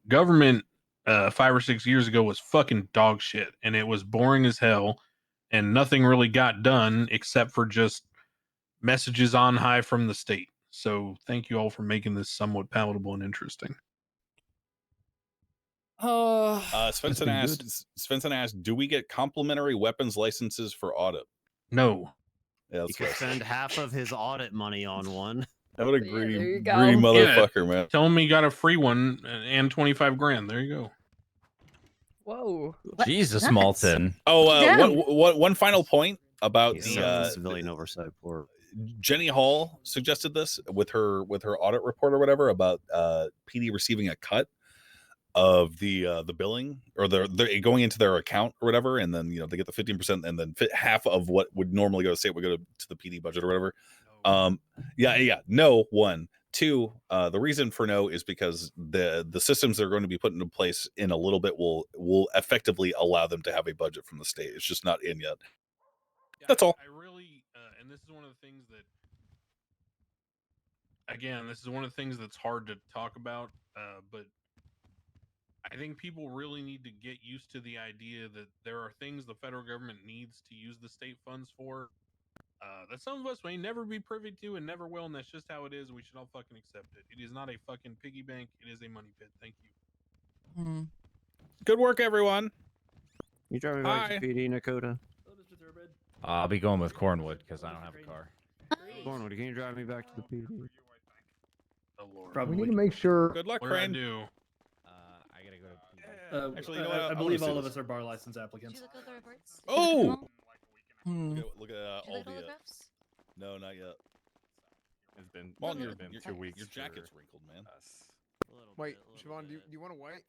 government 5 or 6 years ago was fucking dog shit, and it was boring as hell, and nothing really got done except for just messages on high from the state. So thank you all for making this somewhat palatable and interesting. Svensson asked, do we get complimentary weapons licenses for audit? No. Yeah, He could spend half of his audit money on one. What a greedy go. motherfucker, man. Tell him he got a free one and 25 grand. There you go. Whoa. Jesus, Malton. Oh, one final point about civilian oversight board. Jenny Hall suggested this with her audit report or whatever about PD receiving a cut of the billing, or they're going into their account or whatever, and then they get the 15%, and then half of what would normally go to state would go to the PD budget or whatever. No. One. Two, the reason for no is because the systems that are going to be put into place in a little bit will effectively allow them to have a budget from the state. It's just not in yet. That's all. I really, and this is one of the things that, again, this is one of the things that's hard to talk about, but I think people really need to get used to the idea that there are things the federal government needs to use the state funds for that some of us may never be privy to and never will, and that's just how it is. We should all fucking accept it. It is not a fucking piggy bank. It is a money pit. Thank you. Good work, everyone. You drive me back to PD, Nakota? I'll be going with Cornwood because I don't have a car. Cornwood, can you drive me back to the PD? Oh, Lord. We need to make sure. Good luck, What do I Crane. do? I gotta go to. Actually, you know what? I I believe wanna see all of this. us are bar license applicants. Oh! Hmm. Look at all the. No, not yet. It's been, Well, it's been 2 weeks. Your jacket's for wrinkled, man. us. Wait, Siobhan, do you want to wait?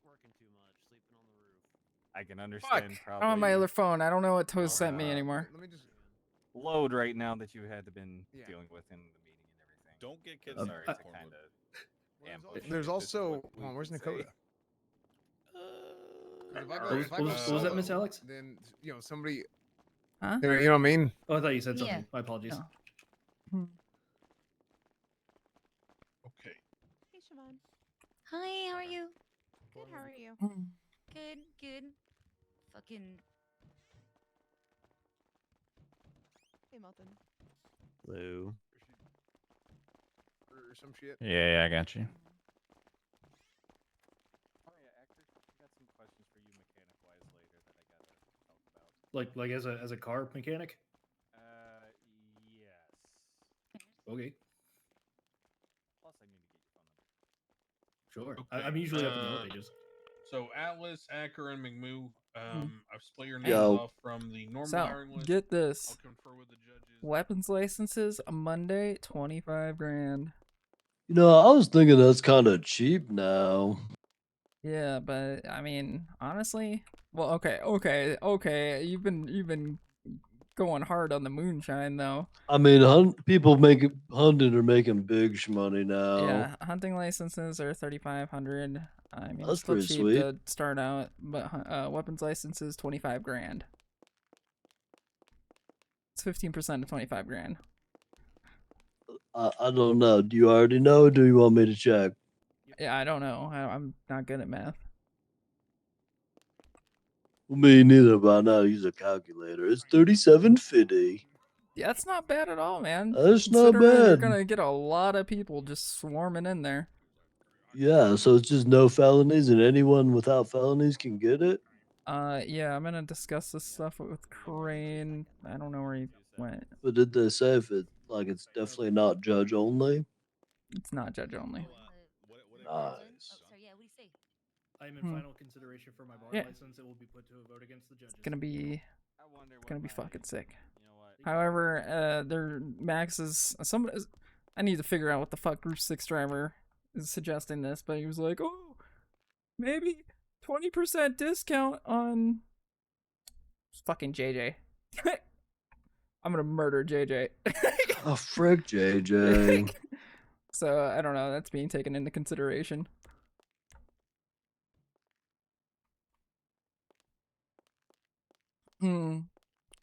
Working too much, sleeping on the roof. I can understand I probably. don't have my other phone. I don't know what Toast sent me anymore. Let me just. Load right now that you had been dealing with in the meeting and everything. Don't get kids. Sorry to kind of. There's also. Hold on, where's Nakota? What was that, Miss Alex? Then somebody. Huh? You know what I mean? Oh, I thought you said Yeah. something. My apologies. No. Okay. Hey, Siobhan. Hi, how are you? Good, how are you? Good, good. Fucking Hey, Melton. Hello. Or some shit. Yeah, I got you. Oh yeah, actually, I got some questions for you mechanic-wise later that I gotta talk about. Like as a car mechanic. Yes. Okay. Plus, I need to get your phone number. Sure. Okay, I'm usually up in the yellow pages. So Atlas, Acker, and McMoo, I've split your names Yo. off from the normal So, hiring list. get this. I'll confer with the judges. Weapons licenses, Monday, 25 grand. You know, I was thinking that's kind of cheap now. Yeah, but I mean, honestly, well, okay. You've been going hard on the moonshine though. I mean, hunting are making big money now. Yeah, hunting licenses are 3,500. I mean, That's it's still pretty cheap sweet. to start out, but weapons licenses 25 grand. It's 15% of 25 grand. I don't know. Do you already know? Or do you want me to check? Yeah, I don't know. I'm not good at math. Me neither, but I know how to use a calculator. It's 3750. Yeah, that's not bad at all, man. That's not Considering You're bad. gonna get a lot of people just swarming in there. Yeah, so it's just no felonies, and anyone without felonies can get it. Yeah, I'm gonna discuss this stuff with Crane. I don't know where he went. But did they say if it's definitely not judge only? It's not judge only. Nice. I'm in final consideration for my bar Yeah. license. It will be put to a vote against the judges. It's gonna be fucking sick. However, their max is I need to figure out what the fuck Group 6 driver is suggesting this, but he was like, oh, maybe 20% discount on fucking JJ. I'm gonna murder JJ. Oh, frick, JJ. So I don't know. That's being taken into consideration.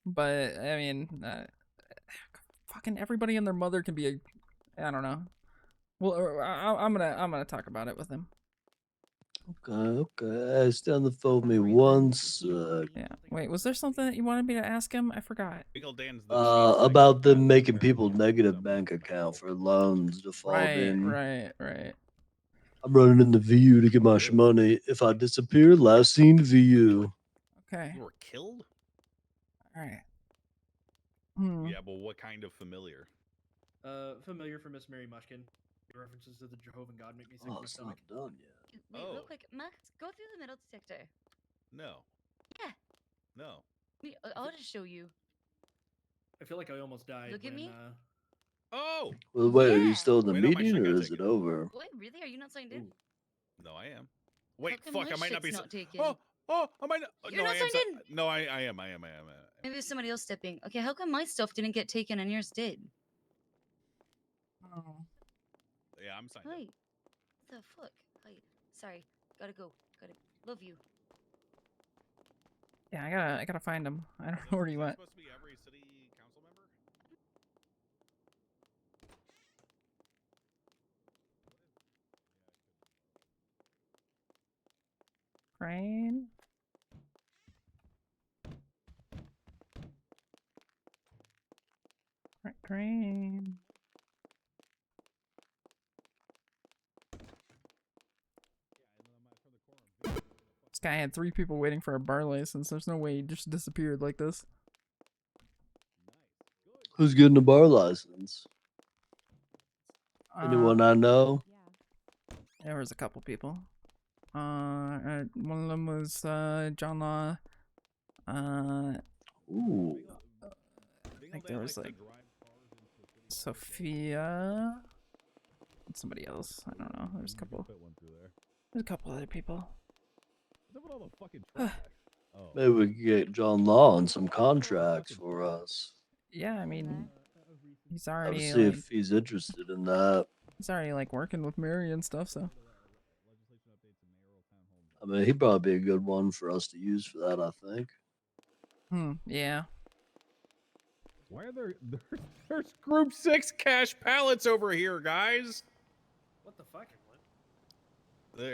But I mean, fucking everybody and their mother can be I don't know. Well, I'm gonna talk about it with him. Okay. Stay on the phone with me one sec. Yeah. Wait, was there something that you wanted me to ask him? I forgot. About them making people negative bank account for loans defaulting. Right. I'm running in the VU to get my money. If I disappear, last seen VU. Okay. You were killed? All right. Yeah, but what kind of familiar? Familiar for Miss Mary Mushkin. Your references to the Jehovah God make me sick to my it's stomach. not done yet. Wait, real quick, Max, go through the metal detector. No. Yeah. No. I'll just show you. I feel like I almost died. Look at me. Oh. Well, wait, are you still in the Wait, no, my meeting shit or got is it over? Wait, really? Are you not signed in? No, I am. Wait, come fuck, my I might not be. shit's not taken? Oh, I might not. You're no, not I am. signed in. No, I am. Maybe it's somebody else stepping. Okay, how come my stuff didn't get taken and yours did? Oh. Yeah, I'm signed. Hi. The fuck? Hi. Sorry. Gotta go. Love you. Yeah, I gotta find him. I don't know where he went. Supposed to be every city council member? Crane. Crane. This guy had 3 people waiting for a bar license. There's no way he just disappeared like this. Who's getting a bar license? Anyone I know? There was a couple people. One of them was John Law. Ooh. I think there was like Sophia and somebody else. I don't know. There's a couple. There's a couple other people. Maybe we could get John Law on some contracts for us. Yeah, I mean, he's I'll already see like, if he's interested in that. he's already like working with Mary and stuff. So I mean, he'd probably be a good one for us to use for that, I think. Yeah. Why are there's Group 6 cash pallets over here, guys? What the fuck?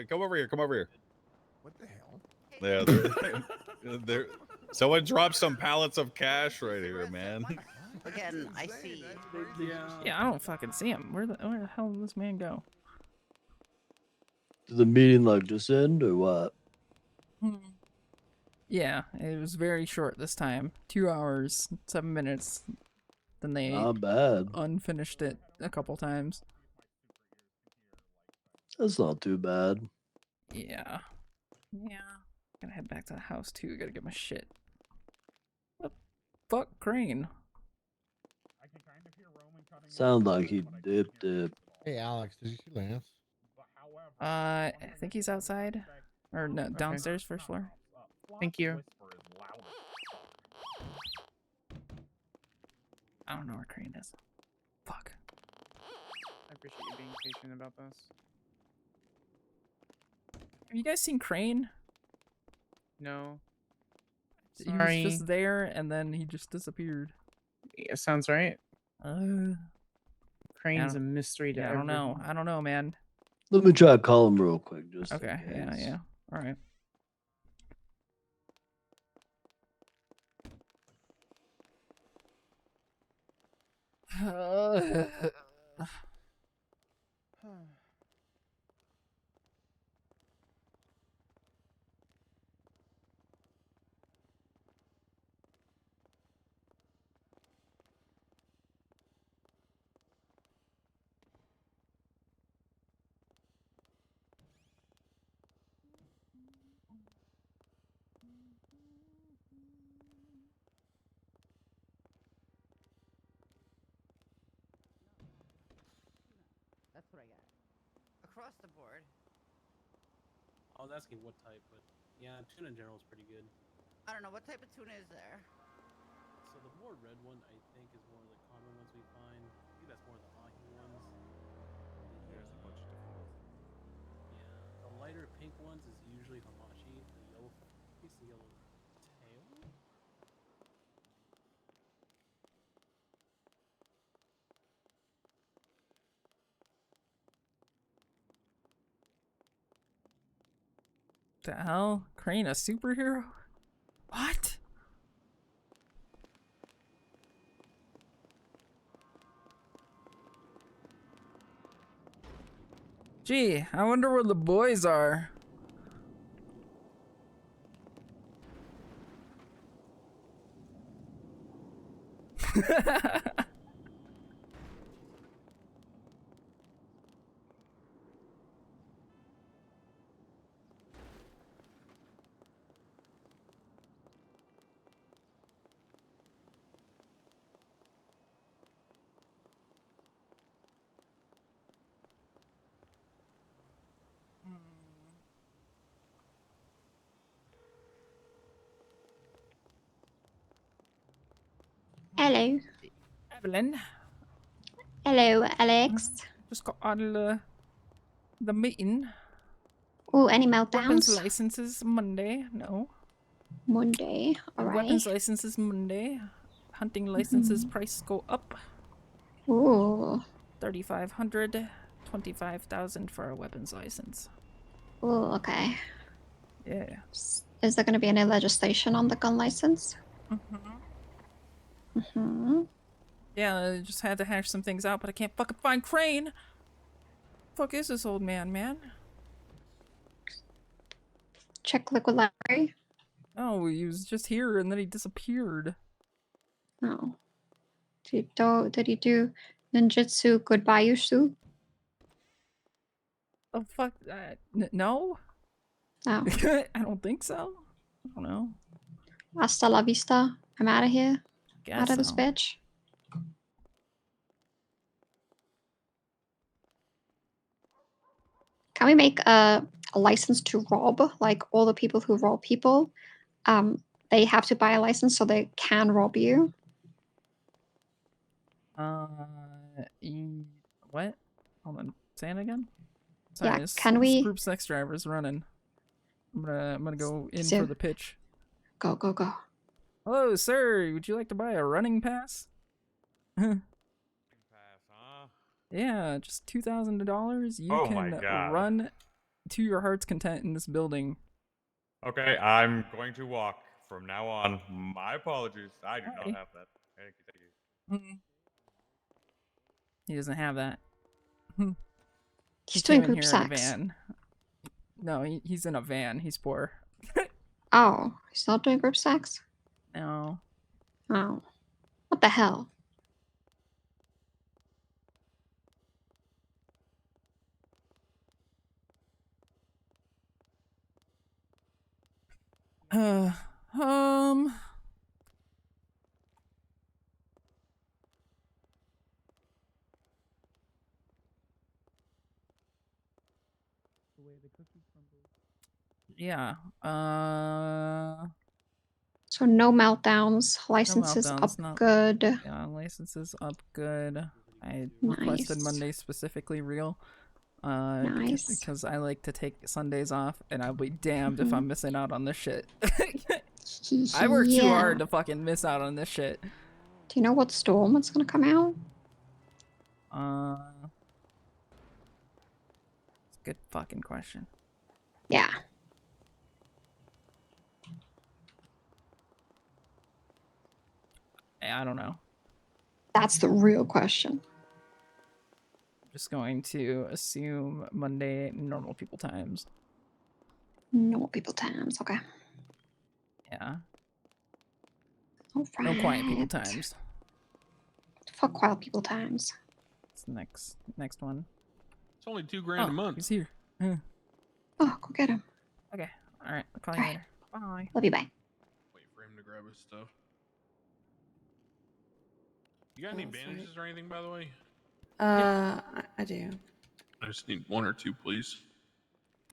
Come over here. Come over here. What the hell? Yeah, someone dropped some pallets of cash right here, man. Again, I see. Yeah, I don't fucking see him. Where the hell did this man go? Did the meeting like just end or what? Yeah, it was very short this time. 2 hours, 7 minutes. Then they Not bad. unfinished it a couple times. That's not too bad. Yeah. Yeah. Gotta head back to the house too. Gotta get my shit. What the fuck, Crane? Sounds like he dipped. Hey, Alex, did you see Lance? I think he's outside. Or no, downstairs, first floor. Thank you. I don't know where Crane is. Fuck. I appreciate you being patient about this. Have you guys seen Crane? No. He Sorry. was just there and then he just disappeared. Yeah, sounds right. Crane's Yeah, a mystery to I don't know. everyone. I don't know, man. Let me try to call him real quick. Just in Okay. Yeah. case. Yeah. All right. That's what I got. Across the board. I was asking what type, but yeah, tuna in general is pretty good. I don't know, what type of tuna is there? So the more red one, I think, is one of the common ones we find. I think that's more of the ahi ones. There's a bunch of different ones. Yeah, the lighter pink ones is usually hamachi. The yellow, I think it's the yellow tail. The hell? Crane, a superhero? What? Gee, I wonder where the boys are. Hello. Evelyn. Hello, Alex. Just got out of the meeting. Oh, any Weapons meltdowns? licenses Monday. No. Monday. All right. Weapons licenses Monday. Hunting licenses price go up. Ooh. 3,500. 25,000 for a weapons license. Ooh, okay. Yeah. Is there going to be any legislation on the gun license? Yeah, I just had to hash some things out, but I can't fucking find Crane. Fuck is this old man? Check liquid library. Oh, he was just here and then he disappeared. No. Did he do ninjutsu goodbye Yushu? Oh fuck, no? No. I don't think so. I don't know. Hasta la vista. I'm out of here. Guess Out of this so. bitch. Can we make a license to rob? Like all the people who rob people, they have to buy a license so they can rob you. What? Hold on. Say it again. Sorry, Yeah, this, can this we- group sex driver's running. I'm gonna go in So- for the pitch. Go. Hello, sir. Would you like to buy a running pass? Yeah, just $2,000. You Oh my can God. run to your heart's content in this building. Okay, I'm going to walk from now on. My apologies. I do not have that. Thank you. He doesn't have that. He's He came doing in group here in a sex. van. No, he's in a van. He's poor. Oh, he's not doing group sex? No. Oh. What the hell? Um. Yeah. So no meltdowns. No Licenses up meltdowns. Not good. Yeah, licenses up good. I requested Nice. Monday specifically real. Nice. Because I like to take Sundays off, and I'll be damned if I'm missing out on this shit. I work too hard to fucking miss out on this shit. Do you know what storm it's gonna come out? It's a good fucking question. Yeah. I don't know. That's the real question. I'm just going to assume Monday normal people times. Normal people times. Okay. Yeah. All right. No quiet people times. Fuck quiet people times. It's the next one. It's only $2,000 a month. He's here. Oh, go get him. Okay. All right. I'll call you later. Bye. Love you. Bye. Wait for him to grab his stuff. You got any bandages or anything, by the way? I do. I just need 1 or 2, please.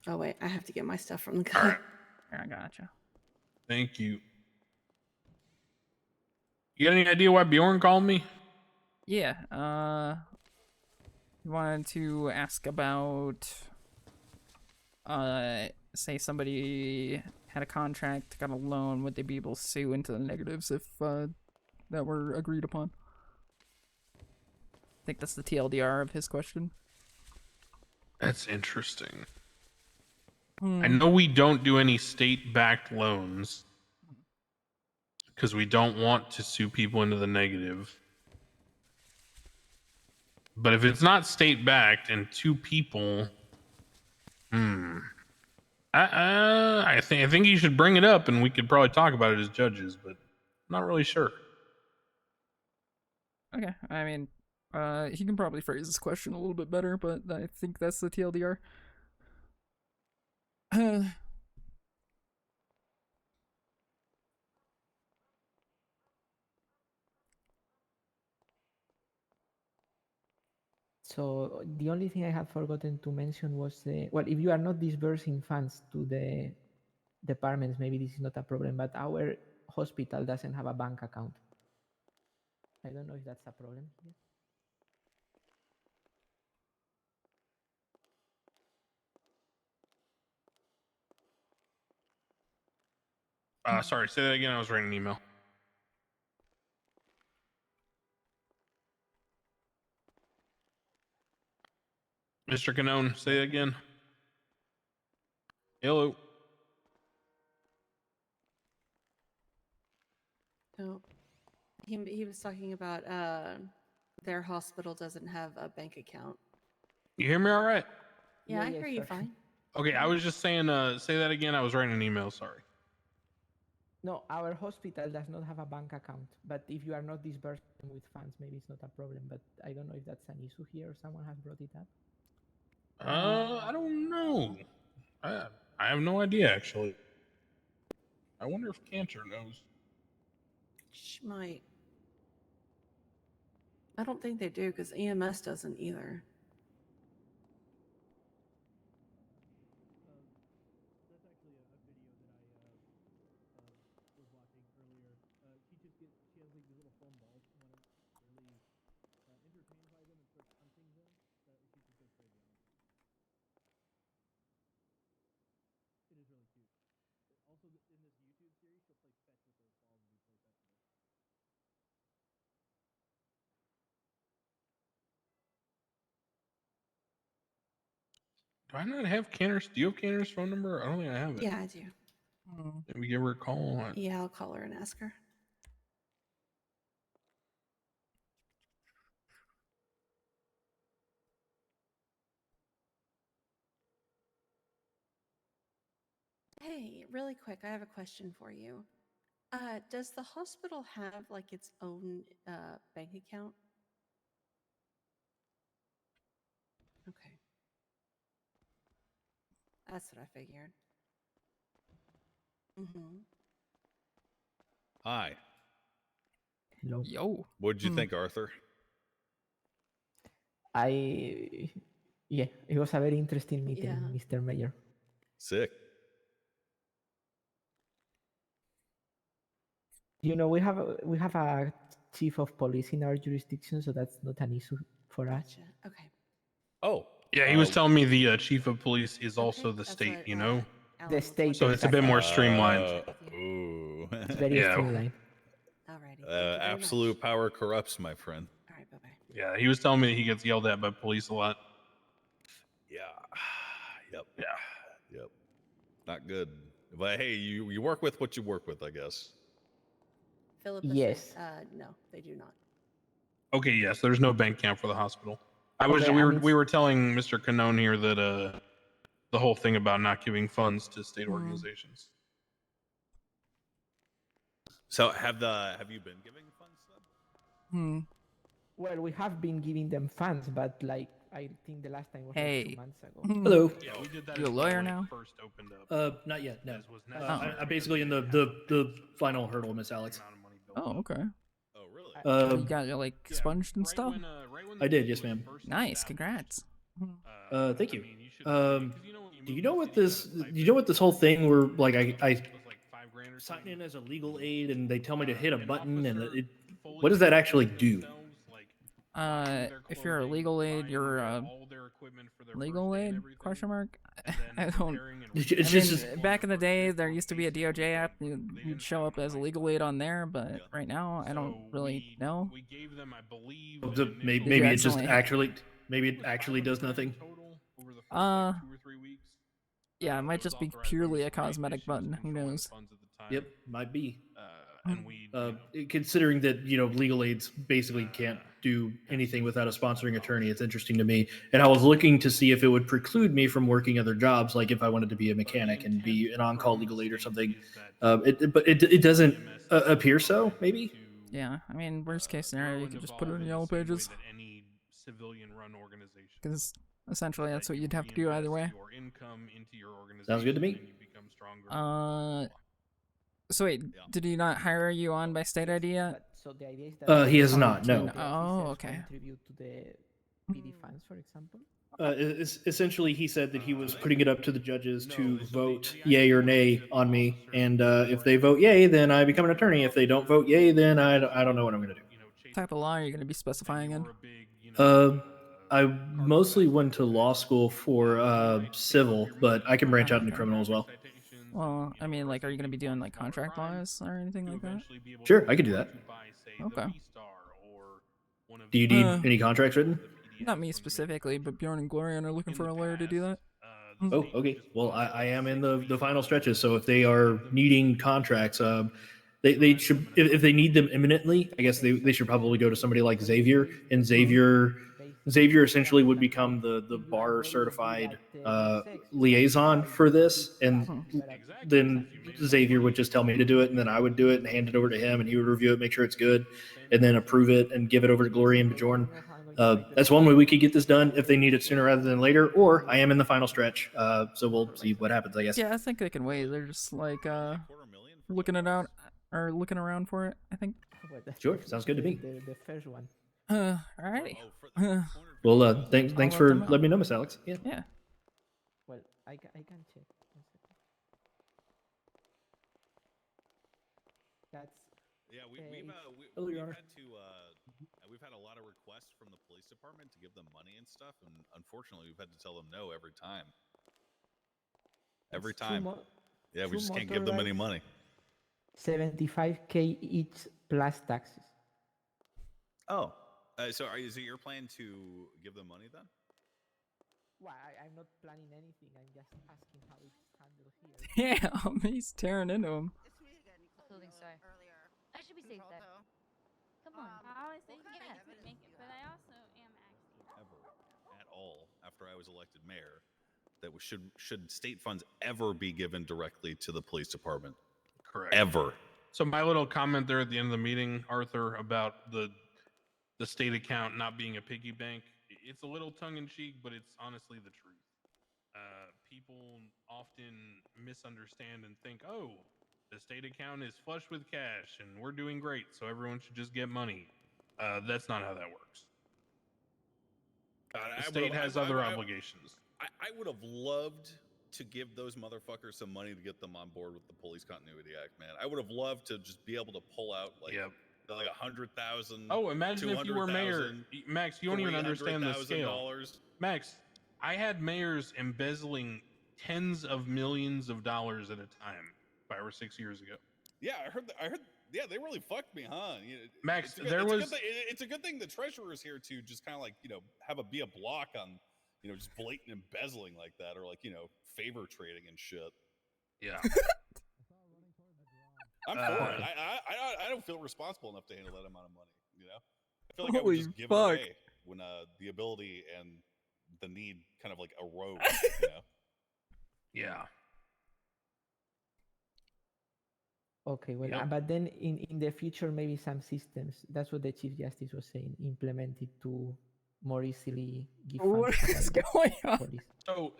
Oh wait, I have to get my stuff from the car. Alright. I gotcha. Thank you. You got any idea why Bjorn called me? Yeah. You wanted to ask about, say somebody had a contract, got a loan, would they be able to sue into the negatives if that were agreed upon? I think that's the TLDR of his question. That's interesting. I know we don't do any state-backed loans because we don't want to sue people into the negative. But if it's not state-backed and 2 people, I think you should bring it up and we could probably talk about it as judges, but I'm not really sure. Okay, I mean, he can probably phrase this question a little bit better, but I think that's the TLDR. So the only thing I had forgotten to mention was well, if you are not disbursing funds to the departments, maybe this is not a problem, but our hospital doesn't have a bank account. I don't know if that's a problem here. Sorry, say that again. I was writing an email. Mr. Canone, say that again. Hello. No, he was talking about their hospital doesn't have a bank account. You hear me all right? Yeah, I hear you fine. Okay, I was just saying, say that again. I was writing an email. Sorry. No, our hospital does not have a bank account, but if you are not disbursing with funds, maybe it's not a problem, but I don't know if that's an issue here or someone has brought it up. I don't know. I have no idea, actually. I wonder if Cantor knows. She might. I don't think they do because EMS doesn't either. Do I not have Cantor's? Do you have Cantor's phone number? I don't think I have it. Yeah, I do. Maybe give her a call. Yeah, I'll call her and ask her. Hey, really quick, I have a question for you. Does the hospital have like its own bank account? Okay. That's what I figured. Mm-hmm. Hi. Hello. Yo. What did you think, Arthur? Yeah, it was a very interesting meeting, Mr. Mayor. Sick. You know, we have a chief of police in our jurisdiction, so that's not an issue for us. Okay. Oh. Yeah, he was telling me the chief of police is also the state, you know? The state, So it's a bit more streamlined. Ooh. It's very Yeah. streamlined. Alrighty. Absolute power corrupts, my friend. All right, bye-bye. Yeah, he was telling me that he gets yelled at by police a lot. Yeah. Yep. Yeah. Yep. Not good. But hey, you work with what you work with, I guess. Philip Yes. No, they do not. Okay, yes, there's no bank account for the hospital. We were telling Mr. Canone here that the whole thing about not giving funds to state organizations. So have you been giving funds to them? Well, we have been giving them funds, but like I think the last time was like 2 months ago. Hello. Yeah, we did that. You a lawyer now? First opened up. Not yet. No. Was I'm basically in the final hurdle, Miss Alex. Oh, okay. Oh, really? You got your like expunged and stuff? I did, yes, ma'am. Nice, congrats. Thank you. Do you know what this? Do you know what this whole thing where like I sign in as a legal aid and they tell me to hit a button and what does that actually do? If you're a legal aid, you're a legal aid? Question mark. I don't. Back in the day, there used to be a DOJ app. You'd show up as a legal aid on there, but right now, I don't really know. We gave them, I believe. Maybe it just actually does nothing. Yeah, it might just be purely a cosmetic button. Who knows? Yep, might be. Considering that legal aids basically can't do anything without a sponsoring attorney, it's interesting to me. And I was looking to see if it would preclude me from working other jobs, like if I wanted to be a mechanic and be an on-call legal aid or something. But it doesn't appear so. Maybe. Yeah, I mean, worst case scenario, you could just put it in Yellow Pages. Because essentially, that's what you'd have to do either way. Sounds good to me. So wait, did he not hire you on by state ID yet? So the idea is that he has not. No. Oh, okay. Contribute to the PD funds, for example. Essentially, he said that he was putting it up to the judges to vote yay or nay on me, and if they vote yay, then I become an attorney. If they don't vote yay, then I don't know what I'm going to do. What type of law are you going to be specifying in? I mostly went to law school for civil, but I can branch out into criminal as well. Well, I mean, like, are you going to be doing like contract laws or anything like that? Sure, I could do that. Okay. Do you need any contracts written? Not me specifically, but Bjorn and Glorian are looking for a lawyer to do that. Oh, okay. Well, I am in the final stretches, so if they are needing contracts, they should, if they need them imminently, I guess they should probably go to somebody like Xavier, and Xavier essentially would become the bar certified liaison for this, and then Xavier would just tell me to do it, and then I would do it and hand it over to him, and he would review it, make sure it's good, and then approve it and give it over to Gloria and Bjorn. That's one way we could get this done if they need it sooner rather than later, or I am in the final stretch, so we'll see what happens, I guess. Yeah, I think they can wait. They're just like looking around for it, I think. Sure, sounds good to me. The first one. Alrighty. Well, thanks for letting me know, Miss Alex. Yeah. Yeah. Well, I can check. That's. Yeah, we've had a lot of requests from the police department to give them money and stuff, and unfortunately, we've had to tell them no every time. Every time. Yeah, we just can't give them any money. 75K each plus taxes. Oh, so is it your plan to give them money then? Well, I'm not planning anything. I'm just asking how it's handled here. Yeah, he's tearing into him. I should be safe then. Come on. I always think you guys make it, but I also am actually Ever at all after I was elected mayor. that should state funds ever be given directly to the police department. Correct. Ever. So my little comment there at the end of the meeting, Arthur, about the state account not being a piggy bank, it's a little tongue in cheek, but it's honestly the truth. People often misunderstand and think, oh, the state account is flush with cash and we're doing great, so everyone should just get money. That's not how that works. The state has other obligations. I would have loved to give those motherfuckers some money to get them on board with the Police Continuity Act, man. I would have loved to just be able to pull out like 100,000. Oh, imagine if you were mayor, Max. You don't even understand the scale. Max, I had mayors embezzling tens of millions of dollars at a time 5 or 6 years ago. Yeah, I heard. Yeah, they really fucked me, huh? Max, it's a good thing the treasurer's here to just kind of like be a block on just blatant embezzling like that, or like favor trading and shit. Yeah. I'm for it. I don't feel responsible enough to handle that amount of money. I feel like I would just give it away when the ability and the need kind of like erode. Yeah. Okay, well, but then in the future, maybe some systems, that's what the Chief Justice was saying, implemented to more easily give funds. What is going on? So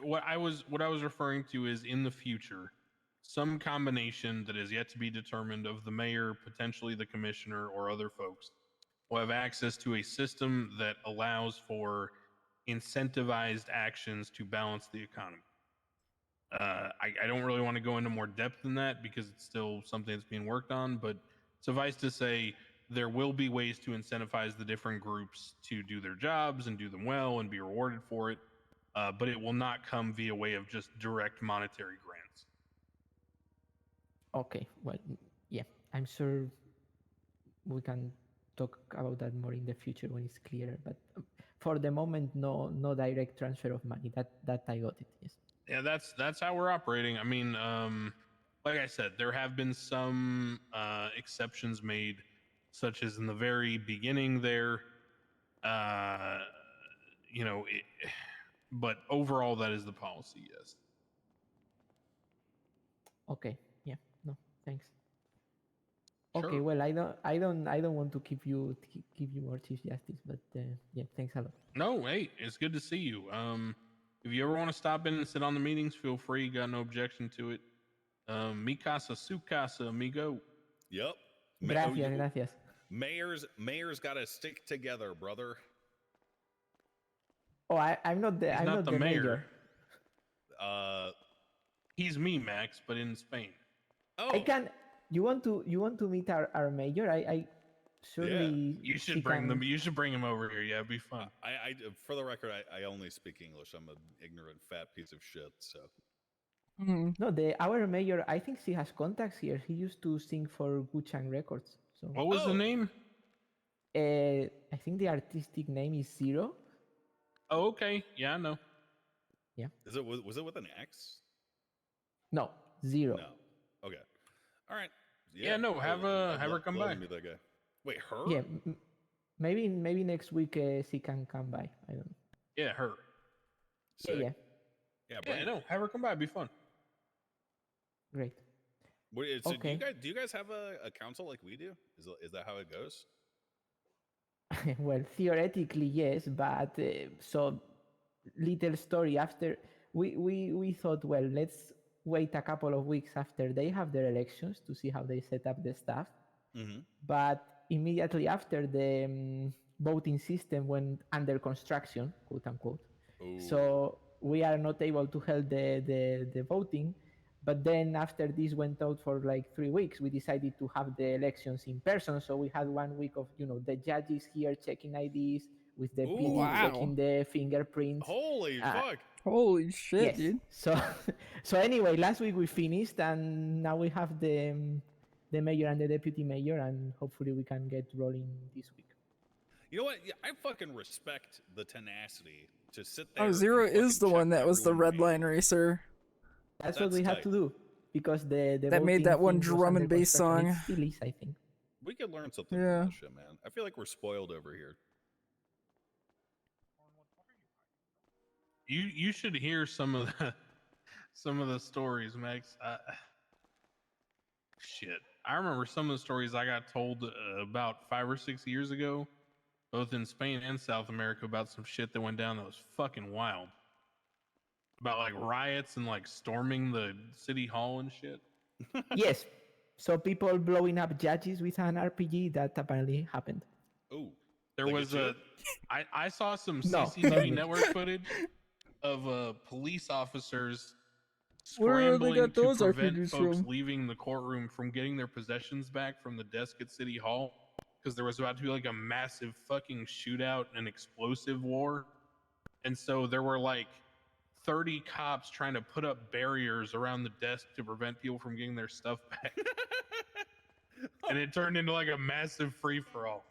what I was referring to is in the future, some combination that is yet to be determined of the mayor, potentially the commissioner, or other folks will have access to a system that allows for incentivized actions to balance the economy. I don't really want to go into more depth than that because it's still something that's being worked on, but suffice to say, there will be ways to incentivize the different groups to do their jobs and do them well and be rewarded for it, but it will not come via way of just direct monetary grants. Okay, well, yeah, I'm sure we can talk about that more in the future when it's clearer, but for the moment, no direct transfer of money. That I got it, yes. Yeah, that's how we're operating. I mean, like I said, there have been some exceptions made, such as in the very beginning there. But overall, that is the policy. Yes. Okay. Yeah. No. Thanks. Sure. Okay. Well, I don't want to give you more Chief Justice, but yeah. Thanks a lot. No, hey, it's good to see you. If you ever want to stop in and sit on the meetings, feel free. Got no objection to it. Mi casa, su casa, amigo. Yep. Gracias. Mayors got to stick together, brother. Oh, I'm not the. He's I'm not the mayor. mayor. He's me, Max, but in Spain. Oh. I can. You want to meet our mayor? I surely. Yeah. You should bring them. You should bring him over here. Yeah, it'd be fun. I for the record, I only speak English. I'm an ignorant fat piece of shit. So. No, our mayor. I think she has contacts here. He used to sing for Guchang Records. So. What was the name? I think the artistic name is Zero. Oh, okay. Yeah, I know. Yeah. Was it with an X? No, Zero. No. Okay. All right. Yeah. No. Have her come by. Meet that guy. Wait, her? Yeah. Maybe next week she can come by. I don't know. Yeah, her. Sick. Yeah. Yeah. No. Have her come by. It'd be fun. Great. So okay. do you guys have a council like we do? Is that how it goes? Well, theoretically, yes, but so little story after we thought, well, let's wait a couple of weeks after they have their elections to see how they set up the stuff. Mm-hmm. But immediately after, the voting system went under construction, quote unquote. Ooh. So we are not able to hold the voting. But then after this went out for like 3 weeks, we decided to have the elections in person. So we had 1 week of, the judges here checking IDs with the PD checking the fingerprints. Holy fuck. Holy shit, yes. Dude. So anyway, last week we finished and now we have the mayor and the deputy mayor and hopefully we can get rolling this week. You know what? Yeah, I fucking respect the tenacity to sit there. Oh, Zero is the one that was the red line racer. That's what we had to do because the that made that one drum and bass song. It still is, I think. We could learn something from this shit, man. I feel like we're spoiled over here. You should hear some of the stories, Max. Shit, I remember some of the stories I got told about 5 or 6 years ago, both in Spain and South America, about some shit that went down that was fucking wild. About like riots and like storming the city hall and shit. Yes. So people blowing up judges with an RPG, that apparently happened. Oh, there was I saw some No, CCTV not me. network footage of police officers Where they scrambling got to those prevent RPGs folks from? leaving the courtroom from getting their possessions back from the desk at City Hall, because there was about to be like a massive fucking shootout and explosive war. And so there were like 30 cops trying to put up barriers around the desk to prevent people from getting their stuff back. And it turned into like a massive free-for-all.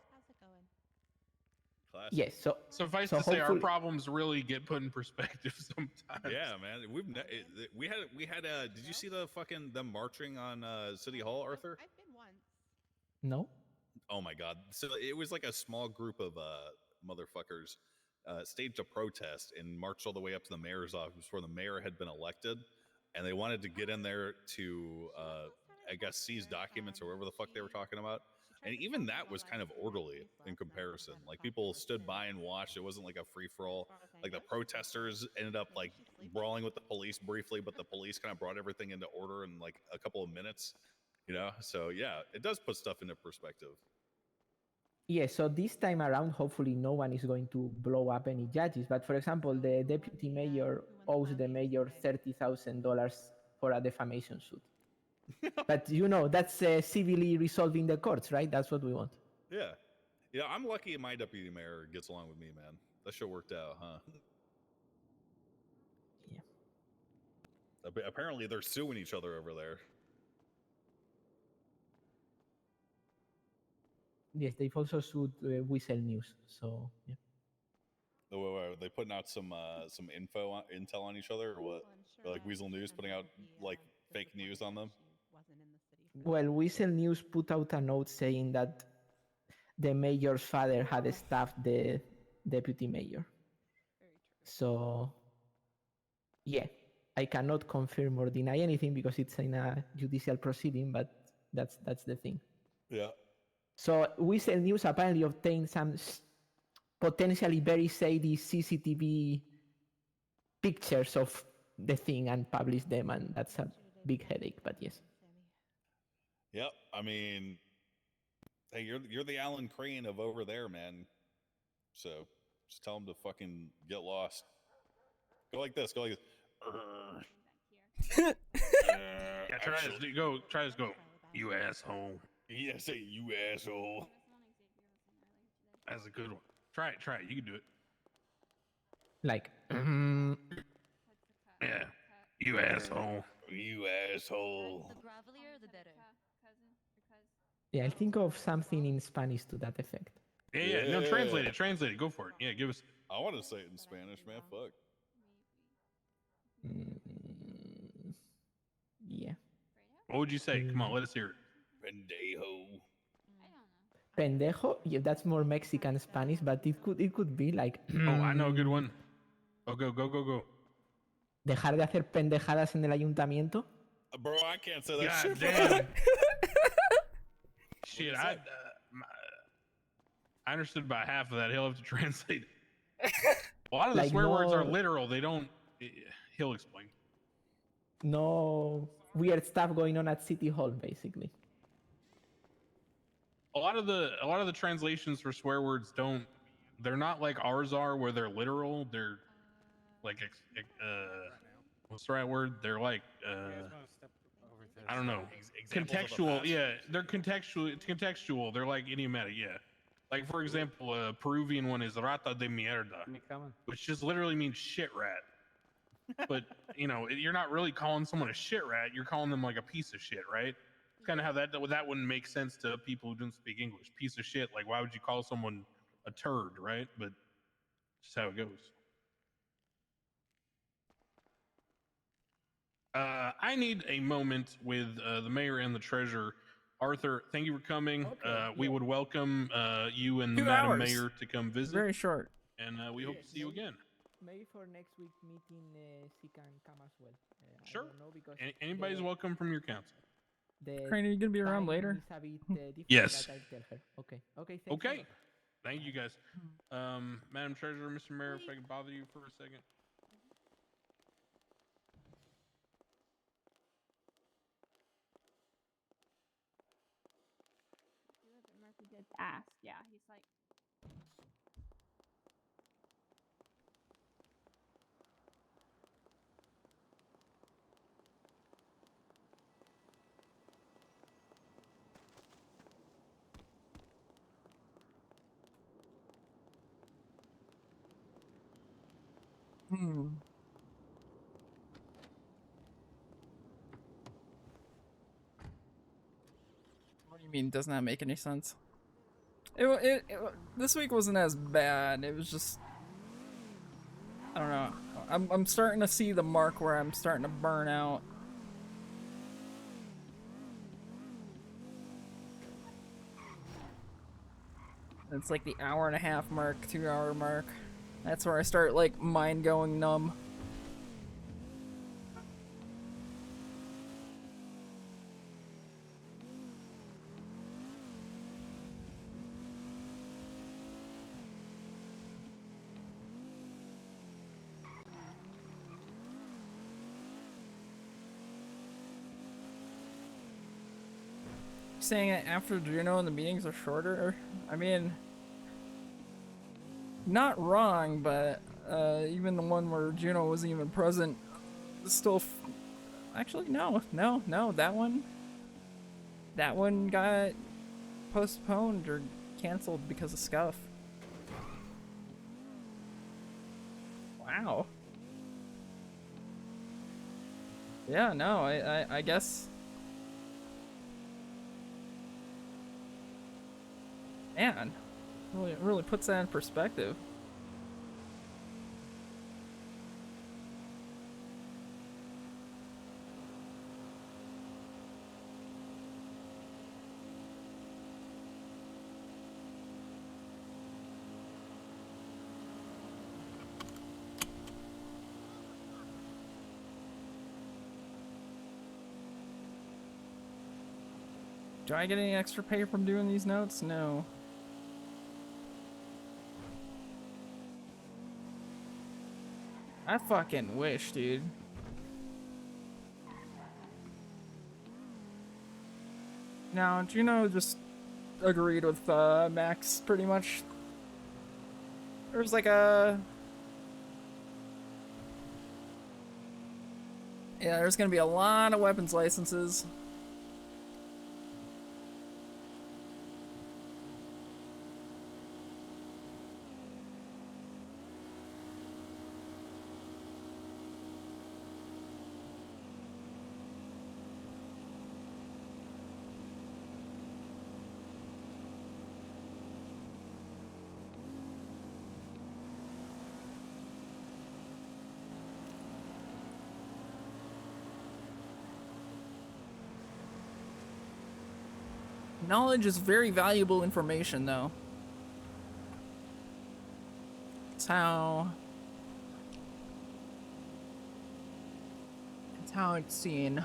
Yes. So Suffice so to say, our hopefully- problems really get put in perspective sometimes. Yeah, man. We had did you see the fucking them marching on City Hall, Arthur? I've been once. No. Oh my god. So it was like a small group of motherfuckers staged a protest and marched all the way up to the mayor's office where the mayor had been elected, and they wanted to get in there to I guess seize documents or whatever the fuck they were talking about. And even that was kind of orderly in comparison. Like people stood by and watched. It wasn't like a free-for-all. Like the protesters ended up like brawling with the police briefly, but the police kind of brought everything into order in like a couple of minutes. You know, so yeah, it does put stuff into perspective. Yeah, so this time around, hopefully no one is going to blow up any judges. But for example, the deputy mayor owes the mayor $30,000 for a defamation suit. But you know, that's civilly resolved in the courts, right? That's what we want. Yeah. Yeah, I'm lucky my deputy mayor gets along with me, man. That shit worked out, huh? Yeah. Apparently they're suing each other over there. Yes, they've also sued Whistle News. So yeah. Are they putting out some intel on each other, or what? Or like Weasel News putting out like fake news on them? Well, Whistle News put out a note saying that the mayor's father had staffed the deputy mayor. So yeah, I cannot confirm or deny anything because it's in a judicial proceeding, but that's the thing. Yeah. So Whistle News apparently obtained some potentially very shady CCTV pictures of the thing and published them, and that's a big headache, but yes. Yep. I mean, hey, you're the Alan Crane of over there, man. So just tell him to fucking get lost. Go like this. Go like this. Yeah, try this. Go. You asshole. Yeah, say you asshole. That's a good one. Try it. You can do it. Like, yeah. You asshole. You asshole. The gravelier, the better. yeah, I'll think of something in Spanish to that effect. Yeah. No, translate it. Go for it. Yeah, give us. I want to say it in Spanish, man. Fuck. Yeah. What would you say? Come on, let us hear it. Pendejo. Pendejo? Yeah, that's more Mexican Spanish, but it could be like. Oh, I know a good one. Oh, go. Dejar de hacer pendejadas en el ayuntamiento. Bro, I can't say that God shit. damn. Shit, I understood about half of that. He'll have to translate it. A lot of the Like swear words are no- literal. They don't. He'll explain. No weird stuff going on at City Hall, basically. A lot of the translations for swear words don't. They're not like ours are, where they're literal. They're like what's the right word? They're like I don't know. Contextual. Yeah, they're contextual. It's contextual. They're like idiomatic. Yeah. Like for example, a Peruvian one is rata de mierda, which just literally means shit rat. But you know, you're not really calling someone a shit rat. You're calling them like a piece of shit, right? It's kind of how that wouldn't make sense to people who don't speak English. Piece of shit. Like, why would you call someone a turd, right? But just how it goes. I need a moment with the mayor and the treasurer. Arthur, thank you for coming. We would welcome you and the 2 Madam hours. Mayor to come visit. Very short. And we hope to see you again. maybe for next week meeting, she can come as well. Sure. I don't know because Anybody's the, welcome from your council. the Crane, are you gonna be around time later? is a bit different. Yes. But I'll tell her. Okay. Okay. Thanks a Okay. lot. Thank you guys. Madam Treasurer, Mr. Mayor, if I could bother you for a second. Murphy did ask. Yeah, he's like. What do you mean? Does not make any sense? This week wasn't as bad. It was just, I don't know. I'm starting to see the mark where I'm starting to burn out. It's like the hour-and-a-half mark, 2-hour mark. That's where I start like mind going numb. Saying it after Juno and the meetings are shorter. I mean, not wrong, but even the one where Juno wasn't even present, still. Actually, no. That one got postponed or canceled because of scuff. Wow. Yeah, no, I guess. Man, really puts that in perspective. Do I get any extra pay from doing these notes? No. I fucking wish, dude. Now, Juno just agreed with Max pretty much. There's like a... Yeah, there's gonna be a lot of weapons licenses. Knowledge is very valuable information, though. It's how it's seen.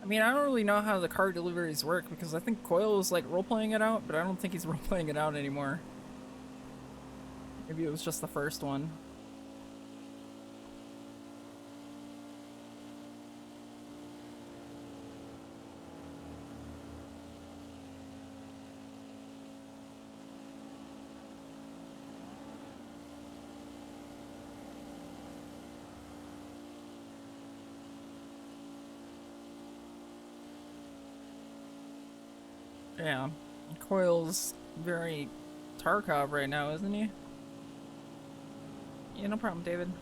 I mean, I don't really know how the car deliveries work because I think Coil was like role-playing it out, but I don't think he's role-playing it out anymore. Maybe it was just the first one. Yeah, Coil's very Tarkov right now, isn't he? Yeah, no problem, David.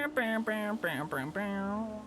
Bam, bam, bam, bam, bam.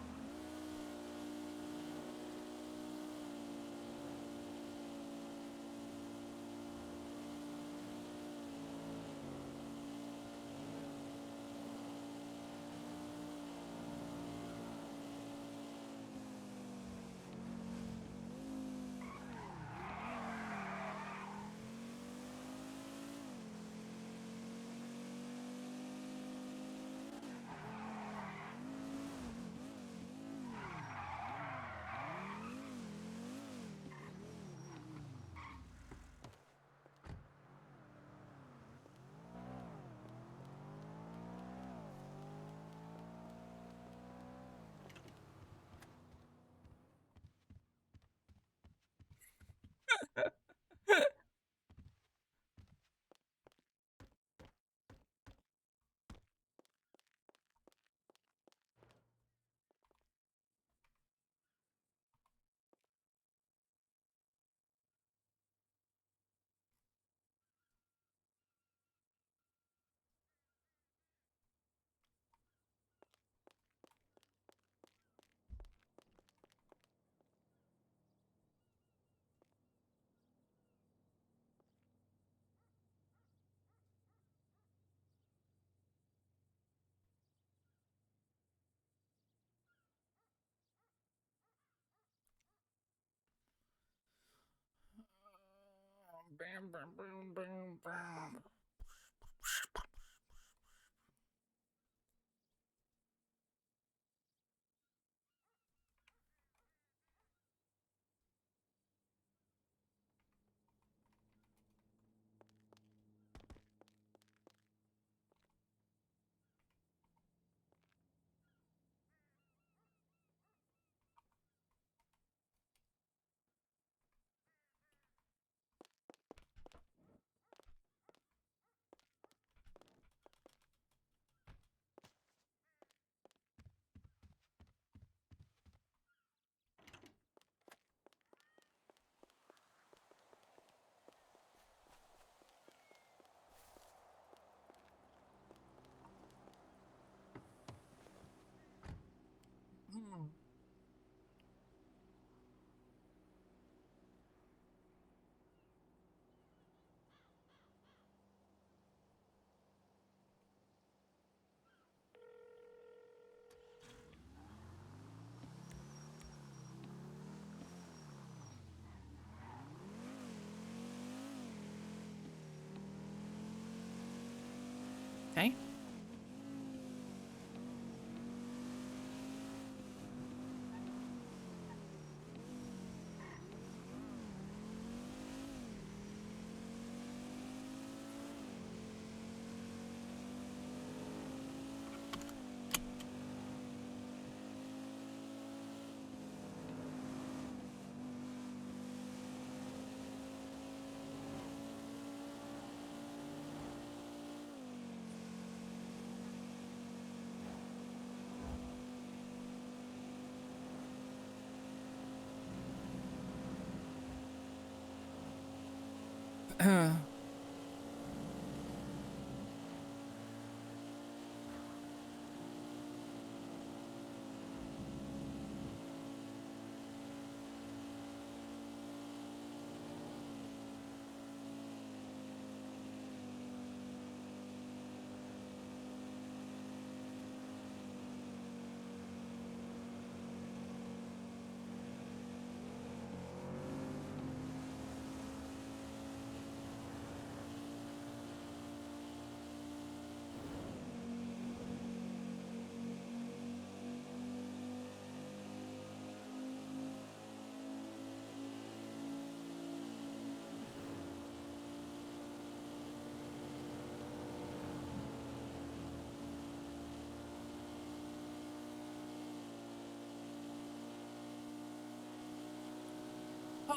Okay.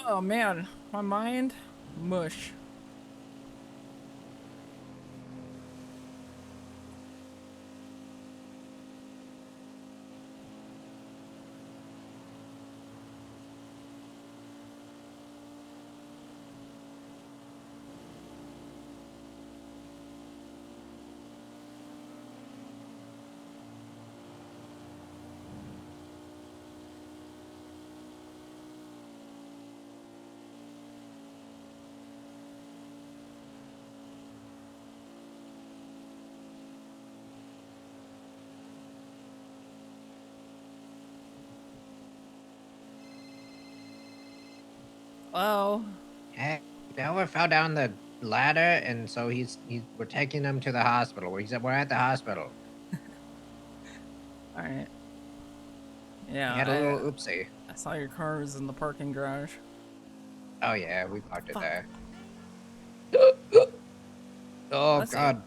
Oh man, my mind, mush. Well, Hey, Delver fell down the ladder, and so we're taking him to the hospital. He said we're at the hospital. all right. Yeah, He had a little oopsie. I saw your car was in the parking garage. Oh yeah, we parked it Fuck. there. Oh Bless you. God.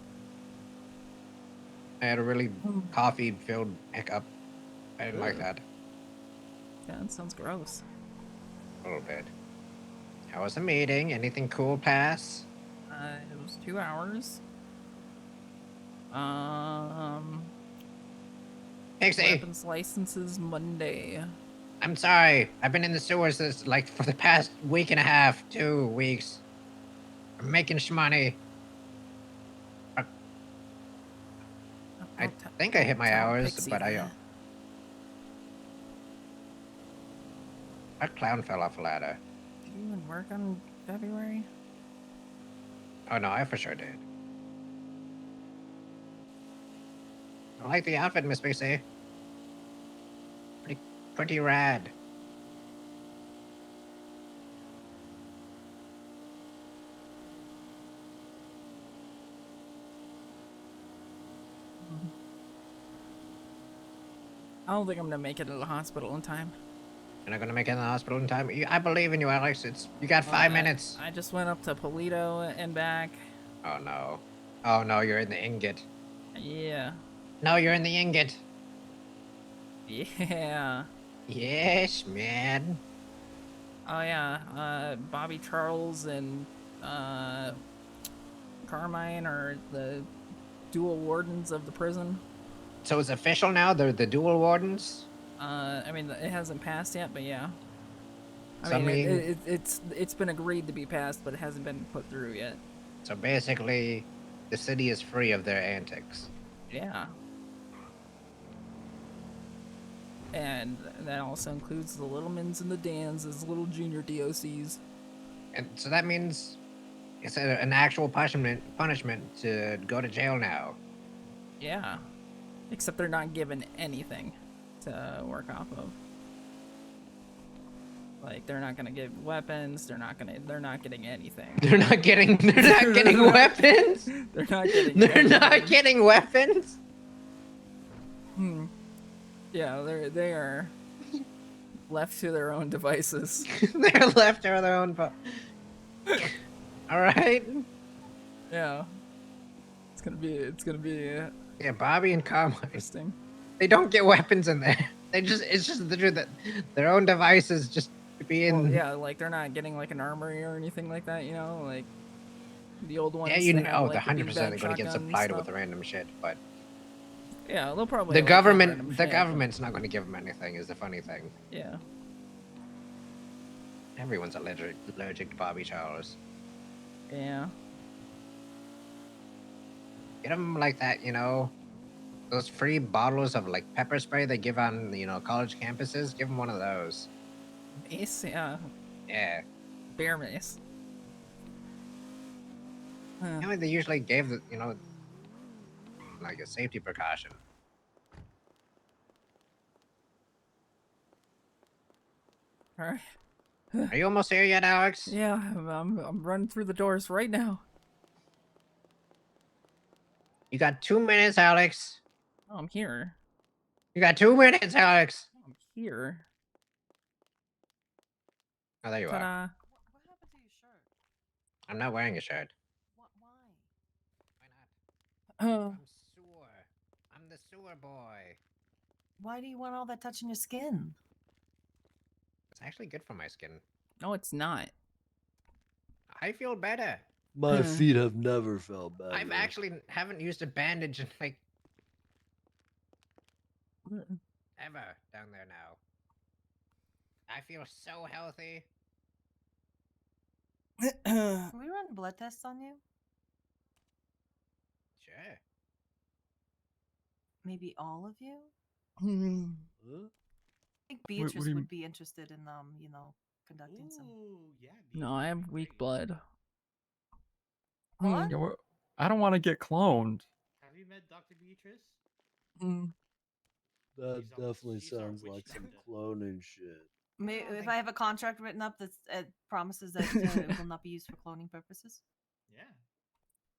I had a really coffee-filled hiccup. I didn't like that. Yeah, that sounds gross. A little bit. How was the meeting? Anything cool pass? It was 2 hours. Pixie! Weapons licenses Monday. I'm sorry. I've been in the sewers for the past week and a half, 2 weeks. I'm making shmoney. I think I hit my tell hours, Pixie but that. That clown fell off a ladder. Did you even work on February? Oh no, I for sure did. I like the outfit, Miss Pixie. Pretty rad. I don't think I'm gonna make it to the hospital in time. You're not gonna make it in the hospital in time. I believe in you, Alex. You got 5 minutes. I just went up to Polito and back. Oh no. Oh no, you're in the ingot. Yeah. No, you're in the ingot. Yeah. Yes, man. Oh yeah. Bobby Charles and Carmine are the dual wardens of the prison. So it's official now? They're the dual wardens? I mean, it hasn't passed yet, but yeah. So, I mean, it's been agreed to be passed, but it hasn't been put through yet. So basically, the city is free of their antics. Yeah. And that also includes the Littlemans and the Dans as little junior DOCs. And so that means it's an actual punishment to go to jail now. Yeah. Except they're not given anything to work off of. Like, they're not gonna get weapons, they're not getting anything. They're not getting weapons? They're not getting They're not getting weapons? Yeah, they are left to their own devices. They're left to their own Alright. Yeah. It's gonna be yeah, Bobby and Carmine. Interesting. They don't get weapons in there. It's just the truth that their own devices just being. Well, yeah, like they're not getting like an armory or anything like that, you know, like the old ones. Yeah, you they know, have, the like, 100% they're beanbag going to get shotgun supplied stuff. with random shit, but Yeah, they'll probably. the like, have random government, shit, but- government's not going to give them anything. Is the funny thing. Yeah. Everyone's allergic to Bobby Charles. Yeah. Get them like that, those free bottles of like pepper spray they give on, college campuses. Give them one of those. Mace, yeah. Yeah. Bear mace. They usually gave the, like a safety precaution. All right. Are you almost here yet, Alex? Yeah, I'm running through the doors right now. You got 2 minutes, Alex. Oh, I'm here. You got 2 minutes, Alex. I'm here. Oh, there you are. Ta-da. What happened to your shirt? I'm not wearing a shirt. Why? Oh. I'm sewer. I'm the sewer boy. Why do you want all that touching your skin? It's actually good for my skin. No, it's not. I feel better. My feet have never felt better. I've actually haven't used a bandage in like ever down there now. I feel so healthy. Can we run blood tests on you? Sure. Maybe all of you? Huh? I think What Beatrice do you- would be interested in conducting some. No, I have weak blood. What? Yeah, I don't want to get cloned. Have you met Dr. Beatrice? That definitely sounds like some cloning shit. If I have a contract written up that promises that it will not be used for cloning purposes. Yeah.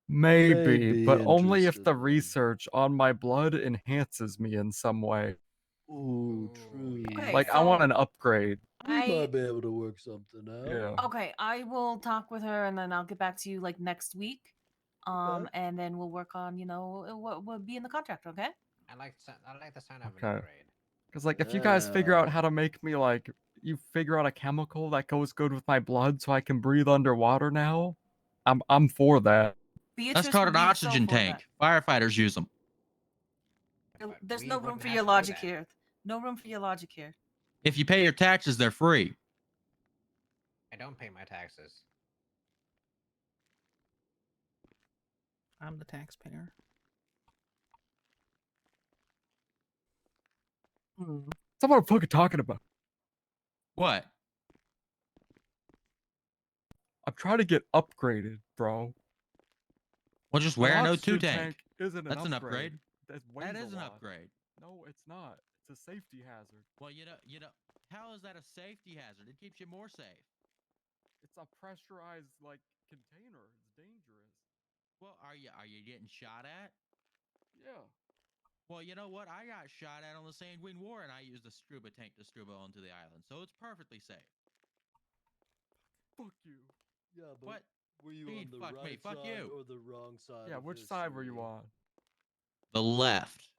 Maybe, but only if interested the research on my blood enhances me in some way. Ooh, true. Okay, Like, I want so an upgrade. We might be able to work something out. Yeah. Okay, I will talk with her and then I'll get back to you like next week. And then we'll work on, what would be in the contract, okay? I like the sound of an Okay. upgrade. Because, like, if you guys figure out how to make me, like, you figure out a chemical that goes good with my blood so I can breathe underwater now, I'm for that. Beatrice That's called would an be so oxygen for tank. Firefighters use them. There's we no room wouldn't for have your to do logic that. here. No room for your logic here. If you pay your taxes, they're free. I don't pay my taxes. I'm the taxpayer. That's what I'm fucking talking about. What? I'm trying to get upgraded, bro. Well, just An wear an O2 oxygen tank. Isn't That's an upgrade. upgrade. That That is an upgrade. No, it's not. It's a safety hazard. Well, how is that a safety hazard? It keeps you more safe. It's a pressurized like container. It's dangerous. Well, are you getting shot at? Yeah. Well, you know what? I got shot at on the Sanguine War, and I used a scuba tank to scuba onto the island, so it's perfectly safe. Fuck you. Yeah, but What? were you Mean, on the fuck right me, fuck side you. or the wrong side? Yeah, of which side were you history? on? The left.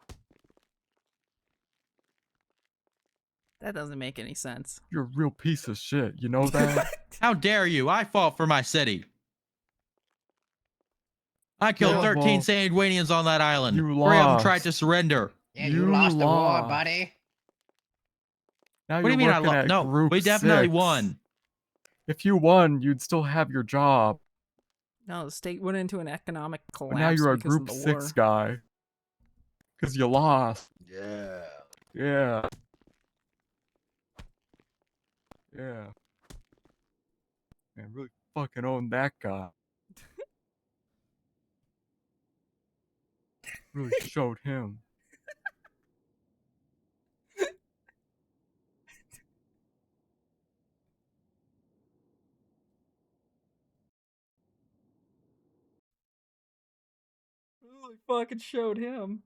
That doesn't make any sense. You're a real piece of shit. You know that? How dare you? I fought for my city. I killed Yeah, 13 well, Sanguinians on that island. you 3 of them tried lost. to surrender. Yeah, you lost the war, buddy. Now What do you're you mean I working lost? at No, Group we definitely 6. won. If you won, you'd still have your job. No, the state went into an economic collapse But now you're a because Group of the 6 war. guy. Because you lost. Yeah. Yeah. Yeah. Man, really fucking own that guy. Really showed him. Really fucking showed him.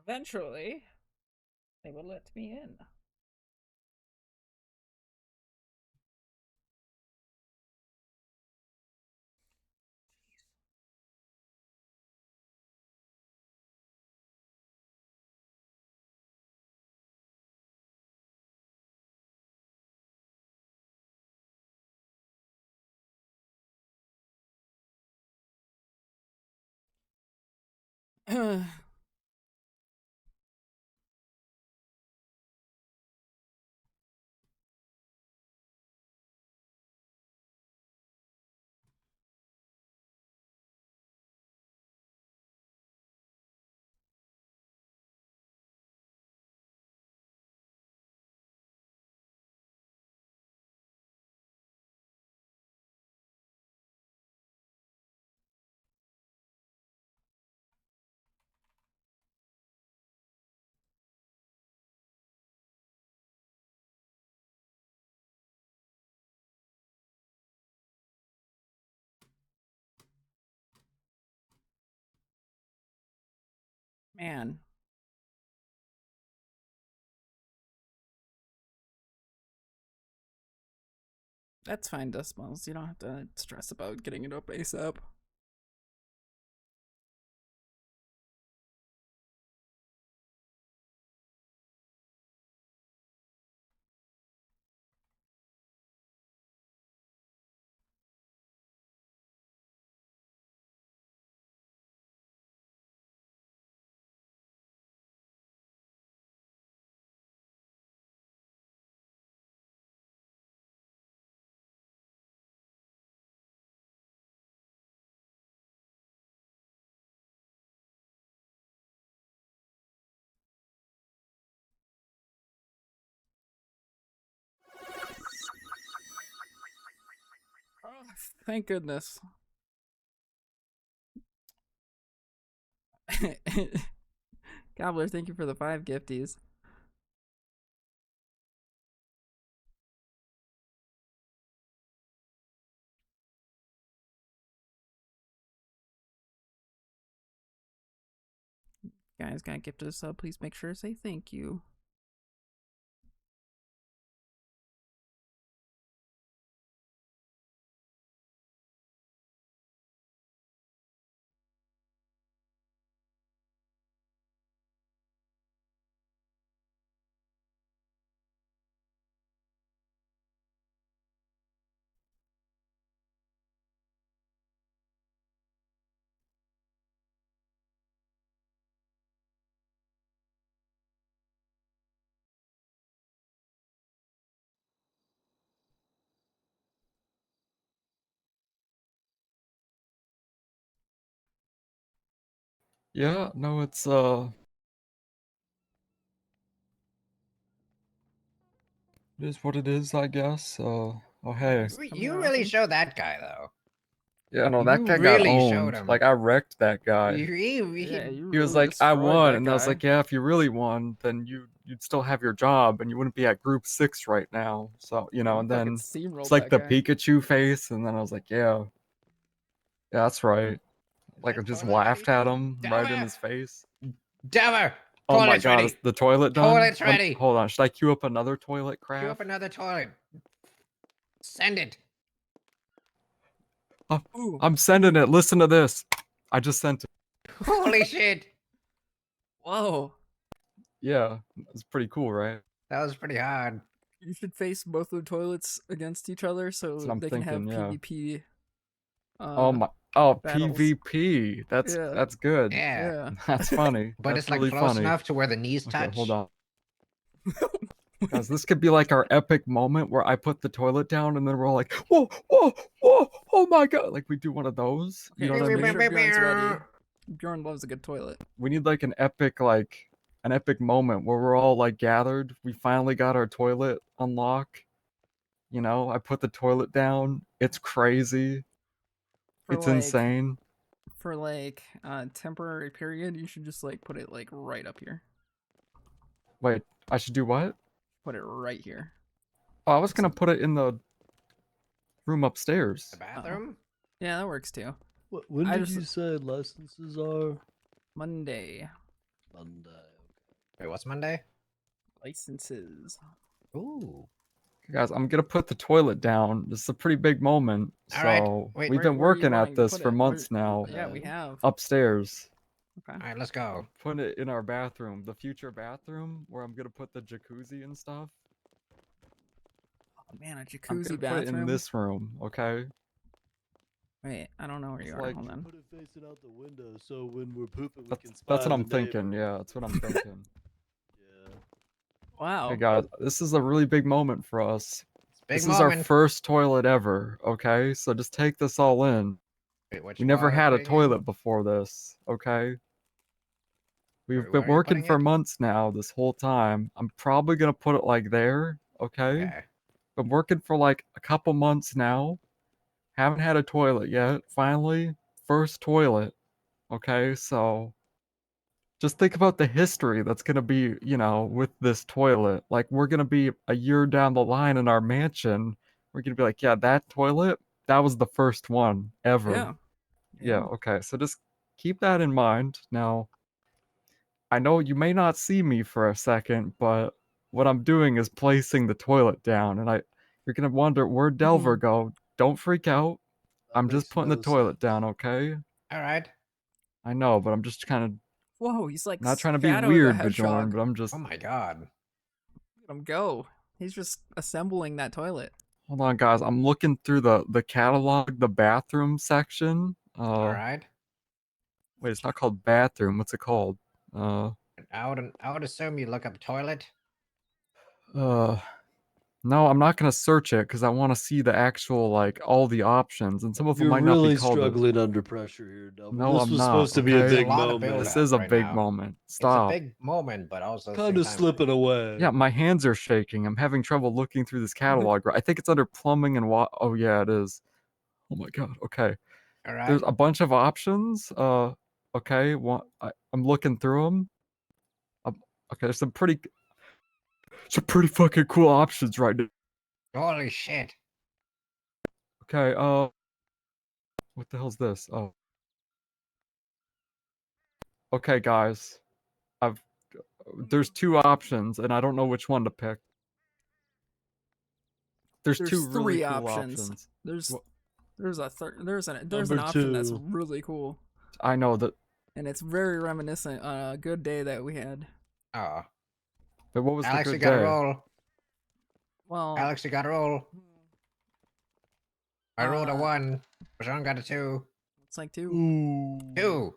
Eventually, they will let me in. Man. That's fine, Decimals. You don't have to stress about getting it up ASAP. Oh, thank goodness. Gobbler, thank you for the 5 gifties. Guys, got gifted a sub. Please make sure to say thank you. Yeah, no, it's it is what it is, I guess. Oh hey. You really showed that guy though. Yeah, no, that You guy got really showed owned. him. Like I wrecked that guy. He was like, I won, and I was like, yeah, if you really won, then you'd still have your job, and you wouldn't be at Group 6 right now. So you know, and then it's like the Pikachu face, and then I was like, yeah, that's right. Like I just laughed at him right in his face. Dever, Oh my toilet's god, ready. is the toilet done? Toilet's ready. Hold on, should I queue up another toilet crap? Queue up another toilet. Send it. Oh, I'm sending it. Listen to this. I just sent it. Holy shit. Whoa. Yeah, it's pretty cool, right? That was pretty hard. You should face both of the toilets against each other so That's what I'm they can have thinking, yeah. PvP. Oh my! Oh, battles. PvP. That's good. Yeah. That's funny. But That's it's like really close funny. enough to where the knees Okay, touch. hold on. Guys, this could be like our epic moment where I put the toilet down and then we're all like, whoa, whoa, whoa, oh my god. Like we do one of those. You know what I mean? Make sure Bjorn's ready. Bjorn loves a good toilet. We need like an epic moment where we're all like gathered. We finally got our toilet unlocked. You know, I put the toilet down. It's crazy. It's insane. For like temporary period, you should just like put it like right up here. Wait, I should do what? Put it right here. Oh, I was gonna put it in the room upstairs. The bathroom? Yeah, that works too. When did you say licenses are? Monday. Monday. Wait, what's Monday? Licenses. Ooh. Guys, I'm gonna put the toilet down. This is a pretty big moment. All right. So Wait, we've been where are you working at wanting to this put for it? months now. Yeah, we have. Upstairs. Okay. All right, let's go. Put it in our bathroom, the future bathroom, where I'm gonna put the jacuzzi and stuff. Oh, man, a I'm jacuzzi gonna put it in bathroom. this room, okay? Wait, I don't know where you are. like- Hold on. Put it facing out the window so when we're pooping, we can spy That's what the I'm thinking. neighbor. Yeah, that's what I'm thinking. Wow. Hey guys, this is a really big moment for us. Big This is our moment. first toilet ever, okay? So just take this all in. Wait, which We never wall are had a putting in? toilet before this, okay? We've Where been are you working putting for it? months now, this whole time. I'm probably gonna put it like there, okay? Okay. Been working for like a couple months now. Haven't had a toilet yet. Finally, first toilet. Okay, so just think about the history that's gonna be, with this toilet. Like we're gonna be a year down the line in our mansion. We're gonna be like, yeah, that toilet, that was the first one ever. Yeah. Yeah, okay. So just keep that in mind. Now, I know you may not see me for a second, but what I'm doing is placing the toilet down, and you're gonna wonder where'd Delver go. Don't freak out. I'm just makes putting the no toilet down, okay? All right. I know, but I'm just kind of Whoa, he's like not trying to be Shadow the weird, Hedgehog. Bjorn, but I'm just Oh my god. Look at him go. He's just assembling that toilet. hold on, guys. I'm looking through the catalog, the bathroom section. All right. Wait, it's not called bathroom. What's it called? I would assume you look up toilet. No, I'm not gonna search it because I want to see the actual all the options, and some of them You're might not be really called. struggling under pressure here, Delver. No, this I'm was not. supposed to be a Okay? big There's a lot of moment. build This is a right big now. moment. It's a Stop. big moment, but also at the Kind same of time- slipping away. Yeah, my hands are shaking. I'm having trouble looking through this catalog. I think it's under plumbing and water. Oh yeah, it is. Oh my god. Okay. All right. There's a bunch of options. Okay. I'm looking through them. Okay, there's some pretty fucking cool options right now. Holy shit. Okay. What the hell's this? Oh. Okay, guys. There's two options, and I don't know which one to pick. There's two really three cool options. options. There's Wha- there's an Number option that's two. really cool, I know that. and it's very reminiscent on a good day that we had. Oh. But what was Alex, the you good got day? a roll. Well, Alex, you got a roll. I rolled a Uh, 1. Sean got a 2. it's like two. Ooh. 2.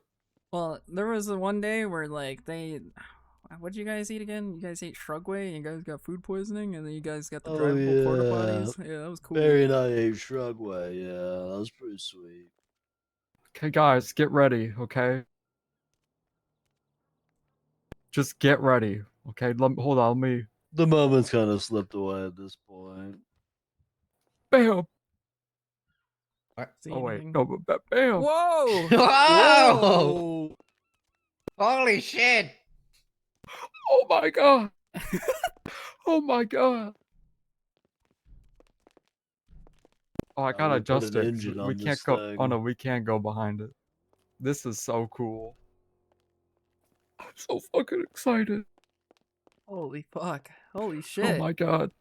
Well, there was the one day where what'd you guys eat again? You guys ate Shrugway, and you guys got food poisoning, and then you guys got the Oh, drivable porta yeah. potties. Yeah, that was cool. Barry and I ate Shrugway. Yeah, that was pretty sweet. Okay, guys, get ready. Okay. Just get ready. Okay. Hold on. Let me. The moment's kind of slipped away at this point. Bam. See Oh wait. anything? No. Bam. Whoa! Whoa! Holy shit! Oh my god. Oh my god. Oh, I gotta we put adjust an it. engine We on can't this go. thing. Oh no, we can't go behind it. This is so cool. I'm so fucking excited. Holy fuck! Holy Oh shit! my god.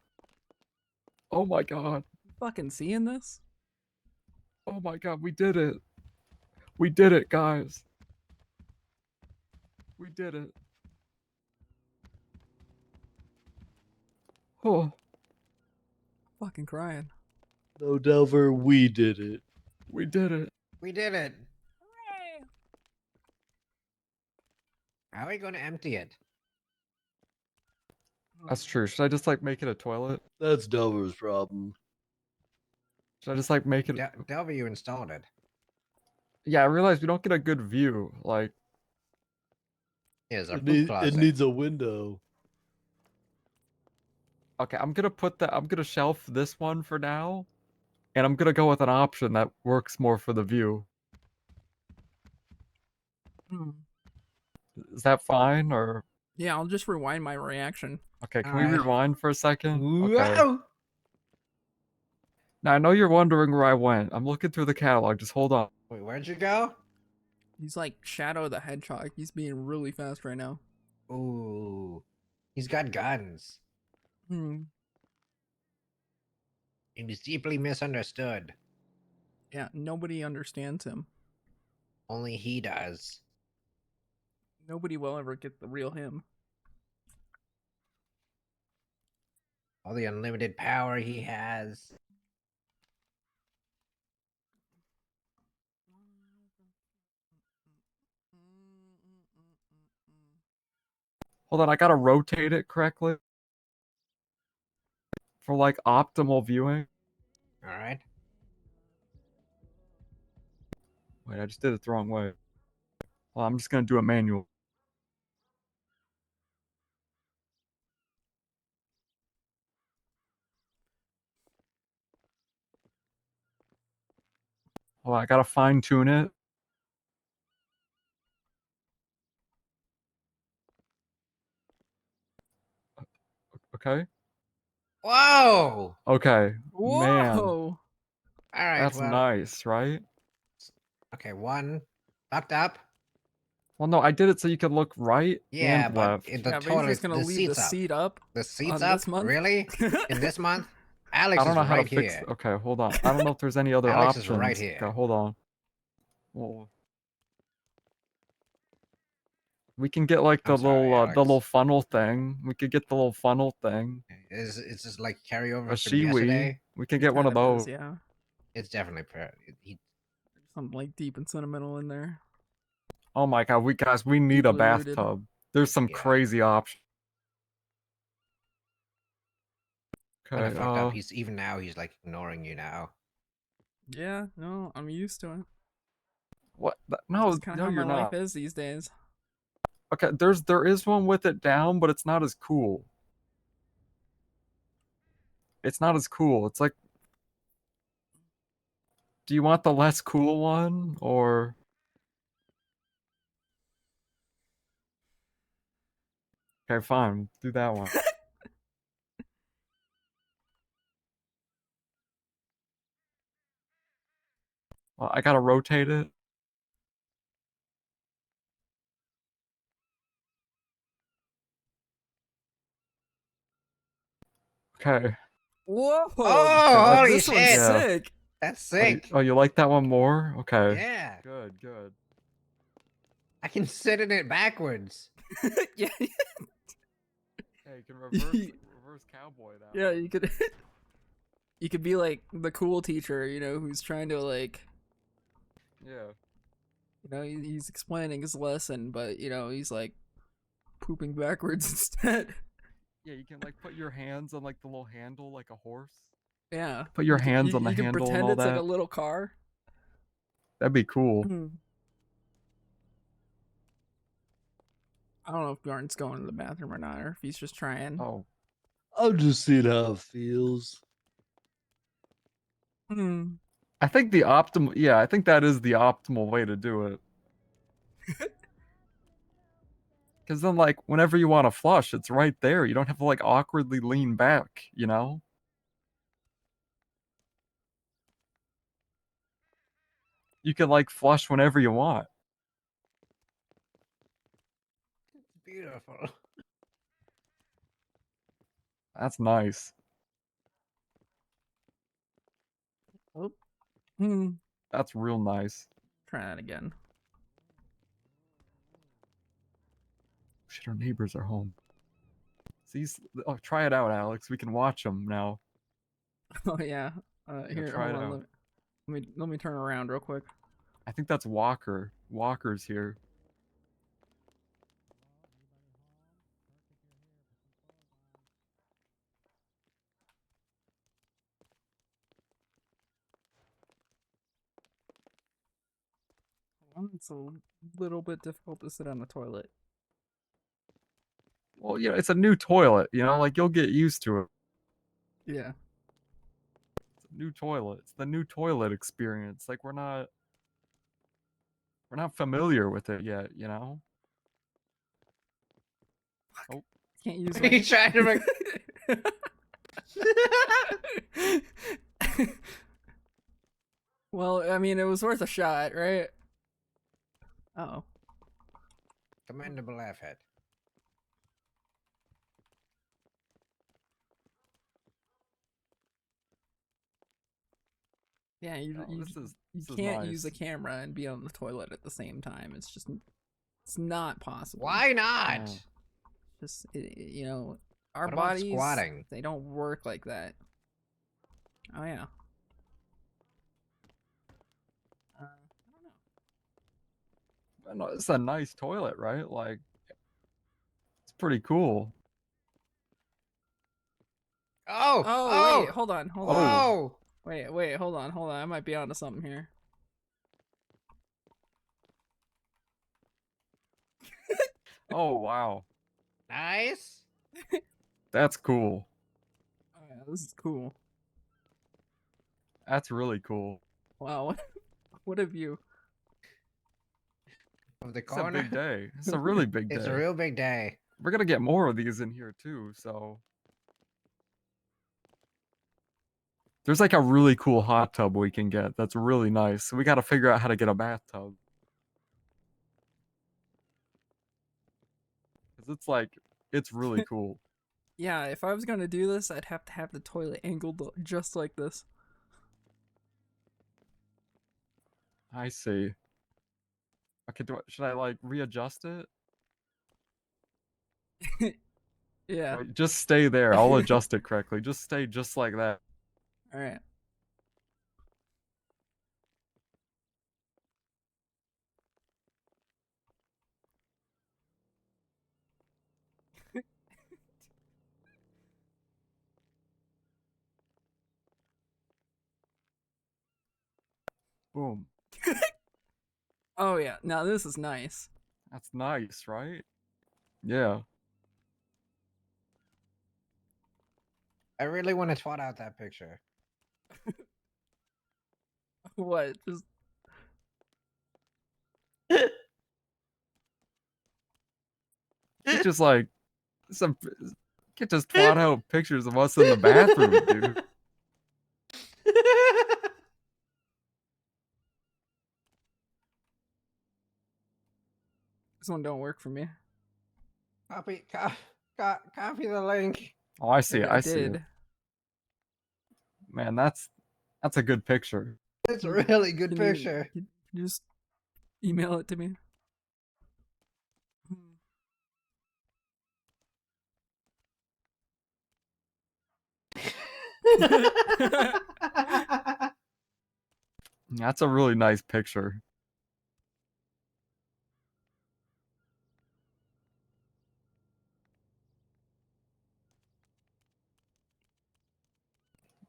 Oh my god. You fucking seeing this? Oh my god, we did it. We did it, guys. We did it. Oh, Fucking crying. No, Delver, we did it. we did it. We did it. How are we going to empty it? That's true. Should I just make it a toilet? That's Delver's problem. Should I just make it? Delver, you installed it. Yeah, I realized we don't get a good view. Here's our It, poop closet. it needs a window. Okay, I'm gonna shelf this one for now, and I'm gonna go with an option that works more for the view. Is that fine, or? Yeah, I'll just rewind my reaction. Okay, can Alright. we rewind for a second? Okay. Whoa! Now I know you're wondering where I went. I'm looking through the catalog. Just hold on. Wait, where'd you go? He's like Shadow the Hedgehog. He's being really fast right now. Ooh, he's got guns. Hmm. And he's deeply misunderstood. Yeah, nobody understands him. Only he does. Nobody will ever get the real him. All the unlimited power he has. Hold on, I gotta rotate it correctly for like optimal viewing. All right. Wait, I just did it the wrong way. Well, I'm just gonna do it manual. Well, I gotta fine tune it. Okay. Whoa! Okay. Man. Whoa! All right, That's well, nice, right? okay, one fucked up. Well, no, I did it so you could look right Yeah, and but left. the Yeah, but he's toilet, just gonna the leave the seats up. seat up. The seats on up? this month? Really? In this month? Alex I don't is know how right to fix here. it. Okay, hold on. I don't know if there's any other Alex options. is right here. Okay, hold on. Whoa. We can get like the I'm sorry, the Alex. little funnel thing. We could get the little funnel thing. It's just like carryover A from shiwi. yesterday. We could get one of Kind of is, those. yeah. It's definitely he Something like deep and sentimental in there. Oh my god, we need a Deeply rooted. bathtub. There's some crazy options. kind of Okay, fucked up. He's even now he's like ignoring you now. Yeah, no, I'm used to it. What? No, That's kind of no, how you're my life not. is these days. Okay, there is one with it down, but it's not as cool. It's not as cool. It's like, do you want the less cool one or? Okay, fine, do that one. Well, I gotta rotate it. Okay. Whoa! Oh, holy this one's shit! sick. That's sick. Oh, you like that one more? Okay. Yeah. Good, good. I can sit in it backwards. Yeah. Hey, you can reverse cowboy that. Yeah, you could. You could be like the cool teacher, you know, who's trying to like. Yeah. You know, he's explaining his lesson, but you know he's like pooping backwards instead. Yeah, you can like put your hands on like the little handle like a horse. Yeah. Put your You can- hands you- on the you can handle and pretend all it's like that. a little car. That'd be cool. I don't know if Bjorn's going to the bathroom or not, or if he's just trying. Oh. I'm just seeing how it feels. I think the optimal, yeah, I think that is the optimal way to do it. Because then, like, whenever you want to flush, it's right there. You don't have to, like, awkwardly lean back, you know? You can, like, flush whenever you want. It's beautiful. That's nice. Oh. That's real nice. Try that again. Shit, our neighbors are home. See, oh, try it out, Alex. We can watch them now. Oh yeah. Here, try hold it on. out. Let me turn around real quick. I think that's Walker. Walker's here. It's a little bit difficult to sit on the toilet. Well, you know, it's a new toilet, you know? Like, you'll get used to it. Yeah. It's a new toilet. It's the new toilet experience. Like, we're not familiar with it yet, you know? Oh. Can't use Are you trying to make... Well, I mean, it was worth a shot, right? Uh-oh. Commendable effort. Yeah, you this is can't use a nice. camera and be on the toilet at the same time. It's not possible. Why not? Oh. Just you know, our What about bodies squatting? they don't work like that. Oh yeah. No, it's a nice toilet, right? Like, it's pretty cool. Oh, wait, hold on. Oh. Wait, hold on. I might be onto something here. Oh, wow. Nice. That's cool. Oh yeah, this is cool. That's really cool. Wow, what have you? Of the It's a corner. big day. It's a really big day. It's a real big day. We're gonna get more of these in here too, so. There's like a really cool hot tub we can get that's really nice. So we gotta figure out how to get a bathtub. Cause it's like, it's really cool. Yeah, if I was gonna do this, I'd have to have the toilet angled just like this. I see. Okay, should I like readjust it? Yeah. Wait, just stay there. I'll adjust it correctly. Just stay just like that. All right. Boom. Oh yeah, now this is nice. That's nice, right? Yeah. I really want to twat out that picture. What? Just You just like can't just twat out pictures of us in the bathroom, dude. this one don't work for me. Copy the link. Oh, I see it. I see it. did. Man, that's a good picture. It's a really good Can you- picture. can you just email it to me. That's a really nice picture.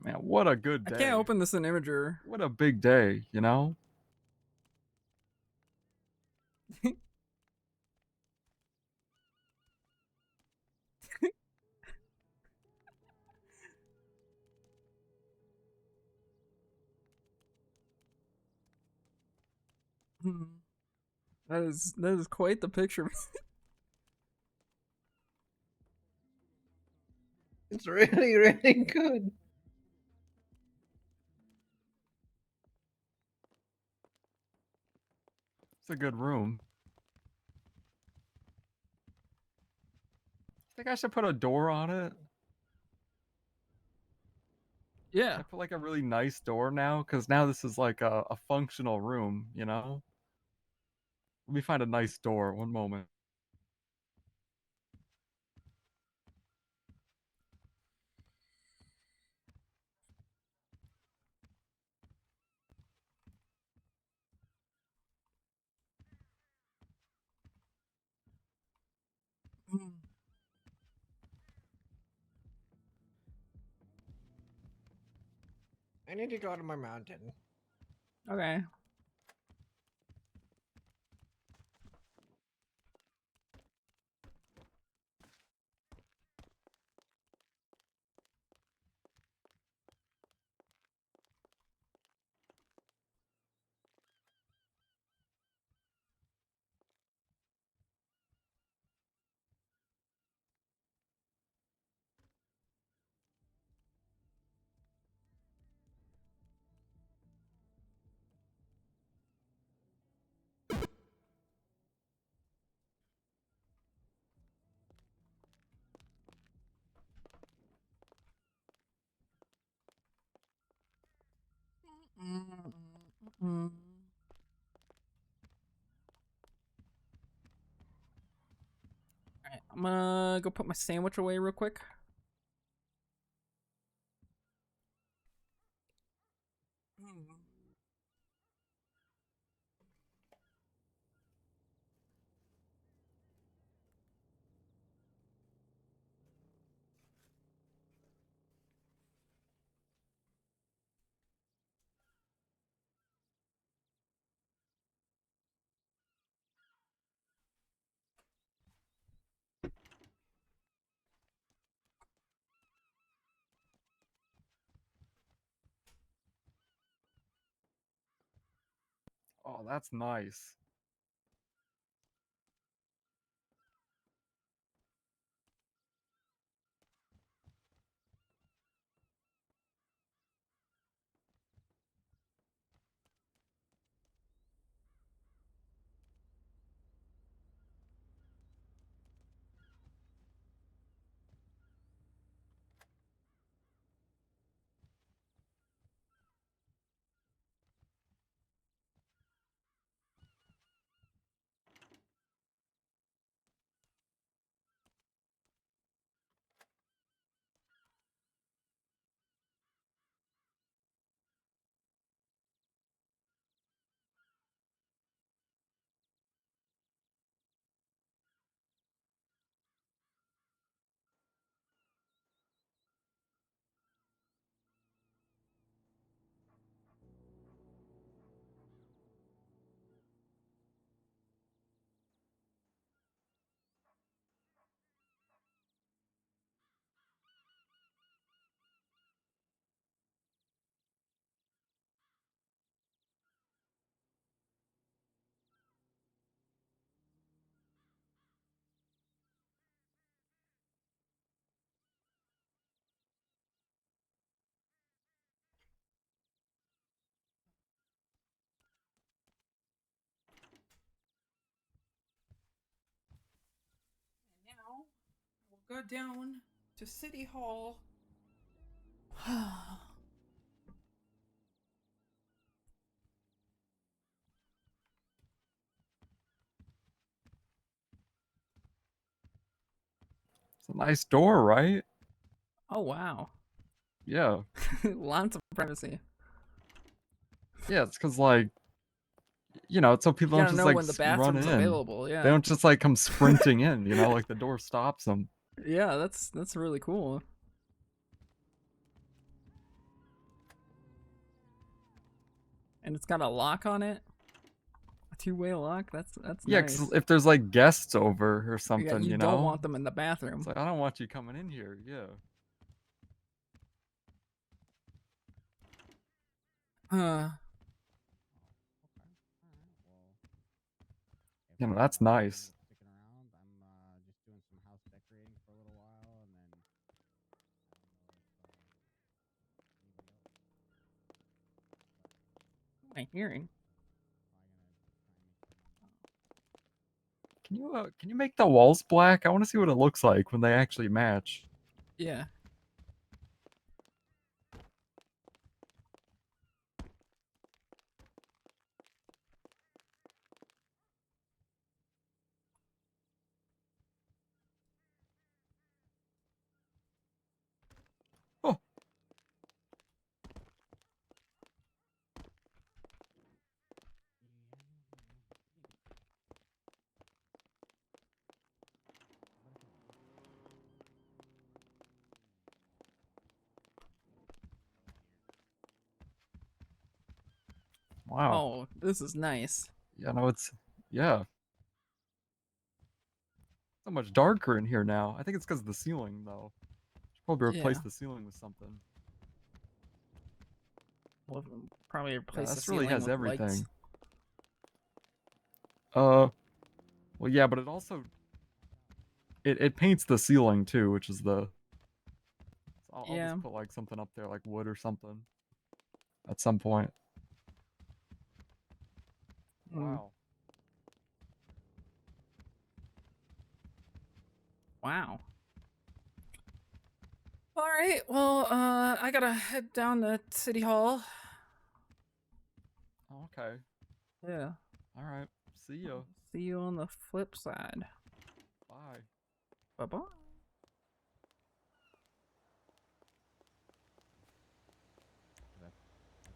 Man, what a good I day. can't open this in Imager. What a big day, you know? That is quite the picture. It's really, really good. It's a good room. Think I should put a door on it? Yeah. I put like a really nice door now, because now this is like a functional room, you know? Let me find a nice door. One moment. I need to go to my mountain. Okay. Mm. Alright, I'm gonna go put my sandwich away real quick. Oh, that's nice. Now we'll go down to City Hall. It's a nice door, right? Oh wow. Yeah. Lots of privacy. Yeah, it's because, like, you know, so people You don't gotta just know like when the run bathroom's in. available, yeah. They don't just like come sprinting in, you know, like the door stops them. Yeah, that's really cool. And it's got a lock on it. A two-way lock. That's Yeah, nice. because if there's like guests over or Yeah, something, you you don't know, want them in the bathroom. it's like, I don't want you coming in here. Yeah. You know, that's nice. What am I hearing? Can you make the walls black? I want to see what it looks like when they actually match. Yeah. Oh. Wow. Oh, this is nice. Yeah, no, it's yeah. So much darker in here now. I think it's because of the ceiling, though. Should probably replace Yeah. the ceiling with something. We'll probably Yeah, replace the this really ceiling has with everything. lights. Well, yeah, but it also it paints the ceiling too, which is the. So I'll Yeah. just put like something up there, like wood or something. At some point. Wow. Wow. All right. Well, I gotta head down to City Hall. Okay. Yeah. All right. See ya. See you on the flip side. Bye. Bye-bye. That's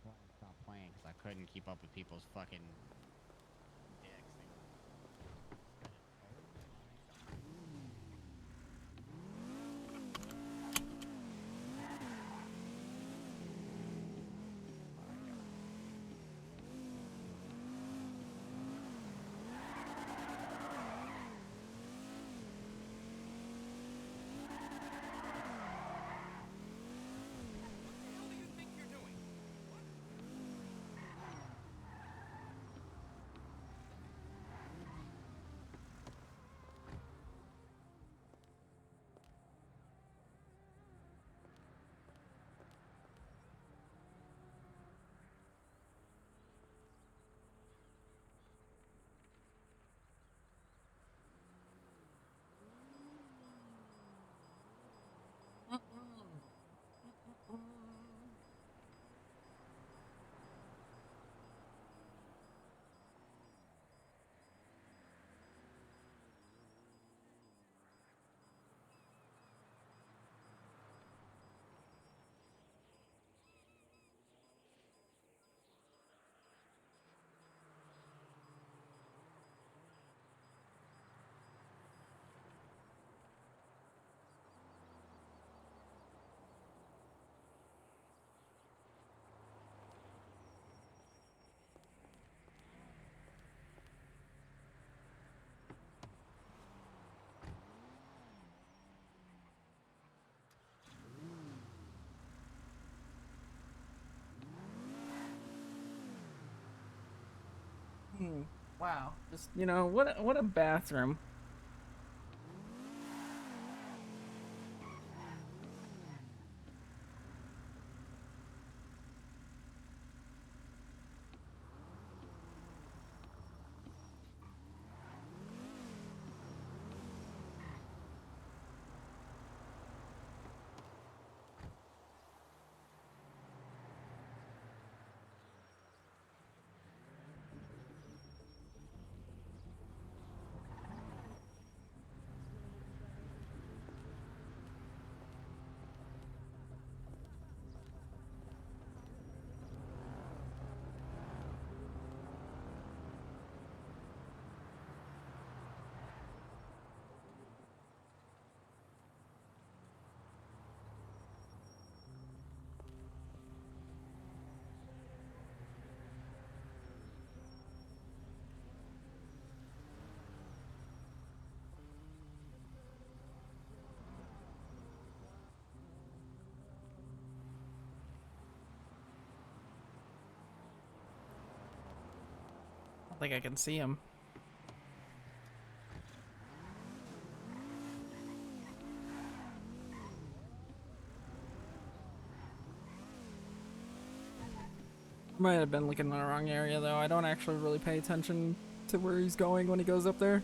why I stopped playing, because I couldn't keep up with people's fucking dicks. Wow. Just, you know, what a bathroom. I don't think I can see him. Might have been looking in the wrong area though. I don't actually really pay attention to where he's going when he goes up there.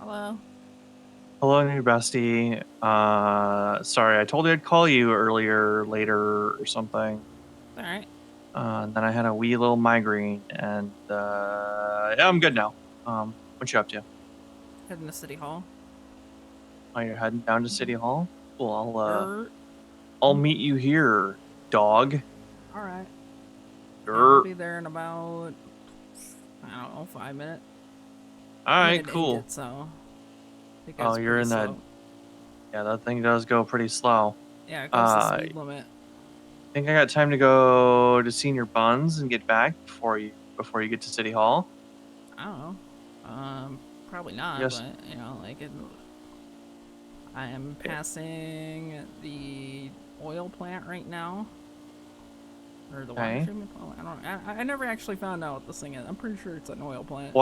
Hello. Hello, new bestie. Sorry, I told you I'd call you later or something. All right. And then I had a wee little migraine, and yeah, I'm good now. What you up to? Heading to City Hall. Oh, you're heading down to City Hall? Cool. Er, I'll meet you here, dog. all right. Yeah, Er. I'll be there in about, I don't know, 5 minutes. All I'm in right, an cool. ingot, so I think Oh, that's you're pretty in that. slow. Yeah, that thing does go pretty slow. Yeah, it goes the speed limit. I think I got time to go to Senior Buns and get back before you get to City Hall. I don't know. Probably not, Yes. but, you know, like, I am passing the oil plant right now. Or the water Okay. treatment plant. I never actually found out what this thing is. I'm pretty sure it's an oil plant.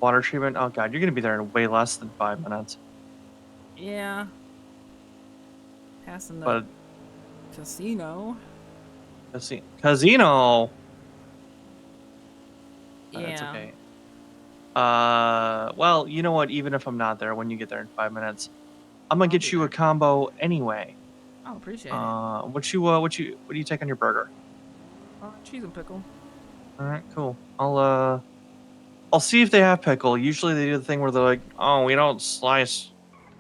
Water treatment? Oh, God, you're going to be there in way less than 5 minutes. Yeah. Passing the But casino. Casino. Yeah. That's okay. Well, you know what? Even if I'm not there, when you get there in 5 minutes, I'm gonna get you a combo anyway. Oh, appreciate it. What do you take on your burger? Cheese and pickle. All right, cool. I'll see if they have pickle. Usually they do the thing where they're like, oh, we don't slice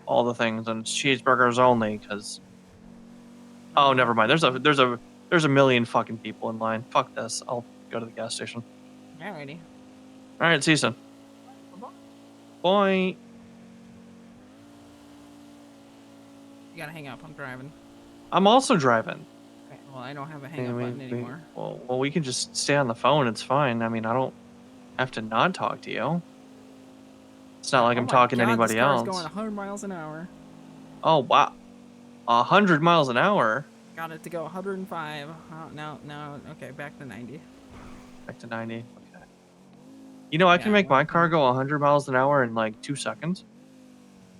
all the things and it's cheeseburgers only, because. Oh, never mind. There's a million fucking people in line. Fuck this. I'll go to the gas station. Alrighty. All right, see you soon. Bye. You gotta hang up. I'm driving. I'm also driving. Okay, well, I don't have a hang up button anymore. Well, we can just stay on the phone. It's fine. I mean, I don't have to not talk to you. It's not like I'm talking to anybody this car's else. going 100 miles an hour. Oh, wow. 100 miles an hour? Got it to go 105. No. Okay, back to 90. Back to 90. Okay. You know, I can make my car go 100 miles an hour in like 2 seconds.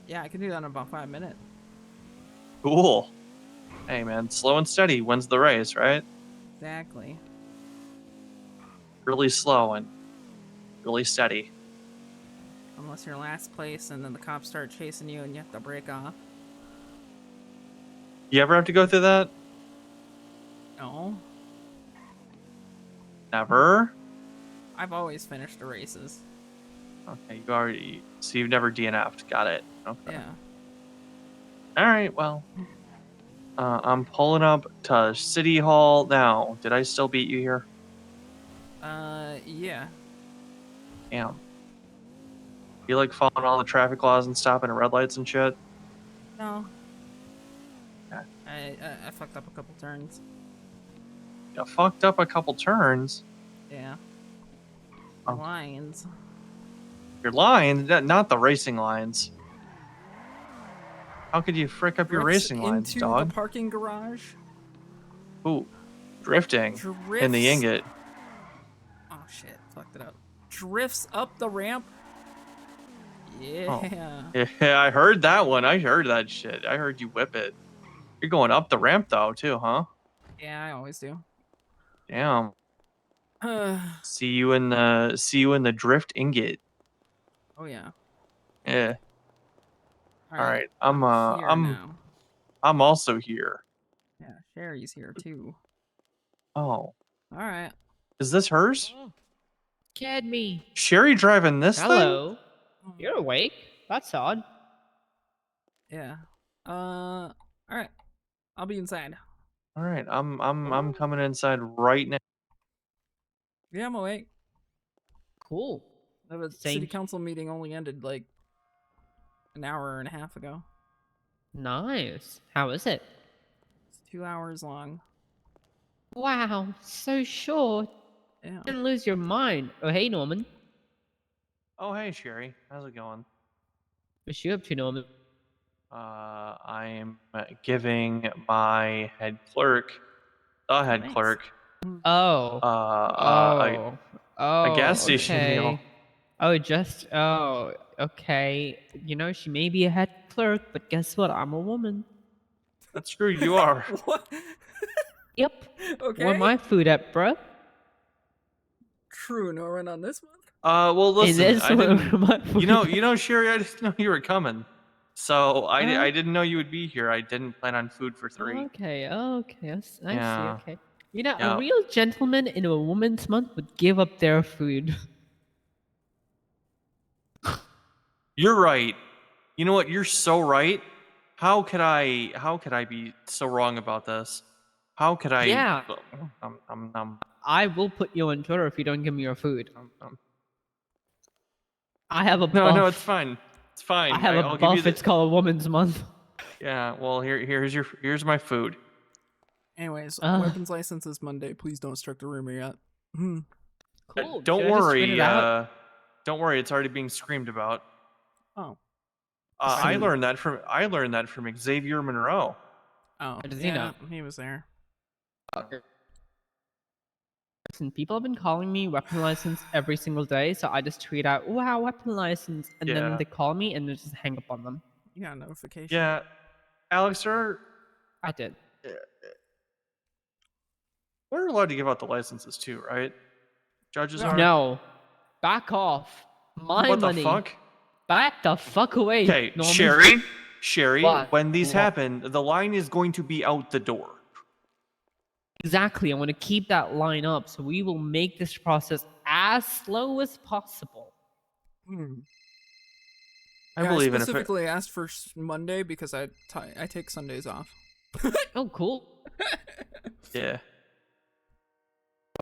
Yeah, I can do that in about 5 minutes. Cool. Hey, man, slow and steady wins the race, right? Exactly. Really slow and really steady. Unless you're last place and then the cops start chasing you and you have to break off. You ever have to go through that? No. Never? I've always finished the races. Okay, so you've never DNF'd. Got it. Okay. Yeah. All right, well. I'm pulling up to City Hall now. Did I still beat you here? Yeah. Damn. You like following all the traffic laws and stopping at red lights and shit? No. Okay. I fucked up a couple turns. You fucked up a couple turns? Yeah. Oh. Lines. Your lines? Not the racing lines. How could you frick up your racing lines, into dog? the parking garage. Ooh, drifting in the ingot. Oh shit, fucked it up. Drifts up the ramp. Yeah. Oh. Yeah, I heard that one. I heard that shit. I heard you whip it. You're going up the ramp though, too, huh? Yeah, I always do. Damn. See you in the drift ingot. Oh yeah. Yeah. All right. here I'm now. I'm also here. Yeah, Sherry's here too. Oh. All right. Is this hers? Kid me. Sherry driving this thing? Hello. You're awake? That's odd. Yeah. All right. I'll be inside. All right. I'm coming inside right now. Yeah, I'm awake. Cool. The city council meeting only ended like an hour and a half ago. Nice. How is it? It's 2 hours long. Wow, so short. Yeah. Didn't lose your mind. Oh, hey, Norman. Oh, hey, Sherry. How's it going? What's you up to, Norman? I'm giving my head clerk, clerk. Oh. A gas station okay. meal. Oh, okay. You know, she may be a head clerk, but guess what? I'm a woman. That's true, you are. What? Yep. Okay. Where my food at, bruh? True, Norman, on this month? Well, listen, is I one of didn't. my You know, Sherry, I didn't know you were coming, so Uh-huh. I didn't know you would be here. I didn't plan on food for 3. Okay, I see, Yeah. okay. You know, Yeah. a real gentleman in a woman's month would give up their food. You're right. You know what? You're so right. How could I be so wrong about this? How could I? Yeah. Um. I will put you on Twitter if you don't give me your food. I have a buff. No, it's fine. It's fine. I have I'll a give you buff. the. It's called Woman's Month. Yeah. Well, here's my food. Anyways, weapons license is Monday. Please don't start the rumor yet. Cool. Don't Should I just tweet worry. it out? Don't worry. It's already being screamed about. Oh. I learned that from Xavier Monroe. Oh, does he know? He was there. Listen, people have been calling me weapon license every single day, so I just tweet out, "Wow, weapon license," and then Yeah. they call me and they just hang up on them. You got a notification. Yeah, Alex, I did. We're allowed to give out the licenses too, right? Judges are. No, back off. My What money. the fuck? Back the fuck away. Okay, Norman. Sherry, What? when these What? happen, the line is going to be out the door. Exactly. I want to keep that line up, so we will make this process as slow as possible. I believe in it. specifically asked for Monday because I take Sundays off. Oh, cool. Yeah.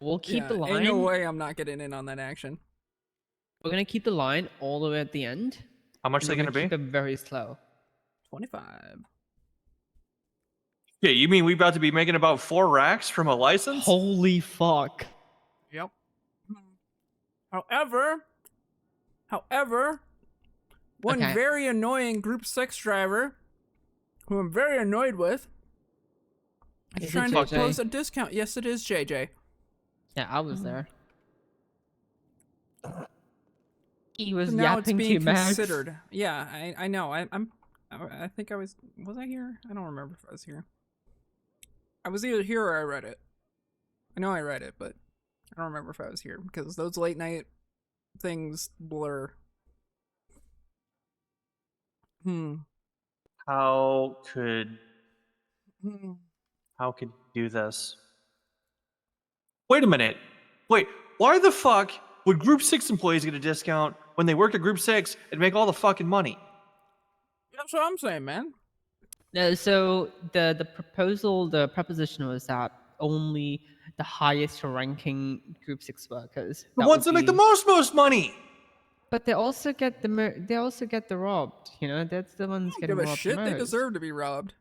We'll keep the line. Ain't no way I'm not getting in on that action. We're gonna keep the line all the way at the end. How much and are they we're gonna be? Keep it very slow. 25. Yeah, you mean we about to be making about 4 racks from a license? Holy fuck. Yep. However, one Okay. very annoying Group 6 driver, who I'm very annoyed with, is Is it trying to JJ? propose a discount. Yes, it is JJ. Yeah, I was there. He was So now it's yapping being to Max. considered. Yeah, I know. I think I was I here? I don't remember if I was here. I was either here or I read it. I know I read it, but I don't remember if I was here because those late night things blur. How could Hmm. you do this? Wait a minute. Wait, why the fuck would Group 6 employees get a discount when they work at Group 6 and make all the fucking money? That's what I'm saying, man. No, so the proposition was that only the highest ranking Group 6 workers. The ones that make the most money. But they also get the robbed. You know, that's the ones getting Give a robbed shit. the They most. deserve to be robbed.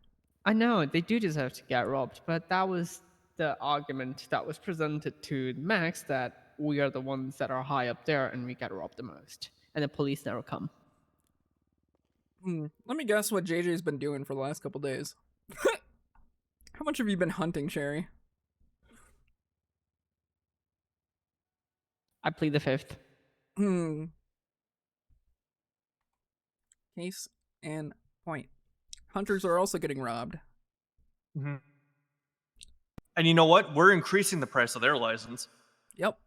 I know they do deserve to get robbed, but that was the argument that was presented to Max, that we are the ones that are high up there and we get robbed the most, and the police never come. Let me guess what JJ's been doing for the last couple days. How much have you been hunting, Sherry? I plead the fifth. Case and point. Hunters are also getting robbed. Mm-hmm. And you know what? We're increasing the price of their license. Yep.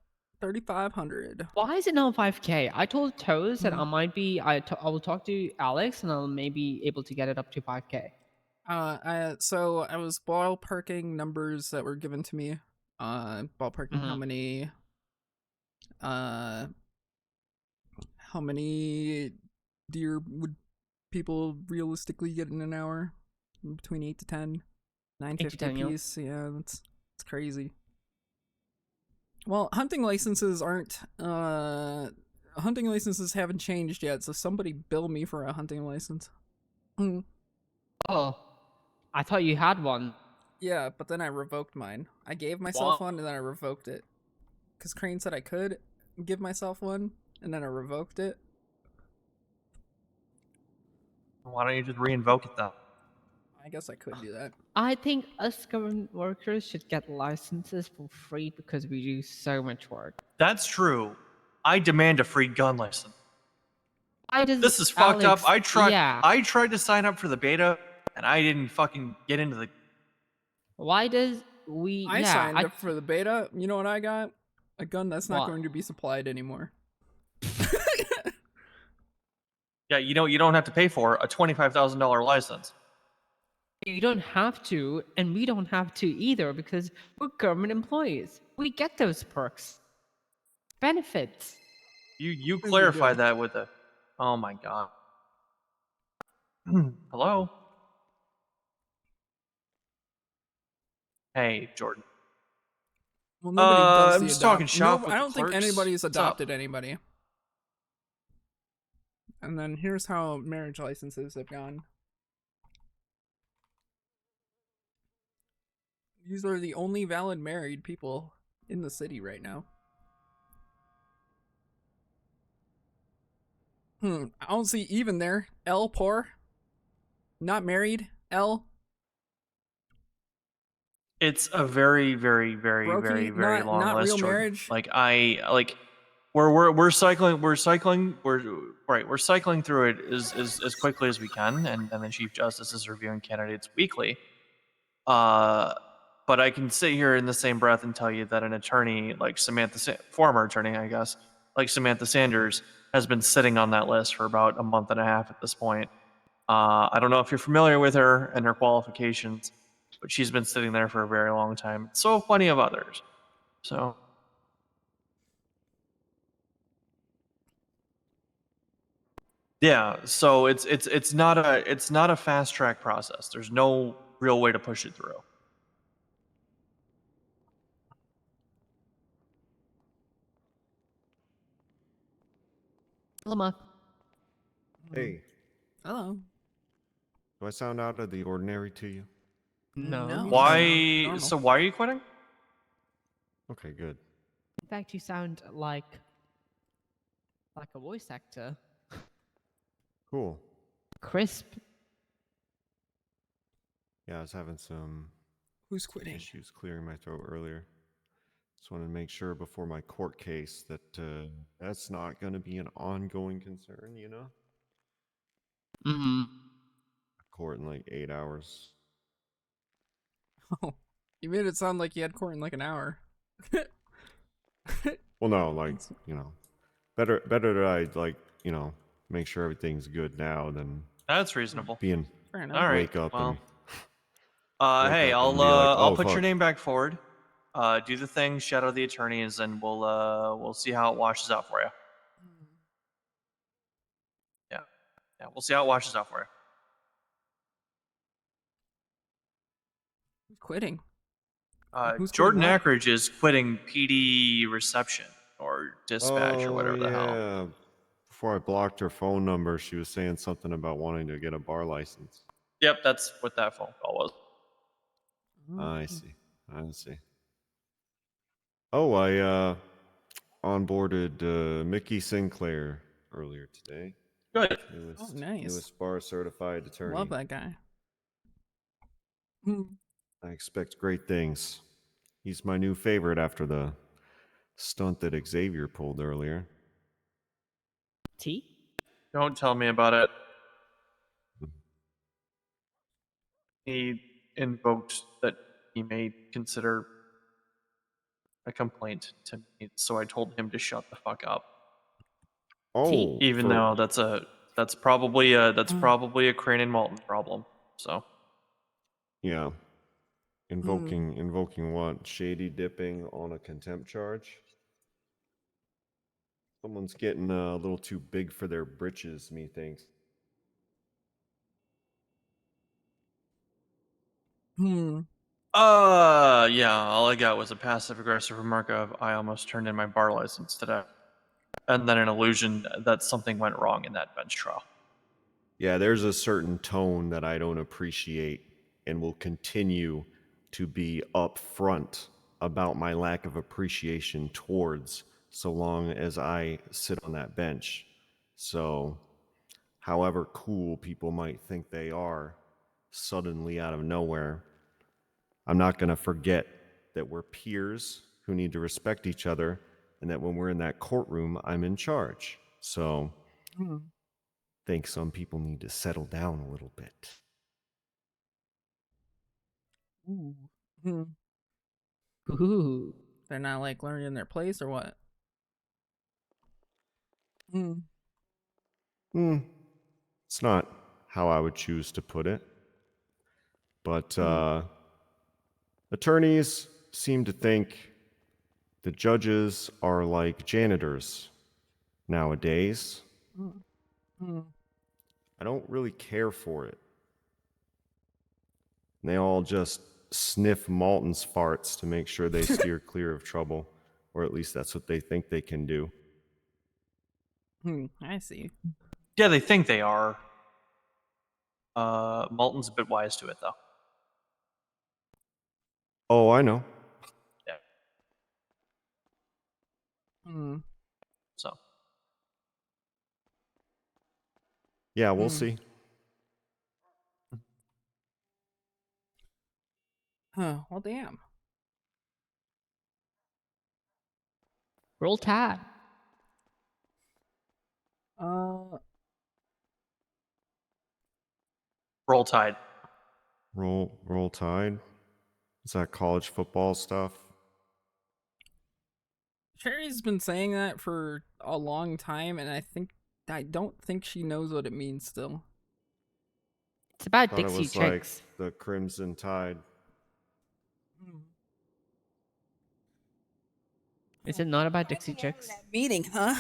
3,500. Why is it now 5K? I told Toes that I might be. I will talk to Alex and I'll maybe able to get it up to 5K. So I was ballparking numbers that were given to me. Ballparking how many deer would people realistically get in an hour? Between 8 to 10, 950 a piece. Yeah, that's crazy. Well, hunting licenses haven't changed yet, so somebody bill me for a hunting license. Oh, I thought you had one. Yeah, but then I revoked mine. I gave myself one and then I revoked it. Because Crane said I could give myself one, and then I revoked it. Why don't you just re-invoke it though? I guess I could do that. I think us government workers should get licenses for free because we do so much work. That's true. I demand a free gun license. This is Alex, fucked up. I tried. yeah. I tried to sign up for the beta, and I didn't fucking get into the. Why does we? I signed up for the beta. You know what I got? A gun that's not What? going to be supplied anymore. Yeah, you don't have to pay for a $25,000 license. You don't have to, and we don't have to either, because we're government employees. We get those perks. Benefits. You Yes, we clarify do. that with a. Oh my god. Hello. Hey, Jordan. Well, nobody does I'm the just talking adopt. shop No, with I the don't think clerks. anybody's What's up? adopted anybody. And then here's how marriage licenses have gone. These are the only valid married people in the city right now. I don't see even there. L poor. Not married. L. It's a very, very, very, Brokey, very, very long not list, real Jordan. marriage. Like we're cycling through it as quickly as we can, and the Chief Justice is reviewing candidates weekly. But I can sit here in the same breath and tell you that an attorney like former attorney, I guess, like Samantha Sanders, has been sitting on that list for about a month and a half at this point. I don't know if you're familiar with her and her qualifications, but she's been sitting there for a very long time. So plenty of others. So yeah, so it's not a fast track process. There's no real way to push it through. Lamar. Hey, Hello. do I sound out of the ordinary to you? No. No. you Why? sound normal. So why are you quitting? Okay, good. In fact, you sound like a voice actor. Cool. Crisp. Yeah, I was having some Who's quitting? issues clearing my throat earlier. Just wanted to make sure before my court case that that's not going to be an ongoing concern, you know? Mm-hmm. Court in like 8 hours. Oh, you made it sound like you had court in like an hour. Well, no, like, you know, better that I, like, you know, make sure everything's good now than That's reasonable. being Fair enough. All right. wake up Well, and hey, wake up I'll and be like, I'll oh, put your fuck. name back forward. Do the thing, shadow the attorneys, and we'll see how it washes out for you. Yeah, we'll see how it washes out for you. Who's quitting? Who's Jordan quitting what? Ackridge is quitting PD reception or dispatch or whatever the hell. Yeah. Before I blocked her phone number, she was saying something about wanting to get a bar license. Yep, that's what that phone call was. I see. I see. Oh, I onboarded Mickey Sinclair earlier today. Good. Oh, nice. Newest bar certified attorney. Love that guy. I expect great things. He's my new favorite after the stunt that Xavier pulled earlier. T? Don't tell me about it. He invoked that he may consider a complaint to me, so I told him to shut the fuck up. Oh, Even though that's probably a Crane and Malton problem. So yeah. Invoking what? Shady dipping on a contempt charge? Someone's getting a little too big for their britches, methinks. Yeah, all I got was a passive aggressive remark of I almost turned in my bar license today. And then an illusion that something went wrong in that bench trial. Yeah, there's a certain tone that I don't appreciate and will continue to be upfront about my lack of appreciation towards so long as I sit on that bench. So, however cool people might think they are, suddenly out of nowhere, I'm not going to forget that we're peers who need to respect each other and that when we're in that courtroom, I'm in charge. So, I think some people need to settle down a little bit. Ooh. They're not like learning their place or what? Hmm. It's not how I would choose to put it. But attorneys seem to think the judges are like janitors nowadays. I don't really care for it. And they all just sniff Malton's farts to make sure they steer clear of trouble, or at least that's what they think they can do. I see. Yeah, they think they are. Malton's a bit wise to it, though. Oh, I know. Yeah. So. Yeah, we'll see. Huh. Well, damn. Roll Tide. Roll Tide. Roll Tide. Is that college football stuff? Sherry's been saying that for a long time, and I don't think she knows what it means still. It's about Thought Dixie it was chicks. like the Crimson Tide. Is it not about Dixie chicks? Meeting, huh?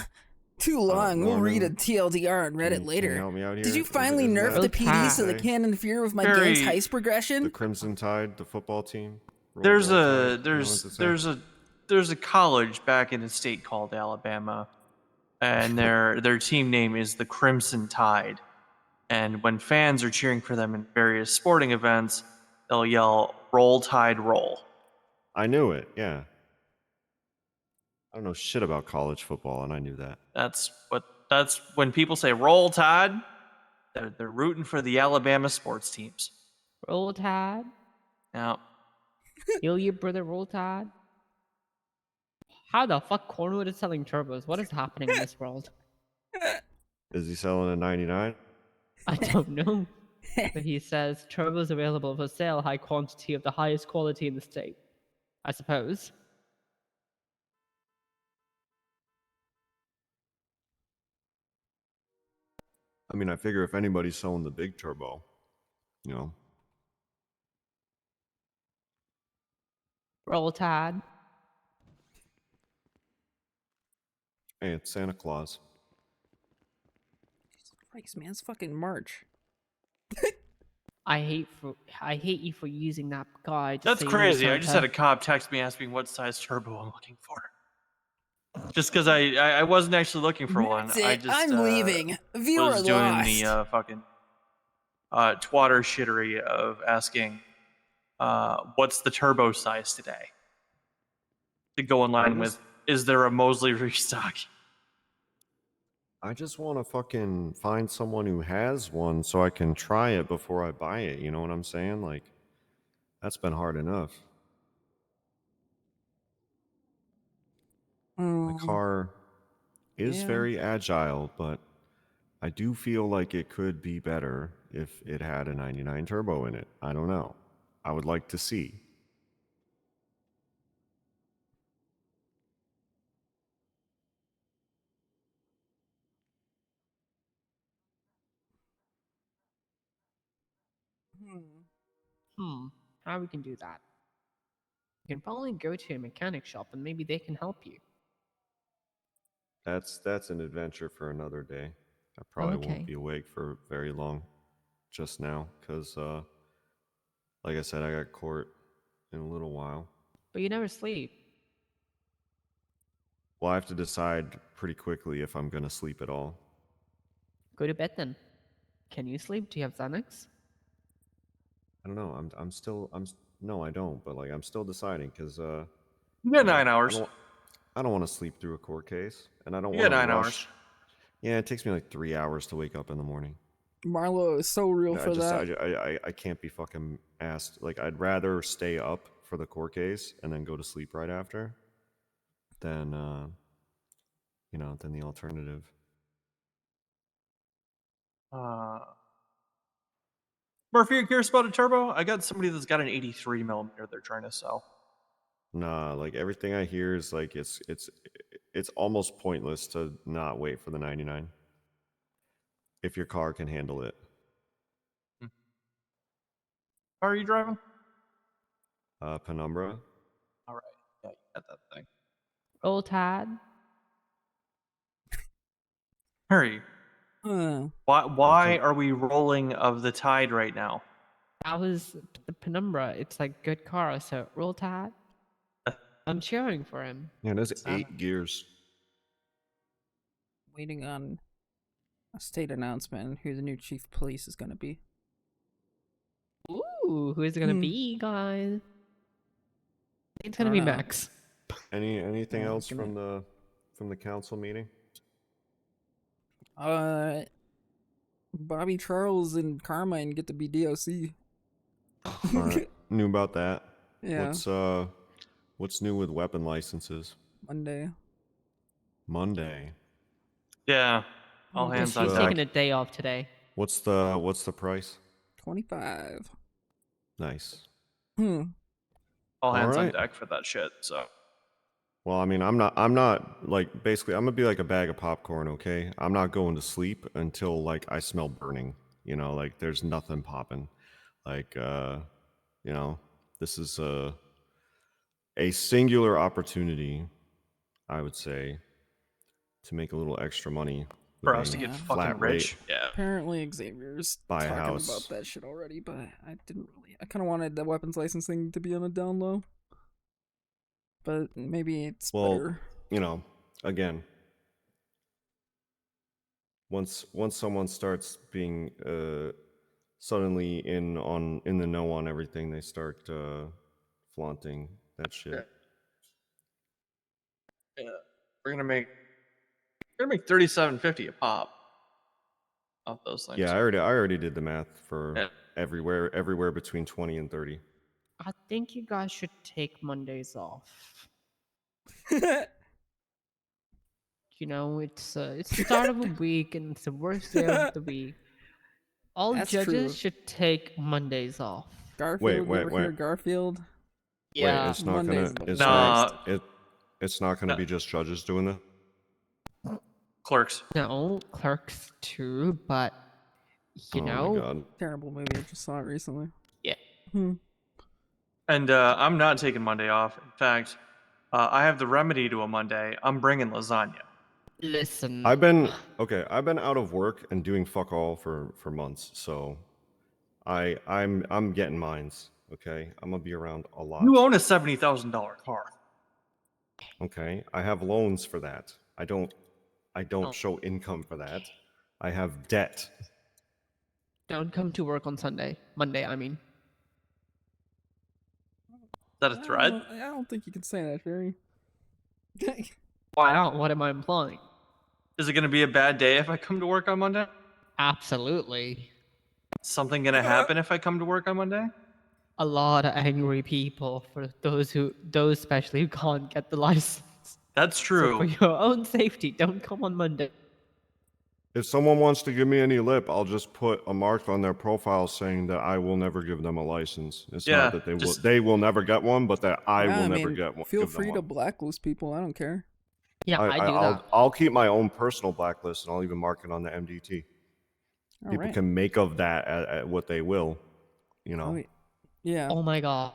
Too long. We'll read a Norman, TLDR on Reddit Can you later. help me out here? Did you finally Isn't nerf that the what PD you so they say? can't interfere with my Harry, gang's heist progression? The Crimson Tide, the football team. There's Roll a Tide, you know what to say? there's a college back in a state called Alabama, and their team name is the Crimson Tide. And when fans are cheering for them in various sporting events, they'll yell "Roll Tide, roll!" I knew it. Yeah. I don't know shit about college football, and I knew that. That's when people say "Roll Tide," they're rooting for the Alabama sports teams. Roll Tide. Now, Heal your brother, Roll Tide. How the fuck Cornwood is selling turbos? What is happening in this world? Is he selling a 99? I don't know. But he says turbos available for sale, high quantity of the highest quality in the state. I suppose. I mean, I figure if anybody's selling the big turbo, you know. Roll Tide. Hey, it's Santa Claus. Christ, man, it's fucking March. I hate you for using that guy to that's say crazy. no I just had Santa. a cop text me asking what size turbo I'm looking for. Just because I wasn't actually looking for one. That's it. I just I'm leaving. Viewer was doing lost. the fucking twatter shittery of asking what's the turbo size today? To go in line with, is there a Mosley restock? I just want to fucking find someone who has one so I can try it before I buy it. You know what I'm saying? Like, that's been hard enough. My car is Yeah. very agile, but I do feel like it could be better if it had a 99 turbo in it. I don't know. I would like to see. How we can do that? You can probably go to a mechanic shop and maybe they can help you. That's an adventure for another day. I probably Okay. won't be awake for very long just now because, like I said, I got court in a little while. But you never sleep. Well, I have to decide pretty quickly if I'm going to sleep at all. Go to bed then. Can you sleep? Do you have Xanax? I don't know. No, I don't. But like, I'm still deciding because You got 9 hours. I don't want to sleep through a court case, and I don't You want got to 9 rush. hours. Yeah, it takes me like 3 hours to wake up in the morning. Marlo is so real for that. I can't be fucking asked. Like, I'd rather stay up for the court case and then go to sleep right after than than the alternative. Murphy, you curious about a turbo? I got somebody that's got an 83 millimeter they're trying to sell. Nah, like everything I hear is like it's almost pointless to not wait for the 99 if your car can handle it. How are you driving? Penumbra. All right. Yeah, you got that thing. Roll Tide. Harry. Why are we rolling of the tide right now? That was the Penumbra. It's like good car, so Roll Tide. I'm cheering for him. Yeah, there's 8 gears. Waiting on a state announcement on who the new chief of police is going to be. Ooh, who is it gonna be, guys? It's gonna be Max. Anything else from the council meeting? Bobby Charles and Carmine get to be DOC. All right, knew about that. Yeah. What's new with weapon licenses? Monday. Yeah. All hands on He's deck. taking a day off today. What's the price? 25. Nice. All hands on right. deck for that shit. So. Well, I mean, I'm not like basically I'm gonna be like a bag of popcorn, okay? I'm not going to sleep until like I smell burning. You know, like there's nothing popping. Like you know, this is a singular opportunity, I would say, to make a little extra money. For us to with a get flat fucking rate. rich. Yeah. Apparently Xavier's Buy a talking house. about that shit already, but I didn't really. I kind of wanted the weapons licensing to be on a down low. But maybe it's better. You know, again, once someone starts being suddenly in the know on everything, they start flaunting that shit. Yeah. We're gonna make $37.50 a pop off those things. Yeah, I already did the math for Yeah. everywhere between 20 and 30. I think you guys should take Mondays off. You know, it's the start of a week and it's the worst day of the week. All That's judges true. should take Mondays off. Garfield, you ever wait. hear Garfield? Yeah. Wait, it's not Mondays gonna. are the It's worst. not. It's not gonna be just judges doing that. Clerks. No, Clerks too, but you know. My God. Terrible movie. I just saw it recently. Yeah. And I'm not taking Monday off. In fact, I have the remedy to a Monday. I'm bringing lasagna. Listen. I've been out of work and doing fuck all for months, so I'm getting mines. Okay, I'm gonna be around a lot. You own a $70,000 car. Okay, I have loans for that. I don't show income for that. I have debt. Don't come to work on Monday, I mean. Is that a threat? I don't think you can say that, Jerry. Why not? What am I implying? Is it going to be a bad day if I come to work on Monday? Absolutely. Something going to happen if I come to work on Monday? A lot of angry people for those especially who can't get the license. That's true. So for your own safety, don't come on Monday. If someone wants to give me any lip, I'll just put a mark on their profile saying that I will never give them a license. It's not that they will never get one, but that I will never get one. Feel free to blacklist people. I don't care. Yeah, I do that. I'll keep my own personal blacklist, and I'll even mark it on the MDT. People can make of that what they will, you know. Yeah. Oh my God.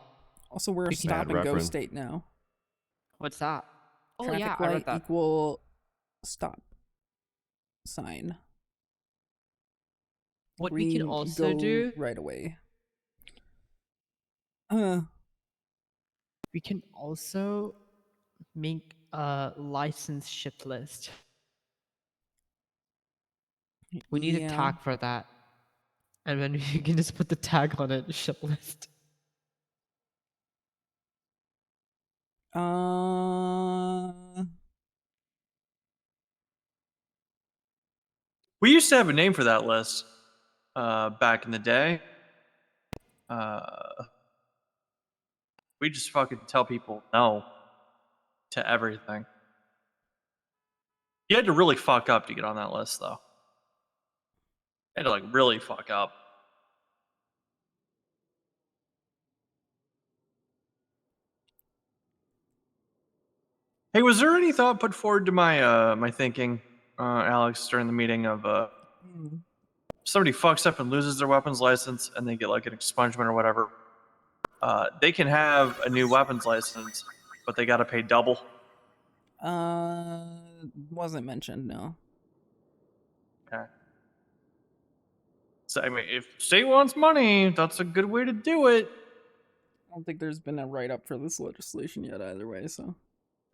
Also, we're a stop and go state now. What's that? Oh Traffic yeah, I light read that. equal stop sign. What Green, we can also do right away. We can also make a license ship list. We need a tag for that. And then you can just put the tag on it, ship list. We used to have a name for that list back in the day. We just fucking tell people no to everything. You had to really fuck up to get on that list, though. You had to, like, really fuck up. Hey, was there any thought put forward to my my thinking, Alex, during the meeting of somebody fucks up and loses their weapons license and they get like an expungement or whatever? They can have a new weapons license, but they got to pay double. Wasn't mentioned, no. Okay. So I mean, if state wants money, that's a good way to do it. I don't think there's been a write-up for this legislation yet either way, so.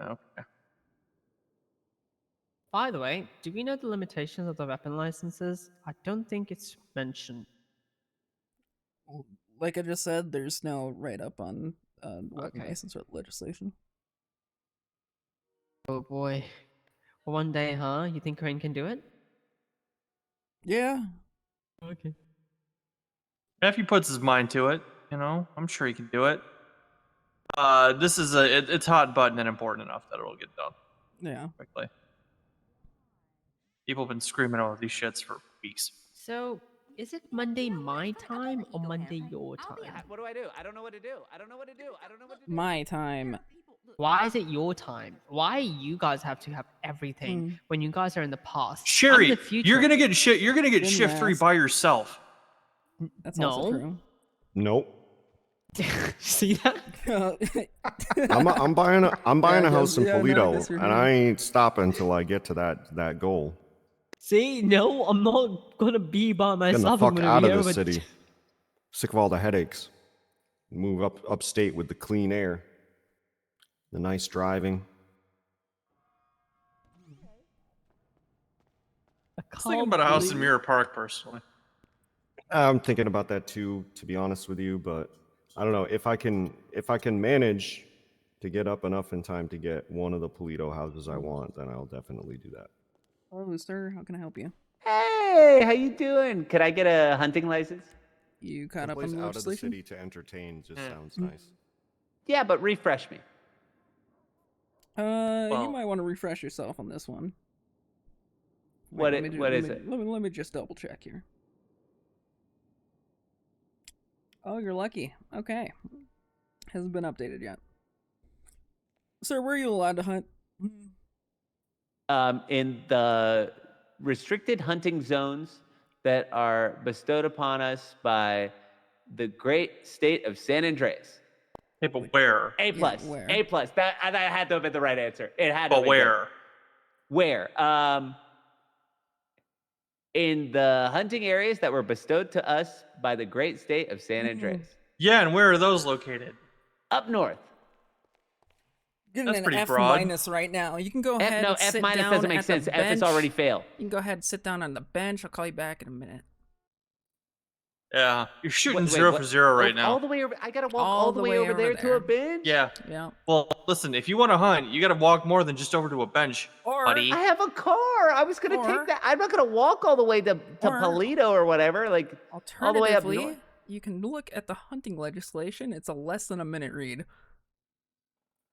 Okay. By the way, do we know the limitations of the weapon licenses? I don't think it's mentioned. Like I just said, there's no write-up on weapon Okay. license legislation. Oh boy. One day, huh? You think Crane can do it? Yeah. Okay. If he puts his mind to it, you know, I'm sure he can do it. This is it's hot button and important enough that it'll get done. Yeah. Quickly. People have been screaming over these shits for weeks. So, is it Monday my time or Monday your time? What do? I don't know what to do. I don't know what to do. I don't know what to do. My time. Why is it your time? Why you guys have to have everything when you guys are in the past? Sherry, I'm the future. you're gonna get shit. You're gonna get Didn't shift 3 ask. by yourself. That's also No. true. Nope. See that? I'm buying a house in yeah, no, I Polito, guess you're and I ain't stopping until I get to that goal. See, no, I'm not gonna be by Getting myself. the I'm fuck gonna out be of the over- city. Sick of all the headaches. Move upstate with the clean air, the nice driving. I was thinking about a house in Mirror Park, personally. I'm thinking about that too, to be honest with you, but I don't know if I can manage to get up enough in time to get one of the Polito houses I want, then I'll definitely do that. Hello, sir. How can I help you? Hey, how you doing? Could I get a hunting license? You caught up Someplace on the out of the legislation? city to entertain just sounds nice. Yeah, but refresh me. You might want to refresh yourself on this one. What Wait, is it? Let me just double check here. Oh, you're lucky. Okay. Hasn't been updated yet. Sir, where are you allowed to hunt? In the restricted hunting zones that are bestowed upon us by the great state of San Andreas. Hey, but where? A plus. Yeah, where? A plus. That had to have been the right answer. It had to But have been good. where? Where? In the hunting areas that were bestowed to us by the great state of San Andreas. Yeah, and where are those located? Up north. Getting That's an pretty F broad. minus right now. You can go F, ahead no, and F sit minus down doesn't make at the sense. F is bench. already fail. You can go ahead and sit down on the bench. I'll call you back in a minute. Yeah, you're shooting Wait, 0 what? for 0 right now. All the way over. I gotta walk all the way over there to a bench. Yeah. Yeah. Well, listen, if you want to hunt, you got to walk more than just over to a bench, buddy. I have a car. I was gonna take that. I'm not gonna walk all the way to Polito or whatever. Like all the way up north. Alternatively, you can look at the hunting legislation. It's a less than a minute read.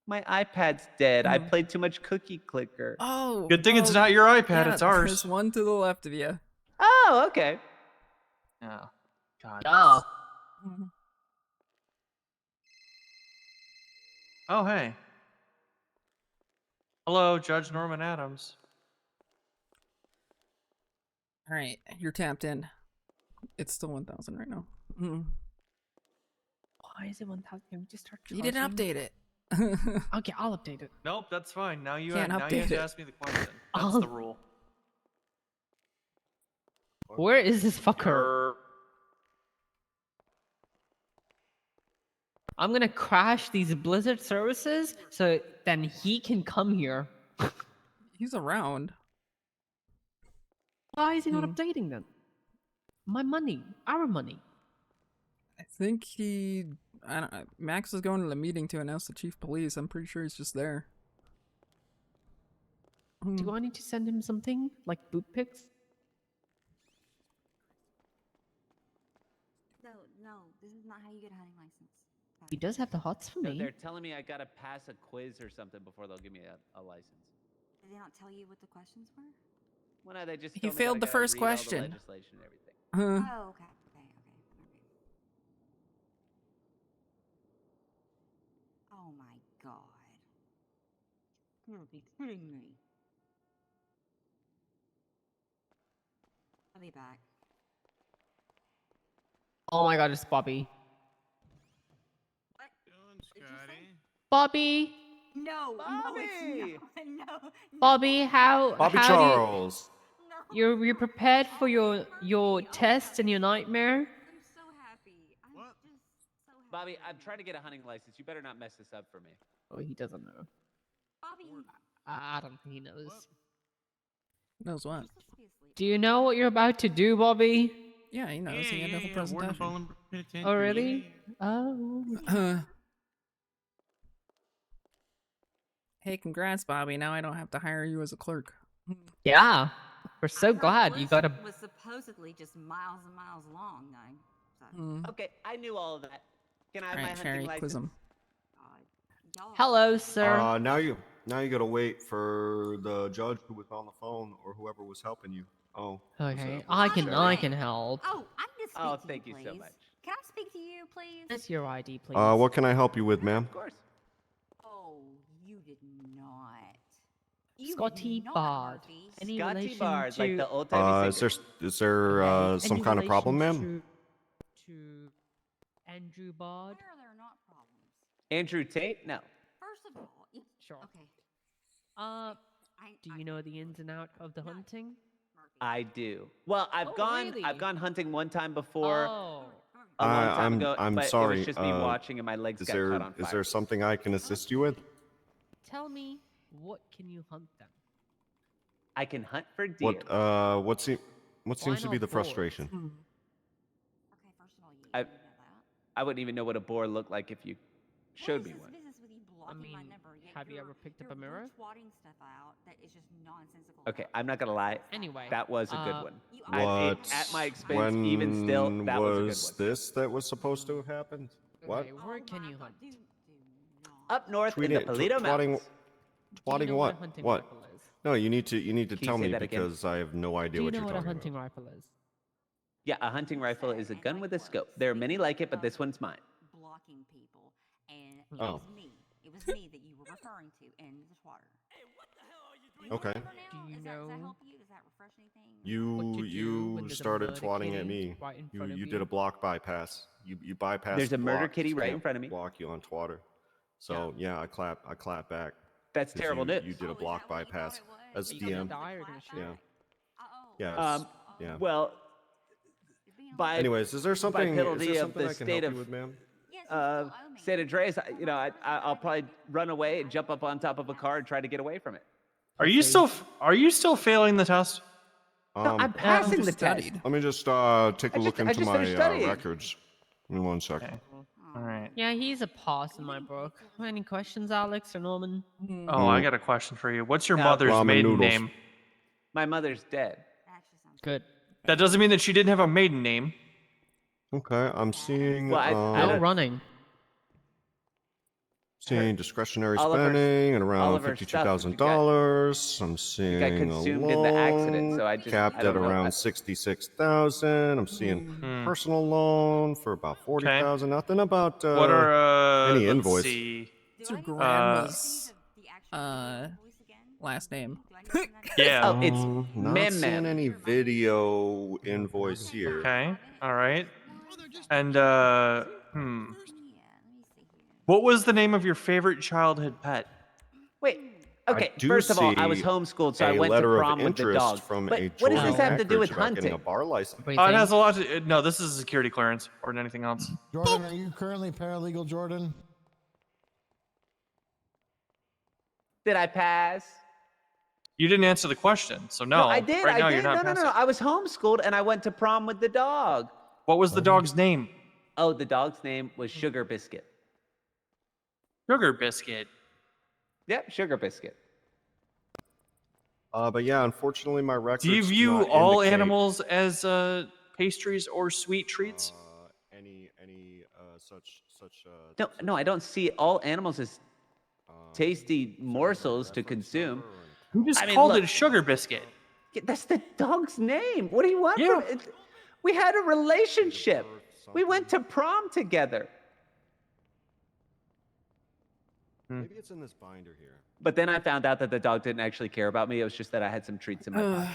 My iPad's dead. I played too much Cookie Clicker. Oh. Good thing it's not your iPad, yeah, it's ours. There's one to the left of you. Oh, okay. Yeah. God. Oh. Oh, hey. Hello, Judge Norman Adams. All right, you're tapped in. It's still 1,000 right now. Why is it 1,000? Can we just start You charging? didn't update it. Okay, I'll update it. Nope, that's fine. Now you Can't have update to it. ask me the question. That's Oh. the rule. Where is this fucker? I'm gonna crash these Blizzard services so then he can come here. He's around. Why is he not updating them? My money, our money. I think he. I don't. Max is going to the meeting to announce the chief of police. I'm pretty sure he's just there. Do I need to send him something like boot pics? No, this is not how you get a hunting license. He does have the hots for me. They're telling me I gotta pass a quiz or something before they'll give me a license. Did they not tell you what the questions were? Well, no, they just He told me that failed I the gotta first read all the question. legislation and everything. Oh, okay. Oh my god. You gotta be kidding me. I'll be back. Oh my god, it's Bobby. Scotty. Bobby. No, Bobby! no, Bobby, how Bobby how Charles. you're prepared for your test and your nightmare? I'm so happy. I'm just so happy. Bobby, I'm trying to get a hunting license. You better not mess this up for me. Oh, he doesn't know. Bobby, I don't think he knows. Knows what? Do you know what you're about to do, Bobby? Yeah, he knows. He had a whole Warden presentation. Bowling Penitentiary. Oh, really? Oh. Hey, congrats, Bobby. Now I don't have to hire you as a clerk. Yeah. We're so glad you got a. was supposedly just miles and miles long, though. So. Okay, I knew all of that. Can I have my Alright, hunting Sherry, license? quiz him. Hello, sir. Now you gotta wait for the judge who was on the phone or whoever was helping you. Oh. Okay, I can help. Oh, I can just speak Oh, to thank you, you so please. much. Can I speak to you, please? That's your ID, please. What can I help you with, ma'am? Of course. Oh, you did not. You Scotty did not, Bard. Murphy. Any Scotty relation Bard, to? like the old timey Is singer. there Okay, some any kind of problem, relation ma'am? To Andrew Bard. Where there are not problems. Andrew Tate? No. First of all, Sure. Okay. Do you know the ins and out of the hunting? I do. Well, I've Oh, gone really? hunting one time before. Oh. A long time ago, I'm but sorry. it was just me watching and my legs Is got there caught on fire. is there something I can assist you with? Tell me, what can you hunt then? I can hunt for deer. What seems to be not the boars? frustration? Okay, first of all, you I know that. I wouldn't even know what a boar looked like if you showed me one. Business with you I blocking mean, my number. Yet have you you're- ever picked up you're a mirror? twatting stuff out that is just nonsensical. Okay, I'm not gonna lie. Anyway, That was a good one. What? At my expense, even still, When that was a was good one. this that was supposed to have happened? What? Okay, where can you hunt? Up north in Tweet the it. Polito Twatting. Mountains. Twatting know what? what a hunting What? rifle is? No, you need to Can you tell say me that again? because I have no idea Do you what know you're what a talking hunting about. rifle is? Yeah, a hunting rifle is a gun with a scope. There are many like it, but this one's mine. Blocking people, and it Oh. was me. It was me that you were referring to in the twatter. Okay. Do you Does know that help you? Does that refresh anything? what to do when You there's a started murder twatting at kitty me. right in front of You did a block bypass. You bypassed. There's the a murder block. kitty Just right in can't front of me. Block you on twatter. So yeah, I clap back. That's 'cause terrible news. You did a block bypass as Are you gonna DM. die or you're gonna shoot? Yeah. Oh. Yes. Yeah. Well, by Anyways, is there something? by penalty Is there of something the I can state help you of with, ma'am? San Andreas, I'll probably run away and jump up on top of a car and try to get away from it. Are you still failing the test? No, I'm passing the test. Let me just take a look I into just my finished studying. records. Give me 1 second. All right. Yeah, he's a pass in my book. Any questions, Alex or Norman? Oh, I got a question for you. What's your No. mother's Ramen maiden noodles. name? My mother's dead. Good. That doesn't mean that she didn't have a maiden name. Okay, I'm seeing. Well, I No don't- running. Seeing discretionary all of her- spending at all around of her stuff $52,000. I'm seeing got a consumed in the accident, loan so I just- capped I at don't know. around 66,000. I'm seeing personal loan for about 40,000. Nothing about What are any let's invoice. see. What's your grandma's last name? Yeah. Oh, it's Not Mem seeing Mem. any video invoice here. Okay. All right. And what was the name of your favorite childhood pet? Wait. Okay. do First of all, I was see homeschooled, so I a went to letter of prom with the interest dog. from But a what does Jordan this have to do with Hackridge about getting hunting? a bar license. Oh, it has a lot to. No, this is a security clearance or anything else. Jordan, are you currently paralegal, Jordan? Did I pass? You didn't answer the question, so no. I did. Right now, I you're did. not No. passing. I was homeschooled, and I went to prom with the dog. What was the dog's name? Oh, the dog's name was Sugar Biscuit. Sugar Biscuit. Yep, Sugar Biscuit. But yeah, unfortunately, my records. Do you view not all indicate, animals as pastries or sweet treats? any such. No, I don't see all animals as tasty morsels to consume. Who just I mean, called look, it a sugar biscuit? That's the dog's name. What do you want Yeah. from it? We had a relationship. We went to prom together. Maybe it's in this binder here. But then I found out that the dog didn't actually care about me. It was just that I had some treats in my pocket.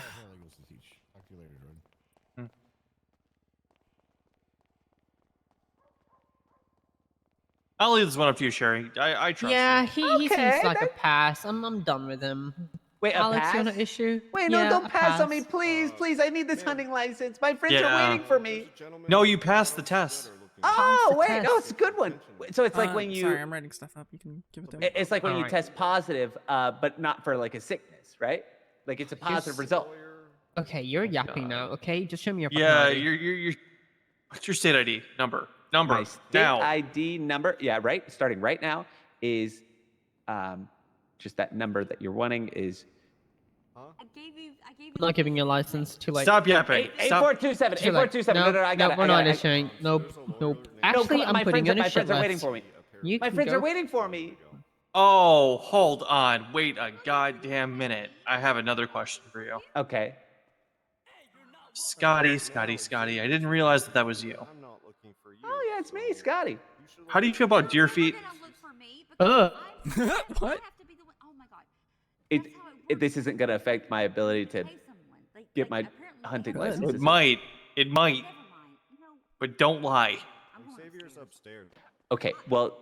I'll leave this one up to you, Sherry. I trust Yeah, you. he seems like a pass. I'm done with him. Wait, a Alex, you want pass? an issue? Wait, Yeah, no, don't a pass on me, please, please. I need this hunting license. My friends are waiting for me. No, you passed the test. Oh, the wait, no, test. it's a good one. So it's like when you. Sorry, I'm writing stuff up. You can give it to me. It's like when you Alright. test positive, but not for like a sickness, right? Like it's a positive result. Okay, you're yapping now. Okay, just show me your. Yeah, fucking ID. you're. What's your state ID number? My state now. ID number, yeah, right. Starting right now is, just that number that you're wanting is. I gave you. I'm not giving you a license. Too late. Stop yapping. 8427. Too late. 8427. No, I got it. we're I not got it. issuing. Nope. Nope. No, Actually, come on, I'm my putting friends, you in a my shit friends are list. waiting for me. You My can friends go. are waiting for me. Oh, hold on. Wait a goddamn minute. I have another question for you. Okay. Scotty. I didn't realize that was you. I'm not looking for you. Oh yeah, it's me, Scotty. How do you feel about deer feet? What? This isn't gonna affect my ability to get my hunting Good. license. It might. It might. But don't lie. Xavier's upstairs. Okay, well,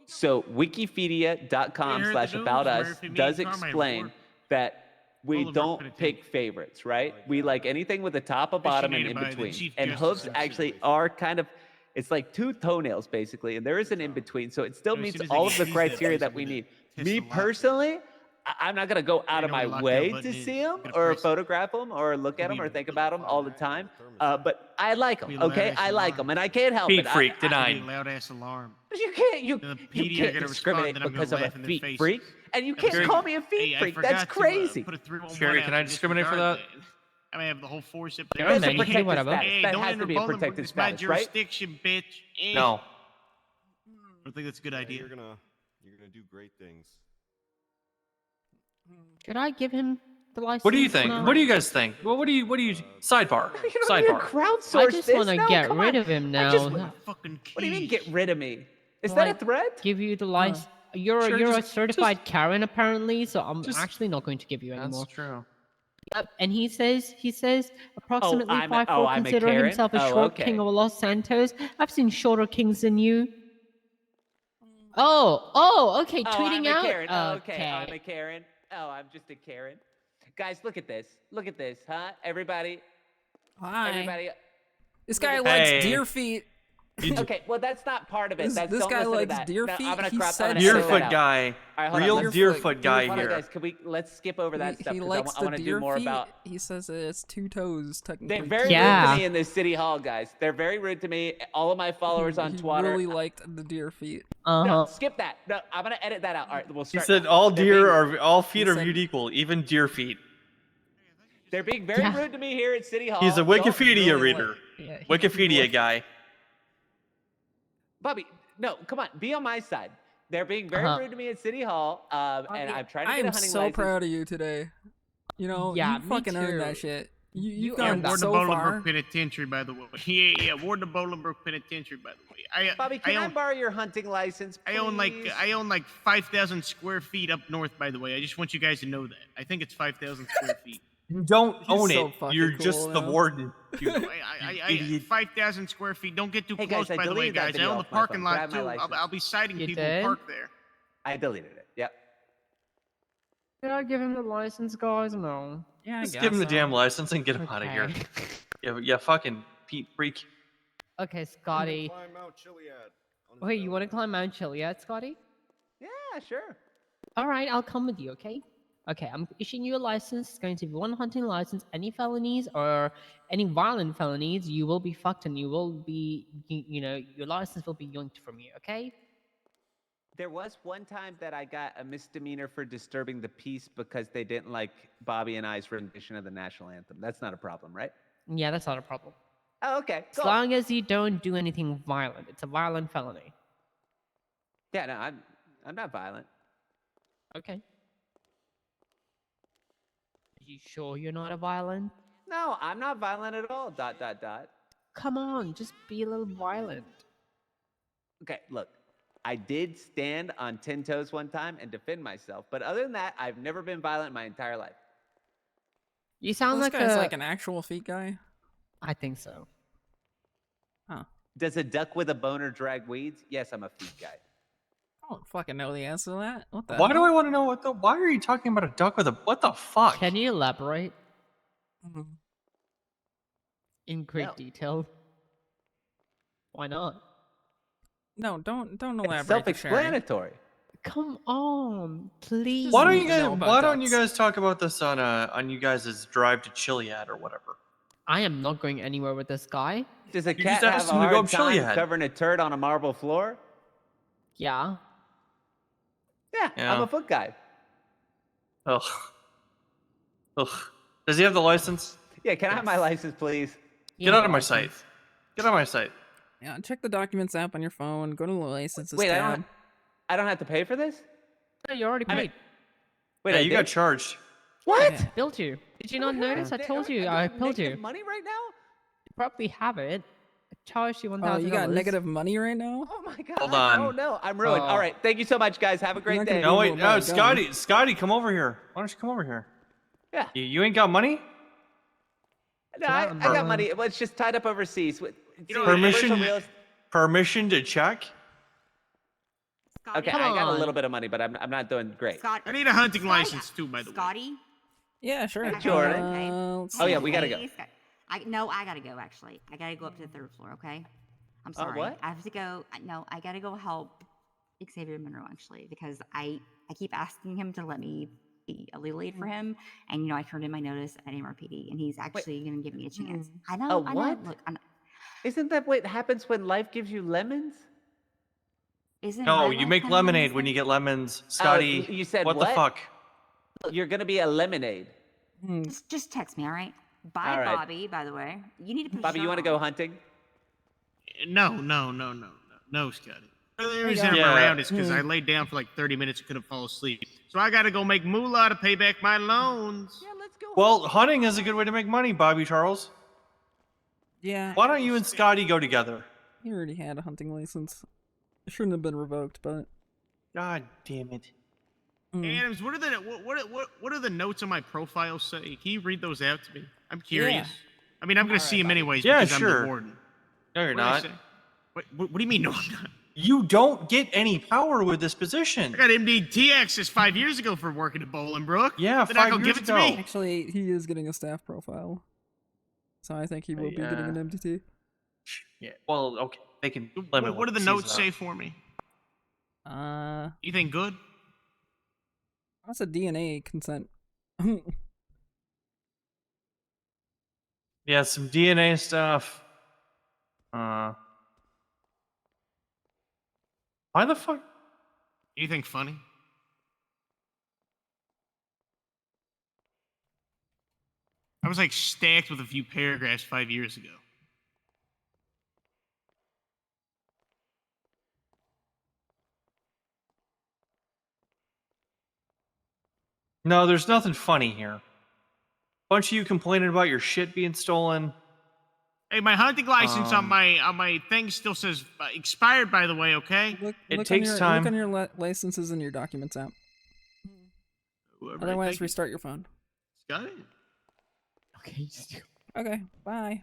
so wikipedia.com/about-us does explain that we don't pick favorites, right? We like anything with a top, a bottom, and in between. And hooves actually are kind of, it's like two toenails basically, and there is an in between, so it still meets all of the criteria that we need. Me personally, I'm not gonna go out of my way to see them or photograph them or look at them or think about them all the time. But I like them, okay? I like them, and I can't help Feet it. freak denied. Loud ass alarm. You can't. You PD, I can't gotta discriminate respond, then I'm because gonna of a laugh in their feet face. freak, and you can't call me a feet freak. That's crazy. Put a 311 Sherry, out can I to discriminate for disregard that? I may have the whole force up Yeah, there. man, you can do whatever. Hey, that don't has to be a enter Bolingbroke, protected it's my status, right? jurisdiction, bitch. Eh. No. I think that's a good idea. You're gonna do great things. Should I give him the license? What do you think? now? What do you guys think? Well, what do you sidebar? You don't need to Sidebar. crowdsource I just this. want to No, get come rid on. of him I now. just Fucking What do you mean get rid of me? Is Well, that a threat? Give you the license. You're Sure, a just- certified Karen apparently, so I'm just- actually not going to give you anymore. That's true. Yep, and he says approximately I'm 5'4", I'm a considering Karen? himself a Oh, short okay. king of Los Santos. I've seen shorter kings than you. Oh, okay, Oh, tweeting I'm a out. Karen. Oh, okay, I'm a Karen. Oh, I'm just a Karen. Guys, look at this. Look at this, huh? Everybody. Hi. Everybody. This guy Hey. likes deer feet. Okay, well, that's not part of it. That's This don't guy listen to likes that. deer No, feet. I'm gonna He crop. said I'm gonna edit that Deerfoot out. guy. All right, hold on, Real let's- deerfoot guy Hold on, here. guys. Let's skip over that stuff He because likes I the want to do deer more feet. about. He says that it's two toes technically. They're very rude to me in this city hall, guys. They're very rude to me. All of my followers on He Twitter. really liked the deer feet. No, skip that. No, I'm gonna edit that out. All right, we'll He start. said now. all They're deer being- are all feet He are said- viewed equal, even deer feet. They're being very rude to me here at City Hall. He's a Don't Wikipedia really reader. Yeah, he Wikipedia liked- guy. Bobby, no, come on, be on my side. They're being very rude to me at City Hall, and I'm trying to I get a am hunting so license. proud of you today. You know, Yeah, you me fucking earned too. that shit. You've You gone earned that. so Warden of far. Bolingbroke Penitentiary, by the way. Yeah, Warden of Bolingbroke Penitentiary, by the way. Bobby, can I borrow your hunting license, please? I own like 5,000 square feet up north, by the way. I just want you guys to know that. I think it's 5,000 square feet. You don't He's own so it. fucking You're cool just the now. warden. You I idiot. 5,000 square feet. Don't get too Hey, close, guys, I by the way, deleted that guys. I video own the off my parking phone. Can I lot have my too. license? I'll be citing You people did? who park there. I deleted it. Yep. Should I give him the license, guys? No. Yeah, I Just guess give him the so. damn license and get him out of here. Yeah, fucking Pete freak. Okay, Scotty. Climb Mount Chiliad. Wait, you want to climb Mount Chiliad, Scotty? Yeah, sure. All right, I'll come with you, okay? Okay, I'm issuing you a license. It's going to be one hunting license. Any felonies or any violent felonies, you will be fucked and you will be, you know, your license will be yoinked from you, okay? There was one time that I got a misdemeanor for disturbing the peace because they didn't like Bobby and I's rendition of the national anthem. That's not a problem, right? Yeah, that's not a problem. Oh, okay. As Cool. long as you don't do anything violent. It's a violent felony. Yeah, no, I'm not violent. Okay. Are you sure you're not a violent? No, I'm not violent at all. ... Come on, just be a little violent. Okay, look. I did stand on 10 toes one time and defend myself, but other than that, I've never been violent in my entire life. You sound This like guy's a... like an actual feet guy. I think so. Huh. Does a duck with a boner drag weeds? Yes, I'm a feet guy. I don't fucking know the answer to that. What the Why do hell? I want to know what the? Why are you talking about a duck with a? What the fuck? Can you elaborate Mhm. in great No. detail? Why not? No, don't It's elaborate. self-explanatory. Come on, please. Why don't you know guys? about Why don't you ducks. guys talk about this on you guys' drive to Chiliad or whatever? I am not going anywhere with this guy. Does a You cat just asked have a him to go hard up time Chiliad. covering a turd on a marble floor? Yeah. Yeah, I'm Yeah. a foot guy. Ugh. Ugh. Does he have the license? Yeah, can I have my license, please? Get out of my sight. Get out of my sight. Yeah, check the documents app on your phone. Go to the licenses Wait, tab. I don't have to pay for this? No, you already paid. Wait, Yeah, I you did? got charged. What? Yeah. Billed you. Did you not notice? I told you. Do I have told you. negative money right now? You probably have it. I charged you $1,000. Oh, you got negative money right now? Oh my god. Hold on. Oh no, I'm ruined. All right, thank you so much, guys. Have a great not gonna day. be No, able wait. to buy No, a gun. Scotty, come over here. Why don't you come over here? Yeah. You ain't got money? No, I got money. Well, it's just tied up overseas. Permission to check? Okay, Come I got a on. little bit of money, but I'm not doing great. I need a hunting license too, by the way. Scotty? Yeah, sure. Jordan. Let's Oh yeah, see. we gotta go. I gotta go actually. I gotta go up to the third floor, okay? I'm sorry. what? I have to go. No, I gotta go help Xavier Monroe actually because I keep asking him to let me be a legal aid for him, and I turned in my notice at MRPD, and he's actually gonna give me a chance. I know. I what? know. Look, Isn't that what happens when life gives you lemons? isn't No, red you light make kinda what he lemonade when said? you get lemons. Scotty, you said what what? the fuck? You're gonna be a lemonade. Just text me, all right? Bye, All right. Bobby. By the way, you need to put. Bobby, you want to go hunting? No, Scotty. The only reason I'm Yeah. around is because I laid down for like 30 minutes and couldn't fall asleep. So I gotta go make moolah to pay back my loans. Yeah, let's go. Well, hunting is a good way to make money, Bobby Charles. Yeah, Why don't you and Scotty go together? he already had a hunting license. It shouldn't have been revoked, but God damn it. Adams, what do the notes on my profile say? Can you read those out to me? I'm curious. I mean, I'm gonna see him anyways Yeah, because I'm sure. the warden. No, you're What did I not. say? What do you mean, no, I'm not? You don't get any power with this position. I got MDT access 5 years ago for working at Bolingbrook. Yeah, They're not 5 gonna years give it to ago. me. actually, he is getting a staff profile, so I think he will be getting an MDT. Yeah. Well, okay. They can limit What do the season notes are. say for me? You think good? That's a DNA consent. Yeah, some DNA stuff. Why the fuck? You think funny? I was like stacked with a few paragraphs 5 years ago. No, there's nothing funny here. Bunch of you complaining about your shit being stolen. Hey, my hunting license on my thing still says expired. By the way, okay? It takes time. Look on your licenses and your documents app. Otherwise, restart your phone. Got it. Okay. Okay, bye.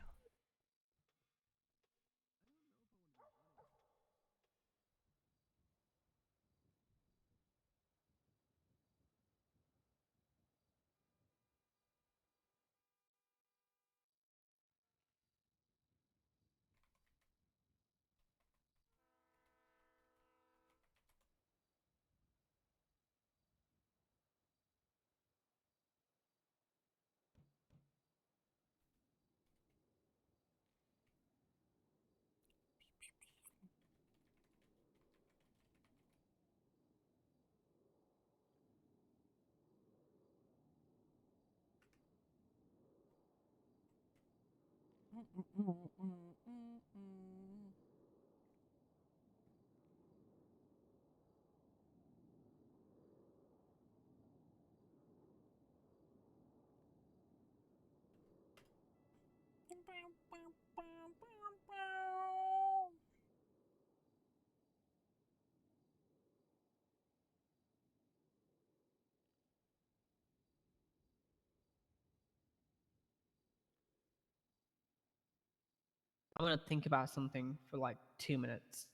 I'm gonna think about something for like 2 minutes.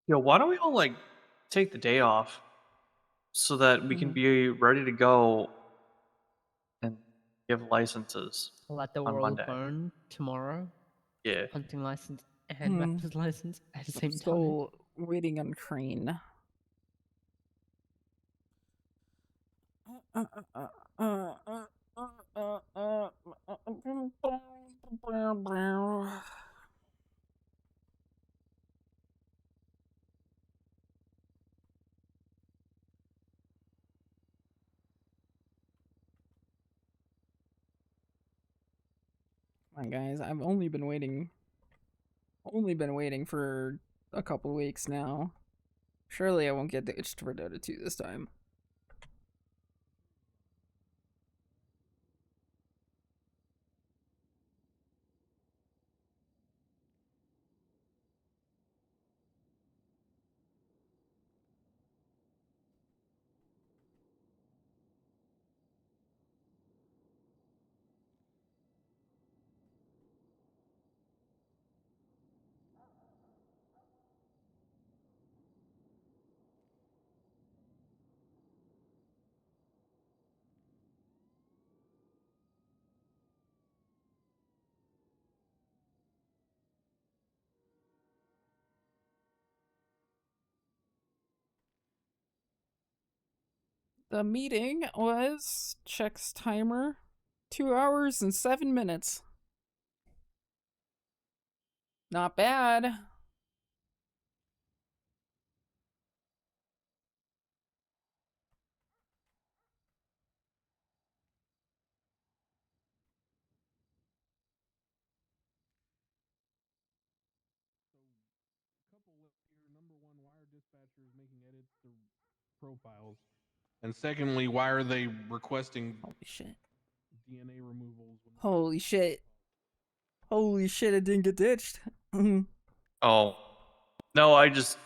Yo, why don't we all like take the day off so that we can be ready to go and give licenses Let the on world Monday? burn tomorrow. Yeah. Hunting license and weapons license at the same time. Still waiting on Crane. Come on, guys. I've only been waiting for a couple weeks now. Surely I won't get ditched for Dota 2 this time. The meeting was, checks timer, 2 hours and 7 minutes. Not bad. Profiles. And secondly, why are they requesting Holy shit. DNA removals? Holy shit. Holy shit, it didn't get ditched. Oh. No, I just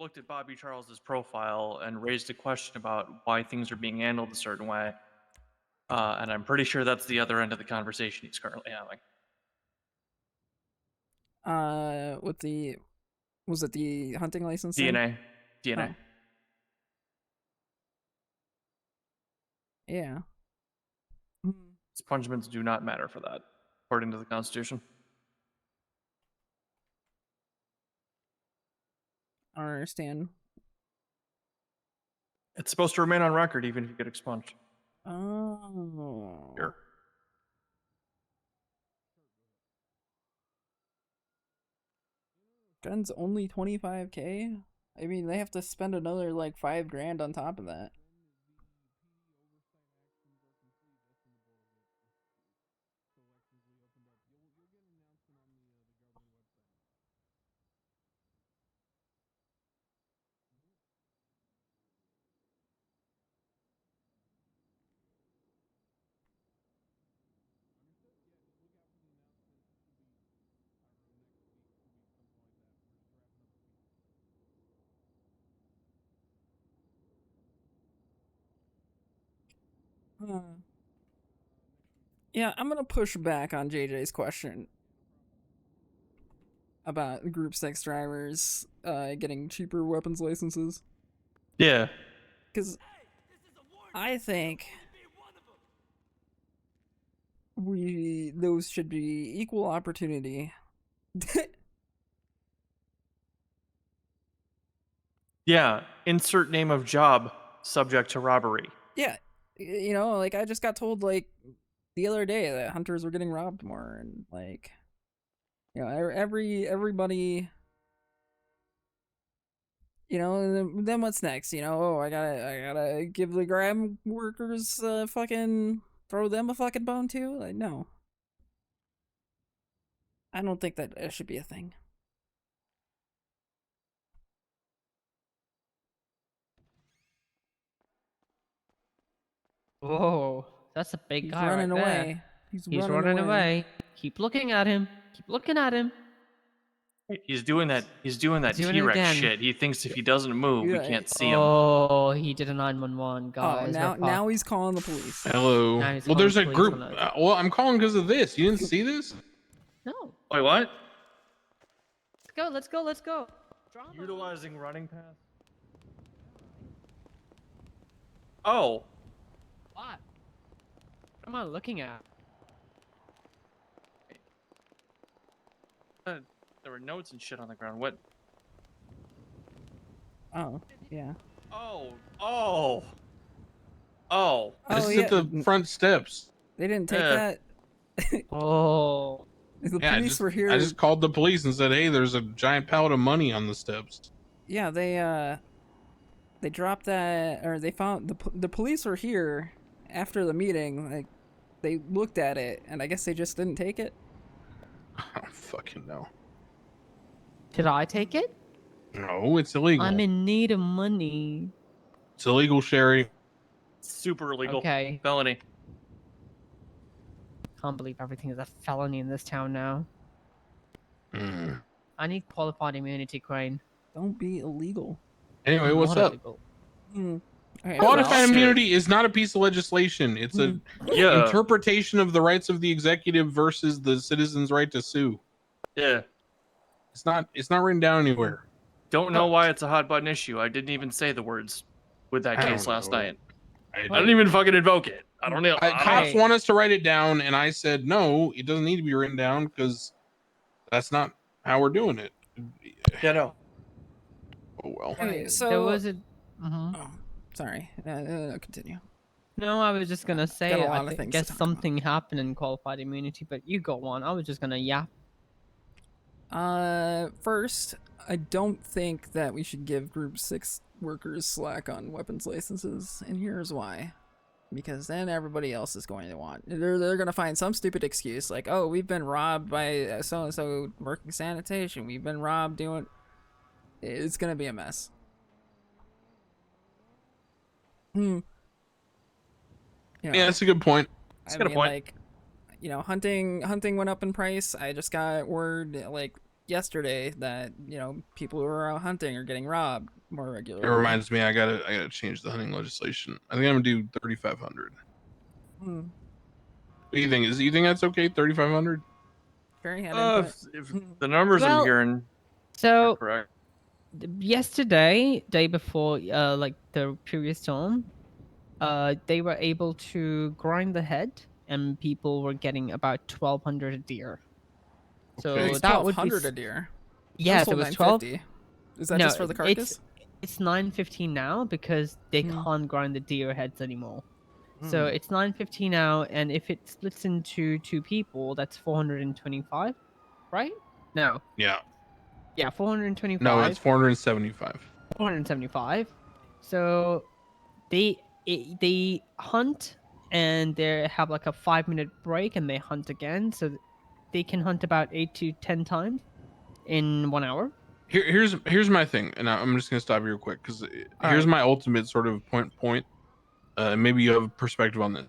looked at Bobby Charles's profile and raised a question about why things are being handled a certain way. And I'm pretty sure that's the other end of the conversation he's currently having. With the, was it the hunting license thing? DNA. Oh. Yeah. Expungements do not matter for that, according to the Constitution. I don't understand. It's supposed to remain on record even if you get expunged. Oh. Sure. Gun's only 25K? I mean, they have to spend another like 5 grand on top of that. Yeah, I'm gonna push back on JJ's question about Group 6 drivers getting cheaper weapons licenses. Yeah. Because I think those should be equal opportunity. Yeah, insert name of job subject to robbery. Yeah, you know, like I just got told like the other day that hunters were getting robbed more, and like, you know, everybody, you know, and then what's next? You know, oh, I gotta give the grab workers fucking throw them a fucking bone too. Like, no, I don't think that should be a thing. Whoa, that's a big He's guy running right there. away. He's running away. Keep looking at him. Keep looking at him. He's doing that. He's doing that Doing it T-Rex again. shit. He thinks if he doesn't move, we Yeah, can't see him. Oh, he did a 911, guys. Oh, we're now fucked. he's calling the police. Hello. Now he's Well, calling there's the a police group. on us. Well, I'm calling because of this. You didn't see this? No. Wait, what? Let's go. Drama. Utilizing running pass. Oh. What? What am I looking at? There were notes and shit on the ground. What? Oh, yeah. Oh. This is yeah. at the front steps. They didn't take that. Oh. The Yeah, police were here. I just called the police and said, "Hey, there's a giant pallet of money on the steps." Yeah, they dropped that, or they found the police were here after the meeting. Like, they looked at it, and I guess they just didn't take it. I don't fucking know. Did I take it? No, it's illegal. I'm in need of money. It's illegal, Sherry. Super illegal. Okay. Felony. Can't believe everything is a felony in this town now. Mm. I need qualified immunity, Crane. Don't be illegal. Anyway, I'm what's not up? illegal. Okay, Qualified immunity is not a piece of legislation. It's a Yeah. interpretation of the rights of the executive versus the citizen's right to sue. Yeah. It's not written down anywhere. Don't know why it's a hot button issue. I didn't even say the words with that I case don't last know. night. I didn't even fucking invoke it. I don't know. Cops want us to write it down, and I said no. It doesn't need to be written down because that's not how we're doing it. Yeah, no. Oh well. Okay, so There was a. Oh, sorry. Continue. No, I was just gonna say, Got a lot I of things to guess talk something happened in qualified immunity, but you go on. I was just gonna yap. First, I don't think that we should give Group 6 workers slack on weapons licenses, and here's why. Because then everybody else is going to want. They're going to find some stupid excuse, like, oh, we've been robbed by so-and-so working sanitation. We've been robbed doing... It's going to be a mess. Yeah, Yeah, that's a good point. I mean, like, you know, hunting went up in price. I just got word, like, yesterday that, you know, people who are out hunting are getting robbed more regularly. It reminds me, I gotta change the hunting legislation. I think I'm gonna do 3,500. What do you think? You think that's okay? 3,500? Very handy. If the numbers I'm Well, hearing So are correct. yesterday, day before, like the previous storm, they were able to grind the head, and people were getting about 1,200 a deer. So It's that would be 1,200 a deer. Yes, it was 12. 950. Is that No, just for the carcass? It's 950 now because they can't grind the deer heads anymore. So it's 950 now, and if it splits into 2 people, that's 425, right? No. Yeah. Yeah, 425. No, it's 475. 475. So they hunt, and they have like a 5-minute break, and they hunt again. So they can hunt about 8 to 10 times in 1 hour. Here's my thing, and I'm just gonna stop you real quick because here's my ultimate sort of point. Maybe you have a perspective on this.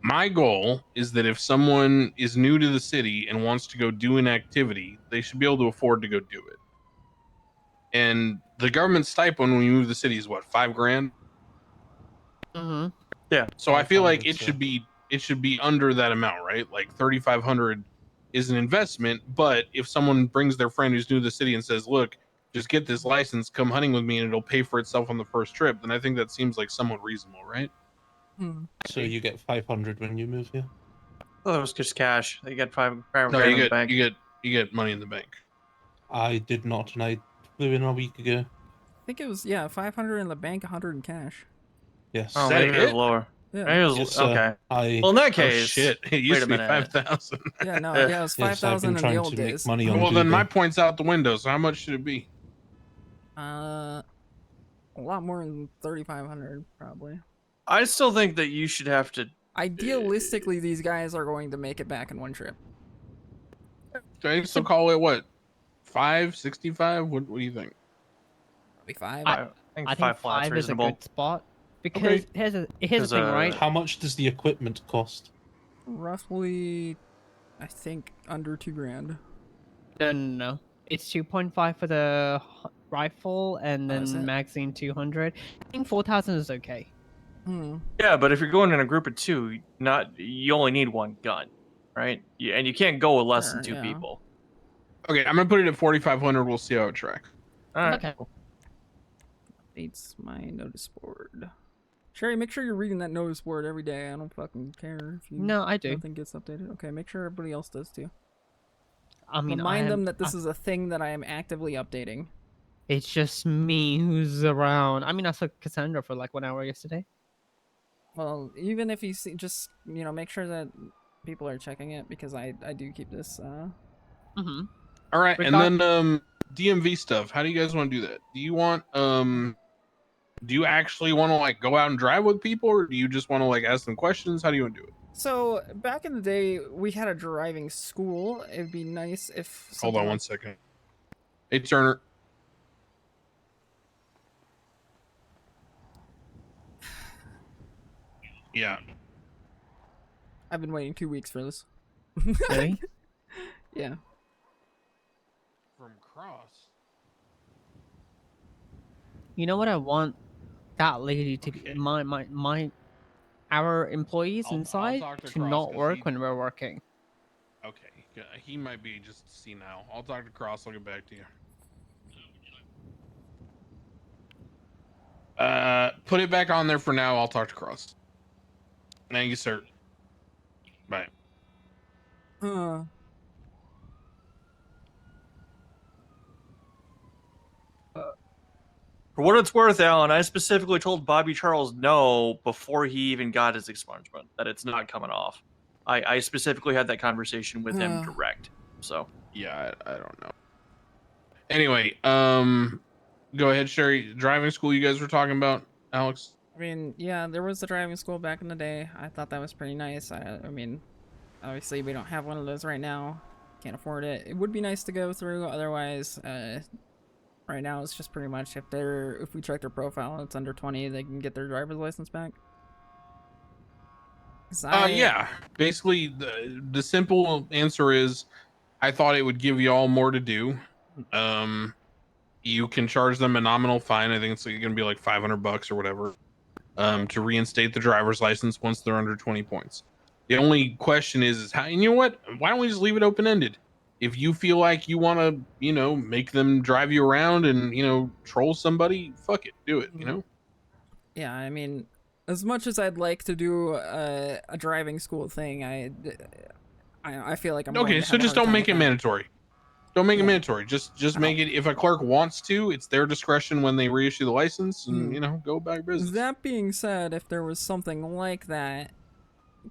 My goal is that if someone is new to the city and wants to go do an activity, they should be able to afford to go do it. And the government stipend when you move the city is what, $5,000? Mm-hmm. Yeah. So I feel like it should be under that amount, right? Like 3,500 is an investment, but if someone brings their friend who's new to the city and says, "Look, just get this license, come hunting with me, and it'll pay for itself on the first trip," then I think that seems like somewhat reasonable, right? So you get 500 when you move here. Oh, it was just cash. You get five No, grand in the you bank. get money in the bank. I did not, and I flew in a week ago. I think it was, 500 in the bank, 100 in cash. Yes. Oh, maybe it was lower. Yeah. Maybe it was, Yes, okay. I- Well, in that Oh, case, shit. It used wait a to be minute. 5,000. Yeah, no, it was 5,000 in the old days. Well, then my point's out the window. So how much should it be? A lot more than 3,500, probably. I still think that you should have to. Idealistically, these guys are going to make it back in one trip. Okay, so call it what? 565? What do you think? Probably 5. I think 5 flat's is a reasonable. good spot because Okay. here's the thing, right? How much does the equipment cost? Roughly, I think, under $2,000. No. It's 2.5 for the rifle, and Oh, is then it? magazine 200. I think 4,000 is okay. Yeah, but if you're going in a group of two, you only need one gun, right? And you can't go with less than Sure, two yeah. people. Okay, I'm gonna put it at 4,500. We'll see how it tracks. All right. Okay. Updates my notice board. Sherry, make sure you're reading that notice board every day. I don't fucking care if you No, I do. nothing gets updated. Okay, make sure everybody else does too. I mean, Remind them that this is a thing that I am actively updating. It's just me who's around. I mean, I saw Cassandra for like 1 hour yesterday. Well, even if you see, just make sure that people are checking it because I do keep this. Mm-hmm. All right, and then DMV stuff. How do you guys want to do that? Do you want do you actually want to like go out and drive with people, or do you just want to like ask them questions? How do you want to do it? So back in the day, we had a driving school. It'd be nice if. Hold on 1 second. Hey, Turner. Yeah. I've been waiting 2 weeks for this. Really? Yeah. From Cross. You know what I want that lady to be our employees inside talk to to Cross, not 'cause work he- when we're working. Okay, he might be just senile. I'll talk to Cross. I'll get back to you. Put it back on there for now. I'll talk to Cross. Thank you, sir. Bye. For what it's worth, Alan, I specifically told Bobby Charles no before he even got his expungement, that it's not coming off. I specifically had that conversation with him direct. So yeah, I don't know. Anyway, go ahead, Sherry. Driving school you guys were talking about, Alex? I mean, yeah, there was a driving school back in the day. I thought that was pretty nice. I mean, obviously we don't have one of those right now. Can't afford it. It would be nice to go through. Otherwise, right now it's just pretty much if we check their profile and it's under 20, they can get their driver's license back. Yeah. Basically, the simple answer is, I thought it would give you all more to do. You can charge them a nominal fine. I think it's going to be like $500 or whatever. To reinstate the driver's license once they're under 20 points. The only question is how, and you know what? Why don't we just leave it open-ended? If you feel like you want to, make them drive you around and, troll somebody, fuck it, do it, Yeah, I mean, as much as I'd like to do a driving school thing, I feel like I'm Okay, so just don't make it mandatory. Don't make it mandatory. Just make it, if a clerk wants to, it's their discretion when they reissue the license and, go about business. That being said, if there was something like that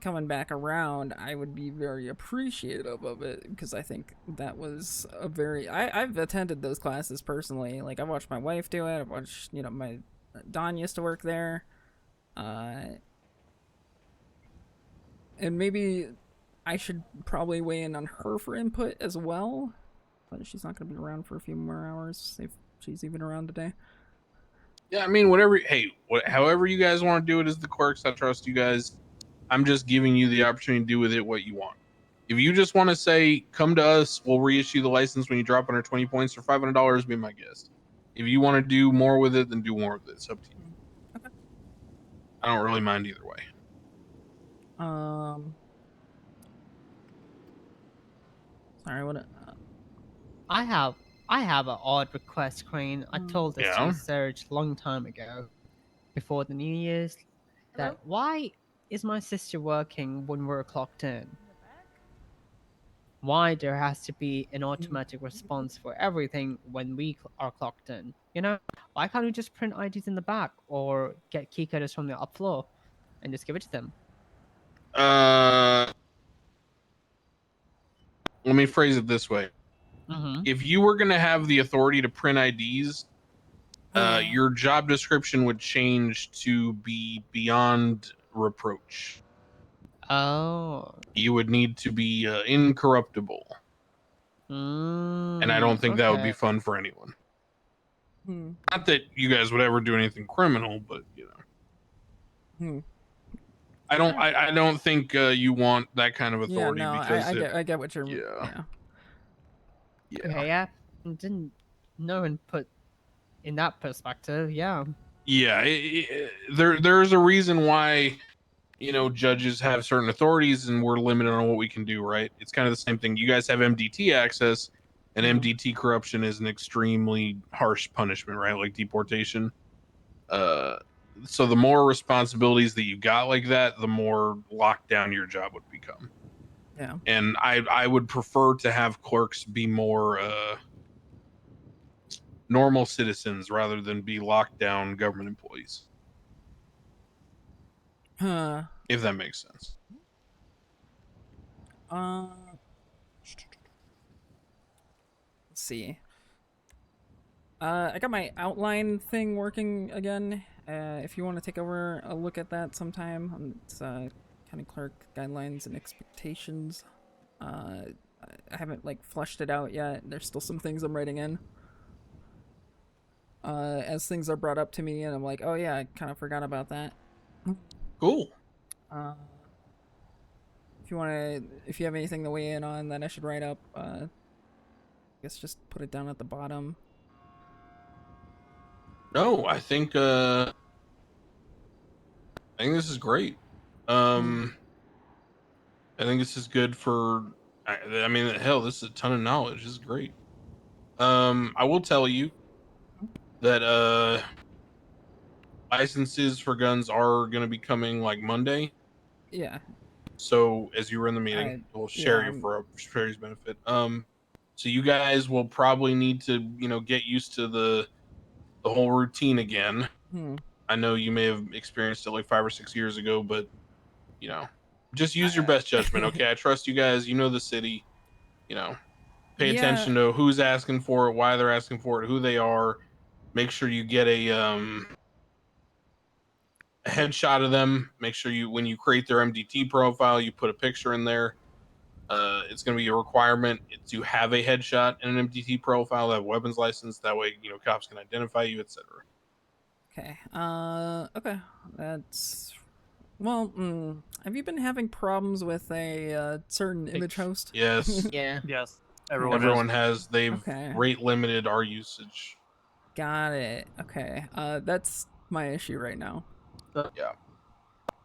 coming back around, I would be very appreciative of it because I think that was a very... I've attended those classes personally. Like, I watched my wife do it. I watched, my... Don used to work there. And maybe I should probably weigh in on her for input as well. But she's not going to be around for a few more hours if she's even around today. Yeah, I mean, however you guys want to do it as the clerks, I trust you guys. I'm just giving you the opportunity to do with it what you want. If you just want to say, come to us, we'll reissue the license when you drop under 20 points for $500, be my guest. If you want to do more with it, then do more with it. It's up to you. Okay. I don't really mind either way. Sorry, what? I have an odd request, Crane. I told this to Serge a long time ago, before the New Year's, that why is my sister working when we're clocked in? Why there has to be an automatic response for everything when we are clocked in? Why can't we just print IDs in the back or get key coders from the up floor and just give it to them? Let me phrase it this way. Mm-hmm. If you were going to have the authority to print IDs, your job description would change to be beyond reproach. Oh. You would need to be incorruptible. And I don't think that would be fun for anyone. Not that you guys would ever do anything criminal, but I don't think you want that kind of authority because I get what you're. Yeah. Okay, yeah. Didn't no one put in that perspective, yeah. Yeah, there's a reason why judges have certain authorities and we're limited on what we can do, right? It's kind of the same thing. You guys have MDT access, and MDT corruption is an extremely harsh punishment, right? Like deportation. So the more responsibilities that you got like that, the more locked down your job would become. Yeah. And I would prefer to have clerks be more normal citizens rather than be locked down government employees. If that makes sense. Let's see. I got my outline thing working again. If you want to take over a look at that sometime, it's county clerk guidelines and expectations. I haven't like flushed it out yet. There's still some things I'm writing in. As things are brought up to me, and I'm like, oh yeah, I kind of forgot about that. Cool. If you have anything to weigh in on that I should write up, I guess just put it down at the bottom. No, I think this is great. I think this is good for. I mean, hell, this is a ton of knowledge. This is great. I will tell you that licenses for guns are going to be coming like Monday. Yeah. So as you run the meeting, we'll share you for Sherry's benefit. So you guys will probably need to, get used to the whole routine again. I know you may have experienced it like 5 or 6 years ago, but just use your best judgment. Okay, I trust you guys. You know the city. Pay attention to who's asking for it, why they're asking for it, who they are. Make sure you get a headshot of them. Make sure when you create their MDT profile, you put a picture in there. It's going to be a requirement to have a headshot and an MDT profile, have a weapons license. That way, cops can identify you, etc. Okay. Okay. That's well. Have you been having problems with a certain image host? Yes. Yeah. Yes. Everyone has. They've Okay. rate limited our usage. Got it. Okay. That's my issue right now. Yeah.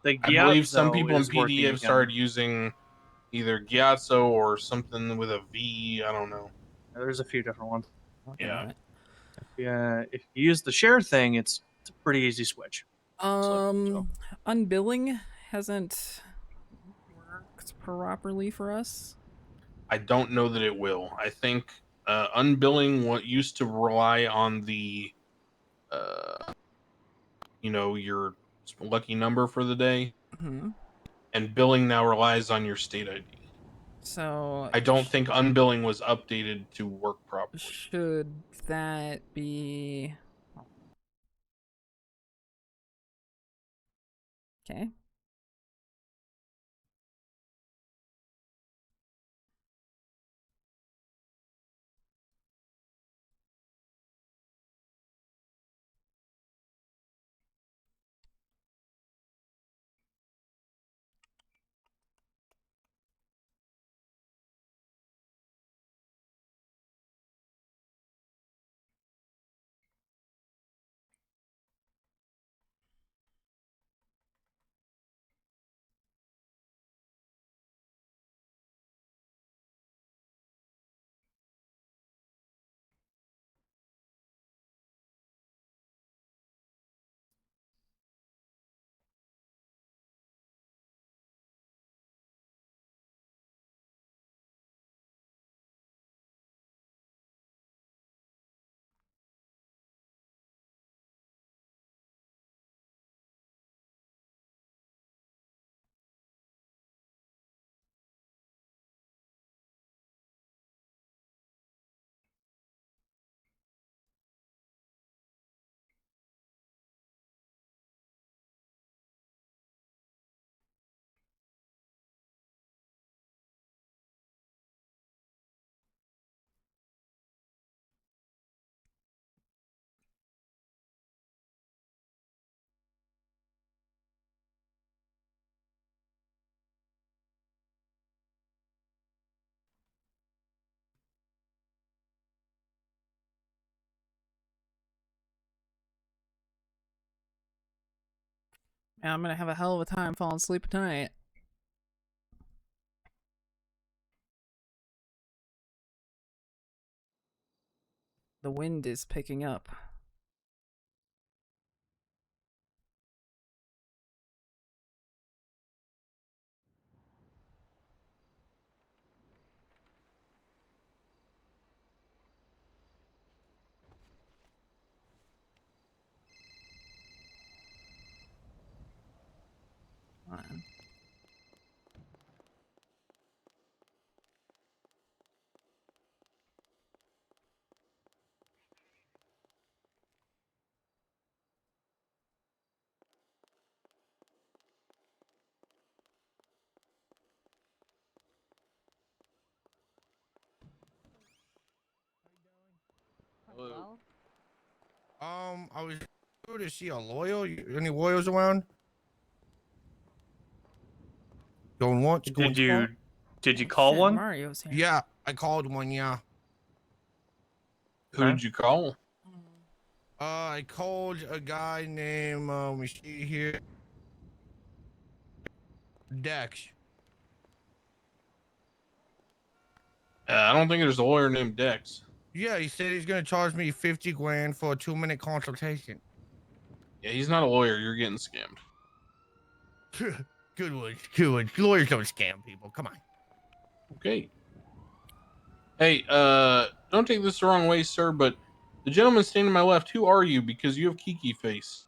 The I believe some Gyatso people in is working PD have again. started using either Gyatso or something with a V. I don't know. There's a few different ones. Yeah. Yeah. If you use the share thing, it's a pretty easy switch. Unbilling hasn't worked properly for us. I don't know that it will. I think unbilling what used to rely on the your lucky number for the day, and billing now relies on your state ID. So I don't think unbilling was updated to work properly. Should that be okay? Man, I'm gonna have a hell of a time falling asleep tonight. The wind is picking up. Fine. Hello. I was to see a lawyer. Any lawyers around? Going once, going twice? Did you call one? Mario's here. Yeah, I called one. Yeah. Who did you call? I called a guy named let me see here. Dex. I don't think there's a lawyer named Dex. Yeah, he said he's gonna charge me 50 grand for a 2-minute consultation. Yeah, he's not a lawyer. You're getting scammed. Good one, good one. Lawyers don't scam people. Come on. Okay. Hey, don't take this the wrong way, sir, but the gentleman standing to my left, who are you? Because you have Kiki face.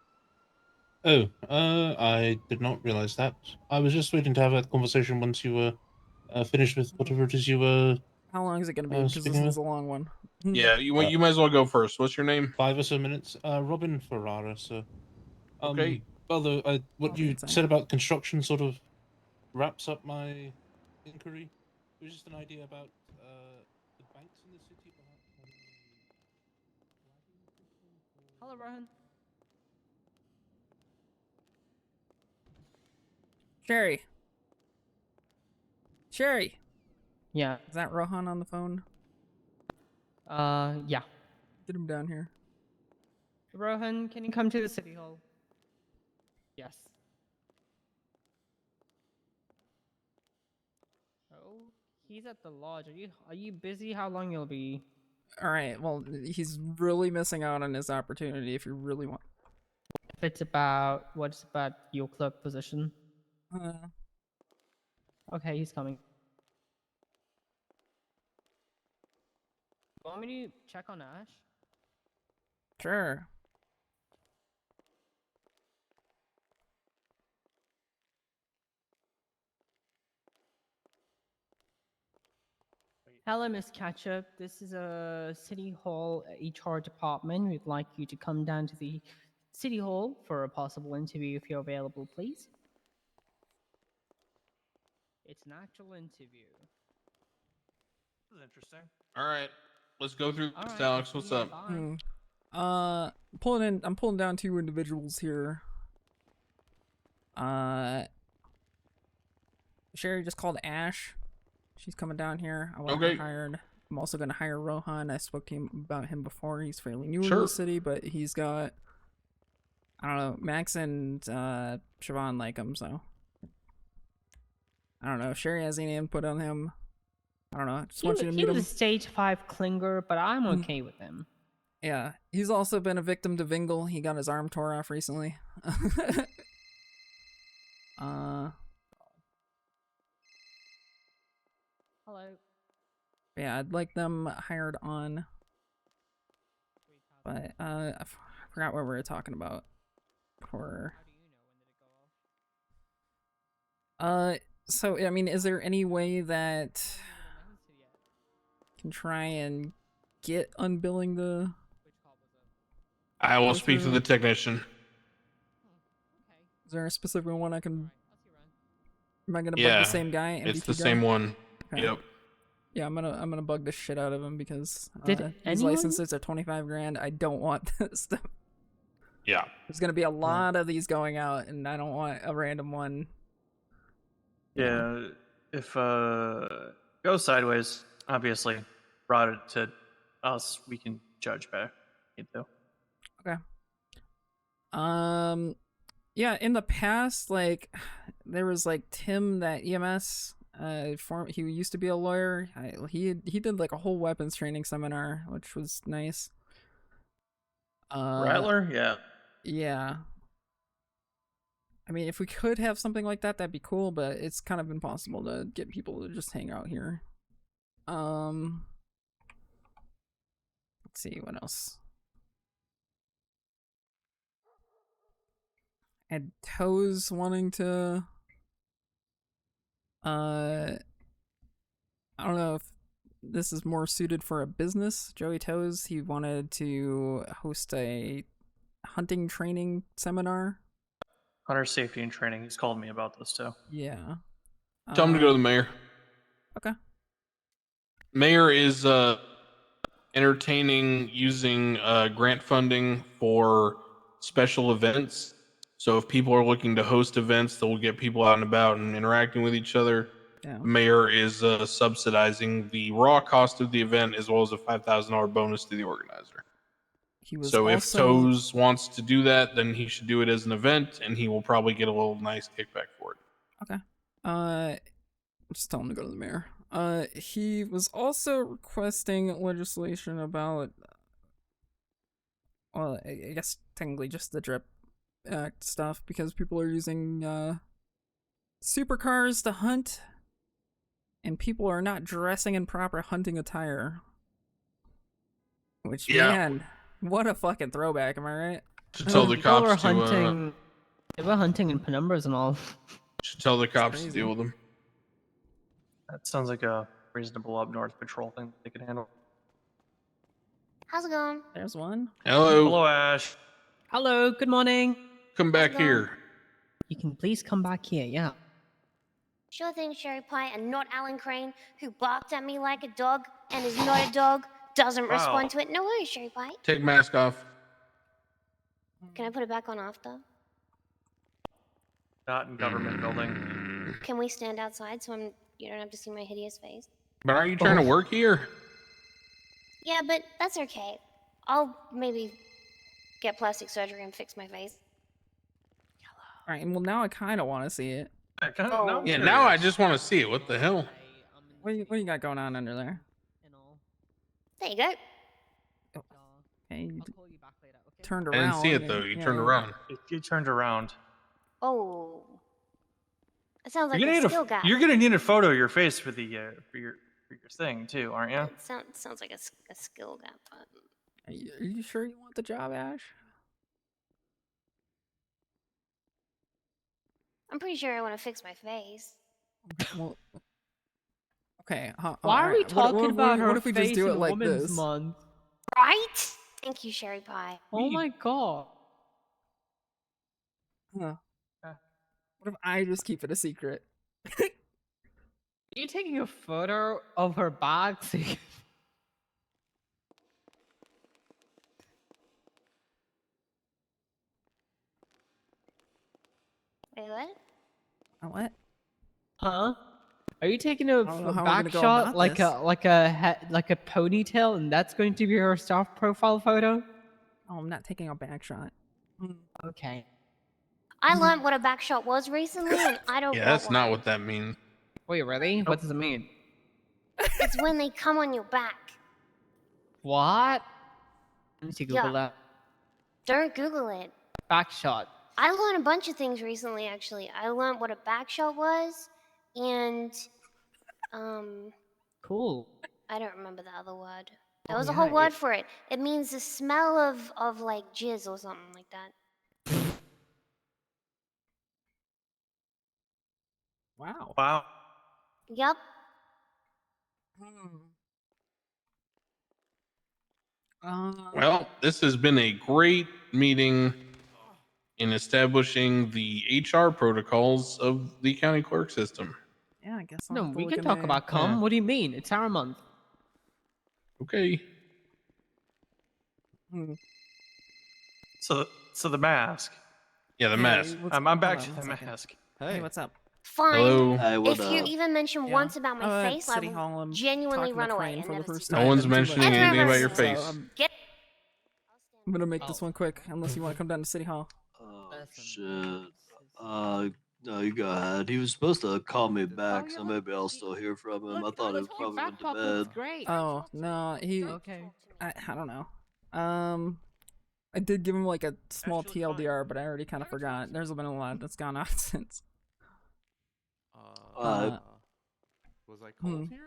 Oh, I did not realize that. I was just waiting to have that conversation once you were finished with whatever it is you were. How long is it gonna be? Because this speaking is with. a long one. Yeah, you might as well go first. What's your name? 5 or so minutes. Robin Ferrara, sir. Okay. Although what you said about construction sort of wraps up my inquiry. It was just an idea about the banks in the city. Hello, Rohan. Sherry. Sherry. Yeah. Is that Rohan on the phone? Yeah. Get him down here. Rohan, can you come to the city hall? Yes. Oh, he's at the lodge. Are you busy? How long you'll be? All right. Well, he's really missing out on his opportunity. If you really want. If it's what's about your clerk position? Okay, he's coming. You want me to check on Ash? Sure. Hello, Miss Ketchup. This is a City Hall HR department. We'd like you to come down to the City Hall for a possible interview if you're available, please. It's an actual interview. This is interesting. All right, let's go through All this, right, Alex. What's up? Bye. I'm pulling down 2 individuals here. Sherry just called Ash. She's coming down here. I want her hired. I'm also going to hire Rohan. I spoke to him about him before. He's fairly new in the city, but he's got, I don't know, Max and Siobhan like him, so. I don't know if Sherry has any input on him. I don't know. I just want you to meet him. He was a stage 5 clinger, but I'm okay with him. Yeah, he's also been a victim to Vingle. He got his arm tore off recently. Hello. Yeah, I'd like them hired on. But I forgot what we were talking about. So I mean, is there any way that can try and get unbilling the? I will speak to the technician. Is there a specific one I can? Am I gonna Yeah, bug the same guy? MDT it's the guy? same one. Okay. Yep. Yeah, I'm gonna bug the shit out of him because Did these anyone- licenses are 25 grand. I don't want this stuff. Yeah. There's gonna be a lot of these going out, and I don't want a random one. Yeah, if goes sideways, obviously brought it to us, we can judge back. You know. Okay. Yeah, in the past, like, there was like Tim, that EMS. He used to be a lawyer. He did like a whole weapons training seminar, which was nice. Rattler, yeah. Yeah. I mean, if we could have something like that, that'd be cool, but it's kind of impossible to get people to just hang out here. Let's see, what else? And Toes wanting to... I don't know if this is more suited for a business. Joey Toes, he wanted to host a hunting training seminar. Hunter safety and training. He's called me about this too. Yeah. Tell him to go to the mayor. Okay. Mayor is entertaining using grant funding for special events. So if people are looking to host events that will get people out and about and interacting with each other, Yeah. the mayor is subsidizing the raw cost of the event as well as a $5,000 bonus to the organizer. He was So if also... Toes wants to do that, then he should do it as an event, and he will probably get a little nice kickback for it. Okay. Just tell him to go to the mayor. He was also requesting legislation about, well, I guess technically just the DRIP Act stuff, because people are using supercars to hunt, and people are not dressing in proper hunting attire. Which, man, what a fucking throwback, am I right? Should tell the People were cops to hunting. They were hunting in penumbras and all. should tell the cops to deal with them. That sounds like a reasonable up north patrol thing that they could handle. How's it going? There's one. Hello. Hello, Ash. Hello, good morning. Come back here. You can please come back here, yeah. Sure thing, Sherry Pie, and not Alan Crane, who barked at me like a dog and is not a dog, doesn't Wow. respond to it. No worries, Sherry Pie. Take mask off. Can I put it back on after? Not in government building. Can we stand outside so you don't have to see my hideous face? But aren't you trying to work here? Yeah, but that's okay. I'll maybe get plastic surgery and fix my face. Alright, well now I kind of want to see it. Yeah, now I just want to see it. What the hell? What do you got going on under there? There you go. Okay, you turned I around. didn't see it though. You turned around. You turned around. Oh. That sounds like You're a gonna, skill gap. you're gonna need a photo of your face for the for your thing too, aren't you? It sounds like a skill gap. Are you sure you want the job, Ash? I'm pretty sure I want to fix my face. Well, okay. Why are we talking about her what if we just face do in it like Women's this? Month? Right? Thank you, Sherry Pie. Oh my god. Huh. What if I just keep it a secret? Are you taking a photo of her bag? Wait, what? What? Huh? Are you taking a don't know how we're back gonna go shot about like this. like a ponytail, and that's going to be her staff profile photo? Oh, I'm not taking a back shot. Okay. I learned what a back shot was recently, and I don't Yeah, want that's one. not what that means. Wait, really? What does it mean? It's when they come on your back. What? Let me see. Google Yeah. that. Don't Google it. Back shot. I learned a bunch of things recently, actually. I learned what a back shot was, and Cool. I don't remember the other word. There Oh, was a yeah, whole word it- for it. It means the smell of like jizz or something like that. Wow. Wow. Yep. Well, this has been a great meeting in establishing the HR protocols of the county clerk system. Yeah, I guess I'll No, have to we look can talk into- about cum. Yeah. What do you mean? It's our month. Okay. So the mask. Yeah, the mask. I'm back hold to on the one second. mask. Hey, what's up? Fine. Hello. Hey, what If you up? even mention Yeah. once about my face, I City will Hall, I'm genuinely talking to run away Crane and for the never first see No time one's in 2 mentioning minutes. anything about your So, face. Get. I'm gonna make this one quick, unless you want to come down to City Hall. shit. No, you go ahead. He was supposed to call me back, so maybe I'll still hear from him. I thought he probably went to bed. Great. Oh no, he. Okay. I don't know. I did give him like a small TLDR, but I already kind of forgot. There's been a lot that's gone on since. Was I called here?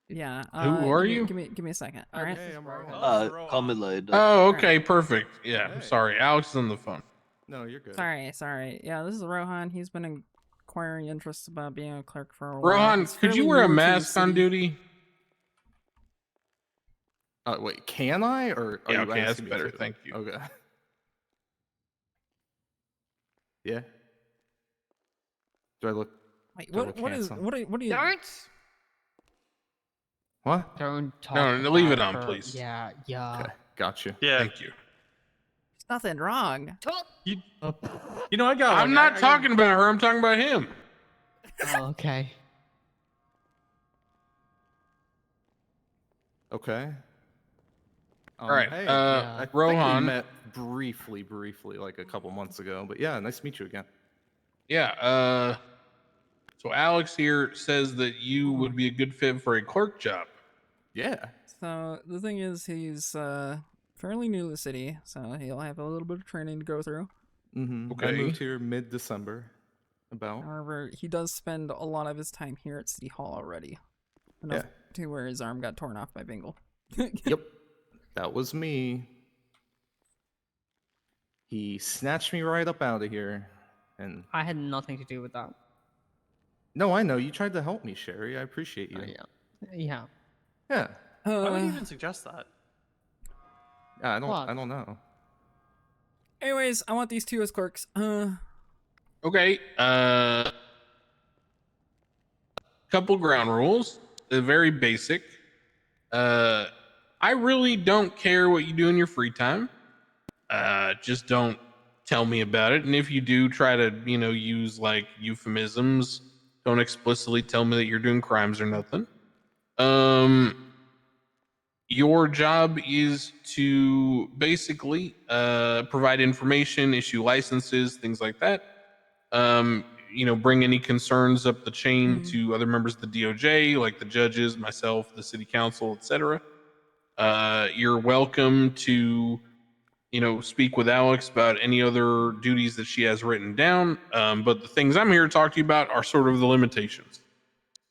Yeah. Who are you? Give me a second. All right. Hey, I'm Rohan. Call me later. Oh, okay, perfect. Yeah, I'm sorry. Alex is on the phone. No, you're good. Sorry. Yeah, this is Rohan. He's been acquiring interests about being a clerk for a while. Rohan, He's could you fairly wear a new to the mask on city. duty? Wait, can I? Or are Yeah, you okay, that's asking me better. to? Thank you. Okay. Yeah. Do I look? Wait, do I look what is handsome? what are you? What? Don't talk. No, leave it about on, her. please. Yeah. Okay, gotcha. Yeah. Thank you. There's nothing wrong. You know, I got. I'm not talking about her. I'm talking about him. Oh, okay. Okay. All right, Hey, I think Rohan. we met briefly, like a couple months ago. But yeah, nice to meet you again. Yeah. So Alex here says that you would be a good fit for a clerk job. Yeah. So the thing is, he's fairly new to the city, so he'll have a little bit of training to go through. Mm-hmm. Okay. I moved here mid-December. About. However, he does spend a lot of his time here at City Hall already. Enough to where his arm got torn off by Bingle. Yep. That was me. He snatched me right up out of here. And I had nothing to do with that. no, I know. You tried to help me, Sherry. I appreciate you. Yeah. Yeah. Why would you even suggest that? I don't know. Anyways, I want these two as clerks. Okay. Couple ground rules. They're very basic. I really don't care what you do in your free time. Just don't tell me about it. And if you do try to, use like euphemisms, don't explicitly tell me that you're doing crimes or nothing. Your job is to basically provide information, issue licenses, things like that. Bring any concerns up the chain to other members of the DOJ, like the judges, myself, the city council, etc. You're welcome to, speak with Alex about any other duties that she has written down. But the things I'm here to talk to you about are sort of the limitations.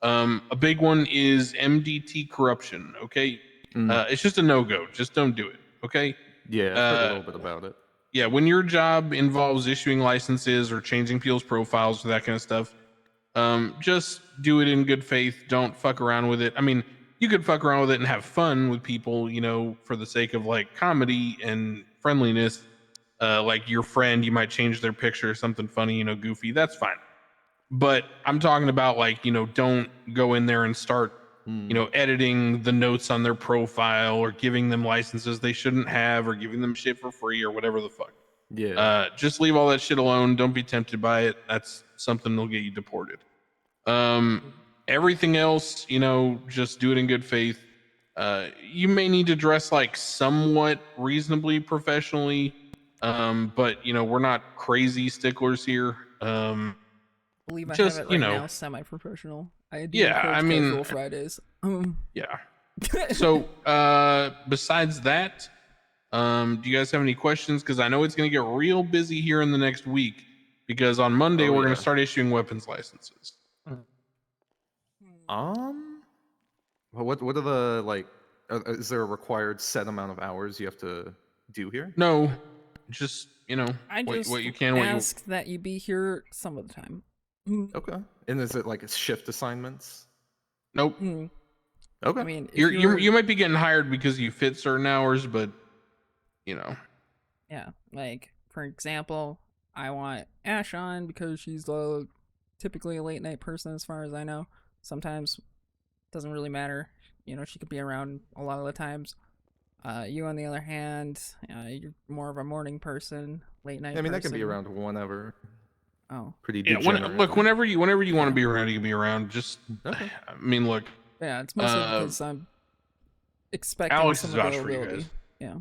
A big one is MDT corruption. Okay. It's just a no-go. Just don't do it. Okay. Yeah, I've heard a little bit about it. Yeah, when your job involves issuing licenses or changing people's profiles or that kind of stuff, just do it in good faith. Don't fuck around with it. I mean, you could fuck around with it and have fun with people, for the sake of like comedy and friendliness. Like your friend, you might change their picture, something funny, goofy. That's fine. But I'm talking about like, don't go in there and start, editing the notes on their profile or giving them licenses they shouldn't have or giving them shit for free or whatever the fuck. Yeah. Just leave all that shit alone. Don't be tempted by it. That's something that'll get you deported. Everything else, just do it in good faith. You may need to dress like somewhat reasonably professionally, but we're not crazy sticklers here. I believe I just, have it right now, semi-professional. I do yeah, casual Fridays. Yeah. So, besides that, do you guys have any questions? Because I know it's going to get real busy here in the next week. Because on Monday we're going to start issuing weapons licenses. What are the like? Is there a required set amount of hours you have to do here? No, just I just what you can. ask that you be here some of the time. Okay. And is it like shift assignments? Nope. Okay. I mean, you might be getting hired because you fit certain hours, but yeah, like for example, I want Ash on because she's typically a late night person as far as I know. Sometimes doesn't really matter. She could be around a lot of the times. You on the other hand, you're more of a morning person, late night. I mean, person. I can be around whenever. Oh, pretty yeah. Whenever you want to be around, you can be around. Just, I mean, look. Yeah, it's mostly because I'm expecting Alex some is vouched for you availability. guys. Yeah.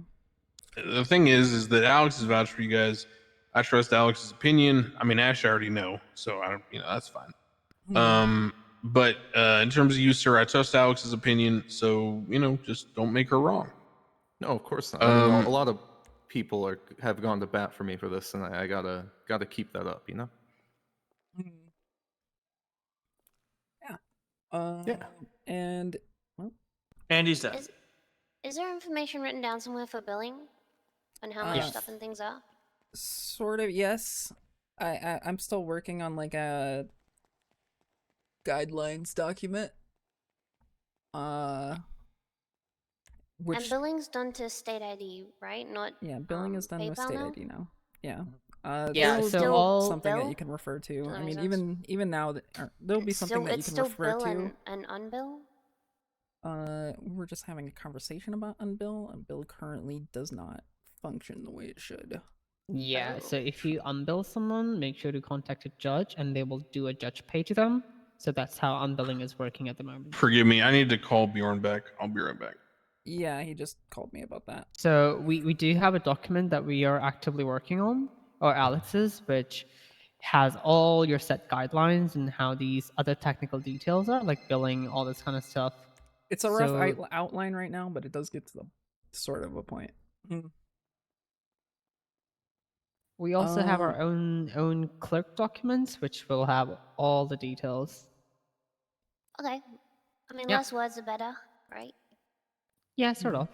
The thing is that Alex is vouched for you guys. I trust Alex's opinion. I mean, Ash, I already know, so I don't, that's fine. But in terms of you, sir, I trust Alex's opinion, so just don't make her wrong. No, of course not. I mean, a lot of people have gone to bat for me for this, and I gotta keep that up, Yeah. And well, Andy's dead. Is there information written down somewhere for billing on how much stuff and things are? sort of, yes. I'm still working on like a guidelines document. Which, and billing's done to state ID, right? Not billing is done with PayPal state now? ID now. Yeah. Yeah, There'll so be all- something that bill? you can refer to. Does that I make mean, sense? even now there'll be something that you can refer bill to. and unbill? We're just having a conversation about unbill. Unbill currently does not function the way it should. Yeah, so if you unbill someone, make sure to contact a judge and they will do a judge pay to them. So that's how unbilling is working at the moment. Forgive me, I need to call Bjorn back. I'll be right back. Yeah, he just called me about that. So we do have a document that we are actively working on, or Alex's, which has all your set guidelines and how these other technical details are, like billing, all this kind of stuff. It's a rough outline right now, but it does get to the sort of a point. We also have our own clerk documents, which will have all the details. Okay. I mean, Yeah. less words are better, right? Yeah, sort of.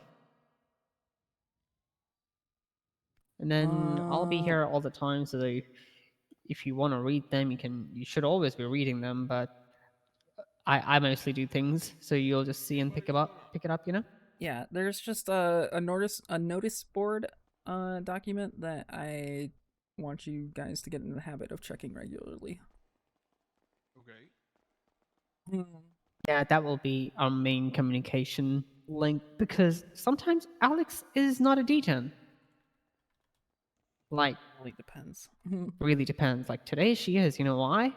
And then I'll be here all the time, so that if you want to read them, you should always be reading them, but I mostly do things, so you'll just see and pick it up, Yeah, there's just a notice board document that I want you guys to get in the habit of checking regularly. Okay. Yeah, that will be our main communication link, because sometimes Alex is not a D10. Like, really depends. Really depends. Like today she is. You know why?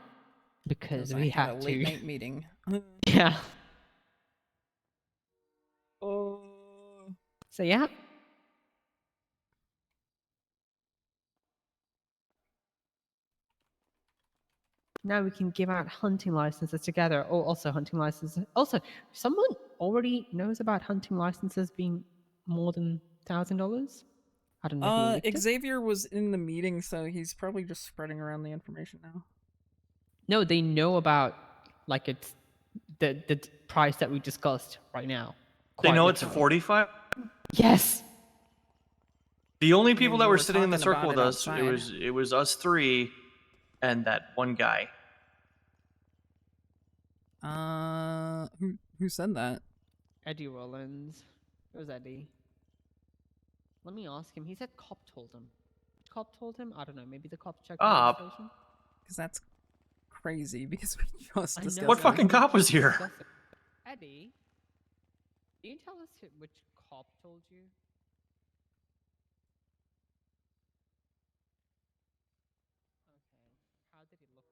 Because we I had had a late to. night meeting. Yeah. Oh. So yeah. Now we can give out hunting licenses together. Oh, also hunting licenses. Also, someone already knows about hunting licenses being more than $1,000. I don't know who leaked it. Xavier was in the meeting, so he's probably just spreading around the information now. No, they know about like it's the price that we discussed right now. They know it's literally. 45. Yes. The only people that we were were sitting in the talking circle about with it us, outside. it was us three, and that one guy. Who said that? Eddie Rollins. It was Eddie. Let me ask him. He said cop told him. Cop told him? I don't know. Maybe the cop checked the registration? Because that's crazy, because we just discussed What fucking cop was here? Eddie, can you tell us which cop told you? Okay. How did he look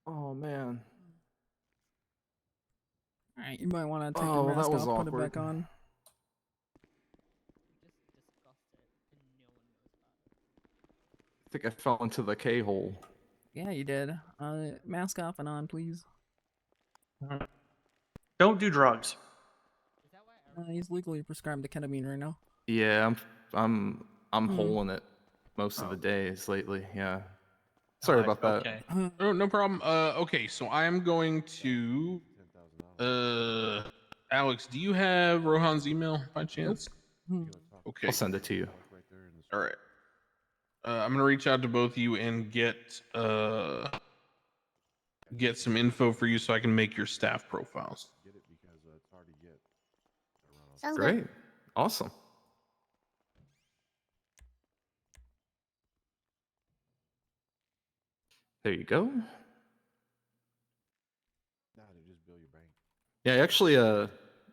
like? Oh man. Alright, you might want to take Oh, your mask that was off, put it awkward. back on. I think I fell into the K-hole. Yeah, you did. Mask off and on, please. Don't do drugs. He's legally prescribed to ketamine right now. Yeah, I'm holing it most of the days lately. Yeah. Sorry about that. Okay. Oh, no problem. Okay, so I am going to. Alex, do you have Rohan's email by chance? Okay. I'll send it to you. All right. I'm gonna reach out to both of you and get some info for you so I can make your staff profiles. Sounds Great. good. Awesome. There you go. Yeah, I actually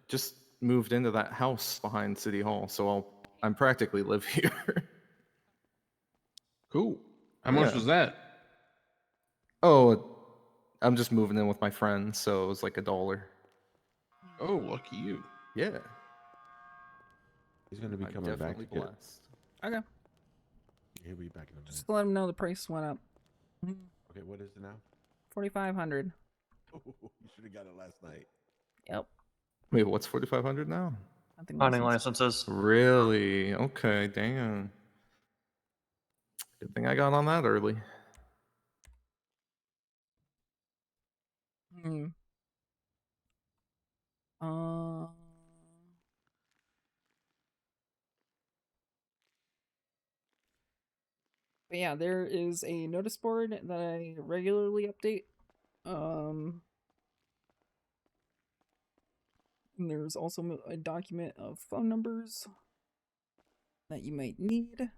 just moved into that house behind City Hall, so I'm practically live here. Cool. How much was that? Oh, I'm just moving in with my friends, so it was like $1. Oh, lucky you. Yeah. He's gonna be I'm coming back to definitely get blessed. Okay. He'll be back in a minute. Just to let him know the price went up. Okay, what is it now? 4,500. You should have got it last night. Yep. Wait, what's 4,500 now? Hunting licenses. Really? Okay, damn. Good thing I got on that early. Hmm. But yeah, there is a notice board that I regularly update. And there's also a document of phone numbers that you might need.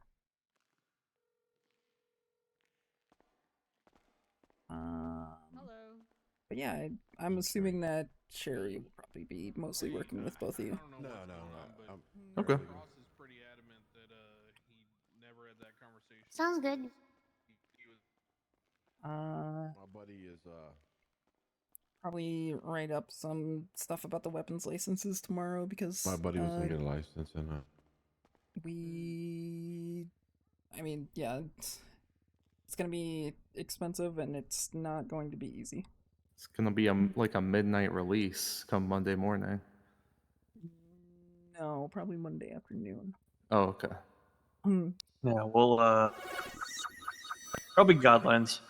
But yeah, I'm assuming that Sherry will probably be mostly working with both of you. No. Okay. Ross is pretty adamant that he never had that conversation. Sounds good. My buddy is Probably write up some stuff about the weapons licenses tomorrow because my buddy was gonna get a license and I mean, yeah, it's gonna be expensive and it's not going to be easy. It's gonna be like a midnight release come Monday morning. No, probably Monday afternoon. Oh, okay. Yeah, we'll probably guidelines.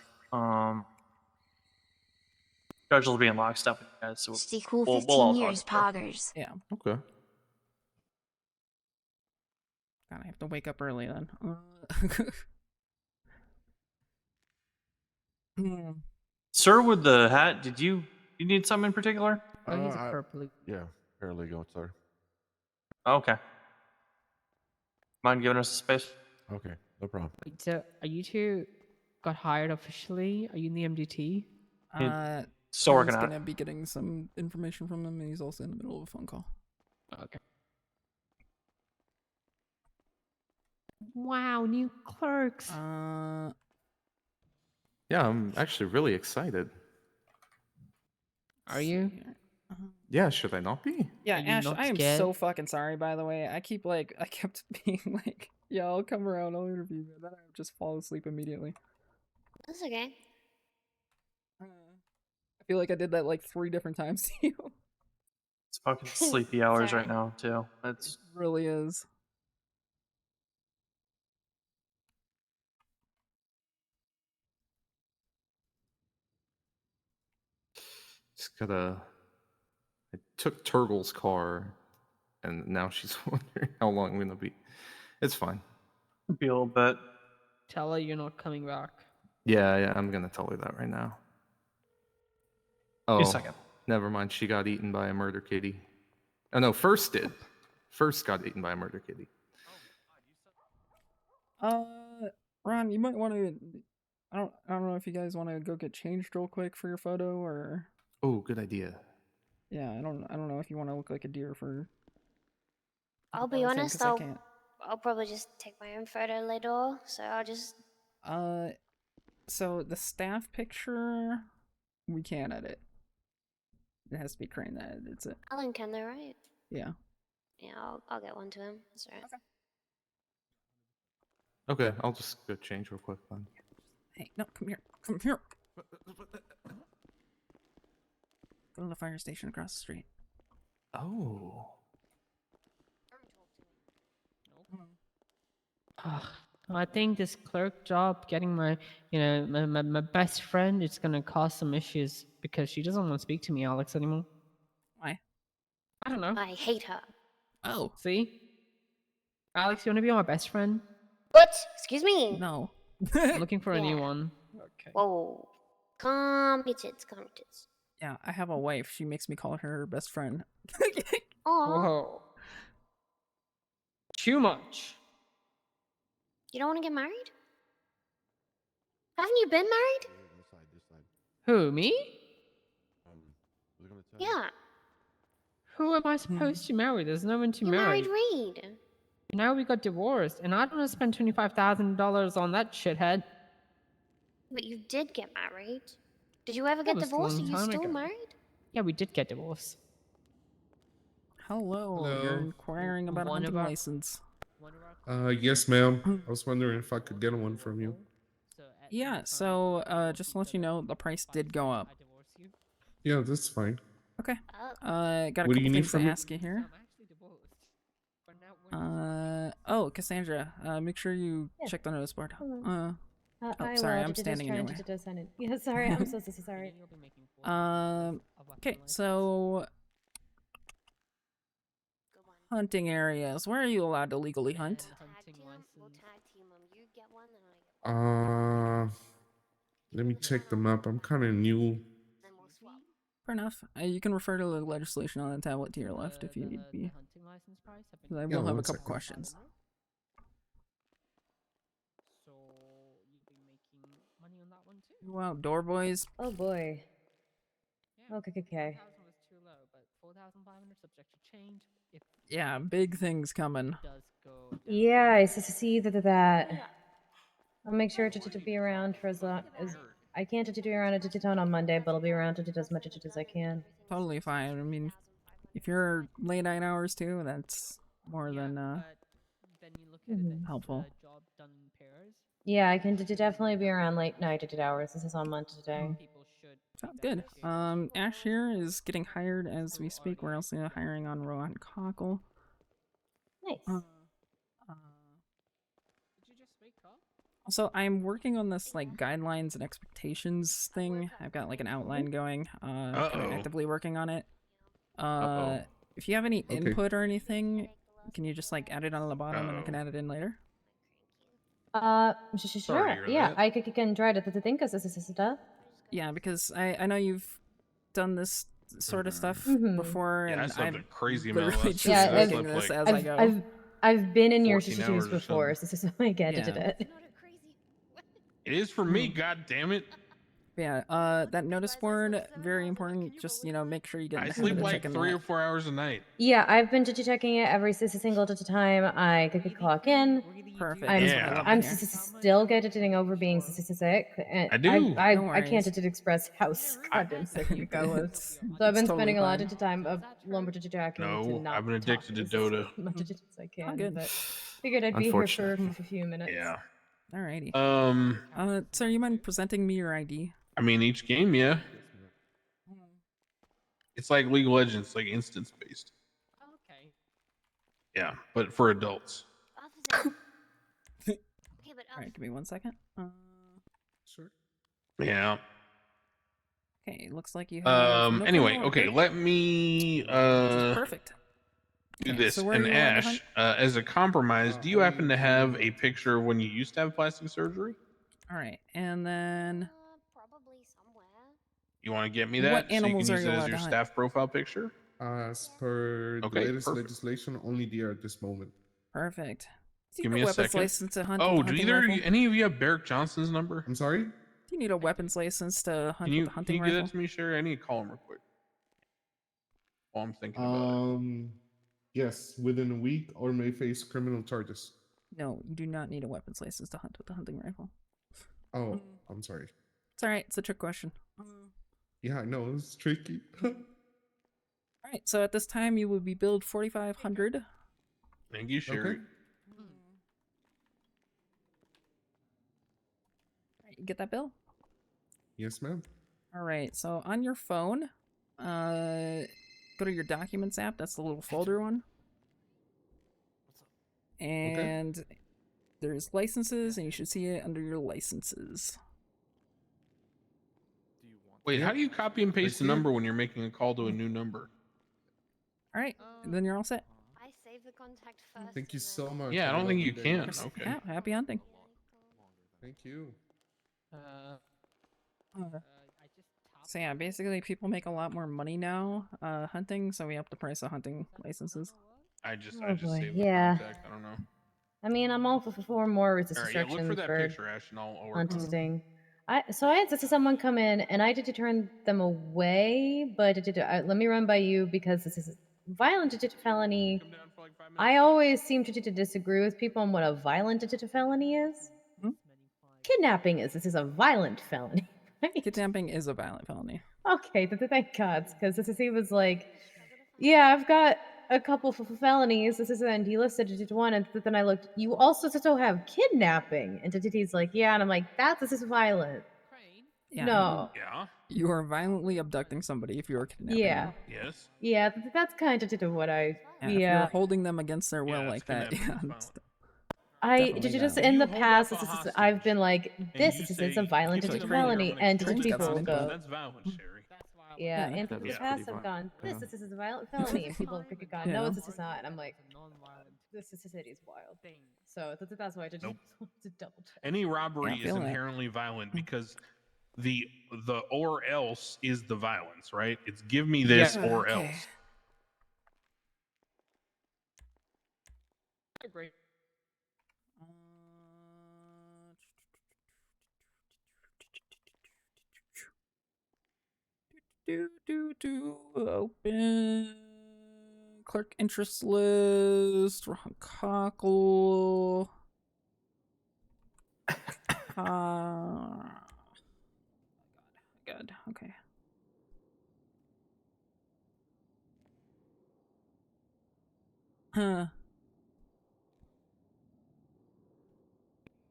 Judge will be in lockstep with you guys, so Stay cool we'll 15 all years, talk about it. poggers. Yeah. Okay. God, I have to wake up early then. Sir, with the hat, did you need something in particular? Oh, he's a purple. yeah, paralegal, sir. Okay. Mind giving us a space? Okay, no problem. Wait, so are you two got hired officially? Are you in the MDT? Still working Aaron's on it. gonna be getting some information from him, and he's also in the middle of a phone call. Okay. Wow, new clerks. Yeah, I'm actually really excited. Are you? Yeah, should I not be? Yeah, Are you Ash, not I am scared? so fucking sorry, by the way. I kept being like, yeah, I'll come around, I'll interview you, and then I would just fall asleep immediately. That's okay. I feel like I did that like 3 different times to you. It's fucking sleepy hours right now, too. It's It really is. Just gotta. I took Turgle's car, and now she's wondering how long I'm gonna be. It's fine. be a little bit. Tell her you're not coming back. Yeah, I'm gonna tell her that right now. Give me Oh, a second. never mind. She got eaten by a murder kitty. Oh no, first did. First got eaten by a murder kitty. Ron, you might want to. I don't know if you guys want to go get changed real quick for your photo, or. Oh, good idea. Yeah, I don't know if you want to look like a deer for. I'll be thing, honest, 'cause I can't. I'll probably just take my own photo later, so I'll just... So the staff picture, we can't edit. It has to be Crane that edits it. Alan can though, right? Yeah. Yeah, I'll get one to him. That's alright. Okay, I'll just go change real quick then. Hey, no, come here. Come here. Go to the fire station across the street. Oh. I think this clerk job, getting my best friend, it's gonna cause some issues because she doesn't want to speak to me, Alex, anymore. Why? I don't know. I hate her. Oh. See? Alex, you wanna be my best friend? What? Excuse me? No. I'm looking for a new Yeah. one. Okay. Whoa. Calm your tits, calm your tits. Yeah, I have a wife. She makes me call her her best friend. Aw. Whoa. Too much. You don't want to get married? Haven't you been married? This side. Who, me? Was I gonna tell you? Yeah. Who am I supposed to marry? There's no one to You marry. married Reed. Now we got divorced, and I don't want to spend $25,000 on that shithead. But you did get married. Did you ever That get was a divorced? Are long you time still ago. married? Yeah, we did get divorced. Hello, you're inquiring about a One of hunting our- license. Yes, ma'am. I was wondering if I could get one from you. Yeah, so just to let you know, the price did go up. Yeah, that's fine. Okay. Got a What do couple you need things to from me? ask you here. Oh, Cassandra, make sure you check the notice board. Oh, sorry, I'm standing in your way. Yeah, sorry, I'm so sorry. Okay, so hunting areas. Where are you allowed to legally hunt? Let me check the map. I'm kind of new. Fair enough. You can refer to the legislation on the tablet to your left if you need to be. I will have a couple questions. You outdoor boys? Oh boy. Okay. Yeah, big things coming. Yeah, I see that. I'll make sure to be around for as long as I can't do around a ton on Monday, but I'll be around to do as much as I can. Totally fine. I mean, if you're late night hours too, that's more than helpful. Yeah, I can definitely be around late night hours. This is on Monday. Sounds good. Ash here is getting hired as we speak. We're also hiring on Rowan Cockle. Nice. Also, I'm working on this like guidelines and expectations thing. I've got like an outline going. Kind of actively working on it. If you have any input or anything, can you just like add it on the bottom and I can add it in later? Sure. Yeah, I can try to think of this stuff. Yeah, because I know you've done this sort of stuff before, Yeah, I and slept a I'm crazy amount literally last just week. I making slept, this like, as I go. I've been in your 14 shoes hours or before, so this is why I get it. It is for me, god damn it. Yeah, that notice board, very important. Just, you know, make sure you get in I the sleep habit of like checking 3 that. or 4 hours a night. Yeah, I've been checking it every single time I could clock in. Perfect. I'm still getting over being sick. And I do. I can't express how goddamn sick I was. So I've been spending a lot of time of lumberjacking to No, not I've been talk addicted to as Dota. much as I can. good. But figured I'd be here for a few minutes. Yeah. Alrighty. Sir, you mind presenting me your ID? I mean, each game, yeah. It's like League of Legends, like instance based. Okay. Yeah, but for adults. Alright, give me 1 second. Sure. Yeah. Okay, looks like you have no Anyway, criminal okay, record. let me Perfect. do Okay, this. so where are And you allowed to Ash, hunt? as a compromise, do you happen to have a picture of when you used to have plastic surgery? Alright, and then You want to get me What that so you animals can are use you it as allowed your to hunt? staff profile picture? As per the Okay, latest perfect. legislation, only deer at this moment. Perfect. Do you Give need me a a weapons second. license to hunt Oh, with a do hunting either rifle? any of you have Barrick Johnson's number? I'm sorry? Do you need a weapons license to hunt Can with a you hunting give rifle? that to me, Sherry? I need to call him real quick while I'm thinking about it. Yes, within a week or may face criminal charges. No, you do not need a weapons license to hunt with a hunting rifle. Oh, I'm sorry. It's alright, it's a trick question. Yeah, I know, it's tricky. Alright, so at this time you will be billed 4,500. Thank you, Sherry. Okay. You get that bill? Yes, ma'am. Alright, so on your phone, go to your Documents app, that's the little folder one. And there's licenses, and you should see it under your licenses. Wait, how do you copy and paste the number when you're making a call to a new number? Alright, then you're all set. I save the contact first. Thank you so much. Yeah, I Have a don't think lovely you day. can. Okay. Yeah, happy hunting. Thank you. So yeah, basically people make a lot more money now hunting, so we up the price of hunting licenses. I just boy, saved yeah. the contact. I don't know. I mean, I'm all for more resist All right, yeah, look restrictions for that for picture, Ash, and I'll work on it. hunting. I had someone come in and I did to turn them away, but let me run by you because this is violent felony. I always seem to disagree with people on what a violent felony is. Kidnapping is. This is a violent felony. Right? Kidnapping is a violent felony. Okay, thank God, because he was like, yeah, I've got a couple of felonies. This is and he listed it one, and then I looked. You also still have kidnapping, and he's like, yeah, and I'm like, this is violent. Yeah. No. Yeah. You are violently abducting somebody if you are kidnapping Yeah. them. Yes. Yeah, that's kind of what I. Yeah. If you're holding them against their will like that, yeah. I Definitely just violent. in the You hold past, up a I've been like, and this you is say, a violent "Give me the felony, finger, I'm and gonna Trains got people some will info. go. That's violent, Sherry. Yeah. And people in the That's past pretty have gone, violent. this is a violent felony, and people have gone, no, Yeah. this is not, and I'm like, this city is wild. So that's why I just Nope. wanted to double check. Any robbery Yeah, I is feel that. inherently violent because the or else is the violence, right? It's give me this or okay. else. Agree. Open clerk interest list. Ron Cockle. God. Okay. Huh.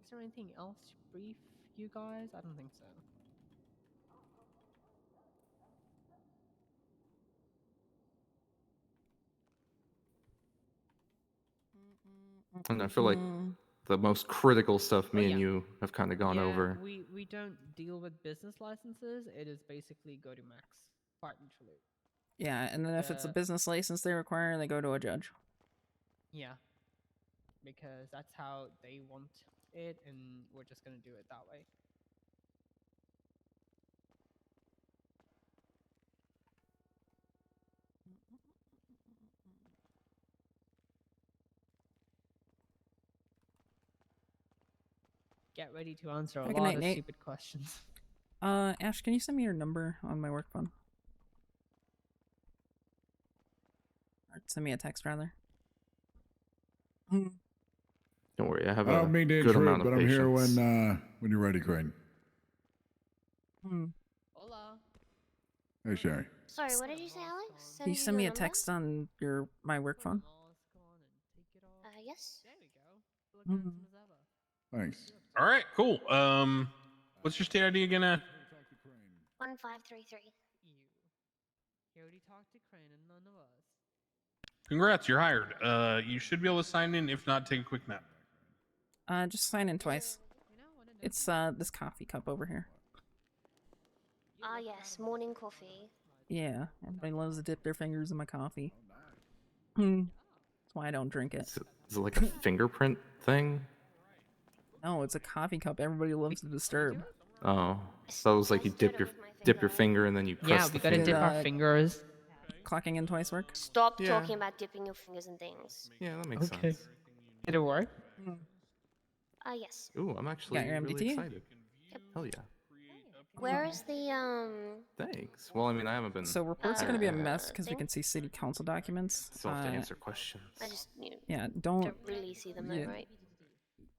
Is there anything else to brief you guys? I don't think so. And I feel like the most critical stuff me and you have kind of gone Yeah, over. we don't deal with business licenses. It is basically go to max. Quite literally. Yeah, and then if it's a business license they require, they go to a judge. Yeah. Because that's how they want it, and we're just gonna do it that way. Get ready to answer a Good lot night, of Nate. stupid questions. Ash, can you send me your number on my work phone? Or send me a text, rather. Don't worry, I have I a don't mean to good intrude, amount of but I'm patience. here when you're ready, Crane. Hola. Hey, Sherry. Sorry, what did you say, Alex? Can you send me a text on my work phone? Yes. There we go. Thanks. All right, cool. What's your state ID again? 1533. He already talked to Crane and none of us. Congrats, you're hired. You should be able to sign in. If not, take a quick nap. Just sign in twice. It's this coffee cup over here. Ah, yes, morning coffee. Yeah, everybody loves to dip their fingers in my coffee. That's why I don't drink it. Is it like a fingerprint thing? No, it's a coffee cup everybody loves to disturb. Oh, so it was like you dip your finger and then you press Yeah, the we gotta finger. dip our fingers. Clocking in twice work? Stop talking about dipping your fingers in things. Yeah, that makes Okay. sense. Did it work? Yes. Ooh, I'm actually Got your really MDT? excited. Hell yeah. Where is the Thanks. Well, I mean, I haven't been. So reports are gonna be a mess because we can see city council documents. Still have to answer questions. I just Yeah, don't really see them though, right?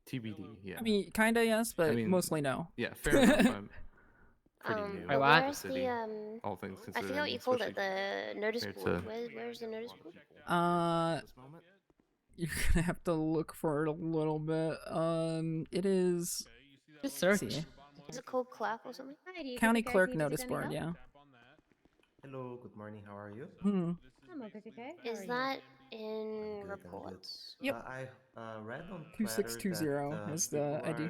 TBD. Yeah. I mean, kinda yes, but mostly no. Yeah, fair enough. I'm pretty new. But to where's the city, the all things I considered. forget what you called it. The notice compared board. to- Where's the notice board? You're gonna have to look for it a little bit. It is. Just search. See. Is it called clerk or something? County clerk notice board. Yeah. Hello, good morning. How are you? I'm okay. Is that in reports? Yep. I read on 2620 is the ID.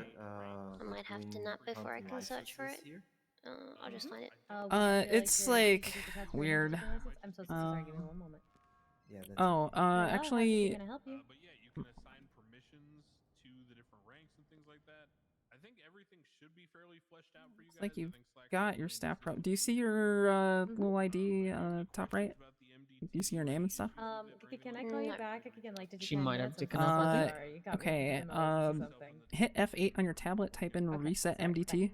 I might have to nap before I can search for it. I'll just find it. It's like weird. I'm so sorry. Give me one moment. Yeah. Oh, actually. Can I help you? But yeah, you can assign permissions to the different ranks and things like that. I think everything should be fairly fleshed out for you guys. It's like you've got your staff pro. Do you see your little ID top right? Do you see your name and stuff? Can I call you back? Again, like, did you She find might out have taken something? off with it. Sorry, you got me Okay. in the middle of something. Hit F8 on your tablet. Type in reset MDT.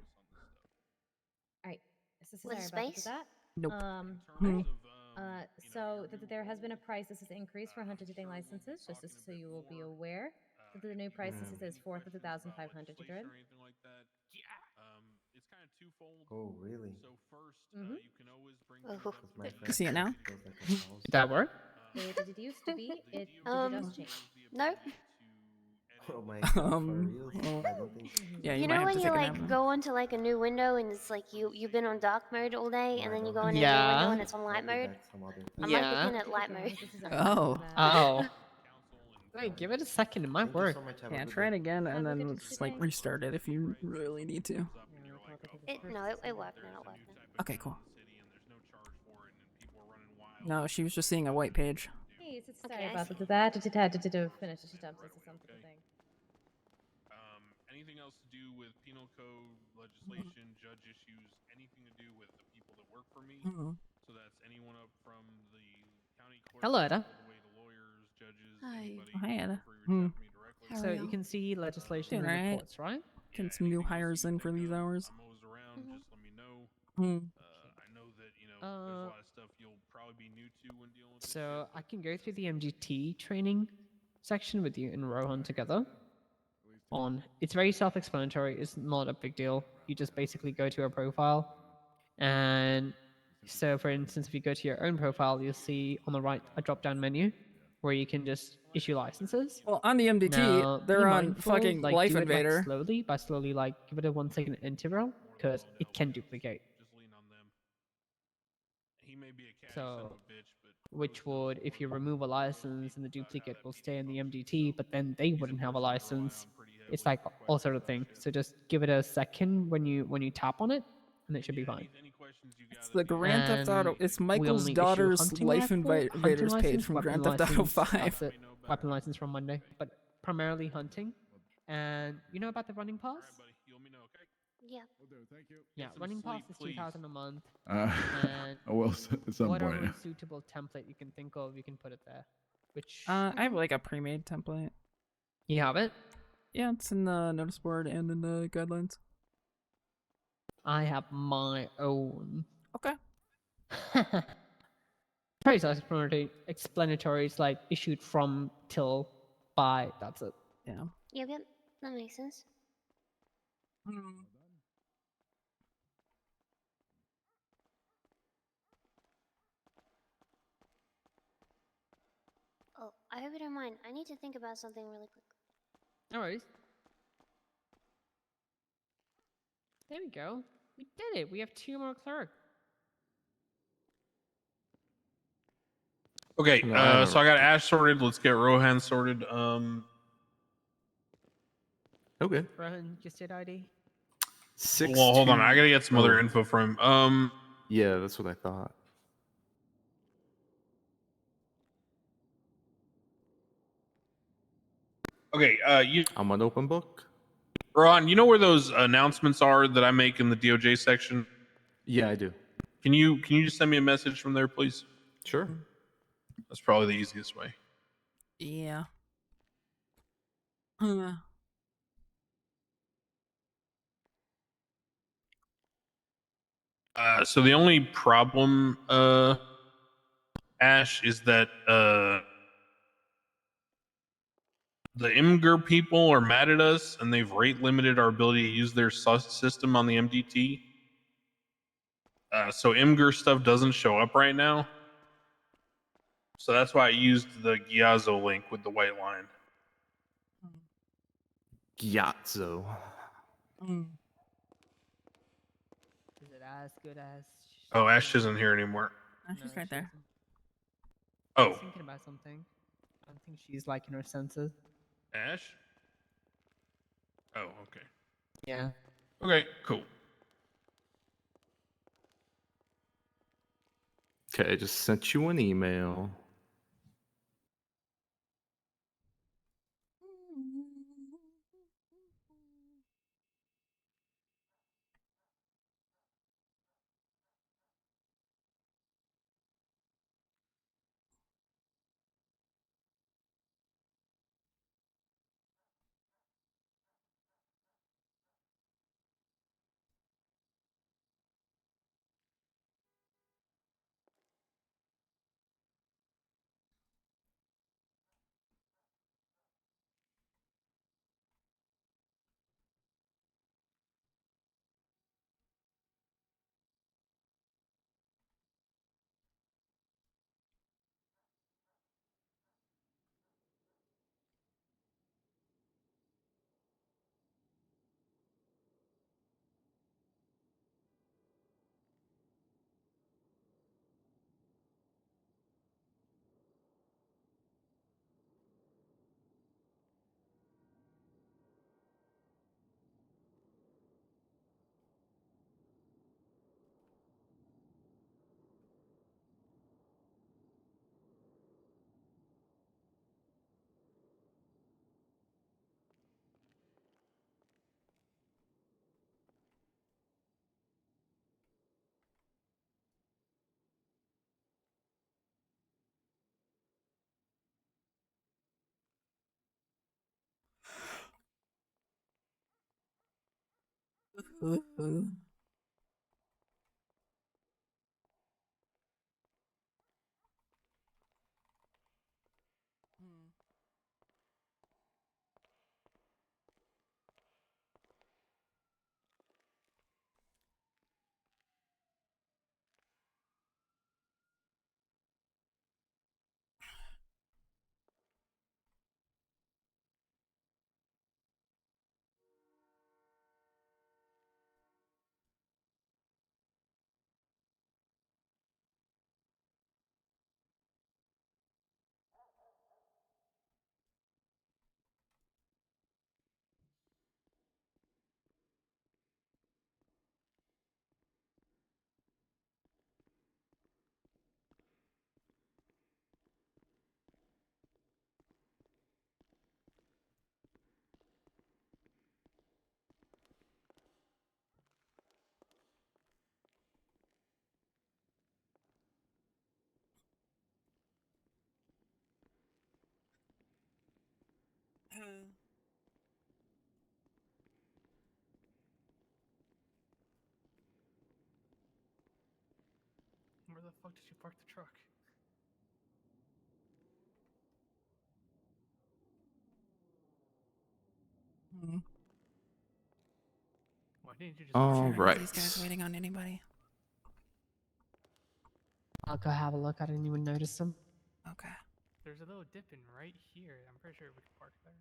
Alright. With a Sorry about space? that. Nope. Alright. So there has been a price. This is increased for hunter hunting licenses, just so you will be aware. The new price is 4,500 to dread. It's kind of twofold. Oh, really? So first, Mhm. you can always bring Oh. My You see it now? friend goes like a house. Did that work? It used to be. It does change. Nope. Oh my god, for real? well, I don't think. yeah, You you might know have when to you take a like nap. go onto like a new window and it's like you've been on dark mode all day, and then you go into a new Yeah. window and it's on light mode. I'm like Yeah. looking at light mode. Oh. Oh. Wait, give it a second. It might work. Yeah, try it again and then just like restart it if you really need to. It worked now. It worked now. Okay, cool. No, she was just seeing a white page. Hey, sorry Okay, I about see. that. To finish the stubs. This is something. Anything else to do with penal code, legislation, judge issues, anything to do with the people that work for me. Mhm. So that's anyone up from the county clerk Hello, Ada. all the way to lawyers, judges, Hi. anybody. Oh, hi, Ada. Feel free to reach out to me directly. So you can see legislation Doing and alright. reports, right? Getting some new hires in for these hours. I'm always around. Just let me know. Hmm. I know that there's a lot of stuff you'll probably be new to when dealing with this So shit. I can go through the MGT training section with you and Rohan together. It's very self-explanatory. It's not a big deal. You just basically go to a profile, and so for instance, if you go to your own profile, you'll see on the right a drop-down menu where you can just issue licenses. Well, on the MDT, Now, they're be on mindful, fucking like, Life do it, Invader. Like, slowly, give it a 1 second interval because it can duplicate. Just lean on them. He may be a catty So, son of a bitch, but which would, if you remove a license and the duplicate will stay in the MDT, but then they wouldn't have a license. It's like all sort of thing. So just give it a second when you tap on it, and it should be fine. It's the Grand Theft Auto. It's We Michael's only issue daughter's hunting Life rifle, Invaders hunting page license, from weapon Grand Theft Auto license, 5. That's it. Weapon license from Monday, but primarily hunting. And you know about the running pass? Yeah. Yeah, running pass is 2,000 a month. I will at some whatever point. suitable template you can think of, you can put it there. Which I have like a pre-made template. you have it. Yeah, it's in the notice board and in the guidelines. I have my own. Okay. Very self-explanatory. Explanatory. It's like issued from till by. That's it. Yeah. Yep. That makes sense. Oh, I hope you don't mind. I need to think about something really quick. No worries. There we go. We did it. We have 2 more clerks. Okay, No, I so I got Ash sorted. Let's get Rohan sorted. Okay. Rohan, just did ID. Well, hold on. I gotta get some other info from him. Yeah, that's what I thought. Okay, I'm an open book. Ron, you know where those announcements are that I make in the DOJ section? Yeah, I do. Can you just send me a message from there, please? Sure. That's probably the easiest way. Yeah. So the only problem, Ash, is that the Imgur people are mad at us, and they've rate limited our ability to use their system on the MDT. So Imgur stuff doesn't show up right now. So that's why I used the Gyazo link with the white line. Gyatso. Is it as good as? Oh, Ash isn't here anymore. She's right there. I Oh, was thinking about something. I don't think she's like in her senses. Ash? Oh, okay. Yeah. Okay, cool. Okay, I just sent you an email. Where the fuck did you park the truck? Why didn't you just? All Sure, right. are these guys waiting on anybody? I'll go have a look. I didn't even notice them. Okay. There's a little dip in right here. I'm pretty sure we can park there.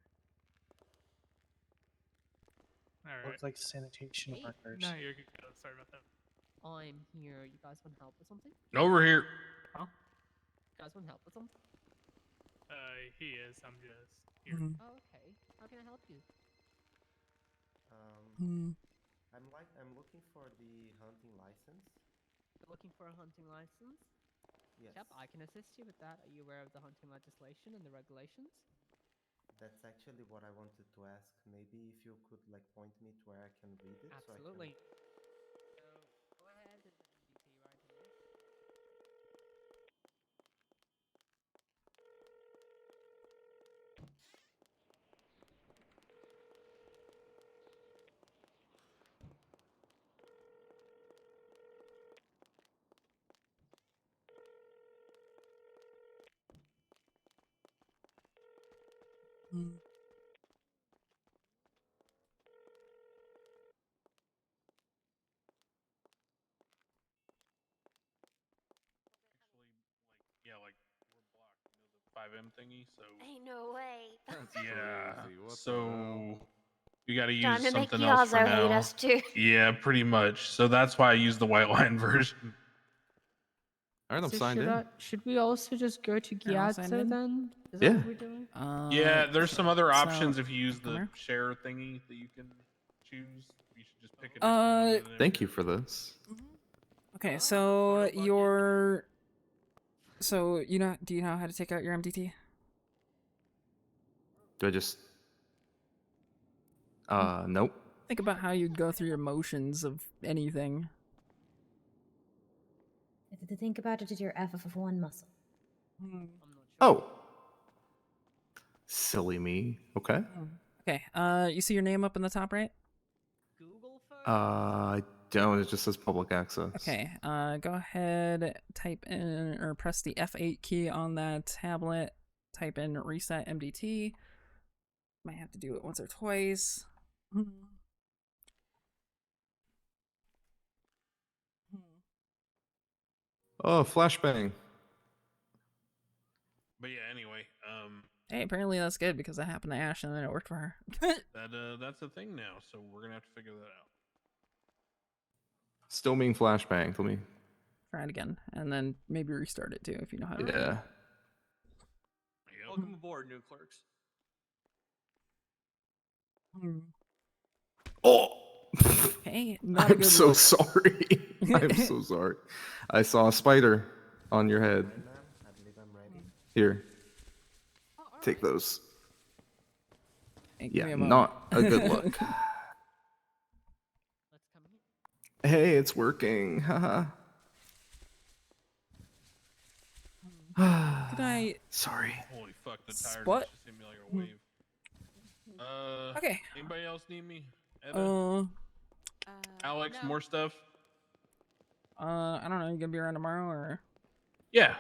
All right. Looks like sanitation workers. No, you're good. Sorry about that. I'm here. You guys want help with something? Over here. Huh? You guys want help with something? He is. I'm just here. Oh, okay. How can I help you? I'm looking for the hunting license. You're looking for a hunting license? Yes. Yep, I can assist you with that. Are you aware of the hunting legislation and the regulations? That's actually what I wanted to ask. Maybe if you could like point me to where I can read it. Absolutely. So go ahead. There's an MDT right here. Yeah, like we're blocked, you know, the 5M thingy. So Ain't no way. yeah. Crazy. What the So hell? you got to Time use to make something else for Yazo hate now. us too. Yeah, pretty much. So that's why I use the white line version. All right, I'm So signed in. should we also just go to You're all signed Gyatso in? then? Is that Yeah. what we're doing? Yeah, there's some other options so- if you use come the here. share thingy that you can choose. You should just pick a different one. Thank you for this. Okay, so your. So do you know how to take out your MDT? Do I just? Nope. Think about how you'd go through your motions of anything. To think about it is your FF1 muscle. Oh. Silly me. Okay. Okay, you see your name up in the top right? I don't. It just says public access. Okay, go ahead, type in or press the F8 key on that tablet. Type in reset MDT. Might have to do it once or twice. Oh, flashbang. But yeah, anyway, Hey, apparently that's good because that happened to Ash and then it worked for her. that's a thing now. So we're gonna have to figure that out. Still being flashbang. Let me. Try it again, and then maybe restart it too if you know how to. Yeah. Welcome aboard, new clerks. Oh. Hey, not a I'm good so look. sorry. I'm so sorry. I saw a spider on your head. I believe I'm ready. Here. Take those. Hey, give me Yeah, a moment. not a good look. Hey, it's working. Haha. Could I? Sorry. Holy fuck, the tire What? just hit me like a wave. Okay. Anybody else need me? Eva? Alex, more stuff? I don't know. You gonna be around tomorrow or? Yeah.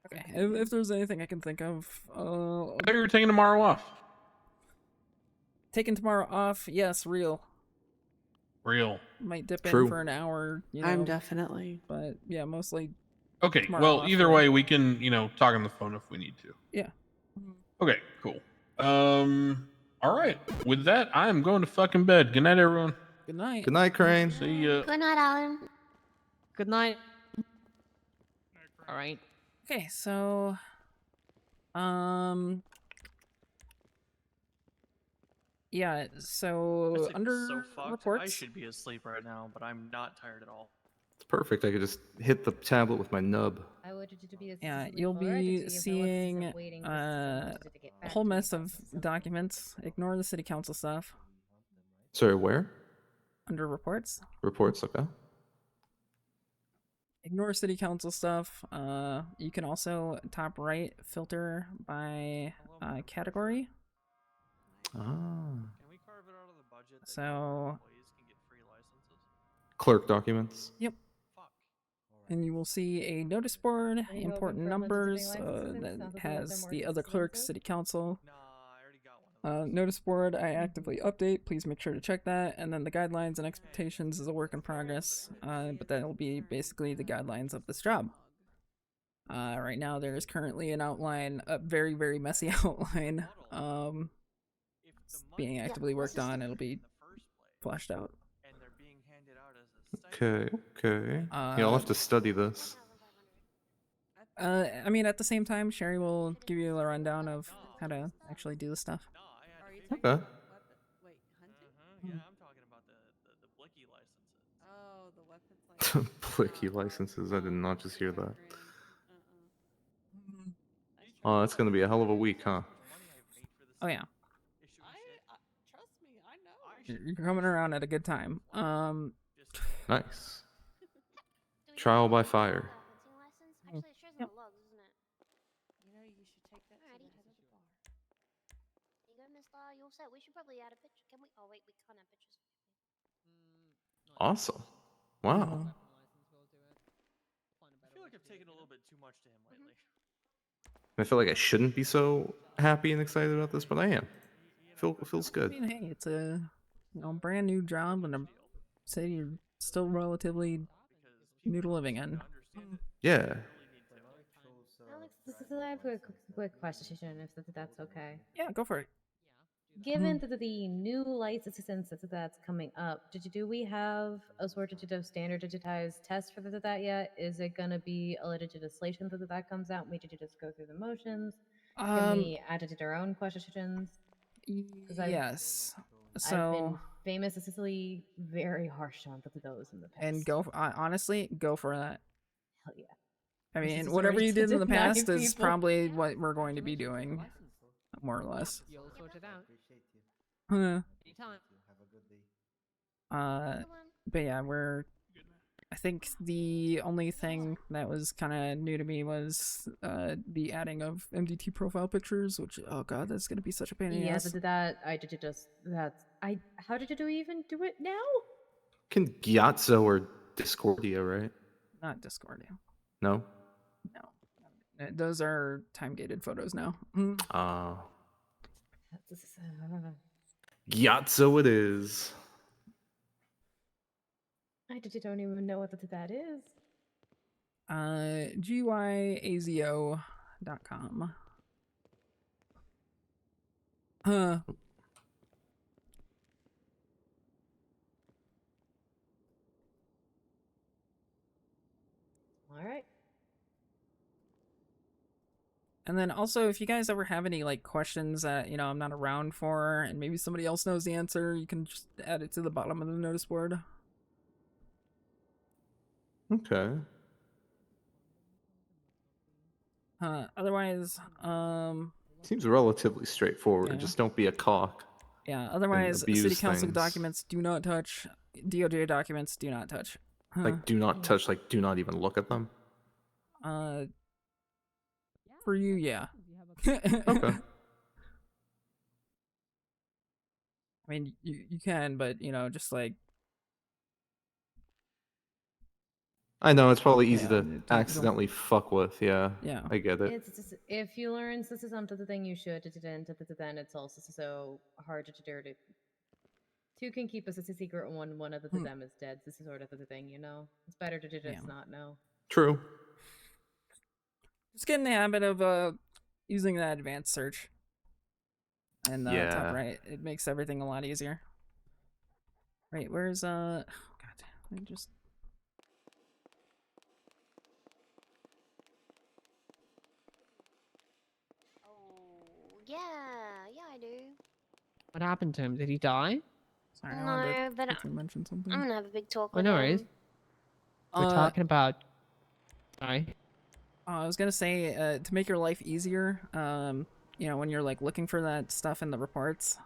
Okay. If there's anything I can think of, I thought you were taking tomorrow off. taking tomorrow off. Yes, real. Real. Might dip in True. for an hour. You know, I'm definitely. But yeah, mostly. Okay. tomorrow Well, off either for- way, we can talk on the phone if we need to. Yeah. Okay. Cool. All right. With that, I am going to fucking bed. Good night, everyone. Good night. Good night, Crane. See ya. Good night, Alan. Good night. All right. Okay, so, yeah. So Honestly, under so fucked. I reports. should be asleep right now, but I'm not tired at all. It's perfect. I could just hit the tablet with my nub. I wanted you to be Yeah, you'll be seeing a whole mess of documents. Ignore the city council stuff. Sorry, where? Under reports. Reports, okay. Ignore city council stuff. You can also top right filter by category. Ah. Can we carve it out of the budget? that So, employees can get free licenses? Clerk documents. yep. And you will see a notice board, you important hoping for numbers, legitimate licenses? that Sounds like you have has them the more other clerks, expensive. city council. Notice board, I actively update. Please make sure to check that. And then the guidelines and expectations is a work in progress. But that will be basically the guidelines of this job. Right now, there is currently an outline, a very, very messy outline, being actively worked on. It'll be fleshed out. Okay, okay. Yeah, I'll have to study this. I mean, at the same time, Sherry will give you a rundown of how to actually do the stuff. Okay. Yeah, I'm talking about the blicky licenses. Oh, the weapons Blicky licenses. I did not just hear that. Oh, that's gonna be a hell of a week, huh? Oh yeah, trust me, I know. you're coming around at a good time. Nice. Trial by fire. Actually, it shares in the logs, isn't it? You know, you should take that to the head of the bar. There you go, mister. You all set? We should probably add a picture. Can we? Oh, wait, we can't have pictures. Awesome. Wow. I feel like I've taken a little bit too much to him lately. I feel like I shouldn't be so happy and excited about this, but I am. Feels I good. mean, hey, it's a brand new job and a city you're still relatively new to living in. Yeah. Alex, I have a quick question, if that's okay. Yeah, go for it. Given the new licenses that's coming up, do we have a sort of standard digitized test for that yet? Is it gonna be a legislation that comes out? We just go through the motions. Can we add it to our own questions? Yes. I've been So famously very harsh on those in the past. and go honestly, go for that. Hell yeah. I This mean, is whatever very you did in the deny past is people. probably what we're going to be doing, more or less. You'll sort it out. Huh. Anytime. Have a good day. But yeah, I think the only thing that was kind of new to me was the adding of MDT profile pictures, which, oh god, that's gonna be such a pain in the Yeah, ass. how did you even do it now? Can Gyatso or Discordia, right? Not Discordia. No? Those are time-gated photos now. Gyatso it is. I don't even know what that is. GUIAZO.com. Huh. All right. And then also, if you guys ever have any like questions that I'm not around for, and maybe somebody else knows the answer, you can just add it to the bottom of the notice board. Okay. Otherwise, Seems relatively straightforward. Yeah. Just don't be a cock. yeah. and Otherwise, city abuse council things. documents do not touch. DOJ documents do not touch. Like, do not touch, like, do not even look at them. For you, yeah. Okay. I mean, you can, but just like I know it's probably easy Yeah, to don't- accidentally fuck with. Yeah. Yeah. I get it. It's just, if you learn this is something the thing you should, then it's also so hard to do. Two can keep us a secret when one of them is dead. This is sort of the thing, you know. It's better to just not know. True. Just get in the habit of using that advanced search. And top Yeah. right, it makes everything a lot easier. Right, where's oh god, let me just Yeah, I do. What happened to him? Did he die? Sorry, I No, wanted to but quickly mention something. I'm gonna have a big talk Oh, with no him. worries. We're talking about. Sorry. I was gonna say, to make your life easier, you know, when you're like looking for that stuff in the reports,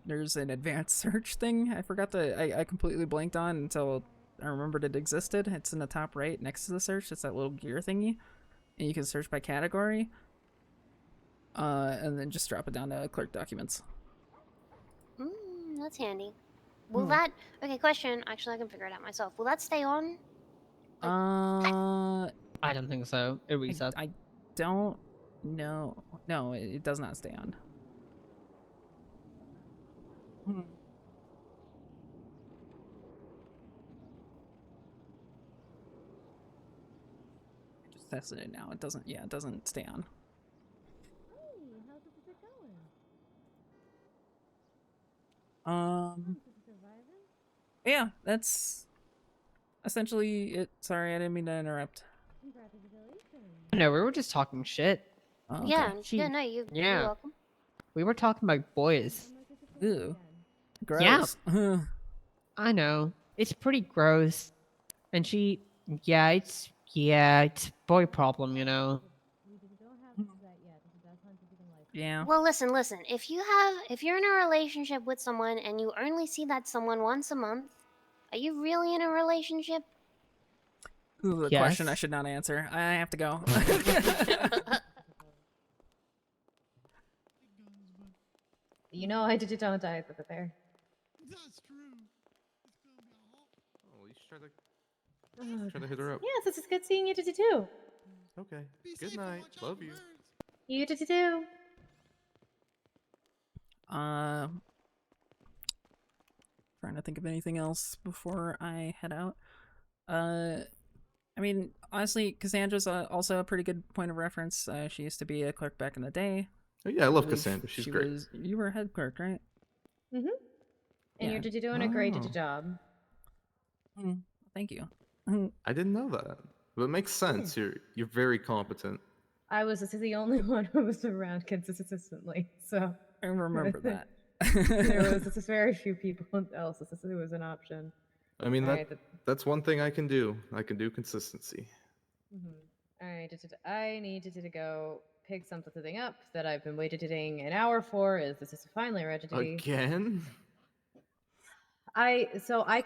there's an advanced search thing. I forgot I completely blanked on until I remembered it existed. It's in the top right next to the search. It's that little gear thingy, and you can search by category. And then just drop it down to clerk documents. That's handy. Will that... Okay, question. Actually, I can figure it out myself. Will that stay on? I don't think so. It resets. I don't know. No, it does not stay on. I just tested it now. It doesn't. Yeah, it doesn't stay on. How's it going? Yeah, that's essentially it. Sorry, I didn't mean to interrupt. No, we were just talking shit. Oh, okay. Yeah, no, you're welcome. We were talking about boys. Ew. Gross. Yeah. I know. It's pretty gross. And she, it's boy problem, you know. Yeah. Well, listen. If you're in a relationship with someone and you only see that someone once a month, are you really in a relationship? Ooh, the question I should not answer. I have to go. You know, I don't die with it there. That's true. Oh, you should try to hit her up. Yes, it's good seeing you too. Okay. Good night. Love you. You too. Trying to think of anything else before I head out. I mean, honestly, Cassandra's also a pretty good point of reference. She used to be a clerk back in the day. Oh, yeah, I love Cassandra. She's great. You were a head clerk, right? Mm-hmm. And Yeah. you're doing a great job. Thank you. I didn't know that, but it makes sense. You're very competent. I was the only one who was around consistently, so I remember that. There was just very few people else. This was an option. I mean, All right, that's one thing I can do. I can do consistency. All right, I need to go pick something up that I've been waiting an hour for. This is finally ready to be. Again? I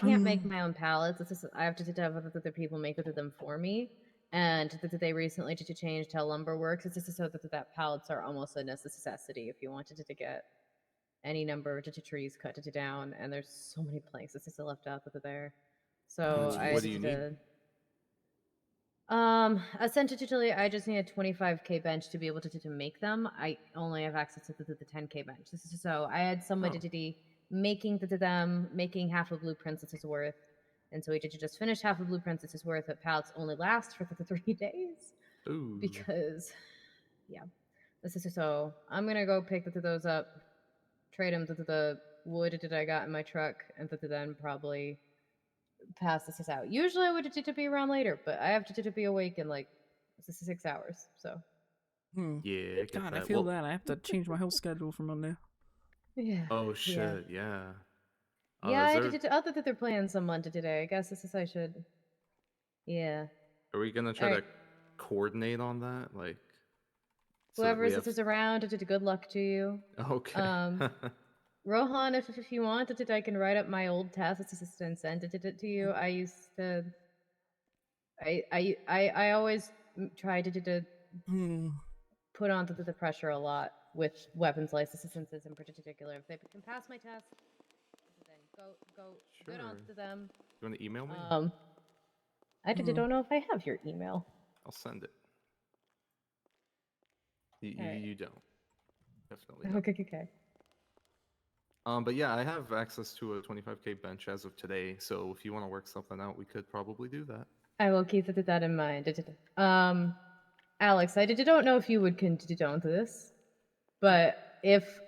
can't make my own pallets. I have to have other people make them for me. And they recently changed how lumber works. It's just so that pallets are almost a necessity if you wanted to get any number of trees cut down. And there's so many planks that's still left out there. So what do you need? Essentially, I just need a 25k bench to be able to make them. I only have access to the 10k bench. So I had somebody making making half a blueprint this is worth. And so we just finished half a blueprint this is worth, but pallets only last for 3 days. Ooh. Because, yeah. So I'm going to go pick those up, trade them to the wood that I got in my truck, and then probably pass this out. Usually I would to be around later, but I have to be awake in like 6 hours. So Yeah. God, I feel that. I have to change my whole schedule for Monday. Yeah. Oh shit. Yeah. Yeah, I did other that they're playing someone today. I guess I should. Yeah. Are we gonna try to coordinate on that? Like whoever is around, good luck to you. Okay. Rohan, if you want, I can write up my old tasks and send it to you. I used to. I always try to put on the pressure a lot with weapons licenses in particular. If they can pass my test, then go good on to them. You want to email me? I don't know if I have your email. I'll send it. You, All right. you don't. Definitely don't. Okay. But yeah, I have access to a 25k bench as of today, so if you want to work something out, we could probably do that. I will keep that in mind. Alex, I don't know if you would condone this, but if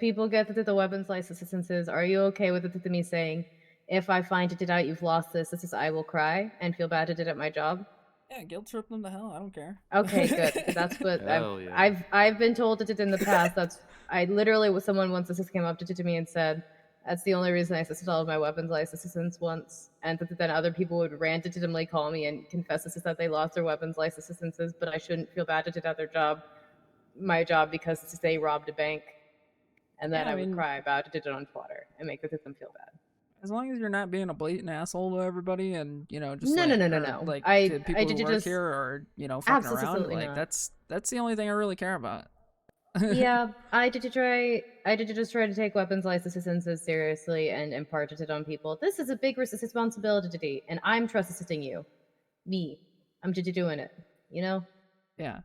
people get the weapons licenses, are you okay with me saying, if I find it out you've lost this I will cry and feel bad at my job? Yeah, guilt trip them to hell. I don't care. Okay, good. That's what Hell yeah. I've been told it in the past. I literally was someone once this came up to me and said, that's the only reason I assisted all of my weapons licenses once, and then other people would randomly call me and confess that they lost their weapons licenses, but I shouldn't feel bad at my job, because they robbed a bank, and then Yeah, I would cry about it on Twitter and make them feel bad. As long as you're not being a blatant asshole to everybody, and just No. like to people who work here, or fucking around, Absolutely like not. that's the only thing I really care about. Yeah, I did just try to take weapons licenses seriously and impart it on people. This is a big responsibility, and I'm trusting you. I'm just doing it, Yeah.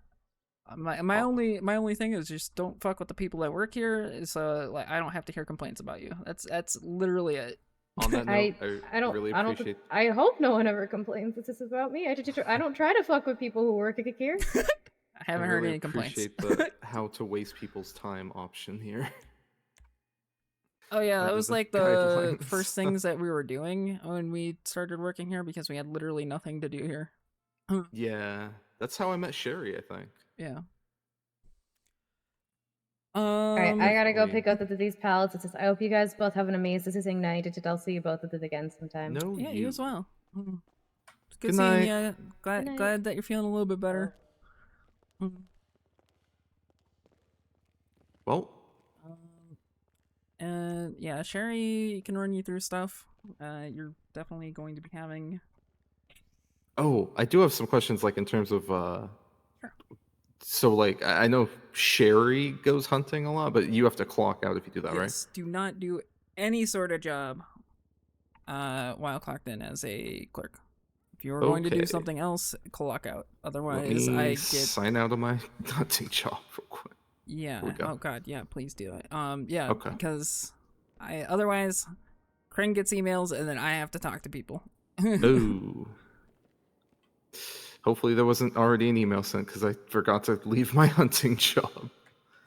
My only thing is just don't fuck with the people that work here. So like I don't have to hear complaints about you. That's literally it. On that note, I don't really I don't appreciate. I hope no one ever complains this is about me. I don't try to fuck with people who work at here. I haven't heard any complaints. Appreciate the how to waste people's time option here. Oh yeah, that Under was the like the guidelines. first things that we were doing when we started working here, because we had literally nothing to do here. Yeah, that's how I met Sherry, I think. Yeah. All right, I gotta go pick up these pallets. I hope you guys both have an amazing night. I'll see you both again sometime. No, Yeah, you as well. It's good Good seeing night. you. Glad that you're feeling a little bit better. Well, yeah, Sherry can run you through stuff. You're definitely going to be having. oh, I do have some questions, like in terms of so like I know Sherry goes hunting a lot, but you have to clock out if you do that, right? Yes, do not do any sort of job while clocked in as a clerk. If you were going to do Okay. something else, clock out. Let Otherwise, me I get sign out of my hunting job real quick. yeah. we go. Oh god, yeah. Please do it. Yeah, Okay. because otherwise, Krang gets emails and then I have to talk to people. Ooh. Hopefully there wasn't already an email sent because I forgot to leave my hunting job.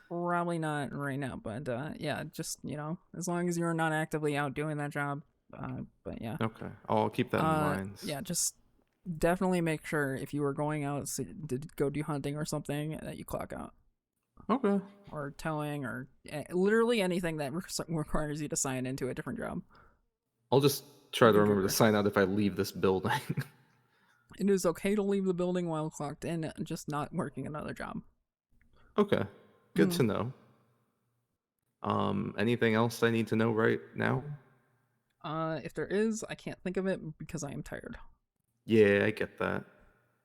Probably not right now, but yeah, just as long as you're not actively out doing that job. But yeah. Okay, I'll keep that in mind. Yeah, just definitely make sure if you were going out to go do hunting or something that you clock out. Okay. Or towing, or literally anything that requires you to sign into a different job. I'll just try to Good remember to work. sign out if I leave this building. It is okay to leave the building while clocked in, just not working another job. Okay, good to know. Anything else I need to know right now? If there is, I can't think of it because I am tired. Yeah, I get that.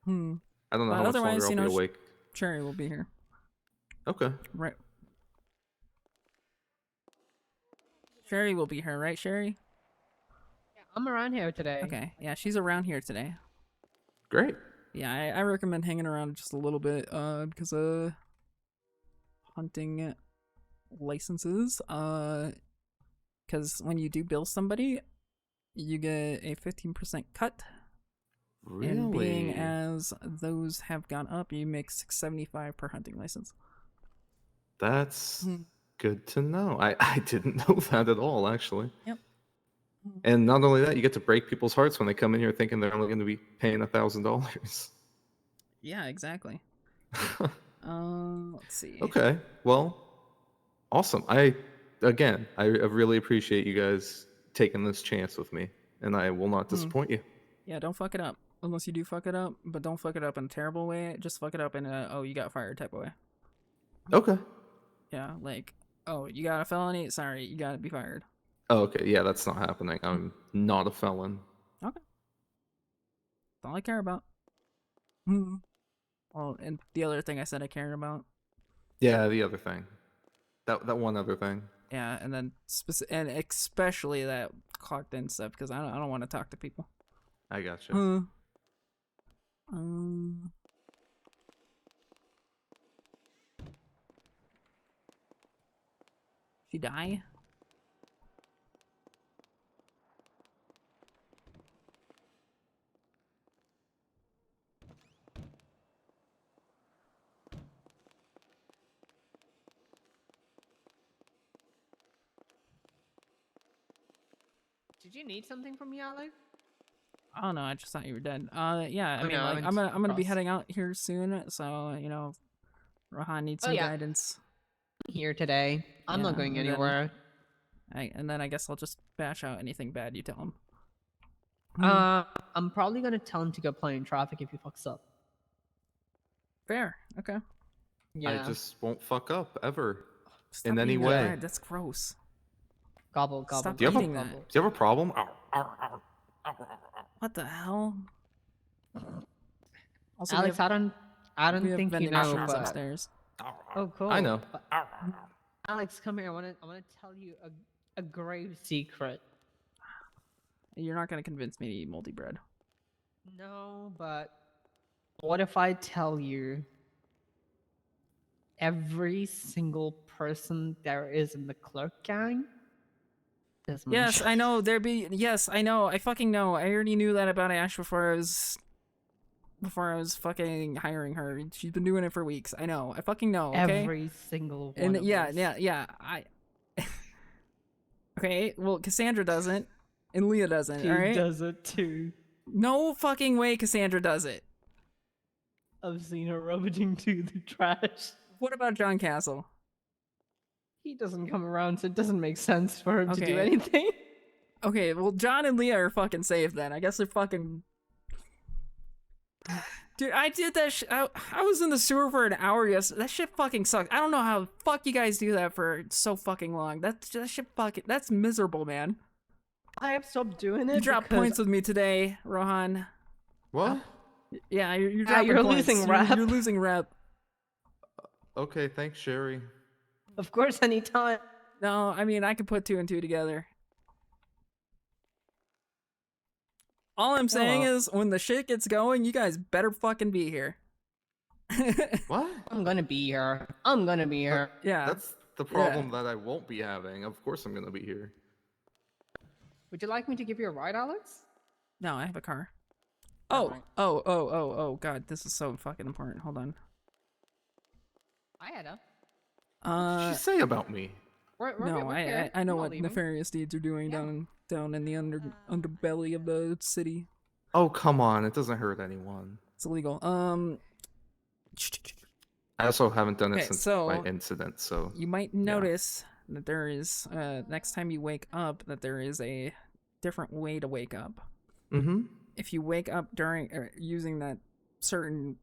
I don't know But how much longer otherwise, I'll be awake. Cherry will be here. Okay. Right. Sherry will be here, right, Sherry? I'm around here today. Okay, yeah, she's around here today. Great. Yeah, I recommend hanging around just a little bit, because hunting licenses, because when you do bill somebody, you get a 15% cut. Really? And being as those have gone up, you make $6.75 per hunting license. That's good to know. I didn't know that at all, actually. Yep. And not only that, you get to break people's hearts when they come in here thinking they're only going to be paying $1,000. Yeah, exactly. Let's see. Okay, well, awesome. I really appreciate you guys taking this chance with me, and I will not disappoint you. Yeah, don't fuck it up. Unless you do fuck it up, but don't fuck it up in a terrible way. Just fuck it up in a, oh, you got fired type of way. Okay. Yeah, like, oh, you got a felony? Sorry, you gotta be fired. Oh, okay, yeah, that's not happening. I'm not a felon. Okay. That's all I care about. Oh, and the other thing I said I cared about. Yeah, the other thing. That one other thing. Yeah, and then and especially that clocked in stuff, because I don't want to talk to people. I gotcha. you die? Did you need something from me, Alex? Oh no, I just thought you were dead. Yeah, I Oh, mean, no, I like, meant I'm gonna be across. heading out here soon, so you know, Rohan needs Oh, some yeah. guidance. Here today. I'm not Yeah, going and then- anywhere. and then I guess I'll just bash out anything bad you tell him. I'm probably gonna tell him to go play in traffic if he fucks up. Fair. Okay. Yeah. I just won't fuck up ever. Stop in any eating that way. bread, that's gross. Gobble, gobble. Stop Do you have eating a, that. Do you have a problem? What the hell? Also, we Alex, have- I don't we have think you vending know, machines but upstairs. oh, cool. I know. But- Alex, come here. I wanna tell you a grave secret. You're not gonna convince me to eat moldy bread. No, but what if I tell you every single person there is in the clerk gang? is Yes, I know. Yes, I know. I fucking know. I already knew that about Ash before I was fucking hiring her. She's been doing it for weeks. I know. I fucking know. Okay. Every single one. And of yeah, us. yeah. Okay. Well, Cassandra doesn't, and Leah doesn't. He all right. does it too. No fucking way, Cassandra does it. I've seen her rummaging through the trash. What about John Castle? He doesn't come around, so it doesn't make sense for him to do Okay. anything. Okay, well, John and Leah are fucking safe then. I guess they're fucking. Dude, I did that. I was in the sewer for an hour yesterday. That shit fucking sucks. I don't know how the fuck you guys do that for so fucking long. That shit fucking. That's miserable, man. I have stopped doing it. You dropped because- points with me today, Rohan. What? Yeah, you're dropping you're points. losing rep. You're losing rep. Okay, thanks, Sherry. Of course, anytime. No, I mean, I could put 2 and 2 together. All I'm saying Hello. is, when the shit gets going, you guys better fucking be here. What? I'm gonna be here. I'm gonna be here. Yeah. That's the problem that I won't be having. Of course I'm gonna be here. Would you like me to give you a ride, Alex? No, I have a car. Alright. Oh, God, this is so fucking important. Hold on. I had a. What did she say about me? No, I know what nefarious deeds are doing down in the underbelly of the city. Oh, come on. It doesn't hurt anyone. It's illegal. I also haven't done it Okay, since so my incident, so... You might notice that there is, next time you wake up, that there is a different way to wake up. Mm-hmm. If you wake up using that certain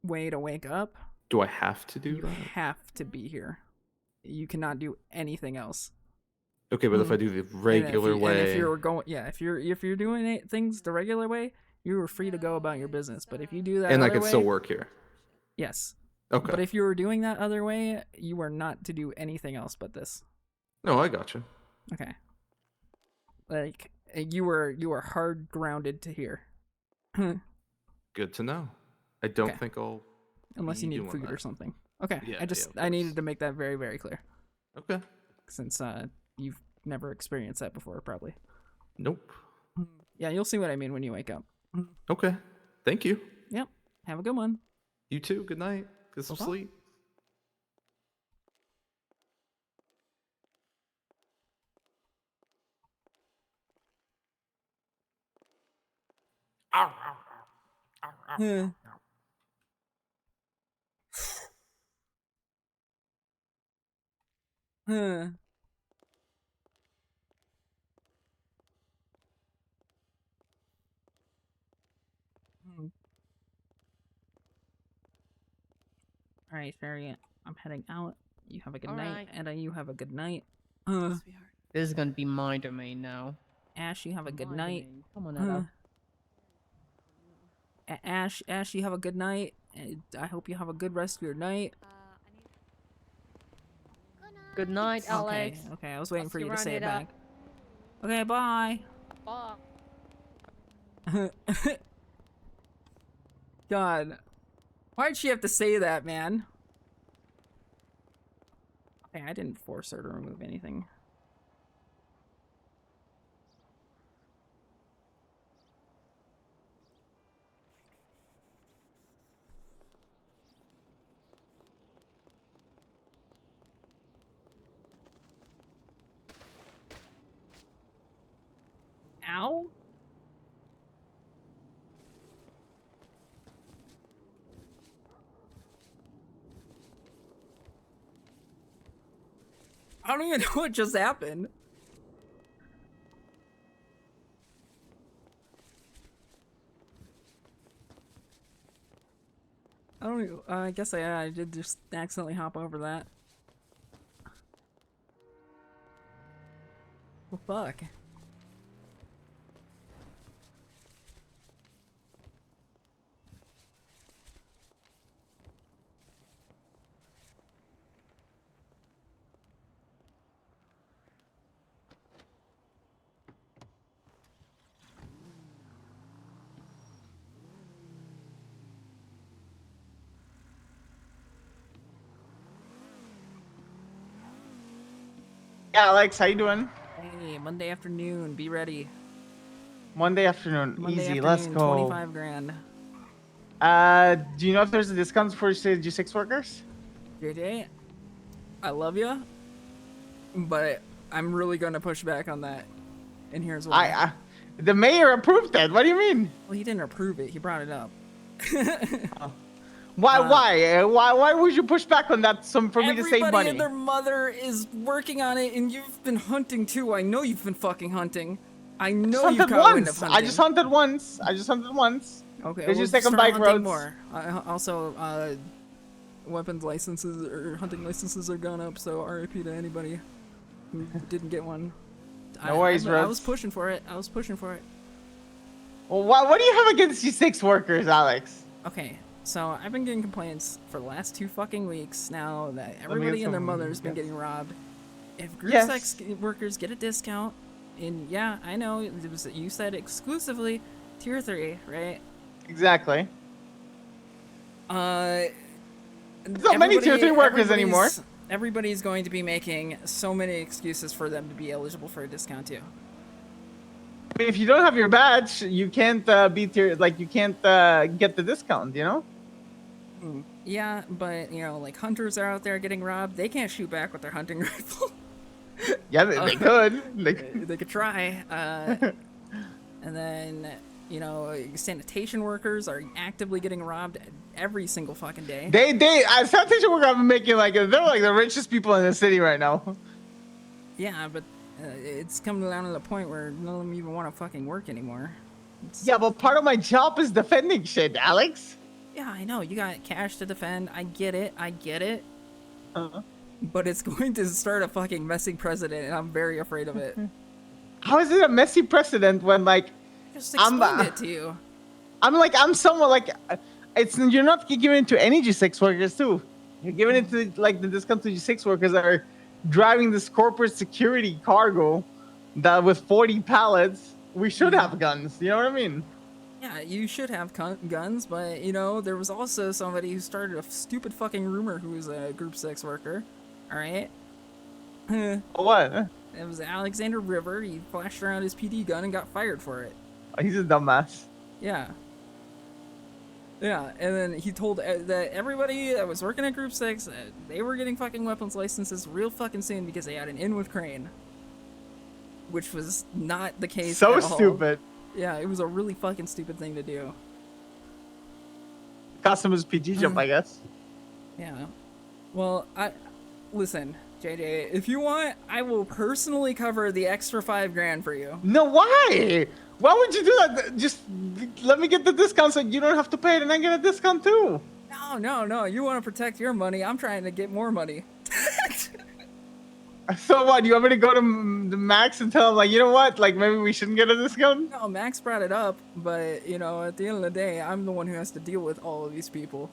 way to wake up... Do I have to do you that? have to be here. You cannot do anything else. Okay, but if I do the regular way... And if you're going... Yeah, if you're doing things the regular way, you are free to go about your business. But if you do that And I other can still way- work here. Yes. Okay. But if you were doing that other way, you are not to do anything else but this. No, I gotcha. Okay. Like you were hard grounded to here. Good to know. I don't Okay. think I'll... Unless be you need doing food that. or something. Okay. Yeah, I needed to make that very, very clear. Okay. Since you've never experienced that before, probably. Nope. Yeah, you'll see what I mean when you wake up. Okay. Thank you. Yep. Have a good one. You too. Good night. Get some Bye-bye. sleep. Yeah. Huh. All right, Fairy. I'm heading out. You have a good night, Alright. and you have a good night. This is gonna be my domain now. Ash, you have a good My night. domain. Come on, Edda. Ash, you have a good night. And I hope you have a good rest of your night. Good night, Alex. Okay, I was waiting I'll for see you you to say it around, back. Okay, bye. Bye. God. Why'd she have to say that, man? Hey, I didn't force her to remove anything. Ow? I don't even know what just happened. I don't even, I guess I did just accidentally hop over that. Well, fuck. Alex, how you doing? Hey, Monday afternoon, be ready. Monday afternoon, Monday easy. afternoon, Let's go. 25 grand. Do you know if there's a discount for G6 workers? JJ, I love you, but I'm really gonna push back on that. And here's why. The mayor approved that. What do you mean? Well, he didn't approve it. He brought it up. Why would you push back on that? For me to save Everybody money. and their mother is working on it, and you've been hunting too. I know you've been fucking hunting. I know you've caught wind of hunting. I just hunted once. Okay, Did you we'll take on start bike hunting roads? more. Also, weapons licenses or hunting licenses are gone up. So RIP to anybody who didn't get one. No worries, I bro. was pushing for it. Well, what do you have against G6 workers, Alex? Okay, so I've been getting complaints for the last 2 fucking weeks now that everybody and their mother's been getting robbed. If group sex workers get a discount, and yeah, I know you said exclusively tier 3, right? Exactly. There's not many tier 3 workers anymore. Everybody's going to be making so many excuses for them to be eligible for a discount too. I mean, if you don't have your badge, you can't be tier, you can't get the discount, you know? Yeah, but you know, like hunters are out there getting robbed. They can't shoot back with their hunting rifle. Yeah, they could. They could try. And then, you know, sanitation workers are actively getting robbed every single fucking day. Sanitation workers have been making they're like the richest people in the city right now. Yeah, but it's coming down to the point where none of them even want to fucking work anymore. Yeah, but part of my job is defending shit, Alex. Yeah, I know. You got cash to defend. I get it. But it's going to start a fucking messy precedent, and I'm very afraid of it. How is it a messy precedent when, Just explain it to you. I'm someone, you're not giving it to any G6 workers, too. You're giving it to, the discount to G6 workers that are driving this corporate security cargo that with 40 pallets, we should have guns. You know what I mean? Yeah, you should have guns, but, you know, there was also somebody who started a stupid fucking rumor who was a Group 6 worker. Alright? What? It was Alexander River. He flashed around his PD gun and got fired for it. He's a dumbass. Yeah. Yeah, and then he told that everybody that was working at Group 6, they were getting fucking weapons licenses real fucking soon because they had an in with Crane. Which was not the case So at all. stupid. Yeah, it was a really fucking stupid thing to do. Customer's PG jump, I guess. Yeah. Well, listen, JJ, if you want, I will personally cover the extra $5,000 for you. No, why? Why would you do that? Just let me get the discount so you don't have to pay it and I get a discount too. No. You want to protect your money. I'm trying to get more money. So what? You want me to go to the Max and tell him, you know what? Maybe we shouldn't get a discount? No, Max brought it up, but, you know, at the end of the day, I'm the one who has to deal with all of these people.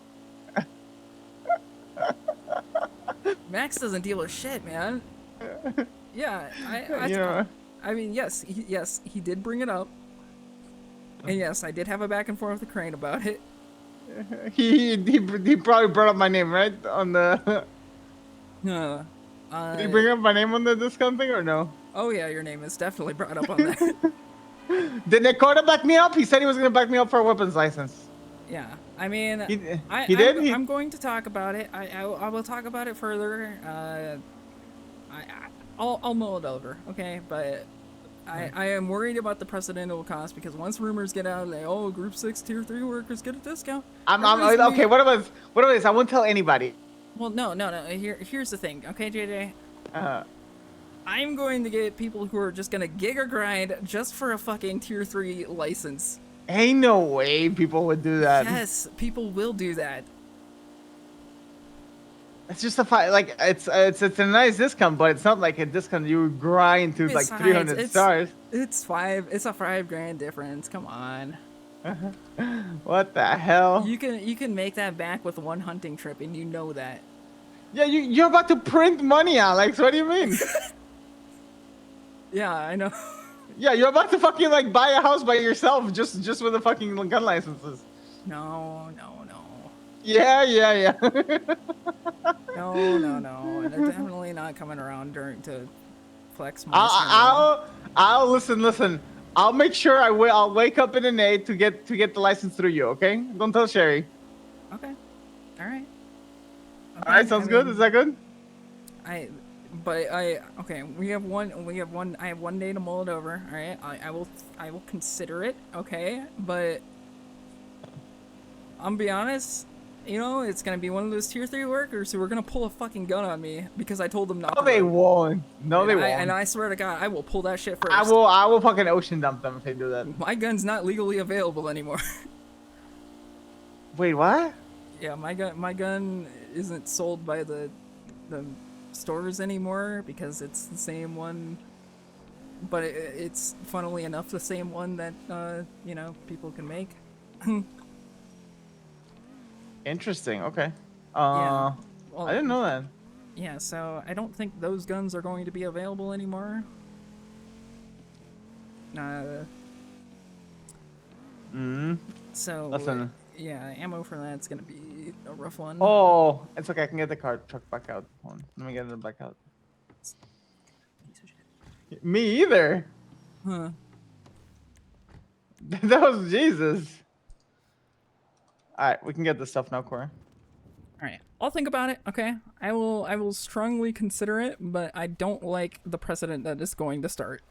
Max doesn't deal with shit, man. Yeah, I mean, yes, he did bring it up. And yes, I did have a back and forth with Crane about it. He probably brought up my name, right? On the... Did you bring up my name on the discount thing or no? Oh yeah, your name is definitely brought up on that. Did Dakota back me up? He said he was gonna back me up for a weapons license. Yeah, I mean, He I'm, did. I'm going to talk about it. I will talk about it further. I'll mull it over, okay? But I am worried about the precedent it will cause because once rumors get out, like, oh, Group 6 Tier 3 workers get a discount. Okay. What about this? I won't tell anybody. Well, no. Here's the thing, okay, JJ. Uh. I'm going to get people who are just gonna gig or grind just for a fucking Tier 3 license. Ain't no way people would do that. Yes, people will do that. It's just a like it's a nice discount, but it's not like a discount you would grind to like 300 stars. It's a $5 difference. Come on. What the hell? You can make that back with one hunting trip, and you know that. Yeah, you're about to print money, Alex. What do you mean? Yeah, I know. Yeah, you're about to fucking like buy a house by yourself just with the fucking gun licenses. No. Yeah. No. And they're definitely not coming around to flex my I'll listen. I'll make sure I'll wake up in the night to get the license through you, okay? Don't tell Sherry. Okay. All right. All right, sounds good. Is that good? Okay, we have one I have 1 day to mull it over, all right? I will consider it, okay? But I'm be honest, you know, it's gonna be one of those Tier 3 workers who are gonna pull a fucking gun on me because I told them not to. No, they won't. No, they won't. And I swear to God, I will pull that shit first. I will fucking ocean dump them if they do that. My gun's not legally available anymore. Wait, what? Yeah, my gun isn't sold by the stores anymore because it's the same one, but it's funnily enough the same one that you know, people can make. Interesting. Okay. Yeah. Well, I didn't know that. Yeah, so I don't think those guns are going to be available anymore. So Listen. yeah, ammo for that's gonna be a rough one. Oh, it's okay. I can get the truck back out. Hold on. Let me get it back out. Me either. Huh. That was Jesus. All right, we can get this stuff now, Corey. All right, I'll think about it. Okay, I will strongly consider it, but I don't like the precedent that is going to start.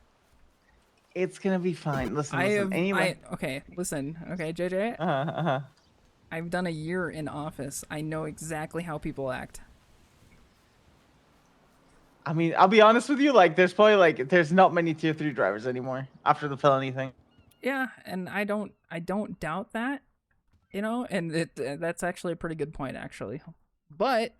It's gonna be fine. Listen. Okay, listen. Okay, JJ. I've done a year in office. I know exactly how people act. I mean, I'll be honest with you. Like, there's not many Tier 3 drivers anymore after the felony thing. Yeah, and I don't doubt that, you know, and that's actually a pretty good point, actually. But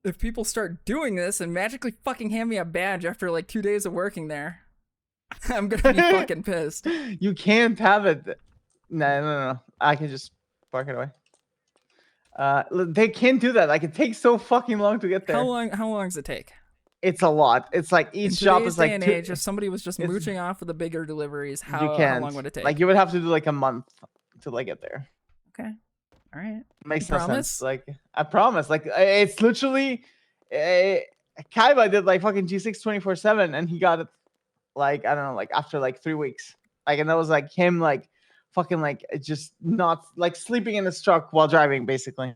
if people start doing this and magically fucking hand me a badge after like 2 days of working there, I'm gonna be fucking pissed. You can't have it. No. I can just park it away. They can't do that. Like, it takes so fucking long to get there. How long does it take? It's a lot. It's like each shop is like age, if somebody was just mooching off of the bigger deliveries, how long would it take? Like, you would have to do like a month to like get there. Okay. All right. Makes no sense. Like, I promise. Like, it's literally Kaiba did like fucking G6 24/7 and he got it like, I don't know, like after like 3 weeks. Like, and that was like him like fucking like just not like sleeping in his truck while driving, basically.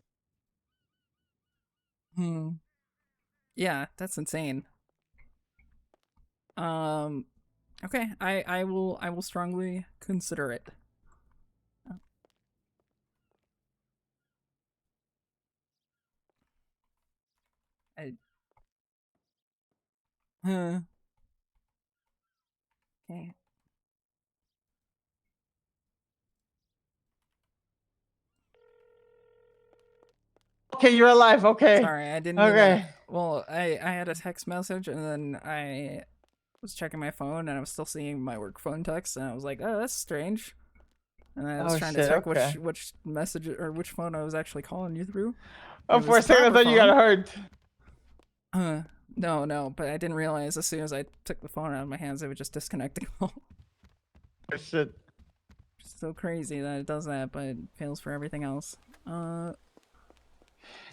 Yeah, that's insane. Okay, I will strongly consider it. Okay. Okay, you're alive. Okay. Sorry, I didn't. Okay. Well, I had a text message and then I was checking my phone and I was still seeing my work phone text and I was like, oh, that's strange. And I was trying to check which message or which phone I was actually calling you through. Oh, for a second I thought you got hurt. No, but I didn't realize as soon as I took the phone out of my hands, it would just disconnect the call. Oh, shit. So crazy that it does that, but it fails for everything else.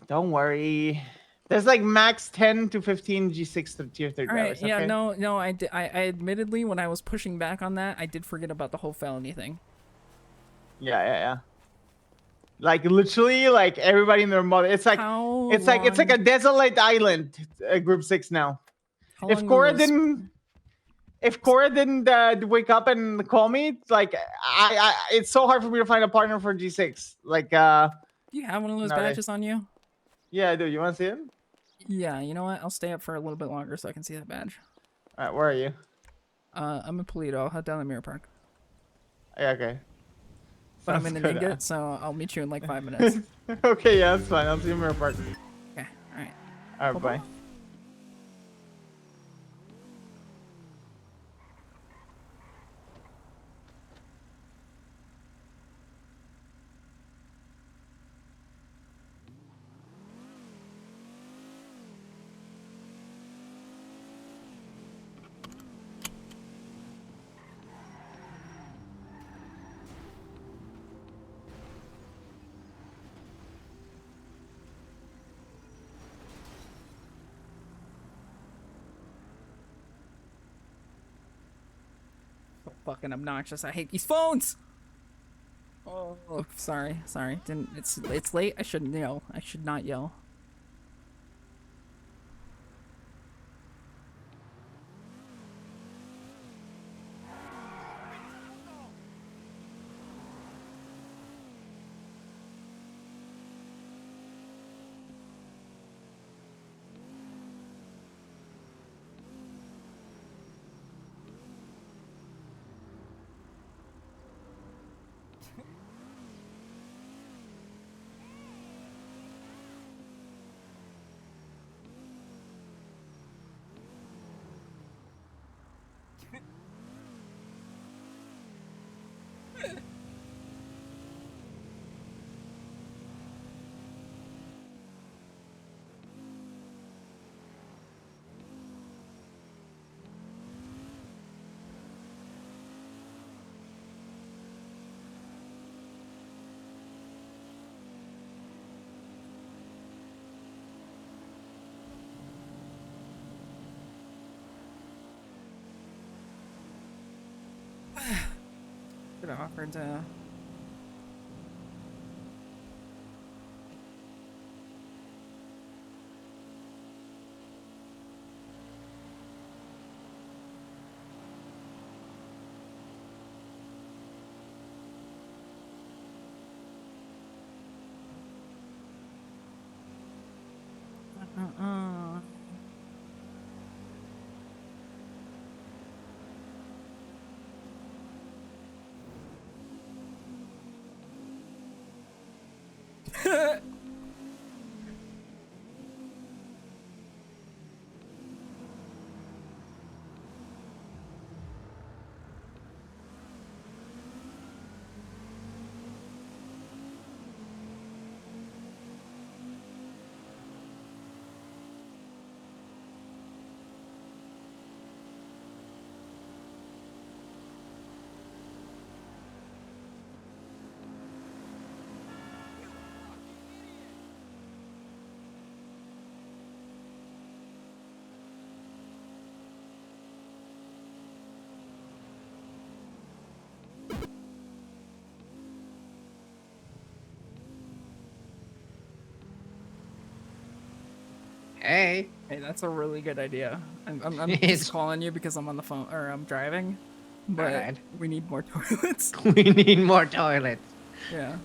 Don't worry. There's like max 10 to 15 G6 to tier 3 All right, drivers. yeah, Okay? no, I admittedly, when I was pushing back on that, I did forget about the whole felony thing. Yeah. Like literally, like everybody in their mother. It's like it's like a desolate island. Group 6 now. How If long Cora was- didn't, wake up and call me, it's like it's so hard for me to find a partner for G6. Like Do you have one of those nowadays. badges on you? Yeah, I do. You want to see it? Yeah, you know what? I'll stay up for a little bit longer so I can see that badge. All right, where are you? I'm in Polito. I'll head down to Mirror Park. Yeah, okay. But I'm Sounds in the good. Ninget, so I'll meet you in like 5 minutes. Okay, yeah, that's fine. I'll see you in Mirror Park. Okay, all right. All right, bye. So fucking obnoxious. I hate these phones. Oh, sorry. Didn't. It's late. I shouldn't yell. I should not yell. Could have offered Hey, that's a really good idea. I'm just calling you because I'm on the phone or I'm driving, but Alright. we need more toilets. We need more toilets. Yeah.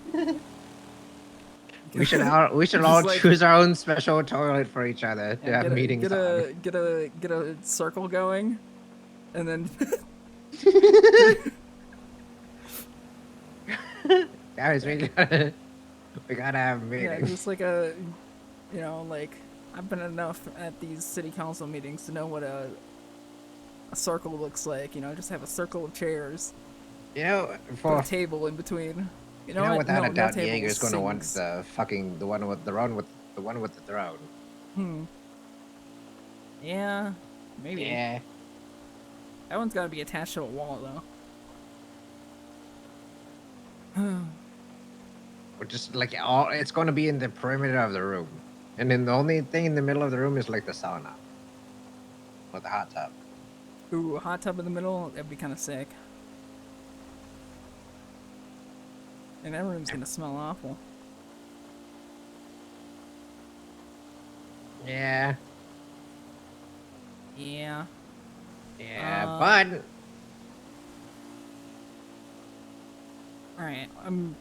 We should all Just like- choose our own special toilet for each other to have meetings get on. get a circle going, and then Guys, we gotta have meetings. yeah, just like a, like I've been enough at these city council meetings to know what a circle looks like. Just have a circle of chairs. Put for a table in between. without a doubt, table, Jaeger's gonna want sinks. the one with the throne. Yeah, maybe. Yeah. That one's got to be attached to a wall, though. Or just like it's gonna be in the perimeter of the room. And then the only thing in the middle of the room is like the sauna. Or the hot tub. Ooh, a hot tub in the middle? That'd be kind of sick. And that room's gonna smell awful. Yeah. Yeah. Yeah, but... Alright, I'm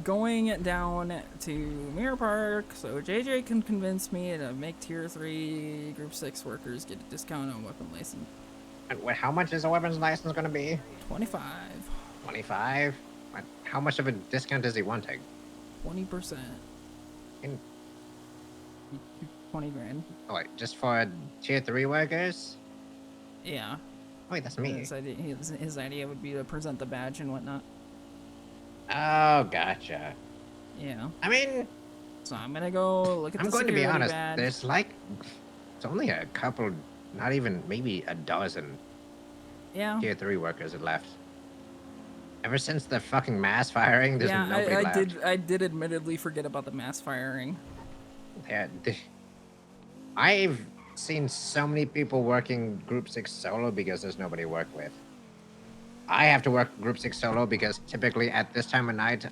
going down to Mirror Park so JJ can convince me to make tier 3 group 6 workers get a discount on weapon license. And how much is a weapons license gonna be? 25. 25? How much of a discount is he wanting? 20%. 20 grand. Oh, wait, just for tier 3 workers? Yeah. Wait, that's me. His idea would be to present the badge and whatnot. Oh, gotcha. Yeah. I mean... So I'm gonna go look at I'm the going to be security honest, badge. there's like... It's only a couple, not even, maybe a dozen tier 3 workers left. Ever since the fucking mass firing, there's nobody left. I did admittedly forget about the mass firing. Yeah, I've seen so many people working Group 6 solo because there's nobody to work with. I have to work Group 6 solo because typically at this time of night,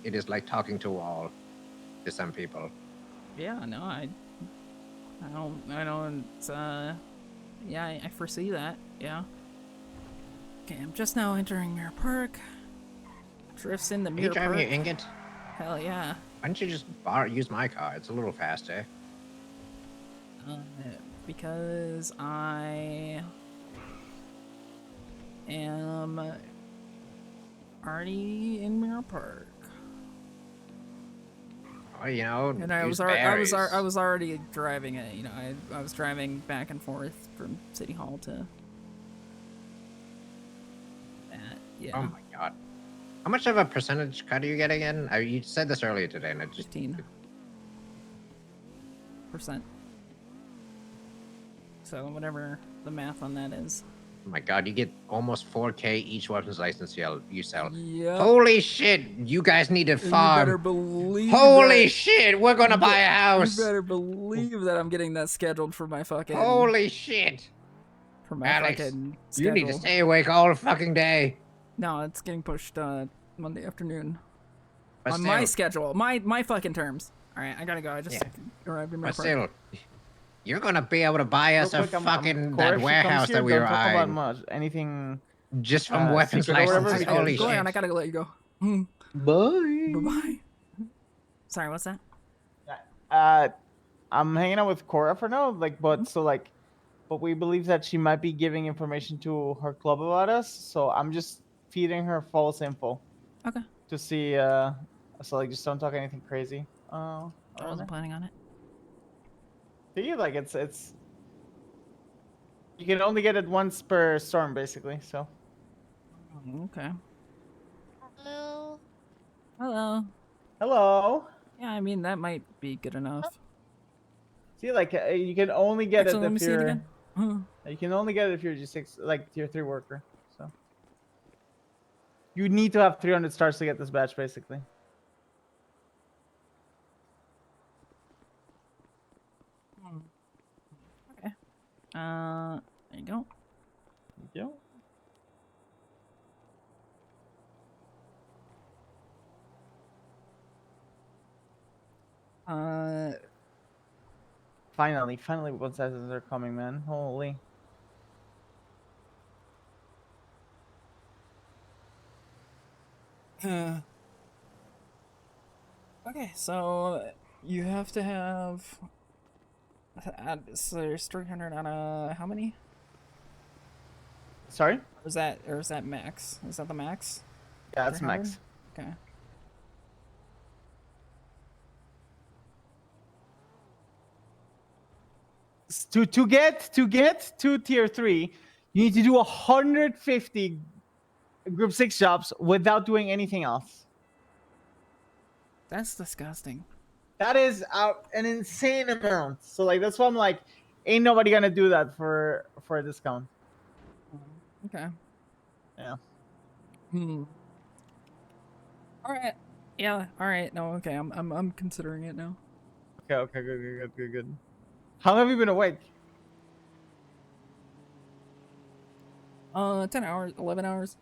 it is like talking to a wall to some people. Yeah, no, I don't, yeah, I foresee that, yeah. Okay, I'm just now entering Mirror Park. Drifts into Mirror Park. Are you driving your ingot? Hell yeah. Why don't you just use my car? It's a little faster. Because I am already in Mirror Park. Oh, you know, and I was already driving it. You know, I was driving back and forth from City Hall to that. Yeah. Oh my god. How much of a percentage cut are you getting in? You said this earlier today, and it just 15%. So whatever the math on that is. Oh my god, you get almost 4K each weapons license you sell. Yep. Holy shit, you guys need to farm. You better believe Holy that. shit, we're gonna buy a house. You better believe that I'm getting that scheduled for my fucking... Holy shit. For my Alex, fucking you need to schedule. stay awake all fucking day. No, it's getting pushed Monday afternoon. But On my schedule. My fucking terms. Alright, I gotta go. I just arrived in my But still, you're gonna be able to buy us Real a quick, fucking Corey, that if she warehouse comes here, that we don't were talk about eyeing. much, anything just from weapons secret or whatever, licenses. because- Holy Go shit. on, I gotta let you go. Bye. Bye-bye. Sorry, what's that? I'm hanging out with Cora for now, but we believe that she might be giving information to her club about us, so I'm just feeding her false info. Okay. To see, so just don't talk anything crazy. I wasn't planning on it. See, it's you can only get it once per storm, basically. So. Okay. Hello. Hello. Hello. Yeah, I mean that might be good enough. See, you can only get Actually, let it me if see it you're. again. You can only get it if you're G6, like tier 3 worker. So. You need to have 300 stars to get this badge, basically. Okay. There you go. Thank you. Finally, weapon sizes are coming, man. Holy. Okay, so you have to have. So there's 300 on how many? Sorry? Or is that max? Is that the max? Yeah, that's 300? max. Okay. To get to tier 3, you need to do 150 group 6 jobs without doing anything else. That's disgusting. That is an insane amount. So that's why I'm like, ain't nobody gonna do that for a discount. Okay. Yeah. All right. Yeah. All right. No. Okay. I'm considering it now. Okay. Good. How long have you been awake? 10 hours, 11 hours.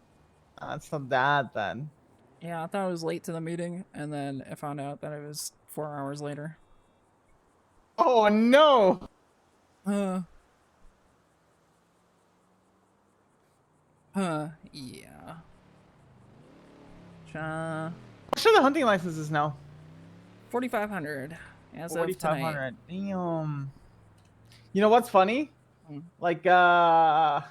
It's not that bad. Yeah, I thought I was late to the meeting, and then I found out that it was 4 hours later. Oh no! Yeah. What's the hunting licenses now? 4,500 as of tonight. 4,500. Damn. You know what's funny? Like, Erin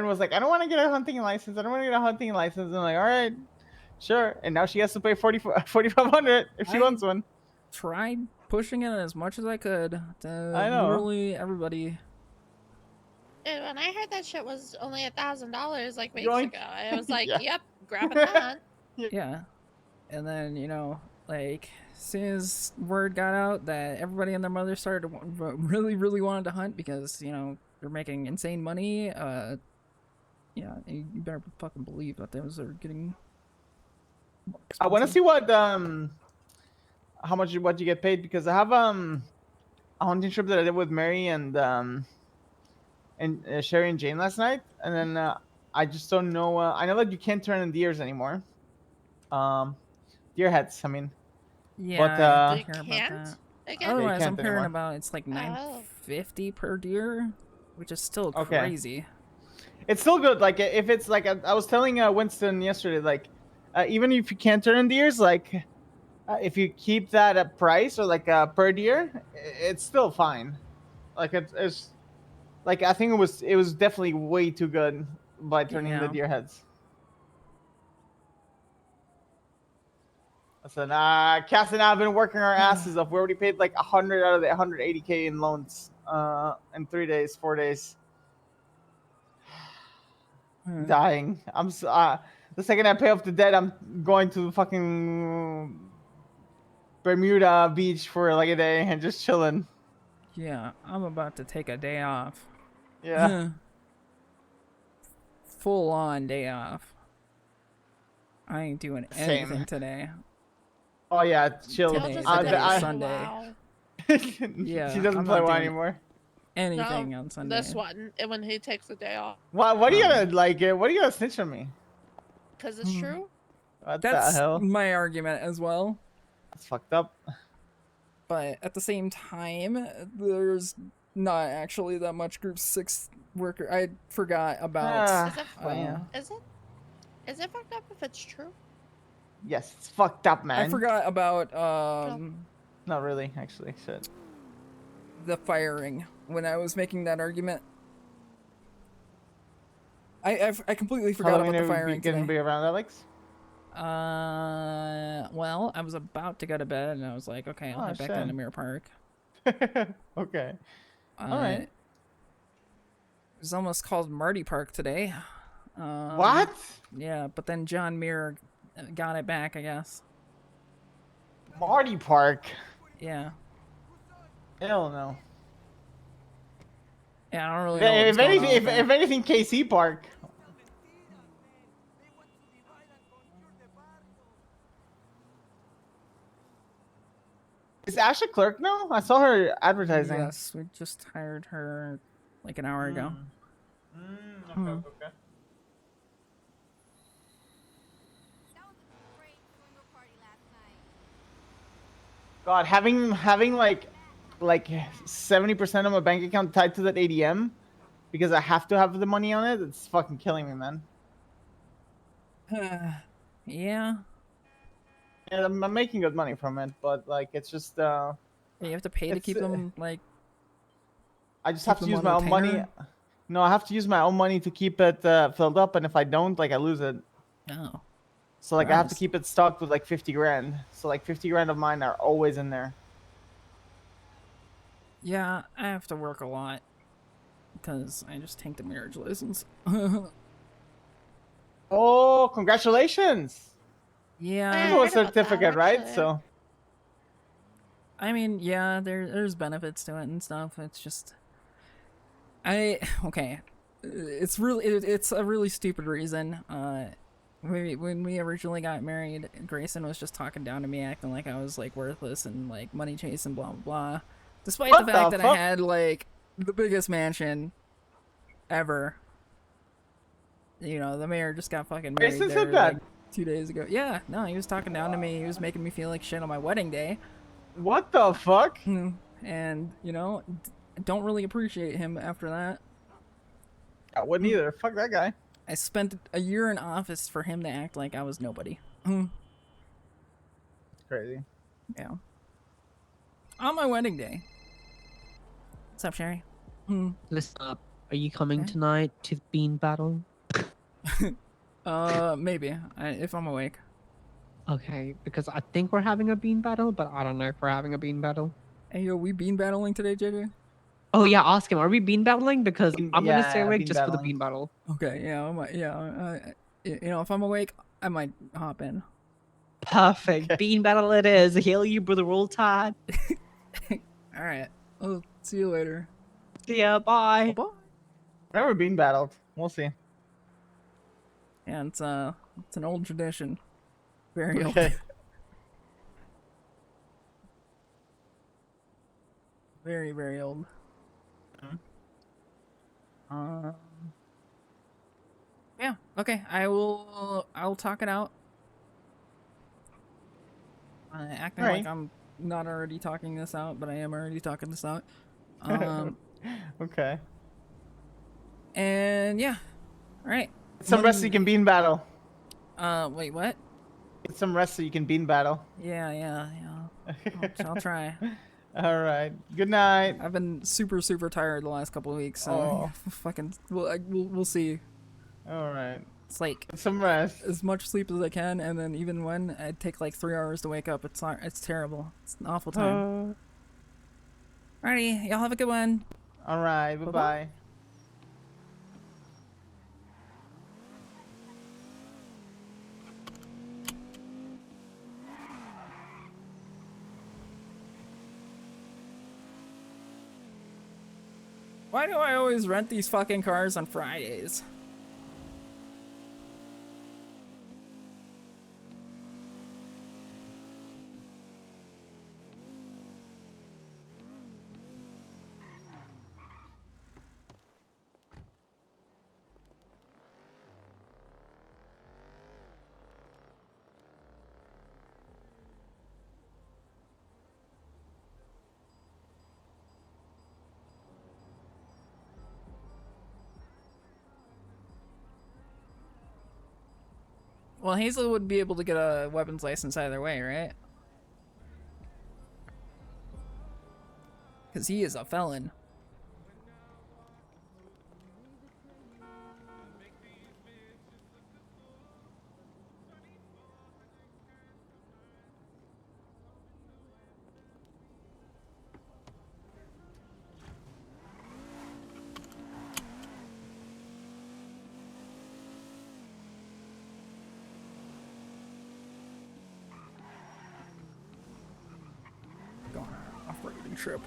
was like, I don't want to get a hunting license. I'm like, all right, sure. And now she has to pay 4,500 if she wants one. Tried pushing it as much as I could to I know. literally everybody. Dude, when I heard that shit was only $1,000 like weeks Yoink. ago, I was like, Yeah. yep, grabbing that. Yeah. And then, like, as soon as word got out that everybody and their mother started to really wanted to hunt because, they're making insane money, yeah, you better fucking believe that those are getting more I want to expensive. see what what you get paid, because I have a hunting trip that I did with Mary and Sherry and Jane last night, and then I just don't know. I know that you can't turn in deers anymore. Deer heads, I mean. Yeah, But I did hear about that. Again? Otherwise, can't I'm hearing anymore. about it's like Oh. $950 per deer, which is still Okay. crazy. It's still good. Like, if it's like I was telling Winston yesterday, like even if you can't turn in deers, like if you keep that at price or like per deer, it's still fine. Like it's like I think it was definitely way too good by turning the Yeah. deer heads. Listen, Cass and I have been working our asses off. We already paid like 100 out of the 180K in loans in 4 days. Dying. I'm so, the second I pay off the debt, I'm going to fucking Bermuda Beach for like a day and just chilling. Yeah, I'm about to take a day off. Yeah. Full on day off. I ain't doing anything Same. today. Oh yeah, chill. Today's Sunday. Yeah, She doesn't I'm play not WoW doing anymore. anything No, on Sunday. This one, and when he takes the day off. What are you gonna like? What are you gonna snitch on me? Because it's true. What That's the hell? my argument as well. That's fucked up. But at the same time, there's not actually that much Group 6 worker. I forgot about. Is it fucked up if it's true? Yes, it's fucked up, man. I forgot about Not really, actually. Shit. the firing when I was making that argument. I completely forgot about the firing Gonna today. be around Alex? Well, I was about to go to bed and I was like, okay, I'll Oh, head back shit. down to Mirror Park. Okay. Alright. It was almost called Marty Park today. What? Yeah, but then John Muir got it back, I guess. Marty Park? Yeah. Hell no. Yeah, I don't really know what's If going anything, on with that. if anything, KC Park. Is Ash a clerk now? I saw her advertising. Yes, we just hired her like an hour ago. Okay. God, having like 70% of my bank account tied to that ADM because I have to have the money on it, it's fucking killing me, man. Yeah. Yeah, I'm making good money from it, but like it's just You have to pay to keep them like. I just keep have to them use on my own money. retainer? No, I have to use my own money to keep it filled up, and if I don't, like I lose it. Oh. So like I have to Nice. keep it stocked with like 50 grand. So like 50 grand of mine are always in there. Yeah, I have to work a lot because I just tanked the marriage license. Oh, congratulations! Yeah. You have a certificate, right? So I mean, yeah, there's benefits to it and stuff. It's just, okay, it's a really stupid reason. when we originally got married, Grayson was just talking down to me, acting like I was like worthless and like money chasing, blah blah blah. Despite What the fact the that fuck? I had like the biggest mansion ever. You know, the mayor just got fucking married Grayson there said that? like 2 days ago. Yeah, no, he was talking down to me. He was making me feel like shit on my wedding day. What the fuck? And you know, don't really appreciate him after that. I wouldn't either. Fuck that guy. I spent a year in office for him to act like I was nobody. It's crazy. Yeah. On my wedding day. What's up, Sherry? Listen up. Are you coming tonight to the bean battle? Maybe. If I'm awake. Okay, because I think we're having a bean battle, but I don't know if we're having a bean battle. Hey, yo, we bean battling today, JJ? Oh yeah, ask him. Are we bean battling? Because I'm gonna stay yeah, awake bean just for the battling. bean battle. Okay, yeah, you know, if I'm awake, I might hop in. Perfect. Bean battle it is. Hail you, brother. Roll Tide. All right. I'll see you later. See ya. Bye. Bye. Never been battled. We'll see. Yeah, it's an old tradition. Very old. Okay. Very, very old. Yeah. Okay. I'll talk it out. Acting All like right. I'm not already talking this out, but I am already talking this out. Okay. And yeah. All right. Some rest so you can bean battle. Wait, what? Get some rest so you can bean battle. Yeah. I'll try. All right. Good night. I've been super tired the last couple of weeks, so we'll see. All right. It's like Get some rest. As much sleep as I can, and then even when I take like 3 hours to wake up, it's terrible. It's an awful time. Alrighty, y'all have a good one. All right. Bye-bye. Why do I always rent these fucking cars on Fridays? Well, Hazel would be able to get a weapons license either way, right? Because he is a felon. Going on an off-roading trip.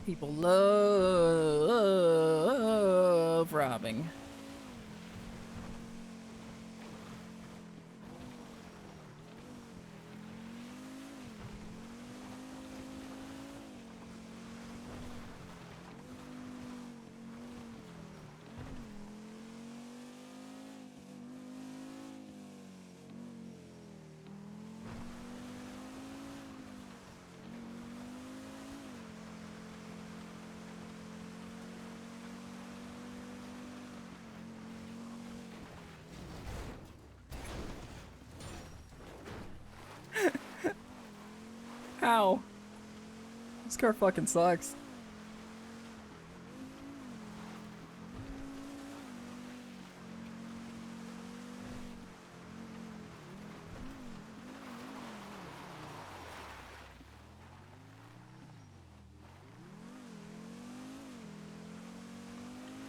People love robbing. How? This car fucking sucks.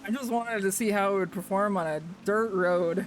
I just wanted to see how it would perform on a dirt road.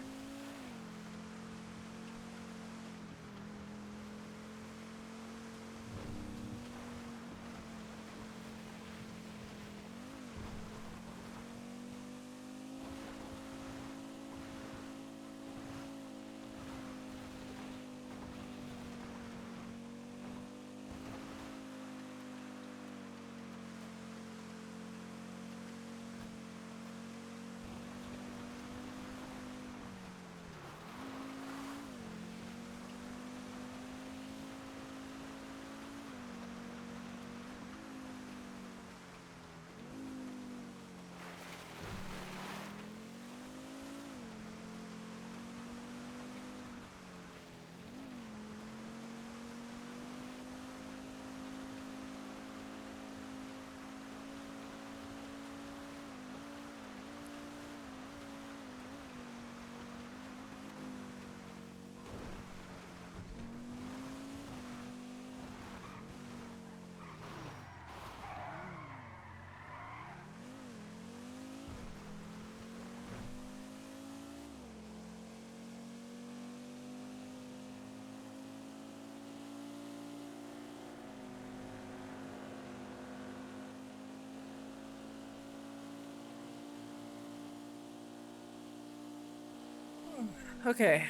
Okay.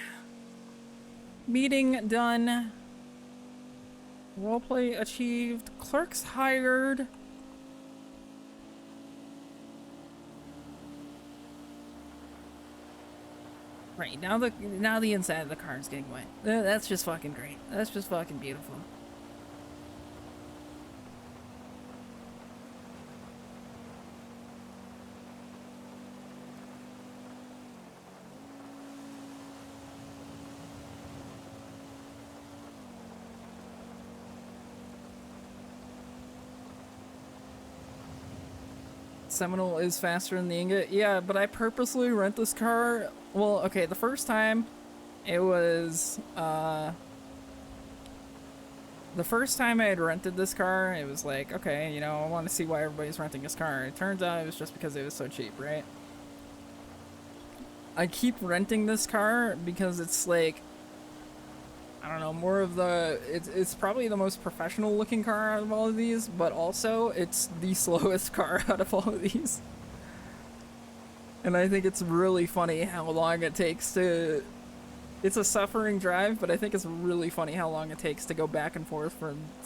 Meeting done. Roleplay achieved. Clerks hired. Right, now the inside of the car is getting wet. That's just fucking great. That's just fucking beautiful. Seminole is faster than the Ingot. Yeah, but I purposely rent this car. Well, okay, the first time it was, the first time I had rented this car, it was like, okay, you know, I want to see why everybody's renting this car. It turns out it was just because it was so cheap, right? I keep renting this car because it's like, I don't know, more of the, it's probably the most professional looking car out of all of these, but also it's the slowest car out of all of these. And I think it's really funny how long it takes to, it's a suffering drive, but I think it's really funny how long it takes to go back and forth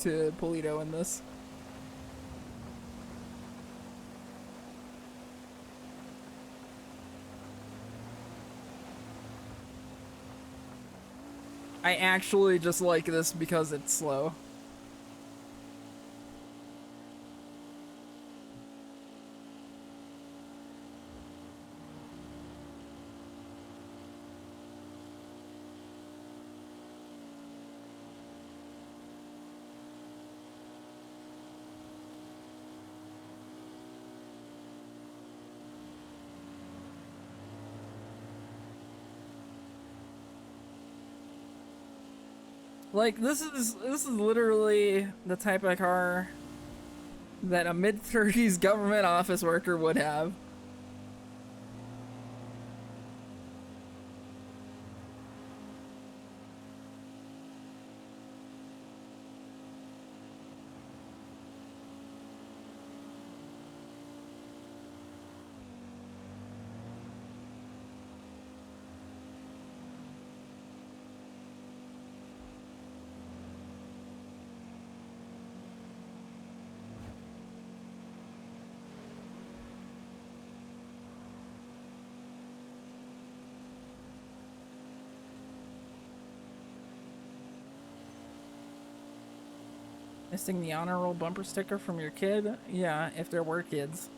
to Polito in this. I actually just like this because it's slow. Like, this is literally the type of car that a mid-30s government office worker would have. Missing the honor roll bumper sticker from your kid? Yeah, if there were kids.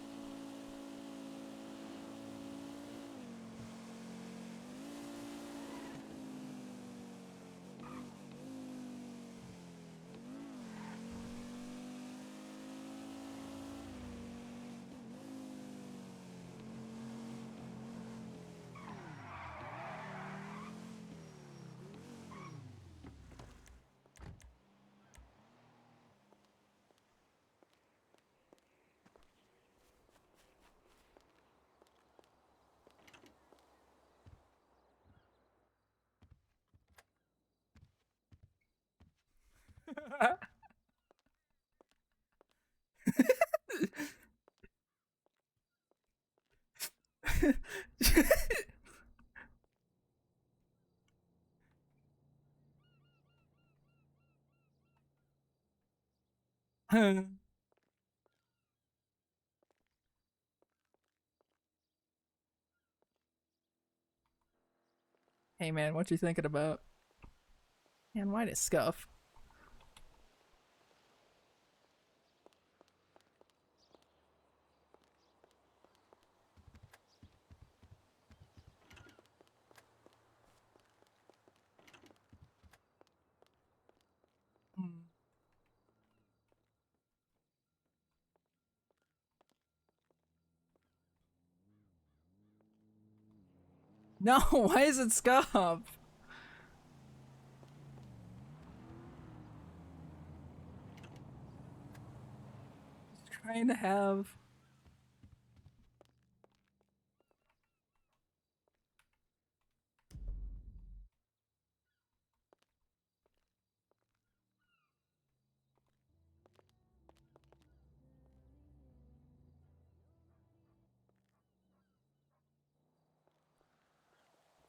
Hey man, what you thinking about? Man, why did scuff? No, why is it scuff? Just trying to have.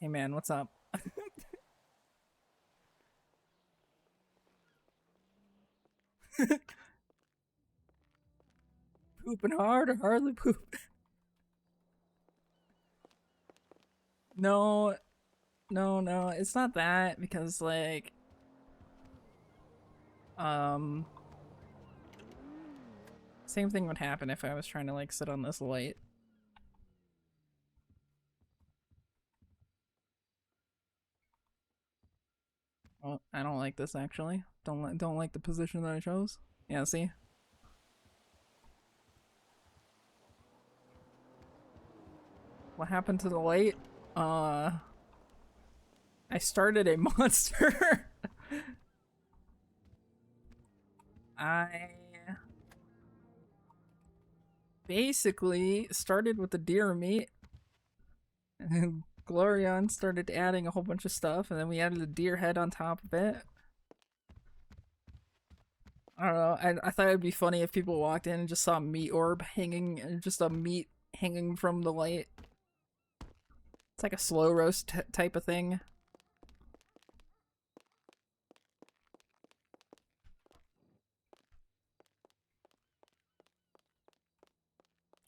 Hey man, what's up? Pooping hard or hardly poop? No, no, it's not that because like, same thing would happen if I was trying to like sit on this light. Well, I don't like this actually. Don't like the position that I chose. Yeah, see? What happened to the light? I started a monster. I basically started with the deer meat, and Glorion started adding a whole bunch of stuff, and then we added a deer head on top of it. I don't know, I thought it'd be funny if people walked in and just saw a meat orb hanging, and just a meat hanging from the light. It's like a slow roast type of thing.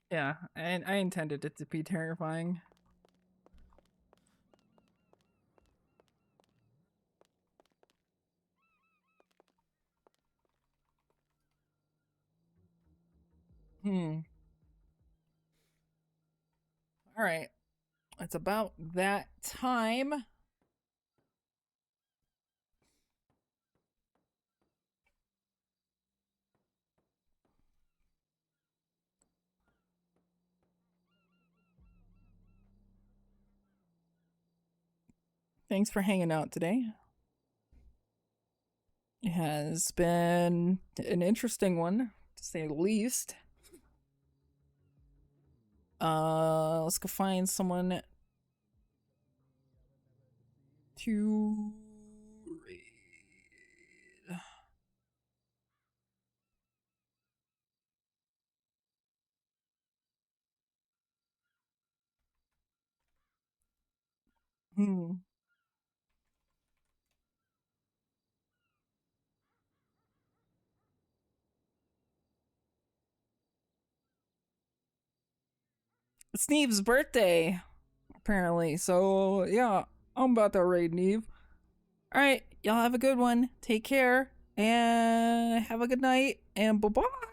Yeah, and I intended it to be terrifying. Alright. It's about that time. Thanks for hanging out today. It has been an interesting one, to say the least. Let's go find someone to raid. It's Neve's birthday, apparently. So, yeah, I'm about to raid Neve. Alright, y'all have a good one. Take care, and have a good night, and bye-bye.